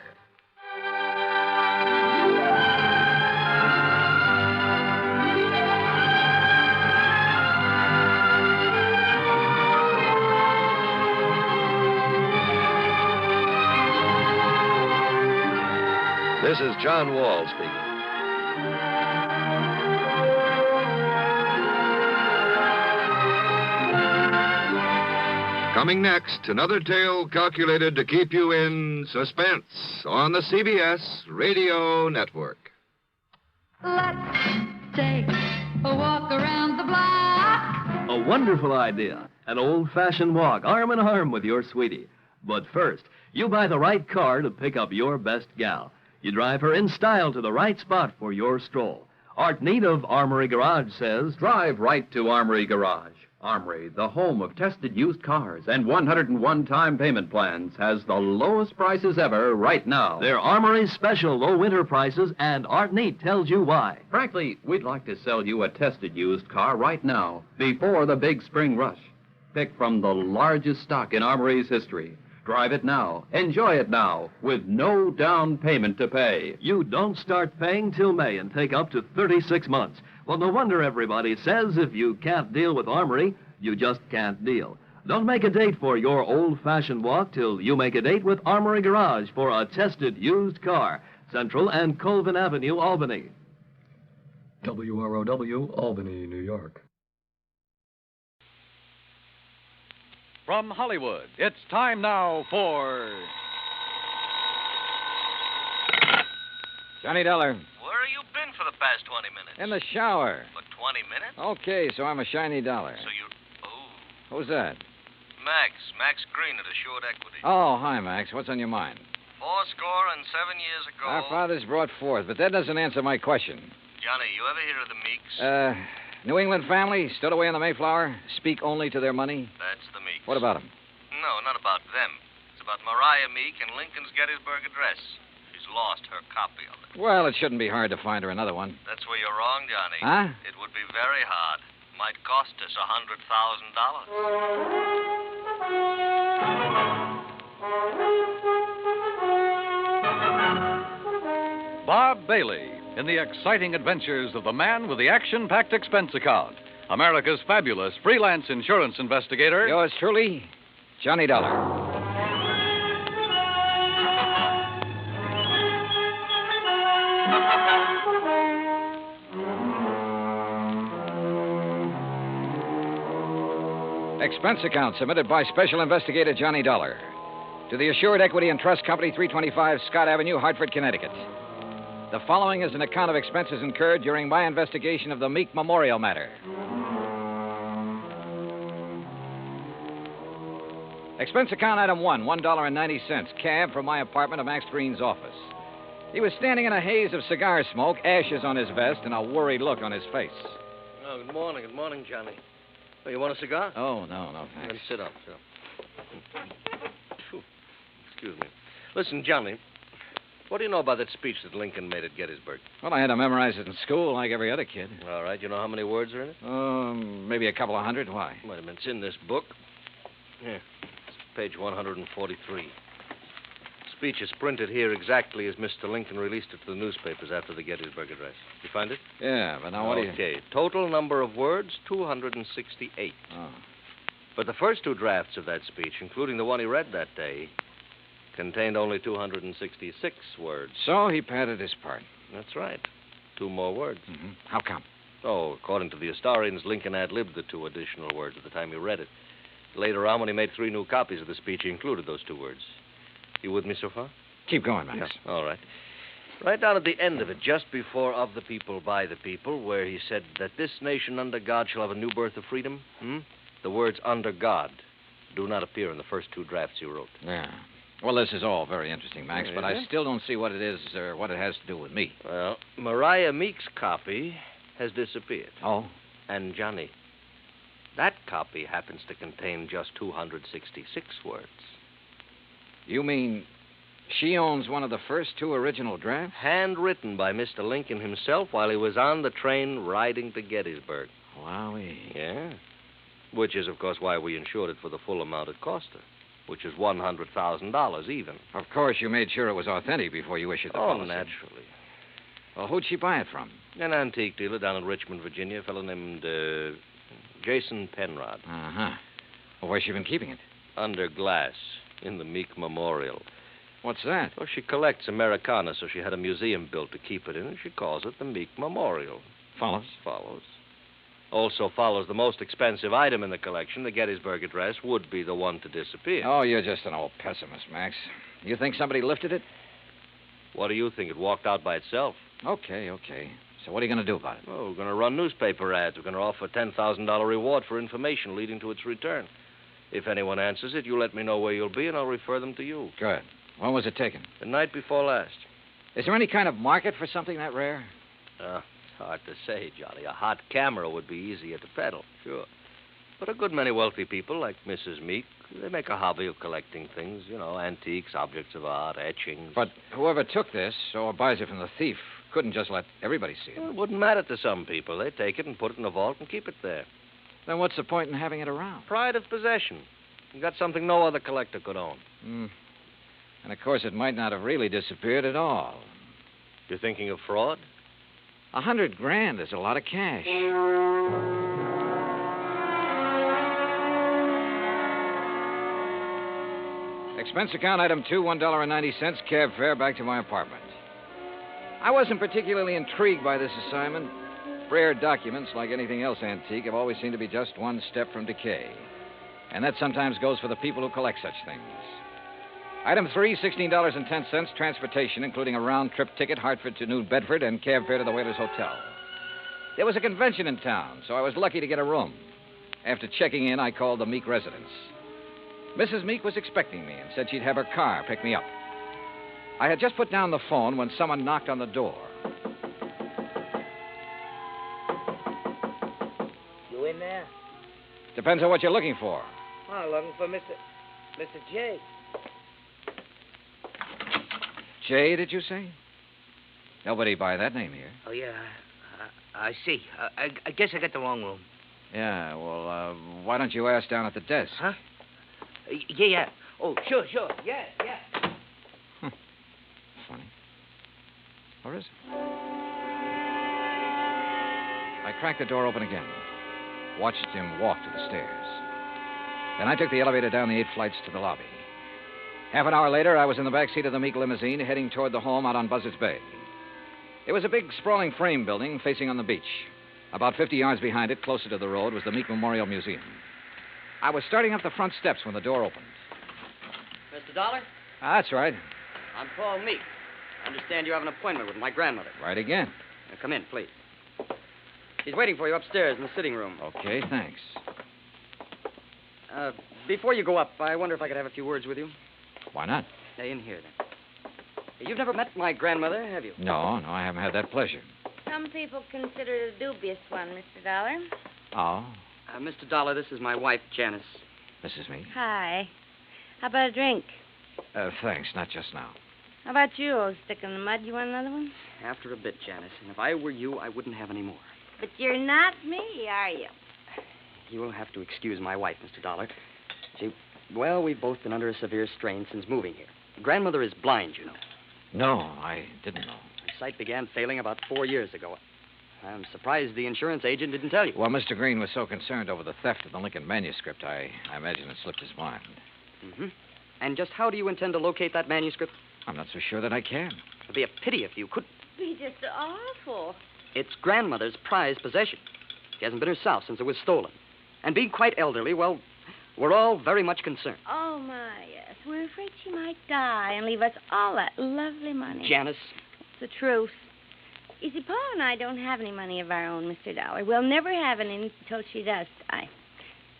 This is John Wall speaking. Coming next, another tale calculated to keep you in suspense on the CBS Radio Network. Let's take a walk around the block. A wonderful idea. An old-fashioned walk, arm in arm with your sweetie. But first, you buy the right car to pick up your best gal. You drive her in style to the right spot for your stroll. Art Need of Armory Garage says, drive right to Armory Garage. Armory, the home of tested used cars and 101-time payment plans, has the lowest prices ever right now. They're Armory's special low winter prices, and Art Neat tells you why. Frankly, we'd like to sell you a tested used car right now, before the big spring rush. Pick from the largest stock in Armory's history. Drive it now. Enjoy it now, with no down payment to pay. You don't start paying till May and take up to 36 months. Well, no wonder everybody says if you can't deal with Armory, you just can't deal. Don't make a date for your old-fashioned walk till you make a date with Armory Garage for a tested used car. Central and Colvin Avenue, Albany. WROW, Albany, New York. From Hollywood, it's time now for... Johnny Dollar. Where have you been for the past 20 minutes? In the shower. For 20 minutes? Okay, so I'm a shiny dollar. So you... Oh. Who's that? Max Green at Assured Equity. Oh, hi, Max. What's on your mind? 7 years ago... Our fathers brought forth, but that doesn't answer my question. Johnny, you ever hear of the Meeks? New England family, stood away on the Mayflower, speak only to their money. That's the Meeks. What about them? No, not about them. It's about Mariah Meek and Lincoln's Gettysburg Address. She's lost her copy of it. Well, it shouldn't be hard to find her another one. That's where you're wrong, Johnny. Huh? It would be very hard. Might cost us $100,000. Bob Bailey in the exciting adventures of the man with the action-packed expense account. America's fabulous freelance insurance investigator. Yours truly, Johnny Dollar. Expense account submitted by Special Investigator Johnny Dollar to the Assured Equity and Trust Company, 325 Scott Avenue, Hartford, Connecticut. The following is an account of expenses incurred during my investigation of the Meek Memorial matter. Expense account item 1, $1.90, cab from my apartment to Max Green's office. He was standing in a haze of cigar smoke, ashes on his vest, and a worried look on his face. Oh, good morning, Johnny. Oh, you want a cigar? Oh, no, thanks. Then sit up. Excuse me. Listen, Johnny, what do you know about that speech that Lincoln made at Gettysburg? Well, I had to memorize it in school like every other kid. All right. You know how many words are in it? Maybe a couple of hundred. Why? Wait a minute. It's in this book. Here. It's page 143. Speech is printed here exactly as Mr. Lincoln released it to the newspapers after the Gettysburg Address. You find it? Yeah, but now what do you... Okay. Total number of words, 268. Oh. But the first two drafts of that speech, including the one he read that day, contained only 266 words. So he padded his part. That's right. 2 more words. Mm-hmm. How come? Oh, according to the historians, Lincoln ad-libbed the 2 additional words at the time he read it. Later on, when he made 3 new copies of the speech, he included those 2 words. You with me so far? Keep going, Max. Yeah. All right. Right down at the end of it, just before of the people, by the people, where he said that this nation under God shall have a new birth of freedom, the words under God do not appear in the first 2 drafts he wrote. Yeah. Well, this is all very interesting, Max, but I still don't see what it is or what it has to do with me. Well, Mariah Meek's copy has disappeared. Oh? And, Johnny, that copy happens to contain just 266 words. You mean she owns one of the first 2 original drafts? Handwritten by Mr. Lincoln himself while he was on the train riding to Gettysburg. Wowee. Yeah. Which is, of course, why we insured it for the full amount it cost her, which is $100,000 even. Of course, you made sure it was authentic before you issued the policy. Oh, naturally. Well, who'd she buy it from? An antique dealer down in Richmond, Virginia, a fellow named Jason Penrod. Uh-huh. Well, where's she been keeping it? Under glass, in the Meek Memorial. What's that? Well, she collects Americana, so she had a museum built to keep it in, and she calls it the Meek Memorial. Follows? Follows. Also follows the most expensive item in the collection, the Gettysburg Address, would be the one to disappear. Oh, you're just an old pessimist, Max. You think somebody lifted it? What do you think? It walked out by itself. Okay. So what are you going to do about it? Oh, we're going to run newspaper ads. We're going to offer a $10,000 reward for information leading to its return. If anyone answers it, you let me know where you'll be, and I'll refer them to you. Good. When was it taken? The night before last. Is there any kind of market for something that rare? It's hard to say, Johnny. A hot camera would be easier to peddle, sure. But a good many wealthy people, like Mrs. Meek, they make a hobby of collecting things, antiques, objects of art, etchings. But whoever took this or buys it from the thief couldn't just let everybody see it. Well, it wouldn't matter to some people. They take it and put it in a vault and keep it there. Then what's the point in having it around? Pride of possession. You got something no other collector could own. And, of course, it might not have really disappeared at all. You're thinking of fraud? $100,000 is a lot of cash. Expense account item 2, $1.90, cab fare back to my apartment. I wasn't particularly intrigued by this assignment. Rare documents, like anything else antique, have always seemed to be just one step from decay. And that sometimes goes for the people who collect such things. Item 3, $16.10, transportation, including a round-trip ticket, Hartford to New Bedford, and cab fare to the Whalers Hotel. There was a convention in town, so I was lucky to get a room. After checking in, I called the Meek residence. Mrs. Meek was expecting me and said she'd have her car pick me up. I had just put down the phone when someone knocked on the door. You in there? Depends on what you're looking for. Oh, looking for Mr. J. Jay, did you say? Nobody by that name here. Oh, yeah. I see. I guess I got the wrong room. Yeah, well, why don't you ask down at the desk? Huh? Yeah. Oh, sure. Yeah. Funny. Or is it? I cracked the door open again. Watched him walk to the stairs. Then I took the elevator down the 8 flights to the lobby. Half an hour later, I was in the back seat of the Meek limousine heading toward the home out on Buzzards Bay. It was a big, sprawling frame building facing on the beach. About 50 yards behind it, closer to the road, was the Meek Memorial Museum. I was starting up the front steps when the door opened. Mr. Dollar? That's right. I'm Paul Meek. I understand you have an appointment with my grandmother. Right again. Now, come in, please. She's waiting for you upstairs in the sitting room. Okay, thanks. Before you go up, I wonder if I could have a few words with you. Why not? In here, then. You've never met my grandmother, have you? No, I haven't had that pleasure. Some people consider it a dubious one, Mr. Dollar. Oh? Mr. Dollar, this is my wife, Janice. Mrs. Meek? Hi. How about a drink? Thanks, not just now. How about you, old stick in the mud? You want another one? After a bit, Janice. And if I were you, I wouldn't have any more. But you're not me, are you? You will have to excuse my wife, Mr. Dollar. We've both been under a severe strain since moving here. Grandmother is blind, you know. No, I didn't know. Her sight began failing about 4 years ago. I'm surprised the insurance agent didn't tell you. Well, Mr. Green was so concerned over the theft of the Lincoln manuscript, I imagine it slipped his mind. Mm-hmm. And just how do you intend to locate that manuscript? I'm not so sure that I can. It'd be a pity if you could. Be just awful. It's grandmother's prized possession. She hasn't been herself since it was stolen. And being quite elderly, well, we're all very much concerned. Oh, my, yes. We're afraid she might die and leave us all that lovely money. Janice. It's the truth. You see, Paul and I don't have any money of our own, Mr. Dollar. We'll never have any until she does die.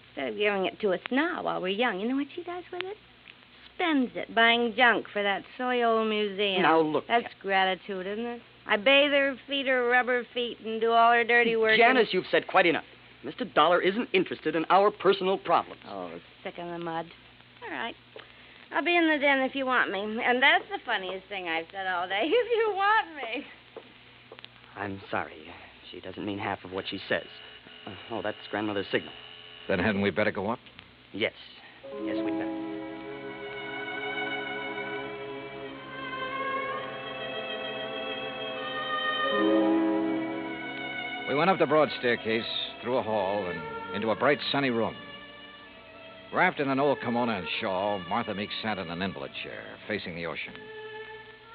Instead of giving it to us now while we're young, you know what she does with it? Spends it buying junk for that silly old museum. Now, look. That's gratitude, isn't it? I bathe her, feed her rubber feet, and do all her dirty work. Janice, you've said quite enough. Mr. Dollar isn't interested in our personal problems. Oh, stick in the mud. All right. I'll be in the den if you want me. And that's the funniest thing I've said all day. If you want me. I'm sorry. She doesn't mean half of what she says. That's grandmother's signal. Then hadn't we better go up? Yes. Yes, we'd better. We went up the broad staircase, through a hall, and into a bright, sunny room. Wrapped in an old kimono and shawl, Martha Meek sat in an invalid chair, facing the ocean.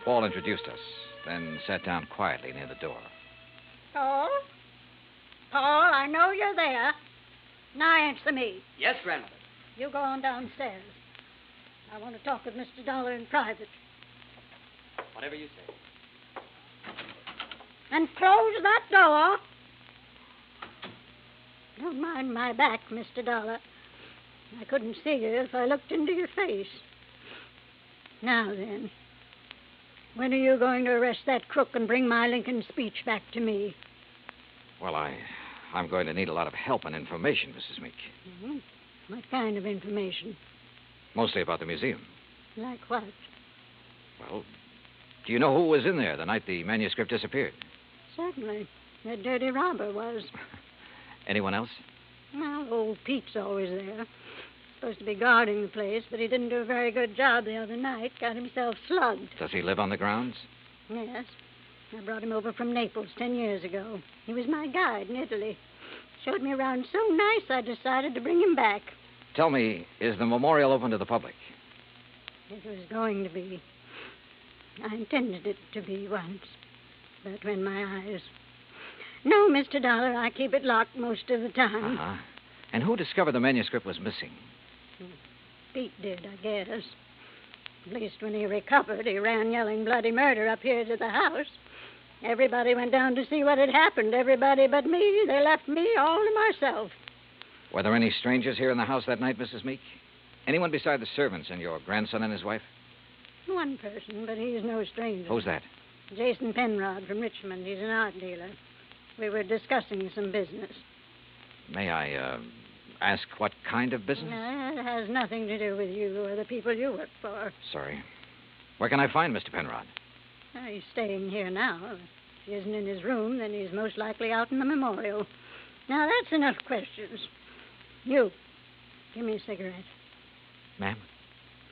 Paul introduced us, then sat down quietly near the door. Paul? Paul, I know you're there. Now answer me. Yes, grandmother. You go on downstairs. I want to talk with Mr. Dollar in private. Whatever you say. And close that door. Don't mind my back, Mr. Dollar. I couldn't see you if I looked into your face. Now then, when are you going to arrest that crook and bring my Lincoln speech back to me? Well, I I'm going to need a lot of help and information, Mrs. Meek. Mhm. What kind of information? Mostly about the museum. Like what? Well, do you know who was in there the night the manuscript disappeared? Certainly. That dirty robber was. Anyone else? Well, old Pete's always there. Supposed to be guarding the place, but he didn't do a very good job the other night. Got himself slugged. Does he live on the grounds? Yes. I brought him over from Naples 10 years ago. He was my guide in Italy. Showed me around so nice I decided to bring him back. Tell me, is the memorial open to the public? It was going to be. I intended it to be once. But when my eyes... No, Mr. Dollar, I keep it locked most of the time. Uh-huh. And who discovered the manuscript was missing? Pete did, I guess. At least when he recovered, he ran yelling bloody murder up here to the house. Everybody went down to see what had happened. Everybody but me. They left me all to myself. Were there any strangers here in the house that night, Mrs. Meek? Anyone beside the servants and your grandson and his wife? One person, but he's no stranger. Who's that? Jason Penrod from Richmond. He's an art dealer. We were discussing some business. May I, ask what kind of business? It has nothing to do with you or the people you work for. Sorry. Where can I find Mr. Penrod? He's staying here now. If he isn't in his room, then he's most likely out in the memorial. Now, that's enough questions. You, give me a cigarette. Ma'am?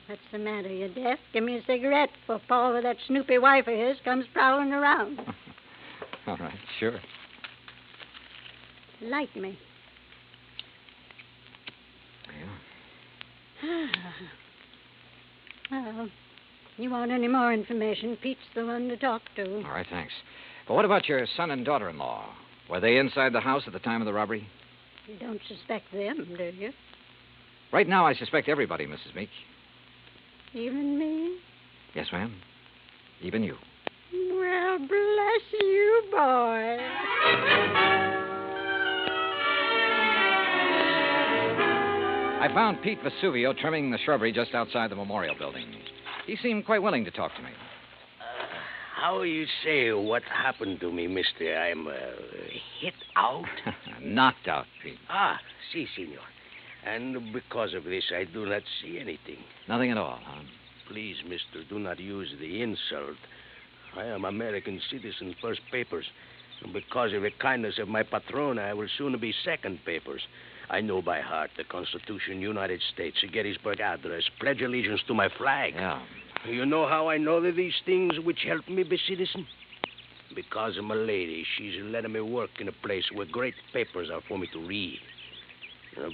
What's the matter? You deaf? Give me a cigarette before Paul with that snoopy wife of his comes prowling around. All right, sure. Light me. Well, you want any more information, Pete's the one to talk to. All right, thanks. But what about your son and daughter-in-law? Were they inside the house at the time of the robbery? You don't suspect them, do you? Right now, I suspect everybody, Mrs. Meek. Even me? Yes, ma'am. Even you. Well, bless you, boy. I found Pete Vesuvio trimming the shrubbery just outside the memorial building. He seemed quite willing to talk to me. How you say what happened to me, mister? I'm hit out? Knocked out, Pete. Si, senor. And because of this, I do not see anything. Nothing at all, huh? Please, mister, do not use the insult. I am American citizen, first papers. And because of the kindness of my patron, I will soon be second papers. I know by heart the Constitution, United States, Gettysburg Address, pledge allegiance to my flag. Yeah. You know how I know that these things which help me be citizen? Because of my lady. She's letting me work in a place where great papers are for me to read.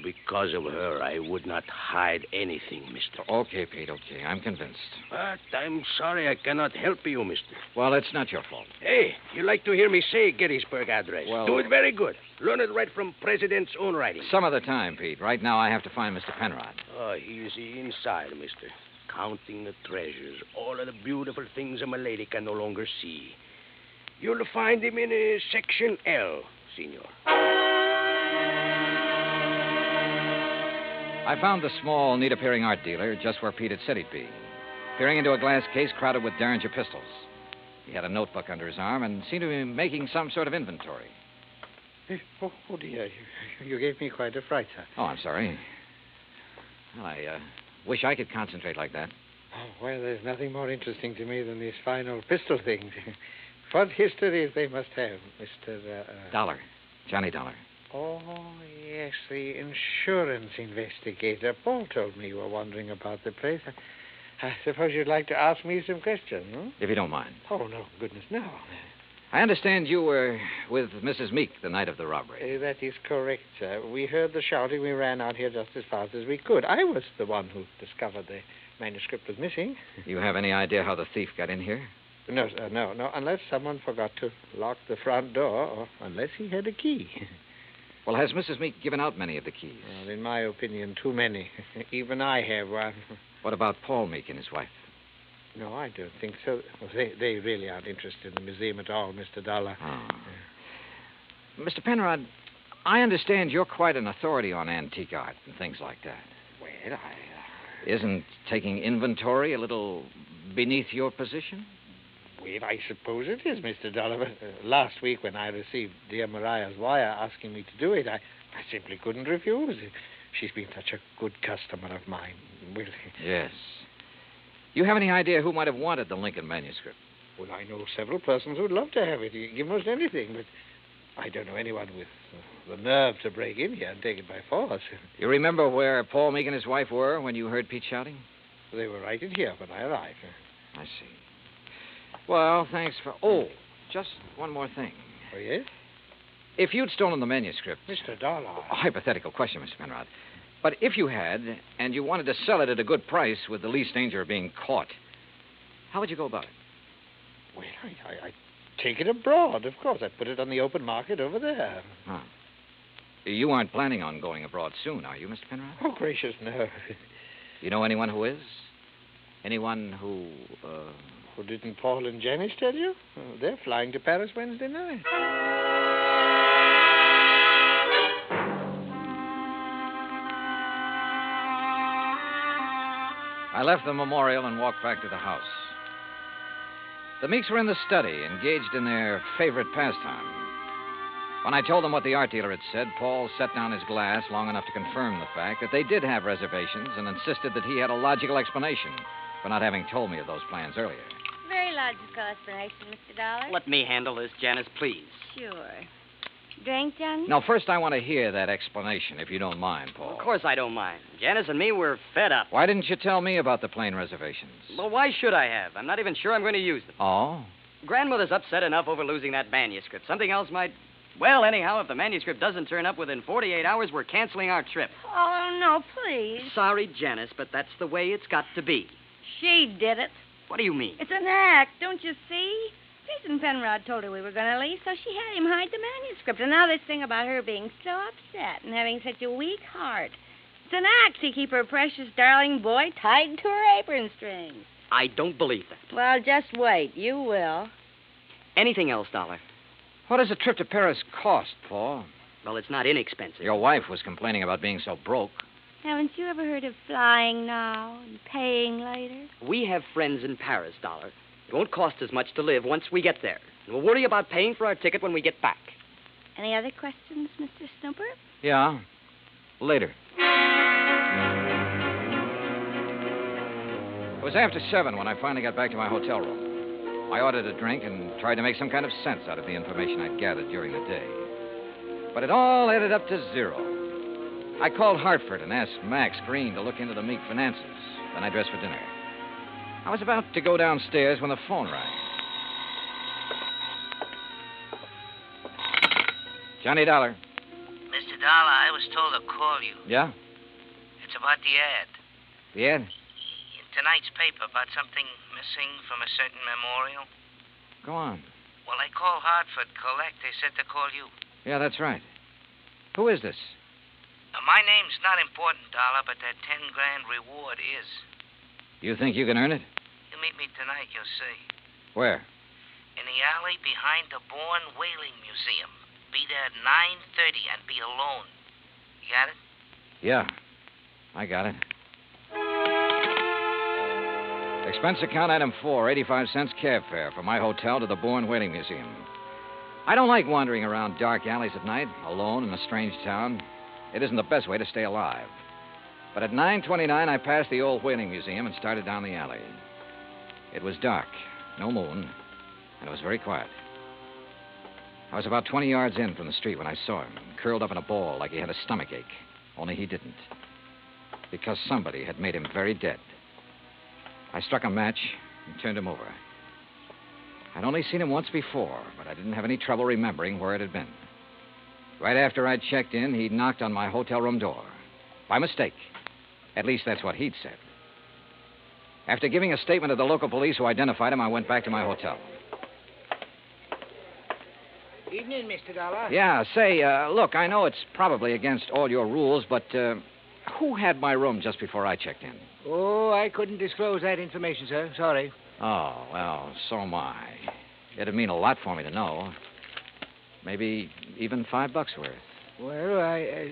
Because of her, I would not hide anything, mister. Okay, Pete, okay. I'm convinced. But I'm sorry I cannot help you, mister. Well, it's not your fault. Hey, you like to hear me say Gettysburg Address? Well... Do it very good. Learn it right from President's own writing. Some other time, Pete. Right now, I have to find Mr. Penrod. Oh, he's inside, mister. Counting the treasures. All of the beautiful things a lady can no longer see. You'll find him in Section L, senor. I found the small, neat-appearing art dealer just where Pete had said he'd be, peering into a glass case crowded with Derringer pistols. He had a notebook under his arm and seemed to be making some sort of inventory. Oh, dear. You gave me quite a fright, sir. Oh, I'm sorry. Well, I wish I could concentrate like that. Oh, well, there's nothing more interesting to me than these fine old pistol things. What histories they must have, Mr. Dollar. Johnny Dollar. Oh, yes, the insurance investigator. Paul told me you were wandering about the place. I suppose you'd like to ask me some questions, huh? If you don't mind. Oh, no, goodness, no. I understand you were with Mrs. Meek the night of the robbery. That is correct, sir. We heard the shouting. We ran out here just as fast as we could. I was the one who discovered the manuscript was missing. You have any idea how the thief got in here? No, sir, no. Unless someone forgot to lock the front door, or unless he had a key. Well, has Mrs. Meek given out many of the keys? Well, in my opinion, too many. Even I have one. What about Paul Meek and his wife? No, I don't think so. Well, they really aren't interested in the museum at all, Mr. Dollar. Oh. Mr. Penrod, I understand you're quite an authority on antique art and things like that. Well, Isn't taking inventory a little beneath your position? Well, I suppose it is, Mr. Dollar. Last week when I received dear Mariah's wire asking me to do it, I simply couldn't refuse. She's been such a good customer of mine. Well, Yes. You have any idea who might have wanted the Lincoln manuscript? well, I know several persons who'd love to have it. Give most anything, but I don't know anyone with the nerve to break in here and take it by force. You remember where Paul, Meek, and his wife were when you heard Pete shouting? They were right in here when I arrived. I see. Well, thanks for... Oh, just one more thing. Oh, yes? If you'd stolen the manuscript... Mr. Dollar. A hypothetical question, Mr. Penrod. But if you had, and you wanted to sell it at a good price with the least danger of being caught, how would you go about it? Well, I'd take it abroad, of course. I'd put it on the open market over there. Huh. You aren't planning on going abroad soon, are you, Mr. Penrod? Oh, gracious, no. You know anyone who is? Anyone who, Well, didn't Paul and Janice tell you? Oh, they're flying to Paris Wednesday night. I left the memorial and walked back to the house. The Meeks were in the study, engaged in their favorite pastime. When I told them what the art dealer had said, Paul set down his glass long enough to confirm the fact that they did have reservations and insisted that he had a logical explanation for not having told me of those plans earlier. Very logical explanation, Mr. Dollar. Let me handle this, Janice, please. Sure. Drink, Johnny? Now, first I want to hear that explanation, if you don't mind, Paul. Of course I don't mind. Janice and me, we're fed up. Why didn't you tell me about the plane reservations? Well, why should I have? I'm not even sure I'm going to use them. Oh? Grandmother's upset enough over losing that manuscript. Something else might... Well, anyhow, if the manuscript doesn't turn up within 48 hours, we're canceling our trip. Oh, no, please. Sorry, Janice, but that's the way it's got to be. She did it. What do you mean? It's an act, don't you see? Jason Penrod told her we were going to leave, so she had him hide the manuscript. And now this thing about her being so upset and having such a weak heart. It's an act to keep her precious darling boy tied to her apron strings. I don't believe that. Well, just wait. You will. Anything else, Dollar? What does a trip to Paris cost, Paul? Well, it's not inexpensive. Your wife was complaining about being so broke. Haven't you ever heard of flying now and paying later? We have friends in Paris, Dollar. It won't cost as much to live once we get there. And we'll worry about paying for our ticket when we get back. Any other questions, Mr. Snooper? Yeah. Later. It was after 7 when I finally got back to my hotel room. I ordered a drink and tried to make some kind of sense out of the information I'd gathered during the day. But it all added up to 0. I called Hartford and asked Max Green to look into the Meek finances. Then I dressed for dinner. I was about to go downstairs when the phone rang. Johnny Dollar. Mr. Dollar, I was told to call you. Yeah? It's about the ad. The ad? In tonight's paper about something missing from a certain memorial. Go on. Well, I called Hartford Collect. They said to call you. Yeah, that's right. Who is this? My name's not important, Dollar, but that 10 grand reward is. You think you can earn it? You meet me tonight, you'll see. Where? In the alley behind the Bourne Whaling Museum. Be there at 9:30 and be alone. You got it? Yeah, I got it. Expense account item 4, 85 cents cab fare from my hotel to the Bourne Whaling Museum. I don't like wandering around dark alleys at night, alone in a strange town. It isn't the best way to stay alive. But at 9:29, I passed the old whaling museum and started down the alley. It was dark, no moon, and it was very quiet. I was about 20 yards in from the street when I saw him, curled up in a ball like he had a stomachache. Only he didn't. Because somebody had made him very dead. I struck a match and turned him over. I'd only seen him once before, but I didn't have any trouble remembering where it had been. Right after I'd checked in, he'd knocked on my hotel room door. By mistake. At least that's what he'd said. After giving a statement to the local police who identified him, I went back to my hotel. Evening, Mr. Dollar. Yeah, say, look, I know it's probably against all your rules, but who had my room just before I checked in? Oh, I couldn't disclose that information, sir. Sorry. Oh, well, so am I. It'd mean a lot for me to know. Maybe even $5 worth. Well,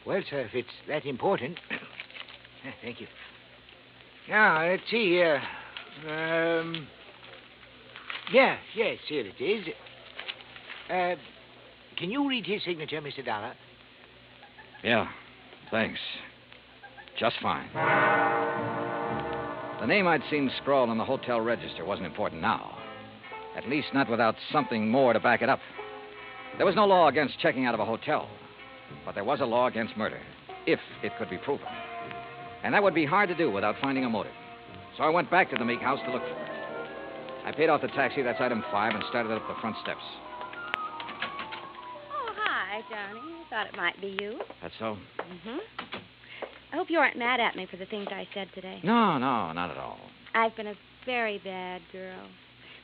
well, sir, if it's that important. Thank you. Now, let's see here. Yes, here it is. Can you read his signature, Mr. Dollar? Yeah, thanks. Just fine. The name I'd seen scrawled on the hotel register wasn't important now. At least not without something more to back it up. There was no law against checking out of a hotel, but there was a law against murder, if it could be proven. And that would be hard to do without finding a motive. So I went back to the Meek house to look for it. I paid off the taxi, that's item 5, and started up the front steps. Oh, hi, Johnny. I thought it might be you. That's so? Mm-hmm. I hope you aren't mad at me for the things I said today. No, not at all. I've been a very bad girl.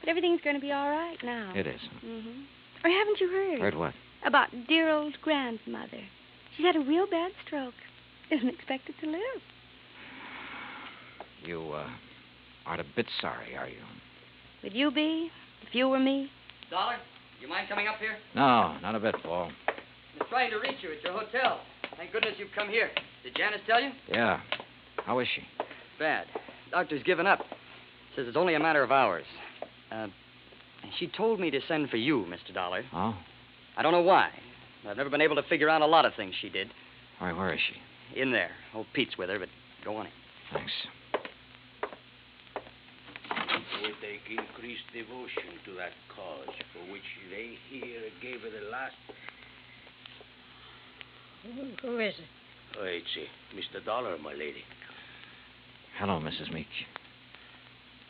But everything's going to be all right now. It is. Mm-hmm. Or haven't you heard? Heard what? About dear old grandmother. She's had a real bad stroke. Isn't expected to live. You, aren't a bit sorry, are you? Would you be, if you were me? Dollar, you mind coming up here? No, not a bit, Paul. I'm trying to reach you at your hotel. Thank goodness you've come here. Did Janice tell you? Yeah. How is she? Bad. Doctor's given up. Says it's only a matter of hours. She told me to send for you, Mr. Dollar. Oh? I don't know why. I've never been able to figure out a lot of things she did. All right, where is she? In there. Old Pete's with her, but go on in. Thanks. With increased devotion to that cause for which they here gave her the last... Who is it? Oh, it's Mr. Dollar, my lady. Hello, Mrs. Meek.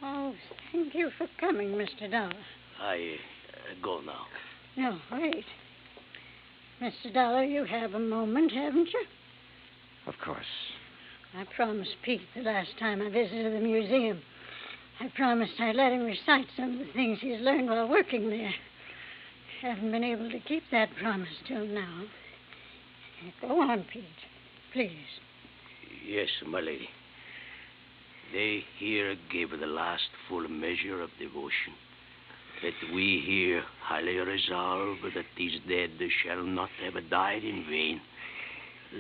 Oh, thank you for coming, Mr. Dollar. I go now. No, wait. Mr. Dollar, you have a moment, haven't you? Of course. I promised Pete the last time I visited the museum. I promised I'd let him recite some of the things he's learned while working there. Haven't been able to keep that promise till now. Go on, Pete. Please. Yes, my lady. They here gave her the last full measure of devotion. That we here highly resolve that these dead shall not have died in vain.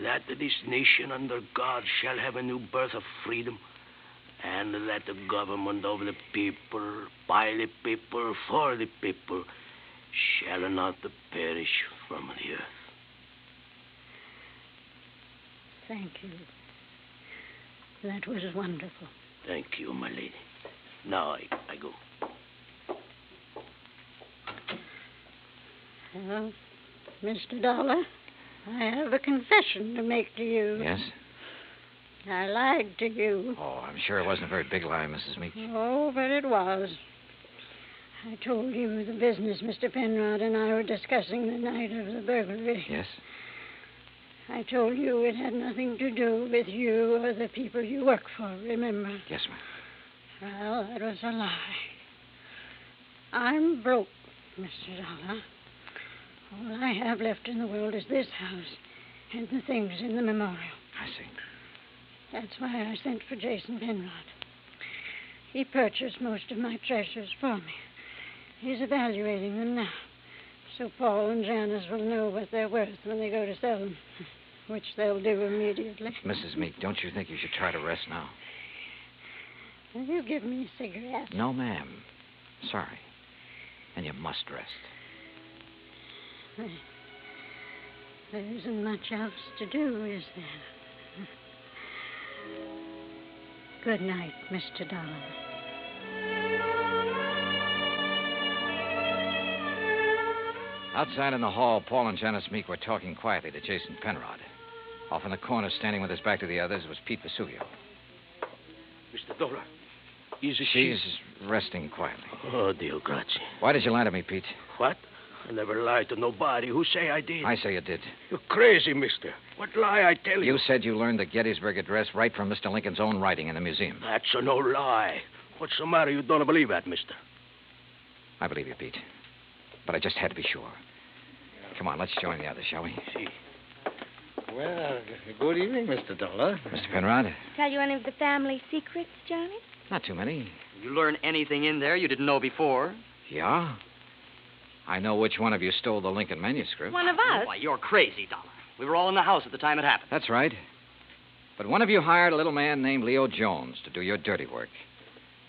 That this nation under God shall have a new birth of freedom. And that the government of the people, by the people, for the people, shall not perish from the earth. Thank you. That was wonderful. Thank you, my lady. Now I go. Well, Mr. Dollar, I have a confession to make to you. Yes? I lied to you. Oh, I'm sure it wasn't a very big lie, Mrs. Meek. Oh, but it was. I told you the business Mr. Penrod and I were discussing the night of the burglary. Yes? I told you it had nothing to do with you or the people you work for, remember? Yes, ma'am. Well, that was a lie. I'm broke, Mr. Dollar. All I have left in the world is this house and the things in the memorial. I see. That's why I sent for Jason Penrod. He purchased most of my treasures for me. He's evaluating them now, so Paul and Janice will know what they're worth when they go to sell them, which they'll do immediately. Mrs. Meek, don't you think you should try to rest now? Will you give me a cigarette? No, ma'am. Sorry. And you must rest. There isn't much else to do, is there? Good night, Mr. Dollar. Outside in the hall, Paul and Janice Meek were talking quietly to Jason Penrod. Off in the corner, standing with his back to the others, was Pete Vesuvio. Mr. Dollar, is she... She's resting quietly. Oh, Dio grazie. Why did you lie to me, Pete? What? I never lied to nobody. Who say I did? I say you did. You're crazy, mister. What lie I tell you? You said you learned the Gettysburg Address right from Mr. Lincoln's own writing in the museum. That's no lie. What's the matter? You don't believe that, mister? I believe you, Pete. But I just had to be sure. Come on, let's join the others, shall we? See. Well, good evening, Mr. Dollar. Mr. Penrod? Tell you any of the family secrets, Johnny? Not too many. You learn anything in there you didn't know before? Yeah? I know which one of you stole the Lincoln manuscript. One of us? Why, you're crazy, Dollar. We were all in the house at the time it happened. That's right. But one of you hired a little man named Leo Jones to do your dirty work.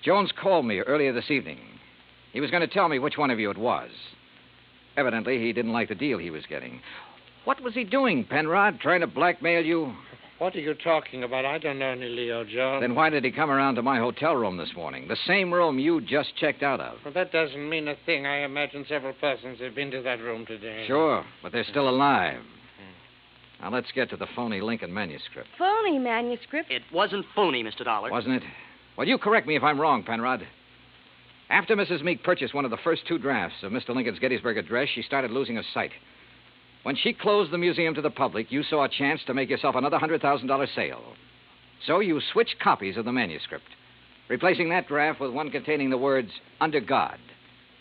Jones called me earlier this evening. He was going to tell me which one of you it was. Evidently, he didn't like the deal he was getting. What was he doing, Penrod? Trying to blackmail you? What are you talking about? I don't know any Leo Jones. Then why did he come around to my hotel room this morning? The same room you just checked out of. Well, that doesn't mean a thing. I imagine several persons have been to that room today. Sure, but they're still alive. Now, let's get to the phony Lincoln manuscript. Phony manuscript? It wasn't phony, Mr. Dollar. Wasn't it? Well, you correct me if I'm wrong, Penrod. After Mrs. Meek purchased one of the first 2 drafts of Mr. Lincoln's Gettysburg Address, she started losing her sight. When she closed the museum to the public, you saw a chance to make yourself another $100,000 sale. So you switched copies of the manuscript, replacing that draft with one containing the words, under God,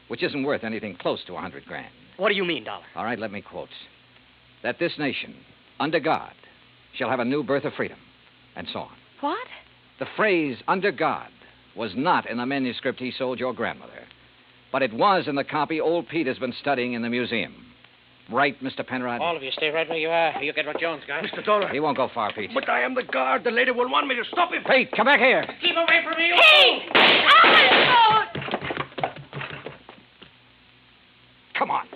which isn't worth anything close to $100,000. What do you mean, Dollar? All right, let me quote. That this nation, under God, shall have a new birth of freedom, and so on. What? The phrase, under God, was not in the manuscript he sold your grandmother, but it was in the copy old Pete has been studying in the museum. Right, Mr. Penrod? All of you stay right where you are. You get what Jones got. Mr. Dollar. He won't go far, Pete. But I am the guard. The lady will want me to stop him. Pete, come back here. Keep away from me, you Hey! Oh! Come on.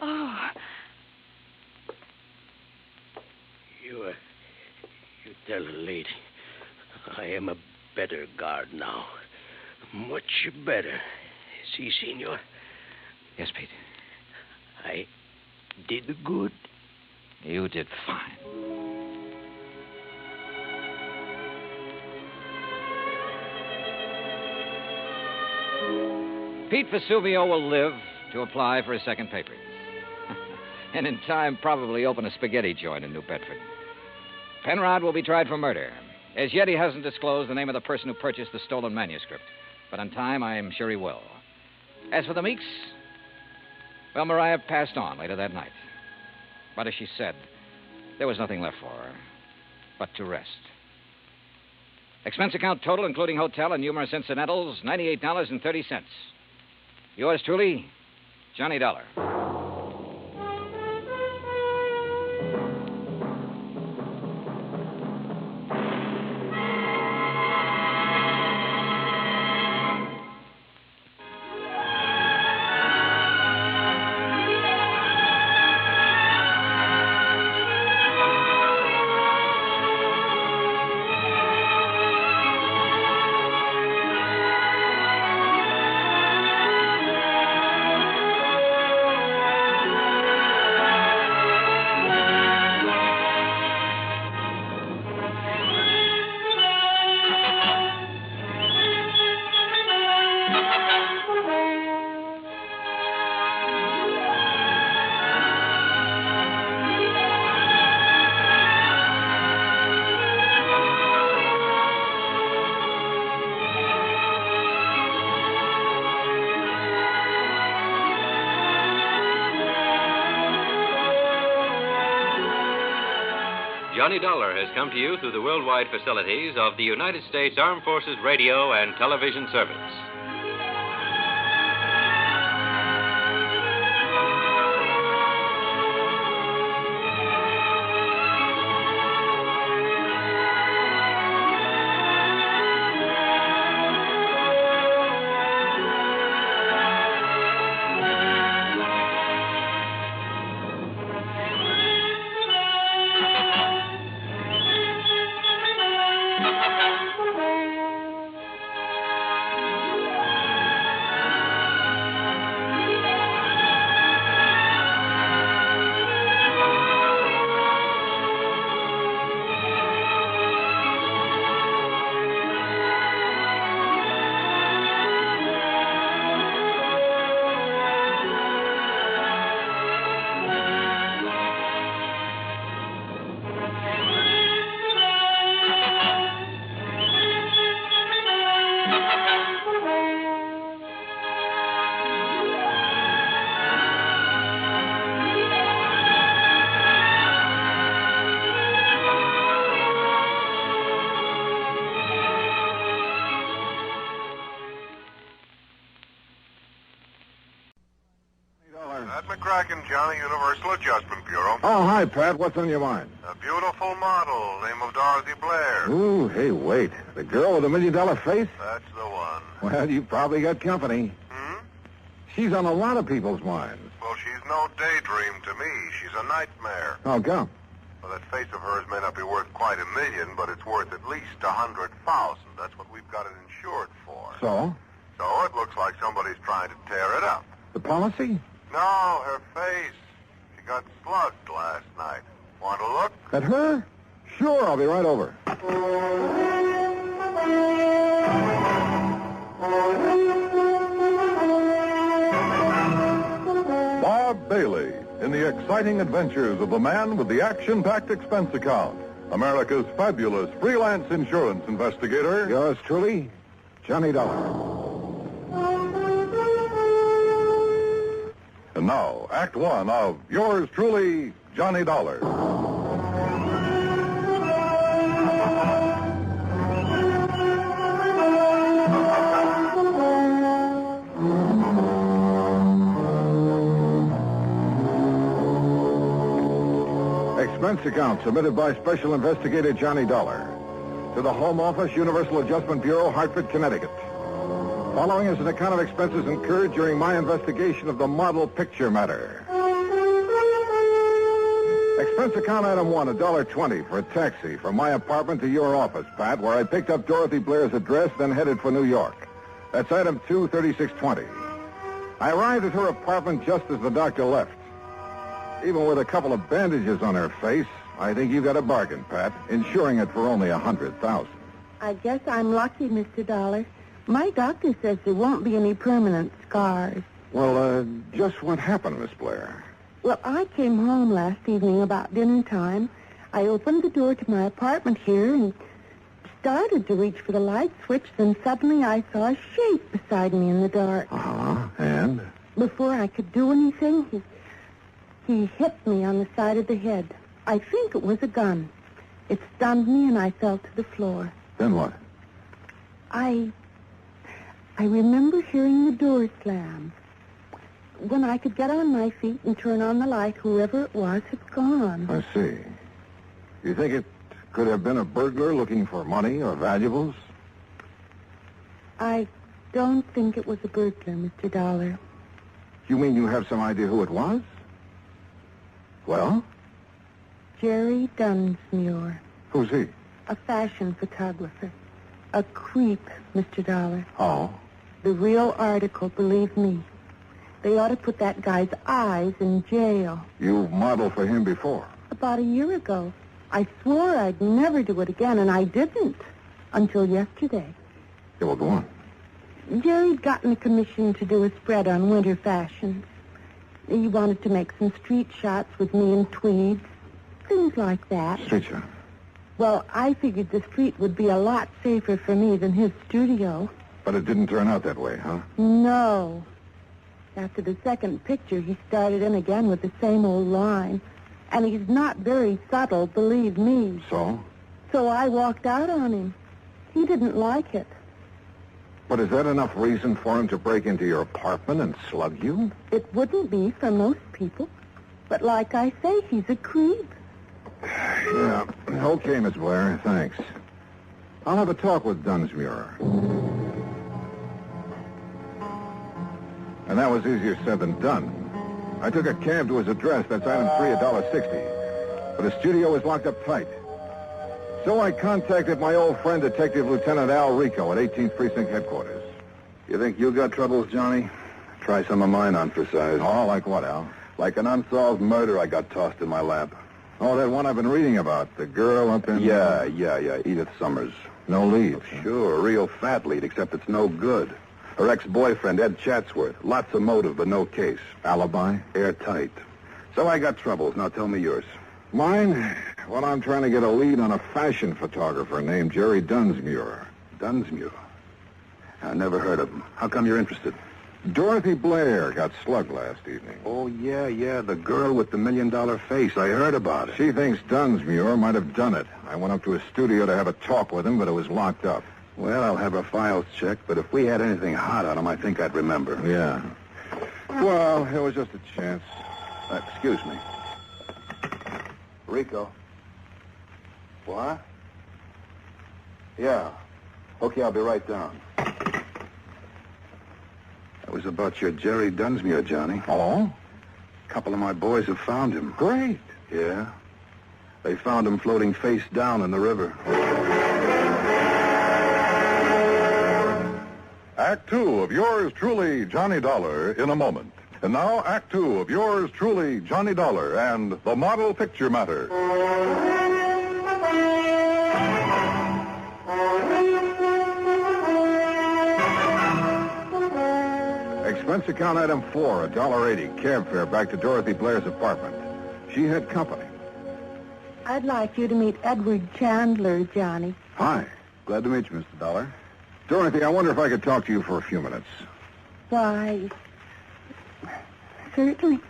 Oh. You tell the lady I am a better guard now. Much better. Si, senor. Yes, Pete. I did good. You did fine. Pete Vesuvio will live to apply for his second papers. And in time, probably open a spaghetti joint in New Bedford. Penrod will be tried for murder. As yet, he hasn't disclosed the name of the person who purchased the stolen manuscript. But in time, I'm sure he will. As for the Meeks, well, Mariah passed on later that night. But as she said, there was nothing left for her but to rest. Expense account total, including hotel and numerous incidentals, $98.30. Yours truly, Johnny Dollar. Johnny Dollar has come to you through the worldwide facilities of the United States Armed Forces Radio and Television Service. cracking, Johnny. Universal Adjustment Bureau. Oh, hi, Pat. What's on your mind? A beautiful model, name of Dorothy Blair. Ooh, hey, wait. The girl with the $1 million face? That's the one. Well, you probably got company. She's on a lot of people's minds. Well, she's no daydream to me. She's a nightmare. How come? Well, that face of hers may not be worth quite $1 million, but it's worth at least 100,000. That's what we've got it insured for. So? So it looks like somebody's trying to tear it up. The policy? No, her face. She got slugged last night. Want to look? At her? Sure, I'll be right over. Bob Bailey in the exciting adventures of the man with the action-packed expense account. America's fabulous freelance insurance investigator. Yours truly, Johnny Dollar. And now, Act One of yours truly, Johnny Dollar. Expense account submitted by Special Investigator Johnny Dollar to the Home Office, Universal Adjustment Bureau, Hartford, Connecticut. Following is an account of expenses incurred during my investigation of the model picture matter. Expense account item 1, $1.20 for a taxi from my apartment to your office, Pat, where I picked up Dorothy Blair's address, then headed for New York. That's item 2, $36.20. I arrived at her apartment just as the doctor left. Even with a couple of bandages on her face, I think you got a bargain, Pat, insuring it for only $100,000. I guess I'm lucky, Mr. Dollar. My doctor says there won't be any permanent scars. Well, just what happened, Miss Blair? Well, I came home last evening about dinner time. I opened the door to my apartment here and started to reach for the light switch, then suddenly I saw a shape beside me in the dark. Uh-huh, and? Before I could do anything, he hit me on the side of the head. I think it was a gun. It stunned me and I fell to the floor. Then what? I remember hearing the door slam. When I could get on my feet and turn on the light, whoever it was had gone. I see. You think it could have been a burglar looking for money or valuables? I don't think it was a burglar, Mr. Dollar. You mean you have some idea who it was? Well? Jerry Dunsmuir. Who's he? A fashion photographer. A creep, Mr. Dollar. Oh? The real article, believe me. They ought to put that guy's eyes in jail. You modeled for him before? About a year ago. I swore I'd never do it again, and I didn't. Until yesterday. Yeah, well, go on. Jerry'd gotten a commission to do a spread on winter fashions. He wanted to make some street shots with me in tweeds. Things like that. Street shot? Well, I figured the street would be a lot safer for me than his studio. But it didn't turn out that way, huh? No. After the second picture, he started in again with the same old line. And he's not very subtle, believe me. So? So I walked out on him. He didn't like it. But is that enough reason for him to break into your apartment and slug you? It wouldn't be for most people. But like I say, he's a creep. Yeah. Okay, Miss Blair. Thanks. I'll have a talk with Dunsmuir. And that was easier said than done. I took a cab to his address. That's item 3, $1.60. But his studio was locked up tight. So I contacted my old friend, Detective Lieutenant Al Rico at 18th Precinct Headquarters. You think you got troubles, Johnny? Try some of mine on for size. Oh, like what, Al? Like an unsolved murder I got tossed in my lap. Oh, that one I've been reading about. The girl up in... Yeah. Edith Summers. No lead. Oh, sure, a real fat lead, except it's no good. Her ex-boyfriend, Ed Chatsworth. Lots of motive, but no case. Alibi? Airtight. So I got troubles. Now tell me yours. Mine? Well, I'm trying to get a lead on a fashion photographer named Jerry Dunsmuir. Dunsmuir? I never heard of him. How come you're interested? Dorothy Blair got slugged last evening. Oh, yeah, the girl with the $1 million face. I heard about it. She thinks Dunsmuir might have done it. I went up to his studio to have a talk with him, but it was locked up. Well, I'll have her files checked, but if we had anything hot on him, I think I'd remember. Yeah. Well, it was just a chance. Excuse me. Rico. What? Yeah. Okay, I'll be right down. That was about your Jerry Dunsmuir, Johnny. Oh? A couple of my boys have found him. Great. Yeah. They found him floating face down in the river. Act Two of yours truly, Johnny Dollar, in a moment. And now, Act Two of yours truly, Johnny Dollar, and the Model Picture Matter. Expense account item 4, $1.80, cab fare back to Dorothy Blair's apartment. She had company. I'd like you to meet Edward Chandler, Johnny. Hi. Glad to meet you, Mr. Dollar. Dorothy, I wonder if I could talk to you for a few minutes. Why, certainly.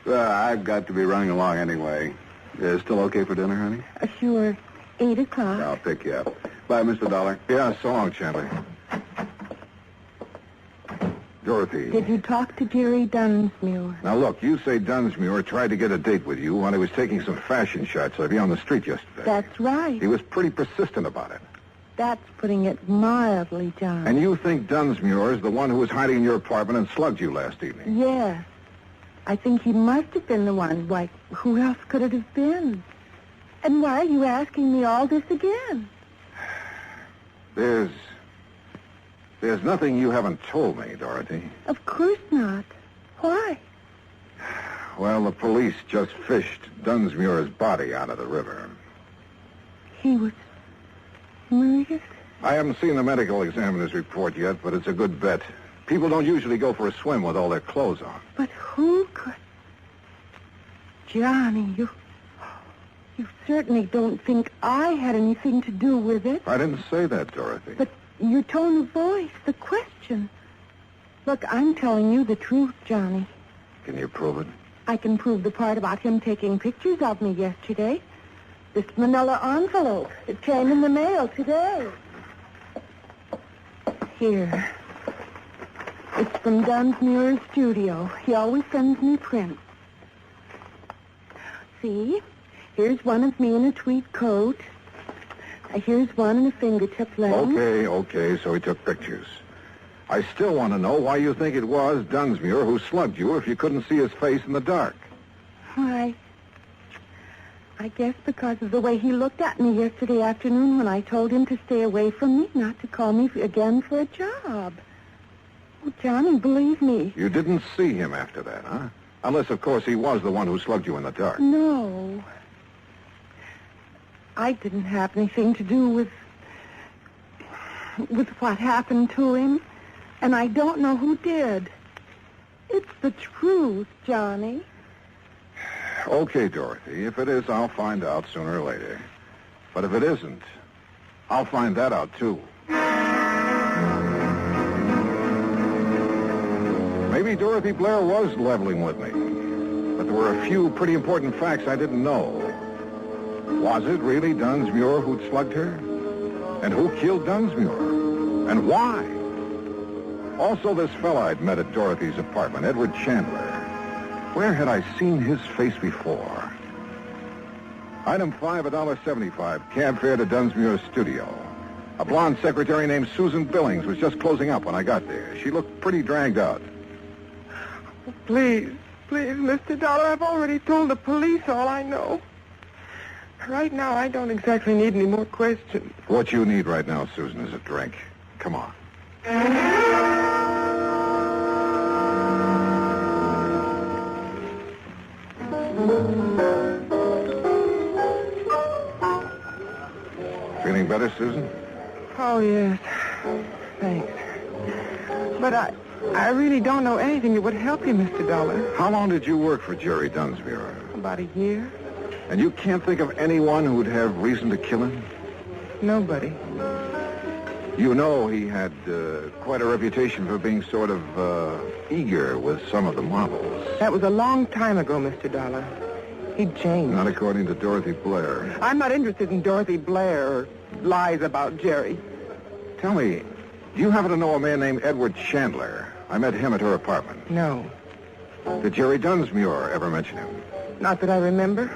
I've got to be running along anyway. Still okay for dinner, honey? Sure. 8 o'clock. I'll pick you up. Bye, Mr. Dollar. Yeah, so long, Chandler. Dorothy. Did you talk to Jerry Dunsmuir? Now, look, you say Dunsmuir tried to get a date with you while he was taking some fashion shots of you on the street yesterday. That's right. He was pretty persistent about it. That's putting it mildly, John. And you think Dunsmuir is the one who was hiding in your apartment and slugged you last evening? Yes. I think he must have been the one. Why, who else could it have been? And why are you asking me all this again? There's nothing you haven't told me, Dorothy. Of course not. Why? Well, the police just fished Dunsmuir's body out of the river. He was murdered? I haven't seen the medical examiner's report yet, but it's a good bet. People don't usually go for a swim with all their clothes on. But who could... Johnny, you certainly don't think I had anything to do with it. I didn't say that, Dorothy. But your tone of voice, the question. Look, I'm telling you the truth, Johnny. Can you prove it? I can prove the part about him taking pictures of me yesterday. This manila envelope. It came in the mail today. Here. It's from Dunsmuir's studio. He always sends me prints. See? Here's one of me in a tweed coat. Here's one in a fingertip length. Okay, so he took pictures. I still want to know why you think it was Dunsmuir who slugged you if you couldn't see his face in the dark. Why, I guess because of the way he looked at me yesterday afternoon when I told him to stay away from me, not to call me again for a job. Oh, Johnny, believe me. You didn't see him after that, huh? Unless, of course, he was the one who slugged you in the dark. No. I didn't have anything to do with what happened to him, and I don't know who did. It's the truth, Johnny. Okay, Dorothy. If it is, I'll find out sooner or later. But if it isn't, I'll find that out, too. Maybe Dorothy Blair was leveling with me, but there were a few pretty important facts I didn't know. Was it really Dunsmuir who'd slugged her? And who killed Dunsmuir? And why? Also, this fella I'd met at Dorothy's apartment, Edward Chandler. Where had I seen his face before? Item 5, $1.75, cab fare to Dunsmuir's studio. A blonde secretary named Susan Billings was just closing up when I got there. She looked pretty dragged out. Please, Mr. Dollar, I've already told the police all I know. Right now, I don't exactly need any more questions. What you need right now, Susan, is a drink. Come on. Feeling better, Susan? Oh, yes. Thanks. But I really don't know anything that would help you, Mr. Dollar. How long did you work for Jerry Dunsmuir? About a year. And you can't think of anyone who'd have reason to kill him? Nobody. You know he had quite a reputation for being sort of eager with some of the models. That was a long time ago, Mr. Dollar. He changed. Not according to Dorothy Blair. I'm not interested in Dorothy Blair or lies about Jerry. Tell me, do you happen to know a man named Edward Chandler? I met him at her apartment. No. Did Jerry Dunsmuir ever mention him? Not that I remember.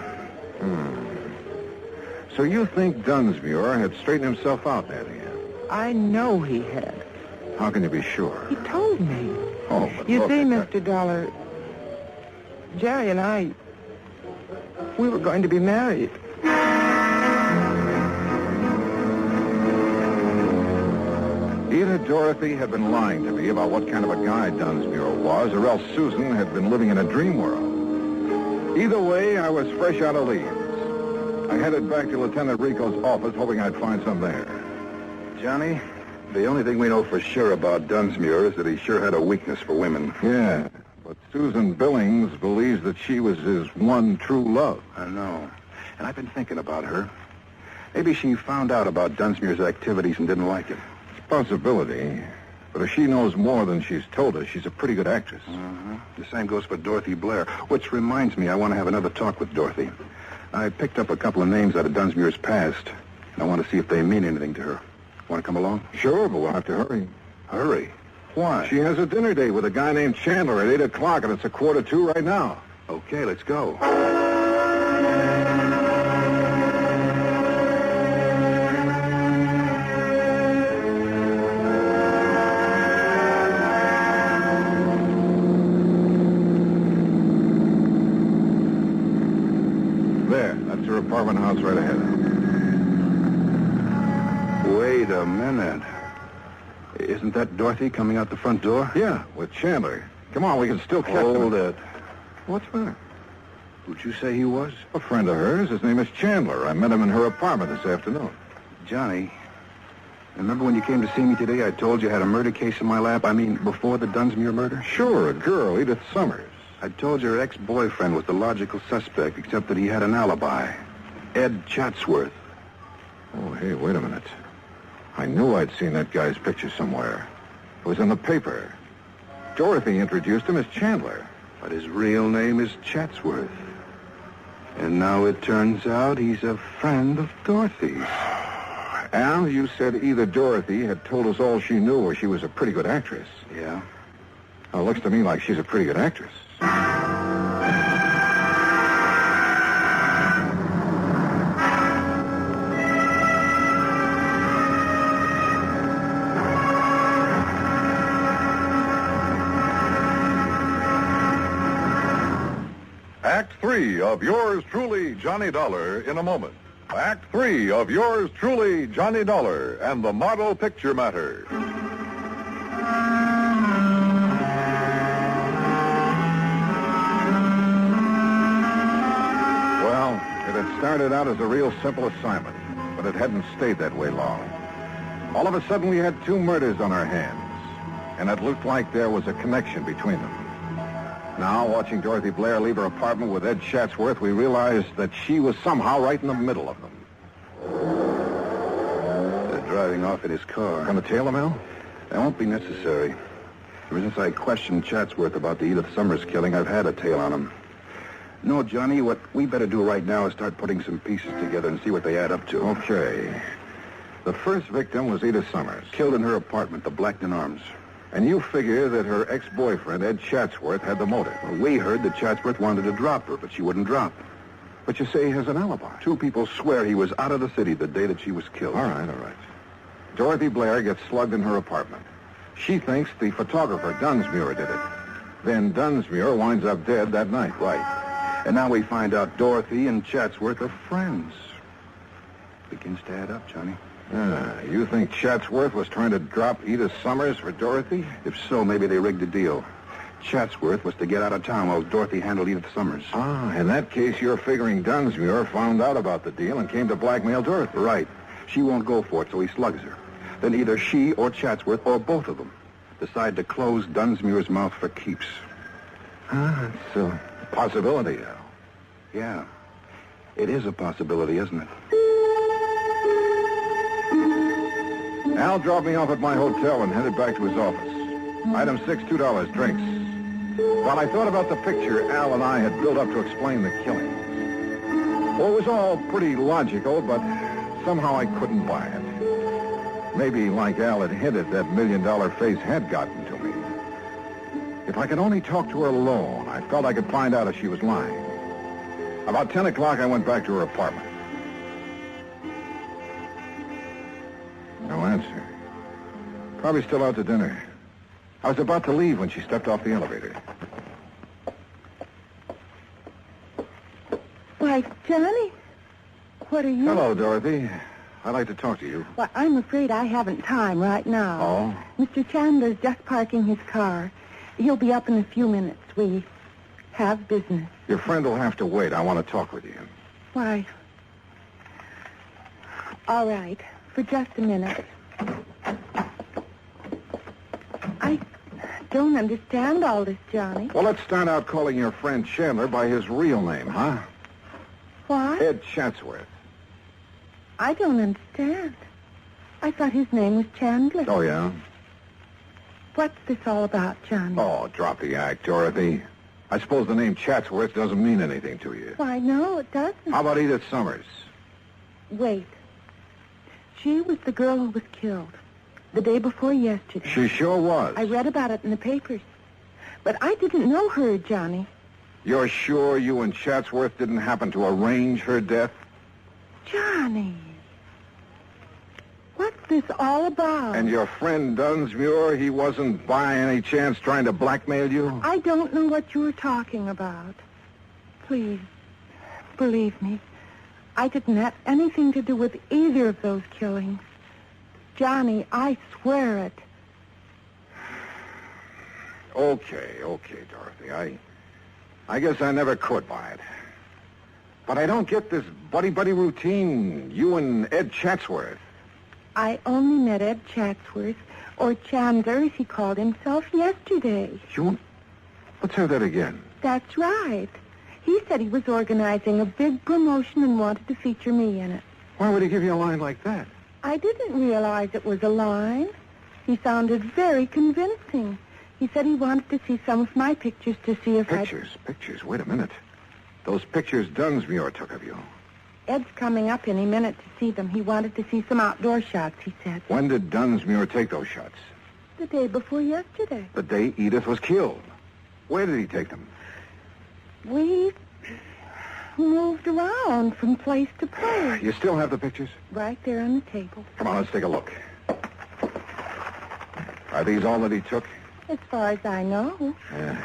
So you think Dunsmuir had straightened himself out there, Leanne? I know he had. How can you be sure? He told me. Oh, but You look, see, Mr. Dollar, Jerry and I, we were going to be married. Either Dorothy had been lying to me about what kind of a guy Dunsmuir was, or else Susan had been living in a dream world. Either way, I was fresh out of leads. I headed back to Lieutenant Rico's office, hoping I'd find some there. Johnny, the only thing we know for sure about Dunsmuir is that he sure had a weakness for women. Yeah, but Susan Billings believes that she was his one true love. I know. And I've been thinking about her. Maybe she found out about Dunsmuir's activities and didn't like it. It's a possibility. But if she knows more than she's told us, she's a pretty good actress. The same goes for Dorothy Blair, which reminds me I want to have another talk with Dorothy. I picked up a couple of names out of Dunsmuir's past, and I want to see if they mean anything to her. Want to come along? Sure, but we'll have to hurry. Hurry? Why? She has a dinner date with a guy named Chandler at 8 o'clock, and it's 1:45 right now. Okay, let's go. That's her apartment house right ahead. Wait a minute. Isn't that Dorothy coming out the front door? Yeah, with Chandler. Come on, we can still catch him. Hold it. What's that? Who'd you say he was? A friend of hers. His name is Chandler. I met him in her apartment this afternoon. Johnny, remember when you came to see me today, I told you I had a murder case in my lap? I mean, before the Dunsmuir murder? Sure, a girl, Edith Summers. I told you her ex-boyfriend was the logical suspect, except that he had an alibi. Ed Chatsworth. Oh, hey, wait a minute. I knew I'd seen that guy's picture somewhere. It was in the paper. Dorothy introduced him as Chandler. But his real name is Chatsworth. And now it turns out he's a friend of Dorothy's. Al, you said either Dorothy had told us all she knew or she was a pretty good actress. Yeah? Well, it looks to me like she's a pretty good actress. Act 3 of yours truly, Johnny Dollar, in a moment. Act 3 of yours truly, Johnny Dollar, and the Model Picture Matter. Well, it had started out as a real simple assignment, but it hadn't stayed that way long. All of a sudden, we had two murders on our hands, and it looked like there was a connection between them. Now, watching Dorothy Blair leave her apartment with Ed Chatsworth, we realized that she was somehow right in the middle of them. They're driving off in his car. Gonna tail him, Al? That won't be necessary. Ever since I questioned Chatsworth about the Edith Summers killing, I've had a tail on him. No, Johnny, what we better do right now is start putting some pieces together and see what they add up to. Okay. The first victim was Edith Summers. Killed in her apartment, the Blackton Arms. And you figure that her ex-boyfriend, Ed Chatsworth, had the motive. Well, we heard that Chatsworth wanted to drop her, but she wouldn't drop. But you say he has an alibi. Two people swear he was out of the city the day that she was killed. All right. Dorothy Blair gets slugged in her apartment. She thinks the photographer, Dunsmuir, did it. Then Dunsmuir winds up dead that night. Right. And now we find out Dorothy and Chatsworth are friends. Begins to add up, Johnny. You think Chatsworth was trying to drop Edith Summers for Dorothy? If so, maybe they rigged a deal. Chatsworth was to get out of town while Dorothy handled Edith Summers. In that case, you're figuring Dunsmuir found out about the deal and came to blackmail Dorothy. Right. She won't go for it, so he slugs her. Then either she or Chatsworth, or both of them, decide to close Dunsmuir's mouth for keeps. It's a possibility, Al. Yeah. It is a possibility, isn't it? Al dropped me off at my hotel and headed back to his office. Item 6, $2, drinks. While I thought about the picture Al and I had built up to explain the killing. Well, it was all pretty logical, but somehow I couldn't buy it. Maybe, like Al had hinted, that $1 million face had gotten to me. It If I could only talk to her alone, I felt I could find out if she was lying. About 10 o'clock, I went back to her apartment. No answer. Probably still out to dinner. I was about to leave when she stepped off the elevator. Why, Johnny, what are you... Hello, Dorothy. I'd like to talk to you. Well, I'm afraid I haven't time right now. Oh? Mr. Chandler's just parking his car. He'll be up in a few minutes. We have business. Your friend will have to wait. I want to talk with you. Why? All right. For just a minute. I don't understand all this, Johnny. Well, let's start out calling your friend Chandler by his real name, huh? What? Ed Chatsworth. I don't understand. I thought his name was Chandler. Oh, yeah? What's this all about, Johnny? Oh, drop the act, Dorothy. I suppose the name Chatsworth doesn't mean anything to you. Why, no, it doesn't. How about Edith Summers? Wait. She was the girl who was killed the day before yesterday. She sure was. I read about it in the papers. But I didn't know her, Johnny. You're sure you and Chatsworth didn't happen to arrange her death? Johnny. What's this all about? And your friend Dunsmuir, he wasn't by any chance trying to blackmail you? I don't know what you're talking about. Please, believe me. I didn't have anything to do with either of those killings. Johnny, I swear it. Okay, Dorothy. I guess I never could buy it. But I don't get this buddy-buddy routine, you and Ed Chatsworth. I only met Ed Chatsworth, or Chandler, as he called himself, yesterday. Let's have that again. That's right. He said he was organizing a big promotion and wanted to feature me in it. Why would he give you a line like that? I didn't realize it was a line. He sounded very convincing. He said he wanted to see some of my pictures to see if Pictures? Wait a minute. Those pictures Dunsmuir took of you. Ed's coming up any minute to see them. He wanted to see some outdoor shots, he said. When did Dunsmuir take those shots? The day before yesterday. The day Edith was killed. Where did he take them? We moved around from place to place. You still have the pictures? Right there on the table. Come on, let's take a look. Are these all that he took? As far as I know. Yeah.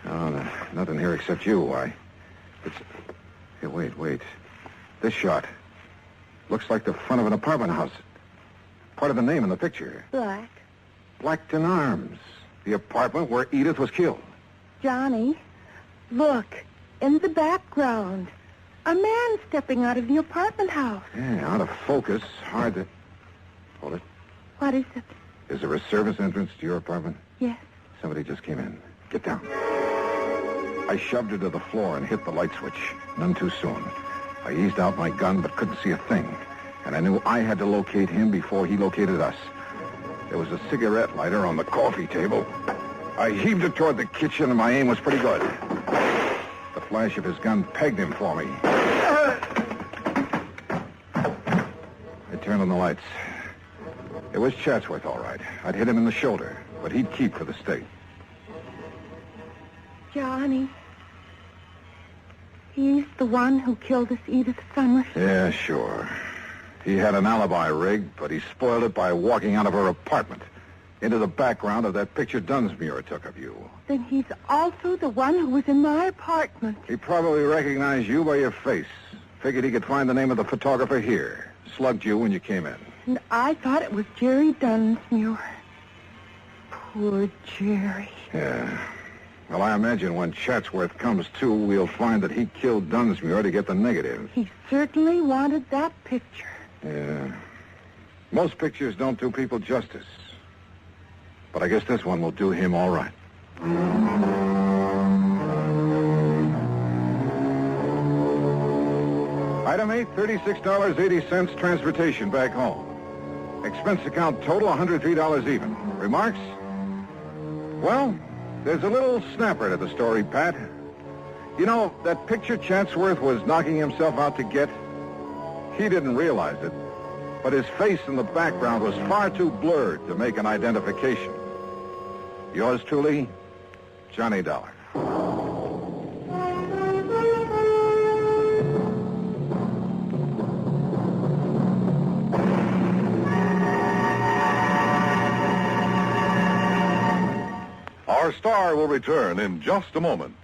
No, nothing here except you. Here, wait. This shot. Looks like the front of an apartment house. Part of the name in the picture. Blackton Arms. The apartment where Edith was killed. Johnny, look. In the background. A man stepping out of the apartment house. Yeah, out of focus. Hard to... Hold it. What is it? Is there a service entrance to your apartment? Yes. Somebody just came in. Get down. I shoved her to the floor and hit the light switch. None too soon. I eased out my gun but couldn't see a thing. And I knew I had to locate him before he located us. There was a cigarette lighter on the coffee table. I heaved it toward the kitchen and my aim was pretty good. The flash of his gun pegged him for me. I turned on the lights. It was Chatsworth, all right. I'd hit him in the shoulder, but he'd keep for the state. Johnny. He's the one who killed this Edith Summers. Yeah, sure. He had an alibi rigged, but he spoiled it by walking out of her apartment into the background of that picture Dunsmuir took of you. Then he's also the one who was in my apartment. He probably recognized you by your face. Figured he could find the name of the photographer here. Slugged you when you came in. And I thought it was Jerry Dunsmuir. Poor Jerry. Yeah. Well, I imagine when Chatsworth comes to, we'll find that he killed Dunsmuir to get the negative. He certainly wanted that picture. Yeah. Most pictures don't do people justice. But I guess this one will do him all right. Item 8, $36.80 transportation back home. Expense account total, $103 even. Remarks? Well, there's a little snapper to the story, Pat. You know, that picture Chatsworth was knocking himself out to get, he didn't realize it, but his face in the background was far too blurred to make an identification. Yours truly, Johnny Dollar. Our star will return in just a moment.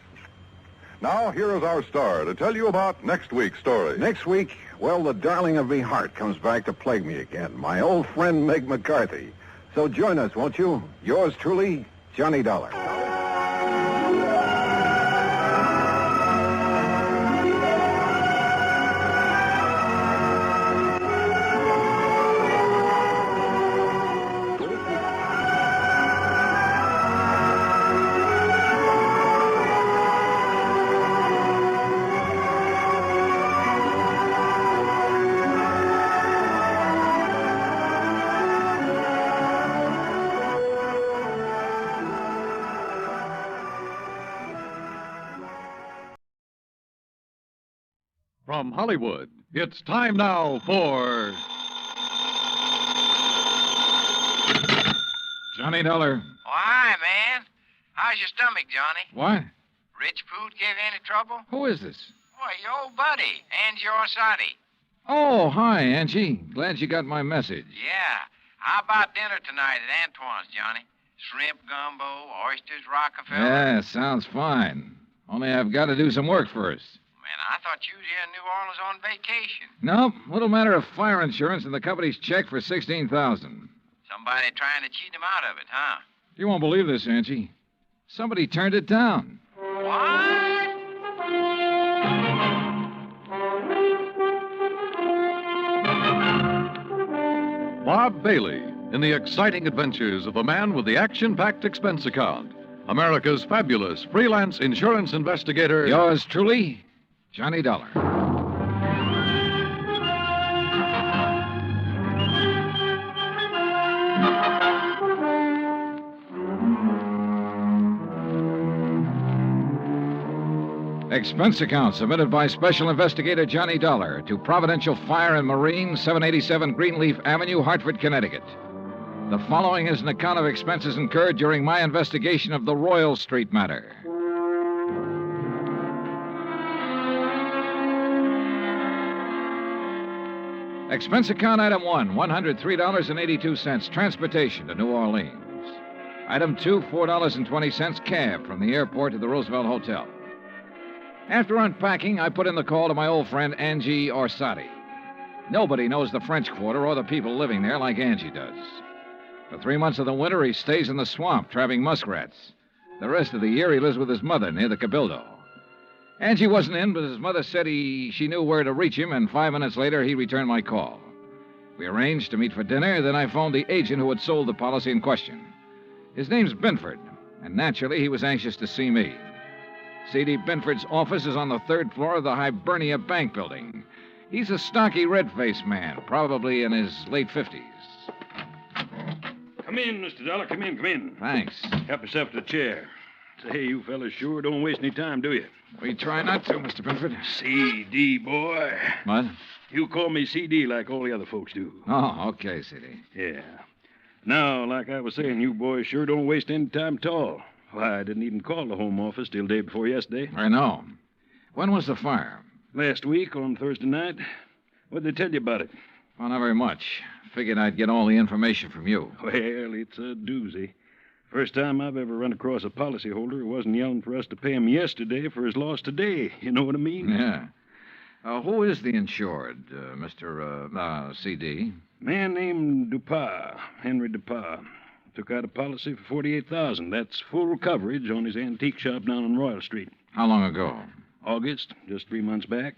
Now, here is our star to tell you about next week's story. Next week, well, the darling of me heart comes back to plague me again. My old friend, Meg McCarthy. So join us, won't you? Yours truly, Johnny Dollar. From Hollywood, it's time now for Johnny Dollar. Oh, hi, man. How's your stomach, Johnny? What? Rich food give you any trouble? Who is this? Why, your old buddy, Angie Orsatti. Oh, hi, Angie. Glad you got my message. Yeah. How about dinner tonight at Antoine's, Johnny? Shrimp gumbo, oysters, Rockefeller. Yeah, sounds fine. Only I've got to do some work first. Man, I thought you was here in New Orleans on vacation. Nope, little matter of fire insurance and the company's check for $16,000. Somebody trying to cheat him out of it, huh? You won't believe this, Angie. Somebody turned it down. What? Bob Bailey in the exciting adventures of the man with the action-packed expense account. America's fabulous freelance insurance investigator. Yours truly, Johnny Dollar. Expense account submitted by Special Investigator Johnny Dollar to Providential Fire and Marine, 787 Greenleaf Avenue, Hartford, Connecticut. The following is an account of expenses incurred during my investigation of the Royal Street matter. Expense account item 1, $103.82, transportation to New Orleans. Item 2, $4.20, cab from the airport to the Roosevelt Hotel. After unpacking, I put in the call to my old friend Angie Orsatti. Nobody knows the French Quarter or the people living there like Angie does. For 3 months of the winter, he stays in the swamp trapping muskrats. The rest of the year, he lives with his mother near the Cabildo. Angie wasn't in, but his mother said she knew where to reach him, and 5 minutes later, he returned my call. We arranged to meet for dinner, then I phoned the agent who had sold the policy in question. His name's Binford, and naturally, he was anxious to see me. C.D. Binford's office is on the 3rd floor of the Hibernia Bank building. He's a stocky, red-faced man, probably in his late 50s. Come in, Mr. Dollar. Come in. Thanks. Help yourself to the chair. Say, you fellas sure don't waste any time, do you? We try not to, Mr. Binford. C.D., boy. What? You call me C.D. like all the other folks do. Oh, okay, C.D. Yeah. Now, like I was saying, you boys sure don't waste any time at all. Why, I didn't even call the home office till day before yesterday. I know. When was the fire? Last week on Thursday night. What'd they tell you about it? Well, not very much. Figured I'd get all the information from you. Well, it's a doozy. First time I've ever run across a policyholder who wasn't yelling for us to pay him yesterday for his loss today. You know what I mean? Yeah. Who is the insured, Mr. C.D.? Man named Dupas, Henry Dupas. Took out a policy for $48,000. That's full coverage on his antique shop down on Royal Street. How long ago? August, just 3 months back.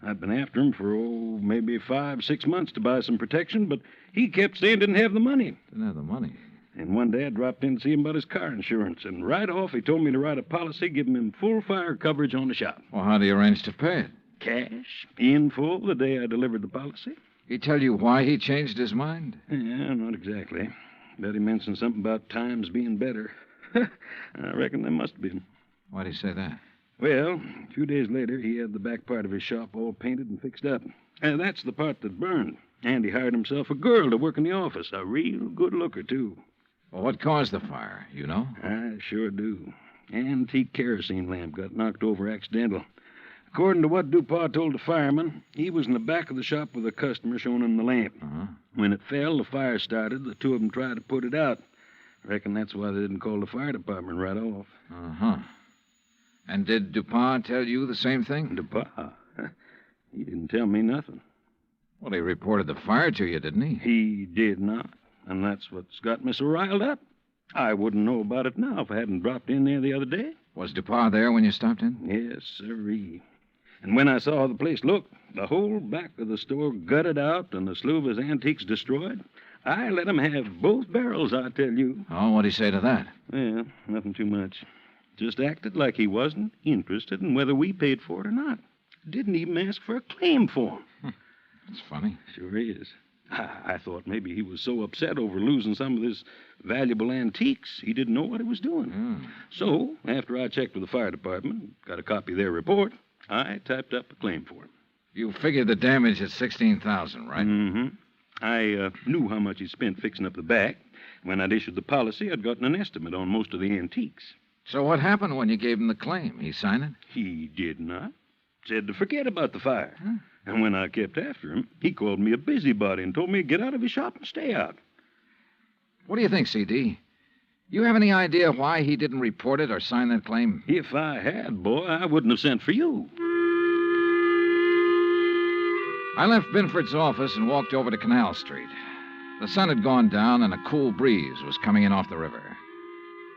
I'd been after him for, maybe 5-6 months to buy some protection, but he kept saying didn't have the money. Didn't have the money? And one day I dropped in to see him about his car insurance, and right off he told me to write a policy giving him full fire coverage on the shop. Well, how do you arrange to pay it? Cash, in full, the day I delivered the policy. He tell you why he changed his mind? Yeah, not exactly. Bet he mentioned something about times being better. I reckon there must have been. Why'd he say that? Well, a few days later, he had the back part of his shop all painted and fixed up. That's the part that burned. And he hired himself a girl to work in the office. A real good looker, too. Well, what caused the fire? You know? I sure do. Antique kerosene lamp got knocked over accidental. According to what Dupont told the fireman, he was in the back of the shop with a customer showing him the lamp. When it fell, the fire started. The two of them tried to put it out. I reckon that's why they didn't call the fire department right off. And did Dupont tell you the same thing? Dupont? He didn't tell me nothing. Well, he reported the fire to you, didn't he? He did not. And that's what's got me so riled up. I wouldn't know about it now if I hadn't dropped in there the other day. Was Dupont there when you stopped in? Yes, sirree. And when I saw how the place looked, the whole back of the store gutted out and a slew of his antiques destroyed, I let him have both barrels, I tell you. Oh, what'd he say to that? Well, nothing too much. Just acted like he wasn't interested in whether we paid for it or not. Didn't even ask for a claim form. That's funny. Sure is. I thought maybe he was so upset over losing some of his valuable antiques, he didn't know what he was doing. So, after I checked with the fire department, got a copy of their report, I typed up a claim for him. You figured the damage at $16,000, right? Mm-hmm. I knew how much he spent fixing up the back. When I'd issued the policy, I'd gotten an estimate on most of the antiques. So what happened when you gave him the claim? He signed it? He did not. Said to forget about the fire. And when I kept after him, he called me a busybody and told me to get out of his shop and stay out. What do you think, C.D.? You have any idea why he didn't report it or sign that claim? If I had, boy, I wouldn't have sent for you. I left Binford's office and walked over to Canal Street. The sun had gone down and a cool breeze was coming in off the river,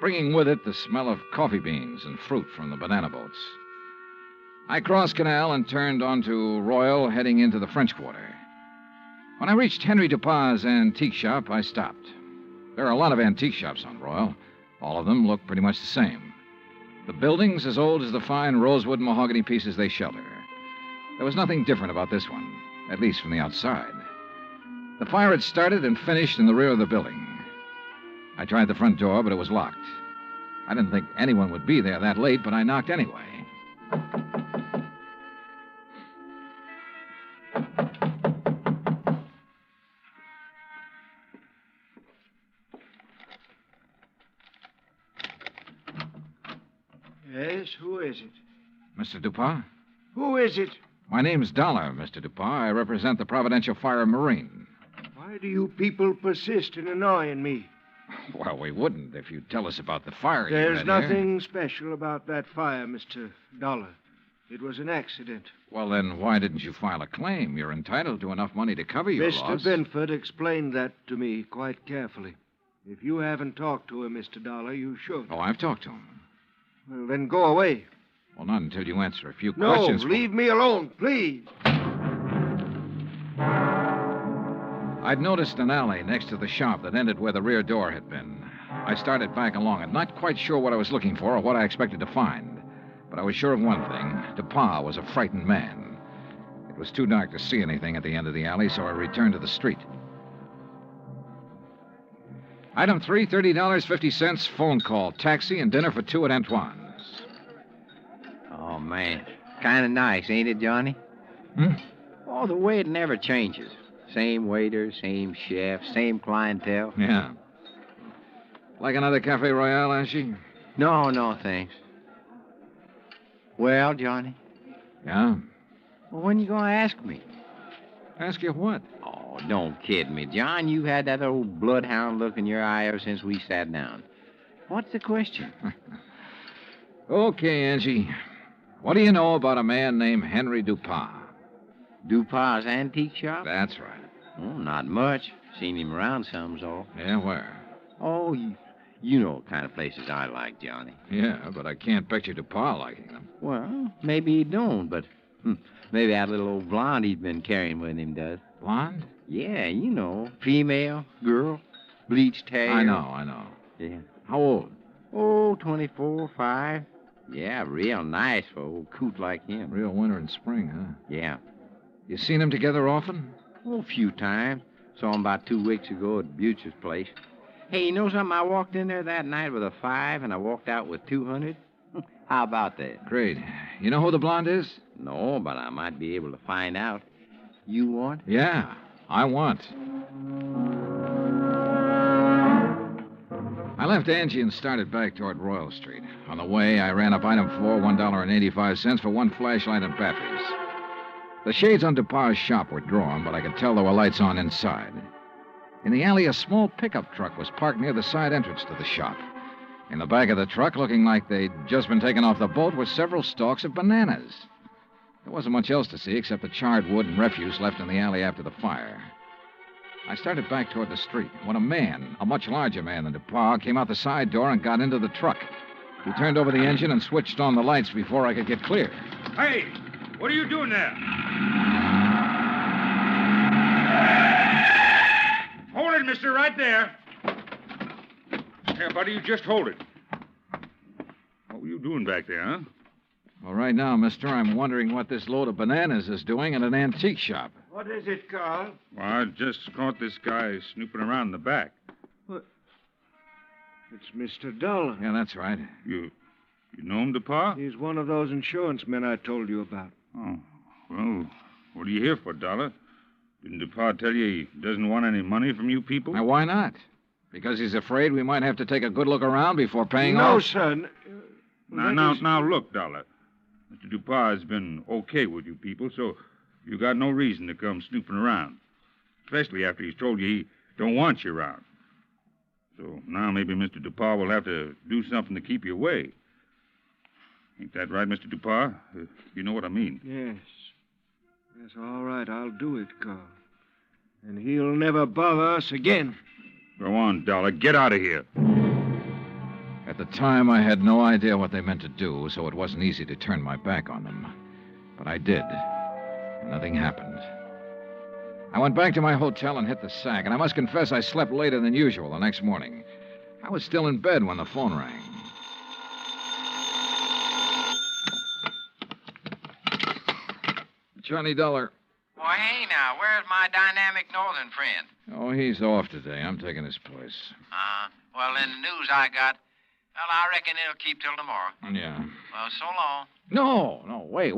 bringing with it the smell of coffee beans and fruit from the banana boats. I crossed Canal and turned onto Royal, heading into the French Quarter. When I reached Henry Dupas' antique shop, I stopped. There are a lot of antique shops on Royal. All of them look pretty much the same. The building's as old as the fine rosewood mahogany pieces they shelter. There was nothing different about this one, at least from the outside. The fire had started and finished in the rear of the building. I tried the front door, but it was locked. I didn't think anyone would be there that late, but I knocked anyway. Yes, who is it? Mr. Dupas? Who is it? My name's Dollar, Mr. Dupas. I represent the Providential Fire Marine. Why do you people persist in annoying me? Well, we wouldn't if you'd tell us about the fire you There's had nothing special about that fire, Mr. Dollar. It was an accident. Well, then why didn't you file a claim? You're entitled to enough money to cover your loss. Mr. Binford explained that to me quite carefully. If you haven't talked to him, Mr. Dollar, you should. Oh, I've talked to him. Well, then go away. Well, not until you answer a few questions. No, leave me alone, please. I'd noticed an alley next to the shop that ended where the rear door had been. I started back along it, not quite sure what I was looking for or what I expected to find. But I was sure of one thing. Dupas was a frightened man. It was too dark to see anything at the end of the alley, so I returned to the street. Item 3, $30.50, phone call, taxi, and dinner for two at Antoine's. Oh, man. Kind of nice, ain't it, Johnny? Oh, the way it never changes. Same waiter, same chef, same clientele. Yeah. Like another Cafe Royale, Ashy? No, thanks. Well, Johnny? Yeah? Well, when you going to ask me? Ask you what? Oh, don't kid me, John. You had that old bloodhound look in your eye ever since we sat down. What's the question? Okay, Angie. What do you know about a man named Henry Dupas? Dupas' antique shop? That's right. Oh, not much. Seen him around some's all. Yeah, where? Oh, you know what kind of places I like, Johnny. Yeah, but I can't picture Dupas liking them. Well, maybe he don't, but maybe that little old blonde he's been carrying with him does. Blonde? Yeah, you know. Female, girl, bleached hair. I know. Yeah. How old? Oh, 24, 5. Yeah, real nice for old coot like him. Real winter and spring, huh? Yeah. You seen them together often? Oh, a few times. Saw him about 2 weeks ago at Butcher's place. Hey, you know something? I walked in there that night with a 5, and I walked out with 200. How about that? Great. You know who the blonde is? No, but I might be able to find out. You want? Yeah, I want. I left Angie and started back toward Royal Street. On the way, I ran up item 4, $1.85 for one flashlight and batteries. The shades on DePauw's shop were drawn, but I could tell there were lights on inside. In the alley, a small pickup truck was parked near the side entrance to the shop. In the back of the truck, looking like they'd just been taken off the boat, were several stalks of bananas. There wasn't much else to see except the charred wood and refuse left in the alley after the fire. I started back toward the street when a man, a much larger man than DePauw, came out the side door and got into the truck. He turned over the engine and switched on the lights before I could get clear. Hey, what are you doing there? Hold it, mister, right there. Here, buddy, you just hold it. What were you doing back there, huh? Well, right now, mister, I'm wondering what this load of bananas is doing in an antique shop. What is it, Carl? Well, I just caught this guy snooping around in the back. What? It's Mr. Dollar. Yeah, that's right. You know him, DePauw? He's one of those insurance men I told you about. Oh, well, what are you here for, Dollar? Didn't DePauw tell you he doesn't want any money from you people? Now, why not? Because he's afraid we might have to take a good look around before paying off? No, son. Now, look, Dollar. Mr. DePauw has been okay with you people, so you got no reason to come snooping around. Especially after he's told you he don't want you around. So now maybe Mr. DePauw will have to do something to keep you away. Ain't that right, Mr. DePauw? You know what I mean. Yes. Yes, all right, I'll do it, Carl. And he'll never bother us again. Go on, Dollar. Get out of here. At the time, I had no idea what they meant to do, so it wasn't easy to turn my back on them. But I did. And nothing happened. I went back to my hotel and hit the sack, and I must confess I slept later than usual the next morning. I was still in bed when the phone rang. Johnny Dollar. Well, hey, now, where's my dynamic northern friend? Oh, he's off today. I'm taking his place. Well, in the news I got, well, I reckon it'll keep till tomorrow. Yeah. Well, so long. No, wait,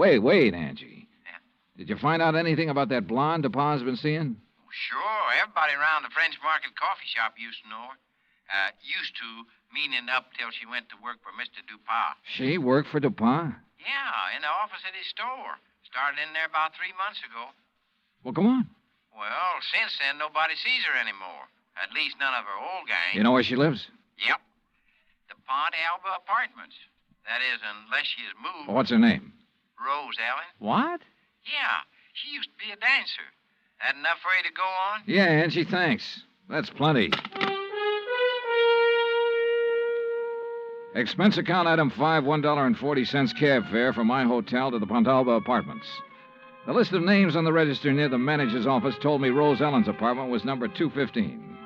Angie. Yeah. Did you find out anything about that blonde DePauw's been seeing? Sure. Everybody around the French Market coffee shop used to know her. Used to, meaning up till she went to work for Mr. DePauw. She worked for DePauw? Yeah, in the office at his store. Started in there about 3 months ago. Well, come on. Well, since then, nobody sees her anymore. At least none of her old gang. You know where she lives? Yep. The Pont Alba Apartments. That is, unless she has moved. What's her name? Rose Allen. What? Yeah, she used to be a dancer. That enough for you to go on? Yeah, Angie, thanks. That's plenty. Expense account item 5, $1.40 cab fare from my hotel to the Pontalba Apartments. The list of names on the register near the manager's office told me Rose Ellen's apartment was number 215.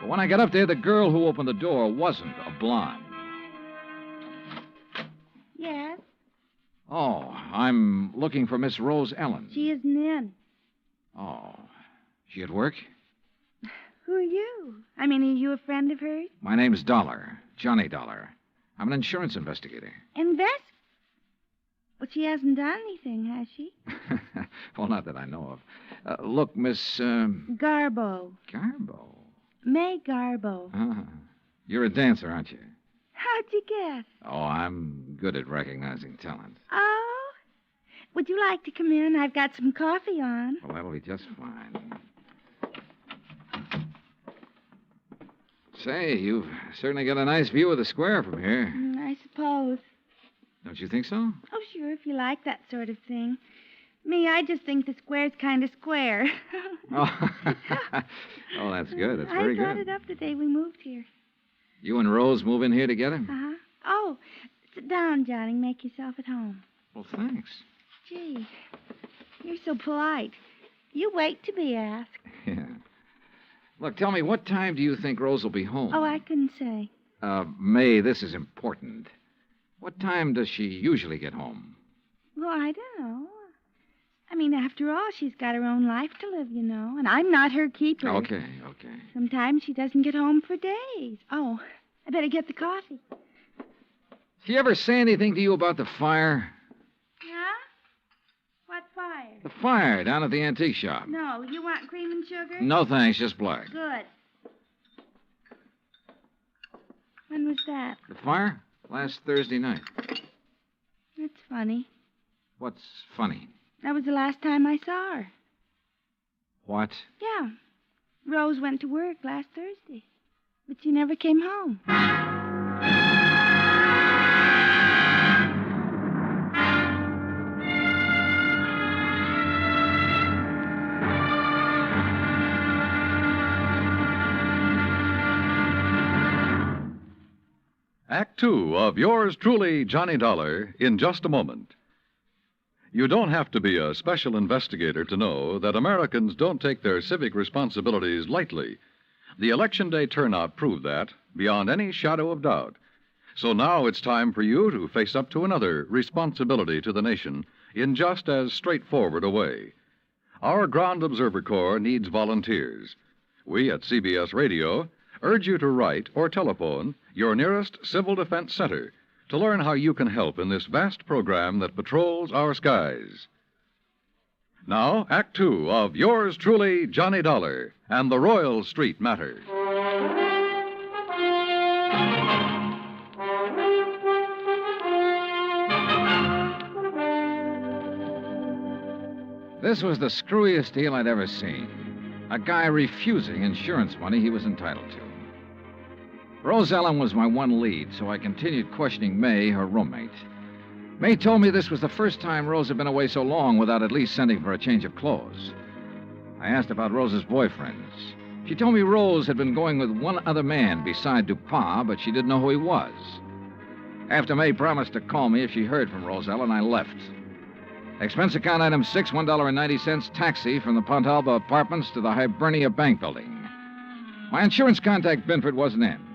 But when I got up there, the girl who opened the door wasn't a blonde. Yes? Oh, I'm looking for Miss Rose Ellen. She isn't in. Oh, she at work? Who are you? I mean, are you a friend of hers? My name's Dollar, Johnny Dollar. I'm an insurance investigator. Well, she hasn't done anything, has she? Well, not that I know of. Look, Miss... Garbo. Garbo? May Garbo. You're a dancer, aren't you? How'd you guess? Oh, I'm good at recognizing talent. Oh? Would you like to come in? I've got some coffee on. Well, that'll be just fine. Say, you've certainly got a nice view of the square from here. I suppose. Don't you think so? Oh, sure, if you like that sort of thing. Me, I just think the square's kind of square. Oh, that's good. That's very I brought good. it up the day we moved here. You and Rose move in here together? Uh-huh. Oh, sit down, Johnny. Make yourself at home. Well, thanks. Gee, you're so polite. You wait to be asked. Yeah. Look, tell me, what time do you think Rose will be home? Oh, I couldn't say. May, this is important. What time does she usually get home? Well, I don't know. I mean, after all, she's got her own life to live, you know, and I'm not her keeper. Okay. Sometimes she doesn't get home for days. Oh, I better get the coffee. She ever say anything to you about the fire? Yeah? What fire? The fire down at the antique shop. No, you want cream and sugar? No, thanks, just black. Good. When was that? The fire? Last Thursday night. That's funny. What's funny? That was the last time I saw her. What? Yeah. Rose went to work last Thursday, but she never came home. Act Two of yours truly, Johnny Dollar, in just a moment. You don't have to be a special investigator to know that Americans don't take their civic responsibilities lightly. The Election Day turnout proved that, beyond any shadow of doubt. So now it's time for you to face up to another responsibility to the nation in just as straightforward a way. Our Ground Observer Corps needs volunteers. We at CBS Radio urge you to write or telephone your nearest Civil Defense Center to learn how you can help in this vast program that patrols our skies. Now, Act Two of yours truly, Johnny Dollar, and the Royal Street Matter. This was the screwiest deal I'd ever seen. A guy refusing insurance money he was entitled to. Rose Ellen was my one lead, so I continued questioning May, her roommate. May told me this was the first time Rose had been away so long without at least sending for a change of clothes. I asked about Rose's boyfriends. She told me Rose had been going with one other man beside Dupont, but she didn't know who he was. After May promised to call me if she heard from Rose Ellen, I left. Expense account item 6, $1.90, taxi from the Pontalba Apartments to the Hibernia Bank Building. My insurance contact, Binford, wasn't in.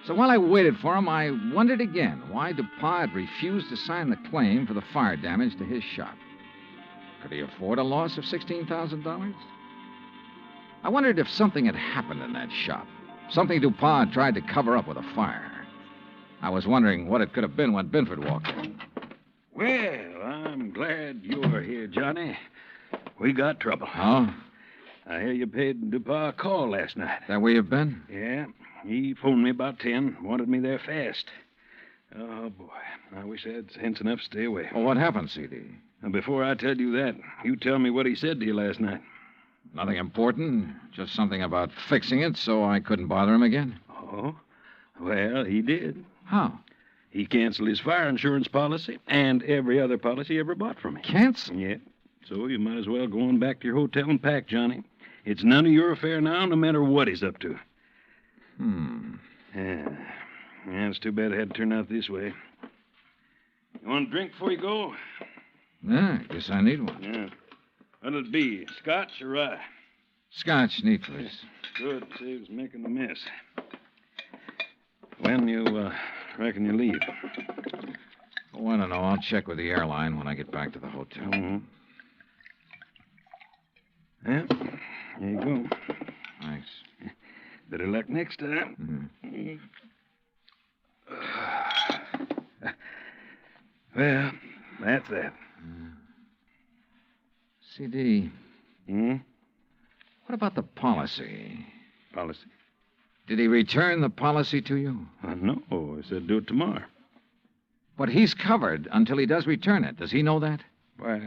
So while I waited for him, I wondered again why Dupont had refused to sign the claim for the fire damage to his shop. Could he afford a loss of $16,000? I wondered if something had happened in that shop, something Dupont tried to cover up with a fire. I was wondering what it could have been when Binford walked in. Well, I'm glad you're here, Johnny. We got trouble. Oh? I hear you paid Dupont a call last night. That where you've been? Yeah. He phoned me about 10, wanted me there fast. Oh, boy. I wish I had sense enough to stay away. Well, what happened, CD? Now, before I tell you that, you tell me what he said to you last night. Nothing important. Just something about fixing it so I couldn't bother him again. Oh? Well, he did. How? He canceled his fire insurance policy and every other policy he ever bought from me. Cancel? Yeah. So you might as well go on back to your hotel and pack, Johnny. It's none of your affair now, no matter what he's up to. Yeah, it's too bad it had to turn out this way. You want a drink before you go? Yeah, I guess I need one. Yeah. What'll it be, scotch or rye? Scotch, neat, please. Good, saves making a mess. When you reckon you leave? Oh, I don't know. I'll check with the airline when I get back to the hotel. Mm-hmm. Yeah, here you go. Thanks. Better luck next time. Mm-hmm. Well, that's that. CD. Hmm? What about the policy? Policy? Did he return the policy to you? No, I said do it tomorrow. But he's covered until he does return it. Does he know that? Why,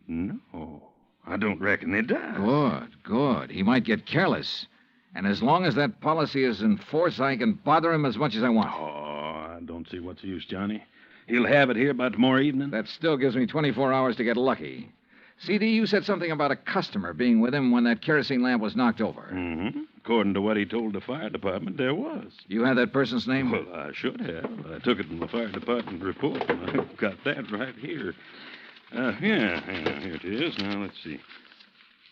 no. I don't reckon he does. Good. He might get careless. And as long as that policy is in force, I can bother him as much as I want. Oh, I don't see what's the use, Johnny. He'll have it here by tomorrow evening. That still gives me 24 hours to get lucky. CD, you said something about a customer being with him when that kerosene lamp was knocked over. Mm-hmm. According to what he told the fire department, there was. You had that person's name? Well, I should have. I took it from the fire department report. I've got that right here. Here it is. Now, let's see.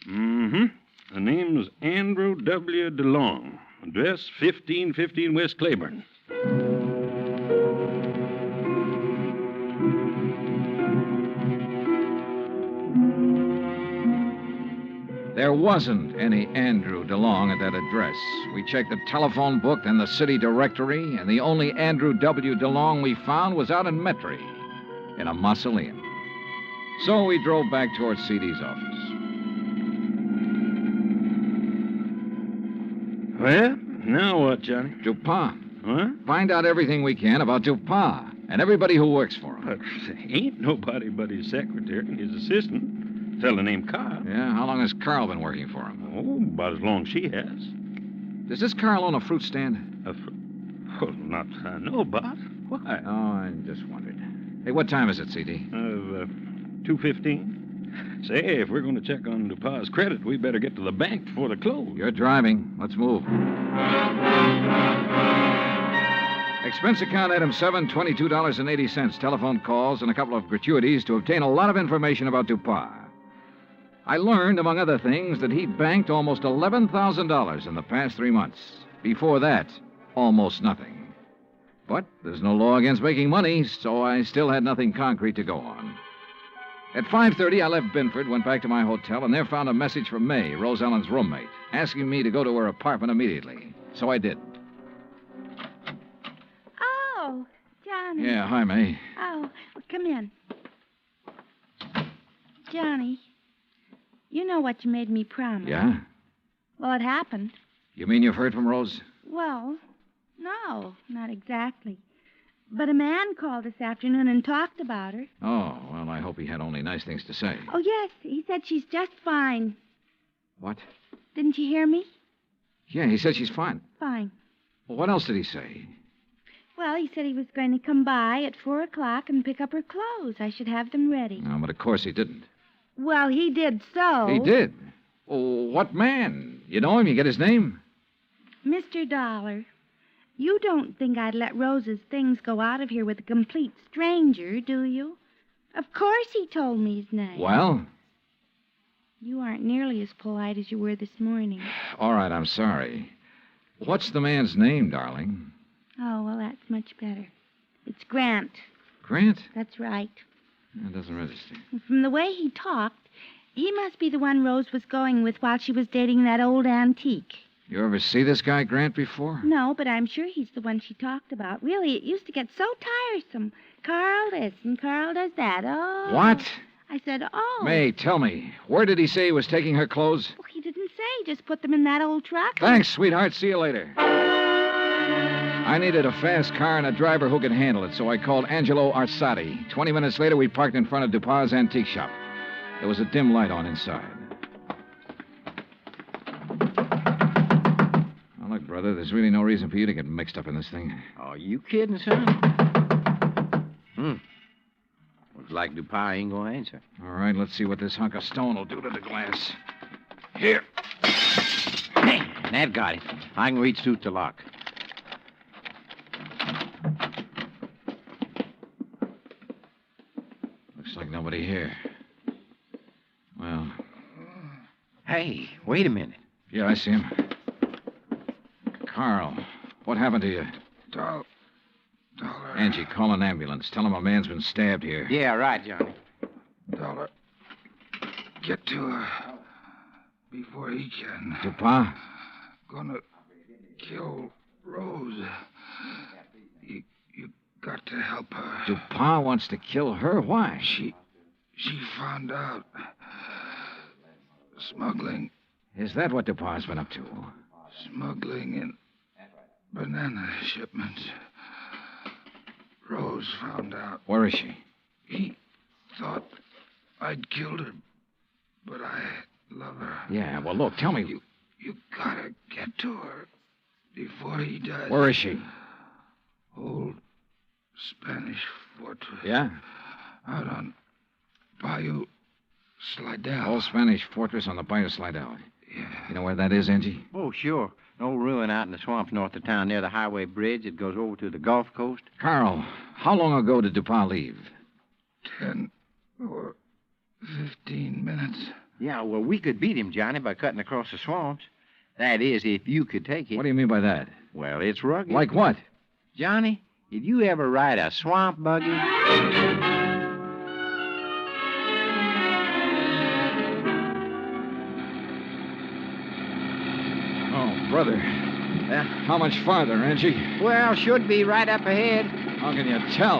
Mm-hmm. The name was Andrew W. DeLong. Address 1515 West Claiborne. There wasn't any Andrew DeLong at that address. We checked the telephone book and the city directory, and the only Andrew W. DeLong we found was out in Metairie, in a mausoleum. So we drove back towards CD's office. Well, now what, Johnny? Dupont. Huh? Find out everything we can about Dupont and everybody who works for him. But ain't nobody but his secretary and his assistant. Fella named Carl. Yeah, how long has Carl been working for him? Oh, about as long as she has. Does this Carl own a fruit stand? Well, not I know about. Why? Oh, I just wondered. Hey, what time is it, CD? 2:15. Say, if we're going to check on Dupont's credit, we better get to the bank before they close. You're driving. Let's move. Expense account item 7, $22.80. Telephone calls and a couple of gratuities to obtain a lot of information about Dupont. I learned, among other things, that he'd banked almost $11,000 in the past 3 months. Before that, almost nothing. But there's no law against making money, so I still had nothing concrete to go on. At 5:30, I left Binford, went back to my hotel, and there found a message from May, Rose Ellen's roommate, asking me to go to her apartment immediately. So I did. Oh, Johnny. Yeah, hi, May. Oh, well, come in. Johnny, you know what you made me promise. Yeah? Well, it happened. You mean you've heard from Rose? Well, no, not exactly. But a man called this afternoon and talked about her. Oh, well, I hope he had only nice things to say. Oh, yes, he said she's just fine. What? Didn't you hear me? Yeah, he said she's fine. Fine. Well, what else did he say? Well, he said he was going to come by at 4 o'clock and pick up her clothes. I should have them ready. No, but of course he didn't. Well, he did so. He did? Oh, what man? You know him? You get his name? Mr. Dollar. You don't think I'd let Rose's things go out of here with a complete stranger, do you? Of course he told me his name. Well? You aren't nearly as polite as you were this morning. All right, I'm sorry. What's the man's name, darling? Oh, well, that's much better. It's Grant. Grant? That's right. That doesn't register. From the way he talked, he must be the one Rose was going with while she was dating that old antique. You ever see this guy, Grant, before? No, but I'm sure he's the one she talked about. Really, it used to get so tiresome. Carl this and Carl does that. Oh. What? I said, oh. May, tell me, where did he say he was taking her clothes? Well, he didn't say. Just put them in that old truck. Thanks, sweetheart. See you later. I needed a fast car and a driver who could handle it, so I called Angelo Arsati. 20 minutes later, we parked in front of Dupont's antique shop. There was a dim light on inside. Now, look, brother, there's really no reason for you to get mixed up in this thing. Oh, you kidding, son? Looks like Dupont ain't gonna answer. All right, let's see what this hunk of stone will do to the glass. Here. Hey, that got it. I can reach through the lock. Looks like nobody here. Well. Hey, wait a minute. Yeah, I see him. Carl, what happened to you? Dollar. Angie, call an ambulance. Tell him a man's been stabbed here. Yeah, right, Johnny. Dollar. Get to her before he can. Dupont? Gonna kill Rose. You got to help her. Dupont wants to kill her? Why? She found out. Smuggling. Is that what Dupont's been up to? Smuggling in banana shipments. Rose found out. Where is she? He thought I'd killed her, but I love her. Yeah, well, look, tell me. You gotta get to her before he does. Where is she? Old Spanish fortress. Yeah? Out on Bayou Slidell. Old Spanish fortress on the Bayou Slidell. Yeah. You know where that is, Angie? Oh, sure. An old ruin out in the swamps north of town near the highway bridge that goes over to the Gulf Coast. Carl, how long ago did Dupont leave? 10 or 15 minutes. Yeah, well, we could beat him, Johnny, by cutting across the swamps. That is, if you could take it. What do you mean by that? Well, it's rugged. Like what? Johnny, did you ever ride a swamp buggy? Brother. How much farther, Angie? Well, should be right up ahead. How can you tell?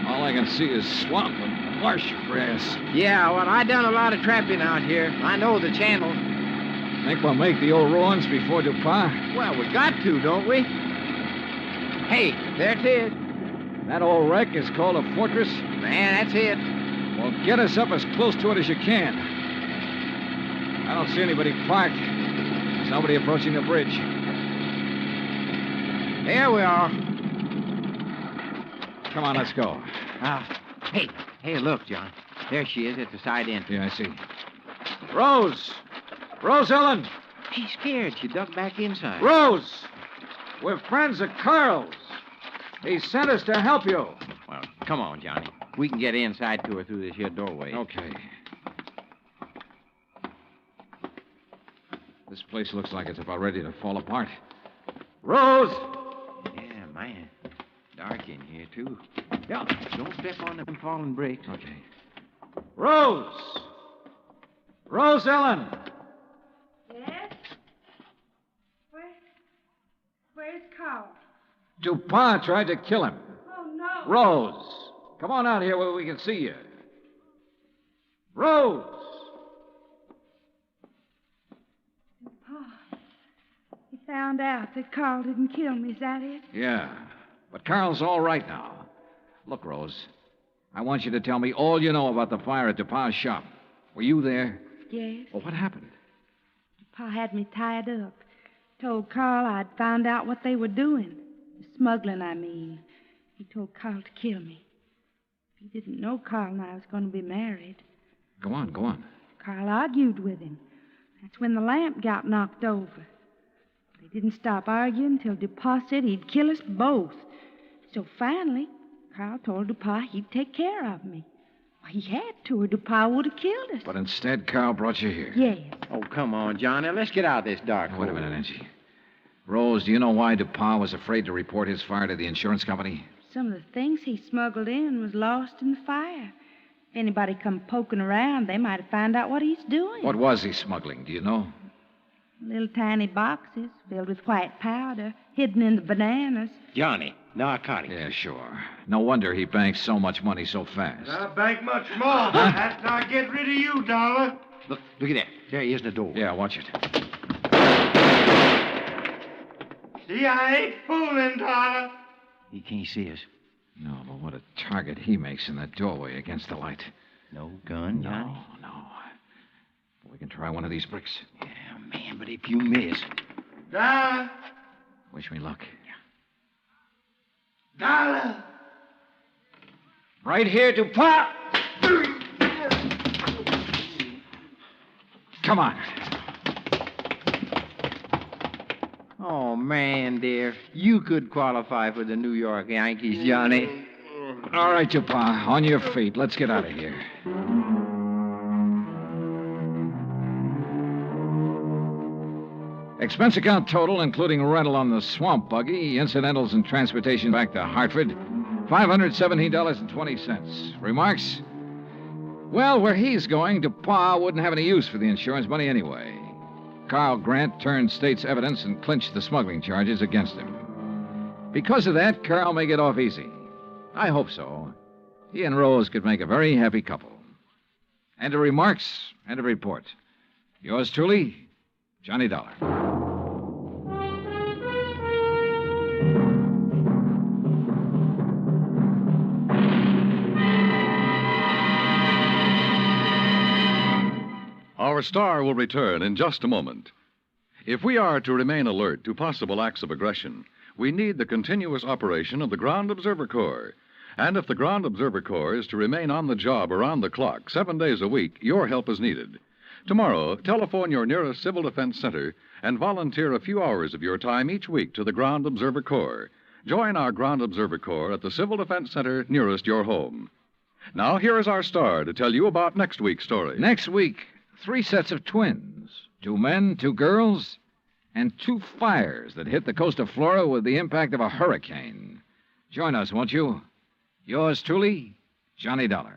All I can see is swamp and marsh grass. Yeah, well, I done a lot of trapping out here. I know the channel. Think we'll make the old ruins before Dupont? Well, we got to, don't we? Hey, there it is. That old wreck is called a fortress? Man, that's it. Well, get us up as close to it as you can. I don't see anybody parked. There's nobody approaching the bridge. There we are. Come on, let's go. Hey, look, John. There she is at the side entrance. Yeah, I see. Rose! Rose Ellen! She's scared. She ducked back inside. Rose! We're friends of Carl's. He sent us to help you. Well, come on, Johnny. We can get inside to her through this here doorway. Okay. This place looks like it's about ready to fall apart. Rose! Yeah, man. Dark in here, too. Yeah, don't step on them falling bricks. Okay. Rose! Rose Ellen! Yes? Where's Carl? DuPont tried to kill him. Oh, no. Rose, come on out here where we can see you. Rose! Pa, he found out that Carl didn't kill me. Is that it? Yeah, but Carl's all right now. Look, Rose, I want you to tell me all you know about the fire at DuPont's shop. Were you there? Yes. Well, what happened? Pa had me tied up. Told Carl I'd found out what they were doing. Smuggling, I mean. He told Carl to kill me. He didn't know Carl and I was going to be married. Go on, go on. Carl argued with him. That's when the lamp got knocked over. They didn't stop arguing until DuPont said he'd kill us both. So finally, Carl told DuPont he'd take care of me. Well, he had to, or DuPont would have killed us. But instead, Carl brought you here. Yes. Oh, come on, Johnny. Let's get out of this dark hole. Wait a minute, Angie. Rose, do you know why DuPont was afraid to report his fire to the insurance company? Some of the things he smuggled in was lost in the fire. If anybody come poking around, they might have found out what he's doing. What was he smuggling, do you know? Little tiny boxes filled with white powder, hidden in the bananas. Johnny, narcotics. Yeah, sure. No wonder he banks so much money so fast. I'll bank much more after I get rid of you, Dollar. Look at that. There he is in the door. Yeah, watch it. See, I ain't fooling, Dollar. He can't see us. No, but what a target he makes in that doorway against the light. No gun, Johnny? No. We can try one of these bricks. Yeah, man, but if you miss... Dollar. Wish me luck. Dollar. Right here, DuPont. Come on. Oh, man, dear. You could qualify for the New York Yankees, Johnny. All right, DuPont. On your feet. Let's get out of here. Expense account total, including rental on the swamp buggy, incidentals and transportation back to Hartford, $517.20. Remarks? Well, where he's going, DuPont wouldn't have any use for the insurance money anyway. Carl Grant turned state's evidence and clinched the smuggling charges against him. Because of that, Carl may get off easy. I hope so. He and Rose could make a very happy couple. End of remarks, end of report. Yours truly, Johnny Dollar. Our star will return in just a moment. If we are to remain alert to possible acts of aggression, we need the continuous operation of the Ground Observer Corps. And if the Ground Observer Corps is to remain on the job around the clock, 7 days a week, your help is needed. Tomorrow, telephone your nearest Civil Defense Center and volunteer a few hours of your time each week to the Ground Observer Corps. Join our Ground Observer Corps at the Civil Defense Center nearest your home. Now, here is our star to tell you about next week's story. Next week, 3 sets of twins, 2 men, 2 girls, and 2 fires that hit the coast of Florida with the impact of a hurricane. Join us, won't you? Yours truly, Johnny Dollar.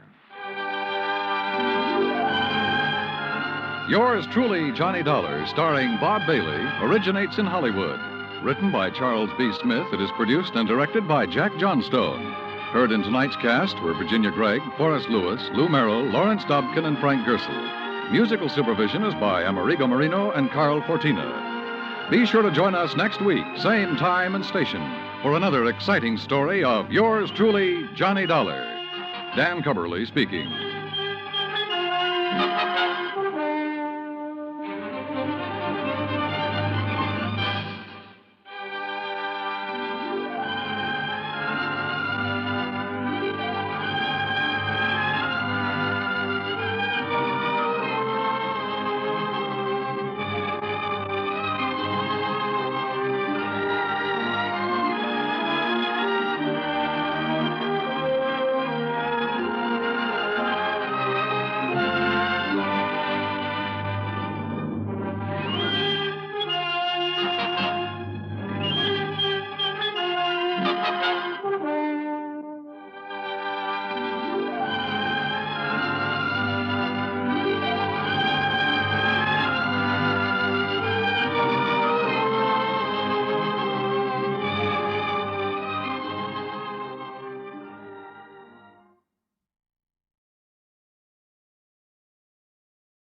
Yours truly, Johnny Dollar, starring Bob Bailey, originates in Hollywood. Written by Charles B. Smith, it is produced and directed by Jack Johnstone. Heard in tonight's cast were Virginia Gregg, Forrest Lewis, Lou Merrill, Lawrence Dobkin, and Frank Gersel. Musical supervision is by Amerigo Marino and Carl Fortina. Be sure to join us next week, same time and station, for another exciting story of yours truly, Johnny Dollar. Dan Cubberly speaking.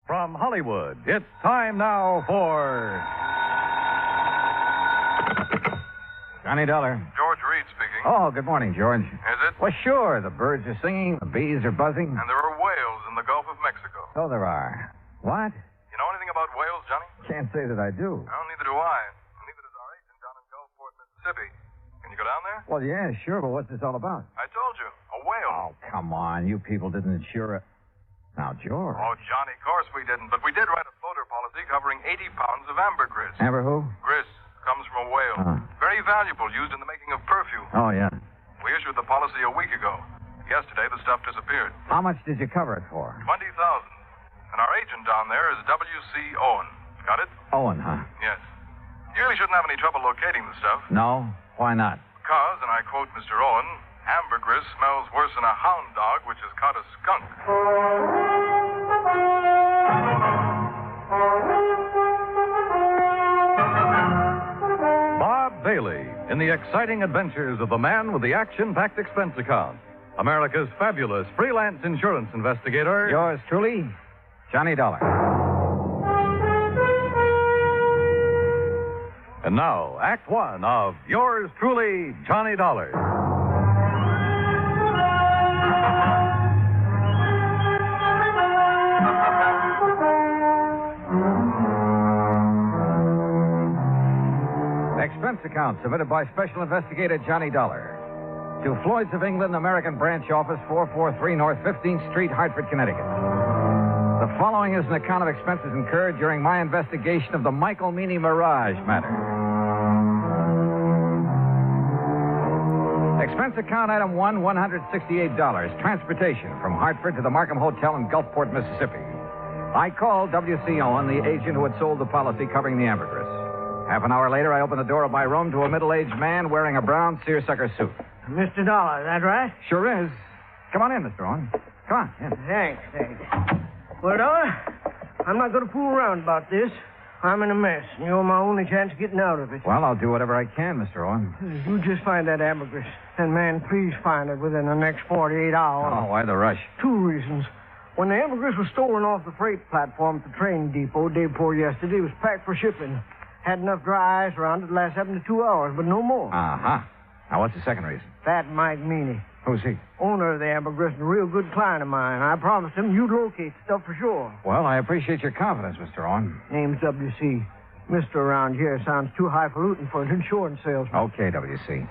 From Hollywood, it's time now for Johnny Dollar. George Reed speaking. Oh, good morning, George. Is it? Well, sure. The birds are singing, the bees are buzzing. And there are whales in the Gulf of Mexico. So there are. What? You know anything about whales, Johnny? Can't say that I do. Well, neither do I. Neither does our agent down in Gulfport, Mississippi. Can you go down there? Well, yeah, sure, but what's this all about? I told you, a whale. Oh, come on. You people didn't insure it. Now, George. Oh, Johnny, of course we didn't. But we did write a floater policy covering 80 pounds of ambergris. Amber who? Gris comes from a whale. Very valuable, used in the making of perfume. Oh, yeah. We issued the policy a week ago. Yesterday, the stuff disappeared. How much did you cover it for? $20,000. And our agent down there is W.C. Owen. Got it? Owen, huh? Yes. You really shouldn't have any trouble locating the stuff. No? Why not? Because, and I quote Mr. Owen, ambergris smells worse than a hound dog which has caught a skunk. Bob Bailey in the exciting adventures of the man with the action-packed expense account. America's fabulous freelance insurance investigator. Yours truly, Johnny Dollar. And now, Act One of yours truly, Johnny Dollar. Expense account submitted by Special Investigator Johnny Dollar to Floyd's of England, American Branch Office, 443 North 15th Street, Hartford, Connecticut. The following is an account of expenses incurred during my investigation of the Michael Meany Mirage matter. Expense account item 1, $168. Transportation from Hartford to the Markham Hotel in Gulfport, Mississippi. I called W.C. Owen, the agent who had sold the policy covering the ambergris. Half an hour later, I opened the door of my room to a middle-aged man wearing a brown seersucker suit. Mr. Dollar, is that right? Sure is. Come on in, Mr. Owen. Come on in. Thanks. Well, Dollar, I'm not going to fool around about this. I'm in a mess, and you're my only chance of getting out of it. Well, I'll do whatever I can, Mr. Owen. You just find that ambergris. And, man, please find it within the next 48 hours. Oh, why the rush? 2 reasons. When the ambergris was stolen off the freight platform at the train depot day before yesterday, it was packed for shipping. Had enough dry ice around it to last 72 hours, but no more. Uh-huh. Now, what's the second reason? That Mike Meany. Who's he? Owner of the ambergris and a real good client of mine. I promised him you'd locate stuff for sure. Well, I appreciate your confidence, Mr. Owen. Name's W.C. Mr. around here sounds too highfalutin for an insurance salesman. Okay, W.C.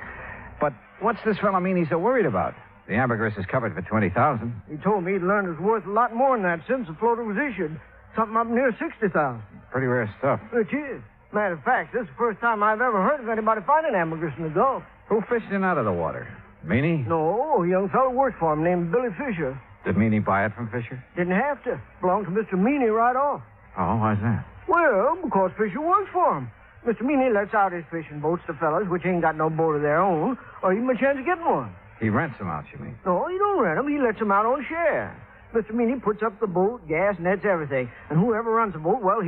But what's this fellow Meany so worried about? The ambergris is covered for $20,000. He told me he'd learned it was worth a lot more than that since the floater was issued. Something up near $60,000. Pretty rare stuff. Which is. Matter of fact, this is the first time I've ever heard of anybody finding ambergris in the Gulf. Who fished in out of the water? Meany? No, a young fellow worked for him named Billy Fisher. Did Meany buy it from Fisher? Didn't have to. Belonged to Mr. Meany right off. Oh, why's that? Well, because Fisher works for him. Mr. Meany lets out his fishing boats to fellas which ain't got no boat of their own, or even a chance of getting one. He rents them out, you mean? No, he don't rent them. He lets them out on share. Mr. Meany puts up the boat, gas, nets, everything. And whoever runs the boat, well,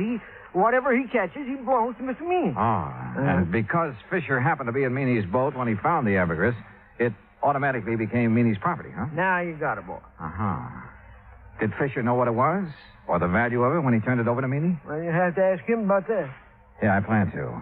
whatever he catches, he belongs to Mr. Meany. Oh, and because Fisher happened to be in Meany's boat when he found the ambergris, it automatically became Meany's property, huh? Now you got it, boy. Uh-huh. Did Fisher know what it was? Or the value of it when he turned it over to Meany? Well, you have to ask him about that. Yeah, I plan to.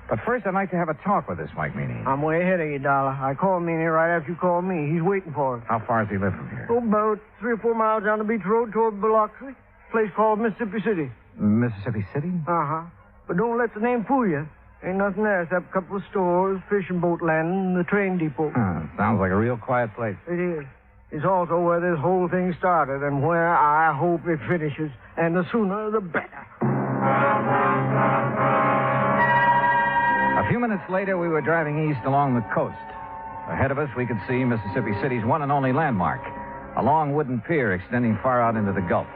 But first, I'd like to have a talk with this Mike Meany. I'm way ahead of you, Dollar. I called Meany right after you called me. He's waiting for us. How far does he live from here? Oh, about 3 or 4 miles down the beach road toward Biloxi. Place called Mississippi City. Mississippi City? Uh-huh. But don't let the name fool you. Ain't nothing there except a couple of stores, fishing boat landing, and the train depot. Sounds like a real quiet place. It is. It's also where this whole thing started and where I hope it finishes. And the sooner, the better. A few minutes later, we were driving east along the coast. Ahead of us, we could see Mississippi City's one and only landmark, a long wooden pier extending far out into the Gulf.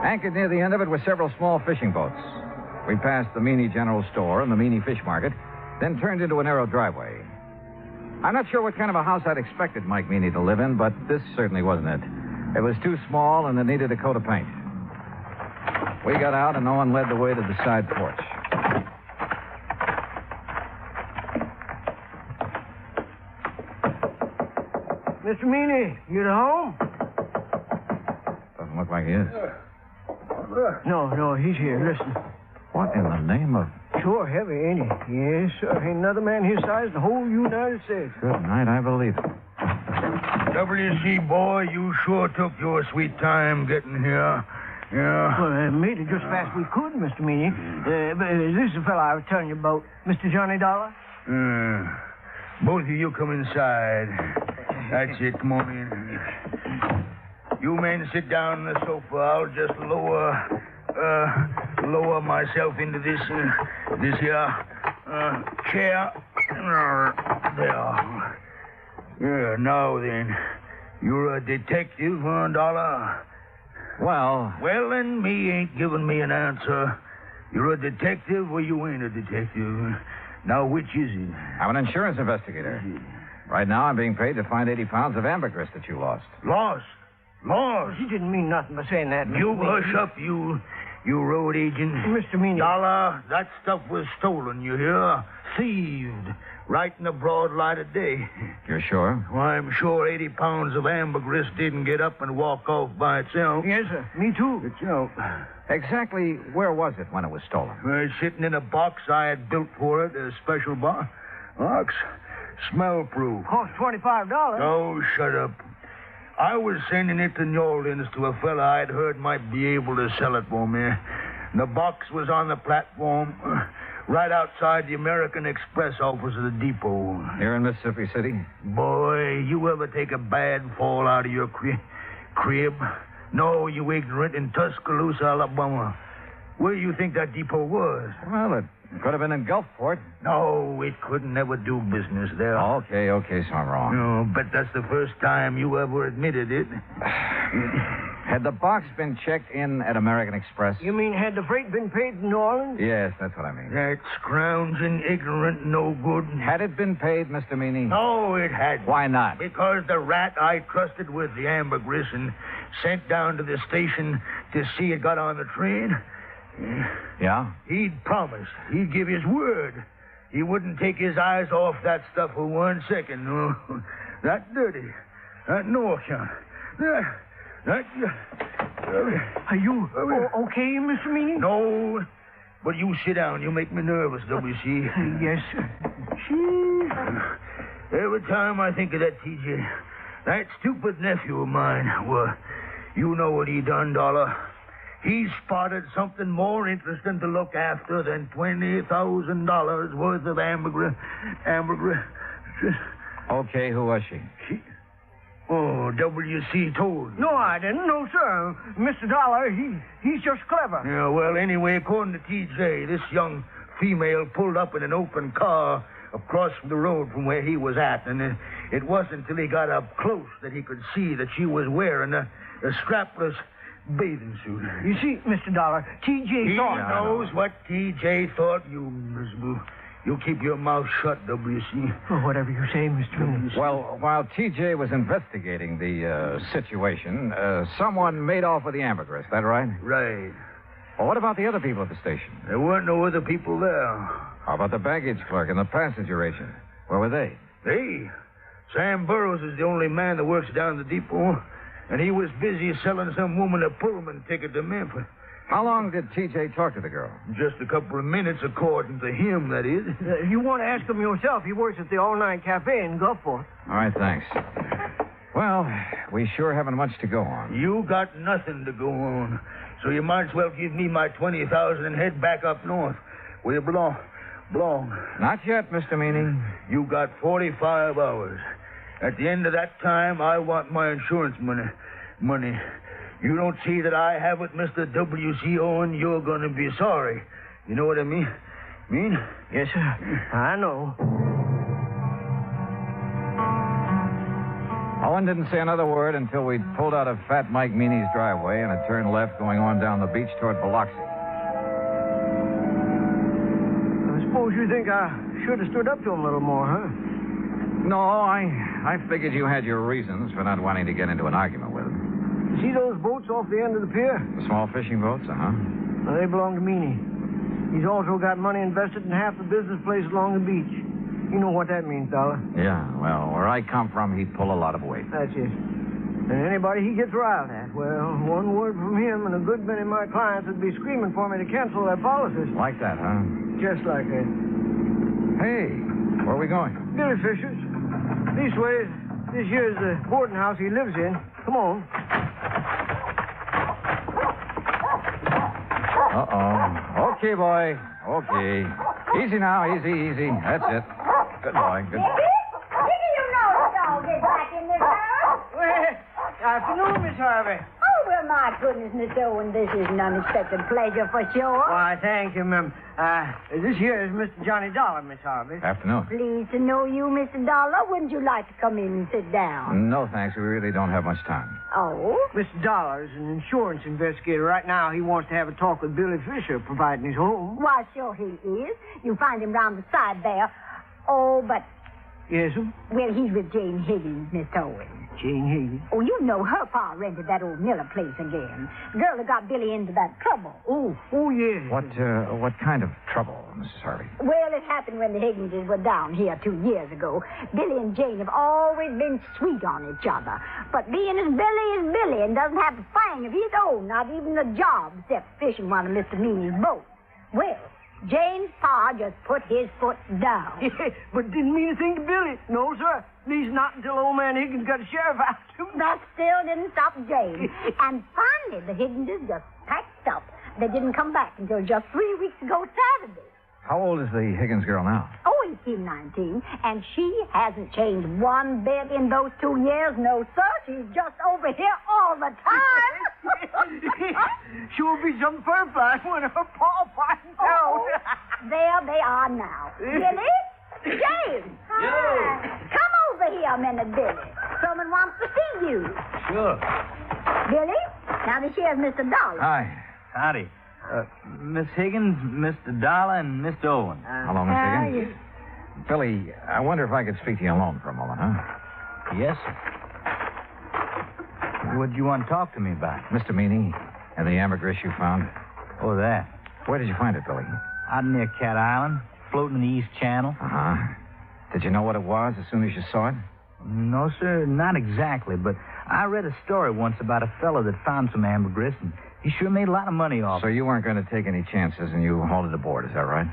Anchored near the end of it were several small fishing boats. We passed the Meany General Store and the Meany Fish Market, then turned into a narrow driveway. I'm not sure what kind of a house I'd expected Mike Meany to live in, but this certainly wasn't it. It was too small and it needed a coat of paint. We got out and Owen led the way to the side porch. Mr. Meany, you at home? Doesn't look like he is. No, he's here. Listen. What in the name of... Sure heavy, ain't he? Yes, sir. Ain't another man his size in the whole United States. Good night, I believe it. WC, boy, you sure took your sweet time getting here. Yeah. Well, made it just fast we could, Mr. Meany. This is the fellow I was telling you about, Mr. Johnny Dollar. Both of you come inside. That's it. Come on in. You men sit down on the sofa. I'll just lower myself into this here chair. There. Yeah, now then. You're a detective, huh, Dollar? Well, then, me ain't giving me an answer. You're a detective or you ain't a detective. Now, which is it? I'm an insurance investigator. Right now, I'm being paid to find 80 pounds of ambergris that you lost. Lost? He didn't mean nothing by saying that, Mr. You Meany. hush up, you road agent. Mr. Meany. Dollar, that stuff was stolen, you hear? Thieved. Right in the broad light of day. You're sure? Why, I'm sure 80 pounds of ambergris didn't get up and walk off by itself. Yes, sir. Me too. Itself. Exactly where was it when it was stolen? Sitting in a box I had built for it, a special box. Smell-proof. Cost $25. Oh, shut up. I was sending it to New Orleans to a fella I'd heard might be able to sell it for me. The box was on the platform right outside the American Express office of the depot. Here in Mississippi City? Boy, you ever take a bad fall out of your crib? No, you ignorant, in Tuscaloosa, Alabama. Where do you think that depot was? Well, it could have been in Gulfport. No, it couldn't never do business there. Okay, so I'm wrong. No, but that's the first time you ever admitted it. Had the box been checked in at American Express? You mean had the freight been paid in New Orleans? Yes, that's what I mean. That scrounging, ignorant, no good. Had it been paid, Mr. Meany? No, it hadn't. Why not? Because the rat I trusted with the ambergris and sent down to the station to see it got on the train. Yeah? He'd promised. He'd give his word. He wouldn't take his eyes off that stuff for 1 second. No. That dirty. That no account. Are you okay, Mr. Meany? No. But you sit down. You make me nervous, W.C. Yes, sir. Every time I think of that, T.J., that stupid nephew of mine, well, you know what he done, Dollar. He spotted something more interesting to look after than $20,000 worth of ambergris. Okay, who was she? Oh, W.C. told. No, I didn't. No, sir. Mr. Dollar, he's just clever. Yeah, well, anyway, according to T.J., this young female pulled up in an open car across the road from where he was at, and it wasn't until he got up close that he could see that she was wearing a strapless bathing suit. You see, Mr. Dollar, T.J. thought... He knows what T.J. thought, you miserable. You keep your mouth shut, W.C. Oh, whatever you say, Mr. Meany. Well, while T.J. was investigating the situation, someone made off with the ambergris. That right? Right. Well, what about the other people at the station? There weren't no other people there. How about the baggage clerk and the passenger agent? Where were they? Sam Burroughs is the only man that works down the depot, and he was busy selling some woman a Pullman ticket to Memphis. How long did TJ talk to the girl? Just a couple of minutes, according to him, that is. If you want to ask him yourself, he works at the all-night cafe in Gulfport. All right, thanks. Well, we sure haven't much to go on. You got nothing to go on. So you might as well give me my $20,000 and head back up north, where you belong. Not yet, Mr. Meany. You got 45 hours. At the end of that time, I want my insurance money. You don't see that I have it, Mr. W.C. Owen, you're going to be sorry. You know what I mean? Yes, sir. I know. Owen didn't say another word until we'd pulled out of Fat Mike Meany's driveway and had turned left going on down the beach toward Biloxi. I suppose you think I should have stood up to him a little more, huh? No, I figured you had your reasons for not wanting to get into an argument with him. You see those boats off the end of the pier? The small fishing boats, uh-huh. Well, they belong to Meany. He's also got money invested in half the business places along the beach. You know what that means, Dollar. Yeah, well, where I come from, he'd pull a lot of weight. That's it. And anybody he gets riled at, well, one word from him and a good many of my clients would be screaming for me to cancel their policies. Like that, huh? Just like that. Hey, where are we going? Billy Fisher's. This way, this here's the boarding house he lives in. Come on. Uh-oh. Okay, boy. Okay. Easy now, easy. That's it. Good boy, good boy. Did you know the dog is back in this house? Well, afternoon, Miss Harvey. Oh, well, my goodness, Mr. Owen, this is an unexpected pleasure for sure. Why, thank you, ma'am. This here is Mr. Johnny Dollar, Miss Harvey. Afternoon. Pleased to know you, Mr. Dollar. Wouldn't you like to come in and sit down? No, thanks. We really don't have much time. Oh? Mr. Dollar is an insurance investigator. Right now, he wants to have a talk with Billy Fisher, providing he's home. Why, sure he is. You find him round the side there. Oh, but... Yes, sir? Well, he's with Jane Higgins, Miss Owen. Jane Higgins? Oh, you know her pa rented that old Miller place again. The girl that got Billy into that trouble. Oh, yes. What kind of trouble, Mrs. Harvey? Well, it happened when the Higginses were down here 2 years ago. Billy and Jane have always been sweet on each other. But being as Billy is Billy and doesn't have a thing of his own, not even a job, except fishing one of Mr. Meany's boats. Well, Jane's pa just put his foot down. But didn't mean a thing to Billy. No, sir. At least not until old man Higgins got a sheriff after him. That still didn't stop Jane. And finally, the Higginses just packed up. They didn't come back until just 3 weeks ago Saturday. How old is the Higgins girl now? Oh, 18, 19. And she hasn't changed one bit in those 2 years. No, sir. She's just over here all the time. She'll be some fur fly when her paw finds out. There they are now. Billy? James! Hi. Come over here a minute, Billy. Someone wants to see you. Sure. Billy? Now, this here's Mr. Dollar. Hi. Howdy. Miss Higgins, Mr. Dollar, and Mr. Owen. Hello, Miss Higgins. Billy, I wonder if I could speak to you alone for a moment, huh? Yes, sir. What do you want to talk to me about? Mr. Meany and the ambergris you found. Oh, that. Where did you find it, Billy? Out near Cat Island, floating in the East Channel. Uh-huh. Did you know what it was as soon as you saw it? No, sir, not exactly, but I read a story once about a fellow that found some ambergris, and he sure made a lot of money off it. So you weren't going to take any chances, and you hauled it aboard, is that right?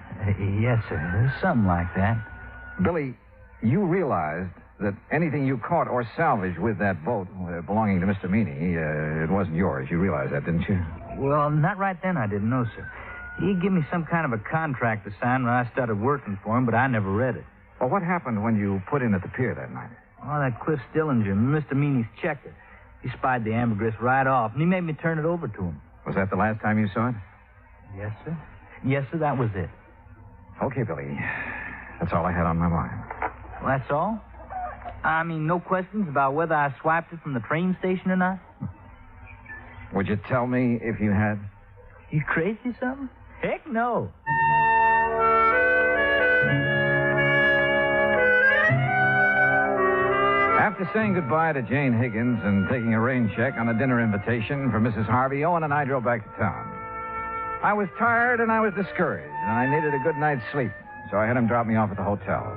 Yes, sir. Something like that. Billy, you realized that anything you caught or salvaged with that boat belonging to Mr. Meany, it wasn't yours. You realized that, didn't you? Well, not right then, I didn't know, sir. He gave me some kind of a contract to sign when I started working for him, but I never read it. Well, what happened when you put in at the pier that night? Oh, that Cliff Stillinger, Mr. Meany's checker. He spied the ambergris right off, and he made me turn it over to him. Was that the last time you saw it? Yes, sir. Yes, sir, that was it. Okay, Billy. That's all I had on my mind. Well, that's all? I mean, no questions about whether I swiped it from the train station or not? Would you tell me if you had? You crazy or something? Heck no. After saying goodbye to Jane Higgins and taking a rain check on a dinner invitation for Mrs. Harvey, Owen and I drove back to town. I was tired and I was discouraged, and I needed a good night's sleep, so I had him drop me off at the hotel.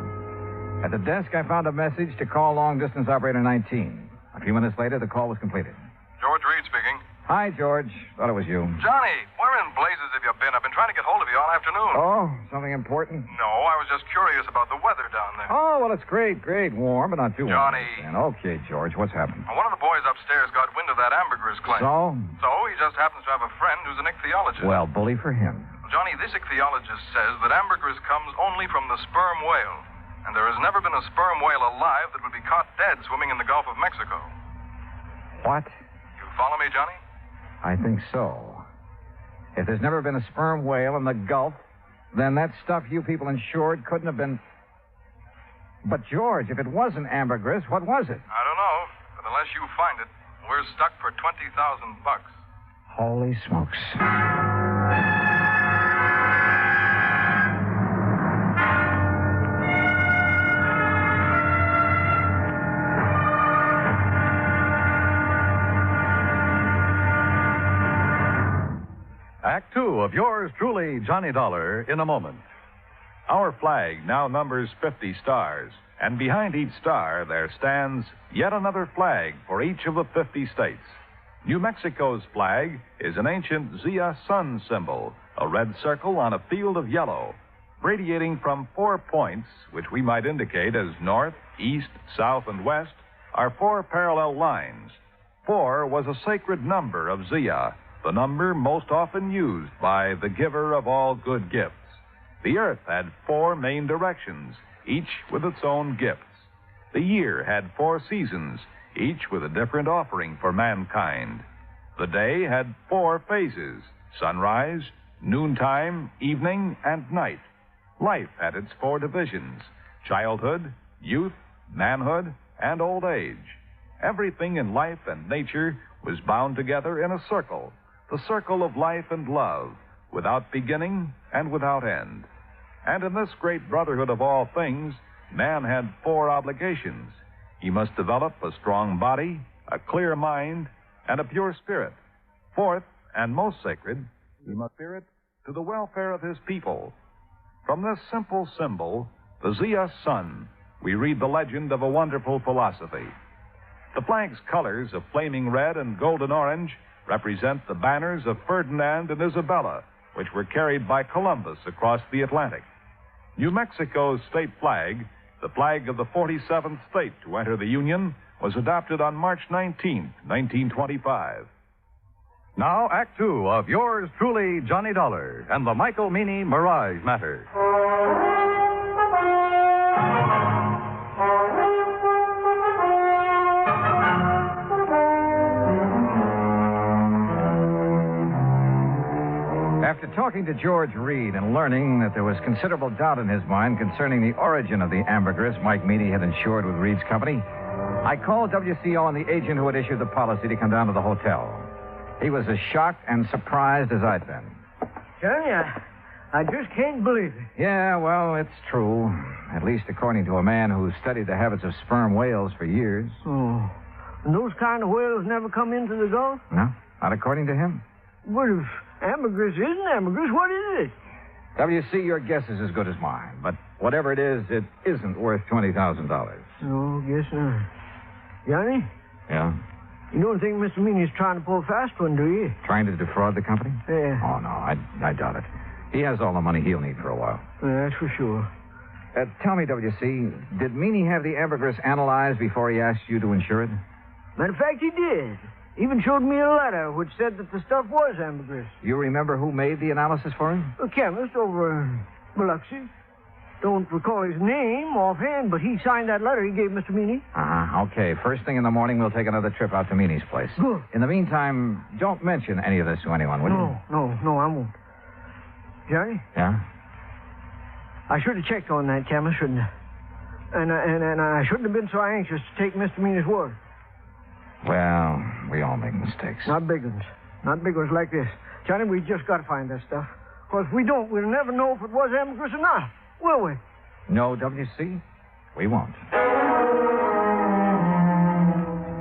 At the desk, I found a message to call long-distance operator 19. A few minutes later, the call was completed. George Reed speaking. Hi, George. Thought it was you. Johnny, where in blazes have you been? I've been trying to get hold of you all afternoon. Oh, something important? No, I was just curious about the weather down there. Oh, well, it's great. Warm, but not too warm. Johnny. Okay, George, what's happened? One of the boys upstairs got wind of that ambergris claim. So? So he just happens to have a friend who's an ichthyologist. Well, bully for him. Johnny, this ichthyologist says that ambergris comes only from the sperm whale. And there has never been a sperm whale alive that would be caught dead swimming in the Gulf of Mexico. What? You follow me, Johnny? I think so. If there's never been a sperm whale in the Gulf, then that stuff you people insured couldn't have been... But, George, if it wasn't ambergris, what was it? I don't know, but unless you find it, we're stuck for $20,000. Holy smokes. Act two of yours truly, Johnny Dollar, in a moment. Our flag now numbers 50 stars, and behind each star there stands yet another flag for each of the 50 states. New Mexico's flag is an ancient Zia sun symbol, a red circle on a field of yellow, radiating from 4 points, which we might indicate as north, east, south, and west, are 4 parallel lines. 4 was a sacred number of Zia, the number most often used by the giver of all good gifts. The earth had 4 main directions, each with its own gifts. The year had 4 seasons, each with a different offering for mankind. The day had 4 phases: sunrise, noontime, evening, and night. Life had its 4 divisions: childhood, youth, manhood, and old age. Everything in life and nature was bound together in a circle, the circle of life and love, without beginning and without end. And in this great brotherhood of all things, man had 4 obligations. He must develop a strong body, a clear mind, and a pure spirit. 4th, and most sacred, he must spirit to the welfare of his people. From this simple symbol, the Zia sun, we read the legend of a wonderful philosophy. The flag's colors of flaming red and golden orange represent the banners of Ferdinand and Isabella, which were carried by Columbus across the Atlantic. New Mexico's state flag, the flag of the 47th state to enter the Union, was adopted on March 19, 1925. Now, Act two of yours truly, Johnny Dollar, and the Michael Meany Mirage matter. After talking to George Reed and learning that there was considerable doubt in his mind concerning the origin of the ambergris Mike Meany had insured with Reed's company, I called WCO and the agent who had issued the policy to come down to the hotel. He was as shocked and surprised as I'd been. Johnny, I just can't believe it. Yeah, well, it's true. At least according to a man who studied the habits of sperm whales for years. Oh, and those kind of whales never come into the Gulf? No, not according to him. What if ambergris isn't ambergris? What is it? WC, your guess is as good as mine. But whatever it isn't worth $20,000. No, guess not. Johnny? Yeah? You don't think Mr. Meany's trying to pull a fast one, do you? Trying to defraud the company? Yeah. Oh, no, I doubt it. He has all the money he'll need for a while. Yeah, that's for sure. Tell me, WC, did Meany have the ambergris analyzed before he asked you to insure it? Matter of fact, he did. Even showed me a letter which said that the stuff was ambergris. You remember who made the analysis for him? A chemist over in Biloxi. Don't recall his name offhand, but he signed that letter he gave Mr. Meany. Okay. First thing in the morning, we'll take another trip out to Meany's place. Good. In the meantime, don't mention any of this to anyone, will you? No, I won't. Johnny? Yeah? I should have checked on that chemist, shouldn't I? And I shouldn't have been so anxious to take Mr. Meany's word. Well, we all make mistakes. Not big ones. Not big ones like this. Johnny, we just got to find that stuff. Because if we don't, we'll never know if it was ambergris or not, will we? No, WC, we won't.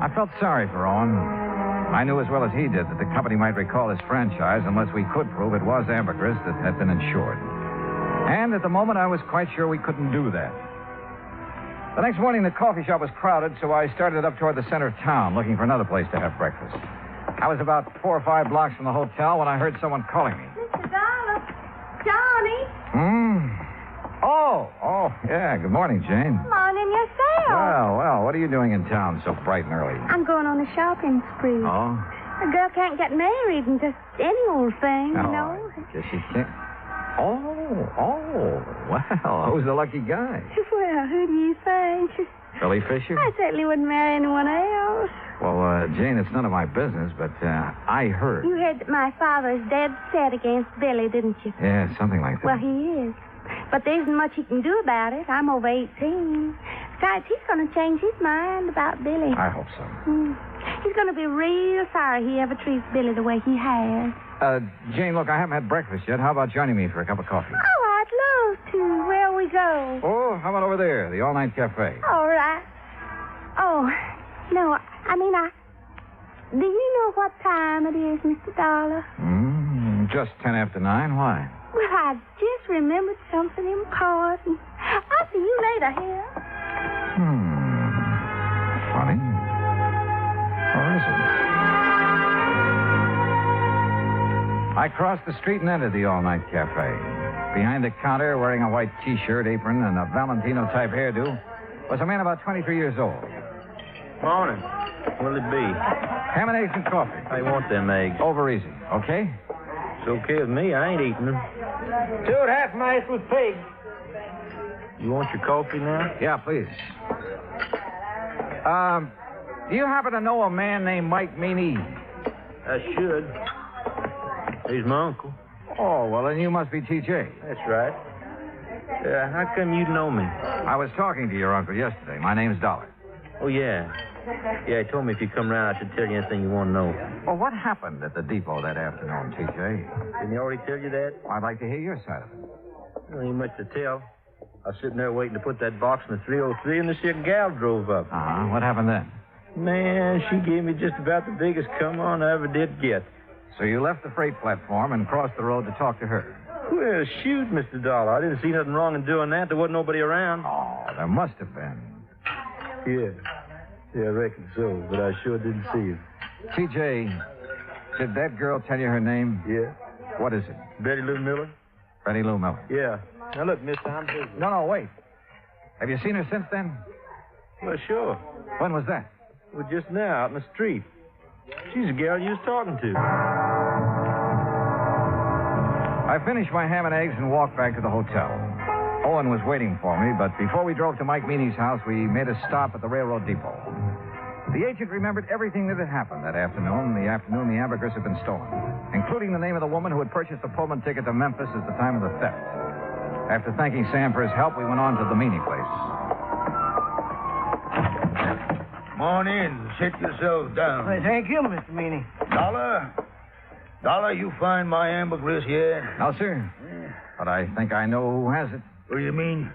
I felt sorry for Owen. I knew as well as he did that the company might recall his franchise unless we could prove it was ambergris that had been insured. And at the moment, I was quite sure we couldn't do that. The next morning, the coffee shop was crowded, so I started up toward the center of town, looking for another place to have breakfast. I was about 4 or 5 blocks from the hotel when I heard someone calling me. Mr. Dollar. Johnny. Oh, yeah. Good morning, Jane. Morning yourself. Well, what are you doing in town so bright and early? I'm going on a shopping spree. Oh? A girl can't get married in just any old thing, you know. I guess she can't. Oh, well, who's the lucky guy? Well, who do you think? Billy Fisher? I certainly wouldn't marry anyone else. Well, Jane, it's none of my business, but I heard. You heard that my father's dead set against Billy, didn't you? Yeah, something like that. Well, he is. But there isn't much he can do about it. I'm over 18. Besides, he's going to change his mind about Billy. I hope so. He's going to be real sorry he ever treats Billy the way he has. Jane, look, I haven't had breakfast yet. How about joining me for a cup of coffee? Oh, I'd love to. Where we go? Oh, how about over there, the all-night cafe? All right. Oh, no, do you know what time it is, Mr. Dollar? Just 10 after 9. Why? Well, I just remembered something important. I'll see you later here. Funny. Or is it? I crossed the street and entered the all-night cafe. Behind the counter, wearing a white T-shirt, apron, and a Valentino-type hairdo, was a man about 23 years old. Morning. What'll it be? Ham and eggs and coffee. I want them eggs. Over easy, okay? It's okay with me. I ain't eating them. 2 half-mice with pig. You want your coffee now? Yeah, please. Do you happen to know a man named Mike Meany? I should. He's my uncle. Oh, well, then you must be TJ. That's right. How come you know me? I was talking to your uncle yesterday. My name's Dollar. Oh, yeah. Yeah, he told me if you come round, I should tell you anything you want to know. Well, what happened at the depot that afternoon, TJ? Didn't he already tell you that? I'd like to hear your side of it. Well, ain't much to tell. I was sitting there waiting to put that box in the 303, and this here gal drove up. What happened then? Man, she gave me just about the biggest come on I ever did get. So you left the freight platform and crossed the road to talk to her? Well, shoot, Mr. Dollar. I didn't see nothing wrong in doing that. There wasn't nobody around. Oh, there must have been. Yeah, I reckon so, but I sure didn't see you. TJ, did that girl tell you her name? Yeah. What is it? Betty Lou Miller. Betty Lou Miller. Yeah. Now, look, mister, I'm busy. No, wait. Have you seen her since then? Well, sure. When was that? Well, just now, out in the street. She's the gal you was talking to. I finished my ham and eggs and walked back to the hotel. Owen was waiting for me, but before we drove to Mike Meany's house, we made a stop at the railroad depot. The agent remembered everything that had happened that afternoon, the ambergris had been stolen, including the name of the woman who had purchased the Pullman ticket to Memphis at the time of the theft. After thanking Sam for his help, we went on to the Meany place. Come on in. Sit yourselves down. Well, thank you, Mr. Meany. Dollar, you find my ambergris yet? No, sir. But I think I know who has it. What do you mean?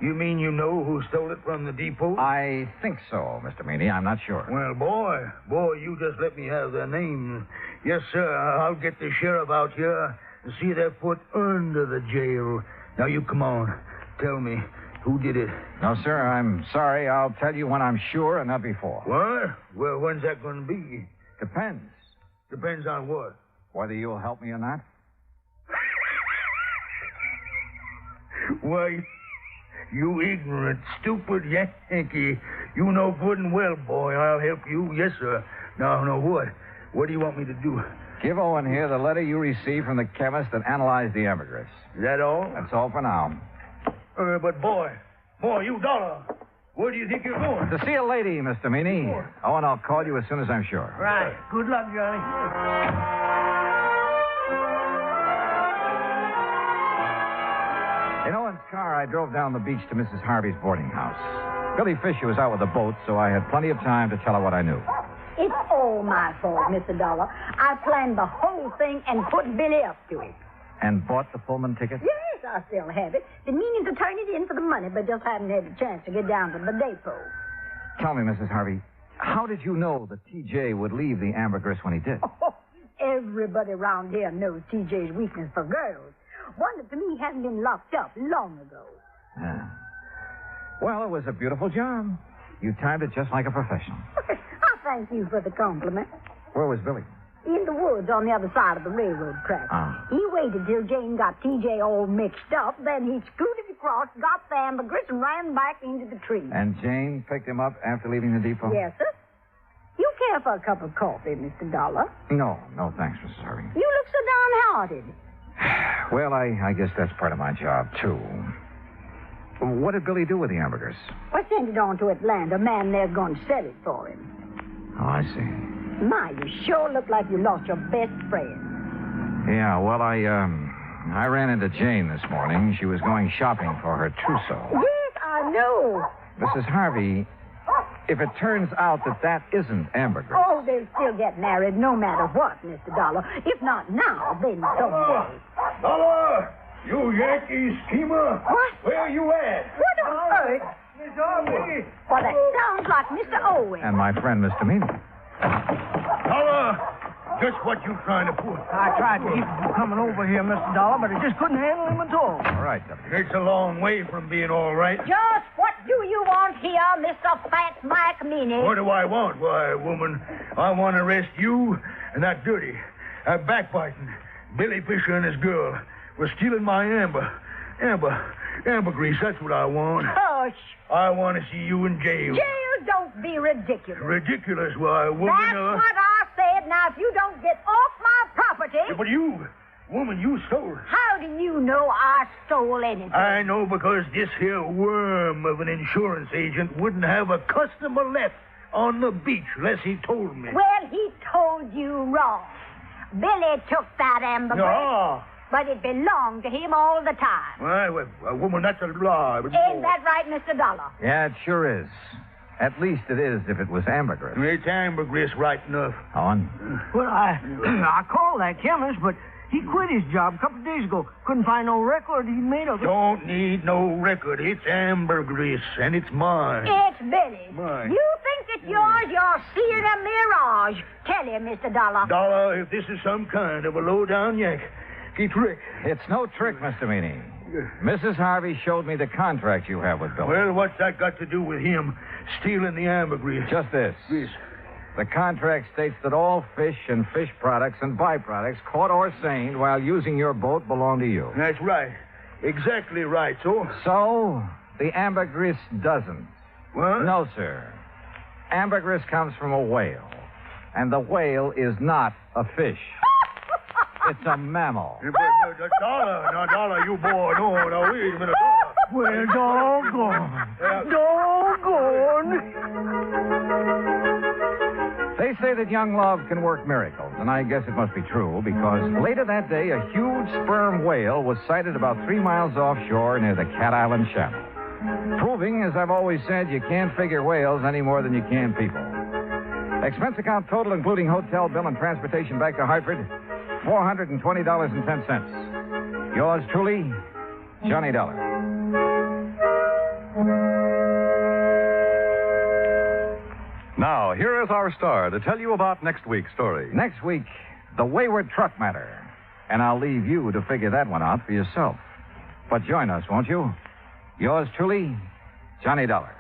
You mean you know who stole it from the depot? I think so, Mr. Meany. I'm not sure. Well, boy, you just let me have their name. Yes, sir, I'll get the sheriff out here and see their foot under the jail. Now, you come on. Tell me, who did it? No, sir, I'm sorry. I'll tell you when I'm sure and not before. What? Well, when's that going to be? Depends. Depends on what? Whether you'll help me or not. Why, you ignorant, stupid Yankee. You know good and well, boy, I'll help you. Yes, sir. Now, what? What do you want me to do? Give Owen here the letter you received from the chemist that analyzed the ambergris. Is that all? That's all for now. But, boy, you Dollar, where do you think you're going? To see a lady, Mr. Meany. Owen, I'll call you as soon as I'm sure. Right. Good luck, Johnny. In Owen's car, I drove down the beach to Mrs. Harvey's boarding house. Billy Fisher was out with the boat, so I had plenty of time to tell her what I knew. It's all my fault, Mr. Dollar. I planned the whole thing and put Billy up to it. And bought the Pullman ticket? Yes, I still have it. Been meaning to turn it in for the money, but just haven't had a chance to get down to the depot. Tell me, Mrs. Harvey, how did you know that TJ would leave the ambergris when he did? Oh, everybody around here knows TJ's weakness for girls. Wonder to me he hasn't been locked up long ago. Yeah. Well, it was a beautiful job. You timed it just like a professional. I thank you for the compliment. Where was Billy? In the woods on the other side of the railroad track. He waited till Jane got TJ all mixed up, then he scooted across, got the ambergris, and ran back into the tree. And Jane picked him up after leaving the depot? Yes, sir. You care for a cup of coffee, Mr. Dollar? No, thanks, Mrs. Harvey. You look so downhearted. Well, I guess that's part of my job, too. What did Billy do with the ambergris? I sent it on to Atlanta. A man there's going to sell it for him. Oh, I see. My, you sure look like you lost your best friend. Yeah, well, I ran into Jane this morning. She was going shopping for her trousseau. Yes, I know. Mrs. Harvey, if it turns out that isn't ambergris... Oh, they'll still get married no matter what, Mr. Dollar. If not now, then someday. Dollar! You Yankee schemer! What? Where you at? What on earth? Miss Harvey! Well, that sounds like Mr. Owen. And my friend, Mr. Meany. Dollar! Just what you trying to pull? I tried to keep him from coming over here, Mr. Dollar, but I just couldn't handle him at all. All right, W. It's a long way from being all right. Just what do you want here, Mr. Fat Mike Meany? What do I want? Why, woman, I want to arrest you and that dirty, backbiting Billy Fisher and his girl for stealing my ambergris. That's what I want. Hush. I want to see you in jail. Jail, don't be ridiculous. Ridiculous? Why, woman... That's what I said. Now, if you don't get off my property... Yeah, but you, woman, you stole it. How do you know I stole anything? I know because this here worm of an insurance agent wouldn't have a customer left on the beach unless he told me. Well, he told you wrong. Billy took that ambergris. No. But it belonged to him all the time. Well, woman, that's a lie. But Ain't that right, Mr. Dollar? Yeah, it sure is. At least it is if it was ambergris. It's ambergris right enough. On. Well, I called that chemist, but he quit his job a couple of days ago. Couldn't find no record he made of it. Don't need no record. It's ambergris, and it's mine. It's Billy. Mine. You think it's yours? You're seeing a mirage. Tell him, Mr. Dollar. Dollar, if this is some kind of a low-down yank, trick. It's no trick, Mr. Meany. Mrs. Harvey showed me the contract you have with Billy. Well, what's that got to do with him stealing the ambergris? Just this. Yes. The contract states that all fish and fish products and byproducts caught or seined while using your boat belong to you. That's right. Exactly right, so? So, the ambergris doesn't. What? No, sir. Ambergris comes from a whale. And the whale is not a fish. It's a mammal. But Dollar, you boy. No, wait a minute, Dollar. Well, doggone. They say that young love can work miracles, and I guess it must be true, because later that day, a huge sperm whale was sighted about 3 miles offshore near the Cat Island Channel. Proving, as I've always said, you can't figure whales any more than you can people. Expense account total, including hotel bill and transportation back to Hartford, $420.10. Yours truly, Johnny Dollar. Now, here is our star to tell you about next week's story. Next week, the Wayward truck matter. And I'll leave you to figure that one out for yourself. But join us, won't you? Yours truly, Johnny Dollar.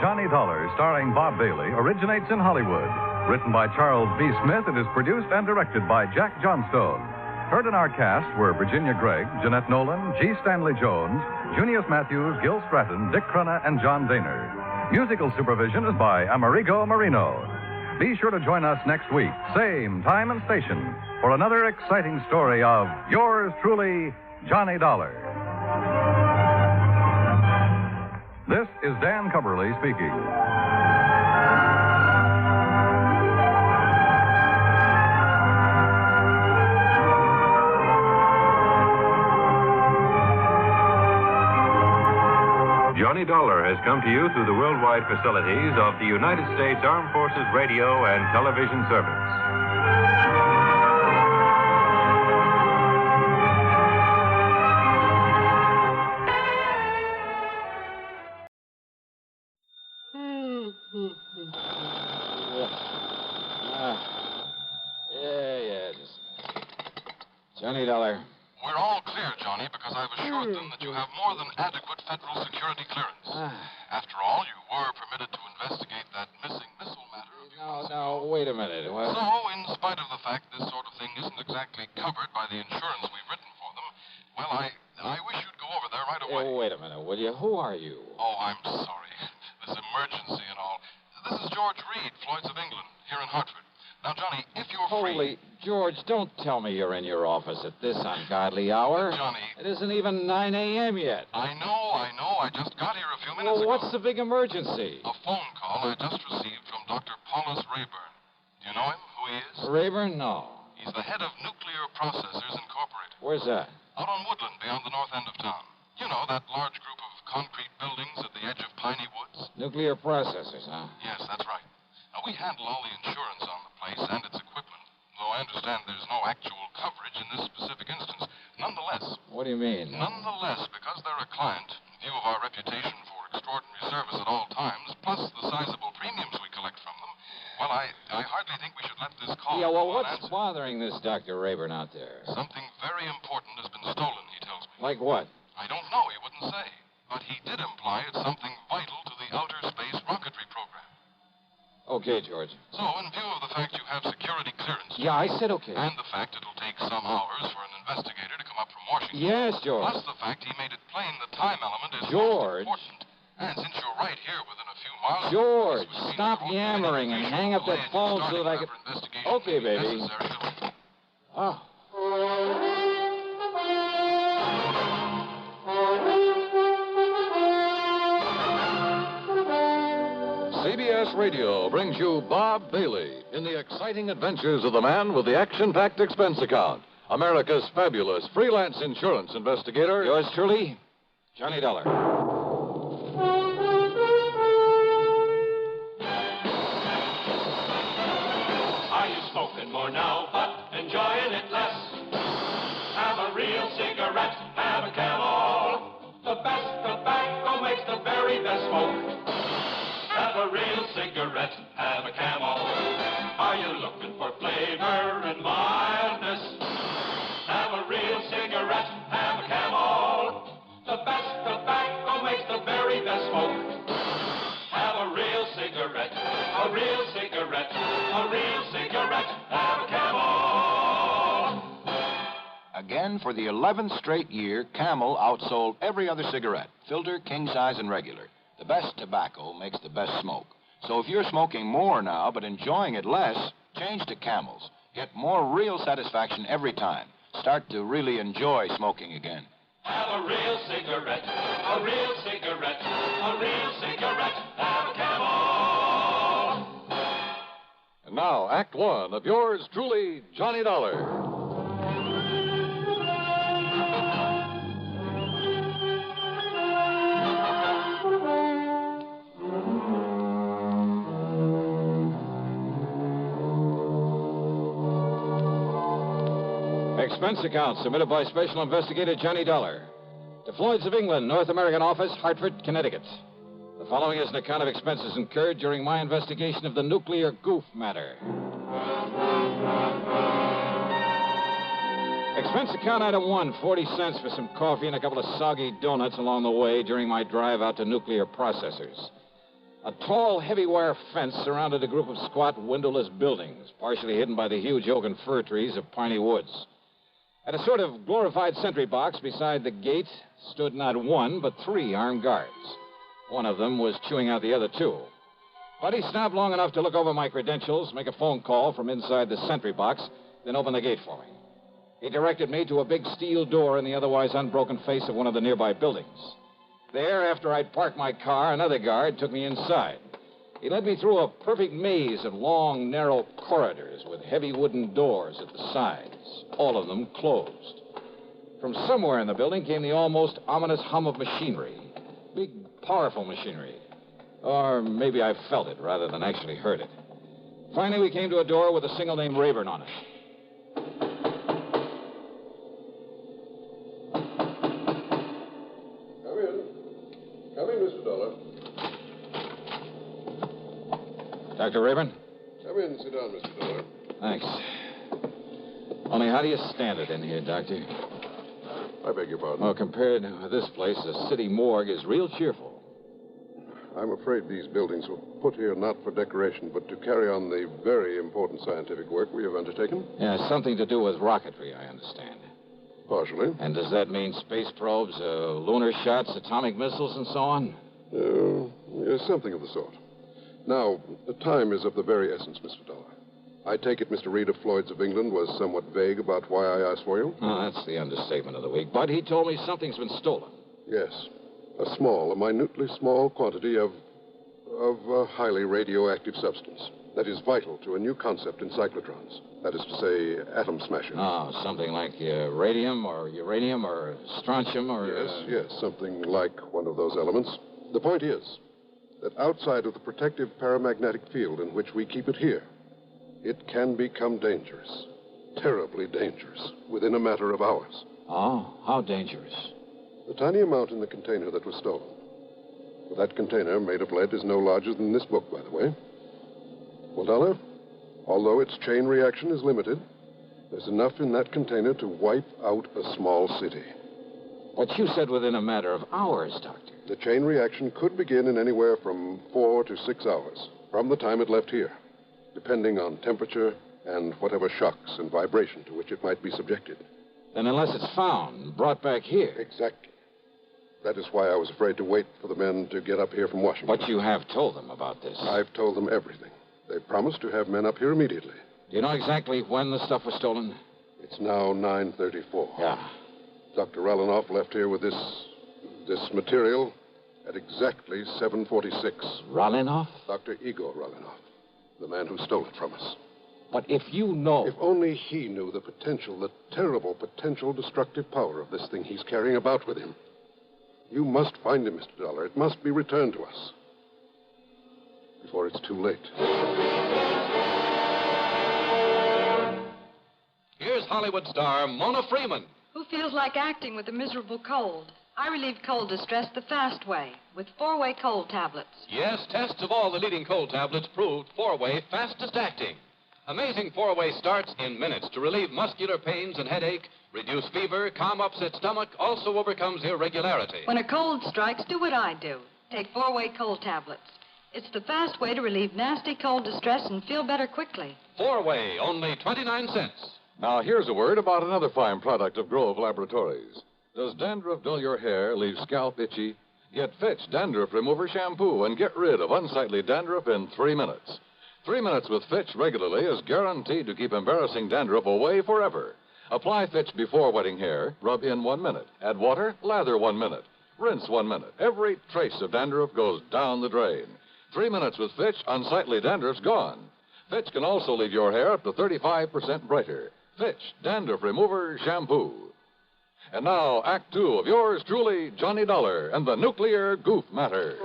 Johnny Dollar, starring Bob Bailey, originates in Hollywood. Written by Charles B. Smith, it is produced and directed by Jack Johnstone. Heard in our cast were Virginia Gregg, Jeanette Nolan, G. Stanley Jones, Junius Matthews, Gil Stratton, Dick Crenna, and John Daner. Musical supervision is by Amerigo Marino. Be sure to join us next week, same time and station, for another exciting story of yours truly, Johnny Dollar. This is Dan Cumberly speaking. Johnny Dollar has come to you through the worldwide facilities of the United States Armed Forces Radio and Television Service. Johnny Dollar. We're all clear, Johnny, because I've assured them that you have more than adequate federal security clearance. After all, you were permitted to investigate that missing missile matter of yours. No, wait a minute. What? So, in spite of the fact this sort of thing isn't exactly covered by the insurance we've written for them, well, I wish you'd go over there right away. Oh, wait a minute, will you? Who are you? Oh, I'm sorry. This emergency and all. This is George Reed, Floyd's of England, here in Hartford. Now, Johnny, if you're Holy, George, don't tell me you're in your office at this ungodly hour. Johnny. It isn't even 9 a.m. yet. I know. I just got here a few minutes ago. Well, what's the big emergency? A phone call I just received from Dr. Paulus Rayburn. Do you know him, who he is? Rayburn? No. He's the head of Nuclear Processors Incorporated. Where's that? Out on Woodland, beyond the north end of town. You know, that large group of concrete buildings at the edge of Piney Woods? Nuclear processors, huh? Yes, that's right. Now, we handle all the insurance on the place and its equipment, though I understand there's no actual coverage in this specific instance. Nonetheless... What do you mean? Nonetheless, because they're a client, in view of our reputation for extraordinary service at all times, plus the sizable premiums we collect from them, well, I hardly think we should let this call... Yeah, well, what's bothering this Dr. Rayburn out there? Something very important has been stolen, he tells me. Like what? I don't know, he wouldn't say. But he did imply it's something vital to the outer space rocketry program. Okay, George. So, in view of the fact you have security clearance... Yeah, I said okay. And the fact it'll take some hours for an investigator to come up from Washington... Yes, George. Plus the fact he made it plain the time element is George. most important. And since you're right here within a few miles... George, stop yammering and hang up that phone so that I can... Okay, baby. Oh. CBS Radio brings you Bob Bailey in the exciting adventures of the man with the action-packed expense account, America's fabulous freelance insurance investigator. Yours truly, Johnny Dollar. Are you smoking more now, but enjoying it less? Have a real cigarette, have a Camel. The best tobacco makes the very best smoke. Have a real cigarette, have a Camel. Are you looking for flavor and mildness? Have a real cigarette, have a Camel. The best tobacco makes the very best smoke. Have a real cigarette, a real cigarette, a real cigarette, have a Camel. Again, for the 11th straight year, Camel outsold every other cigarette, filter, king size, and regular. The best tobacco makes the best smoke. So if you're smoking more now but enjoying it less, change to Camels. Get more real satisfaction every time. Start to really enjoy smoking again. Have a real cigarette, a real cigarette, a real cigarette, have a Camel. And now, Act One of yours truly, Johnny Dollar. Expense account submitted by Special Investigator Johnny Dollar to Floyd's of England, North American Office, Hartford, Connecticut. The following is an account of expenses incurred during my investigation of the nuclear Goof matter. Expense account item 1, 40 cents for some coffee and a couple of soggy donuts along the way during my drive out to nuclear processors. A tall, heavy wire fence surrounded a group of squat, windowless buildings, partially hidden by the huge oak and fir trees of Piney Woods. At a sort of glorified sentry box beside the gate stood not one, but 3 armed guards. One of them was chewing out the other 2. But he stopped long enough to look over my credentials, make a phone call from inside the sentry box, then open the gate for me. He directed me to a big steel door in the otherwise unbroken face of one of the nearby buildings. There, after I'd parked my car, another guard took me inside. He led me through a perfect maze of long, narrow corridors with heavy wooden doors at the sides, all of them closed. From somewhere in the building came the almost ominous hum of machinery. Big, powerful machinery. Or maybe I felt it rather than actually heard it. Finally, we came to a door with a single name Rayburn on it. Come in, Mr. Dollar. Dr. Rayburn? Come in and sit down, Mr. Dollar. Thanks. Only how do you stand it in here, Doctor? I beg your pardon? Well, compared with this place, the city morgue is real cheerful. I'm afraid these buildings were put here not for decoration, but to carry on the very important scientific work we have undertaken. Yeah, something to do with rocketry, I understand. Partially. And does that mean space probes, lunar shots, atomic missiles, and so on? Yes, something of the sort. Now, the time is of the very essence, Mr. Dollar. I take it Mr. Reed of Floyd's of England was somewhat vague about why I asked for you? Oh, that's the understatement of the week. But he told me something's been stolen. Yes. A minutely small quantity of a highly radioactive substance that is vital to a new concept in cyclotrons. That is to say, atom smashing. Oh, something like radium or uranium or strontium or... Yes, something like one of those elements. The point is that outside of the protective paramagnetic field in which we keep it here, it can become dangerous, terribly dangerous, within a matter of hours. Oh, how dangerous? The tiny amount in the container that was stolen. That container, made of lead, is no larger than this book, by the way. Well, Dollar, although its chain reaction is limited, there's enough in that container to wipe out a small city. But you said within a matter of hours, Doctor. The chain reaction could begin in anywhere from 4 to 6 hours from the time it left here, depending on temperature and whatever shocks and vibration to which it might be subjected. Then unless it's found, brought back here. Exactly. That is why I was afraid to wait for the men to get up here from Washington. But you have told them about this. I've told them everything. They promised to have men up here immediately. Do you know exactly when the stuff was stolen? It's now 9:34. Yeah. Dr. Rallinoff left here with this material at exactly 7:46. Rallinoff? Dr. Igor Rallinoff, the man who stole it from us. But if you know... If only he knew the terrible potential destructive power of this thing he's carrying about with him. You must find him, Mr. Dollar. It must be returned to us before it's too late. Here's Hollywood star Mona Freeman. Who feels like acting with a miserable cold? I relieve cold distress the fast way with 4-way cold tablets. Yes, tests of all the leading cold tablets proved 4-way fastest acting. Amazing 4-way starts in minutes to relieve muscular pains and headache, reduce fever, calm upset stomach, also overcomes irregularity. When a cold strikes, do what I do. Take 4-way cold tablets. It's the fast way to relieve nasty cold distress and feel better quickly. 4-way, only 29 cents. Now, here's a word about another fine product of Grove Laboratories. Does dandruff dull your hair, leave scalp itchy? Get Fitch Dandruff Remover Shampoo and get rid of unsightly dandruff in 3 minutes. 3 minutes with Fitch regularly is guaranteed to keep embarrassing dandruff away forever. Apply Fitch before wetting hair, rub in 1 minute. Add water, lather 1 minute. Rinse 1 minute. Every trace of dandruff goes down the drain. 3 minutes with Fitch, unsightly dandruff's gone. Fitch can also leave your hair up to 35% brighter. Fitch Dandruff Remover Shampoo. And now, Act 2 of yours truly, Johnny Dollar and the Nuclear Goof Matter.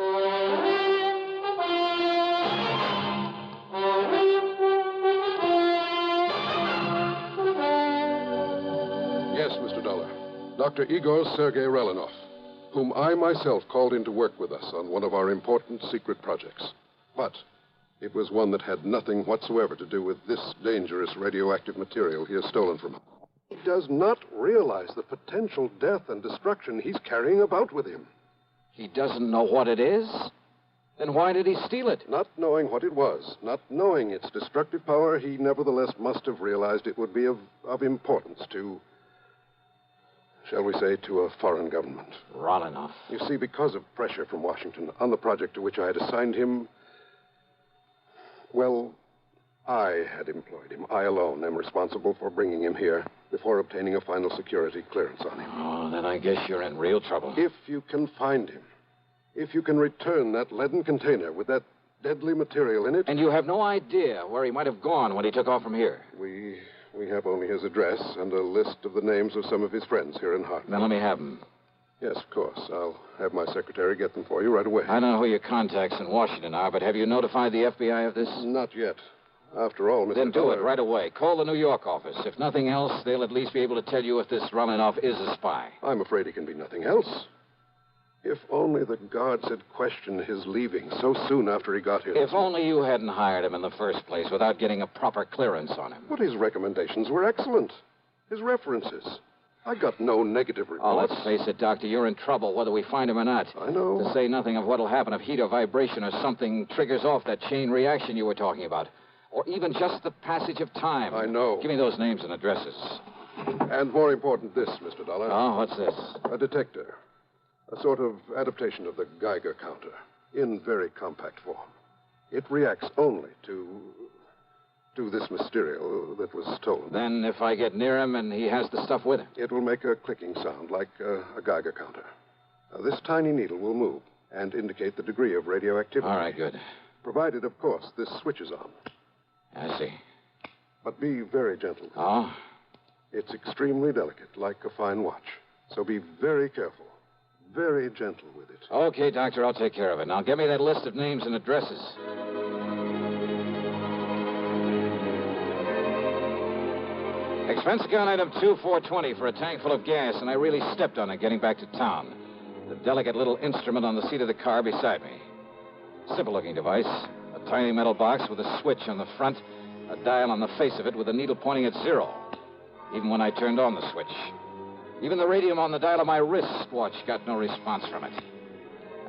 Yes, Mr. Dollar. Dr. Igor Sergei Rallinoff, whom I myself called in to work with us on one of our important secret projects. But it was one that had nothing whatsoever to do with this dangerous radioactive material he has stolen from us. He does not realize the potential death and destruction he's carrying about with him. He doesn't know what it is? Then why did he steal it? Not knowing what it was, not knowing its destructive power, he nevertheless must have realized it would be of importance to, shall we say, to a foreign government. Rallinoff. You see, because of pressure from Washington on the project to which I had assigned him, well, I had employed him. I alone am responsible for bringing him here before obtaining a final security clearance on him. Oh, then I guess you're in real trouble. If you can find him, if you can return that leaden container with that deadly material in it... And you have no idea where he might have gone when he took off from here? We have only his address and a list of the names of some of his friends here in Hartford. Then let me have them. Yes, of course. I'll have my secretary get them for you right away. I don't know who your contacts in Washington are, but have you notified the FBI of this? Not yet. After all, Mr. Then do Dollar... it right away. Call the New York office. If nothing else, they'll at least be able to tell you if this Rallinoff is a spy. I'm afraid he can be nothing else. If only the guards had questioned his leaving so soon after he got here. If only you hadn't hired him in the first place without getting a proper clearance on him. But his recommendations were excellent. His references. I got no negative Oh, reports. let's face it, Doctor. You're in trouble, whether we find him or not. I know. To say nothing of what'll happen if heat or vibration or something triggers off that chain reaction you were talking about. Or even just the passage of time. I know. Give me those names and addresses. And more important, this, Mr. Dollar. Oh, what's this? A detector. A sort of adaptation of the Geiger counter, in very compact form. It reacts only to this material that was stolen. Then if I get near him and he has the stuff with him? It will make a clicking sound like a Geiger counter. This tiny needle will move and indicate the degree of radioactivity. All right, good. Provided, of course, this switch is on. I see. But be very gentle. Oh? It's extremely delicate, like a fine watch. So be very careful. Very gentle with it. Okay, Doctor, I'll take care of it. Now, give me that list of names and addresses. Expense account item 2420 for a tank full of gas, and I really stepped on it getting back to town. The delicate little instrument on the seat of the car beside me. Simple-looking device. A tiny metal box with a switch on the front, a dial on the face of it with a needle pointing at 0. Even when I turned on the switch. Even the radium on the dial of my wristwatch got no response from it.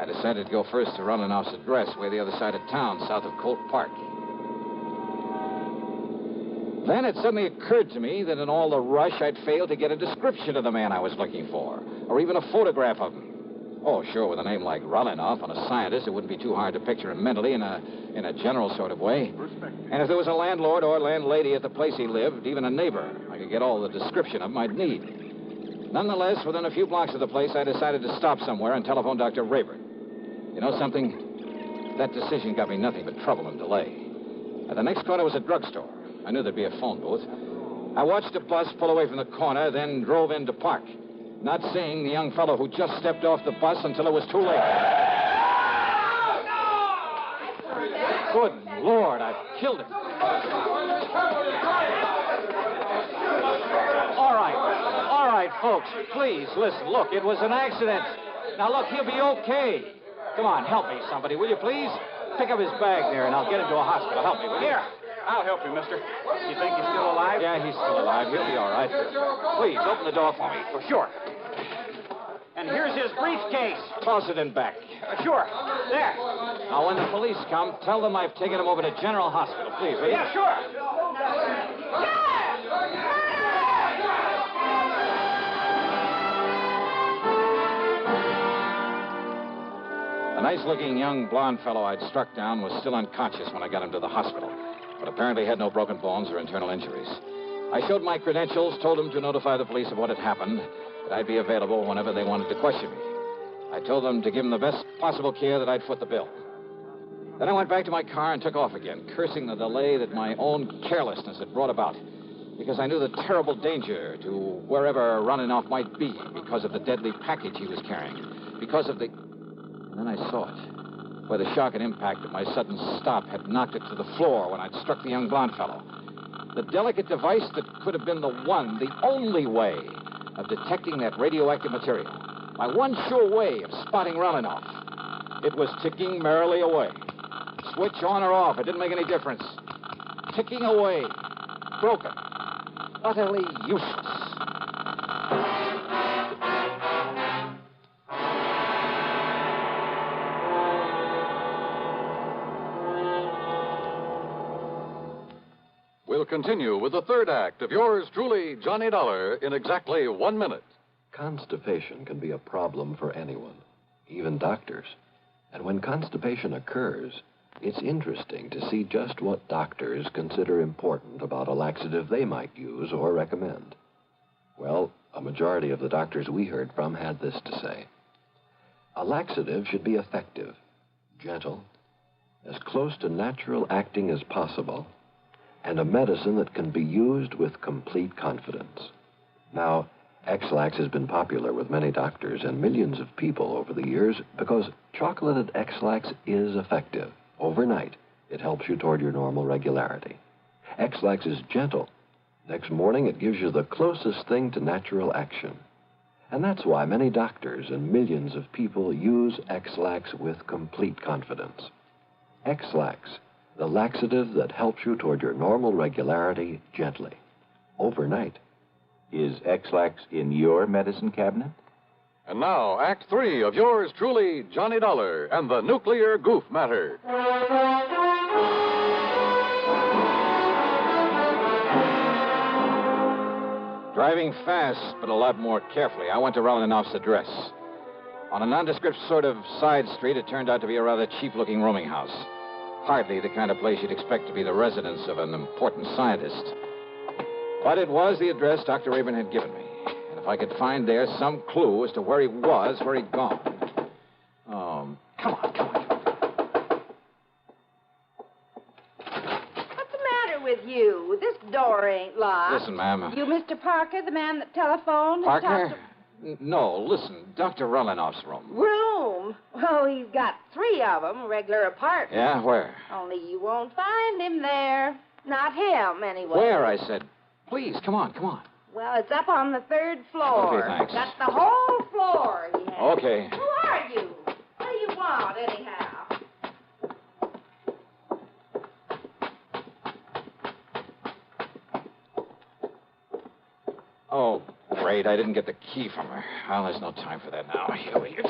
I decided to go first to Rollinoff's address, way the other side of town, south of Colt Park. Then it suddenly occurred to me that in all the rush, I'd failed to get a description of the man I was looking for, or even a photograph of him. Oh, sure, with a name like Rollinoff and a scientist, it wouldn't be too hard to picture him mentally in a general sort of way. And if there was a landlord or landlady at the place he lived, even a neighbor, I could get all the description of him I'd need. Nonetheless, within a few blocks of the place, I decided to stop somewhere and telephone Dr. Rayburn. You know something? That decision got me nothing but trouble and delay. At the next corner was a drugstore. I knew there'd be a phone booth. I watched a bus pull away from the corner, then drove in to park, not seeing the young fellow who just stepped off the bus until it was too late. Good Lord, I've killed him. All right, folks, please, listen. Look, it was an accident. Now, look, he'll be okay. Come on, help me, somebody, will you please? Pick up his bag there, and I'll get him to a hospital. Help me, will you? Here, I'll help you, mister. You think he's still alive? Yeah, he's still alive. He'll be all right. Please, open the door for me. For sure. And here's his briefcase. Toss it in back. Sure. There. Now, when the police come, tell them I've taken him over to General Hospital, please, will you? Yeah, sure. The nice-looking young blonde fellow I'd struck down was still unconscious when I got him to the hospital, but apparently had no broken bones or internal injuries. I showed my credentials, told them to notify the police of what had happened, that I'd be available whenever they wanted to question me. I told them to give him the best possible care, that I'd foot the bill. Then I went back to my car and took off again, cursing the delay that my own carelessness had brought about, because I knew the terrible danger to wherever Rollinoff might be because of the deadly package he was carrying, because of the... And then I saw it, where the shock and impact of my sudden stop had knocked it to the floor when I'd struck the young blonde fellow. The delicate device that could have been the one, the only way of detecting that radioactive material. My one sure way of spotting Rollinoff. It was ticking merrily away. Switch on or off, it didn't make any difference. Ticking away. Broken. Utterly useless. We'll continue with the third act of yours truly, Johnny Dollar, in exactly 1 minute. Constipation can be a problem for anyone, even doctors. And when constipation occurs, it's interesting to see just what doctors consider important about a laxative they might use or recommend. Well, a majority of the doctors we heard from had this to say. A laxative should be effective, gentle, as close to natural acting as possible, and a medicine that can be used with complete confidence. Now, X-Lax has been popular with many doctors and millions of people over the years because chocolated X-Lax is effective. Overnight, it helps you toward your normal regularity. X-Lax is gentle. Next morning, it gives you the closest thing to natural action. And that's why many doctors and millions of people use X-Lax with complete confidence. X-Lax, the laxative that helps you toward your normal regularity gently, overnight. Is X-Lax in your medicine cabinet? And now, Act 3 of yours truly, Johnny Dollar and the Nuclear Goof Matter. Driving fast, but a lot more carefully, I went to Rolanoff's address. On a nondescript sort of side street, it turned out to be a rather cheap-looking rooming house. Hardly the kind of place you'd expect to be the residence of an important scientist. But it was the address Dr. Rayburn had given me. And if I could find there some clue as to where he was, where he'd gone. Oh, come on. What's the matter with you? This door ain't locked. Listen, ma'am. You Mr. Parker, the man that telephoned? Parker? No, listen. Dr. Rolanoff's room. Room? Oh, he's got 3 of them, regular apartments. Yeah, where? Only you won't find him there. Not him, anyway. Where, I said. Please, come on. Well, it's up on the 3rd floor. Okay, thanks. That's the whole floor he has. Okay. Who are you? What do you want, anyhow? Oh, great. I didn't get the key from her. Well, there's no time for that now. Here we go.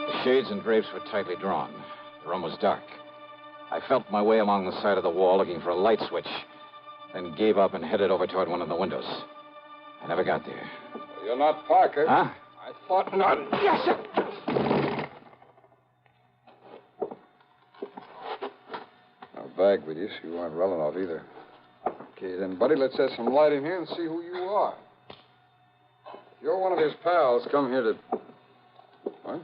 The shades and drapes were tightly drawn. The room was dark. I felt my way along the side of the wall looking for a light switch, then gave up and headed over toward one of the windows. I never got there. You're not Parker. Huh? I thought not. Yes, sir. No bag with you, so you aren't Relanoff either. Okay, then, buddy, let's have some light in here and see who you are. If you're one of his pals, come here to... What?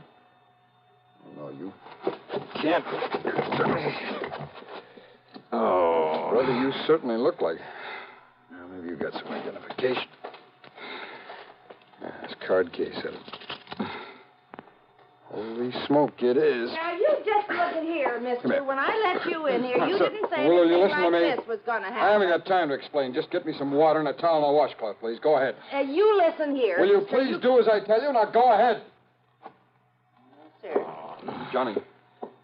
Oh, no, you can't. Oh. Brother, you certainly look like... Well, maybe you got some identification. This card case of it. Holy smoke, it is. Now, you just look at here, mister. here. When I let you in here, you didn't say Will you anything listen to like me? this was going to I happen. haven't got time to explain. Just get me some water and a towel and a washcloth, please. Go ahead. You listen here. Will you please do as I tell you? Now, go ahead. Yes, sir. Johnny.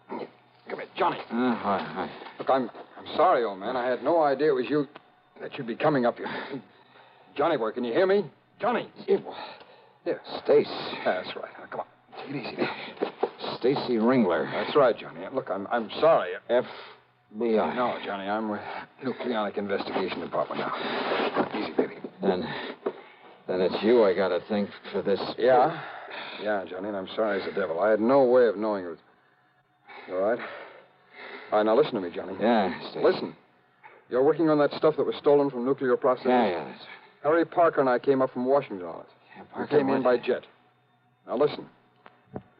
Come here, Johnny. Hi. Look, I'm sorry, old man. I had no idea it was you that you'd be coming up here. Johnny boy, can you hear me? Johnny. Here. Stace. That's right. Now, come on. Take it easy now. Stacy Ringler. That's right, Johnny. Look, I'm sorry. FBI. No, Johnny, I'm with Nucleonic Investigation Department now. Easy, baby. Then it's you I gotta thank for this. Yeah, Johnny, and I'm sorry as the devil. I had no way of knowing it was... You all right? All right, now listen to me, Johnny. Yeah, Stacy. Listen. You're working on that stuff that was stolen from nuclear processing? Yeah, that's... Harry Parker and I came up from Washington on it. Yeah, We Parker came in by jet. Now listen.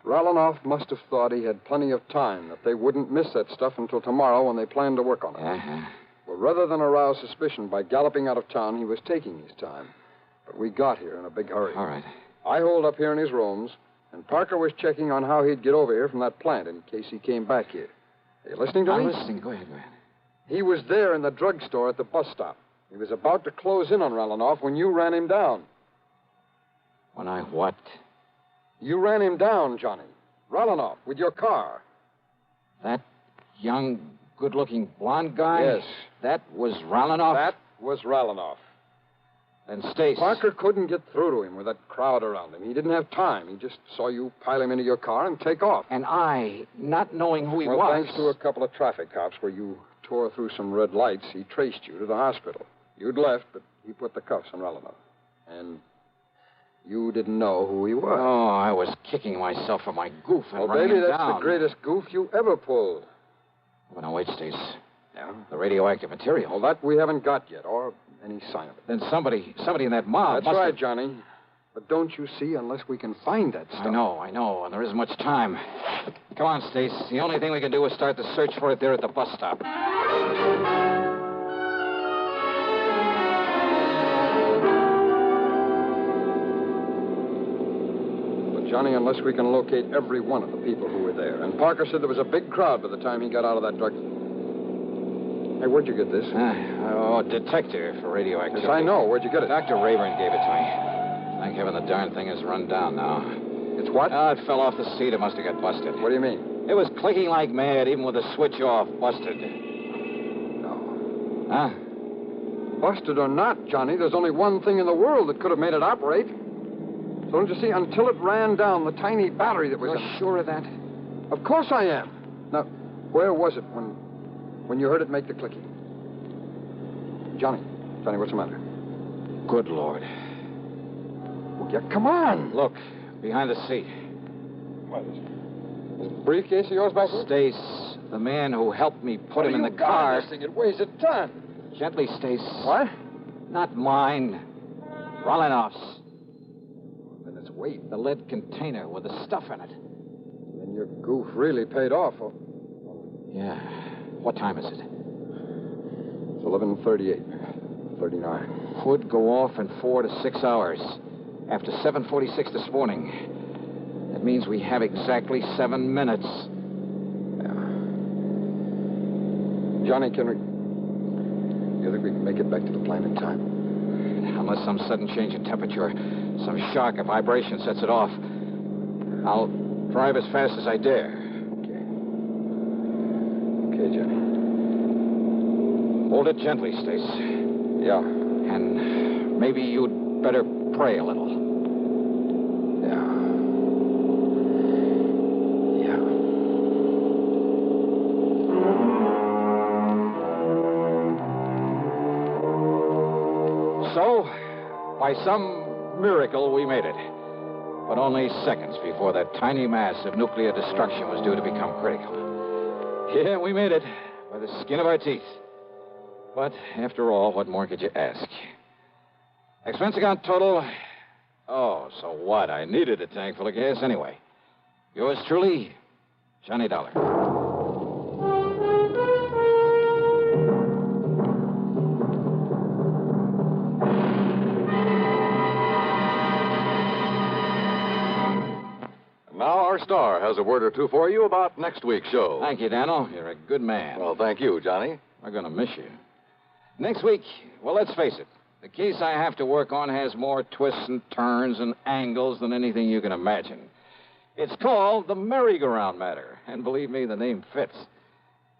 Rolanoff must have thought he had plenty of time, that they wouldn't miss that stuff until tomorrow when they planned to work on it. Uh-huh. Well, rather than arouse suspicion by galloping out of town, he was taking his time. But we got here in a big hurry. All right. I holed up here in his rooms, and Parker was checking on how he'd get over here from that plant in case he came back here. Are you listening to me? I'm listening. Go ahead. He was there in the drugstore at the bus stop. He was about to close in on Rolanoff when you ran him down. When I what? You ran him down, Johnny. Rolanoff, with your car. That young, good-looking blonde guy? Yes. That was Rolanoff? That was Rolanoff. And Stace. Parker couldn't get through to him with that crowd around him. He didn't have time. He just saw you pile him into your car and take off. And I, not knowing who he well, was... thanks to a couple of traffic cops where you tore through some red lights, he traced you to the hospital. You'd left, but he put the cuffs on Rolanoff. And you didn't know who he was. Oh, I was kicking myself for my goof and well, running baby, him that's down. the greatest goof you ever pulled. Well, now, wait, Stace. Yeah? The radioactive material. Well, that we haven't got yet, or any sign of it. Then somebody in that mob That's must right, have... Johnny. But don't you see, unless we can find that stuff. I know, and there isn't much time. Come on, Stace. The only thing we can do is start the search for it there at the bus stop. Johnny, unless we can locate every one of the people who were there. And Parker said there was a big crowd by the time he got out of that drug... Hey, where'd you get this? Detector for radioactivity. Yes, I know. Where'd you get it? Dr. Rayburn gave it to me. Thank heaven the darn thing is run down now. It's what? It fell off the seat. It must have got busted. What do you mean? It was clicking like mad, even with the switch off, busted. No. Huh? Busted or not, Johnny, there's only one thing in the world that could have made it operate. So don't you see, until it ran down the tiny battery that was... You're sure of that? Of course I am. Now, where was it when you heard it make the clicky? Johnny, what's the matter? Good Lord. Well, yeah, come on. Look, behind the seat. What is it? This briefcase of yours back there? Stace, the man who helped me put him in the got car. This thing? It weighs a ton. Gently, Stace. What? Not mine. Rollinov's. Then it's weight. The lead container with the stuff in it. Then your goof really paid off. Yeah. What time is it? It's 11:38. 39. Could go off in 4 to 6 hours. After 7:46 this morning. That means we have exactly 7 minutes. Yeah. Johnny, you think we can make it back to the plant in time? Unless some sudden change in temperature, some shock or vibration sets it off. I'll drive as fast as I dare. Okay, Johnny. Hold it gently, Stace. Yeah. And maybe you'd better pray a little. Yeah. So, by some miracle, we made it. But only seconds before that tiny mass of nuclear destruction was due to become critical. Yeah, we made it by the skin of our teeth. But after all, what more could you ask? Expense account total. Oh, so what? I needed a tank full of gas anyway. Yours truly, Johnny Dollar. Now our star has a word or two for you about next week's show. Thank you, Daniel. You're a good man. Well, thank you, Johnny. We're going to miss you. Next week, well, let's face it. The case I have to work on has more twists and turns and angles than anything you can imagine. It's called the merry-go-round matter, and believe me, the name fits.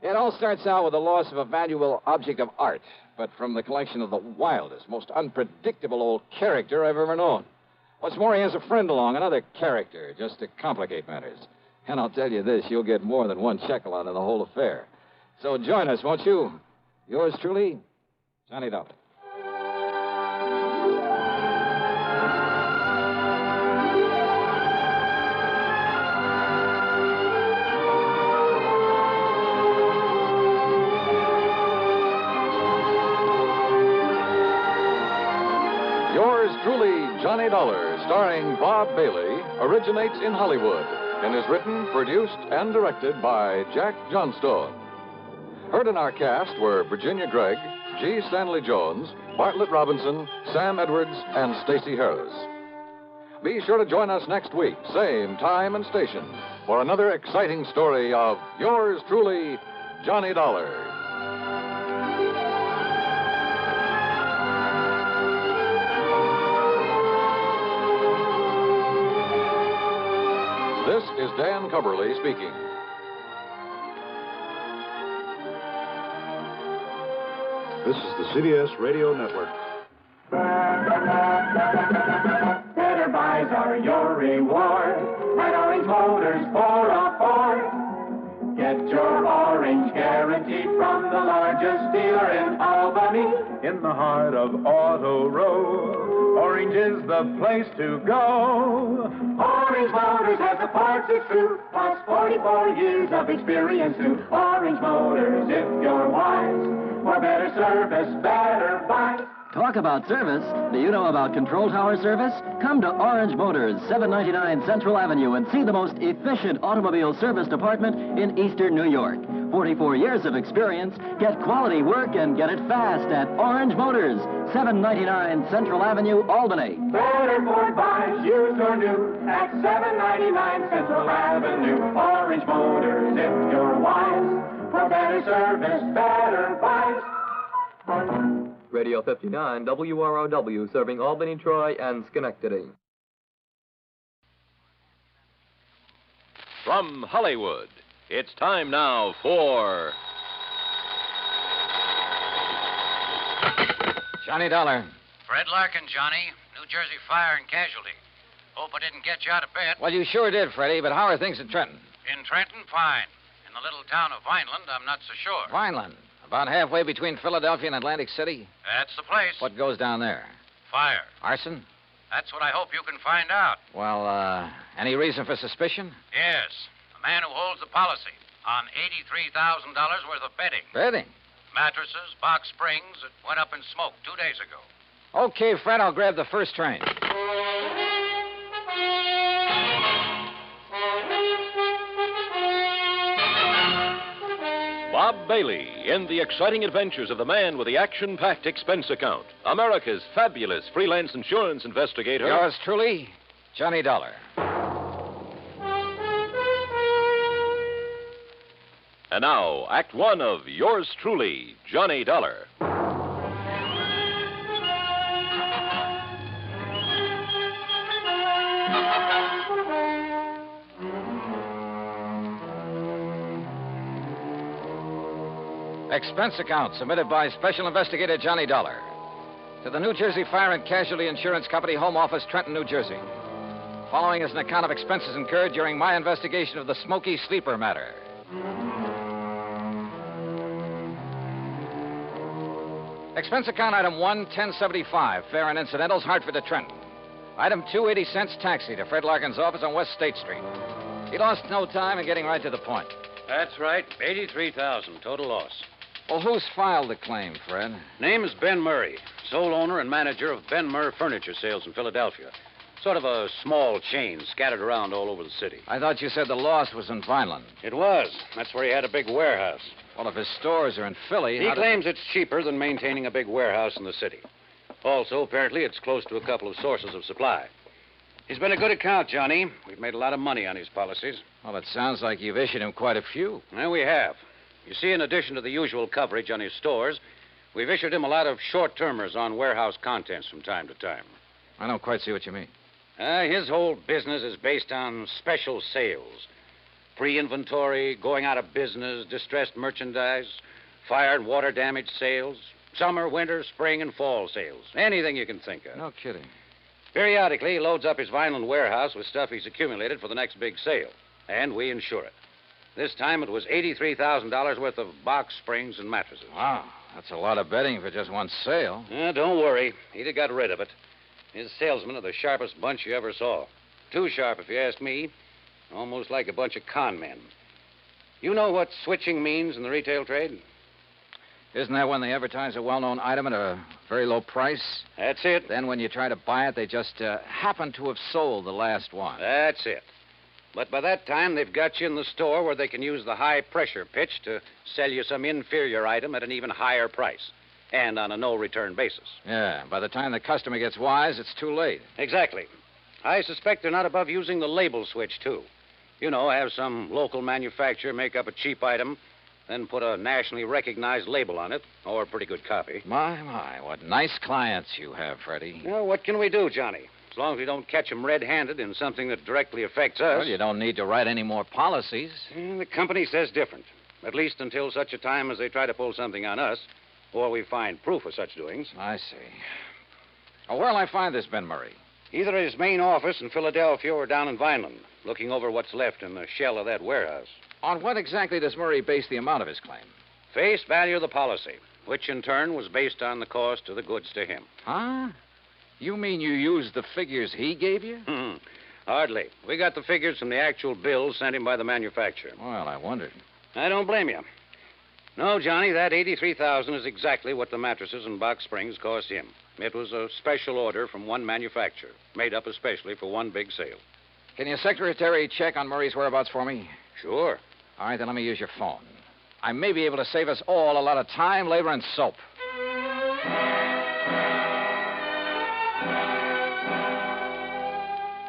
It all starts out with the loss of a valuable object of art, but from the collection of the wildest, most unpredictable old character I've ever known. What's more, he has a friend along, another character, just to complicate matters. And I'll tell you this, you'll get more than one shekel out of the whole affair. So join us, won't you? Yours truly, Johnny Dollar. Yours truly, Johnny Dollar, starring Bob Bailey, originates in Hollywood and is written, produced, and directed by Jack Johnstone. Heard in our cast were Virginia Gregg, G. Stanley Jones, Bartlett Robinson, Sam Edwards, and Stacey Harris. Be sure to join us next week, same time and station, for another exciting story of yours truly, Johnny Dollar. This is Dan Cubberly speaking. This is the CBS Radio Network. Better buys are your reward at Orange Motors for a Ford. Get your orange guaranteed from the largest dealer in Albany. In the heart of Auto Row, Orange is the place to go. Orange Motors has the parts it's true, plus 44 years of experience too. Orange Motors, if you're wise, for better service, better buys. Talk about service. Do you know about Control Tower service? Come to Orange Motors, 799 Central Avenue, and see the most efficient automobile service department in eastern New York. 44 years of experience. Get quality work and get it fast at Orange Motors, 799 Central Avenue, Albany. Better Ford buys, used or new, at 799 Central Avenue. Orange Motors, if you're wise, for better service, better buys. Radio 59, WROW, serving Albany, Troy, and Schenectady. From Hollywood, it's time now for Johnny Dollar. Fred Larkin, Johnny. New Jersey Fire and Casualty. Hope I didn't get you out of bed. Well, you sure did, Freddie, but how are things in Trenton? In Trenton, fine. In the little town of Vineland, I'm not so sure. Vineland. About halfway between Philadelphia and Atlantic City? That's the place. What goes down there? Fire. Arson? That's what I hope you can find out. Well, any reason for suspicion? Yes. The man who holds the policy on $83,000 worth of bedding. Bedding? Mattresses, box springs that went up in smoke 2 days ago. Okay, Fred, I'll grab the first train. Bob Bailey in the exciting adventures of the man with the action-packed expense account. America's fabulous freelance insurance investigator. Yours truly, Johnny Dollar. And now, Act One of Yours Truly, Johnny Dollar. Expense account submitted by Special Investigator Johnny Dollar to the New Jersey Fire and Casualty Insurance Company, Home Office, Trenton, New Jersey. Following is an account of expenses incurred during my investigation of the Smoky sleeper matter. Expense account item 1, 1075, fare and incidentals, Hartford to Trenton. Item 2, 80 cents, taxi to Fred Larkin's office on West State Street. He lost no time in getting right to the point. That's right. $83,000 total loss. Well, who's filed the claim, Fred? Name is Ben Murray, sole owner and manager of Ben Murr Furniture Sales in Philadelphia. Sort of a small chain scattered around all over the city. I thought you said the loss was in Vineland. It was. That's where he had a big warehouse. Well, if his stores are in Philly... He claims it's cheaper than maintaining a big warehouse in the city. Also, apparently, it's close to a couple of sources of supply. He's been a good account, Johnny. We've made a lot of money on his policies. Well, it sounds like you've issued him quite a few. Well, we have. You see, in addition to the usual coverage on his stores, we've issued him a lot of short-termers on warehouse contents from time to time. I don't quite see what you mean. His whole business is based on special sales. Pre-inventory, going out of business, distressed merchandise, fire and water damage sales, summer, winter, spring, and fall sales. Anything you can think of. No kidding. Periodically, he loads up his Vineland warehouse with stuff he's accumulated for the next big sale, and we insure it. This time it was $83,000 worth of box springs and mattresses. Wow, that's a lot of bedding for just one sale. Don't worry. He'd have got rid of it. His salesmen are the sharpest bunch you ever saw. Too sharp, if you ask me. Almost like a bunch of con men. You know what switching means in the retail trade? Isn't that when they advertise a well-known item at a very low price? That's it. Then when you try to buy it, they just happen to have sold the last one. That's it. But by that time, they've got you in the store where they can use the high-pressure pitch to sell you some inferior item at an even higher price, and on a no-return basis. Yeah, by the time the customer gets wise, it's too late. Exactly. I suspect they're not above using the label switch, too. You know, have some local manufacturer make up a cheap item, then put a nationally recognized label on it, or a pretty good copy. My, what nice clients you have, Freddie. Well, what can we do, Johnny? As long as we don't catch them red-handed in something that directly affects us. Well, you don't need to write any more policies. The company says different. At least until such a time as they try to pull something on us, or we find proof of such doings. I see. Well, where'll I find this Ben Murray? Either at his main office in Philadelphia or down in Vineland, looking over what's left in the shell of that warehouse. On what exactly does Murray base the amount of his claim? Face value of the policy, which in turn was based on the cost of the goods to him. Huh? You mean you used the figures he gave you? Hardly. We got the figures from the actual bills sent him by the manufacturer. Well, I wondered. I don't blame you. No, Johnny, that $83,000 is exactly what the mattresses and box springs cost him. It was a special order from one manufacturer, made up especially for one big sale. Can your secretary check on Murray's whereabouts for me? Sure. All right, then let me use your phone. I may be able to save us all a lot of time, labor, and soap.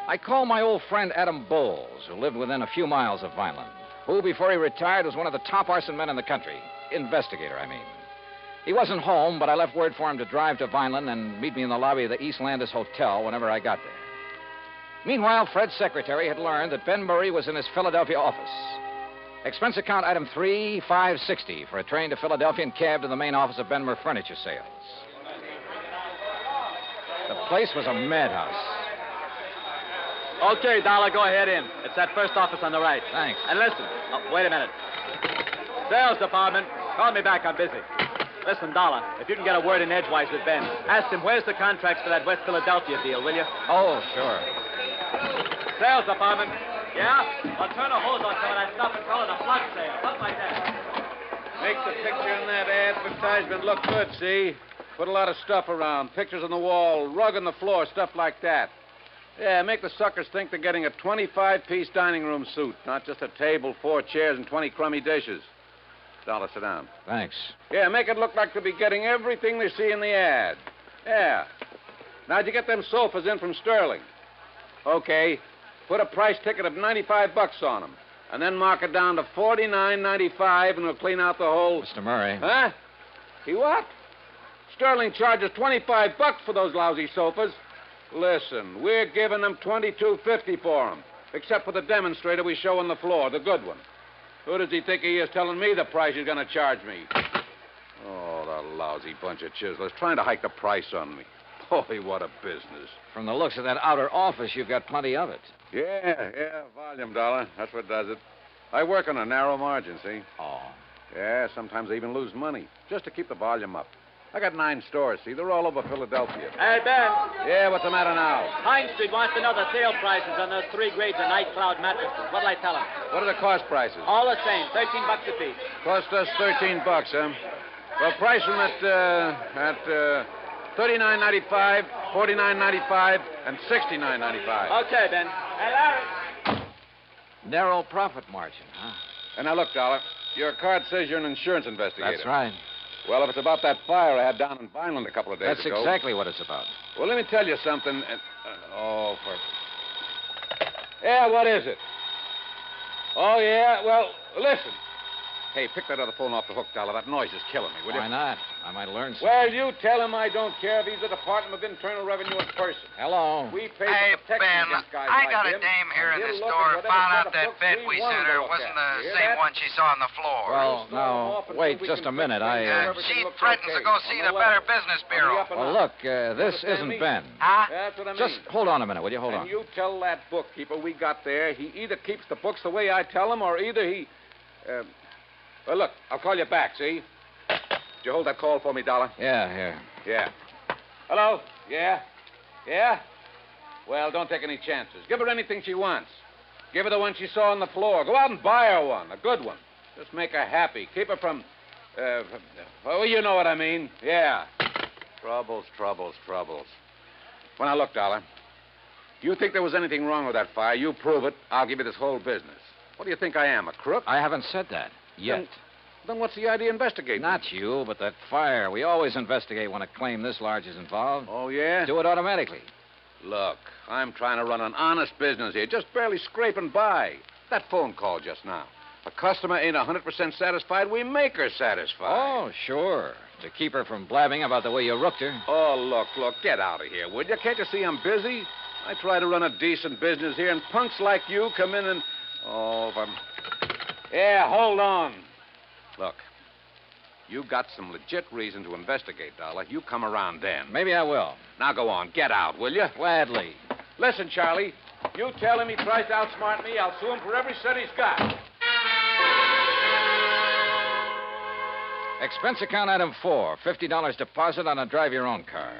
I called my old friend Adam Bowles, who lived within a few miles of Vineland, who, before he retired, was one of the top arson men in the country. Investigator, I mean. He wasn't home, but I left word for him to drive to Vineland and meet me in the lobby of the East Landis Hotel whenever I got there. Meanwhile, Fred's secretary had learned that Ben Murray was in his Philadelphia office. Expense account item 3560 for a train to Philadelphia and cab to the main office of Ben Murray Furniture Sales. place was a madhouse. Okay, Dollar, go ahead in. It's that first office on the right. Thanks. And listen. Oh, wait a minute. Sales department, call me back. I'm busy. Listen, Dollar, if you can get a word in edgewise with Ben, ask him where's the contracts for that West Philadelphia deal, will you? Oh, sure. Sales department. Yeah? I'll turn a hose on some of that stuff and call it a flood sale. Something like that. Make the picture in that advertisement look good, see? Put a lot of stuff around. Pictures on the wall, rug on the floor, stuff like that. Yeah, make the suckers think they're getting a 25-piece dining room suite, not just a table, 4 chairs, and 20 crummy dishes. Dollar, sit down. Thanks. Yeah, make it look like they'll be getting everything they see in the ad. Yeah. Now, did you get them sofas in from Sterling? Okay. Put a price ticket of $95 on them. And then mark it down to $49.95, and we'll clean out the whole... Mr. Murray. Huh? He what? Sterling charges $25 for those lousy sofas. Listen, we're giving them $22.50 for them, except for the demonstrator we show on the floor, the good one. Who does he think he is telling me the price he's going to charge me? Oh, the lousy bunch of chiselers trying to hike the price on me. Boy, what a business. From the looks of that outer office, you've got plenty of it. Yeah, volume, Dollar. That's what does it. I work on a narrow margin, see? Oh. Yeah, sometimes I even lose money, just to keep the volume up. I got 9 stores, see? They're all over Philadelphia. Hey, Ben. Yeah, what's the matter now? Pine Street wants to know the sale prices on those 3 grades of Night Cloud mattresses. What'll I tell him? What are the cost prices? All the same, $13 a piece. Cost us $13, huh? Well, price them at $39.95, $49.95, and $69.95. Okay, Ben. Hey, Larry. Narrow profit margin, huh? And now, look, Dollar, your card says you're an insurance investigator. That's right. Well, if it's about that fire I had down in Vineland a couple of days ago... That's exactly what it's about. Well, let me tell you something. Yeah, what is it? Oh, yeah? Well, listen. Hey, pick that other phone off the hook, Dollar. That noise is killing me, will you? Why not? I might learn something. Well, you tell him I don't care if he's the Department of Internal Revenue in person. Hello. We pay Hey, for protection Ben, against guys I like got a him, dame here in and the he'll look store at and whatever found out kind of that books bed we we want sent to her look wasn't at. the You hear same that? one she saw on the floor. Well, now, wait just a minute. She threatens to go see the Better Business Bureau. Well, look, this isn't Ben. Huh? That's what I mean. Just hold on a minute, will you? Hold on. And you tell that bookkeeper we got there he either keeps the books the way I tell him or either he... well, look, I'll call you back, see? Did you hold that call for me, Dollar? Yeah, here. Yeah. Hello? Yeah? Yeah? Well, don't take any chances. Give her anything she wants. Give her the one she saw on the floor. Go out and buy her one, a good one. Just make her happy. Keep her from... well, you know what I mean. Yeah. Troubles. Well, now, look, Dollar. You think there was anything wrong with that fire, you prove it, I'll give you this whole business. What do you think I am, a crook? I haven't said that yet. Then what's the idea of investigating? Not you, but that fire. We always investigate when a claim this large is involved. Oh, yeah? Do it automatically. Look, I'm trying to run an honest business here, just barely scraping by. That phone call just now. A customer ain't 100% satisfied, we make her satisfied. Oh, sure. To keep her from blabbing about the way you rooked her. Oh, look, get out of here, would you? Can't you see I'm busy? I try to run a decent business here, and punks like you come in and... Oh, if I'm... Yeah, hold on. Look, you got some legit reason to investigate, Dollar. You come around then. Maybe I will. Now go on, get out, will you? Gladly. Listen, Charlie, you tell him he tries to outsmart me, I'll sue him for every cent he's got. Expense account item 4, $50 deposit on a drive-your-own car.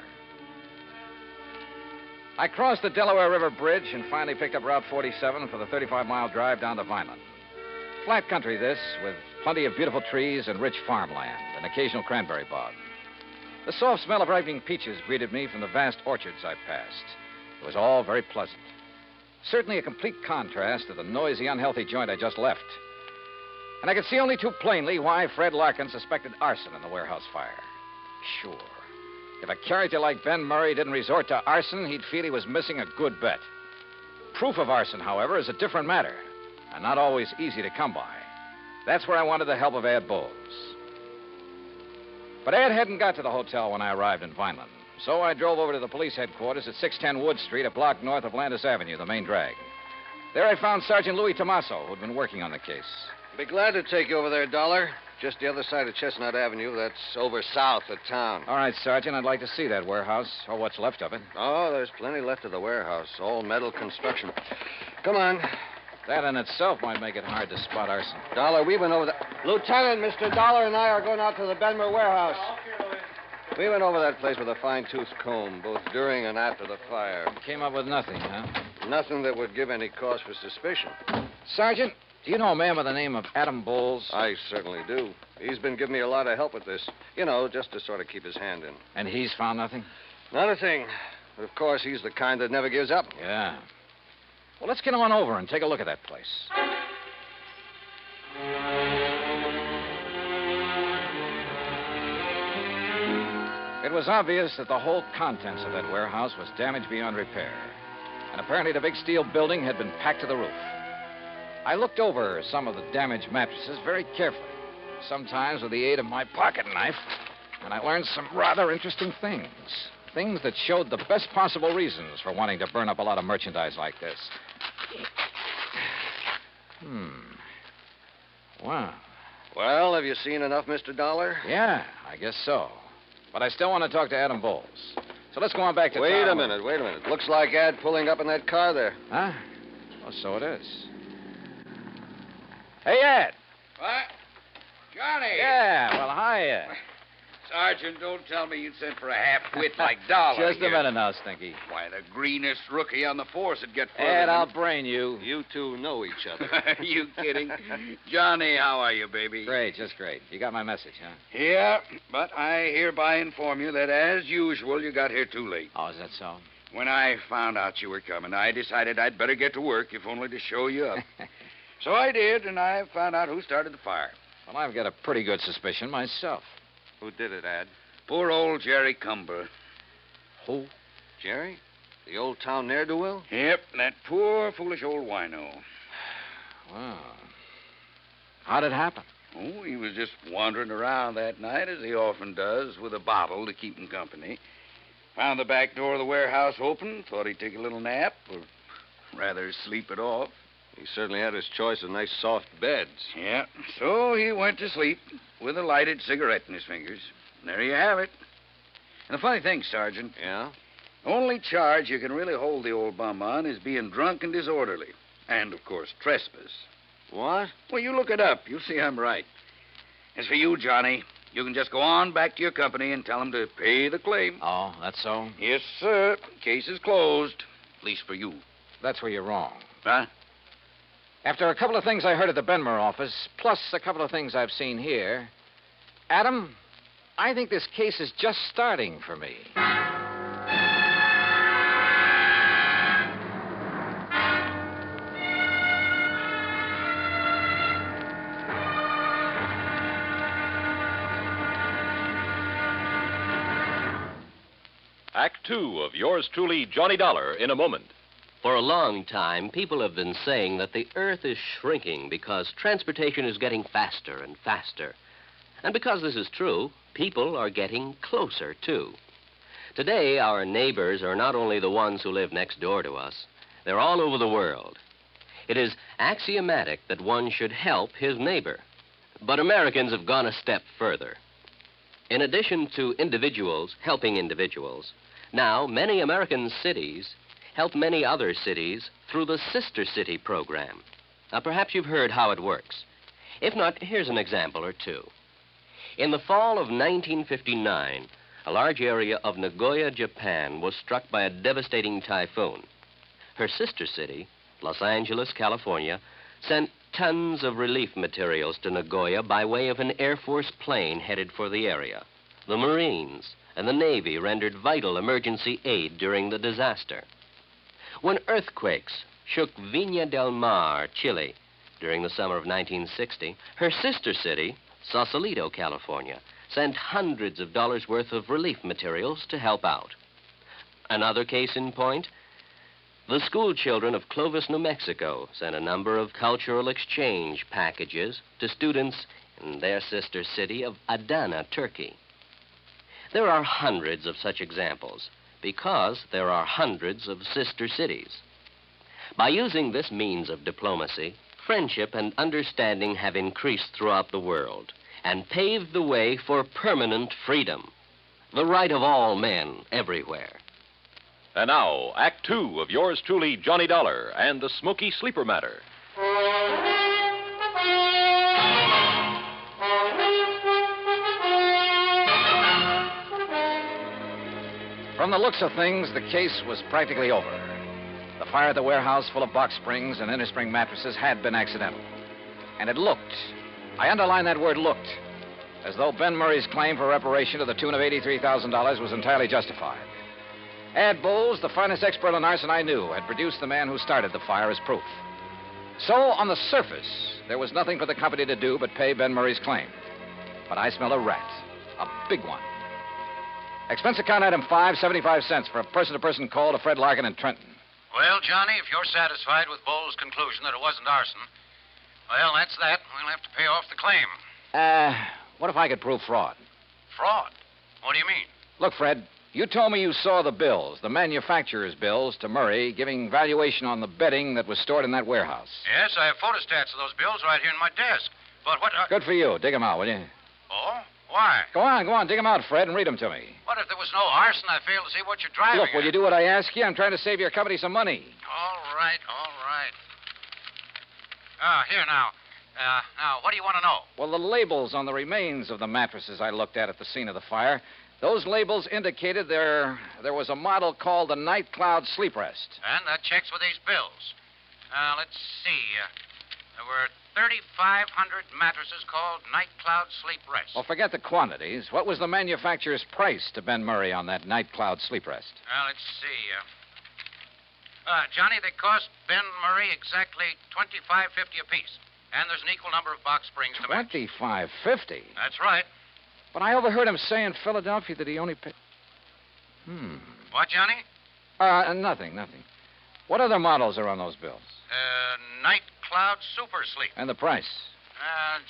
I crossed the Delaware River Bridge and finally picked up Route 47 for the 35-mile drive down to Vineland. Flat country, this, with plenty of beautiful trees and rich farmland, and occasional cranberry bog. The soft smell of ripening peaches greeted me from the vast orchards I passed. It was all very pleasant. Certainly a complete contrast to the noisy, unhealthy joint I just left. And I could see only too plainly why Fred Larkin suspected arson in the warehouse fire. Sure. If a character like Ben Murray didn't resort to arson, he'd feel he was missing a good bet. Proof of arson, however, is a different matter, and not always easy to come by. That's where I wanted the help of Ed Bowles. But Ed hadn't got to the hotel when I arrived in Vineland, so I drove over to the police headquarters at 610 Wood Street, a block north of Landis Avenue, the main drag. There I found Sergeant Louis Tomaso, who'd been working on the case. Be glad to take you over there, Dollar. Just the other side of Chestnut Avenue. That's over south of town. All right, Sergeant, I'd like to see that warehouse, or what's left of it. Oh, there's plenty left of the warehouse. All metal construction. Come on. That in itself might make it hard to spot arson. Dollar, we went over that. Lieutenant, Mr. Dollar and I are going out to the Benmer warehouse. We went over that place with a fine-tooth comb, both during and after the fire. Came up with nothing, huh? Nothing that would give any cause for suspicion. Sergeant, do you know a man by the name of Adam Bowles? I certainly do. He's been giving me a lot of help with this. You know, just to sort of keep his hand in. And he's found nothing? Not a thing. But, of course, he's the kind that never gives up. Yeah. Well, let's get on over and take a look at that place. It was obvious that the whole contents of that warehouse was damaged beyond repair. And apparently the big steel building had been packed to the roof. I looked over some of the damaged mattresses very carefully, sometimes with the aid of my pocket knife, and I learned some rather interesting things. Things that showed the best possible reasons for wanting to burn up a lot of merchandise like this. Wow. Well, have you seen enough, Mr. Dollar? Yeah, I guess so. But I still want to talk to Adam Bowles. So let's go on back to Wait town. a minute. Looks like Ad pulling up in that car there. Huh? Well, so it is. Hey, Ed. What? Johnny! Yeah, well, hi, Ed. Sergeant, don't tell me you'd sent for a half-wit like Dollar. Just a minute now, Stinky. Why, the greenest rookie on the force would get further. Ed, I'll brain you. You two know each other. You kidding? Johnny, how are you, baby? Great, just great. You got my message, huh? Yeah, but I hereby inform you that, as usual, you got here too late. Oh, is that so? When I found out you were coming, I decided I'd better get to work, if only to show you up. So I did, and I found out who started the fire. Well, I've got a pretty good suspicion myself. Who did it, Ad? Poor old Jerry Cumber. Who? Jerry? The old town ne'er-do-well? Yep, that poor, foolish old wino. Wow. How'd it happen? Oh, he was just wandering around that night, as he often does, with a bottle to keep him company. Found the back door of the warehouse open, thought he'd take a little nap, or rather sleep it off. He certainly had his choice of nice soft beds. Yeah, so he went to sleep with a lighted cigarette in his fingers. And there you have it. And the funny thing, Sergeant. Yeah? Only charge you can really hold the old bum on is being drunk and disorderly. And, of course, trespass. What? Well, you look it up. You'll see I'm right. As for you, Johnny, you can just go on back to your company and tell them to pay the claim. Oh, that's so? Yes, sir. Case is closed. At least for you. That's where you're wrong. Huh? After a couple of things I heard at the Benmer office, plus a couple of things I've seen here, Adam, I think this case is just starting for me. Act Two of yours truly, Johnny Dollar, in a moment. For a long time, people have been saying that the Earth is shrinking because transportation is getting faster and faster. And because this is true, people are getting closer, too. Today, our neighbors are not only the ones who live next door to us, they're all over the world. It is axiomatic that one should help his neighbor. But Americans have gone a step further. In addition to individuals helping individuals, now many American cities help many other cities through the Sister City program. Now, perhaps you've heard how it works. If not, here's an example or two. In the fall of 1959, a large area of Nagoya, Japan, was struck by a devastating typhoon. Her sister city, Los Angeles, California, sent tons of relief materials to Nagoya by way of an Air Force plane headed for the area. The Marines and the Navy rendered vital emergency aid during the disaster. When earthquakes shook Viña del Mar, Chile, during the summer of 1960, her sister city, Sausalito, California, sent hundreds of dollars worth of relief materials to help out. Another case in point, the school children of Clovis, New Mexico, sent a number of cultural exchange packages to students in their sister city of Adana, Turkey. There are hundreds of such examples, because there are hundreds of sister cities. By using this means of diplomacy, friendship and understanding have increased throughout the world, and paved the way for permanent freedom, the right of all men everywhere. And now, Act Two of yours truly, Johnny Dollar, and the Smoky Sleeper Matter. From the looks of things, the case was practically over. The fire at the warehouse full of box springs and innerspring mattresses had been accidental. And it looked, I underline that word looked, as though Ben Murray's claim for reparation to the tune of $83,000 was entirely justified. Ad Bowles, the finest expert on arson I knew, had produced the man who started the fire as proof. So, on the surface, there was nothing for the company to do but pay Ben Murray's claim. But I smell a rat, a big one. Expense account item 5, 75 cents for a person-to-person call to Fred Larkin in Trenton. Well, Johnny, if you're satisfied with Bowles' conclusion that it wasn't arson, well, that's that. We'll have to pay off the claim. What if I could prove fraud? Fraud? What do you mean? Look, Fred, you told me you saw the bills, the manufacturer's bills, to Murray, giving valuation on the bedding that was stored in that warehouse. Yes, I have photostats of those bills right here in my desk. But what... Good for you. Dig them out, will you? Oh? Why? Go on. Dig them out, Fred, and read them to me. What if there was no arson? I fail to see what you're driving Look, will you do what I ask you? I'm trying to save your company some money. All right. Here now. Now, what do you want to know? Well, the labels on the remains of the mattresses I looked at the scene of the fire, those labels indicated there was a model called the Night Cloud Sleep Rest. And that checks with these bills. Let's see. There were 3,500 mattresses called Night Cloud Sleep Rest. Well, forget the quantities. What was the manufacturer's price to Ben Murray on that Night Cloud Sleep Rest? Let's see. Johnny, they cost Ben Murray exactly $25.50 apiece. And there's an equal number of box springs to match. $25.50? That's right. But I overheard him say in Philadelphia that he only paid... What, Johnny? Nothing. What other models are on those bills? Night Cloud Super Sleep. And the price?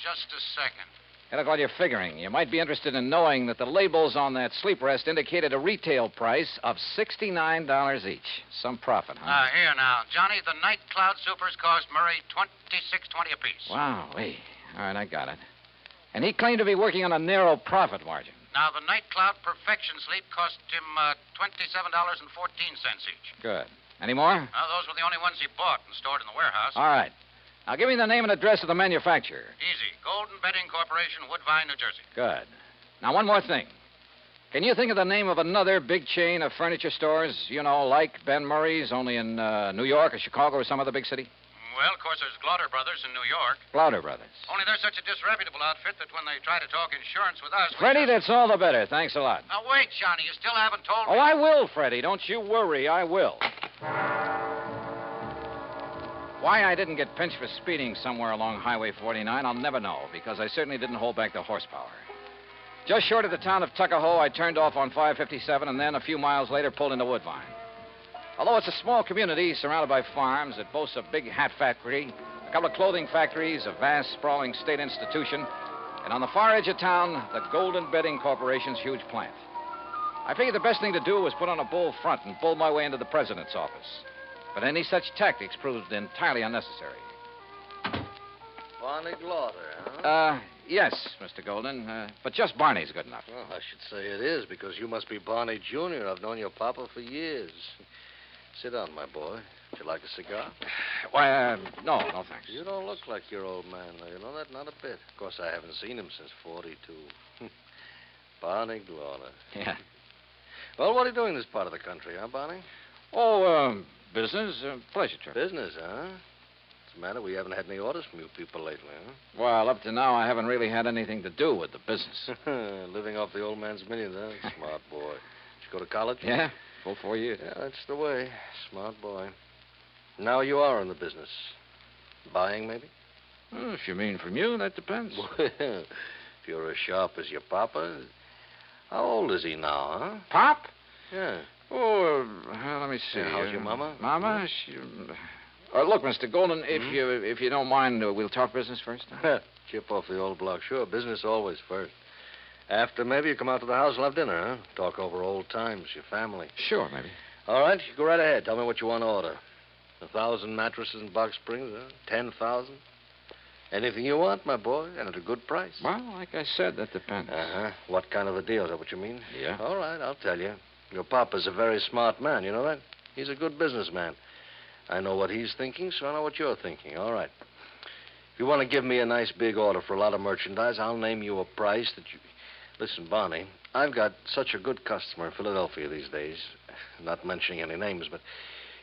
Just a second. Hey, look, while you're figuring, you might be interested in knowing that the labels on that sleep rest indicated a retail price of $69 each. Some profit, huh? Here now. Johnny, the Night Cloud Supers cost Murray $26.20 apiece. Wow, all right, I got it. And he claimed to be working on a narrow profit margin. Now, the Night Cloud Perfection Sleep cost him $27.14 each. Good. Any more? Those were the only ones he bought and stored in the warehouse. All right. Now, give me the name and address of the manufacturer. Easy. Golden Bedding Corporation, Woodbine, New Jersey. Good. Now, one more thing. Can you think of the name of another big chain of furniture stores, like Ben Murray's, only in New York or Chicago or some other big city? Well, of course, there's Glauder Brothers in New York. Glauder Brothers. Only they're such a disreputable outfit that when they try to talk insurance with us... Freddie, that's all the better. Thanks a lot. Now, wait, Johnny. You still haven't told me... Oh, I will, Freddie. Don't you worry. I will. Why I didn't get pinched for speeding somewhere along Highway 49, I'll never know, because I certainly didn't hold back the horsepower. Just short of the town of Tahoe, I turned off on 557 and then a few miles later pulled into Woodbine. Although it's a small community surrounded by farms, it boasts a big hat factory, a couple of clothing factories, a vast, sprawling state institution, and on the far edge of town, the Golden Bedding Corporation's huge plant. I figured the best thing to do was put on a bull front and bull my way into the president's office. But any such tactics proved entirely unnecessary. Barney Glauder, huh? Yes, Mr. Golden. But just Barney's good enough. Well, I should say it is, because you must be Barney Jr. I've known your papa for years. Sit down, my boy. Would you like a cigar? Why, no, thanks. You don't look like your old man, though. You know that? Not a bit. Of course, I haven't seen him since 42. Barney Glauder. Yeah. Well, what are you doing in this part of the country, huh, Barney? Business, pleasure trip. Business, huh? What's the matter? We haven't had any orders from you people lately, huh? Well, up to now, I haven't really had anything to do with the business. Living off the old man's millions, huh? Smart boy. Did you go to college? Yeah, full 4 years. Yeah, that's the way. Smart boy. Now you are in the business. Buying, maybe? Well, if you mean from you, that depends. Well, if you're as sharp as your papa. How old is he now, huh? Pop? Yeah. Oh, let me see. Yeah, how's your mama? Mama? Look, Mr. Golden, if you don't mind, we'll talk business first. Chip off the old block. Sure, business always first. After, maybe you come out to the house and have dinner, huh? Talk over old times, your family. Sure, maybe. All right, you go right ahead. Tell me what you want to order. 1,000 mattresses and box springs, huh? 10,000? Anything you want, my boy, and at a good price. Well, like I said, that depends. Uh-huh. What kind of a deal? Is that what you mean? Yeah. All right, I'll tell you. Your papa's a very smart man, you know that? He's a good businessman. I know what he's thinking, so I know what you're thinking. All right. If you want to give me a nice big order for a lot of merchandise, I'll name you a price that you... Listen, Barney, I've got such a good customer in Philadelphia these days. Not mentioning any names, but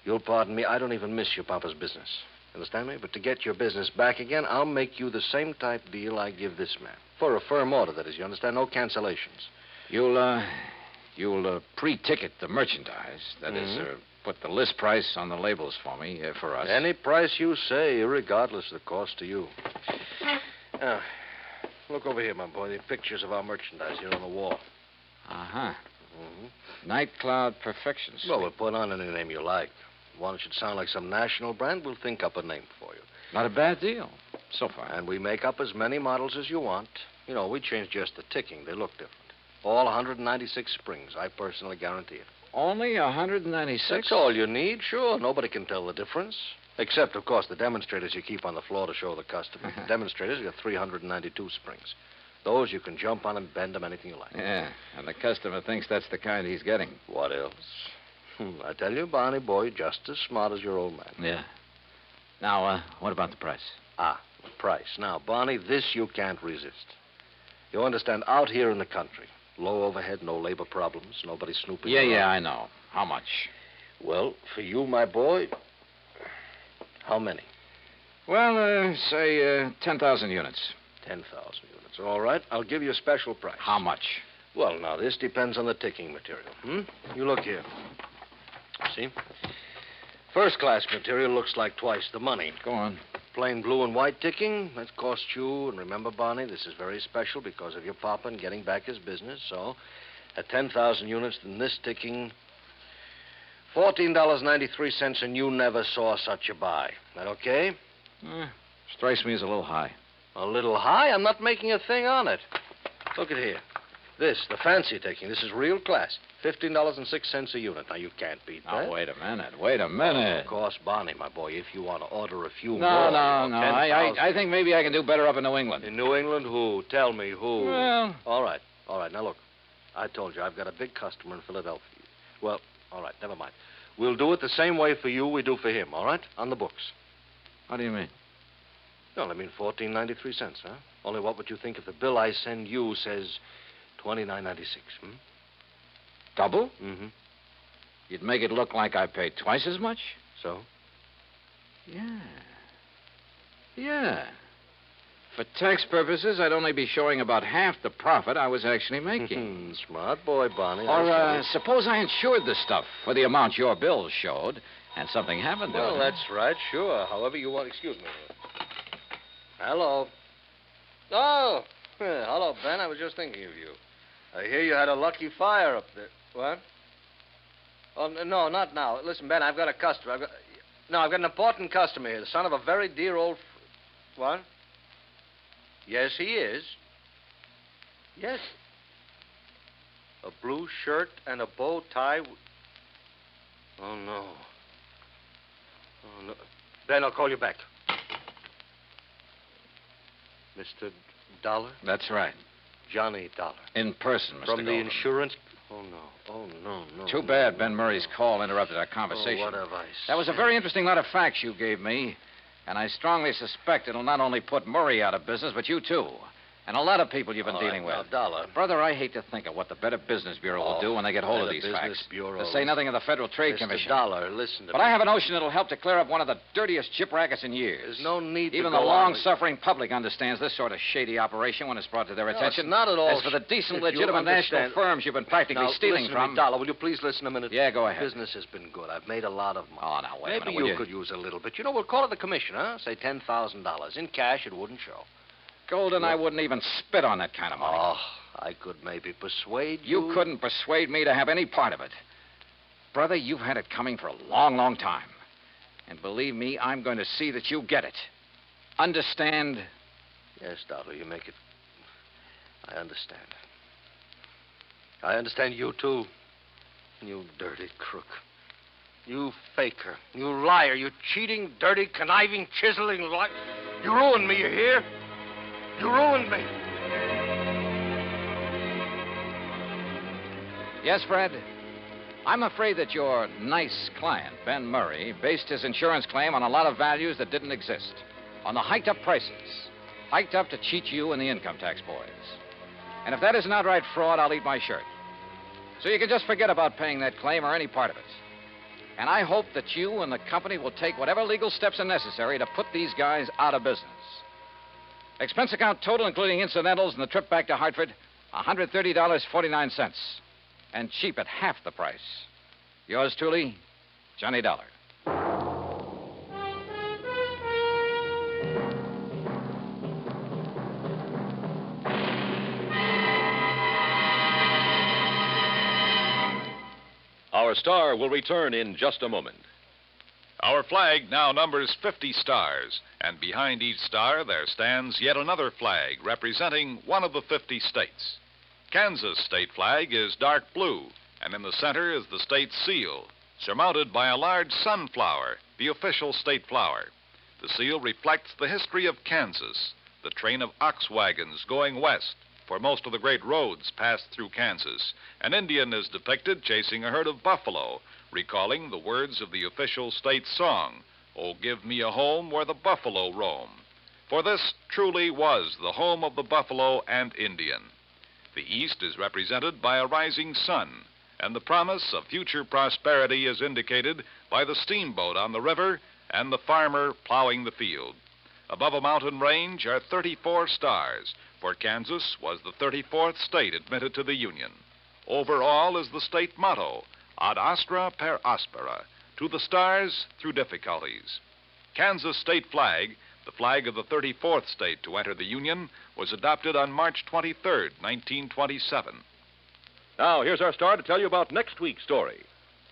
you'll pardon me, I don't even miss your papa's business. Understand me? But to get your business back again, I'll make you the same type deal I give this man. For a firm order, that is, you understand? No cancellations. You'll pre-ticket the merchandise. That is, put the list price on the labels for me, for us. Any price you say, regardless of the cost to you. Now, look over here, my boy. The pictures of our merchandise here on the wall. Uh-huh. Night Cloud Perfection Suite. Well, we'll put on any name you like. One that should sound like some national brand, we'll think up a name for you. Not a bad deal, so far. And we make up as many models as you want. You know, we change just the ticking. They look different. All 196 springs. I personally guarantee it. Only 196? That's all you need, sure. Nobody can tell the difference. Except, of course, the demonstrators you keep on the floor to show the customer. The demonstrators got 392 springs. Those you can jump on and bend them anything you like. Yeah, and the customer thinks that's the kind he's getting. What else? I tell you, Barney boy, just as smart as your old man. Yeah. Now, what about the price? The price. Now, Barney, this you can't resist. You understand, out here in the country, low overhead, no labor problems, nobody snooping around. Yeah, I know. How much? Well, for you, my boy, how many? Well, say 10,000 units. 10,000 units. All right, I'll give you a special price. How much? Well, now, this depends on the ticking material. You look here. See? First-class material looks like twice the money. Go on. Plain blue and white ticking, that costs you, and remember, Barney, this is very special because of your papa and getting back his business, so at 10,000 units, then this ticking, $14.93, and you never saw such a buy. That okay? Strikes me as a little high. A little high? I'm not making a thing on it. Look at here. This, the fancy ticking, this is real class. $15.06 a unit. Now, you can't beat that. Now, wait a minute. Of course, Barney, my boy, if you want to order a few more... No. I think maybe I can do better up in New England. In New England? Who? Tell me who. Well... All right. Now, look. I told you, I've got a big customer in Philadelphia. Well, all right, never mind. We'll do it the same way for you we do for him, all right? On the books. How do you mean? Well, I mean $14.93, huh? Only what would you think if the bill I send you says $29.96, Double? Mm-hmm. You'd make it look like I paid twice as much? So? Yeah. For tax purposes, I'd only be showing about half the profit I was actually making. Smart boy, Barney. Or suppose I insured the stuff for the amount your bills showed, and something happened to it. Well, that's right, sure. However you want. Excuse me. Hello. Oh, hello, Ben. I was just thinking of you. I hear you had a lucky fire up there. What? Oh, no, not now. Listen, Ben, I've got a customer. I've got an important customer here, the son of a very dear old... What? Yes, he is. Yes. A blue shirt and a bow tie. Oh, no. Ben, I'll call you back. Mr. Dollar? That's right. Johnny Dollar. In person, Mr. From the Goldman. insurance... Oh, no. Too bad Ben Murray's call interrupted our conversation. Oh, what have I That was a very interesting lot of facts you gave me. And I strongly suspect it'll not only put Murray out of business, but you too. And a lot of people you've been dealing with. Now, Dollar. Brother, I hate to think of what the Better Business Bureau will do when they get hold of these facts. To say nothing of the Federal Trade Commission. Dollar, listen to me. But I have a notion it'll help to clear up one of the dirtiest chip rackets in years. There's no need Even to the go long-suffering public understands this sort of shady operation when it's brought to their attention. It's not at all. As for the decent, legitimate national firms you've been practically stealing listen from... To me, Dollar, will you please listen a minute? Yeah, go ahead. Business has been good. I've made a lot of money. Oh, now, wait a minute, Maybe you could use a little bit. You know, we'll call it the commission, huh? Say $10,000. In cash, it wouldn't show. Golden, I wouldn't even spit on that kind of money. Oh, I could maybe persuade you. You couldn't persuade me to have any part of it. Brother, you've had it coming for a long, long time. And believe me, I'm going to see that you get it. Understand? Yes, Dollar, you make it... I understand. I understand you, too. You dirty crook. You faker. You liar. You cheating, dirty, conniving, chiseling liar. You ruined me, you hear? You ruined me. Yes, Fred? I'm afraid that your nice client, Ben Murray, based his insurance claim on a lot of values that didn't exist. On the hiked up prices. Hiked up to cheat you and the income tax boys. And if that is an outright fraud, I'll eat my shirt. So you can just forget about paying that claim or any part of it. And I hope that you and the company will take whatever legal steps are necessary to put these guys out of business. Expense account total, including incidentals and the trip back to Hartford, $130.49. And cheap at half the price. Yours truly, Johnny Dollar. Our star will return in just a moment. Our flag now numbers 50 stars, and behind each star there stands yet another flag representing one of the 50 states. Kansas' state flag is dark blue, and in the center is the state seal, surmounted by a large sunflower, the official state flower. The seal reflects the history of Kansas, the train of ox wagons going west, for most of the great roads passed through Kansas. An Indian is depicted chasing a herd of buffalo, recalling the words of the official state song, "Oh, give me a home where the buffalo roam." For this truly was the home of the buffalo and Indian. The East is represented by a rising sun, and the promise of future prosperity is indicated by the steamboat on the river and the farmer plowing the field. Above a mountain range are 34 stars, for Kansas was the 34th state admitted to the Union. Over all is the state motto, Ad astra per aspera, to the stars through difficulties. Kansas state flag, the flag of the 34th state to enter the Union, was adopted on March 23rd, 1927. Now, here's our star to tell you about next week's story.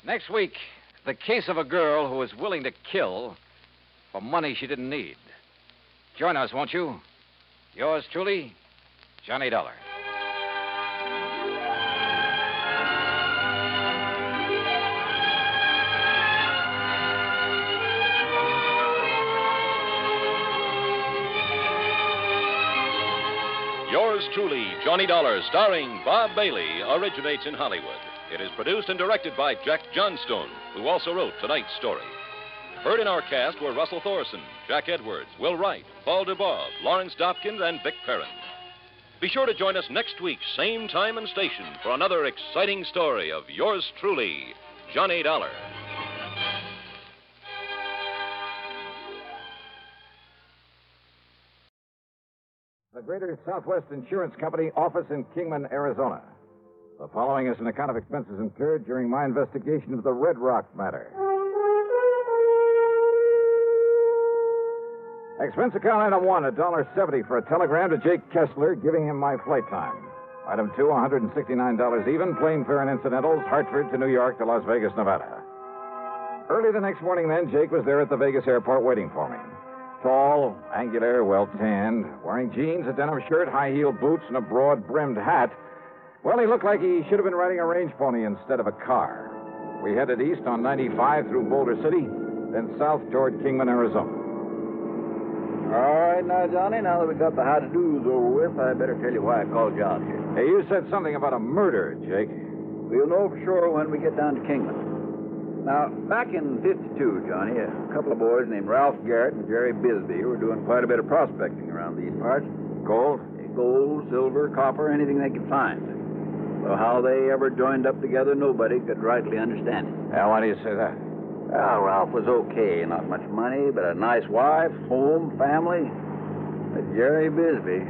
Next week, the case of a girl who was willing to kill for money she didn't need. Join us, won't you? Yours truly, Johnny Dollar. Yours truly, Johnny Dollar, starring Bob Bailey, originates in Hollywood. It is produced and directed by Jack Johnstone, who also wrote tonight's story. Heard in our cast were Russell Thorson, Jack Edwards, Will Wright, Paul DeBob, Lawrence Dobkins, and Vic Perrin. Be sure to join us next week, same time and station, for another exciting story of yours truly, Johnny Dollar. The Greater Southwest Insurance Company office in Kingman, Arizona. The following is an account of expenses incurred during my investigation of the Red Rock matter. Expense account item 1, $1.70 for a telegram to Jake Kessler, giving him my flight time. Item 2, $169 even, plane fare and incidentals, Hartford to New York to Las Vegas, Nevada. Early the next morning, then, Jake was there at the Vegas airport waiting for me. Tall, angular, well-tanned, wearing jeans, a denim shirt, high-heeled boots, and a broad-brimmed hat. Well, he looked like he should have been riding a range pony instead of a car. We headed east on 95 through Boulder City, then south toward Kingman, Arizona. All right, now, Johnny, now that we got the how-to-dos over with, I better tell you why I called you out here. Hey, you said something about a murder, Jake. We'll know for sure when we get down to Kingman. Now, back in 52, Johnny, a couple of boys named Ralph Garrett and Jerry Bisbee were doing quite a bit of prospecting around these parts. Gold? Gold, silver, copper, anything they could find. Well, how they ever joined up together, nobody could rightly understand it. Now, why do you say that? Well, Ralph was okay. Not much money, but a nice wife, home, family. But Jerry Bisbee,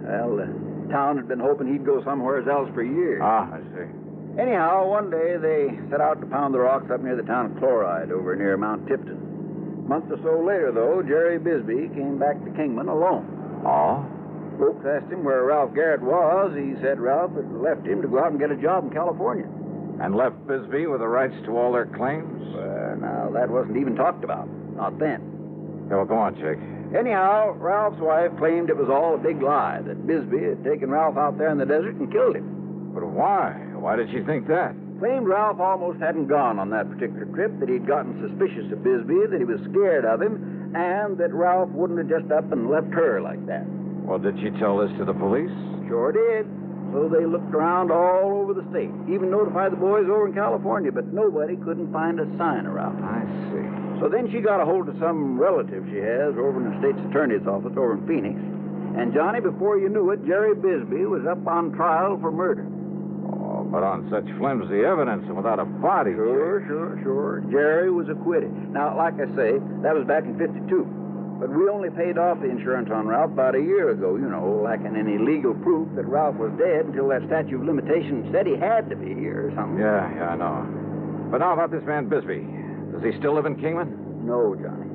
well, the town had been hoping he'd go somewhere else for years. Ah, I see. Anyhow, one day they set out to pound the rocks up near the town of Chloride over near Mount Tipton. A month or so later, though, Jerry Bisbee came back to Kingman alone. Oh? Folks asked him where Ralph Garrett was. He said Ralph had left him to go out and get a job in California. And left Bisbee with the rights to all their claims? Well, now, that wasn't even talked about. Not then. Yeah, well, go on, Jake. Anyhow, Ralph's wife claimed it was all a big lie, that Bisbee had taken Ralph out there in the desert and killed him. But why? Why did she think that? Claimed Ralph almost hadn't gone on that particular trip, that he'd gotten suspicious of Bisbee, that he was scared of him, and that Ralph wouldn't have just up and left her like that. Well, did she tell this to the police? Sure did. So they looked around all over the state, even notified the boys over in California, but nobody couldn't find a sign of Ralph. I see. So then she got a hold of some relative she has over in the state's attorney's office over in Phoenix. And, Johnny, before you knew it, Jerry Bisbee was up on trial for murder. Oh, but on such flimsy evidence and without a body. Sure. Jerry was acquitted. Now, like I say, that was back in '52. But we only paid off the insurance on Ralph about a year ago, lacking any legal proof that Ralph was dead until that statute of limitations said he had to be here or something. Yeah, I know. But how about this man Bisbee? Does he still live in Kingman? No, Johnny.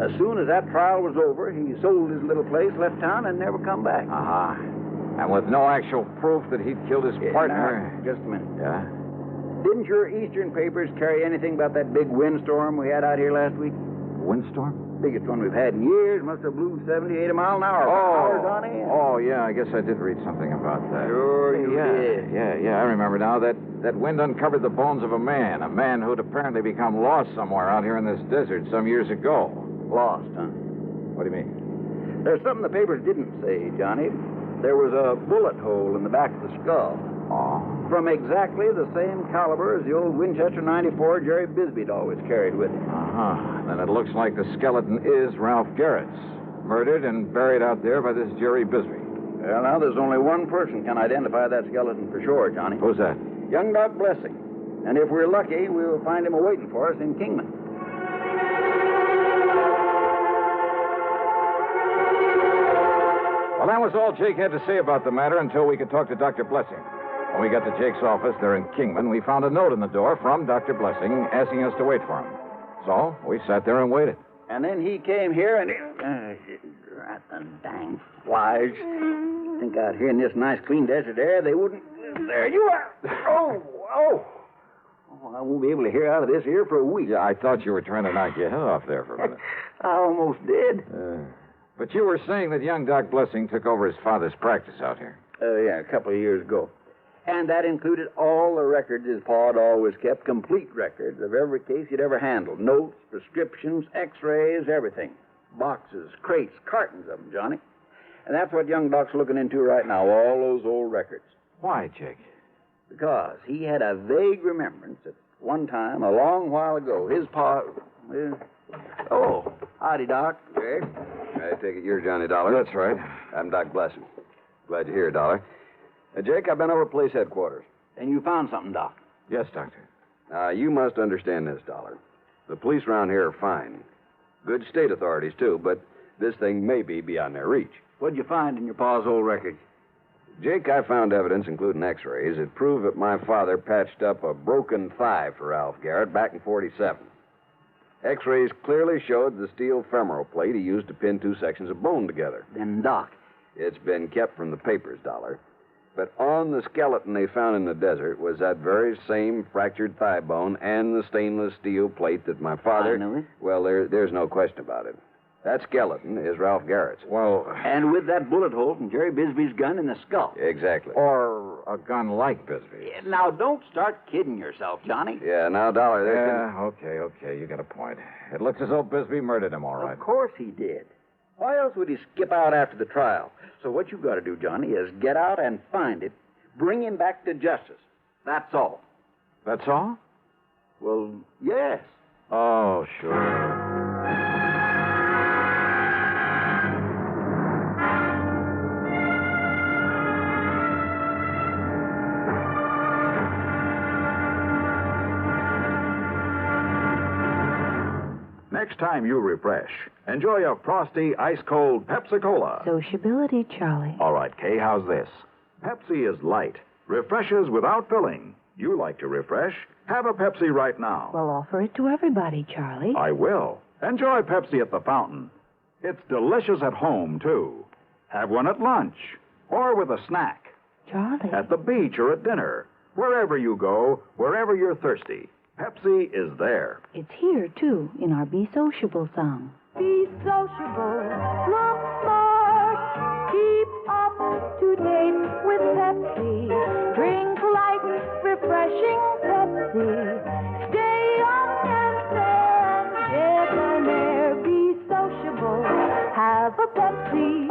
As soon as that trial was over, he sold his little place, left town, and never come back. And with no actual proof that he'd killed his partner? Now, just a minute. Yeah? Didn't your Eastern papers carry anything about that big windstorm we had out here last week? Windstorm? Biggest one we've had in years. Must have blew 70, 80 mile an hour. Johnny. Oh, yeah, I guess I did read something about that. Sure you did. Yeah, I remember now. That wind uncovered the bones of a man who'd apparently become lost somewhere out here in this desert some years ago. Lost, huh? What do you mean? There's something the papers didn't say, Johnny. There was a bullet hole in the back of the skull. Oh? From exactly the same caliber as the old Winchester 94 Jerry Bisbee'd always carried with him. Then it looks like the skeleton is Ralph Garrett's. Murdered and buried out there by this Jerry Bisbee. Well, now, there's only one person can identify that skeleton for sure, Johnny. Who's that? Young Doc Blessing. And if we're lucky, we'll find him awaiting for us in Kingman. Well, that was all Jake had to say about the matter until we could talk to Dr. Blessing. When we got to Jake's office there in Kingman, we found a note in the door from Dr. Blessing asking us to wait for him. So we sat there and waited. And then he came here and... Rat the dang flies. Think out here in this nice, clean desert air, they wouldn't... There you are. Oh, I won't be able to hear out of this here for a week. Yeah, I thought you were trying to knock your head off there for a minute. I almost did. But you were saying that young Doc Blessing took over his father's practice out here. Yeah, a couple of years ago. And that included all the records his pa had always kept, complete records of every case he'd ever handled. Notes, prescriptions, x-rays, everything. Boxes, crates, cartons of them, Johnny. And that's what young Doc's looking into right now, all those old records. Why, Jake? Because he had a vague remembrance that one time, a long while ago, his pa... Oh, howdy, Doc. Jake, I take it you're Johnny Dollar. That's right. I'm Doc Blessing. Glad you're here, Dollar. Jake, I've been over police headquarters. And you found something, Doc? Yes, Doctor. Now, you must understand this, Dollar. The police around here are fine. Good state authorities, too, but this thing may be beyond their reach. What'd you find in your pa's old record? Jake, I found evidence, including x-rays, that proved that my father patched up a broken thigh for Ralph Garrett back in '47. X-rays clearly showed the steel femoral plate he used to pin two sections of bone together. Then, Doc... It's been kept from the papers, Dollar. But on the skeleton they found in the desert was that very same fractured thigh bone and the stainless steel plate that my father... I knew it. Well, there's no question about it. That skeleton is Ralph Garrett's. Well... And with that bullet hole from Jerry Bisbee's gun in the skull. Exactly. Or a gun like Bisbee's. Yeah, now, don't start kidding yourself, Johnny. Yeah, now, Dollar, there's... Okay, you got a point. It looks as though Bisbee murdered him, all right. Of course he did. Why else would he skip out after the trial? So what you got to do, Johnny, is get out and find it, bring him back to justice. That's all. That's all? Well, yes. Oh, sure. Next time you refresh, enjoy a frosty, ice-cold Pepsi-Cola. Sociability, Charlie. All right, Kay, how's this? Pepsi is light, refreshes without filling. You like to refresh? Have a Pepsi right now. Well, offer it to everybody, Charlie. I will. Enjoy Pepsi at the fountain. It's delicious at home, too. Have one at lunch or with a snack. Charlie. At the beach or at dinner. Wherever you go, wherever you're thirsty, Pepsi is there. It's here, too, in our Be Sociable song. Be sociable, look smart, keep up to date with Pepsi. Drink light, refreshing Pepsi. Pepsi. Stay young and fair, debonair, be sociable. Have a Pepsi.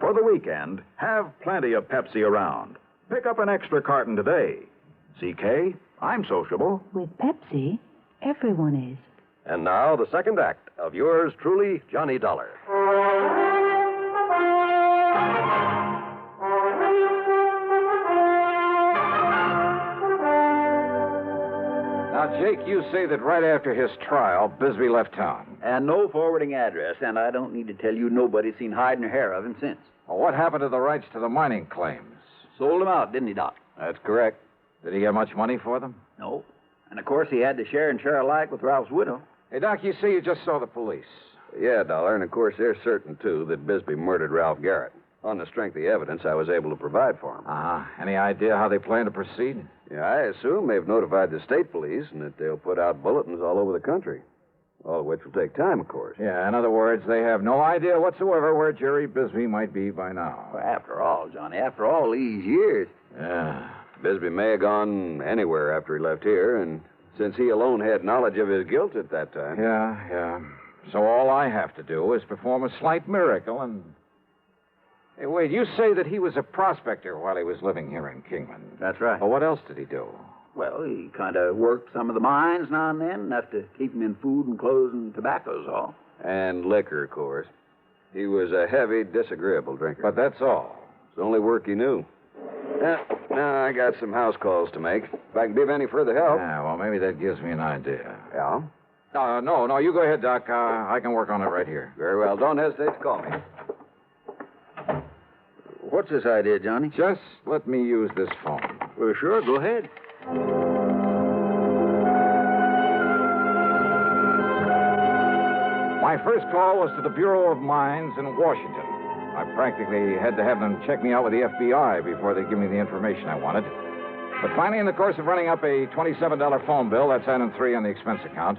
For the weekend, have plenty of Pepsi around. Pick up an extra carton today. CK, I'm sociable. With Pepsi, everyone is. And now, the second act of yours truly, Johnny Dollar. Now, Jake, you say that right after his trial, Bisbee left town. And no forwarding address, and I don't need to tell you nobody's seen hide nor hair of him since. Well, what happened to the rights to the mining claims? Sold them out, didn't he, Doc? That's correct. Did he get much money for them? No. And, of course, he had to share and share alike with Ralph's widow. Hey, Doc, you say you just saw the police. Yeah, Dollar, and of course they're certain, too, that Bisbee murdered Ralph Garrett. On the strength of the evidence I was able to provide for him. Uh-huh. Any idea how they plan to proceed? Yeah, I assume they've notified the state police and that they'll put out bulletins all over the country. All of which will take time, of course. Yeah, in other words, they have no idea whatsoever where Jerry Bisbee might be by now. Well, after all, Johnny, after all these years. Yeah. Bisbee may have gone anywhere after he left here, and since he alone had knowledge of his guilt at that time. Yeah. So all I have to do is perform a slight miracle and... Hey, wait, you say that he was a prospector while he was living here in Kingman. That's right. Well, what else did he do? Well, he kind of worked some of the mines now and then, enough to keep him in food and clothes and tobacco's all. And liquor, of course. He was a heavy, disagreeable drinker. But that's all. It's the only work he knew. Now I got some house calls to make. If I can be of any further help. Yeah, well, maybe that gives me an idea. Yeah? No, you go ahead, Doc. I can work on it right here. Very well. Don't hesitate to call me. What's this idea, Johnny? Just let me use this phone. Well, sure, go ahead. My first call was to the Bureau of Mines in Washington. I practically had to have them check me out with the FBI before they'd give me the information I wanted. But finally, in the course of running up a $27 phone bill, that's item 3 on the expense account.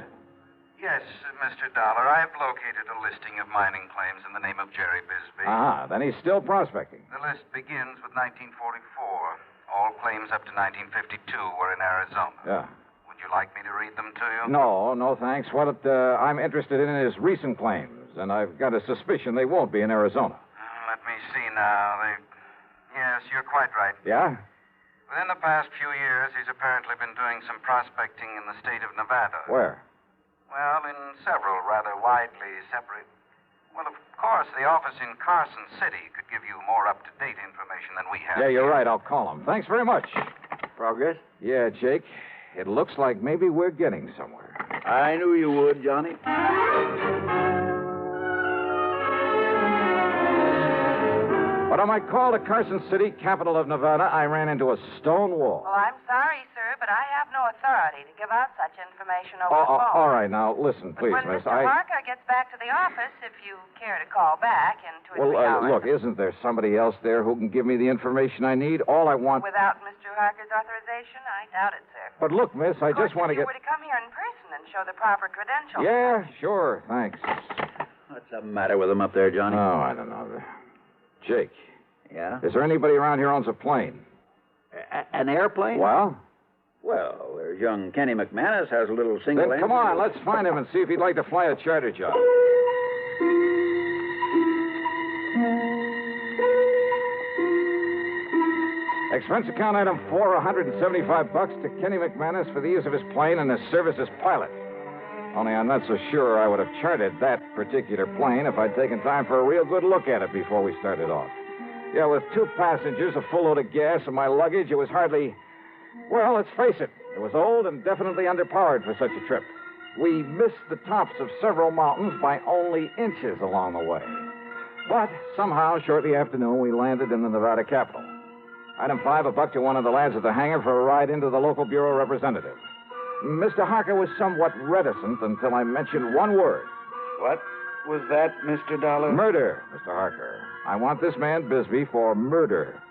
Yes, Mr. Dollar, I've located a listing of mining claims in the name of Jerry Bisbee. Then he's still prospecting. The list begins with 1944. All claims up to 1952 were in Arizona. Yeah. Would you like me to read them to you? No, thanks. What I'm interested in is recent claims, and I've got a suspicion they won't be in Arizona. Let me see now. Yes, you're quite right. Yeah? Within the past few years, he's apparently been doing some prospecting in the state of Nevada. Where? Well, in several rather widely separate... Well, of course, the office in Carson City could give you more up-to-date information than we have. Yeah, you're right. I'll call him. Thanks very much. Progress? Yeah, Jake. It looks like maybe we're getting somewhere. I knew you would, Johnny. But on my call to Carson City, capital of Nevada, I ran into a stone wall. Well, I'm sorry, sir, but I have no authority to give out such information over the phone. All right, now, listen, please, When miss. Mr. Harker gets back to the office, if you care to call back in 2 or 3 hours. Look, isn't there somebody else there who can give me the information I need? All I want... Without Mr. Harker's authorization? I doubt it, sir. But look, miss, I just want to If get... you were to come here in person and show the proper credentials. Yeah, sure, thanks. What's the matter with him up there, Johnny? Oh, I don't know. Jake. Yeah? Is there anybody around here who owns a plane? An airplane? Well? Well, there's young Kenny McManus has a little single... Then come on, let's find him and see if he'd like to fly a charter job. Expense account item 4, $175 to Kenny McManus for the use of his plane and his service as pilot. Only I'm not so sure I would have chartered that particular plane if I'd taken time for a real good look at it before we started off. Yeah, with 2 passengers, a full load of gas, and my luggage, it was hardly... Well, let's face it. It was old and definitely underpowered for such a trip. We missed the tops of several mountains by only inches along the way. But somehow, shortly after noon, we landed in the Nevada capital. Item 5, $1 to one of the lads at the hangar for a ride into the local bureau representative. Mr. Harker was somewhat reticent until I mentioned one word. What was that, Mr. Dollar? Murder, Mr. Harker. I want this man Bisbee for murder.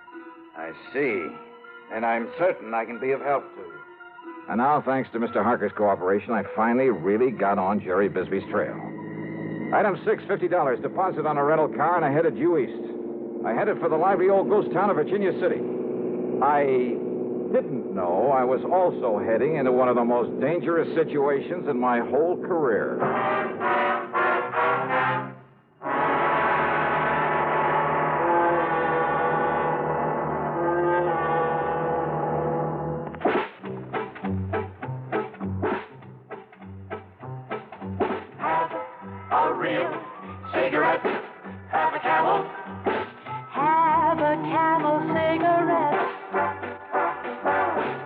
I see. And I'm certain I can be of help to you. And now, thanks to Mr. Harker's cooperation, I finally really got on Jerry Bisbee's trail. Item 6, $50, deposit on a rental car, and I headed due east. I headed for the lively old ghost town of Virginia City. I didn't know, I was also heading into one of the most dangerous situations in my whole career. A real cigarette. Have a Camel. Have a Camel cigarette.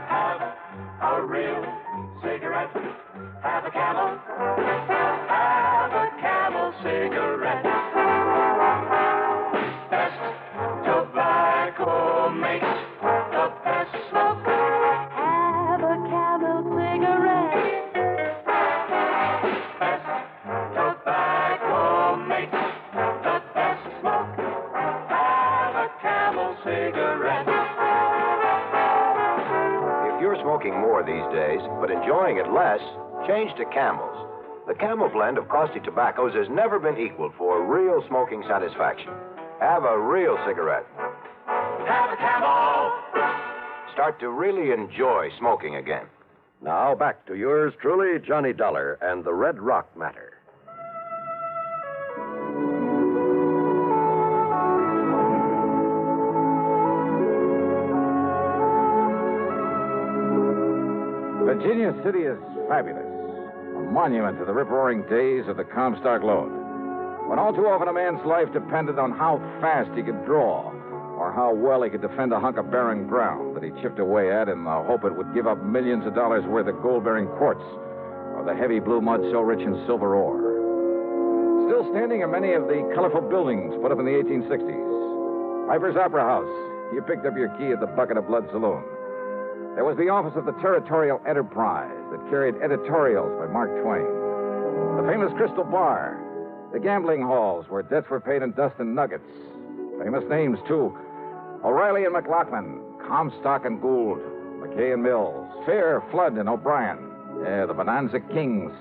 Have a real cigarette. Have a Camel. Have a Camel cigarette. Best tobacco makes the best smoke. Have a Camel cigarette. Best tobacco makes the best smoke. Have a Camel cigarette. If you're smoking more these days, but enjoying it less, change to Camels. The Camel blend of costly tobaccos has never been equaled for real smoking satisfaction. Have a real cigarette. Have a Camel. Start to really enjoy smoking again. Now back to yours truly, Johnny Dollar and the Red Rock Matter. Virginia City is fabulous. A monument to the rip-roaring days of the Comstock Lode. When all too often a man's life depended on how fast he could draw, or how well he could defend a hunk of barren ground that he chipped away at in the hope it would give up millions of dollars worth of gold-bearing quartz, or the heavy blue mud so rich in silver ore. Still standing are many of the colorful buildings put up in the 1860s. Piper's Opera House. You picked up your key at the Bucket of Blood Saloon. There was the office of the Territorial Enterprise that carried editorials by Mark Twain. The famous Crystal Bar. The gambling halls where debts were paid in dust and nuggets. Famous names, too. O'Reilly and McLaughlin, Comstock and Gould, McKay and Mills, Fair, Flood, and O'Brien. Yeah, the Bonanza Kings.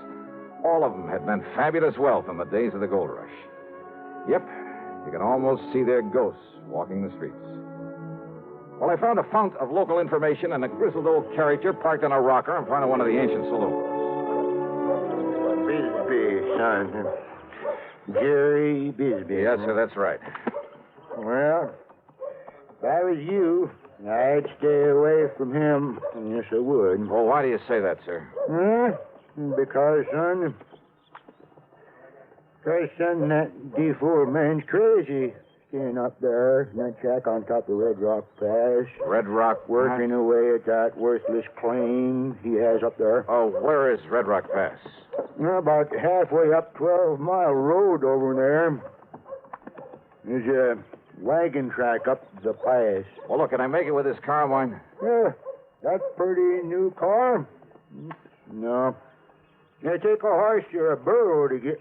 All of them had meant fabulous wealth in the days of the gold rush. Yep, you can almost see their ghosts walking the streets. Well, I found a fount of local information and a grizzled old character parked on a rocker in front of one of the ancient saloons. Bisbee, son. Jerry Bisbee. Yes, sir, that's right. Well, if I was you, I'd stay away from him. Yes, I would. Well, why do you say that, sir? Because, son, that D4 man's crazy. Staying up there in that shack on top of Red Rock Pass. Red Rock? Working away at that worthless claim he has up there. Oh, where is Red Rock Pass? About halfway up 12-mile road over there. There's a wagon track up the pass. Well, look, can I make it with this car of mine? Yeah, that pretty new car? No. It take a horse or a burro to get...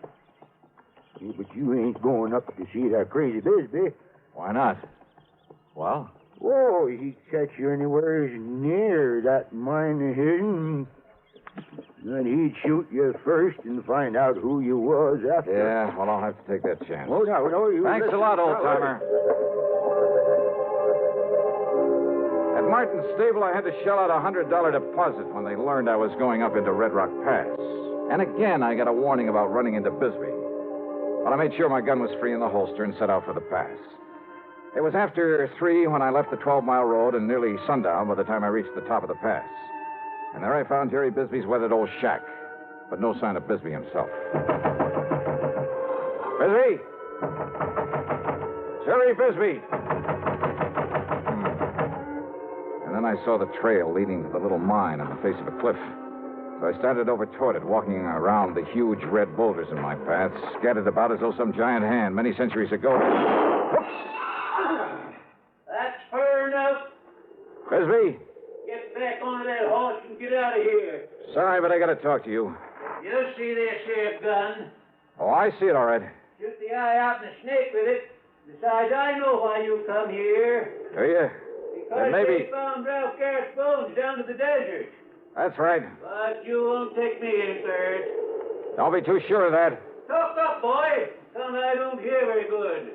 Yeah, but you ain't going up to see that crazy Bisbee. Why not? Well? Whoa, he'd catch you anywhere near that mine of his. Then he'd shoot you first and find out who you was after. Yeah, well, I'll have to take that chance. Oh, no, you... Thanks a lot, old-timer. At Martin's stable, I had to shell out a $100 deposit when they learned I was going up into Red Rock Pass. And again, I got a warning about running into Bisbee. But I made sure my gun was free in the holster and set out for the pass. It was after 3 when I left the 12-mile road and nearly sundown by the time I reached the top of the pass. And there I found Jerry Bisbee's weathered old shack, but no sign of Bisbee himself. Bisbee! Jerry Bisbee! And then I saw the trail leading to the little mine on the face of a cliff. So I started over toward it, walking around the huge red boulders in my path, scattered about as though some giant hand many centuries ago. That's fair enough. Bisbee! Get back on that horse and get out of here. Sorry, but I gotta talk to you. You see this here gun? Oh, I see it all right. Shoot the eye out and a snake with it. Besides, I know why you come here. Do you? Because they found Ralph Garrett's bones down to the desert. That's right. But you won't take me in third. Don't be too sure of that. Talk up, boy. Son, I don't hear very good.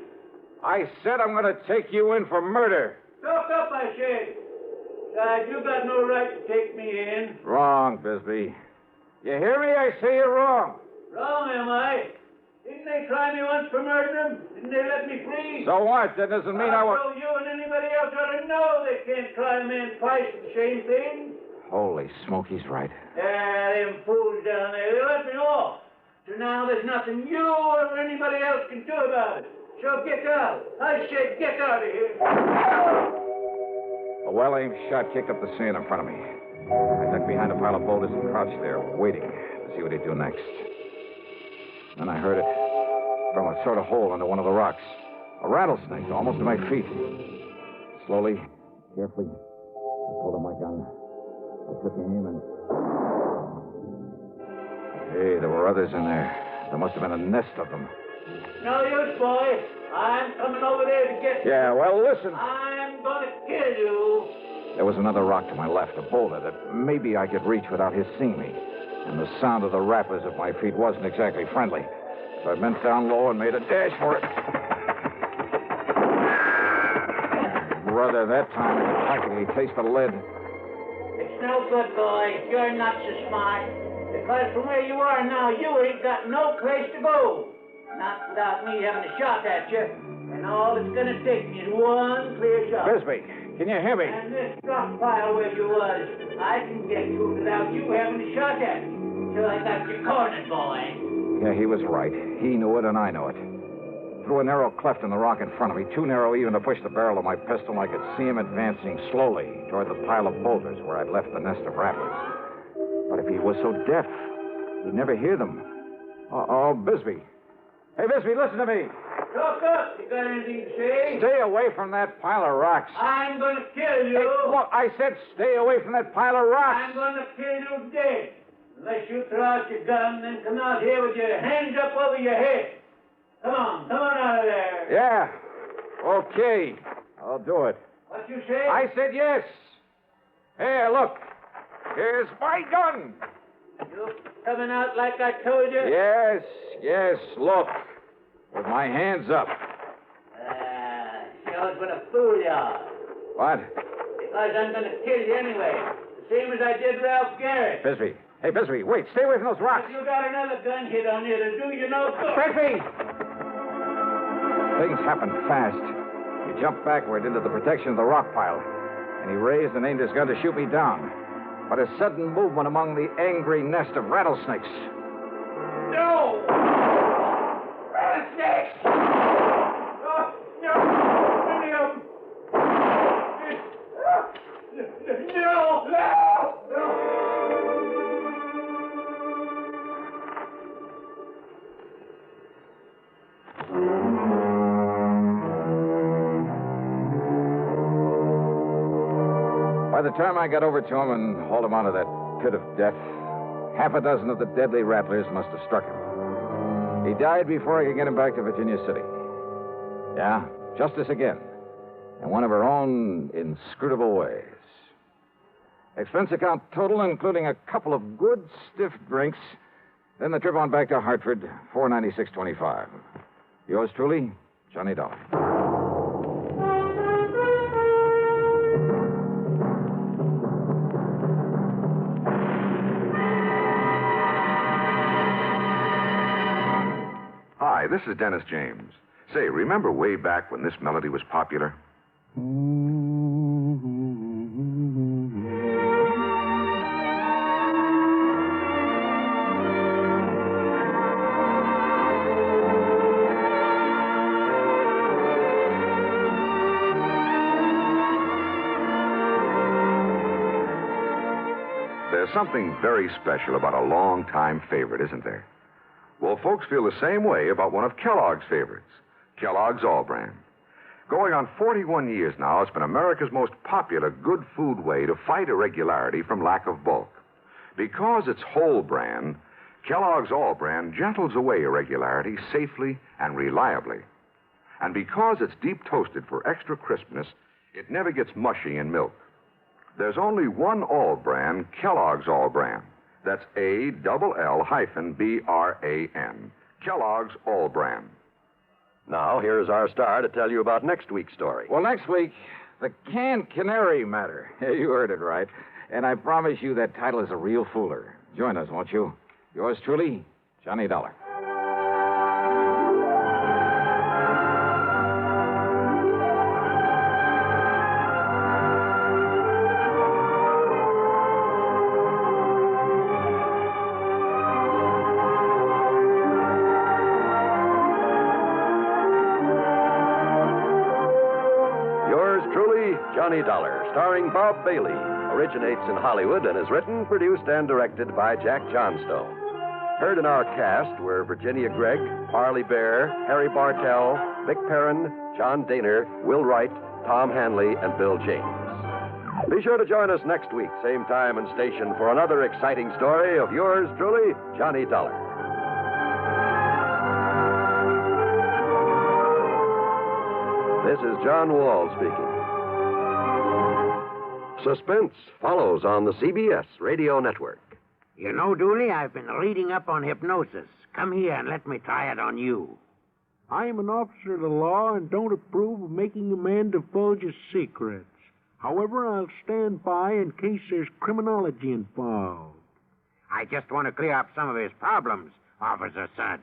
I said I'm going to take you in for murder. Talk up, I said. Besides, you got no right to take me in. Wrong, Bisbee. You hear me? I say you're wrong. Wrong, am I? Didn't they try me once for murdering him? Didn't they let me free? So what? That doesn't mean I So you and anybody else ought to know they can't try a man twice for the same thing. Holy Smoky's right. Them fools down there, they let me off. So now there's nothing you or anybody else can do about it. So get out. I said get out of here. A well-aimed shot kicked up the sand in front of me. I ducked behind a pile of boulders and crouched there, waiting to see what he'd do next. Then I heard it from a sort of hole under one of the rocks. A rattlesnake, almost to my feet. Slowly, carefully, I pulled out my gun. I took aim and... Hey, there were others in there. There must have been a nest of them. No use, boy. I'm coming over there to get you. Yeah, well, listen. I'm going to kill you. There was another rock to my left, a boulder that maybe I could reach without his seeing me. And the sound of the rattlers at my feet wasn't exactly friendly. So I bent down low and made a dash for it. Brother, that time I could practically taste the lead. It's no good, boy. You're not so smart. Because from where you are now, you ain't got no place to go. Not without me having a shot at you. And all it's going to take is one clear shot. Bisbee, can you hear me? And this rock pile where you was, I can get to it without you having a shot at me. So I got you cornered, boy. Yeah, he was right. He knew it, and I know it. Through a narrow cleft in the rock in front of me, too narrow even to push the barrel of my pistol, I could see him advancing slowly toward the pile of boulders where I'd left the nest of rattlers. But if he was so deaf, he'd never hear them. Oh, Bisbee. Hey, Bisbee, listen to me. Look up. You got anything to say? Stay away from that pile of rocks. I'm going to kill you. Hey, look, I said stay away from that pile of rocks. I'm going to kill you dead. Unless you throw out your gun, then come out here with your hands up over your head. Come on out of there. Yeah. Okay. I'll do it. What you say? I said yes. Here, look. Here's my gun. You coming out like I told you? Yes, look. With my hands up. Shows what a fool you are. What? Because I'm going to kill you anyway. The same as I did Ralph Garrett. Bisbee. Hey, Bisbee, wait. Stay away from those rocks. If you got another gun hit on you, it'll do you no good. Bisbee! Things happened fast. He jumped backward into the protection of the rock pile, and he raised and aimed his gun to shoot me down. But a sudden movement among the angry nest of rattlesnakes. No! Rattlesnakes! No! Many of them! No! By the time I got over to him and hauled him out of that pit of death, half a dozen of the deadly rattlers must have struck him. He died before I could get him back to Virginia City. Yeah, justice again. In one of her own inscrutable ways. Expense account total, including a couple of good stiff drinks. Then the trip on back to Hartford, $496.25. Yours truly, Johnny Dollar. Hi, this is Dennis James. Say, remember way back when this melody was popular? There's something very special about a long-time favorite, isn't there? Well, folks feel the same way about one of Kellogg's favorites, Kellogg's All-Bran. Going on 41 years now, it's been America's most popular good food way to fight irregularity from lack of bulk. Because it's whole bran, Kellogg's All-Bran gentles away irregularity safely and reliably. And because it's deep toasted for extra crispness, it never gets mushy in milk. There's only one All-Bran, Kellogg's All-Bran. That's ALL-BRAN. Kellogg's All-Bran. Now, here's our star to tell you about next week's story. Well, next week, The Can Canary matter. You heard it right. And I promise you that title is a real fooler. Join us, won't you? Yours truly, Johnny Dollar. Johnny Dollar, starring Bob Bailey, originates in Hollywood and is written, produced, and directed by Jack Johnstone. Heard in our cast were Virginia Gregg, Parley Bear, Harry Bartell, Vic Perrin, John Daner, Will Wright, Tom Hanley, and Bill James. Be sure to join us next week, same time and station, for another exciting story of yours truly, Johnny Dollar. This is John Wall speaking. Suspense follows on the CBS Radio Network. You know, Dooley, I've been reading up on hypnosis. Come here and let me try it on you. I am an officer of the law and don't approve of making a man divulge his secrets. However, I'll stand by in case there's criminology involved. I just want to clear up some of his problems, Officer Suggs.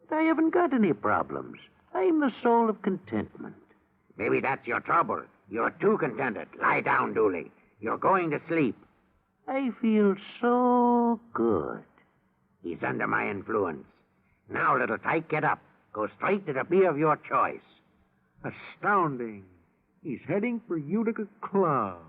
But I haven't got any problems. I'm the soul of contentment. Maybe that's your trouble. You're too contented. Lie down, Dooley. You're going to sleep. I feel so good. He's under my influence. Now, little tyke, get up. Go straight to the beer of your choice. Astounding. He's heading for Utica Club.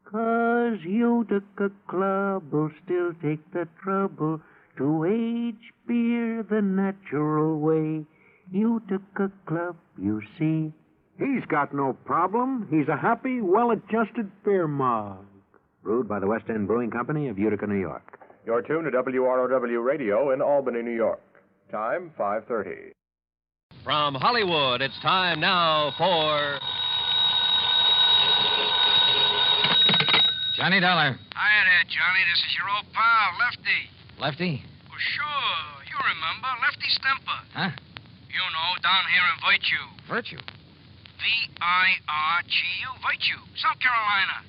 'Cause Utica Club will still take the trouble to age beer the natural way. Utica Club, you see. He's got no problem. He's a happy, well-adjusted beer mug. Brewed by the West End Brewing Company of Utica, New York. You're tuned to WROW Radio in Albany, New York. Time, 5:30. From Hollywood, it's time now for... Johnny Dollar. Hiya there, Johnny. This is your old pal, Lefty. Lefty? Well, sure. You remember. Lefty Stemper. Huh? You know, down here in Virtue. Virtue? V-I-R-G-U. Virtue. South Carolina.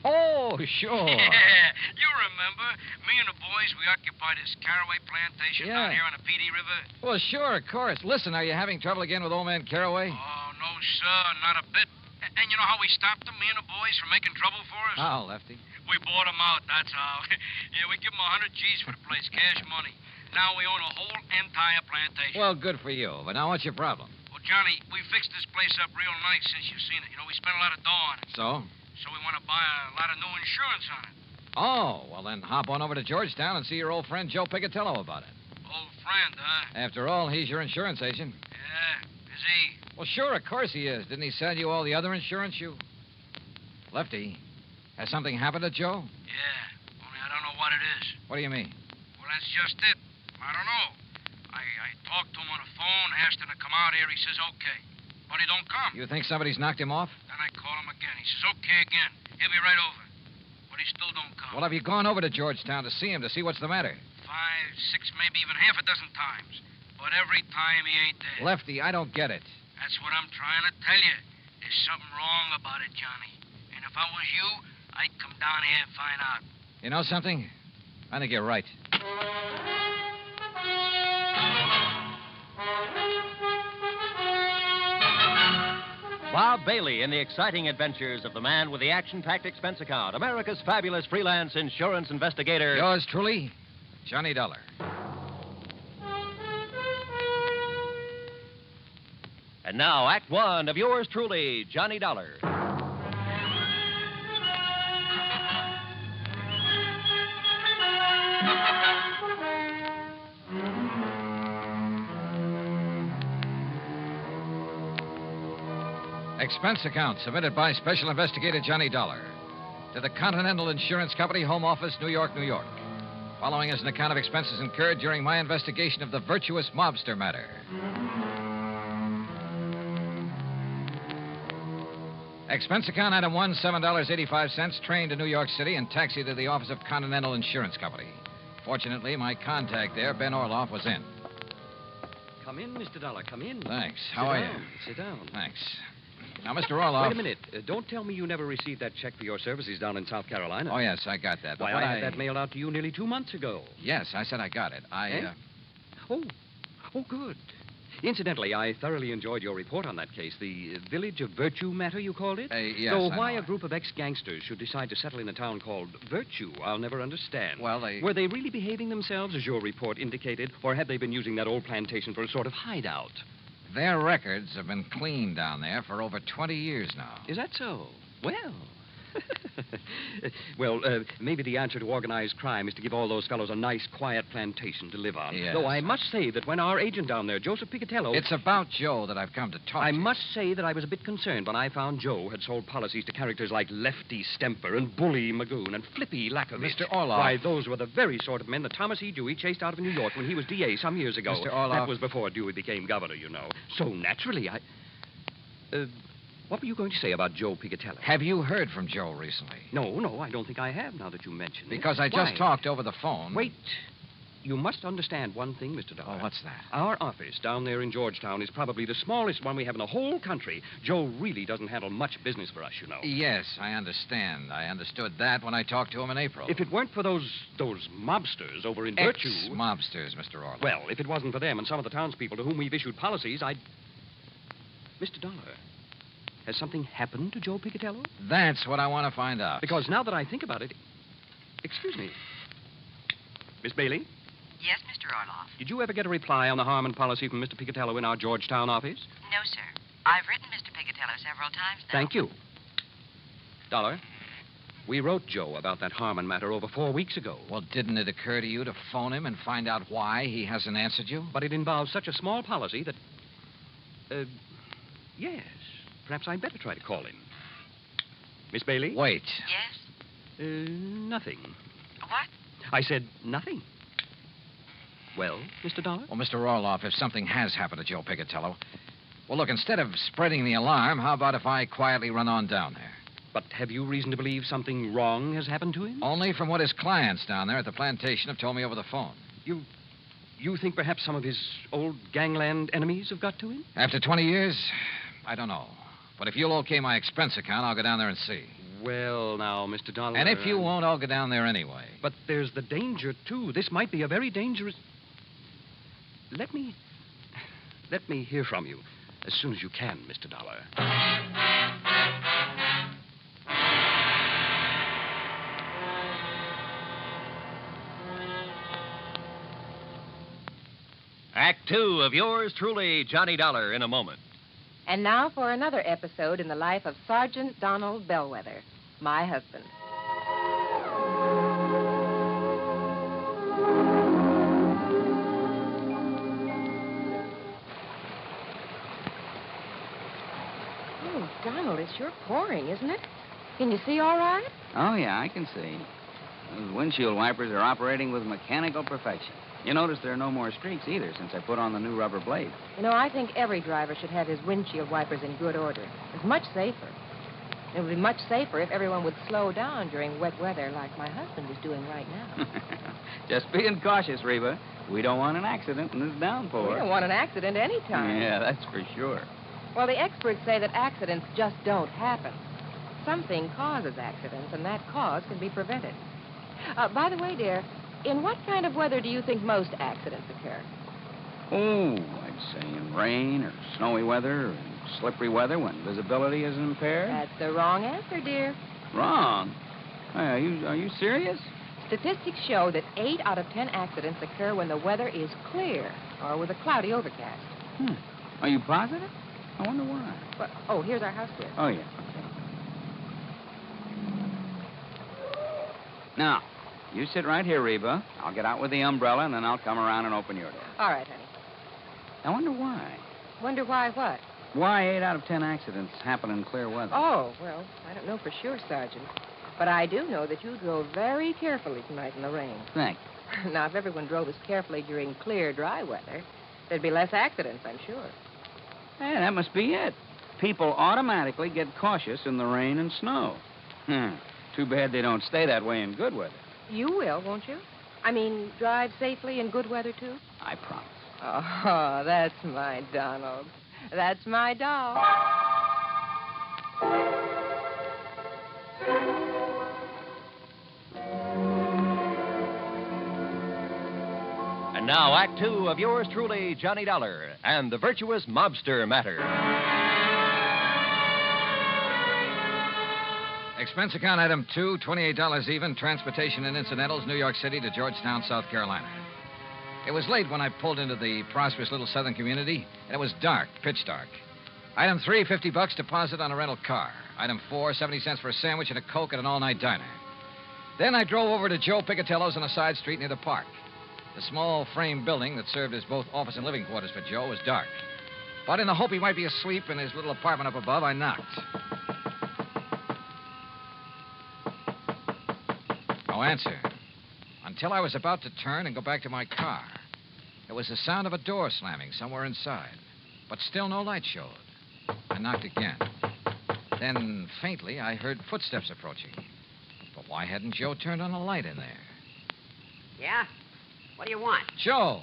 Oh, sure. Yeah, you remember. Me and the boys, we occupied this caraway plantation down here on the Petey River. Well, sure, of course. Listen, are you having trouble again with old man Caraway? Oh, no, sir. Not a bit. And you know how we stopped them, me and the boys, from making trouble for us? Oh, Lefty. We bought them out, that's how. Yeah, we give them 100 G's for the place, cash money. Now we own a whole entire plantation. Well, good for you. But now what's your problem? Well, Johnny, we fixed this place up real nice since you've seen it. You know, we spent a lot of dough on it. So? So we want to buy a lot of new insurance on it. Oh, well, then hop on over to Georgetown and see your old friend Joe Picatello about it. Old friend, huh? After all, he's your insurance agent. Yeah, is he? Well, sure, of course he is. Didn't he sell you all the other insurance you... Lefty, has something happened to Joe? Yeah, only I don't know what it is. What do you mean? Well, that's just it. I don't know. I talked to him on the phone, asked him to come out here. He says, okay. But he don't come. You think somebody's knocked him off? Then I call him again. He says, okay again. He'll be right over. But he still don't come. Well, have you gone over to Georgetown to see him, to see what's the matter? 5, 6, maybe even half a dozen times. But every time he ain't there. Lefty, I don't get it. That's what I'm trying to tell you. There's something wrong about it, Johnny. And if I was you, I'd come down here and find out. You know something? I think you're right. Bob Bailey in the exciting adventures of the man with the action-packed expense account, America's fabulous freelance insurance investigator. Yours truly, Johnny Dollar. And now, Act One of yours truly, Johnny Dollar. Expense account submitted by Special Investigator Johnny Dollar to the Continental Insurance Company, Home Office, New York, New York. Following is an account of expenses incurred during my investigation of the Virtuous Mobster matter. Expense account item 1, $7.85, train to New York City and taxi to the office of Continental Insurance Company. Fortunately, my contact there, Ben Orloff, was in. Come in, Mr. Dollar, come in. Thanks. How are you? Sit down. Thanks. Now, Mr. Orloff. Wait a minute. Don't tell me you never received that check for your services down in South Carolina. Oh, yes, I got that. Why, I had that mailed out to you nearly 2 months ago. Yes, I said I got it. Oh, good. Incidentally, I thoroughly enjoyed your report on that case, the Village of Virtue matter, you called it? Yes, So I why know. a group of ex-gangsters should decide to settle in a town called Virtue, I'll never understand. Well, Were they really behaving themselves, as your report indicated, or had they been using that old plantation for a sort of hideout? Their records have been clean down there for over 20 years now. Is that so? Well... maybe the answer to organized crime is to give all those fellows a nice, quiet plantation to live on. Yes. Though I must say that when our agent down there, Joseph Picatello... It's about Joe that I've come to talk I to you. must say that I was a bit concerned when I found Joe had sold policies to characters like Lefty Stemper and Bully Magoon and Flippy Lackovich. Mr. Orloff. Why, those were the very sort of men that Thomas E. Dewey chased out of New York when he was D.A. some years ago. Mr. Orloff. That was before Dewey became governor, you know. So naturally, what were you going to say about Joe Picatello? Have you heard from Joe recently? No, I don't think I have, now that you mention it. Because I just Why? talked over the phone. Wait. You must understand one thing, Mr. Dollar. Oh, what's that? Our office down there in Georgetown is probably the smallest one we have in the whole country. Joe really doesn't handle much business for us, you know. Yes, I understand. I understood that when I talked to him in April. If it weren't for those mobsters over in Virtue... Ex-mobsters, Mr. Orloff. Well, if it wasn't for them and some of the townspeople to whom we've issued policies, I'd... Mr. Dollar, has something happened to Joe Picatello? That's what I want to find out. Because now that I think about it... Excuse me. Miss Bailey? Yes, Mr. Orloff. Did you ever get a reply on the Harmon policy from Mr. Picatello in our Georgetown office? No, sir. I've written Mr. Picatello several times now. Thank you. Dollar, we wrote Joe about that Harmon matter over 4 weeks ago. Well, didn't it occur to you to phone him and find out why he hasn't answered you? But it involves such a small policy that... yes. Perhaps I'd better try to call him. Miss Bailey? Wait. Yes? Nothing. What? I said nothing. Well, Mr. Dollar? Well, Mr. Orloff, if something has happened to Joe Picatello... Well, look, instead of spreading the alarm, how about if I quietly run on down there? But have you reason to believe something wrong has happened to him? Only from what his clients down there at the plantation have told me over the phone. You think perhaps some of his old gangland enemies have got to him? After 20 years, I don't know. But if you'll okay my expense account, I'll go down there and see. Well, now, Mr. Dollar... And if you won't, I'll go down there anyway. But there's the danger, too. This might be a very dangerous... Let me hear from you as soon as you can, Mr. Dollar. Act 2 of yours truly, Johnny Dollar, in a moment. And now for another episode in the life of Sergeant Donald Bellwether, my husband. Oh, Donald, it's sure pouring, isn't it? Can you see all right? Oh, yeah, I can see. Those windshield wipers are operating with mechanical perfection. You notice there are no more streaks either since I put on the new rubber blade. You know, I think every driver should have his windshield wipers in good order. It's much safer. It would be much safer if everyone would slow down during wet weather like my husband is doing right now. Just being cautious, Reba. We don't want an accident in this downpour. We don't want an accident any time. Yeah, that's for sure. Well, the experts say that accidents just don't happen. Something causes accidents, and that cause can be prevented. By the way, dear, in what kind of weather do you think most accidents occur? Oh, I'd say in rain or snowy weather or slippery weather when visibility is impaired. That's the wrong answer, dear. Wrong? Are you serious? Statistics show that 8 out of 10 accidents occur when the weather is clear or with a cloudy overcast. Are you positive? I wonder why. Well, here's our house, dear. Oh, yeah. Now, you sit right here, Reba. I'll get out with the umbrella, and then I'll come around and open your door. All right, honey. I wonder why. Wonder why what? Why 8 out of 10 accidents happen in clear weather? Oh, well, I don't know for sure, Sergeant. But I do know that you drove very carefully tonight in the rain. Thanks. Now, if everyone drove as carefully during clear, dry weather, there'd be less accidents, I'm sure. Hey, that must be it. People automatically get cautious in the rain and snow. Too bad they don't stay that way in good weather. You will, won't you? I mean, drive safely in good weather, too? I promise. Oh, that's my Donald. That's my doll. now, Act Two of yours truly, Johnny Dollar, and the Virtuous Mobster Matter. Expense account item 2, $28 even, transportation and incidentals, New York City to Georgetown, South Carolina. It was late when I pulled into the prosperous little southern community, and it was dark, pitch dark. Item 3, $50 deposit on a rental car. Item 4, 70 cents for a sandwich and a Coke at an all-night diner. Then I drove over to Joe Picatello's on a side street near the park. The small frame building that served as both office and living quarters for Joe was dark. But in the hope he might be asleep in his little apartment up above, I knocked. No answer. Until I was about to turn and go back to my car. There was the sound of a door slamming somewhere inside. But still no light showed. I knocked again. Then, faintly, I heard footsteps approaching. But why hadn't Joe turned on a light in there? Yeah? What do you want? Joe!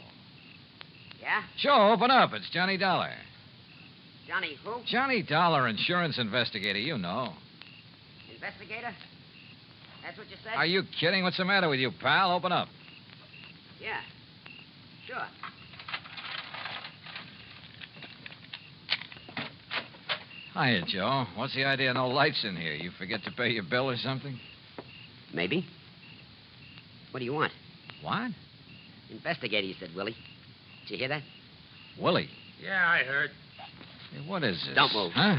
Yeah? Joe, open up. It's Johnny Dollar. Johnny who? Johnny Dollar, insurance investigator, you know. Investigator? That's what you said? Are you kidding? What's the matter with you, pal? Open up. Yeah. Sure. Hiya, Joe. What's the idea of no lights in here? You forget to pay your bill or something? Maybe. What do you want? What? Investigator, you said, Willie. Did you hear that? Willie? Yeah, I heard. Hey, what is this? Don't move. Huh?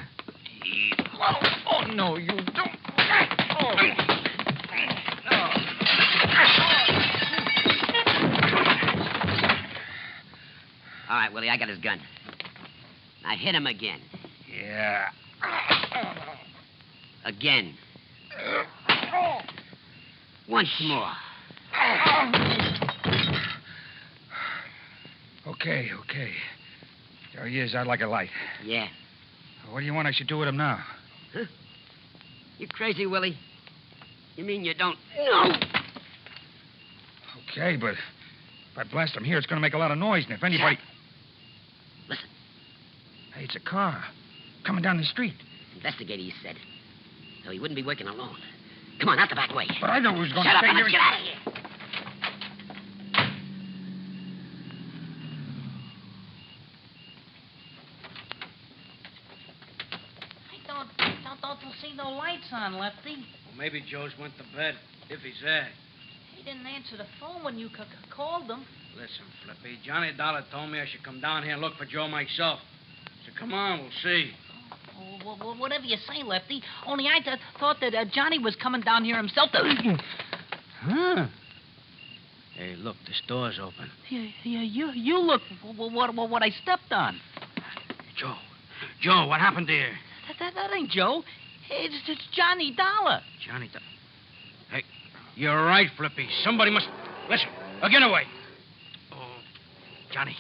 Oh, no, you don't. Oh. All right, Willie, I got his gun. Now hit him again. Yeah. Again. Once more. Okay. There he is. I'd like a light. Yeah. What do you want I should do with him now? Huh? You crazy, Willie? You mean you don't know? Okay, but if I blast him here, it's going to make a lot of noise, and if anybody... Listen. Hey, it's a car. Coming down the street. Investigator, you said. So he wouldn't be working alone. Come on, out the back way. But I know who's going Shut to up stay and here. let's get out of here. Don't see no lights on, Lefty. Well, maybe Joe's went to bed, if he's there. He didn't answer the phone when you called him. Listen, Flippy, Johnny Dollar told me I should come down here and look for Joe myself. So come on, we'll see. Oh, well, whatever you say, Lefty. Only I thought that Johnny was coming down here himself to... Huh? Hey, look, this door's open. Yeah, you look what I stepped on. Joe, what happened there? That ain't Joe. It's Johnny Dollar. Johnny Dollar. Hey, you're right, Flippy. Somebody must... Listen, get away. Oh, Johnny,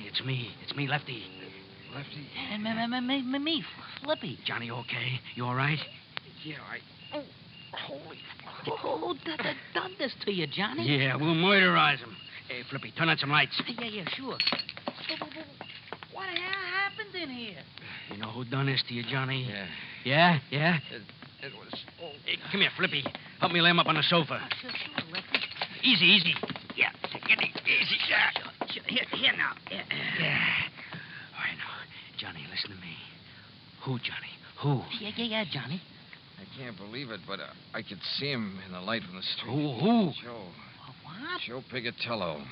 it's me. It's me, Lefty. Lefty? And me, Flippy. Johnny, okay? You all right? Yeah, Oh, holy... Who done this to you, Johnny? Yeah, we'll murderize him. Hey, Flippy, turn on some lights. Yeah, sure. What happened in here? You know who done this to you, Johnny? Yeah. Yeah? It was... Oh. Hey, come here, Flippy. Help me lay him up on the sofa. Sure, Lefty. Easy. Yeah, get it easy. Yeah. Sure. Here now. Yeah. All right, now, Johnny, listen to me. Who, Johnny? Who? Yeah, Johnny. I can't believe it, but I could see him in the light from the street. Who? Joe. What? Joe Picatello.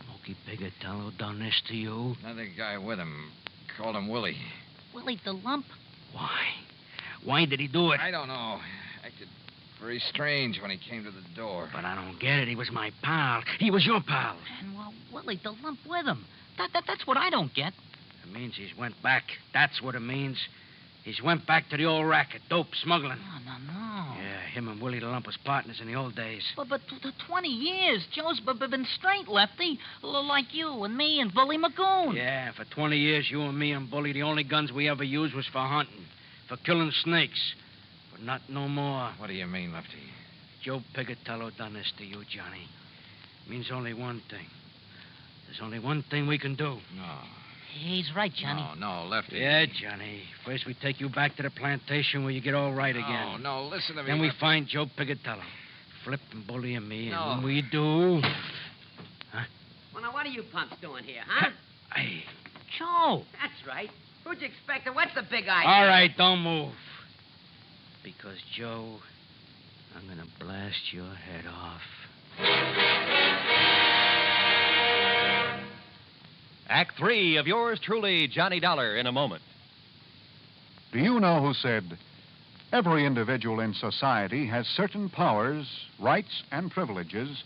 Smoky Picatello done this to you? Another guy with him. Called him Willie. Willie the Lump? Why? Why did he do it? I don't know. Acted very strange when he came to the door. But I don't get it. He was my pal. He was your pal. And, Willie the Lump with him. That's what I don't get. It means he's went back. That's what it means. He's went back to the old racket, dope smuggling. No. Yeah, him and Willie the Lump was partners in the old days. But 20 years. Joe's been straight, Lefty. Like you and me and Bully Magoon. Yeah, for 20 years, you and me and Bully, the only guns we ever used was for hunting, for killing snakes. But not no more. What do you mean, Lefty? Joe Picatello done this to you, Johnny. It means only one thing. There's only one thing we can do. No. He's right, Johnny. No, Lefty. Yeah, Johnny. First we take you back to the plantation where you get all right again. No, listen to me. Then we find Joe Picatello. flip and bullying me, and No. when we do... Huh? Well, now, what are you punks doing here, huh? Hey. Joe. That's right. Who'd you expect? What's the big idea? All right, don't move. Because, Joe, I'm going to blast your head off. Act 3 of yours truly, Johnny Dollar, in a moment. Do you know who said, every individual in society has certain powers, rights, and privileges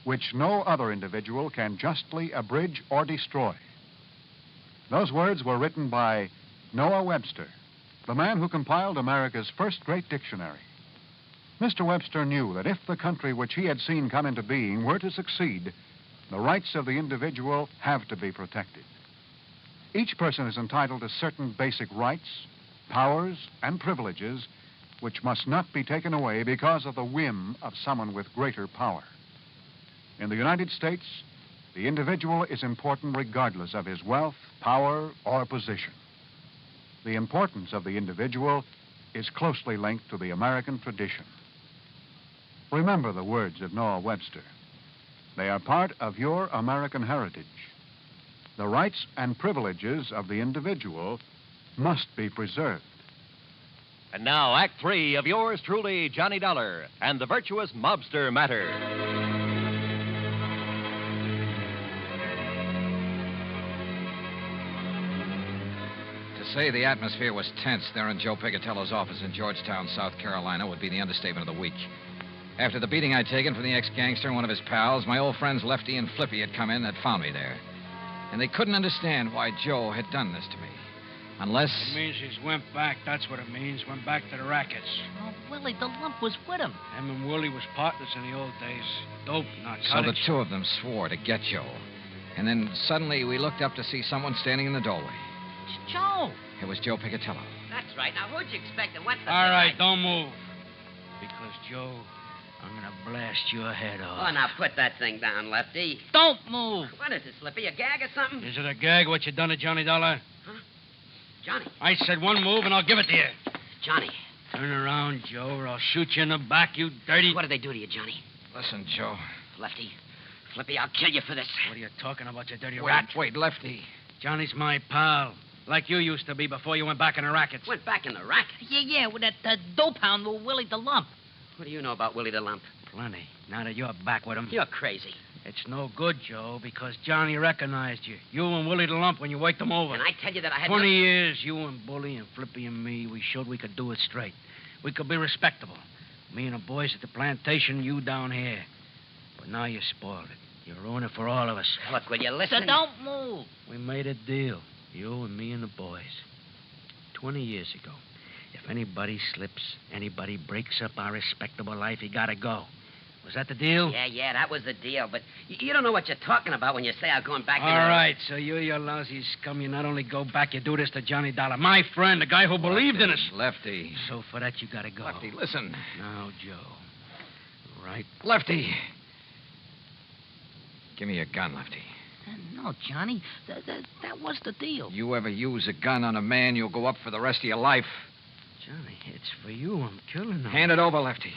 which no other individual can justly abridge or destroy? Those words were written by Noah Webster, the man who compiled America's first great dictionary. Mr. Webster knew that if the country which he had seen come into being were to succeed, the rights of the individual have to be protected. Each person is entitled to certain basic rights, powers, and privileges which must not be taken away because of the whim of someone with greater power. In the United States, the individual is important regardless of his wealth, power, or position. The importance of the individual is closely linked to the American tradition. Remember the words of Noah Webster. They are part of your American heritage. The rights and privileges of the individual must be preserved. And now, Act 3 of yours truly, Johnny Dollar, and the Virtuous Mobster Matter. To say the atmosphere was tense there in Joe Picatello's office in Georgetown, South Carolina, would be the understatement of the week. After the beating I'd taken from the ex-gangster and one of his pals, my old friends Lefty and Flippy had come in and had found me there. And they couldn't understand why Joe had done this to me. Unless... It means he's went back. That's what it means. Went back to the rackets. Oh, Willie, the lump was with him. Him and Willie was partners in the old days. Dope, narcotics. So the two of them swore to get Joe. And then suddenly we looked up to see someone standing in the doorway. It's Joe. It was Joe Picatello. That's right. Now, who'd you expect and what's the All big right, idea? don't move. Because, Joe, I'm going to blast your head off. Oh, now put that thing down, Lefty. Don't move. What is this, Slippy? A gag or something? Is it a gag what you done to Johnny Dollar? Johnny. I said one move and I'll give it to you. Johnny. Turn around, Joe, or I'll shoot you in the back, you dirty... What did they do to you, Johnny? Listen, Joe. Lefty. Flippy, I'll kill you for this. What are you talking about, you dirty Wait, rat? wait, Lefty. Johnny's my pal. Like you used to be before you went back in the rackets. Went back in the racket? Yeah, with that dope hound with Willie the Lump. What do you know about Willie the Lump? Plenty. Now that you're back with him. You're crazy. It's no good, Joe, because Johnny recognized you. You and Willie the Lump when you waked him over. And I tell you that I had 20 years, you and Bully and Flippy and me, we showed we could do it straight. We could be respectable. Me and the boys at the plantation, you down here. But now you spoiled it. You ruined it for all of us. Look, will you listen? So don't move. We made a deal. You and me and the boys. 20 years ago. If anybody slips, anybody breaks up our respectable life, he gotta go. Was that the deal? Yeah, that was the deal. But you don't know what you're talking about when you say I'm going back All right, so you lousy scum, you not only go back, you do this to Johnny Dollar. My friend, the guy who believed in us. Lefty. So for that, you gotta go. Lefty, listen. Now, Joe. Right. Lefty. Give me your gun, Lefty. No, Johnny. That was the deal. You ever use a gun on a man, you'll go up for the rest of your life. Johnny, it's for you. I'm killing him. Hand it over, Lefty.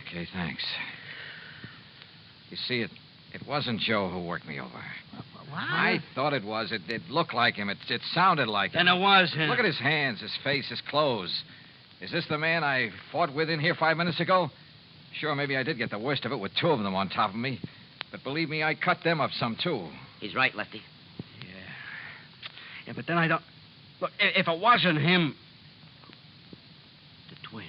Okay, thanks. You see, it wasn't Joe who worked me over. What? I thought it was. It looked like him. It sounded like him. Then it was him. Look at his hands, his face, his clothes. Is this the man I fought with in here 5 minutes ago? Sure, maybe I did get the worst of it with two of them on top of me. But believe me, I cut them up some, too. He's right, Lefty. Yeah, but then I don't... Look, if it wasn't him... The twin.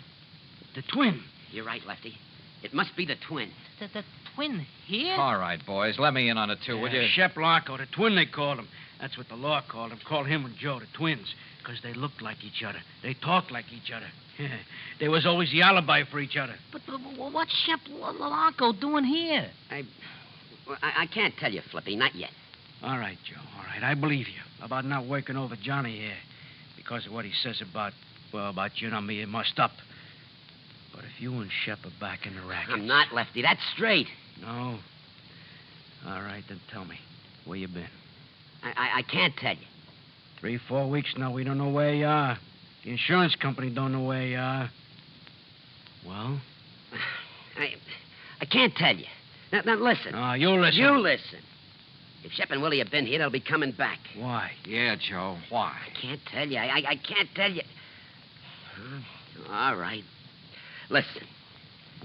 The twin. You're right, Lefty. It must be the twin. The twin here? All right, boys. Let me in on it, too, will you? Shep Larko, the twin they called him. That's what the law called him. Call him and Joe, the twins. Because they looked like each other. They talked like each other. There was always the alibi for each other. But what's Shep Larko doing here? I can't tell you, Flippy. Not yet. All right, Joe. All right. I believe you about not working over Johnny here. Because of what he says about you and me, it must up. But if you and Shep are back in the racket... I'm not, Lefty. That's straight. No? All right, then tell me. Where you been? I can't tell you. 3-4 weeks now, we don't know where you are. The insurance company don't know where you are. Well? I can't tell you. Now listen. You listen. You listen. If Shep and Willie have been here, they'll be coming back. Why? Yeah, Joe, why? I can't tell you. I can't tell you. All right. Listen.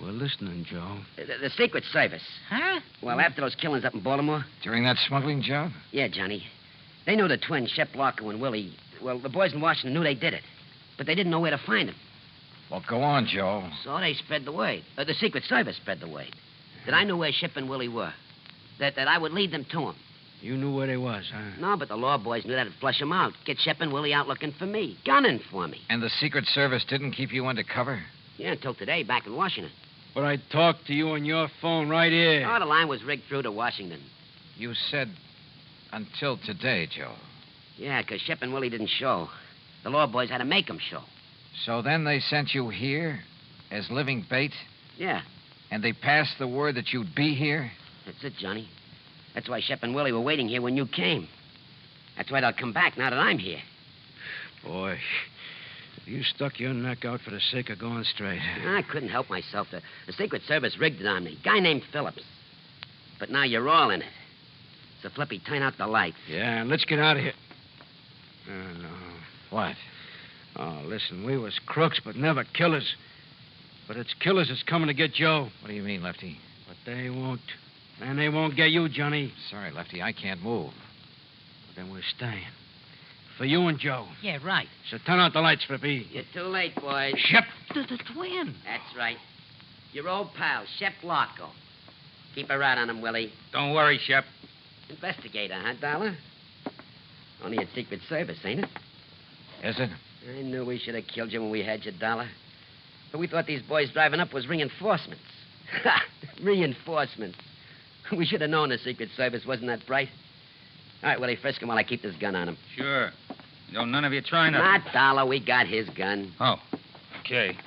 We're listening, Joe. The Secret Service. Huh? Well, after those killings up in Baltimore. During that smuggling job? Yeah, Johnny. They knew the twins, Shep Larko and Willie. Well, the boys in Washington knew they did it. But they didn't know where to find them. Well, go on, Joe. So they spread the word. The Secret Service spread the word. That I knew where Shep and Willie were. That I would lead them to them. You knew where they was, huh? No, but the law boys knew that'd flush them out. Get Shep and Willie out looking for me. Gunning for me. And the Secret Service didn't keep you undercover? Yeah, until today, back in Washington. But I talked to you on your phone right here. Oh, the line was rigged through to Washington. You said until today, Joe. Yeah, because Shep and Willie didn't show. The law boys had to make them show. So then they sent you here as living bait? Yeah. And they passed the word that you'd be here? That's it, Johnny. That's why Shep and Willie were waiting here when you came. That's why they'll come back now that I'm here. Boy, you stuck your neck out for the sake of going straight. I couldn't help myself. The Secret Service rigged it on me. Guy named Phillips. But now you're all in it. So, Flippy, turn out the lights. Yeah, and let's get out of here. No. What? Oh, listen, we was crooks, but never killers. But it's killers that's coming to get Joe. What do you mean, Lefty? But they won't. And they won't get you, Johnny. Sorry, Lefty, I can't move. But then we're staying. For you and Joe. Yeah, right. So turn out the lights, Flippy. You're too late, boys. Shep. The twin. That's right. Your old pal, Shep Larko. Keep a rat on him, Willie. Don't worry, Shep. Investigator, huh, Dollar? Only at Secret Service, ain't it? Is it? I knew we should have killed you when we had you, Dollar. But we thought these boys driving up was reinforcements. Ha! Reinforcements. We should have known the Secret Service wasn't that bright. All right, Willie, frisk him while I keep this gun on him. Sure. Don't none of you try nothing. Not Dollar. We got his gun. Oh, okay.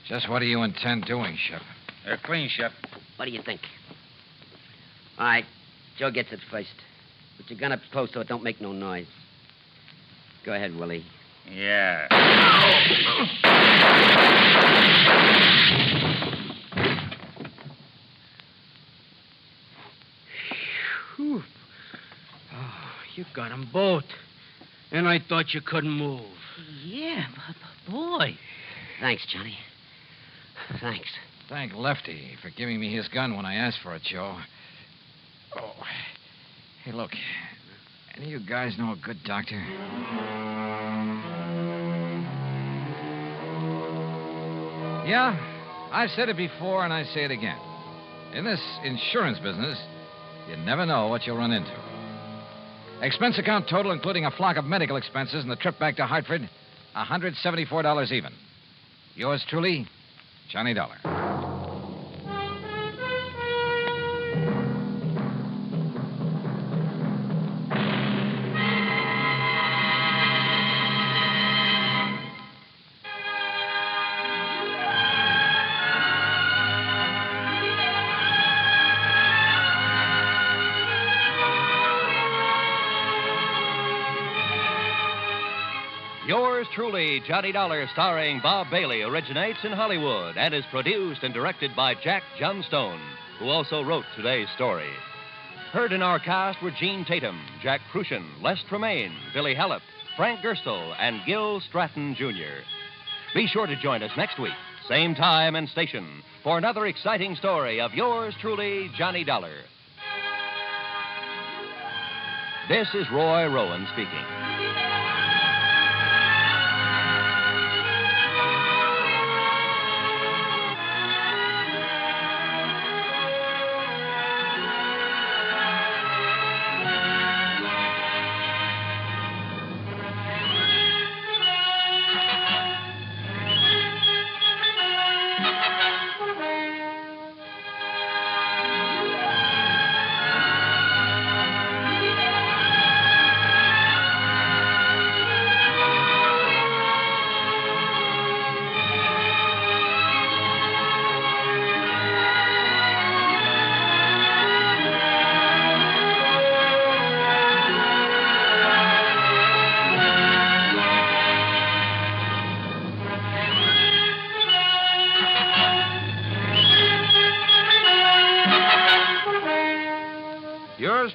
Just what do you intend doing, Shep? They're clean, Shep. What do you think? All right, Joe gets it first. Put your gun up close so it don't make no noise. Go ahead, Willie. Yeah. Whew. Oh, you got them both. And I thought you couldn't move. Yeah, boy. Thanks, Johnny. Thanks. Thank Lefty for giving me his gun when I asked for it, Joe. Oh. Hey, look. Any of you guys know a good doctor? Yeah, I've said it before and I say it again. In this insurance business, you never know what you'll run into. Expense account total, including a flock of medical expenses and the trip back to Hartford, $174 even. Yours truly, Johnny Dollar. Yours truly, Johnny Dollar, starring Bob Bailey, originates in Hollywood and is produced and directed by Jack Johnstone, who also wrote today's story. Heard in our cast were Gene Tatum, Jack Crucian, Les Tremaine, Billy Hallett, Frank Gerstle, and Gil Stratton, Jr. Be sure to join us next week, same time and station, for another exciting story of yours truly, Johnny Dollar. This is Roy Rowan speaking.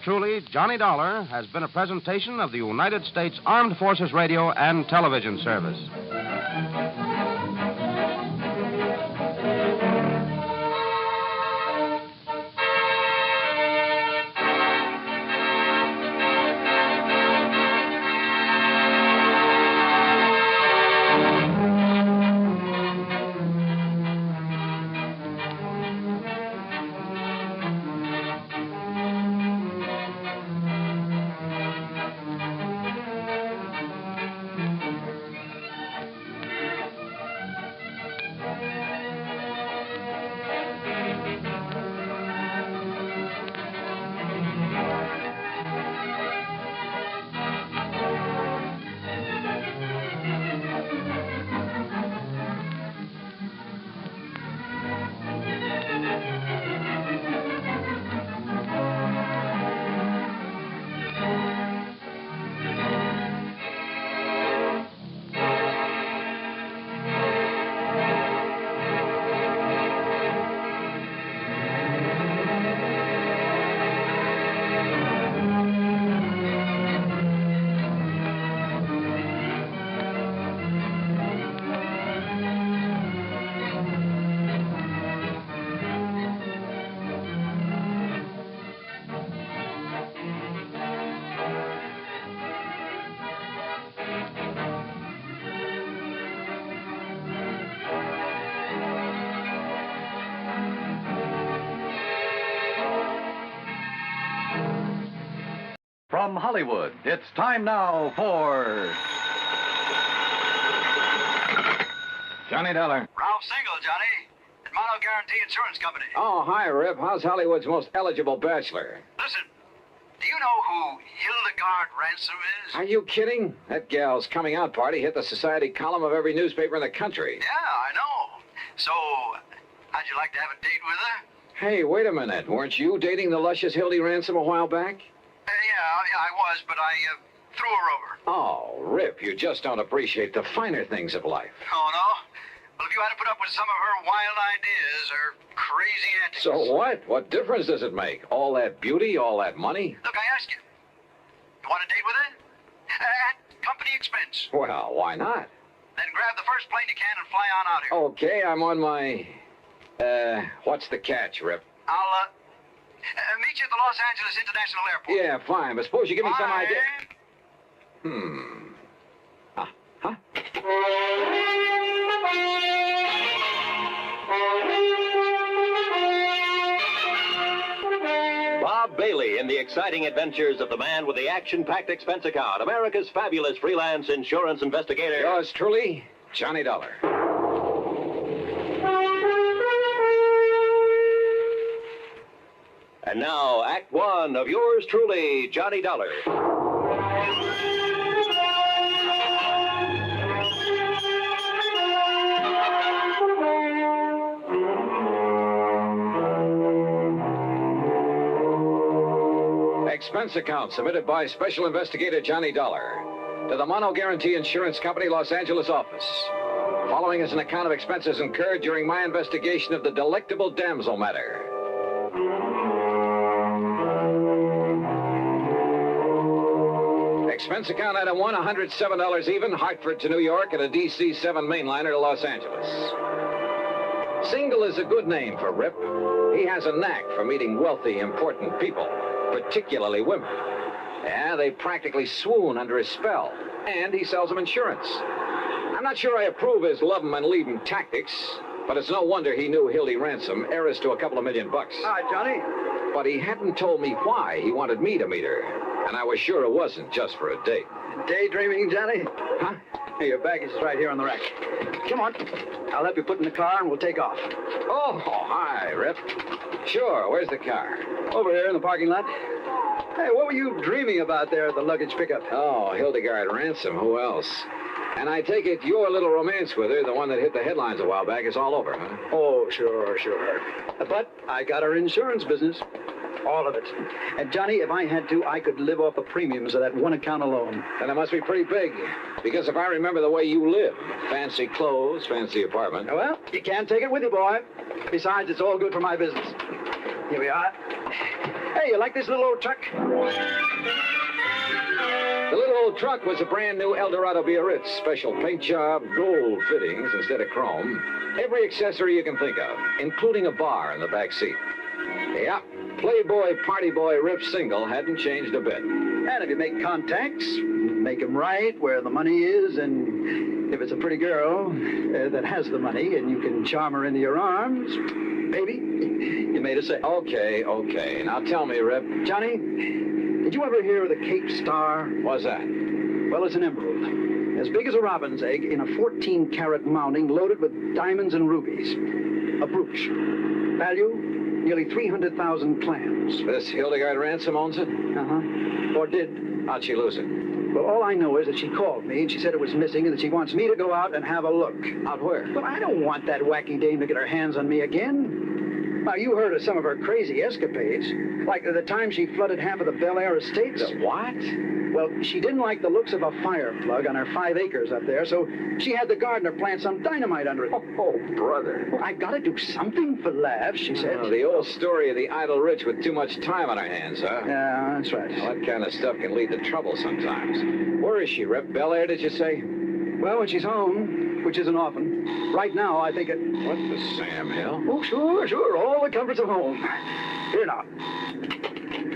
truly, Johnny Dollar, has been a presentation of the United States Armed Forces Radio and Television Service. From Hollywood, it's time now for Johnny Dollar. Ralph Single, Johnny. At Mono Guarantee Insurance Company. Oh, hi, Rip. How's Hollywood's most eligible bachelor? Listen, do you know who Hildegard Ransom is? Are you kidding? That gal's coming out party hit the society column of every newspaper in the country. Yeah, I know. So, how'd you like to have a date with her? Hey, wait a minute. Weren't you dating the luscious Hildy Ransom a while back? Yeah, I was, but I threw her over. Oh, Rip, you just don't appreciate the finer things of life. Oh, no? Well, if you had to put up with some of her wild ideas or crazy antics... So what? What difference does it make? All that beauty, all that money? Look, I ask you. You want a date with her? At company expense. Well, why not? Then grab the first plane you can and fly on out here. Okay, I'm on my... what's the catch, Rip? I'll, meet you at the Los Angeles International Airport. Yeah, fine, but suppose you give me some Bye. idea... Bob Bailey in the exciting adventures of the man with the action-packed expense account, America's fabulous freelance insurance investigator. Yours truly, Johnny Dollar. And now, Act One of yours truly, Johnny Dollar. Expense account submitted by Special Investigator Johnny Dollar to the Mono Guarantee Insurance Company, Los Angeles office. Following is an account of expenses incurred during my investigation of the Delectable Damsel matter. Expense account item 1, $107 even, Hartford to New York, and a DC-7 mainliner to Los Angeles. Single is a good name for Rip. He has a knack for meeting wealthy, important people, particularly women. Yeah, they practically swoon under his spell, and he sells them insurance. I'm not sure I approve his love 'em and leave 'em tactics, but it's no wonder he knew Hildy Ransom, heiress to a couple of $1 million. Hi, Johnny. But he hadn't told me why he wanted me to meet her, and I was sure it wasn't just for a date. Daydreaming, Johnny? Huh? Hey, your baggage is right here on the rack. Come on. I'll help you put in the car and we'll take off. Oh, hi, Rip. Sure, where's the car? Over here in the parking lot. Hey, what were you dreaming about there at the luggage pickup? Oh, Hildegard Ransom, who else? And I take it your little romance with her, the one that hit the headlines a while back, is all over, huh? Oh, sure. But I got her insurance business. All of it. And, Johnny, if I had to, I could live off the premiums of that one account alone. Then it must be pretty big. Because if I remember the way you live, fancy clothes, fancy apartment. Well, you can't take it with you, boy. Besides, it's all good for my business. Here we are. Hey, you like this little old truck? The little old truck was a brand new Eldorado Biarritz. Special paint job, gold fittings instead of chrome. Every accessory you can think of, including a bar in the back seat. Yeah, Playboy Party Boy Rip Single hadn't changed a bit. And if you make contacts, make them right where the money is, and if it's a pretty girl that has the money and you can charm her into your arms, baby, you made a sale. Okay. Now tell me, Rip. Johnny, did you ever hear of the Cape Star? What's that? Well, it's an emerald. As big as a robin's egg in a 14-carat mounting loaded with diamonds and rubies. A brooch. Value, nearly 300,000 clams. This Hildegard Ransom owns it? Uh-huh. Or did. How'd she lose it? Well, all I know is that she called me and she said it was missing and that she wants me to go out and have a look. Out where? Well, I don't want that wacky dame to get her hands on me again. Now, you heard of some of her crazy escapades. Like the time she flooded half of the Bel Air estates. The what? Well, she didn't like the looks of a fire plug on her 5 acres up there, so she had the gardener plant some dynamite under it. Oh, brother. Well, I've got to do something for laughs, she said. Oh, the old story of the idle rich with too much time on her hands, huh? Yeah, that's right. Well, that kind of stuff can lead to trouble sometimes. Where is she, Rip? Bel Air, did you say? Well, when she's home, which isn't often. Right now, I think it... What the Sam Hill? Oh, sure. All the comforts of home. Here now.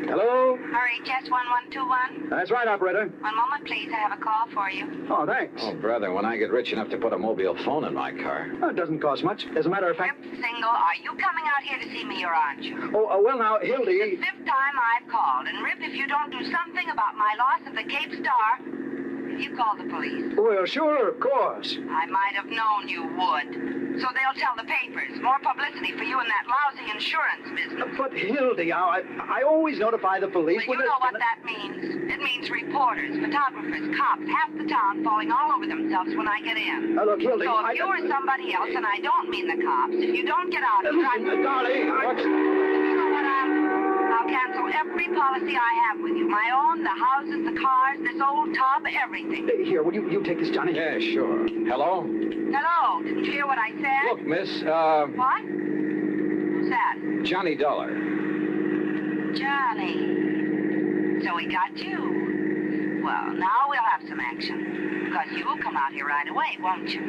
Hello? RHS 1121. That's right, operator. One moment, please. I have a call for you. Oh, thanks. Oh, brother, when I get rich enough to put a mobile phone in my car. Oh, it doesn't cost much. As a matter of fact... Rip Single, are you coming out here to see me or aren't you? Oh, well, now, Hildy... It's the 5th time I've called. And, Rip, if you don't do something about my loss of the Cape Star... You call the police. Well, sure, of course. I might have known you would. So they'll tell the papers. More publicity for you in that lousy insurance business. But, Hildy, I always notify the police Well, you know what that means. It means reporters, photographers, cops, half the town falling all over themselves when I get in. Look, Hildy, so if you or somebody else, and I don't mean the cops, if you don't get out and try... Darling, You know what, I'll cancel every policy I have with you. My own, the houses, the cars, this old tub, everything. Here, will you take this, Johnny? Yeah, sure. Hello? Hello, didn't you hear what I said? Look, miss, What? Who's that? Johnny Dollar. Johnny. So he got you. Well, now we'll have some action. Because you'll come out here right away, won't you?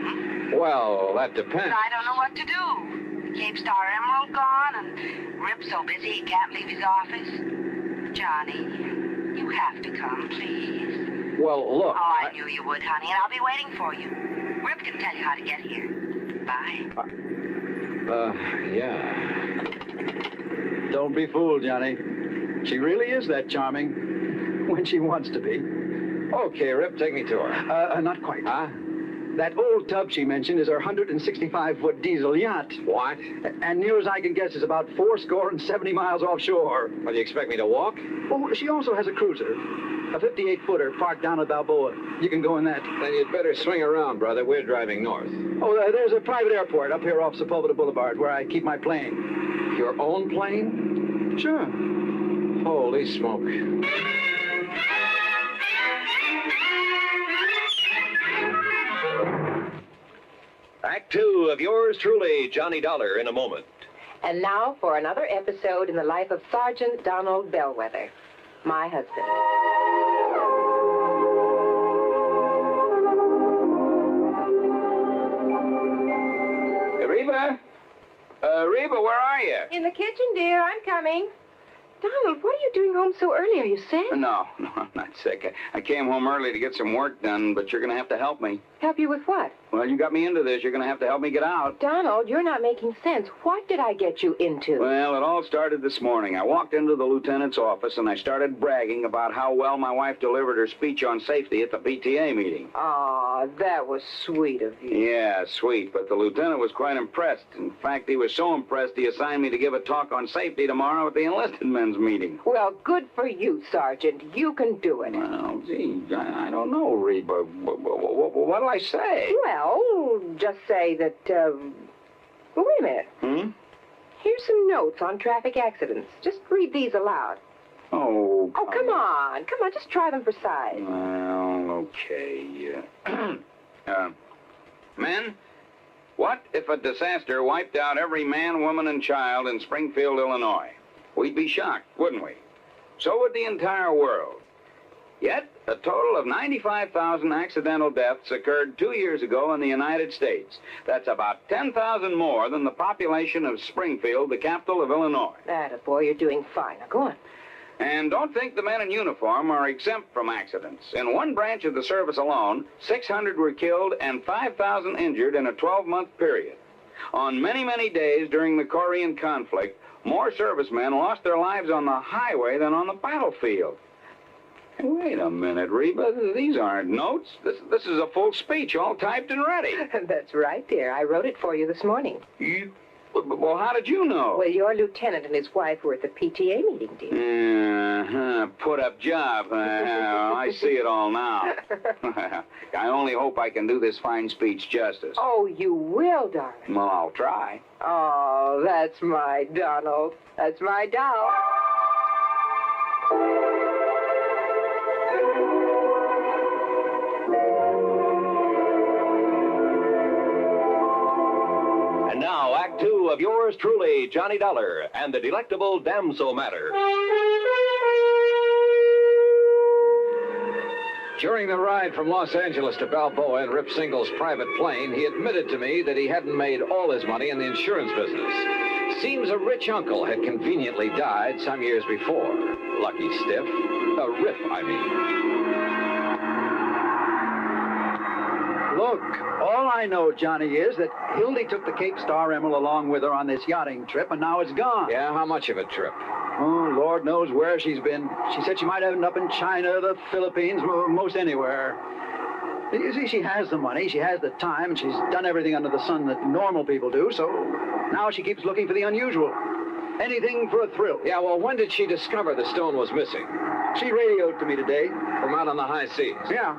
Well, that depends. But I don't know what to do. The Cape Star Emerald gone, and Rip's so busy he can't leave his office. Johnny, you have to come, please. Well, look... Oh, I knew you would, honey, and I'll be waiting for you. Rip can tell you how to get here. Bye. Yeah. Don't be fooled, Johnny. She really is that charming. When she wants to be. Okay, Rip, take me to her. Not quite. Huh? That old tub she mentioned is her 165-foot diesel yacht. What? And near as I can guess is about 70 miles offshore. Well, do you expect me to walk? Oh, she also has a cruiser. A 58-footer parked down at Balboa. You can go in that. Then you'd better swing around, brother. We're driving north. Oh, there's a private airport up here off Sepulveda Boulevard where I keep my plane. Your own plane? Sure. Holy smoke. Act 2 of yours truly, Johnny Dollar, in a moment. And now for another episode in the life of Sergeant Donald Bellwether, my husband. Reba? Reba, where are you? In the kitchen, dear. I'm coming. Donald, what are you doing home so early? Are you sick? No, I'm not sick. I came home early to get some work done, but you're going to have to help me. Help you with what? Well, you got me into this. You're going to have to help me get out. Donald, you're not making sense. What did I get you into? Well, it all started this morning. I walked into the lieutenant's office, and I started bragging about how well my wife delivered her speech on safety at the PTA meeting. Aw, that was sweet of you. Yeah, sweet, but the lieutenant was quite impressed. In fact, he was so impressed he assigned me to give a talk on safety tomorrow at the enlisted men's meeting. Well, good for you, Sergeant. You can do it. Well, gee, I don't know, Reba. What'll I say? Well, just say that, wait a minute. Here's some notes on traffic accidents. Just read these aloud. Oh, come on. Come on, just try them for size. Well, okay. Men, what if a disaster wiped out every man, woman, and child in Springfield, Illinois? We'd be shocked, wouldn't we? So would the entire world. Yet, a total of 95,000 accidental deaths occurred 2 years ago in the United States. That's about 10,000 more than the population of Springfield, the capital of Illinois. Boy, you're doing fine. Now, go on. And don't think the men in uniform are exempt from accidents. In one branch of the service alone, 600 were killed and 5,000 injured in a 12-month period. On many, many days during the Korean conflict, more servicemen lost their lives on the highway than on the battlefield. Hey, wait a minute, Reba. These aren't notes. This is a full speech, all typed and ready. That's right, dear. I wrote it for you this morning. Well, how did you know? Well, your lieutenant and his wife were at the PTA meeting, dear. Put up job. I see it all now. I only hope I can do this fine speech justice. Oh, you will, darling. Well, I'll try. Oh, that's my Donald. That's my doll. And now, Act Two of yours truly, Johnny Dollar, and the delectable Damsel matter. During the ride from Los Angeles to Balboa in Rip Single's private plane, he admitted to me that he hadn't made all his money in the insurance business. Seems a rich uncle had conveniently died some years before. Lucky stiff. Rip, I mean. Look, all I know, Johnny, is that Hildy took the Cape Star Emerald along with her on this yachting trip, and now it's gone. Yeah, how much of a trip? Oh, Lord knows where she's been. She said she might end up in China, the Philippines, most anywhere. You see, she has the money, she has the time, and she's done everything under the sun that normal people do, so now she keeps looking for the unusual. Anything for a thrill. Yeah, well, when did she discover the stone was missing? She radioed to me today. From out on the high seas? Yeah.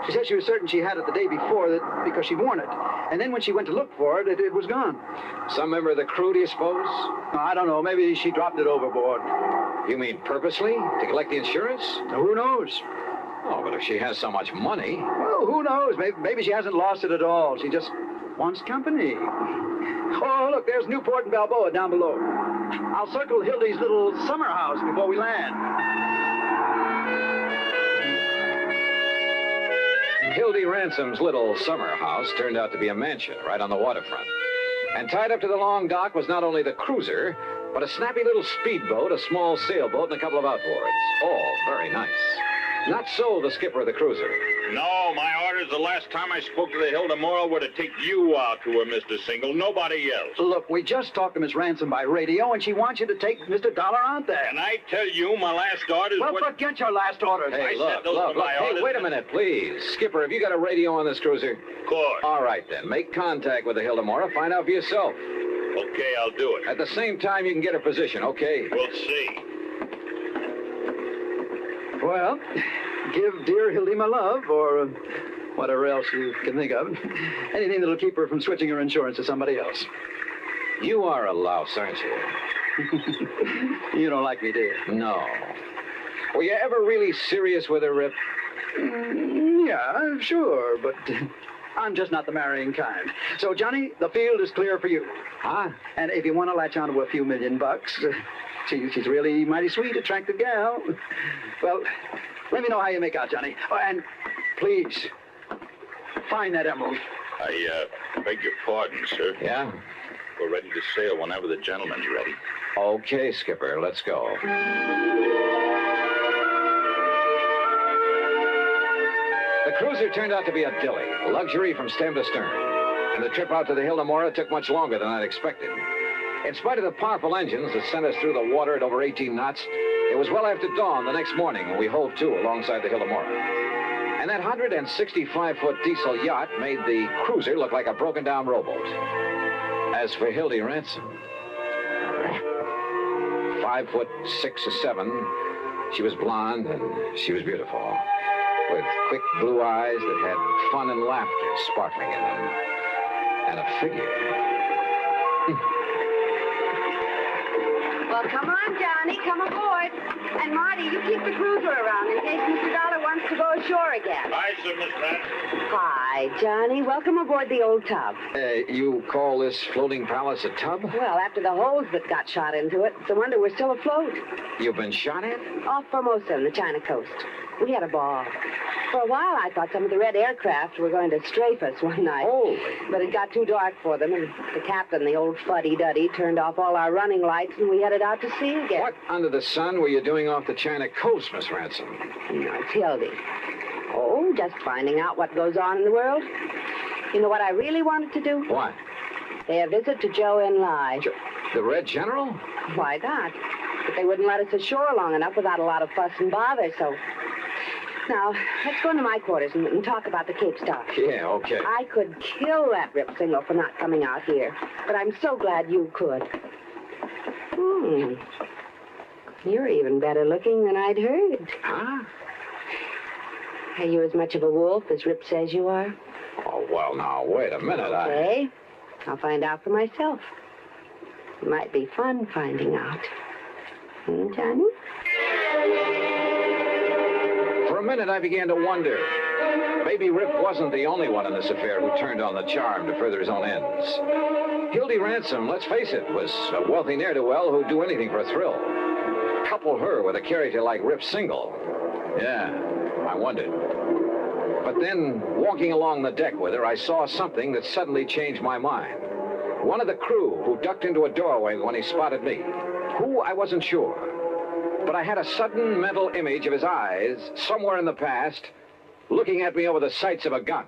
She said she was certain she had it the day before because she'd worn it. And then when she went to look for it, it was gone. Some member of the crew, do you suppose? I don't know. Maybe she dropped it overboard. You mean purposely? To collect the insurance? Who knows? Oh, but if she has so much money... Well, who knows? Maybe she hasn't lost it at all. She just wants company. Oh, look, there's Newport and Balboa down below. I'll circle Hildy's little summer house before we land. Hildy Ransom's little summer house turned out to be a mansion right on the waterfront. And tied up to the long dock was not only the cruiser, but a snappy little speedboat, a small sailboat, and a couple of outboards. All very nice. Not so the skipper of the cruiser. No, my orders the last time I spoke to the Hilda Moral were to take you out to her, Mr. Single, nobody else. Look, we just talked to Miss Ransom by radio, and she wants you to take Mr. Dollar out there. And I tell you, my last orders Well, forget your last orders. Hey, I look, said those were my Hey, orders. wait a minute, please. Skipper, have you got a radio on this cruiser? Of course. All right, then. Make contact with the Hilda Mora. Find out for yourself. Okay, I'll do it. At the same time, you can get her position, okay? We'll see. Well, give dear Hildy my love, or whatever else you can think of. Anything that'll keep her from switching her insurance to somebody else. You are a louse, aren't you? You don't like me, do you? No. Were you ever really serious with her, Rip? Yeah, sure, but I'm just not the marrying kind. So, Johnny, the field is clear for you. Huh? And if you want to latch onto a few $1,000,000, she's really mighty sweet, attractive gal. Well, let me know how you make out, Johnny. Oh, and please, find that emerald. I beg your pardon, sir. Yeah? We're ready to sail whenever the gentleman's ready. Okay, Skipper, let's go. The cruiser turned out to be a dilly, luxury from stem to stern. And the trip out to the Hilda Mora took much longer than I'd expected. In spite of the powerful engines that sent us through the water at over 18 knots, it was well after dawn the next morning when we hove to alongside the Hilda Mora. And that 165-foot diesel yacht made the cruiser look like a broken-down rowboat. As for Hildy Ransom, 5'6" or 7", she was blonde and she was beautiful, with quick blue eyes that had fun and laughter sparkling in them, and a figure. Well, come on, Johnny. Come aboard. And Marty, you keep the cruiser around in case Mr. Dollar wants to go ashore again. Hi, sir, Miss Pratt. Hi, Johnny. Welcome aboard the old tub. You call this floating palace a tub? Well, after the holes that got shot into it, it's a wonder we're still afloat. You've been shot at? Off Formosa on the China coast. We had a ball. For a while, I thought some of the red aircraft were going to strafe us one night. Oh. But it got too dark for them, and the captain, the old fuddy-duddy, turned off all our running lights, and we headed out to sea again. What under the sun were you doing off the China coast, Miss Ransom? No, it's Hildy. Oh, just finding out what goes on in the world. You know what I really wanted to do? What? Pay a visit to Joe and Lai. The Red General? Why not? But they wouldn't let us ashore long enough without a lot of fuss and bother, so... Now, let's go into my quarters and talk about the Cape Star. Yeah, okay. I could kill that Rip Single for not coming out here, but I'm so glad you could. You're even better looking than I'd heard. Huh? Are you as much of a wolf as Rip says you are? Oh, well, now, wait a minute. Okay. I'll find out for myself. It might be fun finding out. Johnny? For a minute, I began to wonder. Maybe Rip wasn't the only one in this affair who turned on the charm to further his own ends. Hildy Ransom, let's face it, was a wealthy ne'er-do-well who'd do anything for a thrill. Couple her with a character like Rip Single. Yeah, I wondered. But then, walking along the deck with her, I saw something that suddenly changed my mind. One of the crew who ducked into a doorway when he spotted me. Who, I wasn't sure. But I had a sudden mental image of his eyes, somewhere in the past, looking at me over the sights of a gun.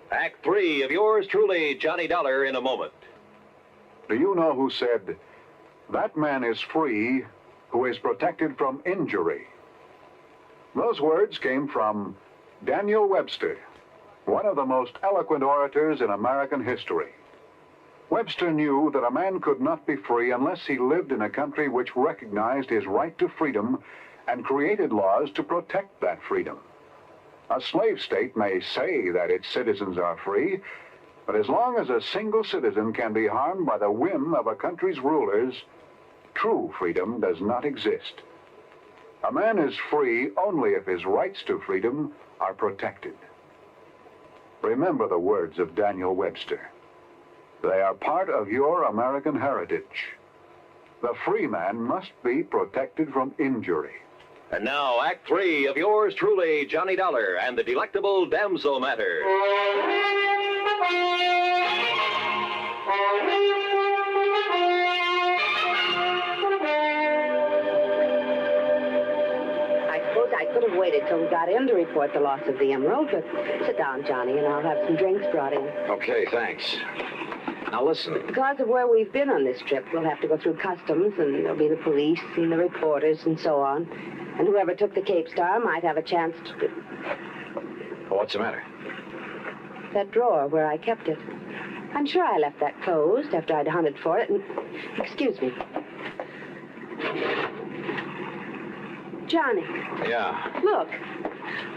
Act 3 of yours truly, Johnny Dollar, in a moment. Do you know who said, "That man is free who is protected from injury"? Those words came from Daniel Webster, one of the most eloquent orators in American history. Webster knew that a man could not be free unless he lived in a country which recognized his right to freedom and created laws to protect that freedom. A slave state may say that its citizens are free, but as long as a single citizen can be harmed by the whim of a country's rulers, true freedom does not exist. A man is free only if his rights to freedom are protected. Remember the words of Daniel Webster. They are part of your American heritage. The free man must be protected from injury. And now, Act 3 of yours truly, Johnny Dollar, and the delectable Damsel matter. I could have waited till we got in to report the loss of the emerald, but sit down, Johnny, and I'll have some drinks brought in. Okay, thanks. Now listen. Because of where we've been on this trip, we'll have to go through customs, and there'll be the police and the reporters and so on. And whoever took the Cape Star might have a chance to... What's the matter? That drawer where I kept it. I'm sure I left that closed after I'd hunted for it, and... Excuse me. Johnny. Yeah? Look.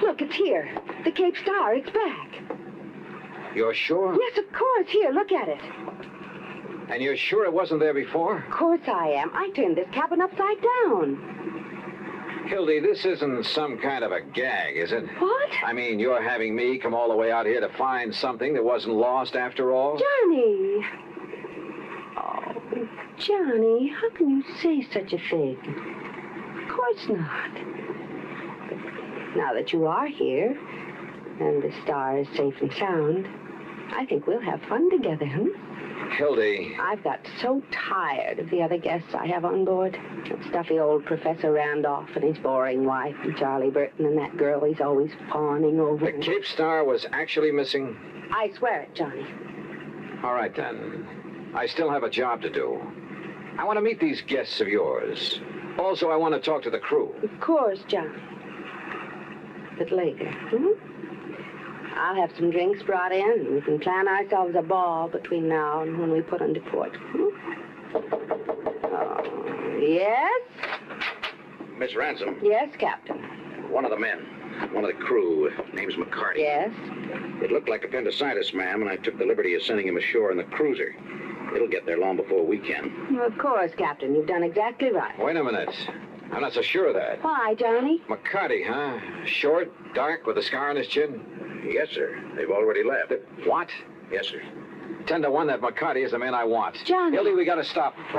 Look, it's here. The Cape Star, it's back. You're sure? Yes, of course. Here, look at it. And you're sure it wasn't there before? Of course I am. I turned this cabin upside down. Hildy, this isn't some kind of a gag, is it? What? I mean, you're having me come all the way out here to find something that wasn't lost after all? Johnny! Oh, Johnny, how can you say such a thing? Of course not. But now that you are here, and the star is safe and sound, I think we'll have fun together, Hildy. I've got so tired of the other guests I have on board. That stuffy old Professor Randolph and his boring wife, and Charlie Burton, and that girl he's always fawning over. The Cape Star was actually missing? I swear it, Johnny. All right, then. I still have a job to do. I want to meet these guests of yours. Also, I want to talk to the crew. Of course, Johnny. But later, I'll have some drinks brought in, and we can plan ourselves a ball between now and when we put into port. Oh, yes? Miss Ransom. Yes, Captain. One of the men. one of the crew. Name's McCarty. Yes? It looked like appendicitis, ma'am, and I took the liberty of sending him ashore in the cruiser. It'll get there long before we can. Well, of course, Captain. You've done exactly right. Wait a minute. I'm not so sure of that. Why, Johnny? McCarty, huh? Short, dark, with a scar on his chin? Yes, sir. They've already left. What? Yes, sir. 10 to 1 that McCarty is the man I want. Johnny. Hildy, we gotta stop him.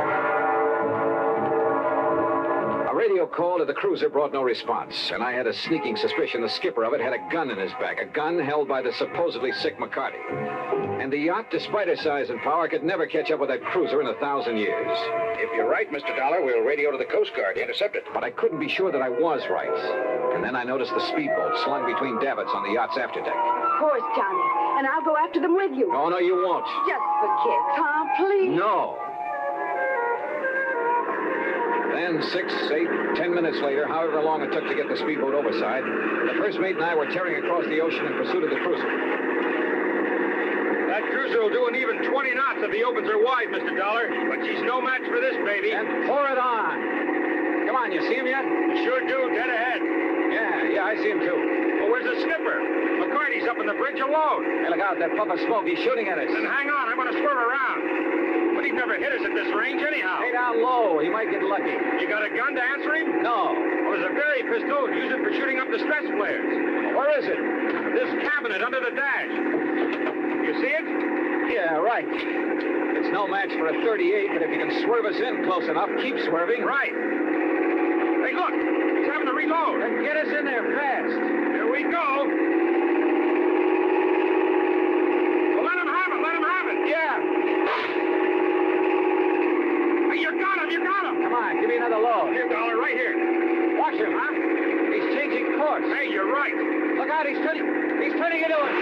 A radio call to the cruiser brought no response, and I had a sneaking suspicion the skipper of it had a gun in his back, a gun held by the supposedly sick McCarty. And the yacht, despite her size and power, could never catch up with that cruiser in 1,000 years. If you're right, Mr. Dollar, we'll radio to the Coast Guard to intercept it. But I couldn't be sure that I was right. And then I noticed the speedboat slung between davits on the yacht's afterdeck. Of course, Johnny. And I'll go after them with you. Oh, no, you won't. Just for kicks, huh? Please. No. Then 6, 8, 10 minutes later, however long it took to get the speedboat overside, the first mate and I were tearing across the ocean in pursuit of the cruiser. That cruiser will do an even 20 knots if the opens are wide, Mr. Dollar. But she's no match for this, baby. And pour it on. Come on, you see him yet? Sure do, dead ahead. Yeah, I see him too. Well, where's the skipper? McCarty's up on the bridge alone. Hey, look out, that puff of smoke. He's shooting at us. Then hang on, I'm going to swerve around. But he'd never hit us at this range anyhow. Stay down low. He might get lucky. You got a gun to answer him? No. Well, there's a very pistol. Use it for shooting up the stress flares. Where is it? This cabinet under the dash. You see it? Yeah, right. It's no match for a 38, but if you can swerve us in close enough, keep swerving. Right. Hey, look. He's having to reload. Then get us in there fast. Here we go. Well, let him have it. Let him have it. Yeah. Hey, you got him. You got him. Come on, give me another load. Here, Dollar, right here. Watch him, huh? He's changing course. Hey, you're right. Look out, he's turning into it.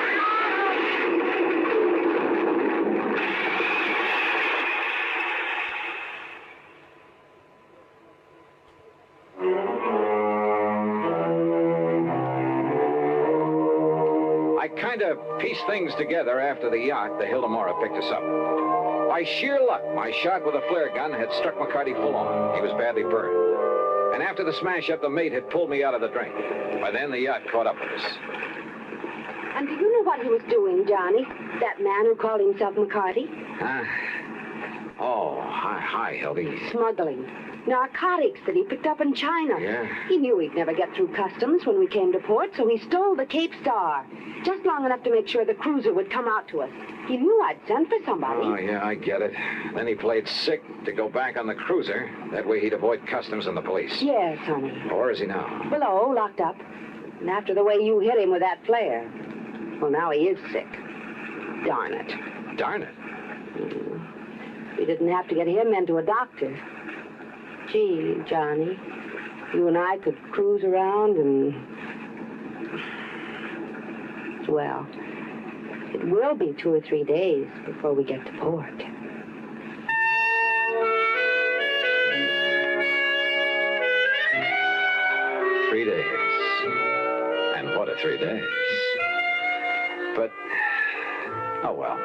I kind of pieced things together after the yacht, the Hildemora, picked us up. By sheer luck, my shot with a flare gun had struck McCarty full on. He was badly burned. And after the smash-up, the mate had pulled me out of the drink. By then, the yacht caught up with us. And do you know what he was doing, Johnny? That man who called himself McCarty? Oh, hi, Hildy. Smuggling. Narcotics that he picked up in China. Yeah? He knew we'd never get through customs when we came to port, so he stole the Cape Star. Just long enough to make sure the cruiser would come out to us. He knew I'd sent for somebody. Oh, yeah, I get it. Then he played sick to go back on the cruiser. That way he'd avoid customs and the police. Yes, honey. Well, where is he now? Below, locked up. And after the way you hit him with that flare. Well, now he is sick. Darn it. Darn it. We didn't have to get him into a doctor. Gee, Johnny, you and I could cruise around and... Well, it will be 2 or 3 days before we get to port. 3 days. And what a 3 days. But, oh well.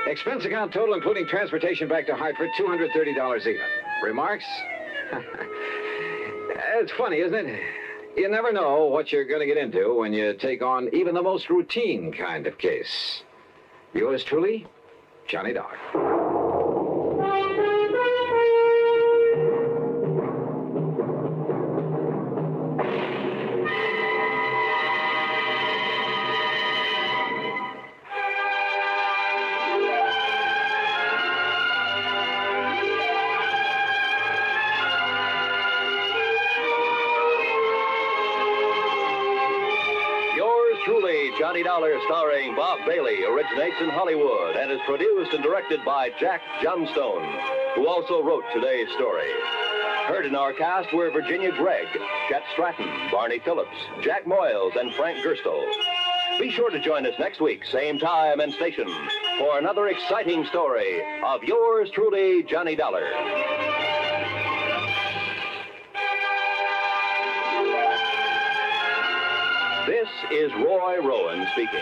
Expense account total, including transportation back to Hartford, $230 even. Remarks? It's funny, isn't it? You never know what you're going to get into when you take on even the most routine kind of case. Yours truly, Johnny Dollar. Johnny Dollar, starring Bob Bailey, originates in Hollywood and is produced and directed by Jack Johnstone, who also wrote today's story. Heard in our cast were Virginia Gregg, Chet Stratton, Barney Phillips, Jack Moyles, and Frank Gerstle. Be sure to join us next week, same time and station, for another exciting story of yours truly, Johnny Dollar. This is Roy Rowan speaking.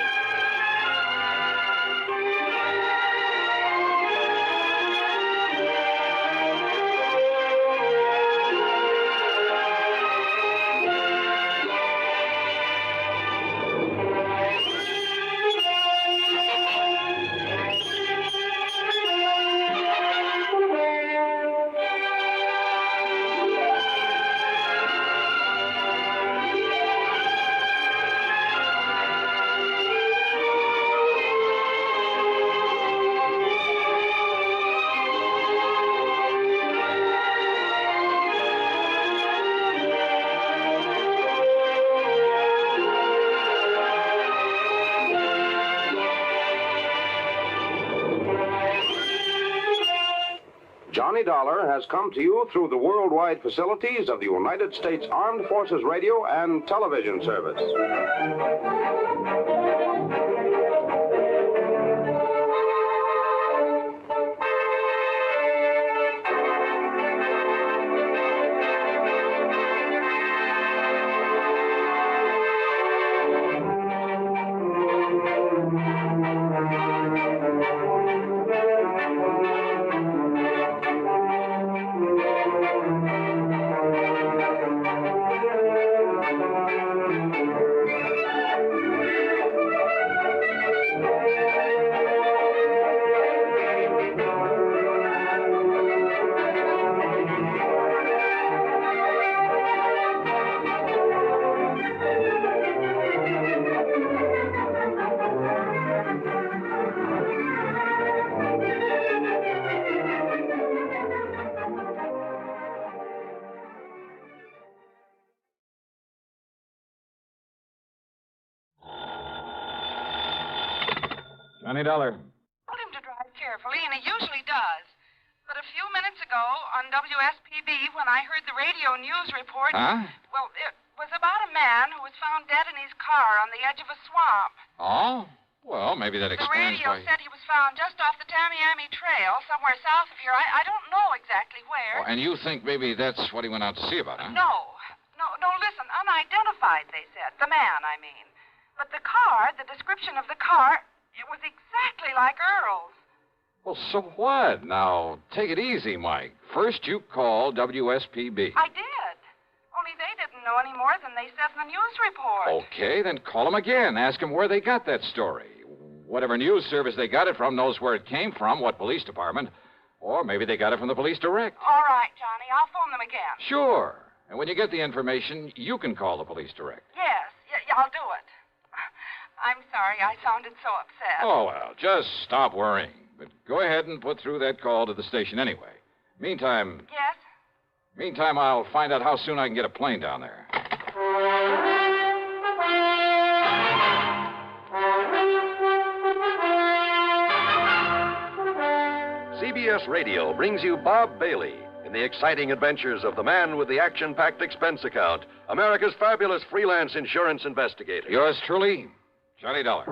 Johnny Dollar has come to you through the worldwide facilities of the United States Armed Forces Radio and Television Service. $20. Told him to drive carefully, and he usually does. But a few minutes ago on WSPB, when I heard the radio news report... Huh? Well, it was about a man who was found dead in his car on the edge of a swamp. Oh? Well, maybe that The explains radio why... said he was found just off the Tamiami Trail, somewhere south of here. I don't know exactly where. Oh, and you think maybe that's what he went out to see about, huh? No, listen, unidentified, they said. The man, I mean. But the car, the description of the car, it was exactly like Earl's. Well, so what? Now, take it easy, Mike. First you call WSPB. I did. Only they didn't know any more than they said in the news report. Okay, then call them again. Ask them where they got that story. Whatever news service they got it from knows where it came from, what police department. Or maybe they got it from the police direct. All right, Johnny. I'll phone them again. Sure. And when you get the information, you can call the police direct. Yes, I'll do it. I'm sorry I sounded so upset. Oh, well, just stop worrying. But go ahead and put through that call to the station anyway. Meantime, I'll find out how soon I can get a plane down there. CBS Radio brings you Bob Bailey in the exciting adventures of the man with the action-packed expense account, America's fabulous freelance insurance investigator. Yours truly, Johnny Dollar.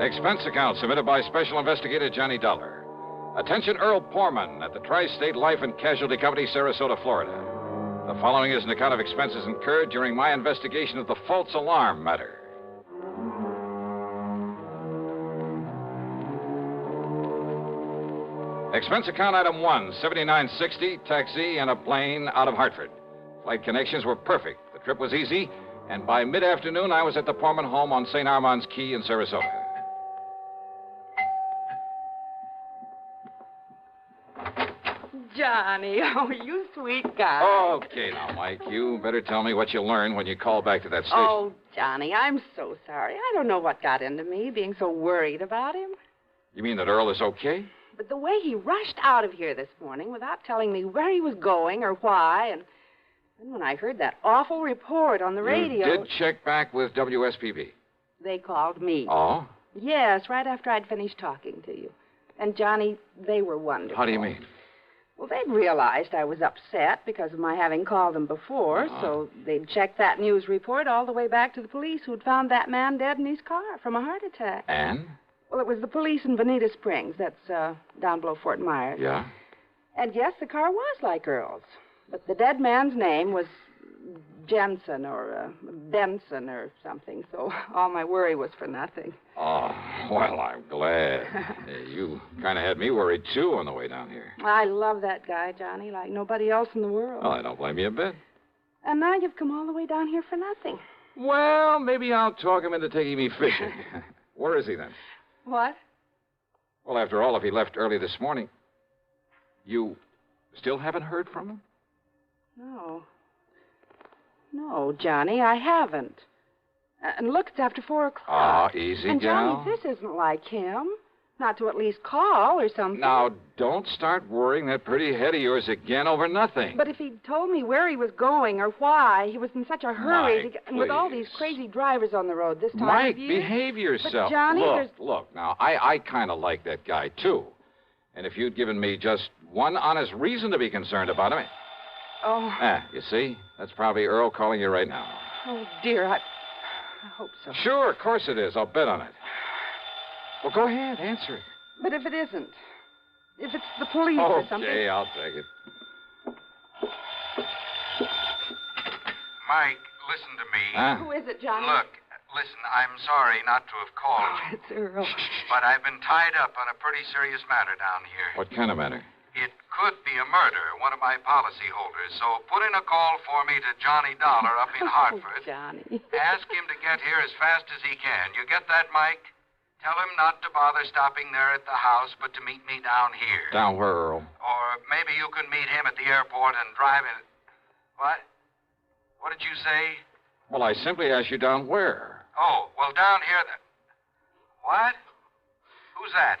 Expense account submitted by Special Investigator Johnny Dollar. Attention Earl Poorman at the Tri-State Life and Casualty Company, Sarasota, Florida. The following is an account of expenses incurred during my investigation of the false alarm matter. Expense account item 1, $79.60, taxi and a plane out of Hartford. Flight connections were perfect. The trip was easy, and by mid-afternoon I was at the Poorman home on St. Armand's Key in Sarasota. Johnny, oh, you sweet guy. Okay, now, Mike, you better tell me what you learned when you call back to that station. Oh, Johnny, I'm so sorry. I don't know what got into me, being so worried about him. You mean that Earl is okay? But the way he rushed out of here this morning without telling me where he was going or why, and then when I heard that awful report on the radio... You did check back with WSPB? They called me. Oh? Yes, right after I'd finished talking to you. And, Johnny, they were wonderful. How do you mean? Well, they'd realized I was upset because of my having called them before, so they'd checked that news report all the way back to the police who'd found that man dead in his car from a heart attack. And? Well, it was the police in Bonita Springs. That's down below Fort Myers. Yeah? And, yes, the car was like Earl's. But the dead man's name was Jensen or Benson or something, so all my worry was for nothing. Oh, well, I'm glad. You kind of had me worried, too, on the way down here. I love that guy, Johnny, like nobody else in the world. Well, I don't blame you a bit. And now you've come all the way down here for nothing. Well, maybe I'll talk him into taking me fishing. Where is he, then? What? Well, after all, if he left early this morning, you still haven't heard from him? No, Johnny, I haven't. And look, it's after 4 o'clock. Ah, easy, and gal. Johnny, this isn't like him. not to at least call or something. Now, don't start worrying that pretty head of yours again over nothing. But if he'd told me where he was going or why he was in such a hurry Mike, to get... And with all these crazy drivers on the road this time Mike, of year... behave yourself. But, Johnny, Look, now, I kind of like that guy, too. And if you'd given me just one honest reason to be concerned about him... Oh. You see? That's probably Earl calling you right now. Oh, dear, I hope so. Sure, of course it is. I'll bet on it. Well, go ahead, answer it. But if it isn't, if it's the police or something... Okay, I'll take it. Mike, listen to me. Who is it, Johnny? Look, listen, I'm sorry not to have called you. It's Earl. But I've been tied up on a pretty serious matter down here. What kind of matter? It could be a murder, one of my policy holders. So put in a call for me to Johnny Dollar up in Hartford. Johnny. Ask him to get here as fast as he can. You get that, Mike? Tell him not to bother stopping there at the house, but to meet me down here. Down where, Earl? Or maybe you can meet him at the airport and drive in. What? What did you say? Well, I simply asked you down where. Oh, well, down here. What? Who's that?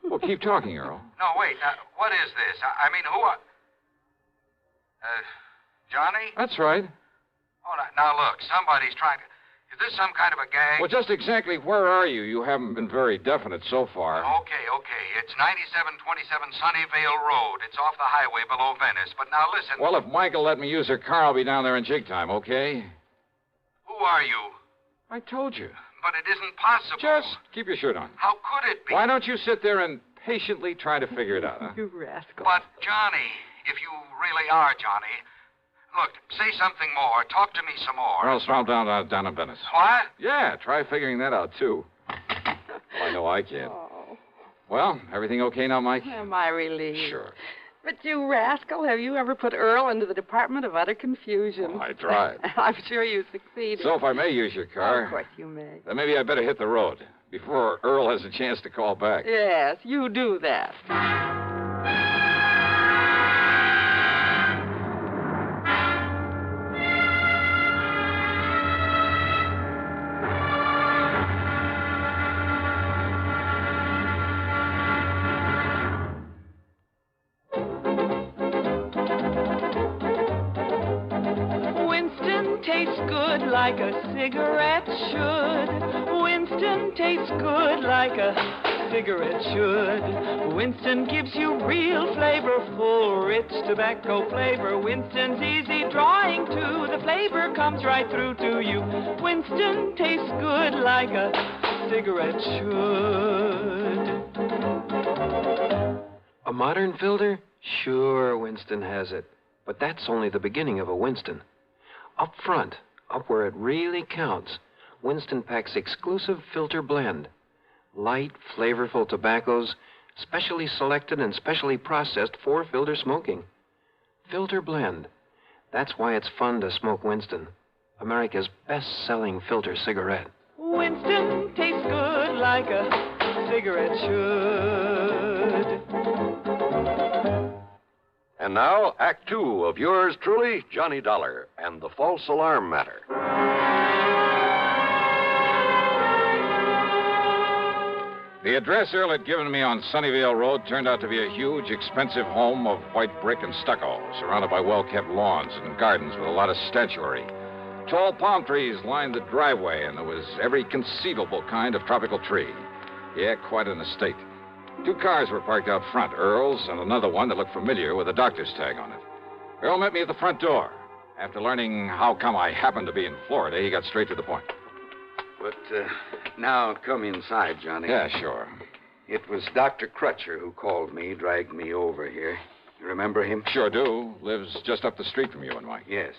Well, keep talking, Earl. No, wait. What is this? I mean, who are... Johnny? That's right. Oh, now look, somebody's trying to... Is this some kind of a gang? Well, just exactly where are you? You haven't been very definite so far. Okay. It's 9727 Sunnyvale Road. It's off the highway below Venice. But now listen... Well, if Mike will let me use her car, I'll be down there in jig time, okay? Who are you? I told you. But it isn't possible. Just keep your shirt on. How could it be? Why don't you sit there and patiently try to figure it out, huh? You rascal. But, Johnny, if you really are Johnny... Look, say something more. Talk to me some more. Well, swamp down in Venice. What? Yeah, try figuring that out, too. Well, I know I can't. Oh. Well, everything okay now, Mike? Am I relieved? Sure. But you rascal, have you ever put Earl into the Department of Utter Confusion? Well, I tried. I'm sure you succeeded. So if I may use your car... Of course you may. Then maybe I better hit the road before Earl has a chance to call back. Yes, you do that. Tastes good like a cigarette should. Winston tastes good like a cigarette should. Winston gives you real flavorful, rich tobacco flavor. Winston's easy drawing too. The flavor comes right through to you. Winston tastes good like a cigarette should. A modern filter? Sure, Winston has it. But that's only the beginning of a Winston. Up front, up where it really counts, Winston packs exclusive filter blend. Light, flavorful tobaccos, specially selected and specially processed for filter smoking. Filter blend. That's why it's fun to smoke Winston, America's best-selling filter cigarette. Winston tastes good like a cigarette should. And now, Act Two of yours truly, Johnny Dollar, and the false alarm matter. The address Earl had given me on Sunnyvale Road turned out to be a huge, expensive home of white brick and stucco, surrounded by well-kept lawns and gardens with a lot of statuary. Tall palm trees lined the driveway, and there was every conceivable kind of tropical tree. Yeah, quite an estate. 2 cars were parked out front, Earl's and another one that looked familiar with a doctor's tag on it. Earl met me at the front door. After learning how come I happened to be in Florida, he got straight to the point. But now come inside, Johnny. Yeah, sure. It was Dr. Crutcher who called me, dragged me over here. You remember him? Sure do. Lives just up the street from you and Mike. Yes.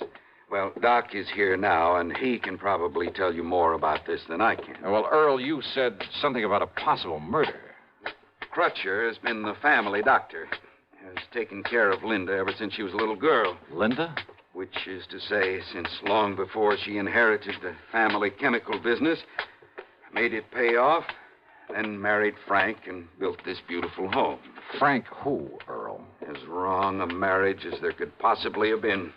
Well, Doc is here now, and he can probably tell you more about this than I can. Well, Earl, you said something about a possible murder. Crutcher has been the family doctor. Has taken care of Linda ever since she was a little girl. Linda? Which is to say, since long before she inherited the family chemical business, made it pay off, then married Frank and built this beautiful home. Frank who, Earl? As wrong a marriage as there could possibly have been.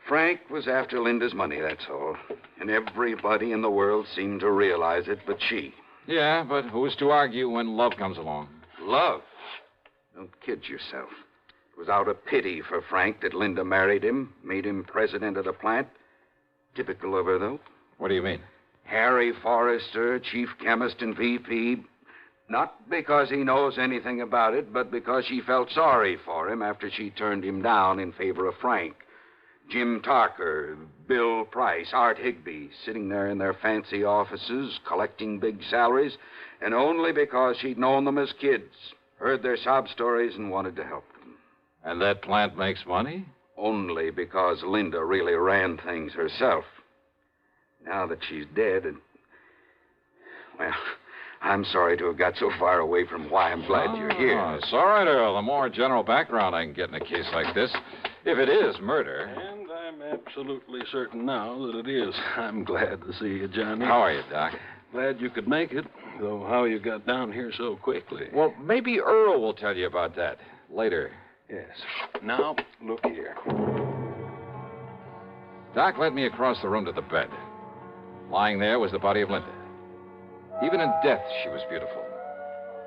Frank was after Linda's money, that's all. And everybody in the world seemed to realize it but she. Yeah, but who's to argue when love comes along? Love? Don't kid yourself. It was out of pity for Frank that Linda married him, made him president of the plant. Typical of her, though. What do you mean? Harry Forrester, chief chemist and VP. Not because he knows anything about it, but because she felt sorry for him after she turned him down in favor of Frank. Jim Tarker, Bill Price, Art Higbee, sitting there in their fancy offices, collecting big salaries, and only because she'd known them as kids, heard their sob stories, and wanted to help them. And that plant makes money? Only because Linda really ran things herself. Now that she's dead, well, I'm sorry to have got so far away from why I'm glad you're here. It's all right, Earl. The more general background I can get in a case like this, if it is murder. And I'm absolutely certain now that it is. I'm glad to see you, Johnny. How are you, Doc? Glad you could make it, though how you got down here so quickly. Well, maybe Earl will tell you about that later. Yes. Now, look here. Doc led me across the room to the bed. Lying there was the body of Linda. Even in death, she was beautiful.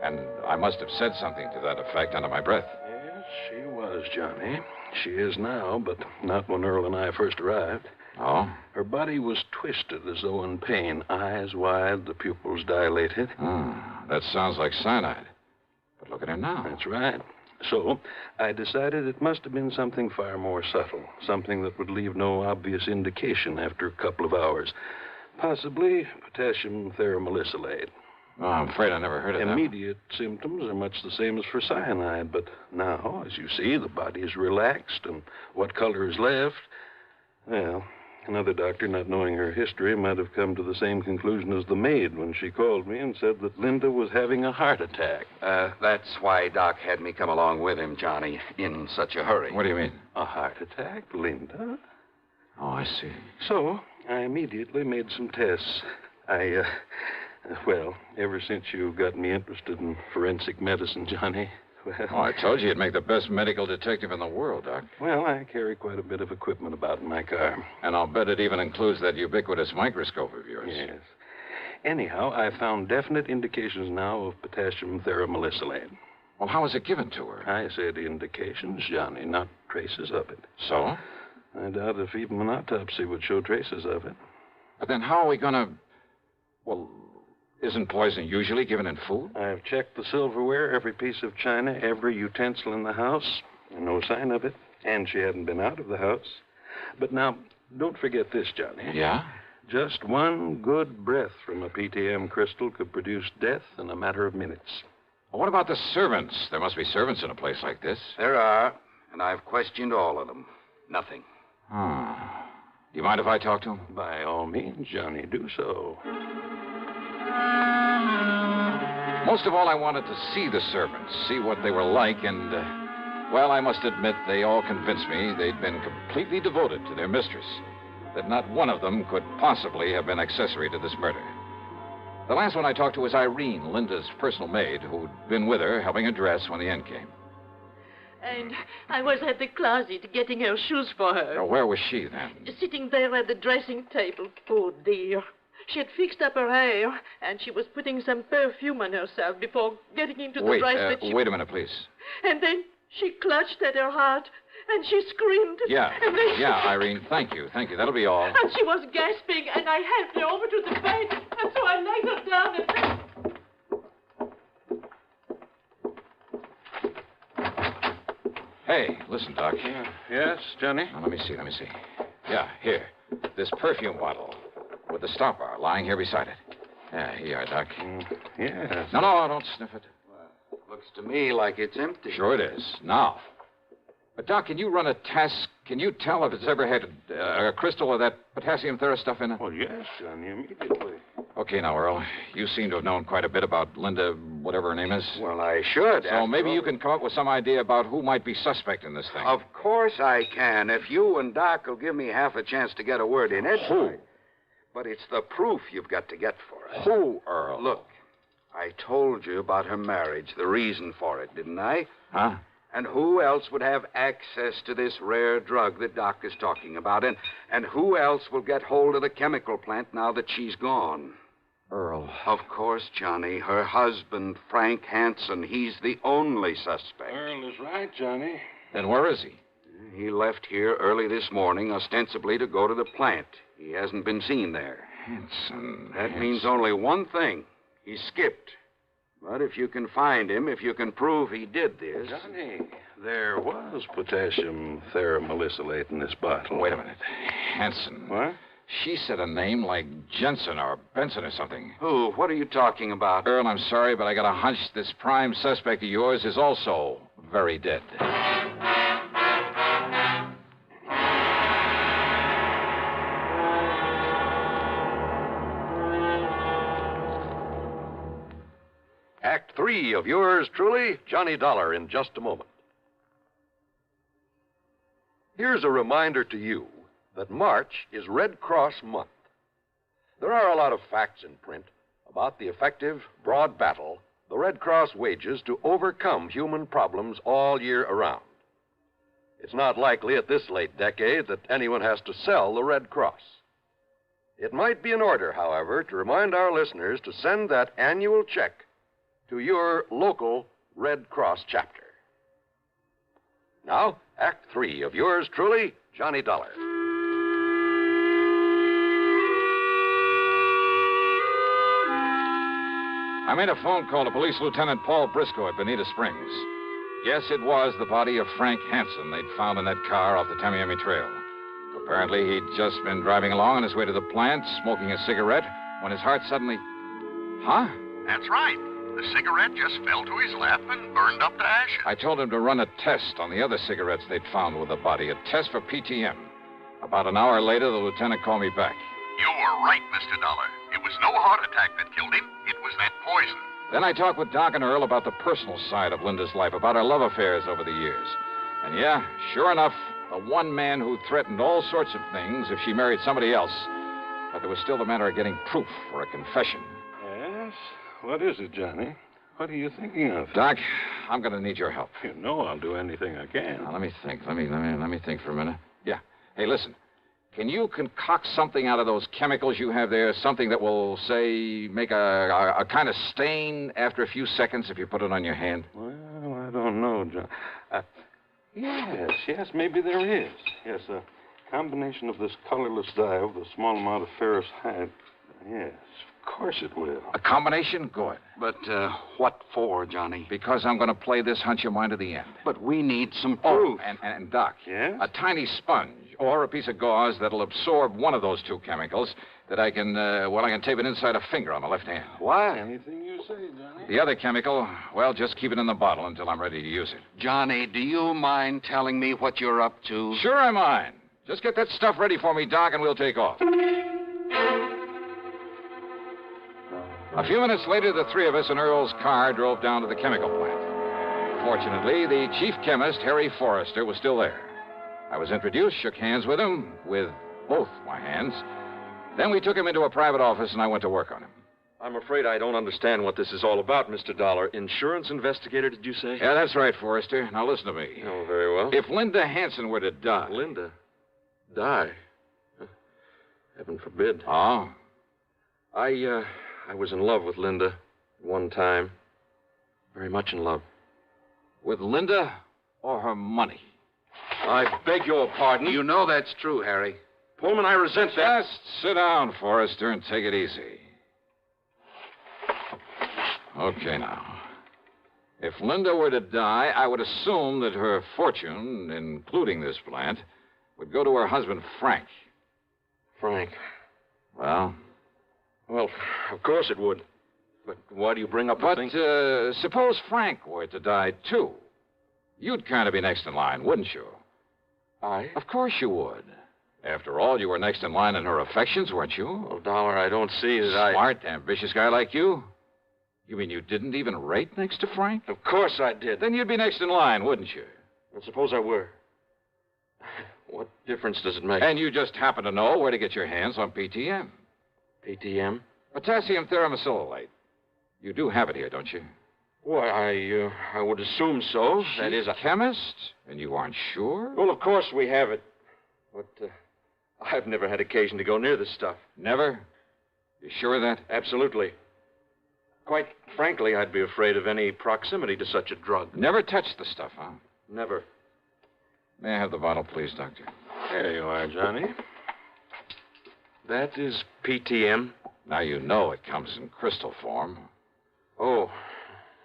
And I must have said something to that effect under my breath. Yes, she was, Johnny. She is now, but not when Earl and I first arrived. Oh? Her body was twisted as though in pain, eyes wide, the pupils dilated. That sounds like cyanide. But look at her now. That's right. So, I decided it must have been something far more subtle, something that would leave no obvious indication after a couple of hours. Possibly potassium theramolysilate. Oh, I'm afraid I never heard of that. Immediate symptoms are much the same as for cyanide, but now, as you see, the body is relaxed, and what color is left? Well, another doctor, not knowing her history, might have come to the same conclusion as the maid when she called me and said that Linda was having a heart attack. That's why Doc had me come along with him, Johnny, in such a hurry. What do you mean? A heart attack, Linda? Oh, I see. So, I immediately made some tests. Well, ever since you got me interested in forensic medicine, Johnny, well... Oh, I told you you'd make the best medical detective in the world, Doc. Well, I carry quite a bit of equipment about in my car. And I'll bet it even includes that ubiquitous microscope of yours. Yes. Anyhow, I found definite indications now of potassium theramolysilate. Well, how was it given to her? I said indications, Johnny, not traces of it. So? I doubt if even an autopsy would show traces of it. But then how are we going to... Well, isn't poison usually given in food? I've checked the silverware, every piece of china, every utensil in the house. No sign of it. And she hadn't been out of the house. But now, don't forget this, Johnny. Yeah? Just one good breath from a PTM crystal could produce death in a matter of minutes. Well, what about the servants? There must be servants in a place like this. There are, and I've questioned all of them. Nothing. Do you mind if I talk to him? By all means, Johnny, do so. Most of all, I wanted to see the servants, see what they were like, and, well, I must admit, they all convinced me they'd been completely devoted to their mistress, that not one of them could possibly have been accessory to this murder. The last one I talked to was Irene, Linda's personal maid, who'd been with her, helping her dress when the end came. And I was at the closet getting her shoes for her. Now, where was she, then? Sitting there at the dressing table, poor dear. She had fixed up her hair, and she was putting some perfume on herself before getting into the dress that she... Wait a minute, please. And then she clutched at her heart, and she screamed. Yeah, and then Irene, thank you. That'll be all. And she was gasping, and I helped her over to the bed, and so I laid her down and... Hey, listen, Doc. Yes, Johnny? Now, let me see. Yeah, here. This perfume bottle with the stop bar lying here beside it. Yeah, here you are, Doc. Yes. No, don't sniff it. Looks to me like it's empty. Sure it is. Now. But, Doc, can you run a test? Can you tell if it's ever had a crystal of that potassium thera stuff in it? Oh, yes, Johnny, immediately. Okay, now, Earl. You seem to have known quite a bit about Linda, whatever her name is. Well, I should. So maybe you can come up with some idea about who might be suspect in this thing. Of course I can, if you and Doc will give me half a chance to get a word in it. Who? But it's the proof you've got to get for it. Who, Earl? Look, I told you about her marriage, the reason for it, didn't I? Huh? And who else would have access to this rare drug that Doc is talking about? And who else will get hold of the chemical plant now that she's gone? Earl. Of course, Johnny. Her husband, Frank Hansen, he's the only suspect. Earl is right, Johnny. Then where is he? He left here early this morning, ostensibly to go to the plant. He hasn't been seen there. Hansen. That means only one thing. He skipped. But if you can find him, if you can prove he did this... Johnny, there was potassium theramolysilate in this bottle. Wait a minute. Hansen. What? She said a name like Jensen or Benson or something. Who? What are you talking about? Earl, I'm sorry, but I got a hunch this prime suspect of yours is also very dead. Act 3 of yours truly, Johnny Dollar, in just a moment. Here's a reminder to you that March is Red Cross month. There are a lot of facts in print about the effective, broad battle the Red Cross wages to overcome human problems all year around. It's not likely at this late decade that anyone has to sell the Red Cross. It might be in order, however, to remind our listeners to send that annual check to your local Red Cross chapter. Now, Act 3 of yours truly, Johnny Dollar. I made a phone call to Police Lieutenant Paul Briscoe at Bonita Springs. Yes, it was the body of Frank Hansen they'd found in that car off the Tamiami Trail. Apparently, he'd just been driving along on his way to the plant, smoking a cigarette, when his heart suddenly... Huh? That's right. The cigarette just fell to his lap and burned up to ashes. I told him to run a test on the other cigarettes they'd found with the body, a test for PTM. About an hour later, the lieutenant called me back. You were right, Mr. Dollar. It was no heart attack that killed him. It was that poison. Then I talked with Doc and Earl about the personal side of Linda's life, about her love affairs over the years. And yeah, sure enough, the one man who threatened all sorts of things if she married somebody else. But there was still the matter of getting proof for a confession. Yes? What is it, Johnny? What are you thinking of? Doc, I'm going to need your help. You know I'll do anything I can. Now, let me think. Let me think for a minute. Yeah. Hey, listen. Can you concoct something out of those chemicals you have there? Something that will, say, make a kind of stain after a few seconds if you put it on your hand? Well, I don't know, John. Yes, maybe there is. Yes, a combination of this colorless dye with a small amount of ferrous hide. Yes, of course it will. A combination? Good. But what for, Johnny? Because I'm going to play this hunch of mine to the end. But we need some proof. Oh, and Doc. Yes? A tiny sponge or a piece of gauze that'll absorb one of those two chemicals that I can tape it inside a finger on the left hand. What? Anything you say, Johnny. The other chemical, well, just keep it in the bottle until I'm ready to use it. Johnny, do you mind telling me what you're up to? Sure I mind. Just get that stuff ready for me, Doc, and we'll take off. A few minutes later, the three of us in Earl's car drove down to the chemical plant. Fortunately, the chief chemist, Harry Forrester, was still there. I was introduced, shook hands with him, with both my hands. Then we took him into a private office, and I went to work on him. I'm afraid I don't understand what this is all about, Mr. Dollar. Insurance investigator, did you say? Yeah, that's right, Forrester. Now listen to me. Oh, very well. If Linda Hansen were to die... Linda? Die? Heaven forbid. Oh? I was in love with Linda one time. Very much in love. With Linda or her money? I beg your pardon. You know that's true, Harry. Pullman, I resent that. Just sit down, Forrester, and take it easy. Okay, now. If Linda were to die, I would assume that her fortune, including this plant, would go to her husband, Frank. Frank? Well? Well, of course it would. But why do you bring up the thing? Suppose Frank were to die, too. You'd kind of be next in line, wouldn't you? I? Of course you would. After all, you were next in line in her affections, weren't you? Well, Dollar, I don't see that Smart, ambitious guy like you? You mean you didn't even rate next to Frank? Of course I did. Then you'd be next in line, wouldn't you? And suppose I were. What difference does it make? And you just happen to know where to get your hands on PTM. PTM? Potassium theramolysilate. You do have it here, don't you? Why, I would assume so. That is a chemist, and you aren't sure? Well, of course we have it. But I've never had occasion to go near this stuff. Never? You sure of that? Absolutely. Quite frankly, I'd be afraid of any proximity to such a drug. Never touched the stuff, huh? Never. May I have the bottle, please, Doctor? There you are, Johnny. That is PTM. Now you know it comes in crystal form. Oh,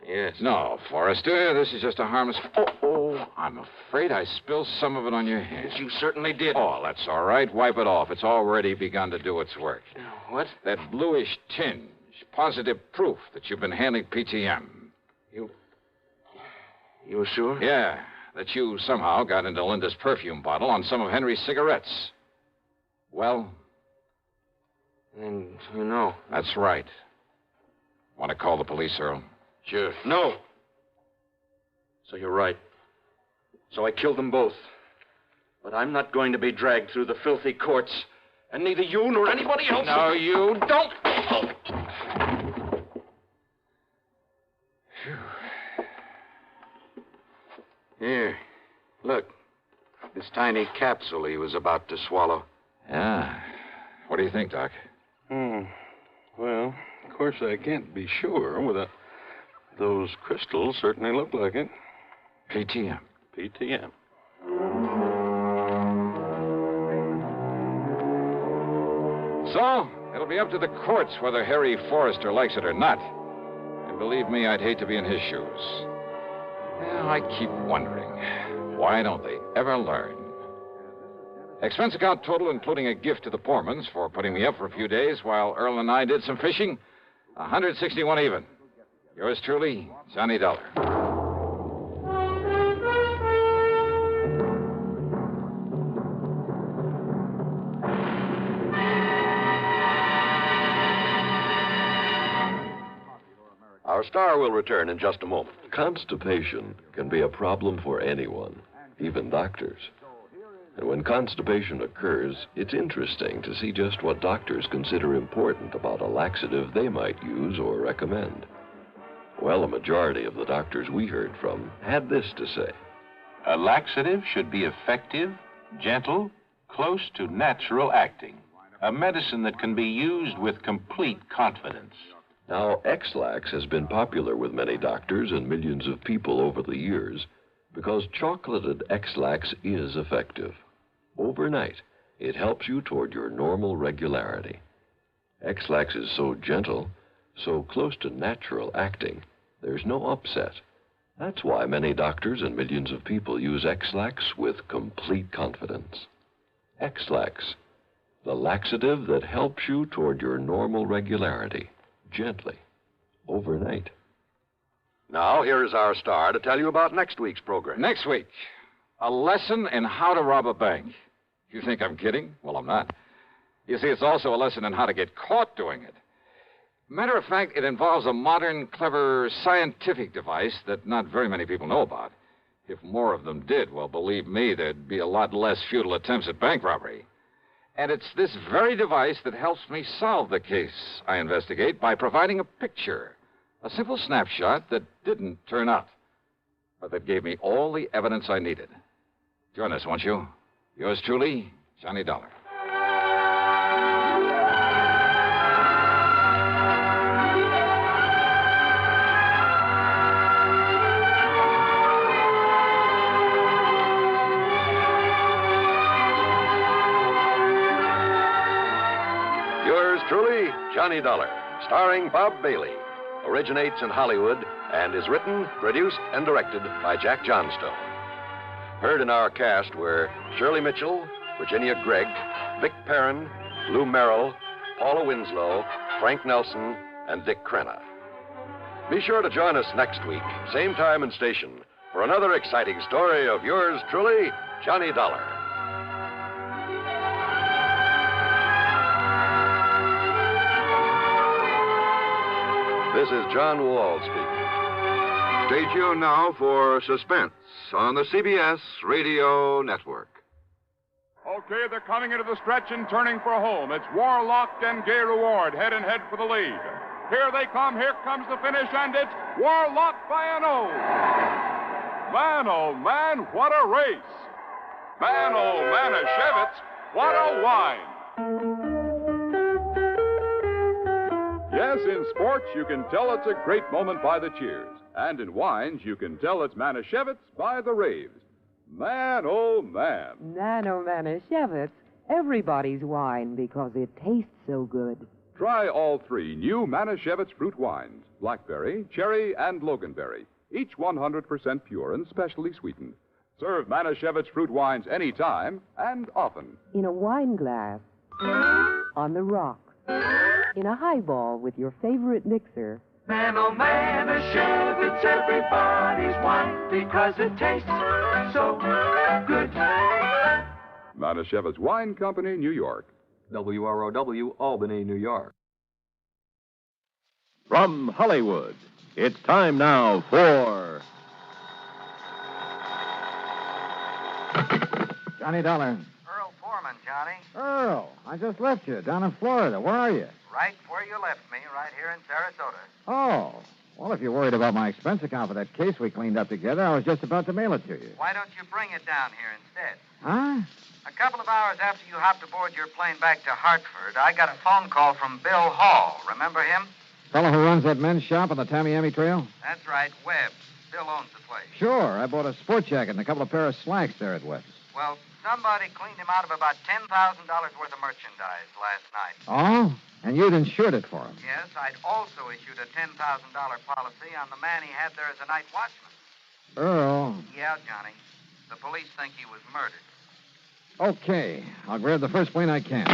yes. No, Forrester, this is just a harmless... Oh, I'm afraid I spilled some of it on your hands. You certainly did. Oh, that's all right. Wipe it off. It's already begun to do its work. What? That bluish tinge. Positive proof that you've been handling PTM. You sure? Yeah, that you somehow got into Linda's perfume bottle on some of Henry's cigarettes. Well? And you know. That's right. Want to call the police, Earl? Sure. No. So you're right. So I killed them both. But I'm not going to be dragged through the filthy courts. And neither you nor anybody else... No, you don't. Here. Look. This tiny capsule he was about to swallow. Yeah. What do you think, Doc? Well, of course, I can't be sure without... Those crystals certainly look like it. PTM. PTM. So, it'll be up to the courts whether Harry Forrester likes it or not. And believe me, I'd hate to be in his shoes. Well, I keep wondering, why don't they ever learn? Expense account total, including a gift to the Pormans for putting me up for a few days while Earl and I did some fishing, 161 even. Yours truly, Johnny Dollar. Our star will return in just a moment. Constipation can be a problem for anyone, even doctors. And when constipation occurs, it's interesting to see just what doctors consider important about a laxative they might use or recommend. Well, a majority of the doctors we heard from had this to say. A laxative should be effective, gentle, close to natural acting. A medicine that can be used with complete confidence. Now, X-Lax has been popular with many doctors and millions of people over the years because chocolated X-Lax is effective. Overnight, it helps you toward your normal regularity. X-Lax is so gentle, so close to natural acting, there's no upset. That's why many doctors and millions of people use X-Lax with complete confidence. X-Lax, the laxative that helps you toward your normal regularity. Gently, overnight. Now, here is our star to tell you about next week's program. Next week, a lesson in how to rob a bank. You think I'm kidding? Well, I'm not. You see, it's also a lesson in how to get caught doing it. Matter of fact, it involves a modern, clever, scientific device that not very many people know about. If more of them did, well, believe me, there'd be a lot less futile attempts at bank robbery. And it's this very device that helps me solve the case I investigate by providing a picture, a simple snapshot that didn't turn up, but that gave me all the evidence I needed. Join us, won't you? Yours truly, Johnny Dollar. Truly, Johnny Dollar, starring Bob Bailey, originates in Hollywood and is written, produced, and directed by Jack Johnstone. Heard in our cast were Shirley Mitchell, Virginia Gregg, Vic Perrin, Lou Merrill, Paula Winslow, Frank Nelson, and Dick Crenna. Be sure to join us next week, same time and station, for another exciting story of yours truly, Johnny Dollar. This is John Wall speaking. Stay tuned now for Suspense on the CBS Radio Network. Okay, they're coming into the stretch and turning for home. It's Warlock and Gay Reward head and head for the lead. Here they come. Here comes the finish, and it's Warlock by an O. Man, oh, man, what a race. Man, oh, man, a Chevitz, what a wine. Yes, in sports, you can tell it's a great moment by the cheers. And in wines, you can tell it's Manischewitz by the raves. Man, oh, man. Nano Manischewitz, everybody's wine because it tastes so good. Try all three new Manischewitz fruit wines, blackberry, cherry, and loganberry, each 100% pure and specially sweetened. Serve Manischewitz fruit wines anytime and often. In a wine glass, on the rocks, in a highball with your favorite mixer. Man, oh man, Manischewitz, everybody's wine because it tastes so good. Manischewitz Wine Company, New York. WROW, Albany, New York. From Hollywood, it's time now for... Johnny Dollar. Earl Foreman, Johnny. Earl, I just left you down in Florida. Where are you? Right where you left me, right here in Sarasota. Oh, well, if you're worried about my expense account for that case we cleaned up together, I was just about to mail it to you. Why don't you bring it down here instead? Huh? A couple of hours after you hopped aboard your plane back to Hartford, I got a phone call from Bill Hall. Remember him? Fellow who runs that men's shop on the Tamiami Trail? That's right, Webb's. Bill owns the place. Sure. I bought a sport jacket and a couple of pair of slacks there at Webb's. Well, somebody cleaned him out of about $10,000 worth of merchandise last night. Oh? And you'd insured it for him? Yes, I'd also issued a $10,000 policy on the man he had there as a night watchman. Earl. Yeah, Johnny. The police think he was murdered. Okay. I'll grab the first plane I can.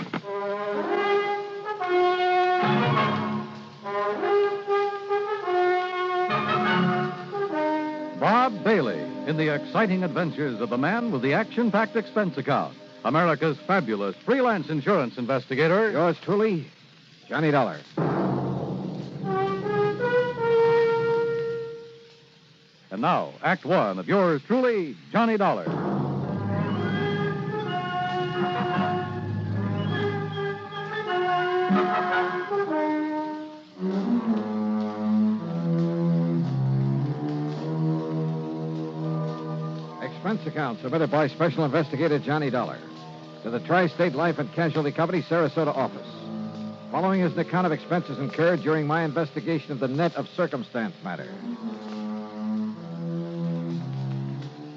Bob Bailey in the exciting adventures of the man with the action-packed expense account. America's fabulous freelance insurance investigator. Yours truly, Johnny Dollar. And now, Act One of yours truly, Johnny Dollar. Expense account submitted by Special Investigator Johnny Dollar to the Tri-State Life and Casualty Company, Sarasota office. Following is an account of expenses incurred during my investigation of the net of circumstance matter.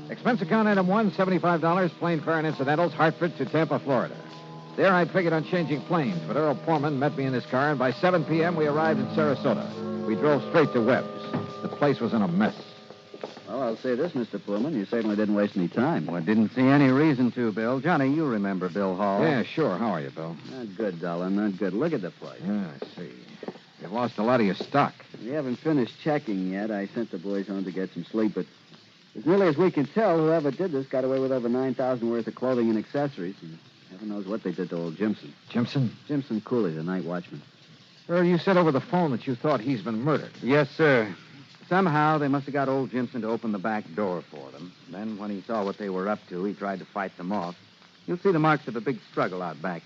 Expense account item 1, $75, plane fare and incidentals, Hartford to Tampa, Florida. There I'd figured on changing planes, but Earl Foreman met me in his car, and by 7 p.m. we arrived in Sarasota. We drove straight to Webb's. The place was in a mess. Well, I'll say this, Mr. Pullman. You certainly didn't waste any time. Well, I didn't see any reason to, Bill. Johnny, you remember Bill Hall. Yeah, sure. How are you, Bill? Not good, Dollar. Not good. Look at the place. Yeah, I see. You've lost a lot of your stock. We haven't finished checking yet. I sent the boys home to get some sleep, but as nearly as we can tell, whoever did this got away with over $9,000 worth of clothing and accessories, and heaven knows what they did to old Jimson. Jimson? Jimson Cooley, the night watchman. Earl, you said over the phone that you thought he's been murdered. Yes, sir. Somehow they must have got old Jimson to open the back door for them. Then, when he saw what they were up to, he tried to fight them off. You'll see the marks of a big struggle out back.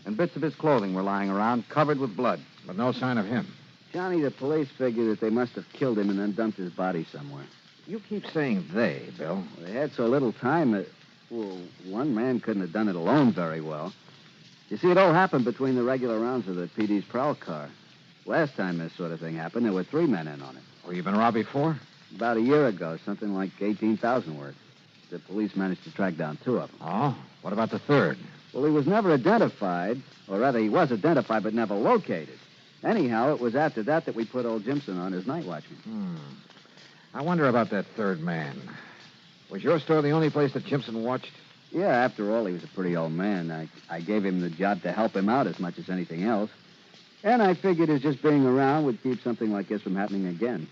And bits of his clothing were lying around, covered with blood. But no sign of him. Johnny, the police figure that they must have killed him and then dumped his body somewhere. You keep saying they, Bill. Well, they had so little time that, well, one man couldn't have done it alone very well. You see, it all happened between the regular rounds of the PD's prowl car. Last time this sort of thing happened, there were 3 men in on it. Well, you been robbed before? About a year ago, something like 18,000 worth. The police managed to track down 2 of them. Oh? What about the third? Well, he was never identified, or rather, he was identified but never located. Anyhow, it was after that we put old Jimson on as night watchman. I wonder about that third man. Was your store the only place that Jimson watched? Yeah, after all, he was a pretty old man. I gave him the job to help him out as much as anything else. And I figured his just being around would keep something like this from happening again.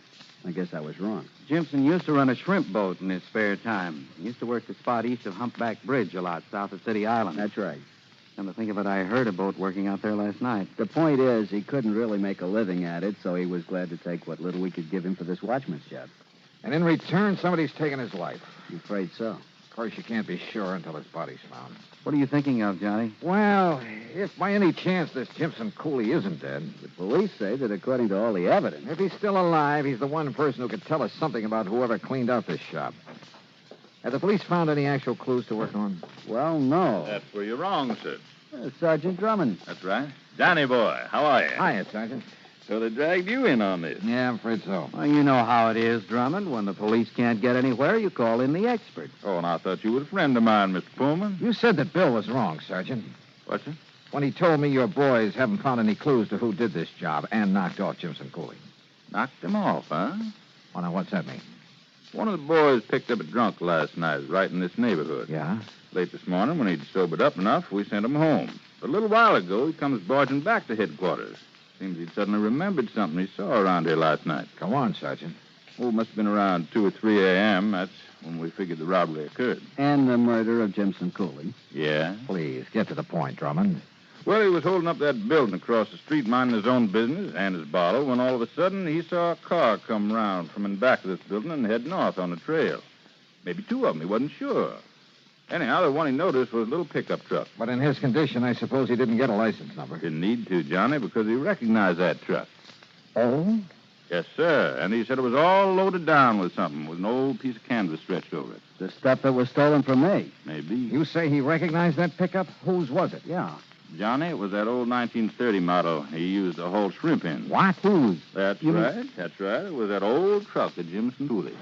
I guess I was wrong. Jimson used to run a shrimp boat in his spare time. He used to work the spot east of Humpback Bridge a lot, south of City Island. That's right. Come to think of it, I heard a boat working out there last night. The point is, he couldn't really make a living at it, so he was glad to take what little we could give him for this watchman's job. And in return, somebody's taken his life. I'm afraid so. Of course, you can't be sure until his body's found. What are you thinking of, Johnny? Well, if by any chance this Jimson Cooley isn't dead... The police say that according to all the evidence... If he's still alive, he's the one person who could tell us something about whoever cleaned out this shop. Have the police found any actual clues to work on? Well, no. That's where you're wrong, Sid. Sergeant Drummond. That's right. Danny boy, how are you? Hiya, Sergeant. So they dragged you in on this. Yeah, I'm afraid so. Well, you know how it is, Drummond. When the police can't get anywhere, you call in the experts. Oh, and I thought you was a friend of mine, Mr. Pullman. You said that Bill was wrong, Sergeant. What's it? When he told me your boys haven't found any clues to who did this job and knocked off Jimson Cooley. Knocked him off, huh? Well, now, what's that mean? One of the boys picked up a drunk last night right in this neighborhood. Yeah? Late this morning, when he'd sobered up enough, we sent him home. But a little while ago, he comes barging back to headquarters. Seems he'd suddenly remembered something he saw around here last night. Go on, Sergeant. Oh, it must have been around 2 or 3 a.m. That's when we figured the robbery occurred. And the murder of Jimson Cooley. Yeah? Please, get to the point, Drummond. Well, he was holding up that building across the street, minding his own business and his bottle, when all of a sudden he saw a car come round from in back of this building and head north on the trail. Maybe 2 of them, he wasn't sure. Anyhow, the one he noticed was a little pickup truck. But in his condition, I suppose he didn't get a license number. Didn't need to, Johnny, because he recognized that truck. Oh? Yes, sir. And he said it was all loaded down with something, with an old piece of canvas stretched over it. The stuff that was stolen from me. Maybe. You say he recognized that pickup? Whose was it? Yeah. Johnny, it was that old 1930 model he used to haul shrimp in. What? Whose? That's right. That's right. It was that old truck of Jimson Cooley.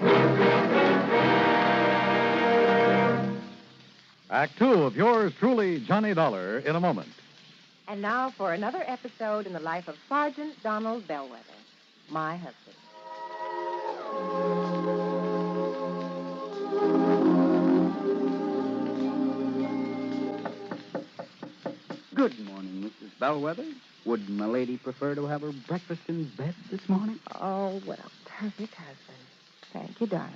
Act 2 of yours truly, Johnny Dollar, in a moment. And now for another episode in the life of Sergeant Donald Bellwether, my husband. Good morning, Mrs. Bellwether. Would my lady prefer to have her breakfast in bed this morning? Oh, well, perfect husband. Thank you, darling.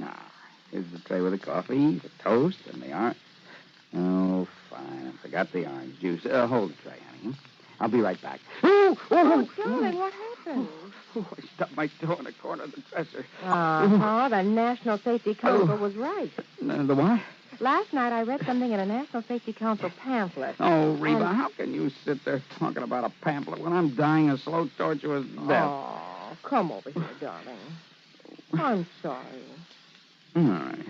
Ah, here's the tray with the coffee, the toast, and the orange. Oh, fine. I forgot the orange juice. Hold the tray, honey. I'll be right back. Oh, darling, what happened? Oh, I stubbed my toe in the corner of the dresser. The National Safety Council was right. The what? Last night I read something in a National Safety Council pamphlet. Oh, Reba, how can you sit there talking about a pamphlet when I'm dying a slow, tortuous death? Oh, come over here, darling. I'm sorry. All right.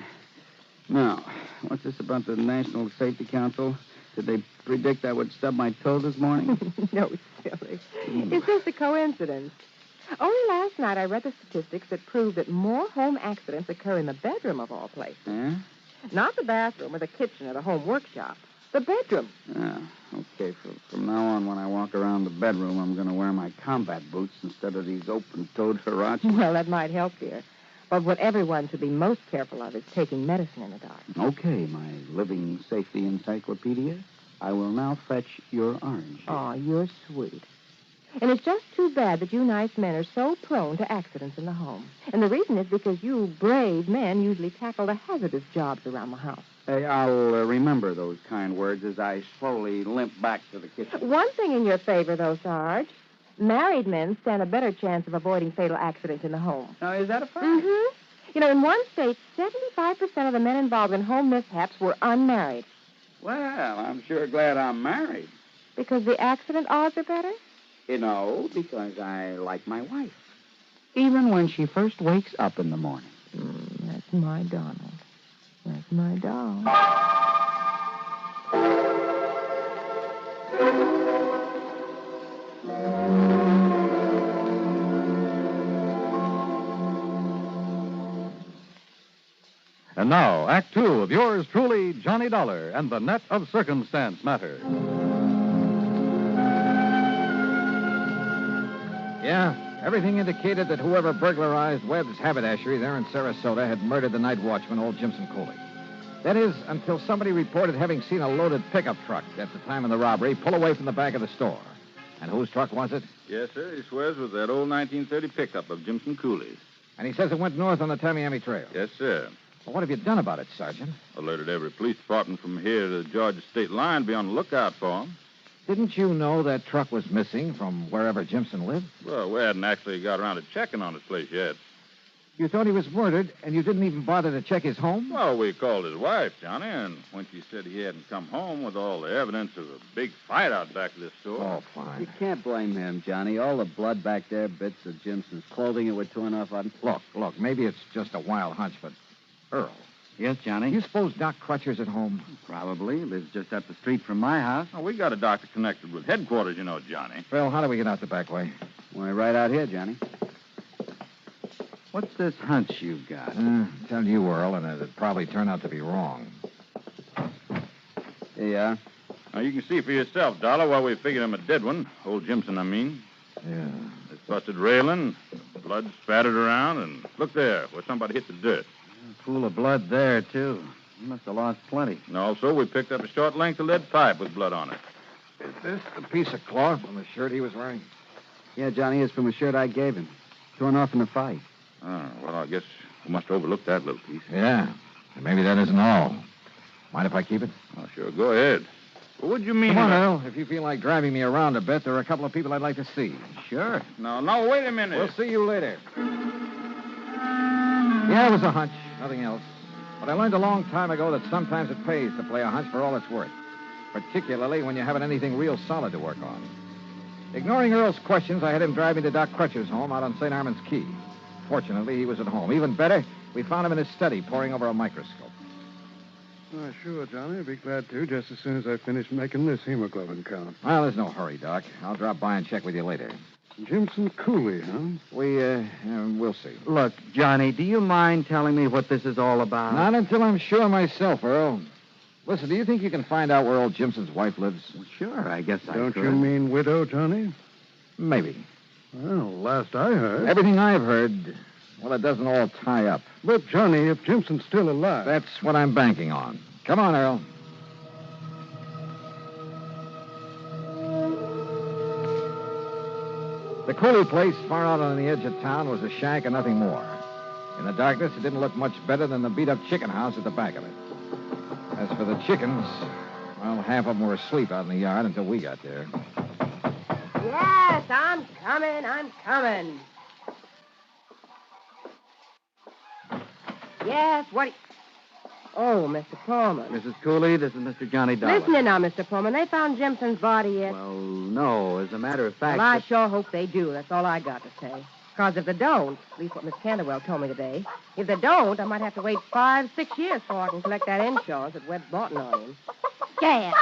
Now, what's this about the National Safety Council? Did they predict I would stub my toe this morning? No, silly. It's just a coincidence. Only last night I read the statistics that prove that more home accidents occur in the bedroom of all places. Yeah? Not the bathroom or the kitchen or the home workshop. The bedroom. Yeah. Okay, from now on, when I walk around the bedroom, I'm going to wear my combat boots instead of these open-toed huaraches. Well, that might help, dear. But what everyone should be most careful of is taking medicine in the dark. Okay, my living safety encyclopedia. I will now fetch your orange. Oh, you're sweet. And it's just too bad that you nice men are so prone to accidents in the home. And the reason is because you brave men usually tackle the hazardous jobs around the house. Hey, I'll remember those kind words as I slowly limp back to the kitchen. One thing in your favor, though, Sarge. Married men stand a better chance of avoiding fatal accidents in the home. Now, is that a fact? Mm-hmm. You know, in one state, 75% of the men involved in home mishaps were unmarried. Well, I'm sure glad I'm married. Because the accident odds are better? You know, because I like my wife. Even when she first wakes up in the morning. That's my Donald. That's my doll. And now, Act 2 of yours truly, Johnny Dollar, and the Net of Circumstance matter. Yeah, everything indicated that whoever burglarized Webb's haberdashery there in Sarasota had murdered the night watchman, old Jimson Cooley. That is, until somebody reported having seen a loaded pickup truck at the time of the robbery pull away from the back of the store. And whose truck was it? Yes, sir. He swears it was that old 1930 pickup of Jimson Cooley's. And he says it went north on the Tamiami Trail. Yes, sir. Well, what have you done about it, Sergeant? Alerted every police department from here to the Georgia state line to be on the lookout for him. Didn't you know that truck was missing from wherever Jimson lived? Well, we hadn't actually got around to checking on his place yet. You thought he was murdered, and you didn't even bother to check his home? Well, we called his wife, Johnny, and when she said he hadn't come home with all the evidence of a big fight out back of this store... Oh, fine. You can't blame him, Johnny. All the blood back there, bits of Jimson's clothing that were torn off on... Look, maybe it's just a wild hunch, but... Earl, Yes, Johnny? You suppose Doc Crutcher's at home? Probably. Lives just up the street from my house. Oh, we got a doctor connected with headquarters, you know, Johnny. Phil, how do we get out the back way? Why, right out here, Johnny. What's this hunch you've got? Tell you, Earl, and it'd probably turn out to be wrong. Here you are. Now, you can see for yourself, Dollar, why we figured him a dead one. Old Jimson, I mean. Yeah. This busted railing, blood spattered around, and look there, where somebody hit the dirt. A pool of blood there, too. You must have lost plenty. And also, we picked up a short length of lead pipe with blood on it. Is this the piece of cloth from the shirt he was wearing? Yeah, Johnny, it's from a shirt I gave him. Torn off in the fight. Oh, well, I guess we must have overlooked that little piece. Yeah. And maybe that isn't all. Mind if I keep it? Oh, sure, go ahead. Well, what do you mean? Come on, Earl. If you feel like driving me around a bit, there are a couple of people I'd like to see. Sure. No, wait a minute. We'll see you later. Yeah, it was a hunch. Nothing else. But I learned a long time ago that sometimes it pays to play a hunch for all it's worth. Particularly when you haven't anything real solid to work on. Ignoring Earl's questions, I had him drive me to Doc Crutcher's home out on St. Armand's Key. Fortunately, he was at home. Even better, we found him in his study poring over a microscope. Oh, sure, Johnny. I'd be glad to, just as soon as I finish making this hemoglobin count. Well, there's no hurry, Doc. I'll drop by and check with you later. Jimson Cooley, huh? We'll see. Look, Johnny, do you mind telling me what this is all about? Not until I'm sure myself, Earl. Listen, do you think you can find out where old Jimson's wife lives? Well, sure, I guess I could. Don't you mean widow, Johnny? Maybe. Well, last I heard. Everything I've heard, well, it doesn't all tie up. But, Johnny, if Jimson's still alive... That's what I'm banking on. Come on, Earl. The Cooley place, far out on the edge of town, was a shack and nothing more. In the darkness, it didn't look much better than the beat-up chicken house at the back of it. As for the chickens, well, half of them were asleep out in the yard until we got there. Yes, I'm coming. Yes, what... Oh, Mr. Pullman. Mrs. Cooley, this is Mr. Johnny Dollar. Listen now, Mr. Pullman. They found Jimson's body yet? Well, no. As a matter of fact... Well, I sure hope they do. That's all I got to say. Because if they don't, at least what Miss Canterwell told me today, if they don't, I might have to wait 5-6 years before I can collect that insurance that Webb's bought on him. Dad!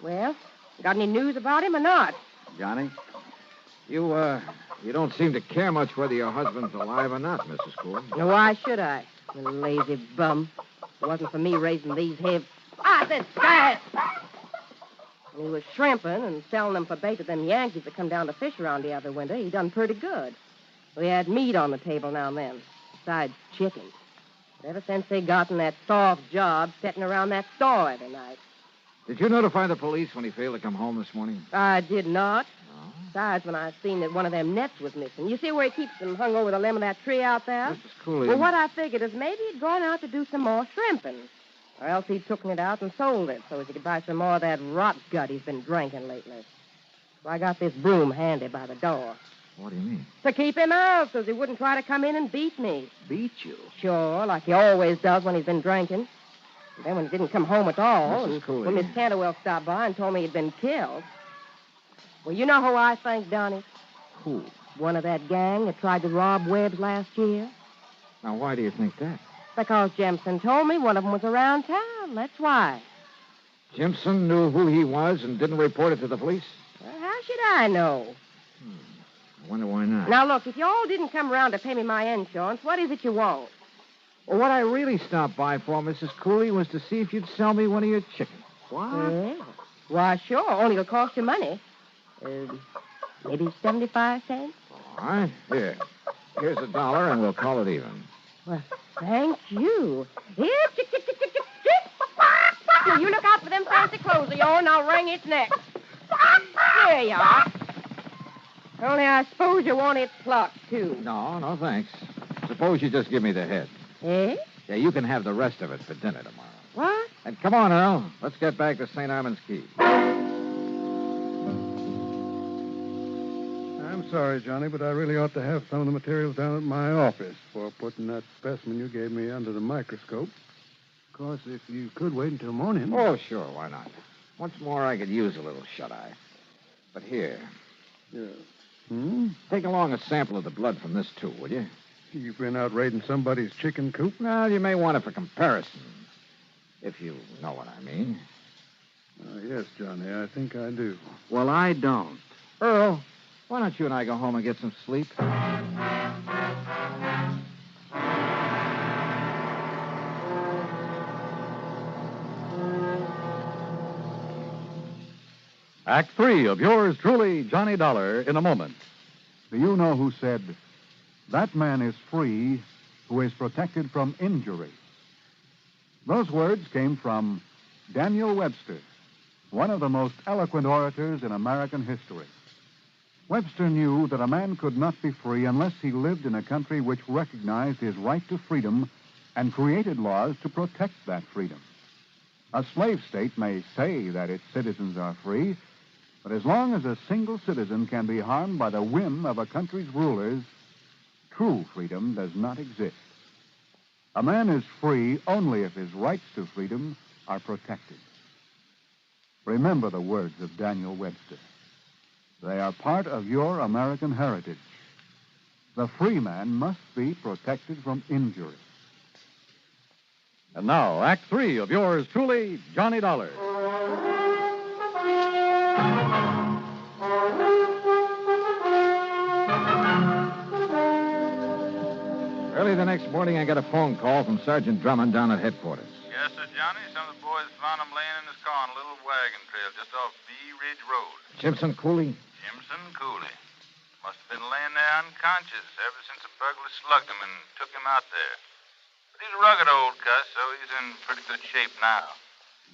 Well, got any news about him or not? Johnny? You don't seem to care much whether your husband's alive or not, Mrs. Cooley. Now, why should I? You lazy bum. If it wasn't for me raising these heads. I said, sky! He was shrimping and selling them for bait to them Yankees that come down to fish around the other winter. He done pretty good. We had meat on the table now and then, besides chicken. But ever since they gotten that soft job sitting around that store every night. Did you notify the police when he failed to come home this morning? I did not. No. Besides, when I seen that one of them nets was missing. You see where he keeps them hung over the limb of that tree out there? Mrs. Cooley. Well, what I figured is maybe he'd gone out to do some more shrimping. Or else he'd taken it out and sold it so as he could buy some more of that rot gut he's been drinking lately. So I got this broom handy by the door. What do you mean? To keep him out so he wouldn't try to come in and beat me. Beat you? Sure, like he always does when he's been drinking. And then when he didn't come home at all, Mrs. Cooley. When Miss Canterwell stopped by and told me he'd been killed. Well, you know who I think done it? Who? One of that gang that tried to rob Webb's last year. Now, why do you think that? Because Jimson told me one of them was around town. That's why. Jimson knew who he was and didn't report it to the police? Well, how should I know? I wonder why not. Now, look, if you all didn't come around to pay me my insurance, what is it you want? Well, what I really stopped by for, Mrs. Cooley, was to see if you'd sell me one of your chickens. What? Yeah. Why, sure. Only it'll cost you money. Maybe 75 cents? All right. Here's $1, and we'll call it even. Well, thank you. Here, chick. You look out for them fancy clothes of yours, and I'll wring its neck. There you are. Only I suppose you want it plucked, too. No, thanks. Suppose you just give me the head. Eh? Yeah, you can have the rest of it for dinner tomorrow. What? And come on, Earl. Let's get back to St. Armand's Key. I'm sorry, Johnny, but I really ought to have some of the materials down at my office for putting that specimen you gave me under the microscope. Of course, if you could wait until morning. Oh, sure, why not? Once more, I could use a little shut-eye. But here. Yeah. Take along a sample of the blood from this, too, will you? You've been out raiding somebody's chicken coop? Well, you may want it for comparison, if you know what I mean. Yes, Johnny, I think I do. Well, I don't. Earl, why don't you and I go home and get some sleep? Act 3 of yours truly, Johnny Dollar, in a moment. Do you know who said, "That man is free who is protected from injury"? Those words came from Daniel Webster, one of the most eloquent orators in American history. Webster knew that a man could not be free unless he lived in a country which recognized his right to freedom and created laws to protect that freedom. A slave state may say that its citizens are free, but as long as a single citizen can be harmed by the whim of a country's rulers, true freedom does not exist. A man is free only if his rights to freedom are protected. Remember the words of Daniel Webster. They are part of your American heritage. The free man must be protected from injury. And now, Act 3 of yours truly, Johnny Dollar. Early the next morning, I got a phone call from Sergeant Drummond down at headquarters. Yes, sir, Johnny. Some of the boys found him laying in his car on a little wagon trail just off Bee Ridge Road. Jimson Cooley? Jimson Cooley. Must have been laying there unconscious ever since a burglar slugged him and took him out there. But he's a rugged old cuss, so he's in pretty good shape now.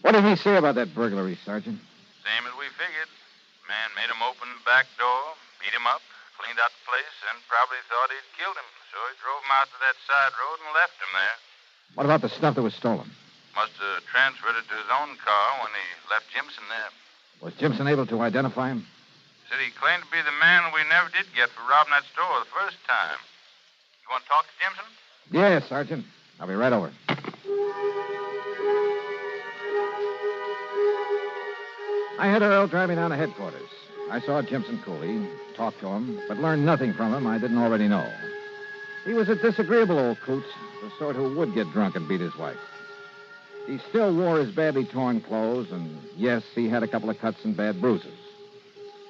What did he say about that burglary, Sergeant? Same as we figured. Man made him open the back door, beat him up, cleaned out the place, and probably thought he'd killed him. So he drove him out to that side road and left him there. What about the stuff that was stolen? Must have transferred it to his own car when he left Jimson there. Was Jimson able to identify him? Said he claimed to be the man we never did get for robbing that store the first time. You want to talk to Jimson? Yes, Sergeant. I'll be right over. I had Earl drive me down to headquarters. I saw Jimson Cooley, talked to him, but learned nothing from him I didn't already know. He was a disagreeable old coot, the sort who would get drunk and beat his wife. He still wore his badly torn clothes, and yes, he had a couple of cuts and bad bruises.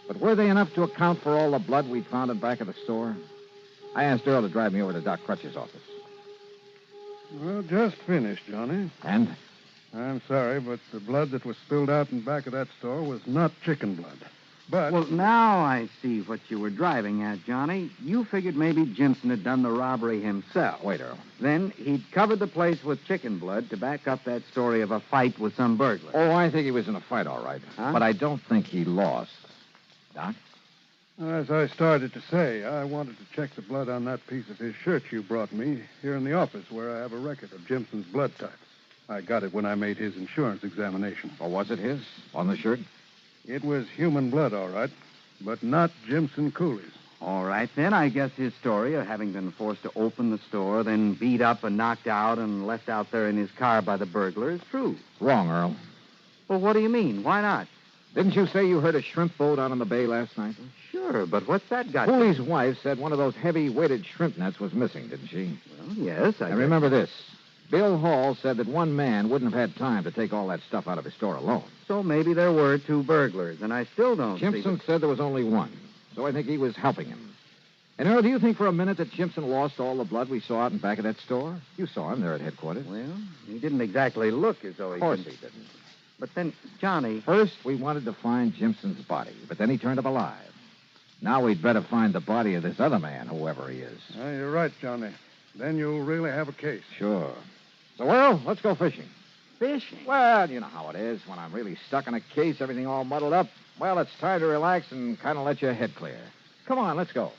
But were they enough to account for all the blood we'd found in back of the store? I asked Earl to drive me over to Doc Crutch's office. Well, just finished, Johnny. And? I'm sorry, but the blood that was spilled out in back of that store was not chicken blood. But... Well, now I see what you were driving at, Johnny. You figured maybe Jimson had done the robbery himself. Wait, Earl. Then he'd covered the place with chicken blood to back up that story of a fight with some burglar. Oh, I think he was in a fight, all right. Huh? But I don't think he lost. Doc? As I started to say, I wanted to check the blood on that piece of his shirt you brought me here in the office where I have a record of Jimson's blood types. I got it when I made his insurance examination. Or was it his? On the shirt? It was human blood, all right, but not Jimson Cooley's. All right, then I guess his story of having been forced to open the store, then beat up and knocked out and left out there in his car by the burglar is true. Wrong, Earl. Well, what do you mean? Why not? Didn't you say you heard a shrimp boat out on the bay last night? Sure, but what's that got Cooley's wife said one of those heavy-weighted shrimp nets was missing, didn't she? Well, yes, I And remember this. Bill Hall said that one man wouldn't have had time to take all that stuff out of his store alone. So maybe there were two burglars, and I still don't Jimson said there was only one, so I think he was helping him. And, Earl, do you think for a minute that Jimson lost all the blood we saw out in back of that store? You saw him there at headquarters. Well, he didn't exactly look as though he... Of course he didn't. But then, Johnny... First, we wanted to find Jimson's body, but then he turned up alive. Now we'd better find the body of this other man, whoever he is. You're right, Johnny. Then you'll really have a case. Sure. So, Earl, let's go fishing. Fishing? Well, you know how it is. When I'm really stuck in a case, everything all muddled up. Well, it's time to relax and kind of let your head clear. Come on, let's go.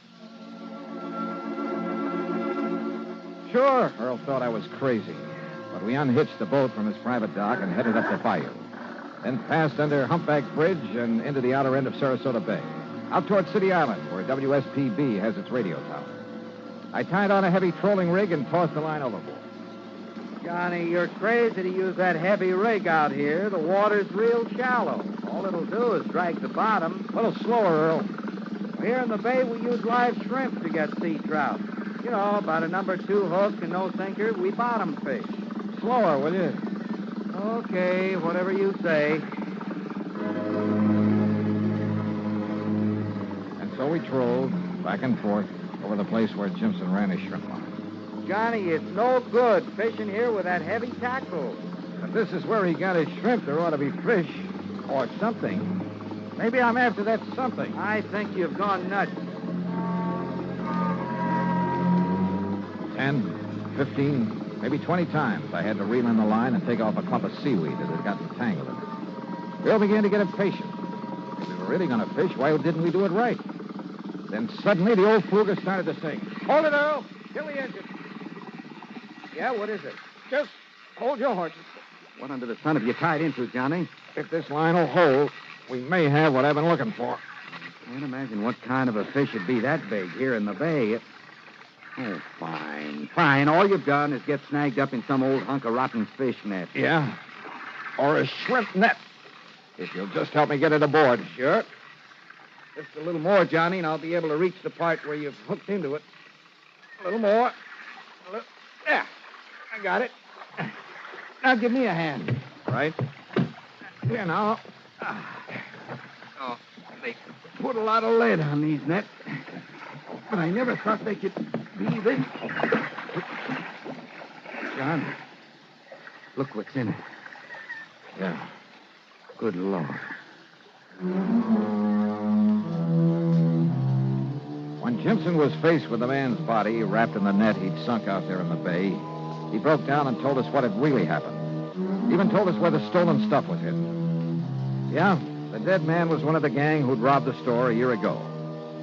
Sure, Earl thought I was crazy. But we unhitched the boat from his private dock and headed up the bayou. Then passed under Humpback Bridge and into the outer end of Sarasota Bay. Out toward City Island, where WSPB has its radio tower. I tied on a heavy trolling rig and tossed the line overboard. Johnny, you're crazy to use that heavy rig out here. The water's real shallow. All it'll do is drag the bottom. A little slower, Earl. Here in the bay, we use live shrimp to get sea trout. You know, about a number 2 hook and no sinker. We bottom fish. Slower, will you? Okay, whatever you say. And so we trolled back and forth over the place where Jimson ran his shrimp line. Johnny, it's no good fishing here with that heavy tackle. If this is where he got his shrimp, there ought to be fish or something. Maybe I'm after that something. I think you've gone nuts. 10, 15, maybe 20 times I had to reel in the line and take off a clump of seaweed that had gotten tangled in it. Bill began to get impatient. If we were really going to fish, why didn't we do it right? Then suddenly the old fluger started to sing. Hold it, Earl. Kill the engine. Yeah, what is it? Just hold your horses. What under the sun have you tied into, Johnny? If this line will hold, we may have what I've been looking for. Can't imagine what kind of a fish would be that big here in the bay. Oh, fine, fine. All you've done is get snagged up in some old hunk of rotten fish net. Yeah, or a shrimp net. If you'll just help me get it aboard. Sure. Just a little more, Johnny, and I'll be able to reach the part where you've hooked into it. A little more. Yeah, I got it. Now give me a hand. Right. Here now. Oh, they put a lot of lead on these nets. But I never thought they could be this. John, look what's in it. Yeah. Good Lord. When Jimson was faced with the man's body wrapped in the net he'd sunk out there in the bay, he broke down and told us what had really happened. Even told us where the stolen stuff was hidden. Yeah, the dead man was one of the gang who'd robbed the store a year ago.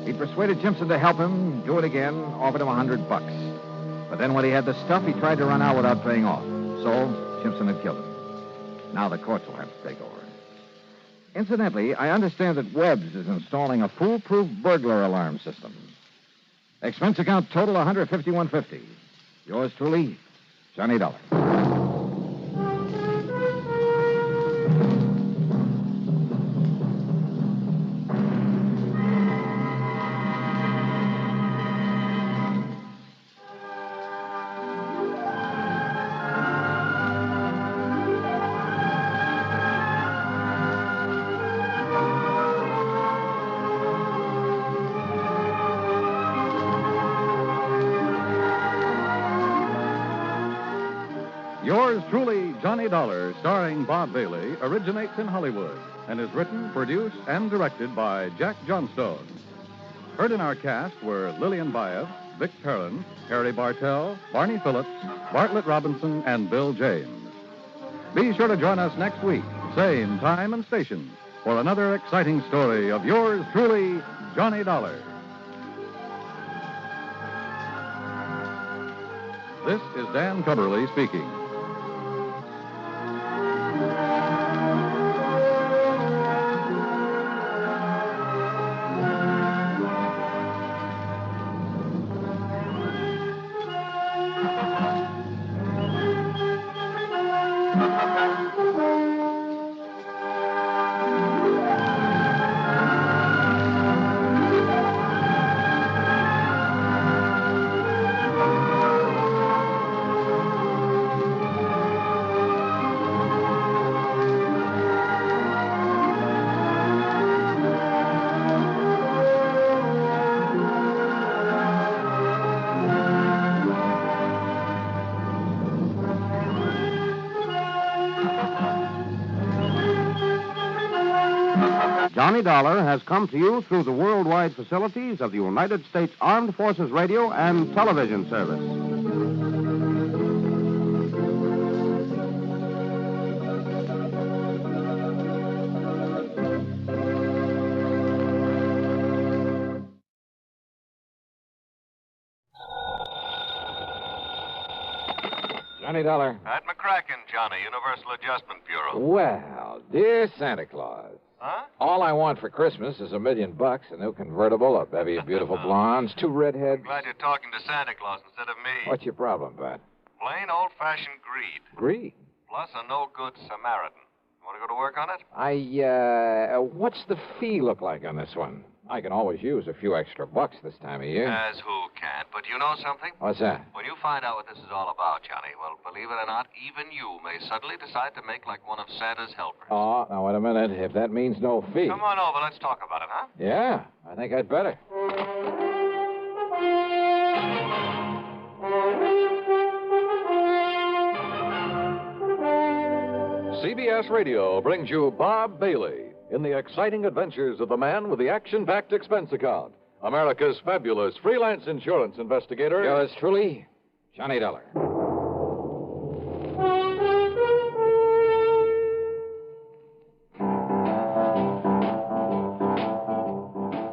He'd persuaded Jimson to help him do it again, offered him $100. But then when he had the stuff, he tried to run out without paying off. So, Jimson had killed him. Now the courts will have to take over. Incidentally, I understand that Webb's is installing a foolproof burglar alarm system. Expense account total $151.50. Yours truly, Johnny Dollar. Yours truly, Johnny Dollar, starring Bob Bailey, originates in Hollywood and is written, produced, and directed by Jack Johnstone. Heard in our cast were Lillian Baeff, Vic Perrin, Harry Bartell, Barney Phillips, Bartlett Robinson, and Bill James. Be sure to join us next week, same time and station, for another exciting story of yours truly, Johnny Dollar. This is Dan Cubberly speaking. Johnny Dollar has come to you through the worldwide facilities of the United States Armed Forces Radio and Television Service. Johnny Dollar. At McCracken, Johnny, Universal Adjustment Bureau. Well, dear Santa Claus. Huh? All I want for Christmas is $1 million, a new convertible, a bevy of beautiful blondes, 2 redheads. Glad you're talking to Santa Claus instead of me. What's your problem, Pat? Plain old-fashioned greed. Greed? Plus a no-good Samaritan. Want to go to work on it? What's the fee look like on this one? I can always use a few extra bucks this time of year. As who can't. But you know something? What's that? When you find out what this is all about, Johnny, well, believe it or not, even you may suddenly decide to make like one of Santa's helpers. Oh, now, wait a minute. If that means no fee. Come on over. Let's talk about it, huh? Yeah, I think I'd better. CBS Radio brings you Bob Bailey in the exciting adventures of the man with the action-packed expense account, America's fabulous freelance insurance investigator. Yours truly, Johnny Dollar.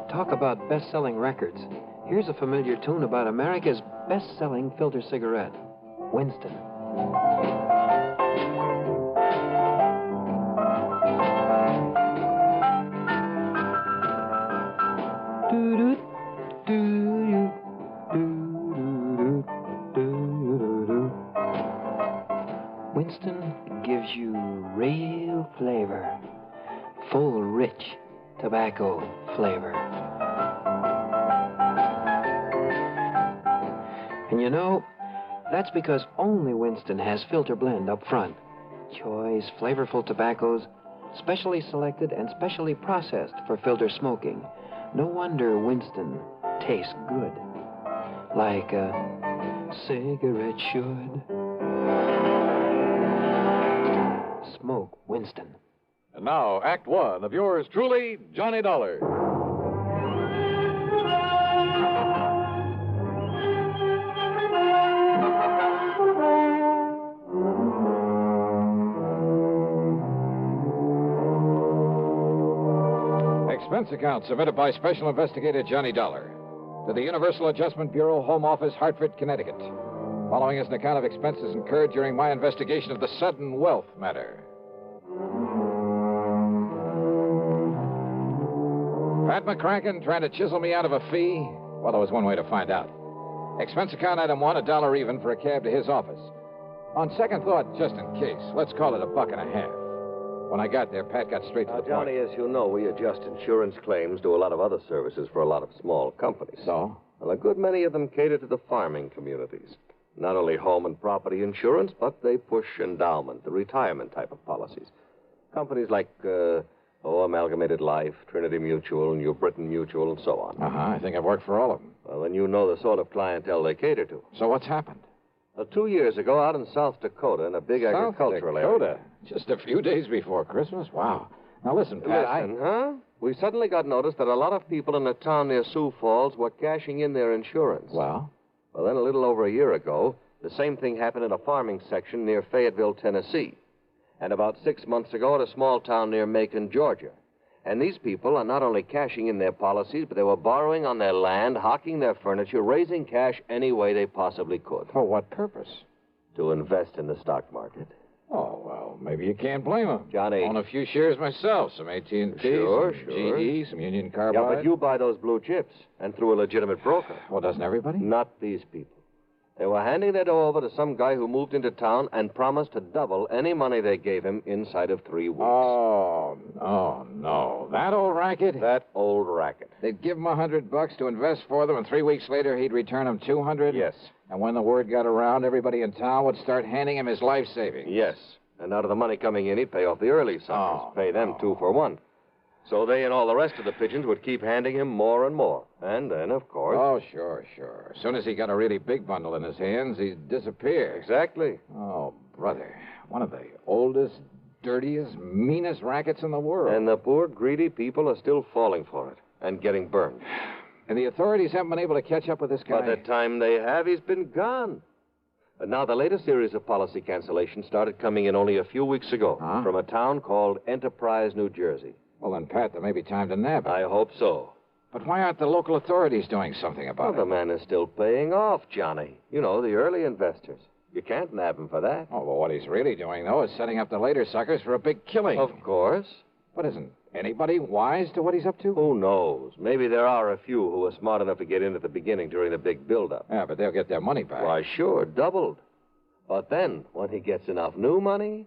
Talk about best-selling records. Here's a familiar tune about America's best-selling filter cigarette, Winston. Winston gives you real flavor, full, rich tobacco flavor. And you know, that's because only Winston has filter blend up front. Choice, flavorful tobaccos, specially selected and specially processed for filter smoking. No wonder Winston tastes good, like a cigarette should. Smoke Winston. And now, Act One of yours truly, Johnny Dollar. Expense account submitted by Special Investigator Johnny Dollar to the Universal Adjustment Bureau, Home Office, Hartford, Connecticut. Following is an account of expenses incurred during my investigation of the sudden wealth matter. Pat McCracken trying to chisel me out of a fee? Well, there was one way to find out. Expense account item one, $1 even for a cab to his office. On second thought, just in case, let's call it $1.50. When I got there, Pat got straight to the point. Johnny, as you know, we adjust insurance claims, do a lot of other services for a lot of small companies. So? Well, a good many of them cater to the farming communities. Not only home and property insurance, but they push endowment, the retirement type of policies. Companies like, Amalgamated Life, Trinity Mutual, New Britain Mutual, and so on. I think I've worked for all of them. Well, then you know the sort of clientele they cater to. So what's happened? 2 years ago, out in South Dakota, in a big agricultural area. Just a few days before Christmas? Wow. Now listen, Pat, huh? We suddenly got notice that a lot of people in a town near Sioux Falls were cashing in their insurance. Well? Well, then a little over a year ago, the same thing happened in a farming section near Fayetteville, Tennessee. And about 6 months ago at a small town near Macon, Georgia. And these people are not only cashing in their policies, but they were borrowing on their land, hawking their furniture, raising cash any way they possibly could. For what purpose? To invest in the stock market. Oh, well, maybe you can't blame them. Johnny. Own a few shares myself, some AT&T, Sure. some GE, some Union Carbide. Yeah, but you buy those blue chips, and through a legitimate broker. Well, doesn't everybody? Not these people. They were handing their dough over to some guy who moved into town and promised to double any money they gave him inside of 3 weeks. Oh, no. That old racket? That old racket. They'd give him $100 to invest for them, and 3 weeks later he'd return them $200? Yes. And when the word got around, everybody in town would start handing him his life savings? Yes. And out of the money coming in, he'd pay off the early suckers. Pay them 2 for 1. So they and all the rest of the pigeons would keep handing him more and more. And then, of course... Oh, sure. As soon as he got a really big bundle in his hands, he'd disappear. Exactly. Oh, brother. One of the oldest, dirtiest, meanest rackets in the world. And the poor, greedy people are still falling for it and getting burned. And the authorities haven't been able to catch up with this guy? By the time they have, he's been gone. And now, the latest series of policy cancellations started coming in only a few weeks ago from a town called Enterprise, New Jersey. Well, then, Pat, there may be time to nab him. I hope so. But why aren't the local authorities doing something about it? The man is still paying off, Johnny. You know, the early investors. You can't nab him for that. Oh, well, what he's really doing, though, is setting up the later suckers for a big killing. Of course. But isn't anybody wise to what he's up to? Who knows? Maybe there are a few who are smart enough to get in at the beginning during the big build-up. Yeah, but they'll get their money back. Why, sure, doubled. But then, when he gets enough new money...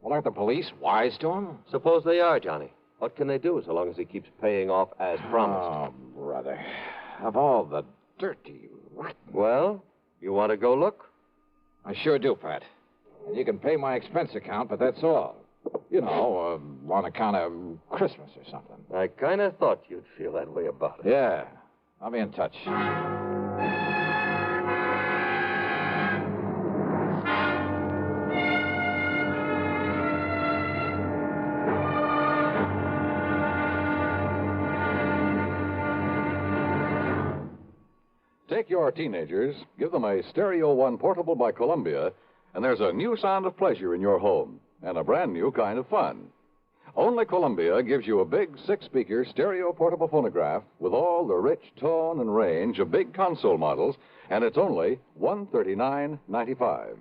Well, aren't the police wise to him? Suppose they are, Johnny. What can they do so long as he keeps paying off as promised? Oh, brother. Of all the dirty, rotten... Well, you want to go look? I sure do, Pat. And you can pay my expense account, but that's all. You know, on account of Christmas or something. I kind of thought you'd feel that way about it. Yeah. I'll be in touch. Take your teenagers, give them a Stereo One portable by Columbia, and there's a new sound of pleasure in your home and a brand new kind of fun. Only Columbia gives you a big 6-speaker stereo portable phonograph with all the rich tone and range of big console models, and it's only $139.95.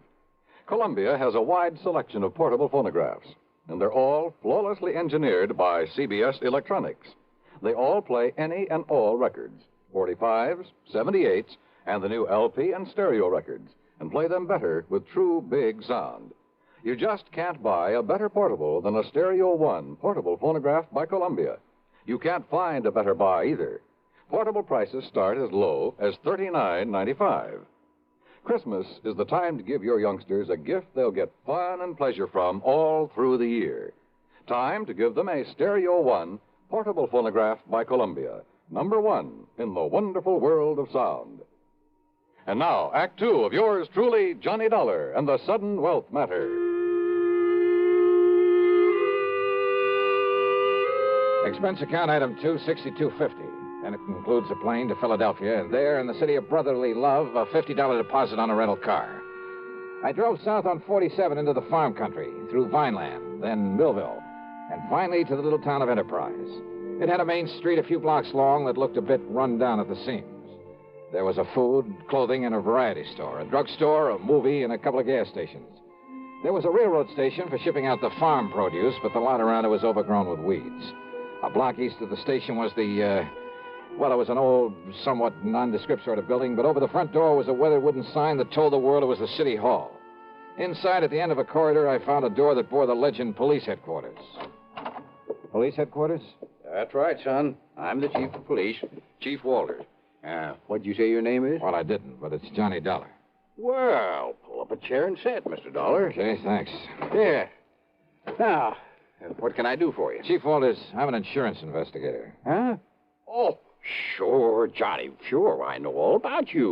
Columbia has a wide selection of portable phonographs, and they're all flawlessly engineered by CBS Electronics. They all play any and all records, 45s, 78s, and the new LP and stereo records, and play them better with true big sound. You just can't buy a better portable than a Stereo One portable phonograph by Columbia. You can't find a better buy either. Portable prices start as low as $39.95. Christmas is the time to give your youngsters a gift they'll get fun and pleasure from all through the year. Time to give them a Stereo One portable phonograph by Columbia, #1 in the wonderful world of sound. And now, Act 2 of yours truly, Johnny Dollar and the Sudden Wealth Matter. Expense account item 26250, and it includes a plane to Philadelphia, and there in the city of brotherly love, a $50 deposit on a rental car. I drove south on 47 into the farm country, through Vineland, then Millville, and finally to the little town of Enterprise. It had a main street a few blocks long that looked a bit run down at the seams. There was a food, clothing, and a variety store, a drugstore, a movie, and a couple of gas stations. There was a railroad station for shipping out the farm produce, but the lot around it was overgrown with weeds. A block east of the station was it was an old, somewhat nondescript sort of building, but over the front door was a weathered wooden sign that told the world it was the city hall. Inside, at the end of a corridor, I found a door that bore the legend Police Headquarters. Police Headquarters? That's right, son. I'm the chief of police, Chief Walters. What'd you say your name is? Well, I didn't, but it's Johnny Dollar. Well, pull up a chair and sit, Mr. Dollar. Okay, thanks. Yeah. Now, what can I do for you? Chief Walters, I'm an insurance investigator. Huh? Oh, sure, Johnny. Sure, I know all about you.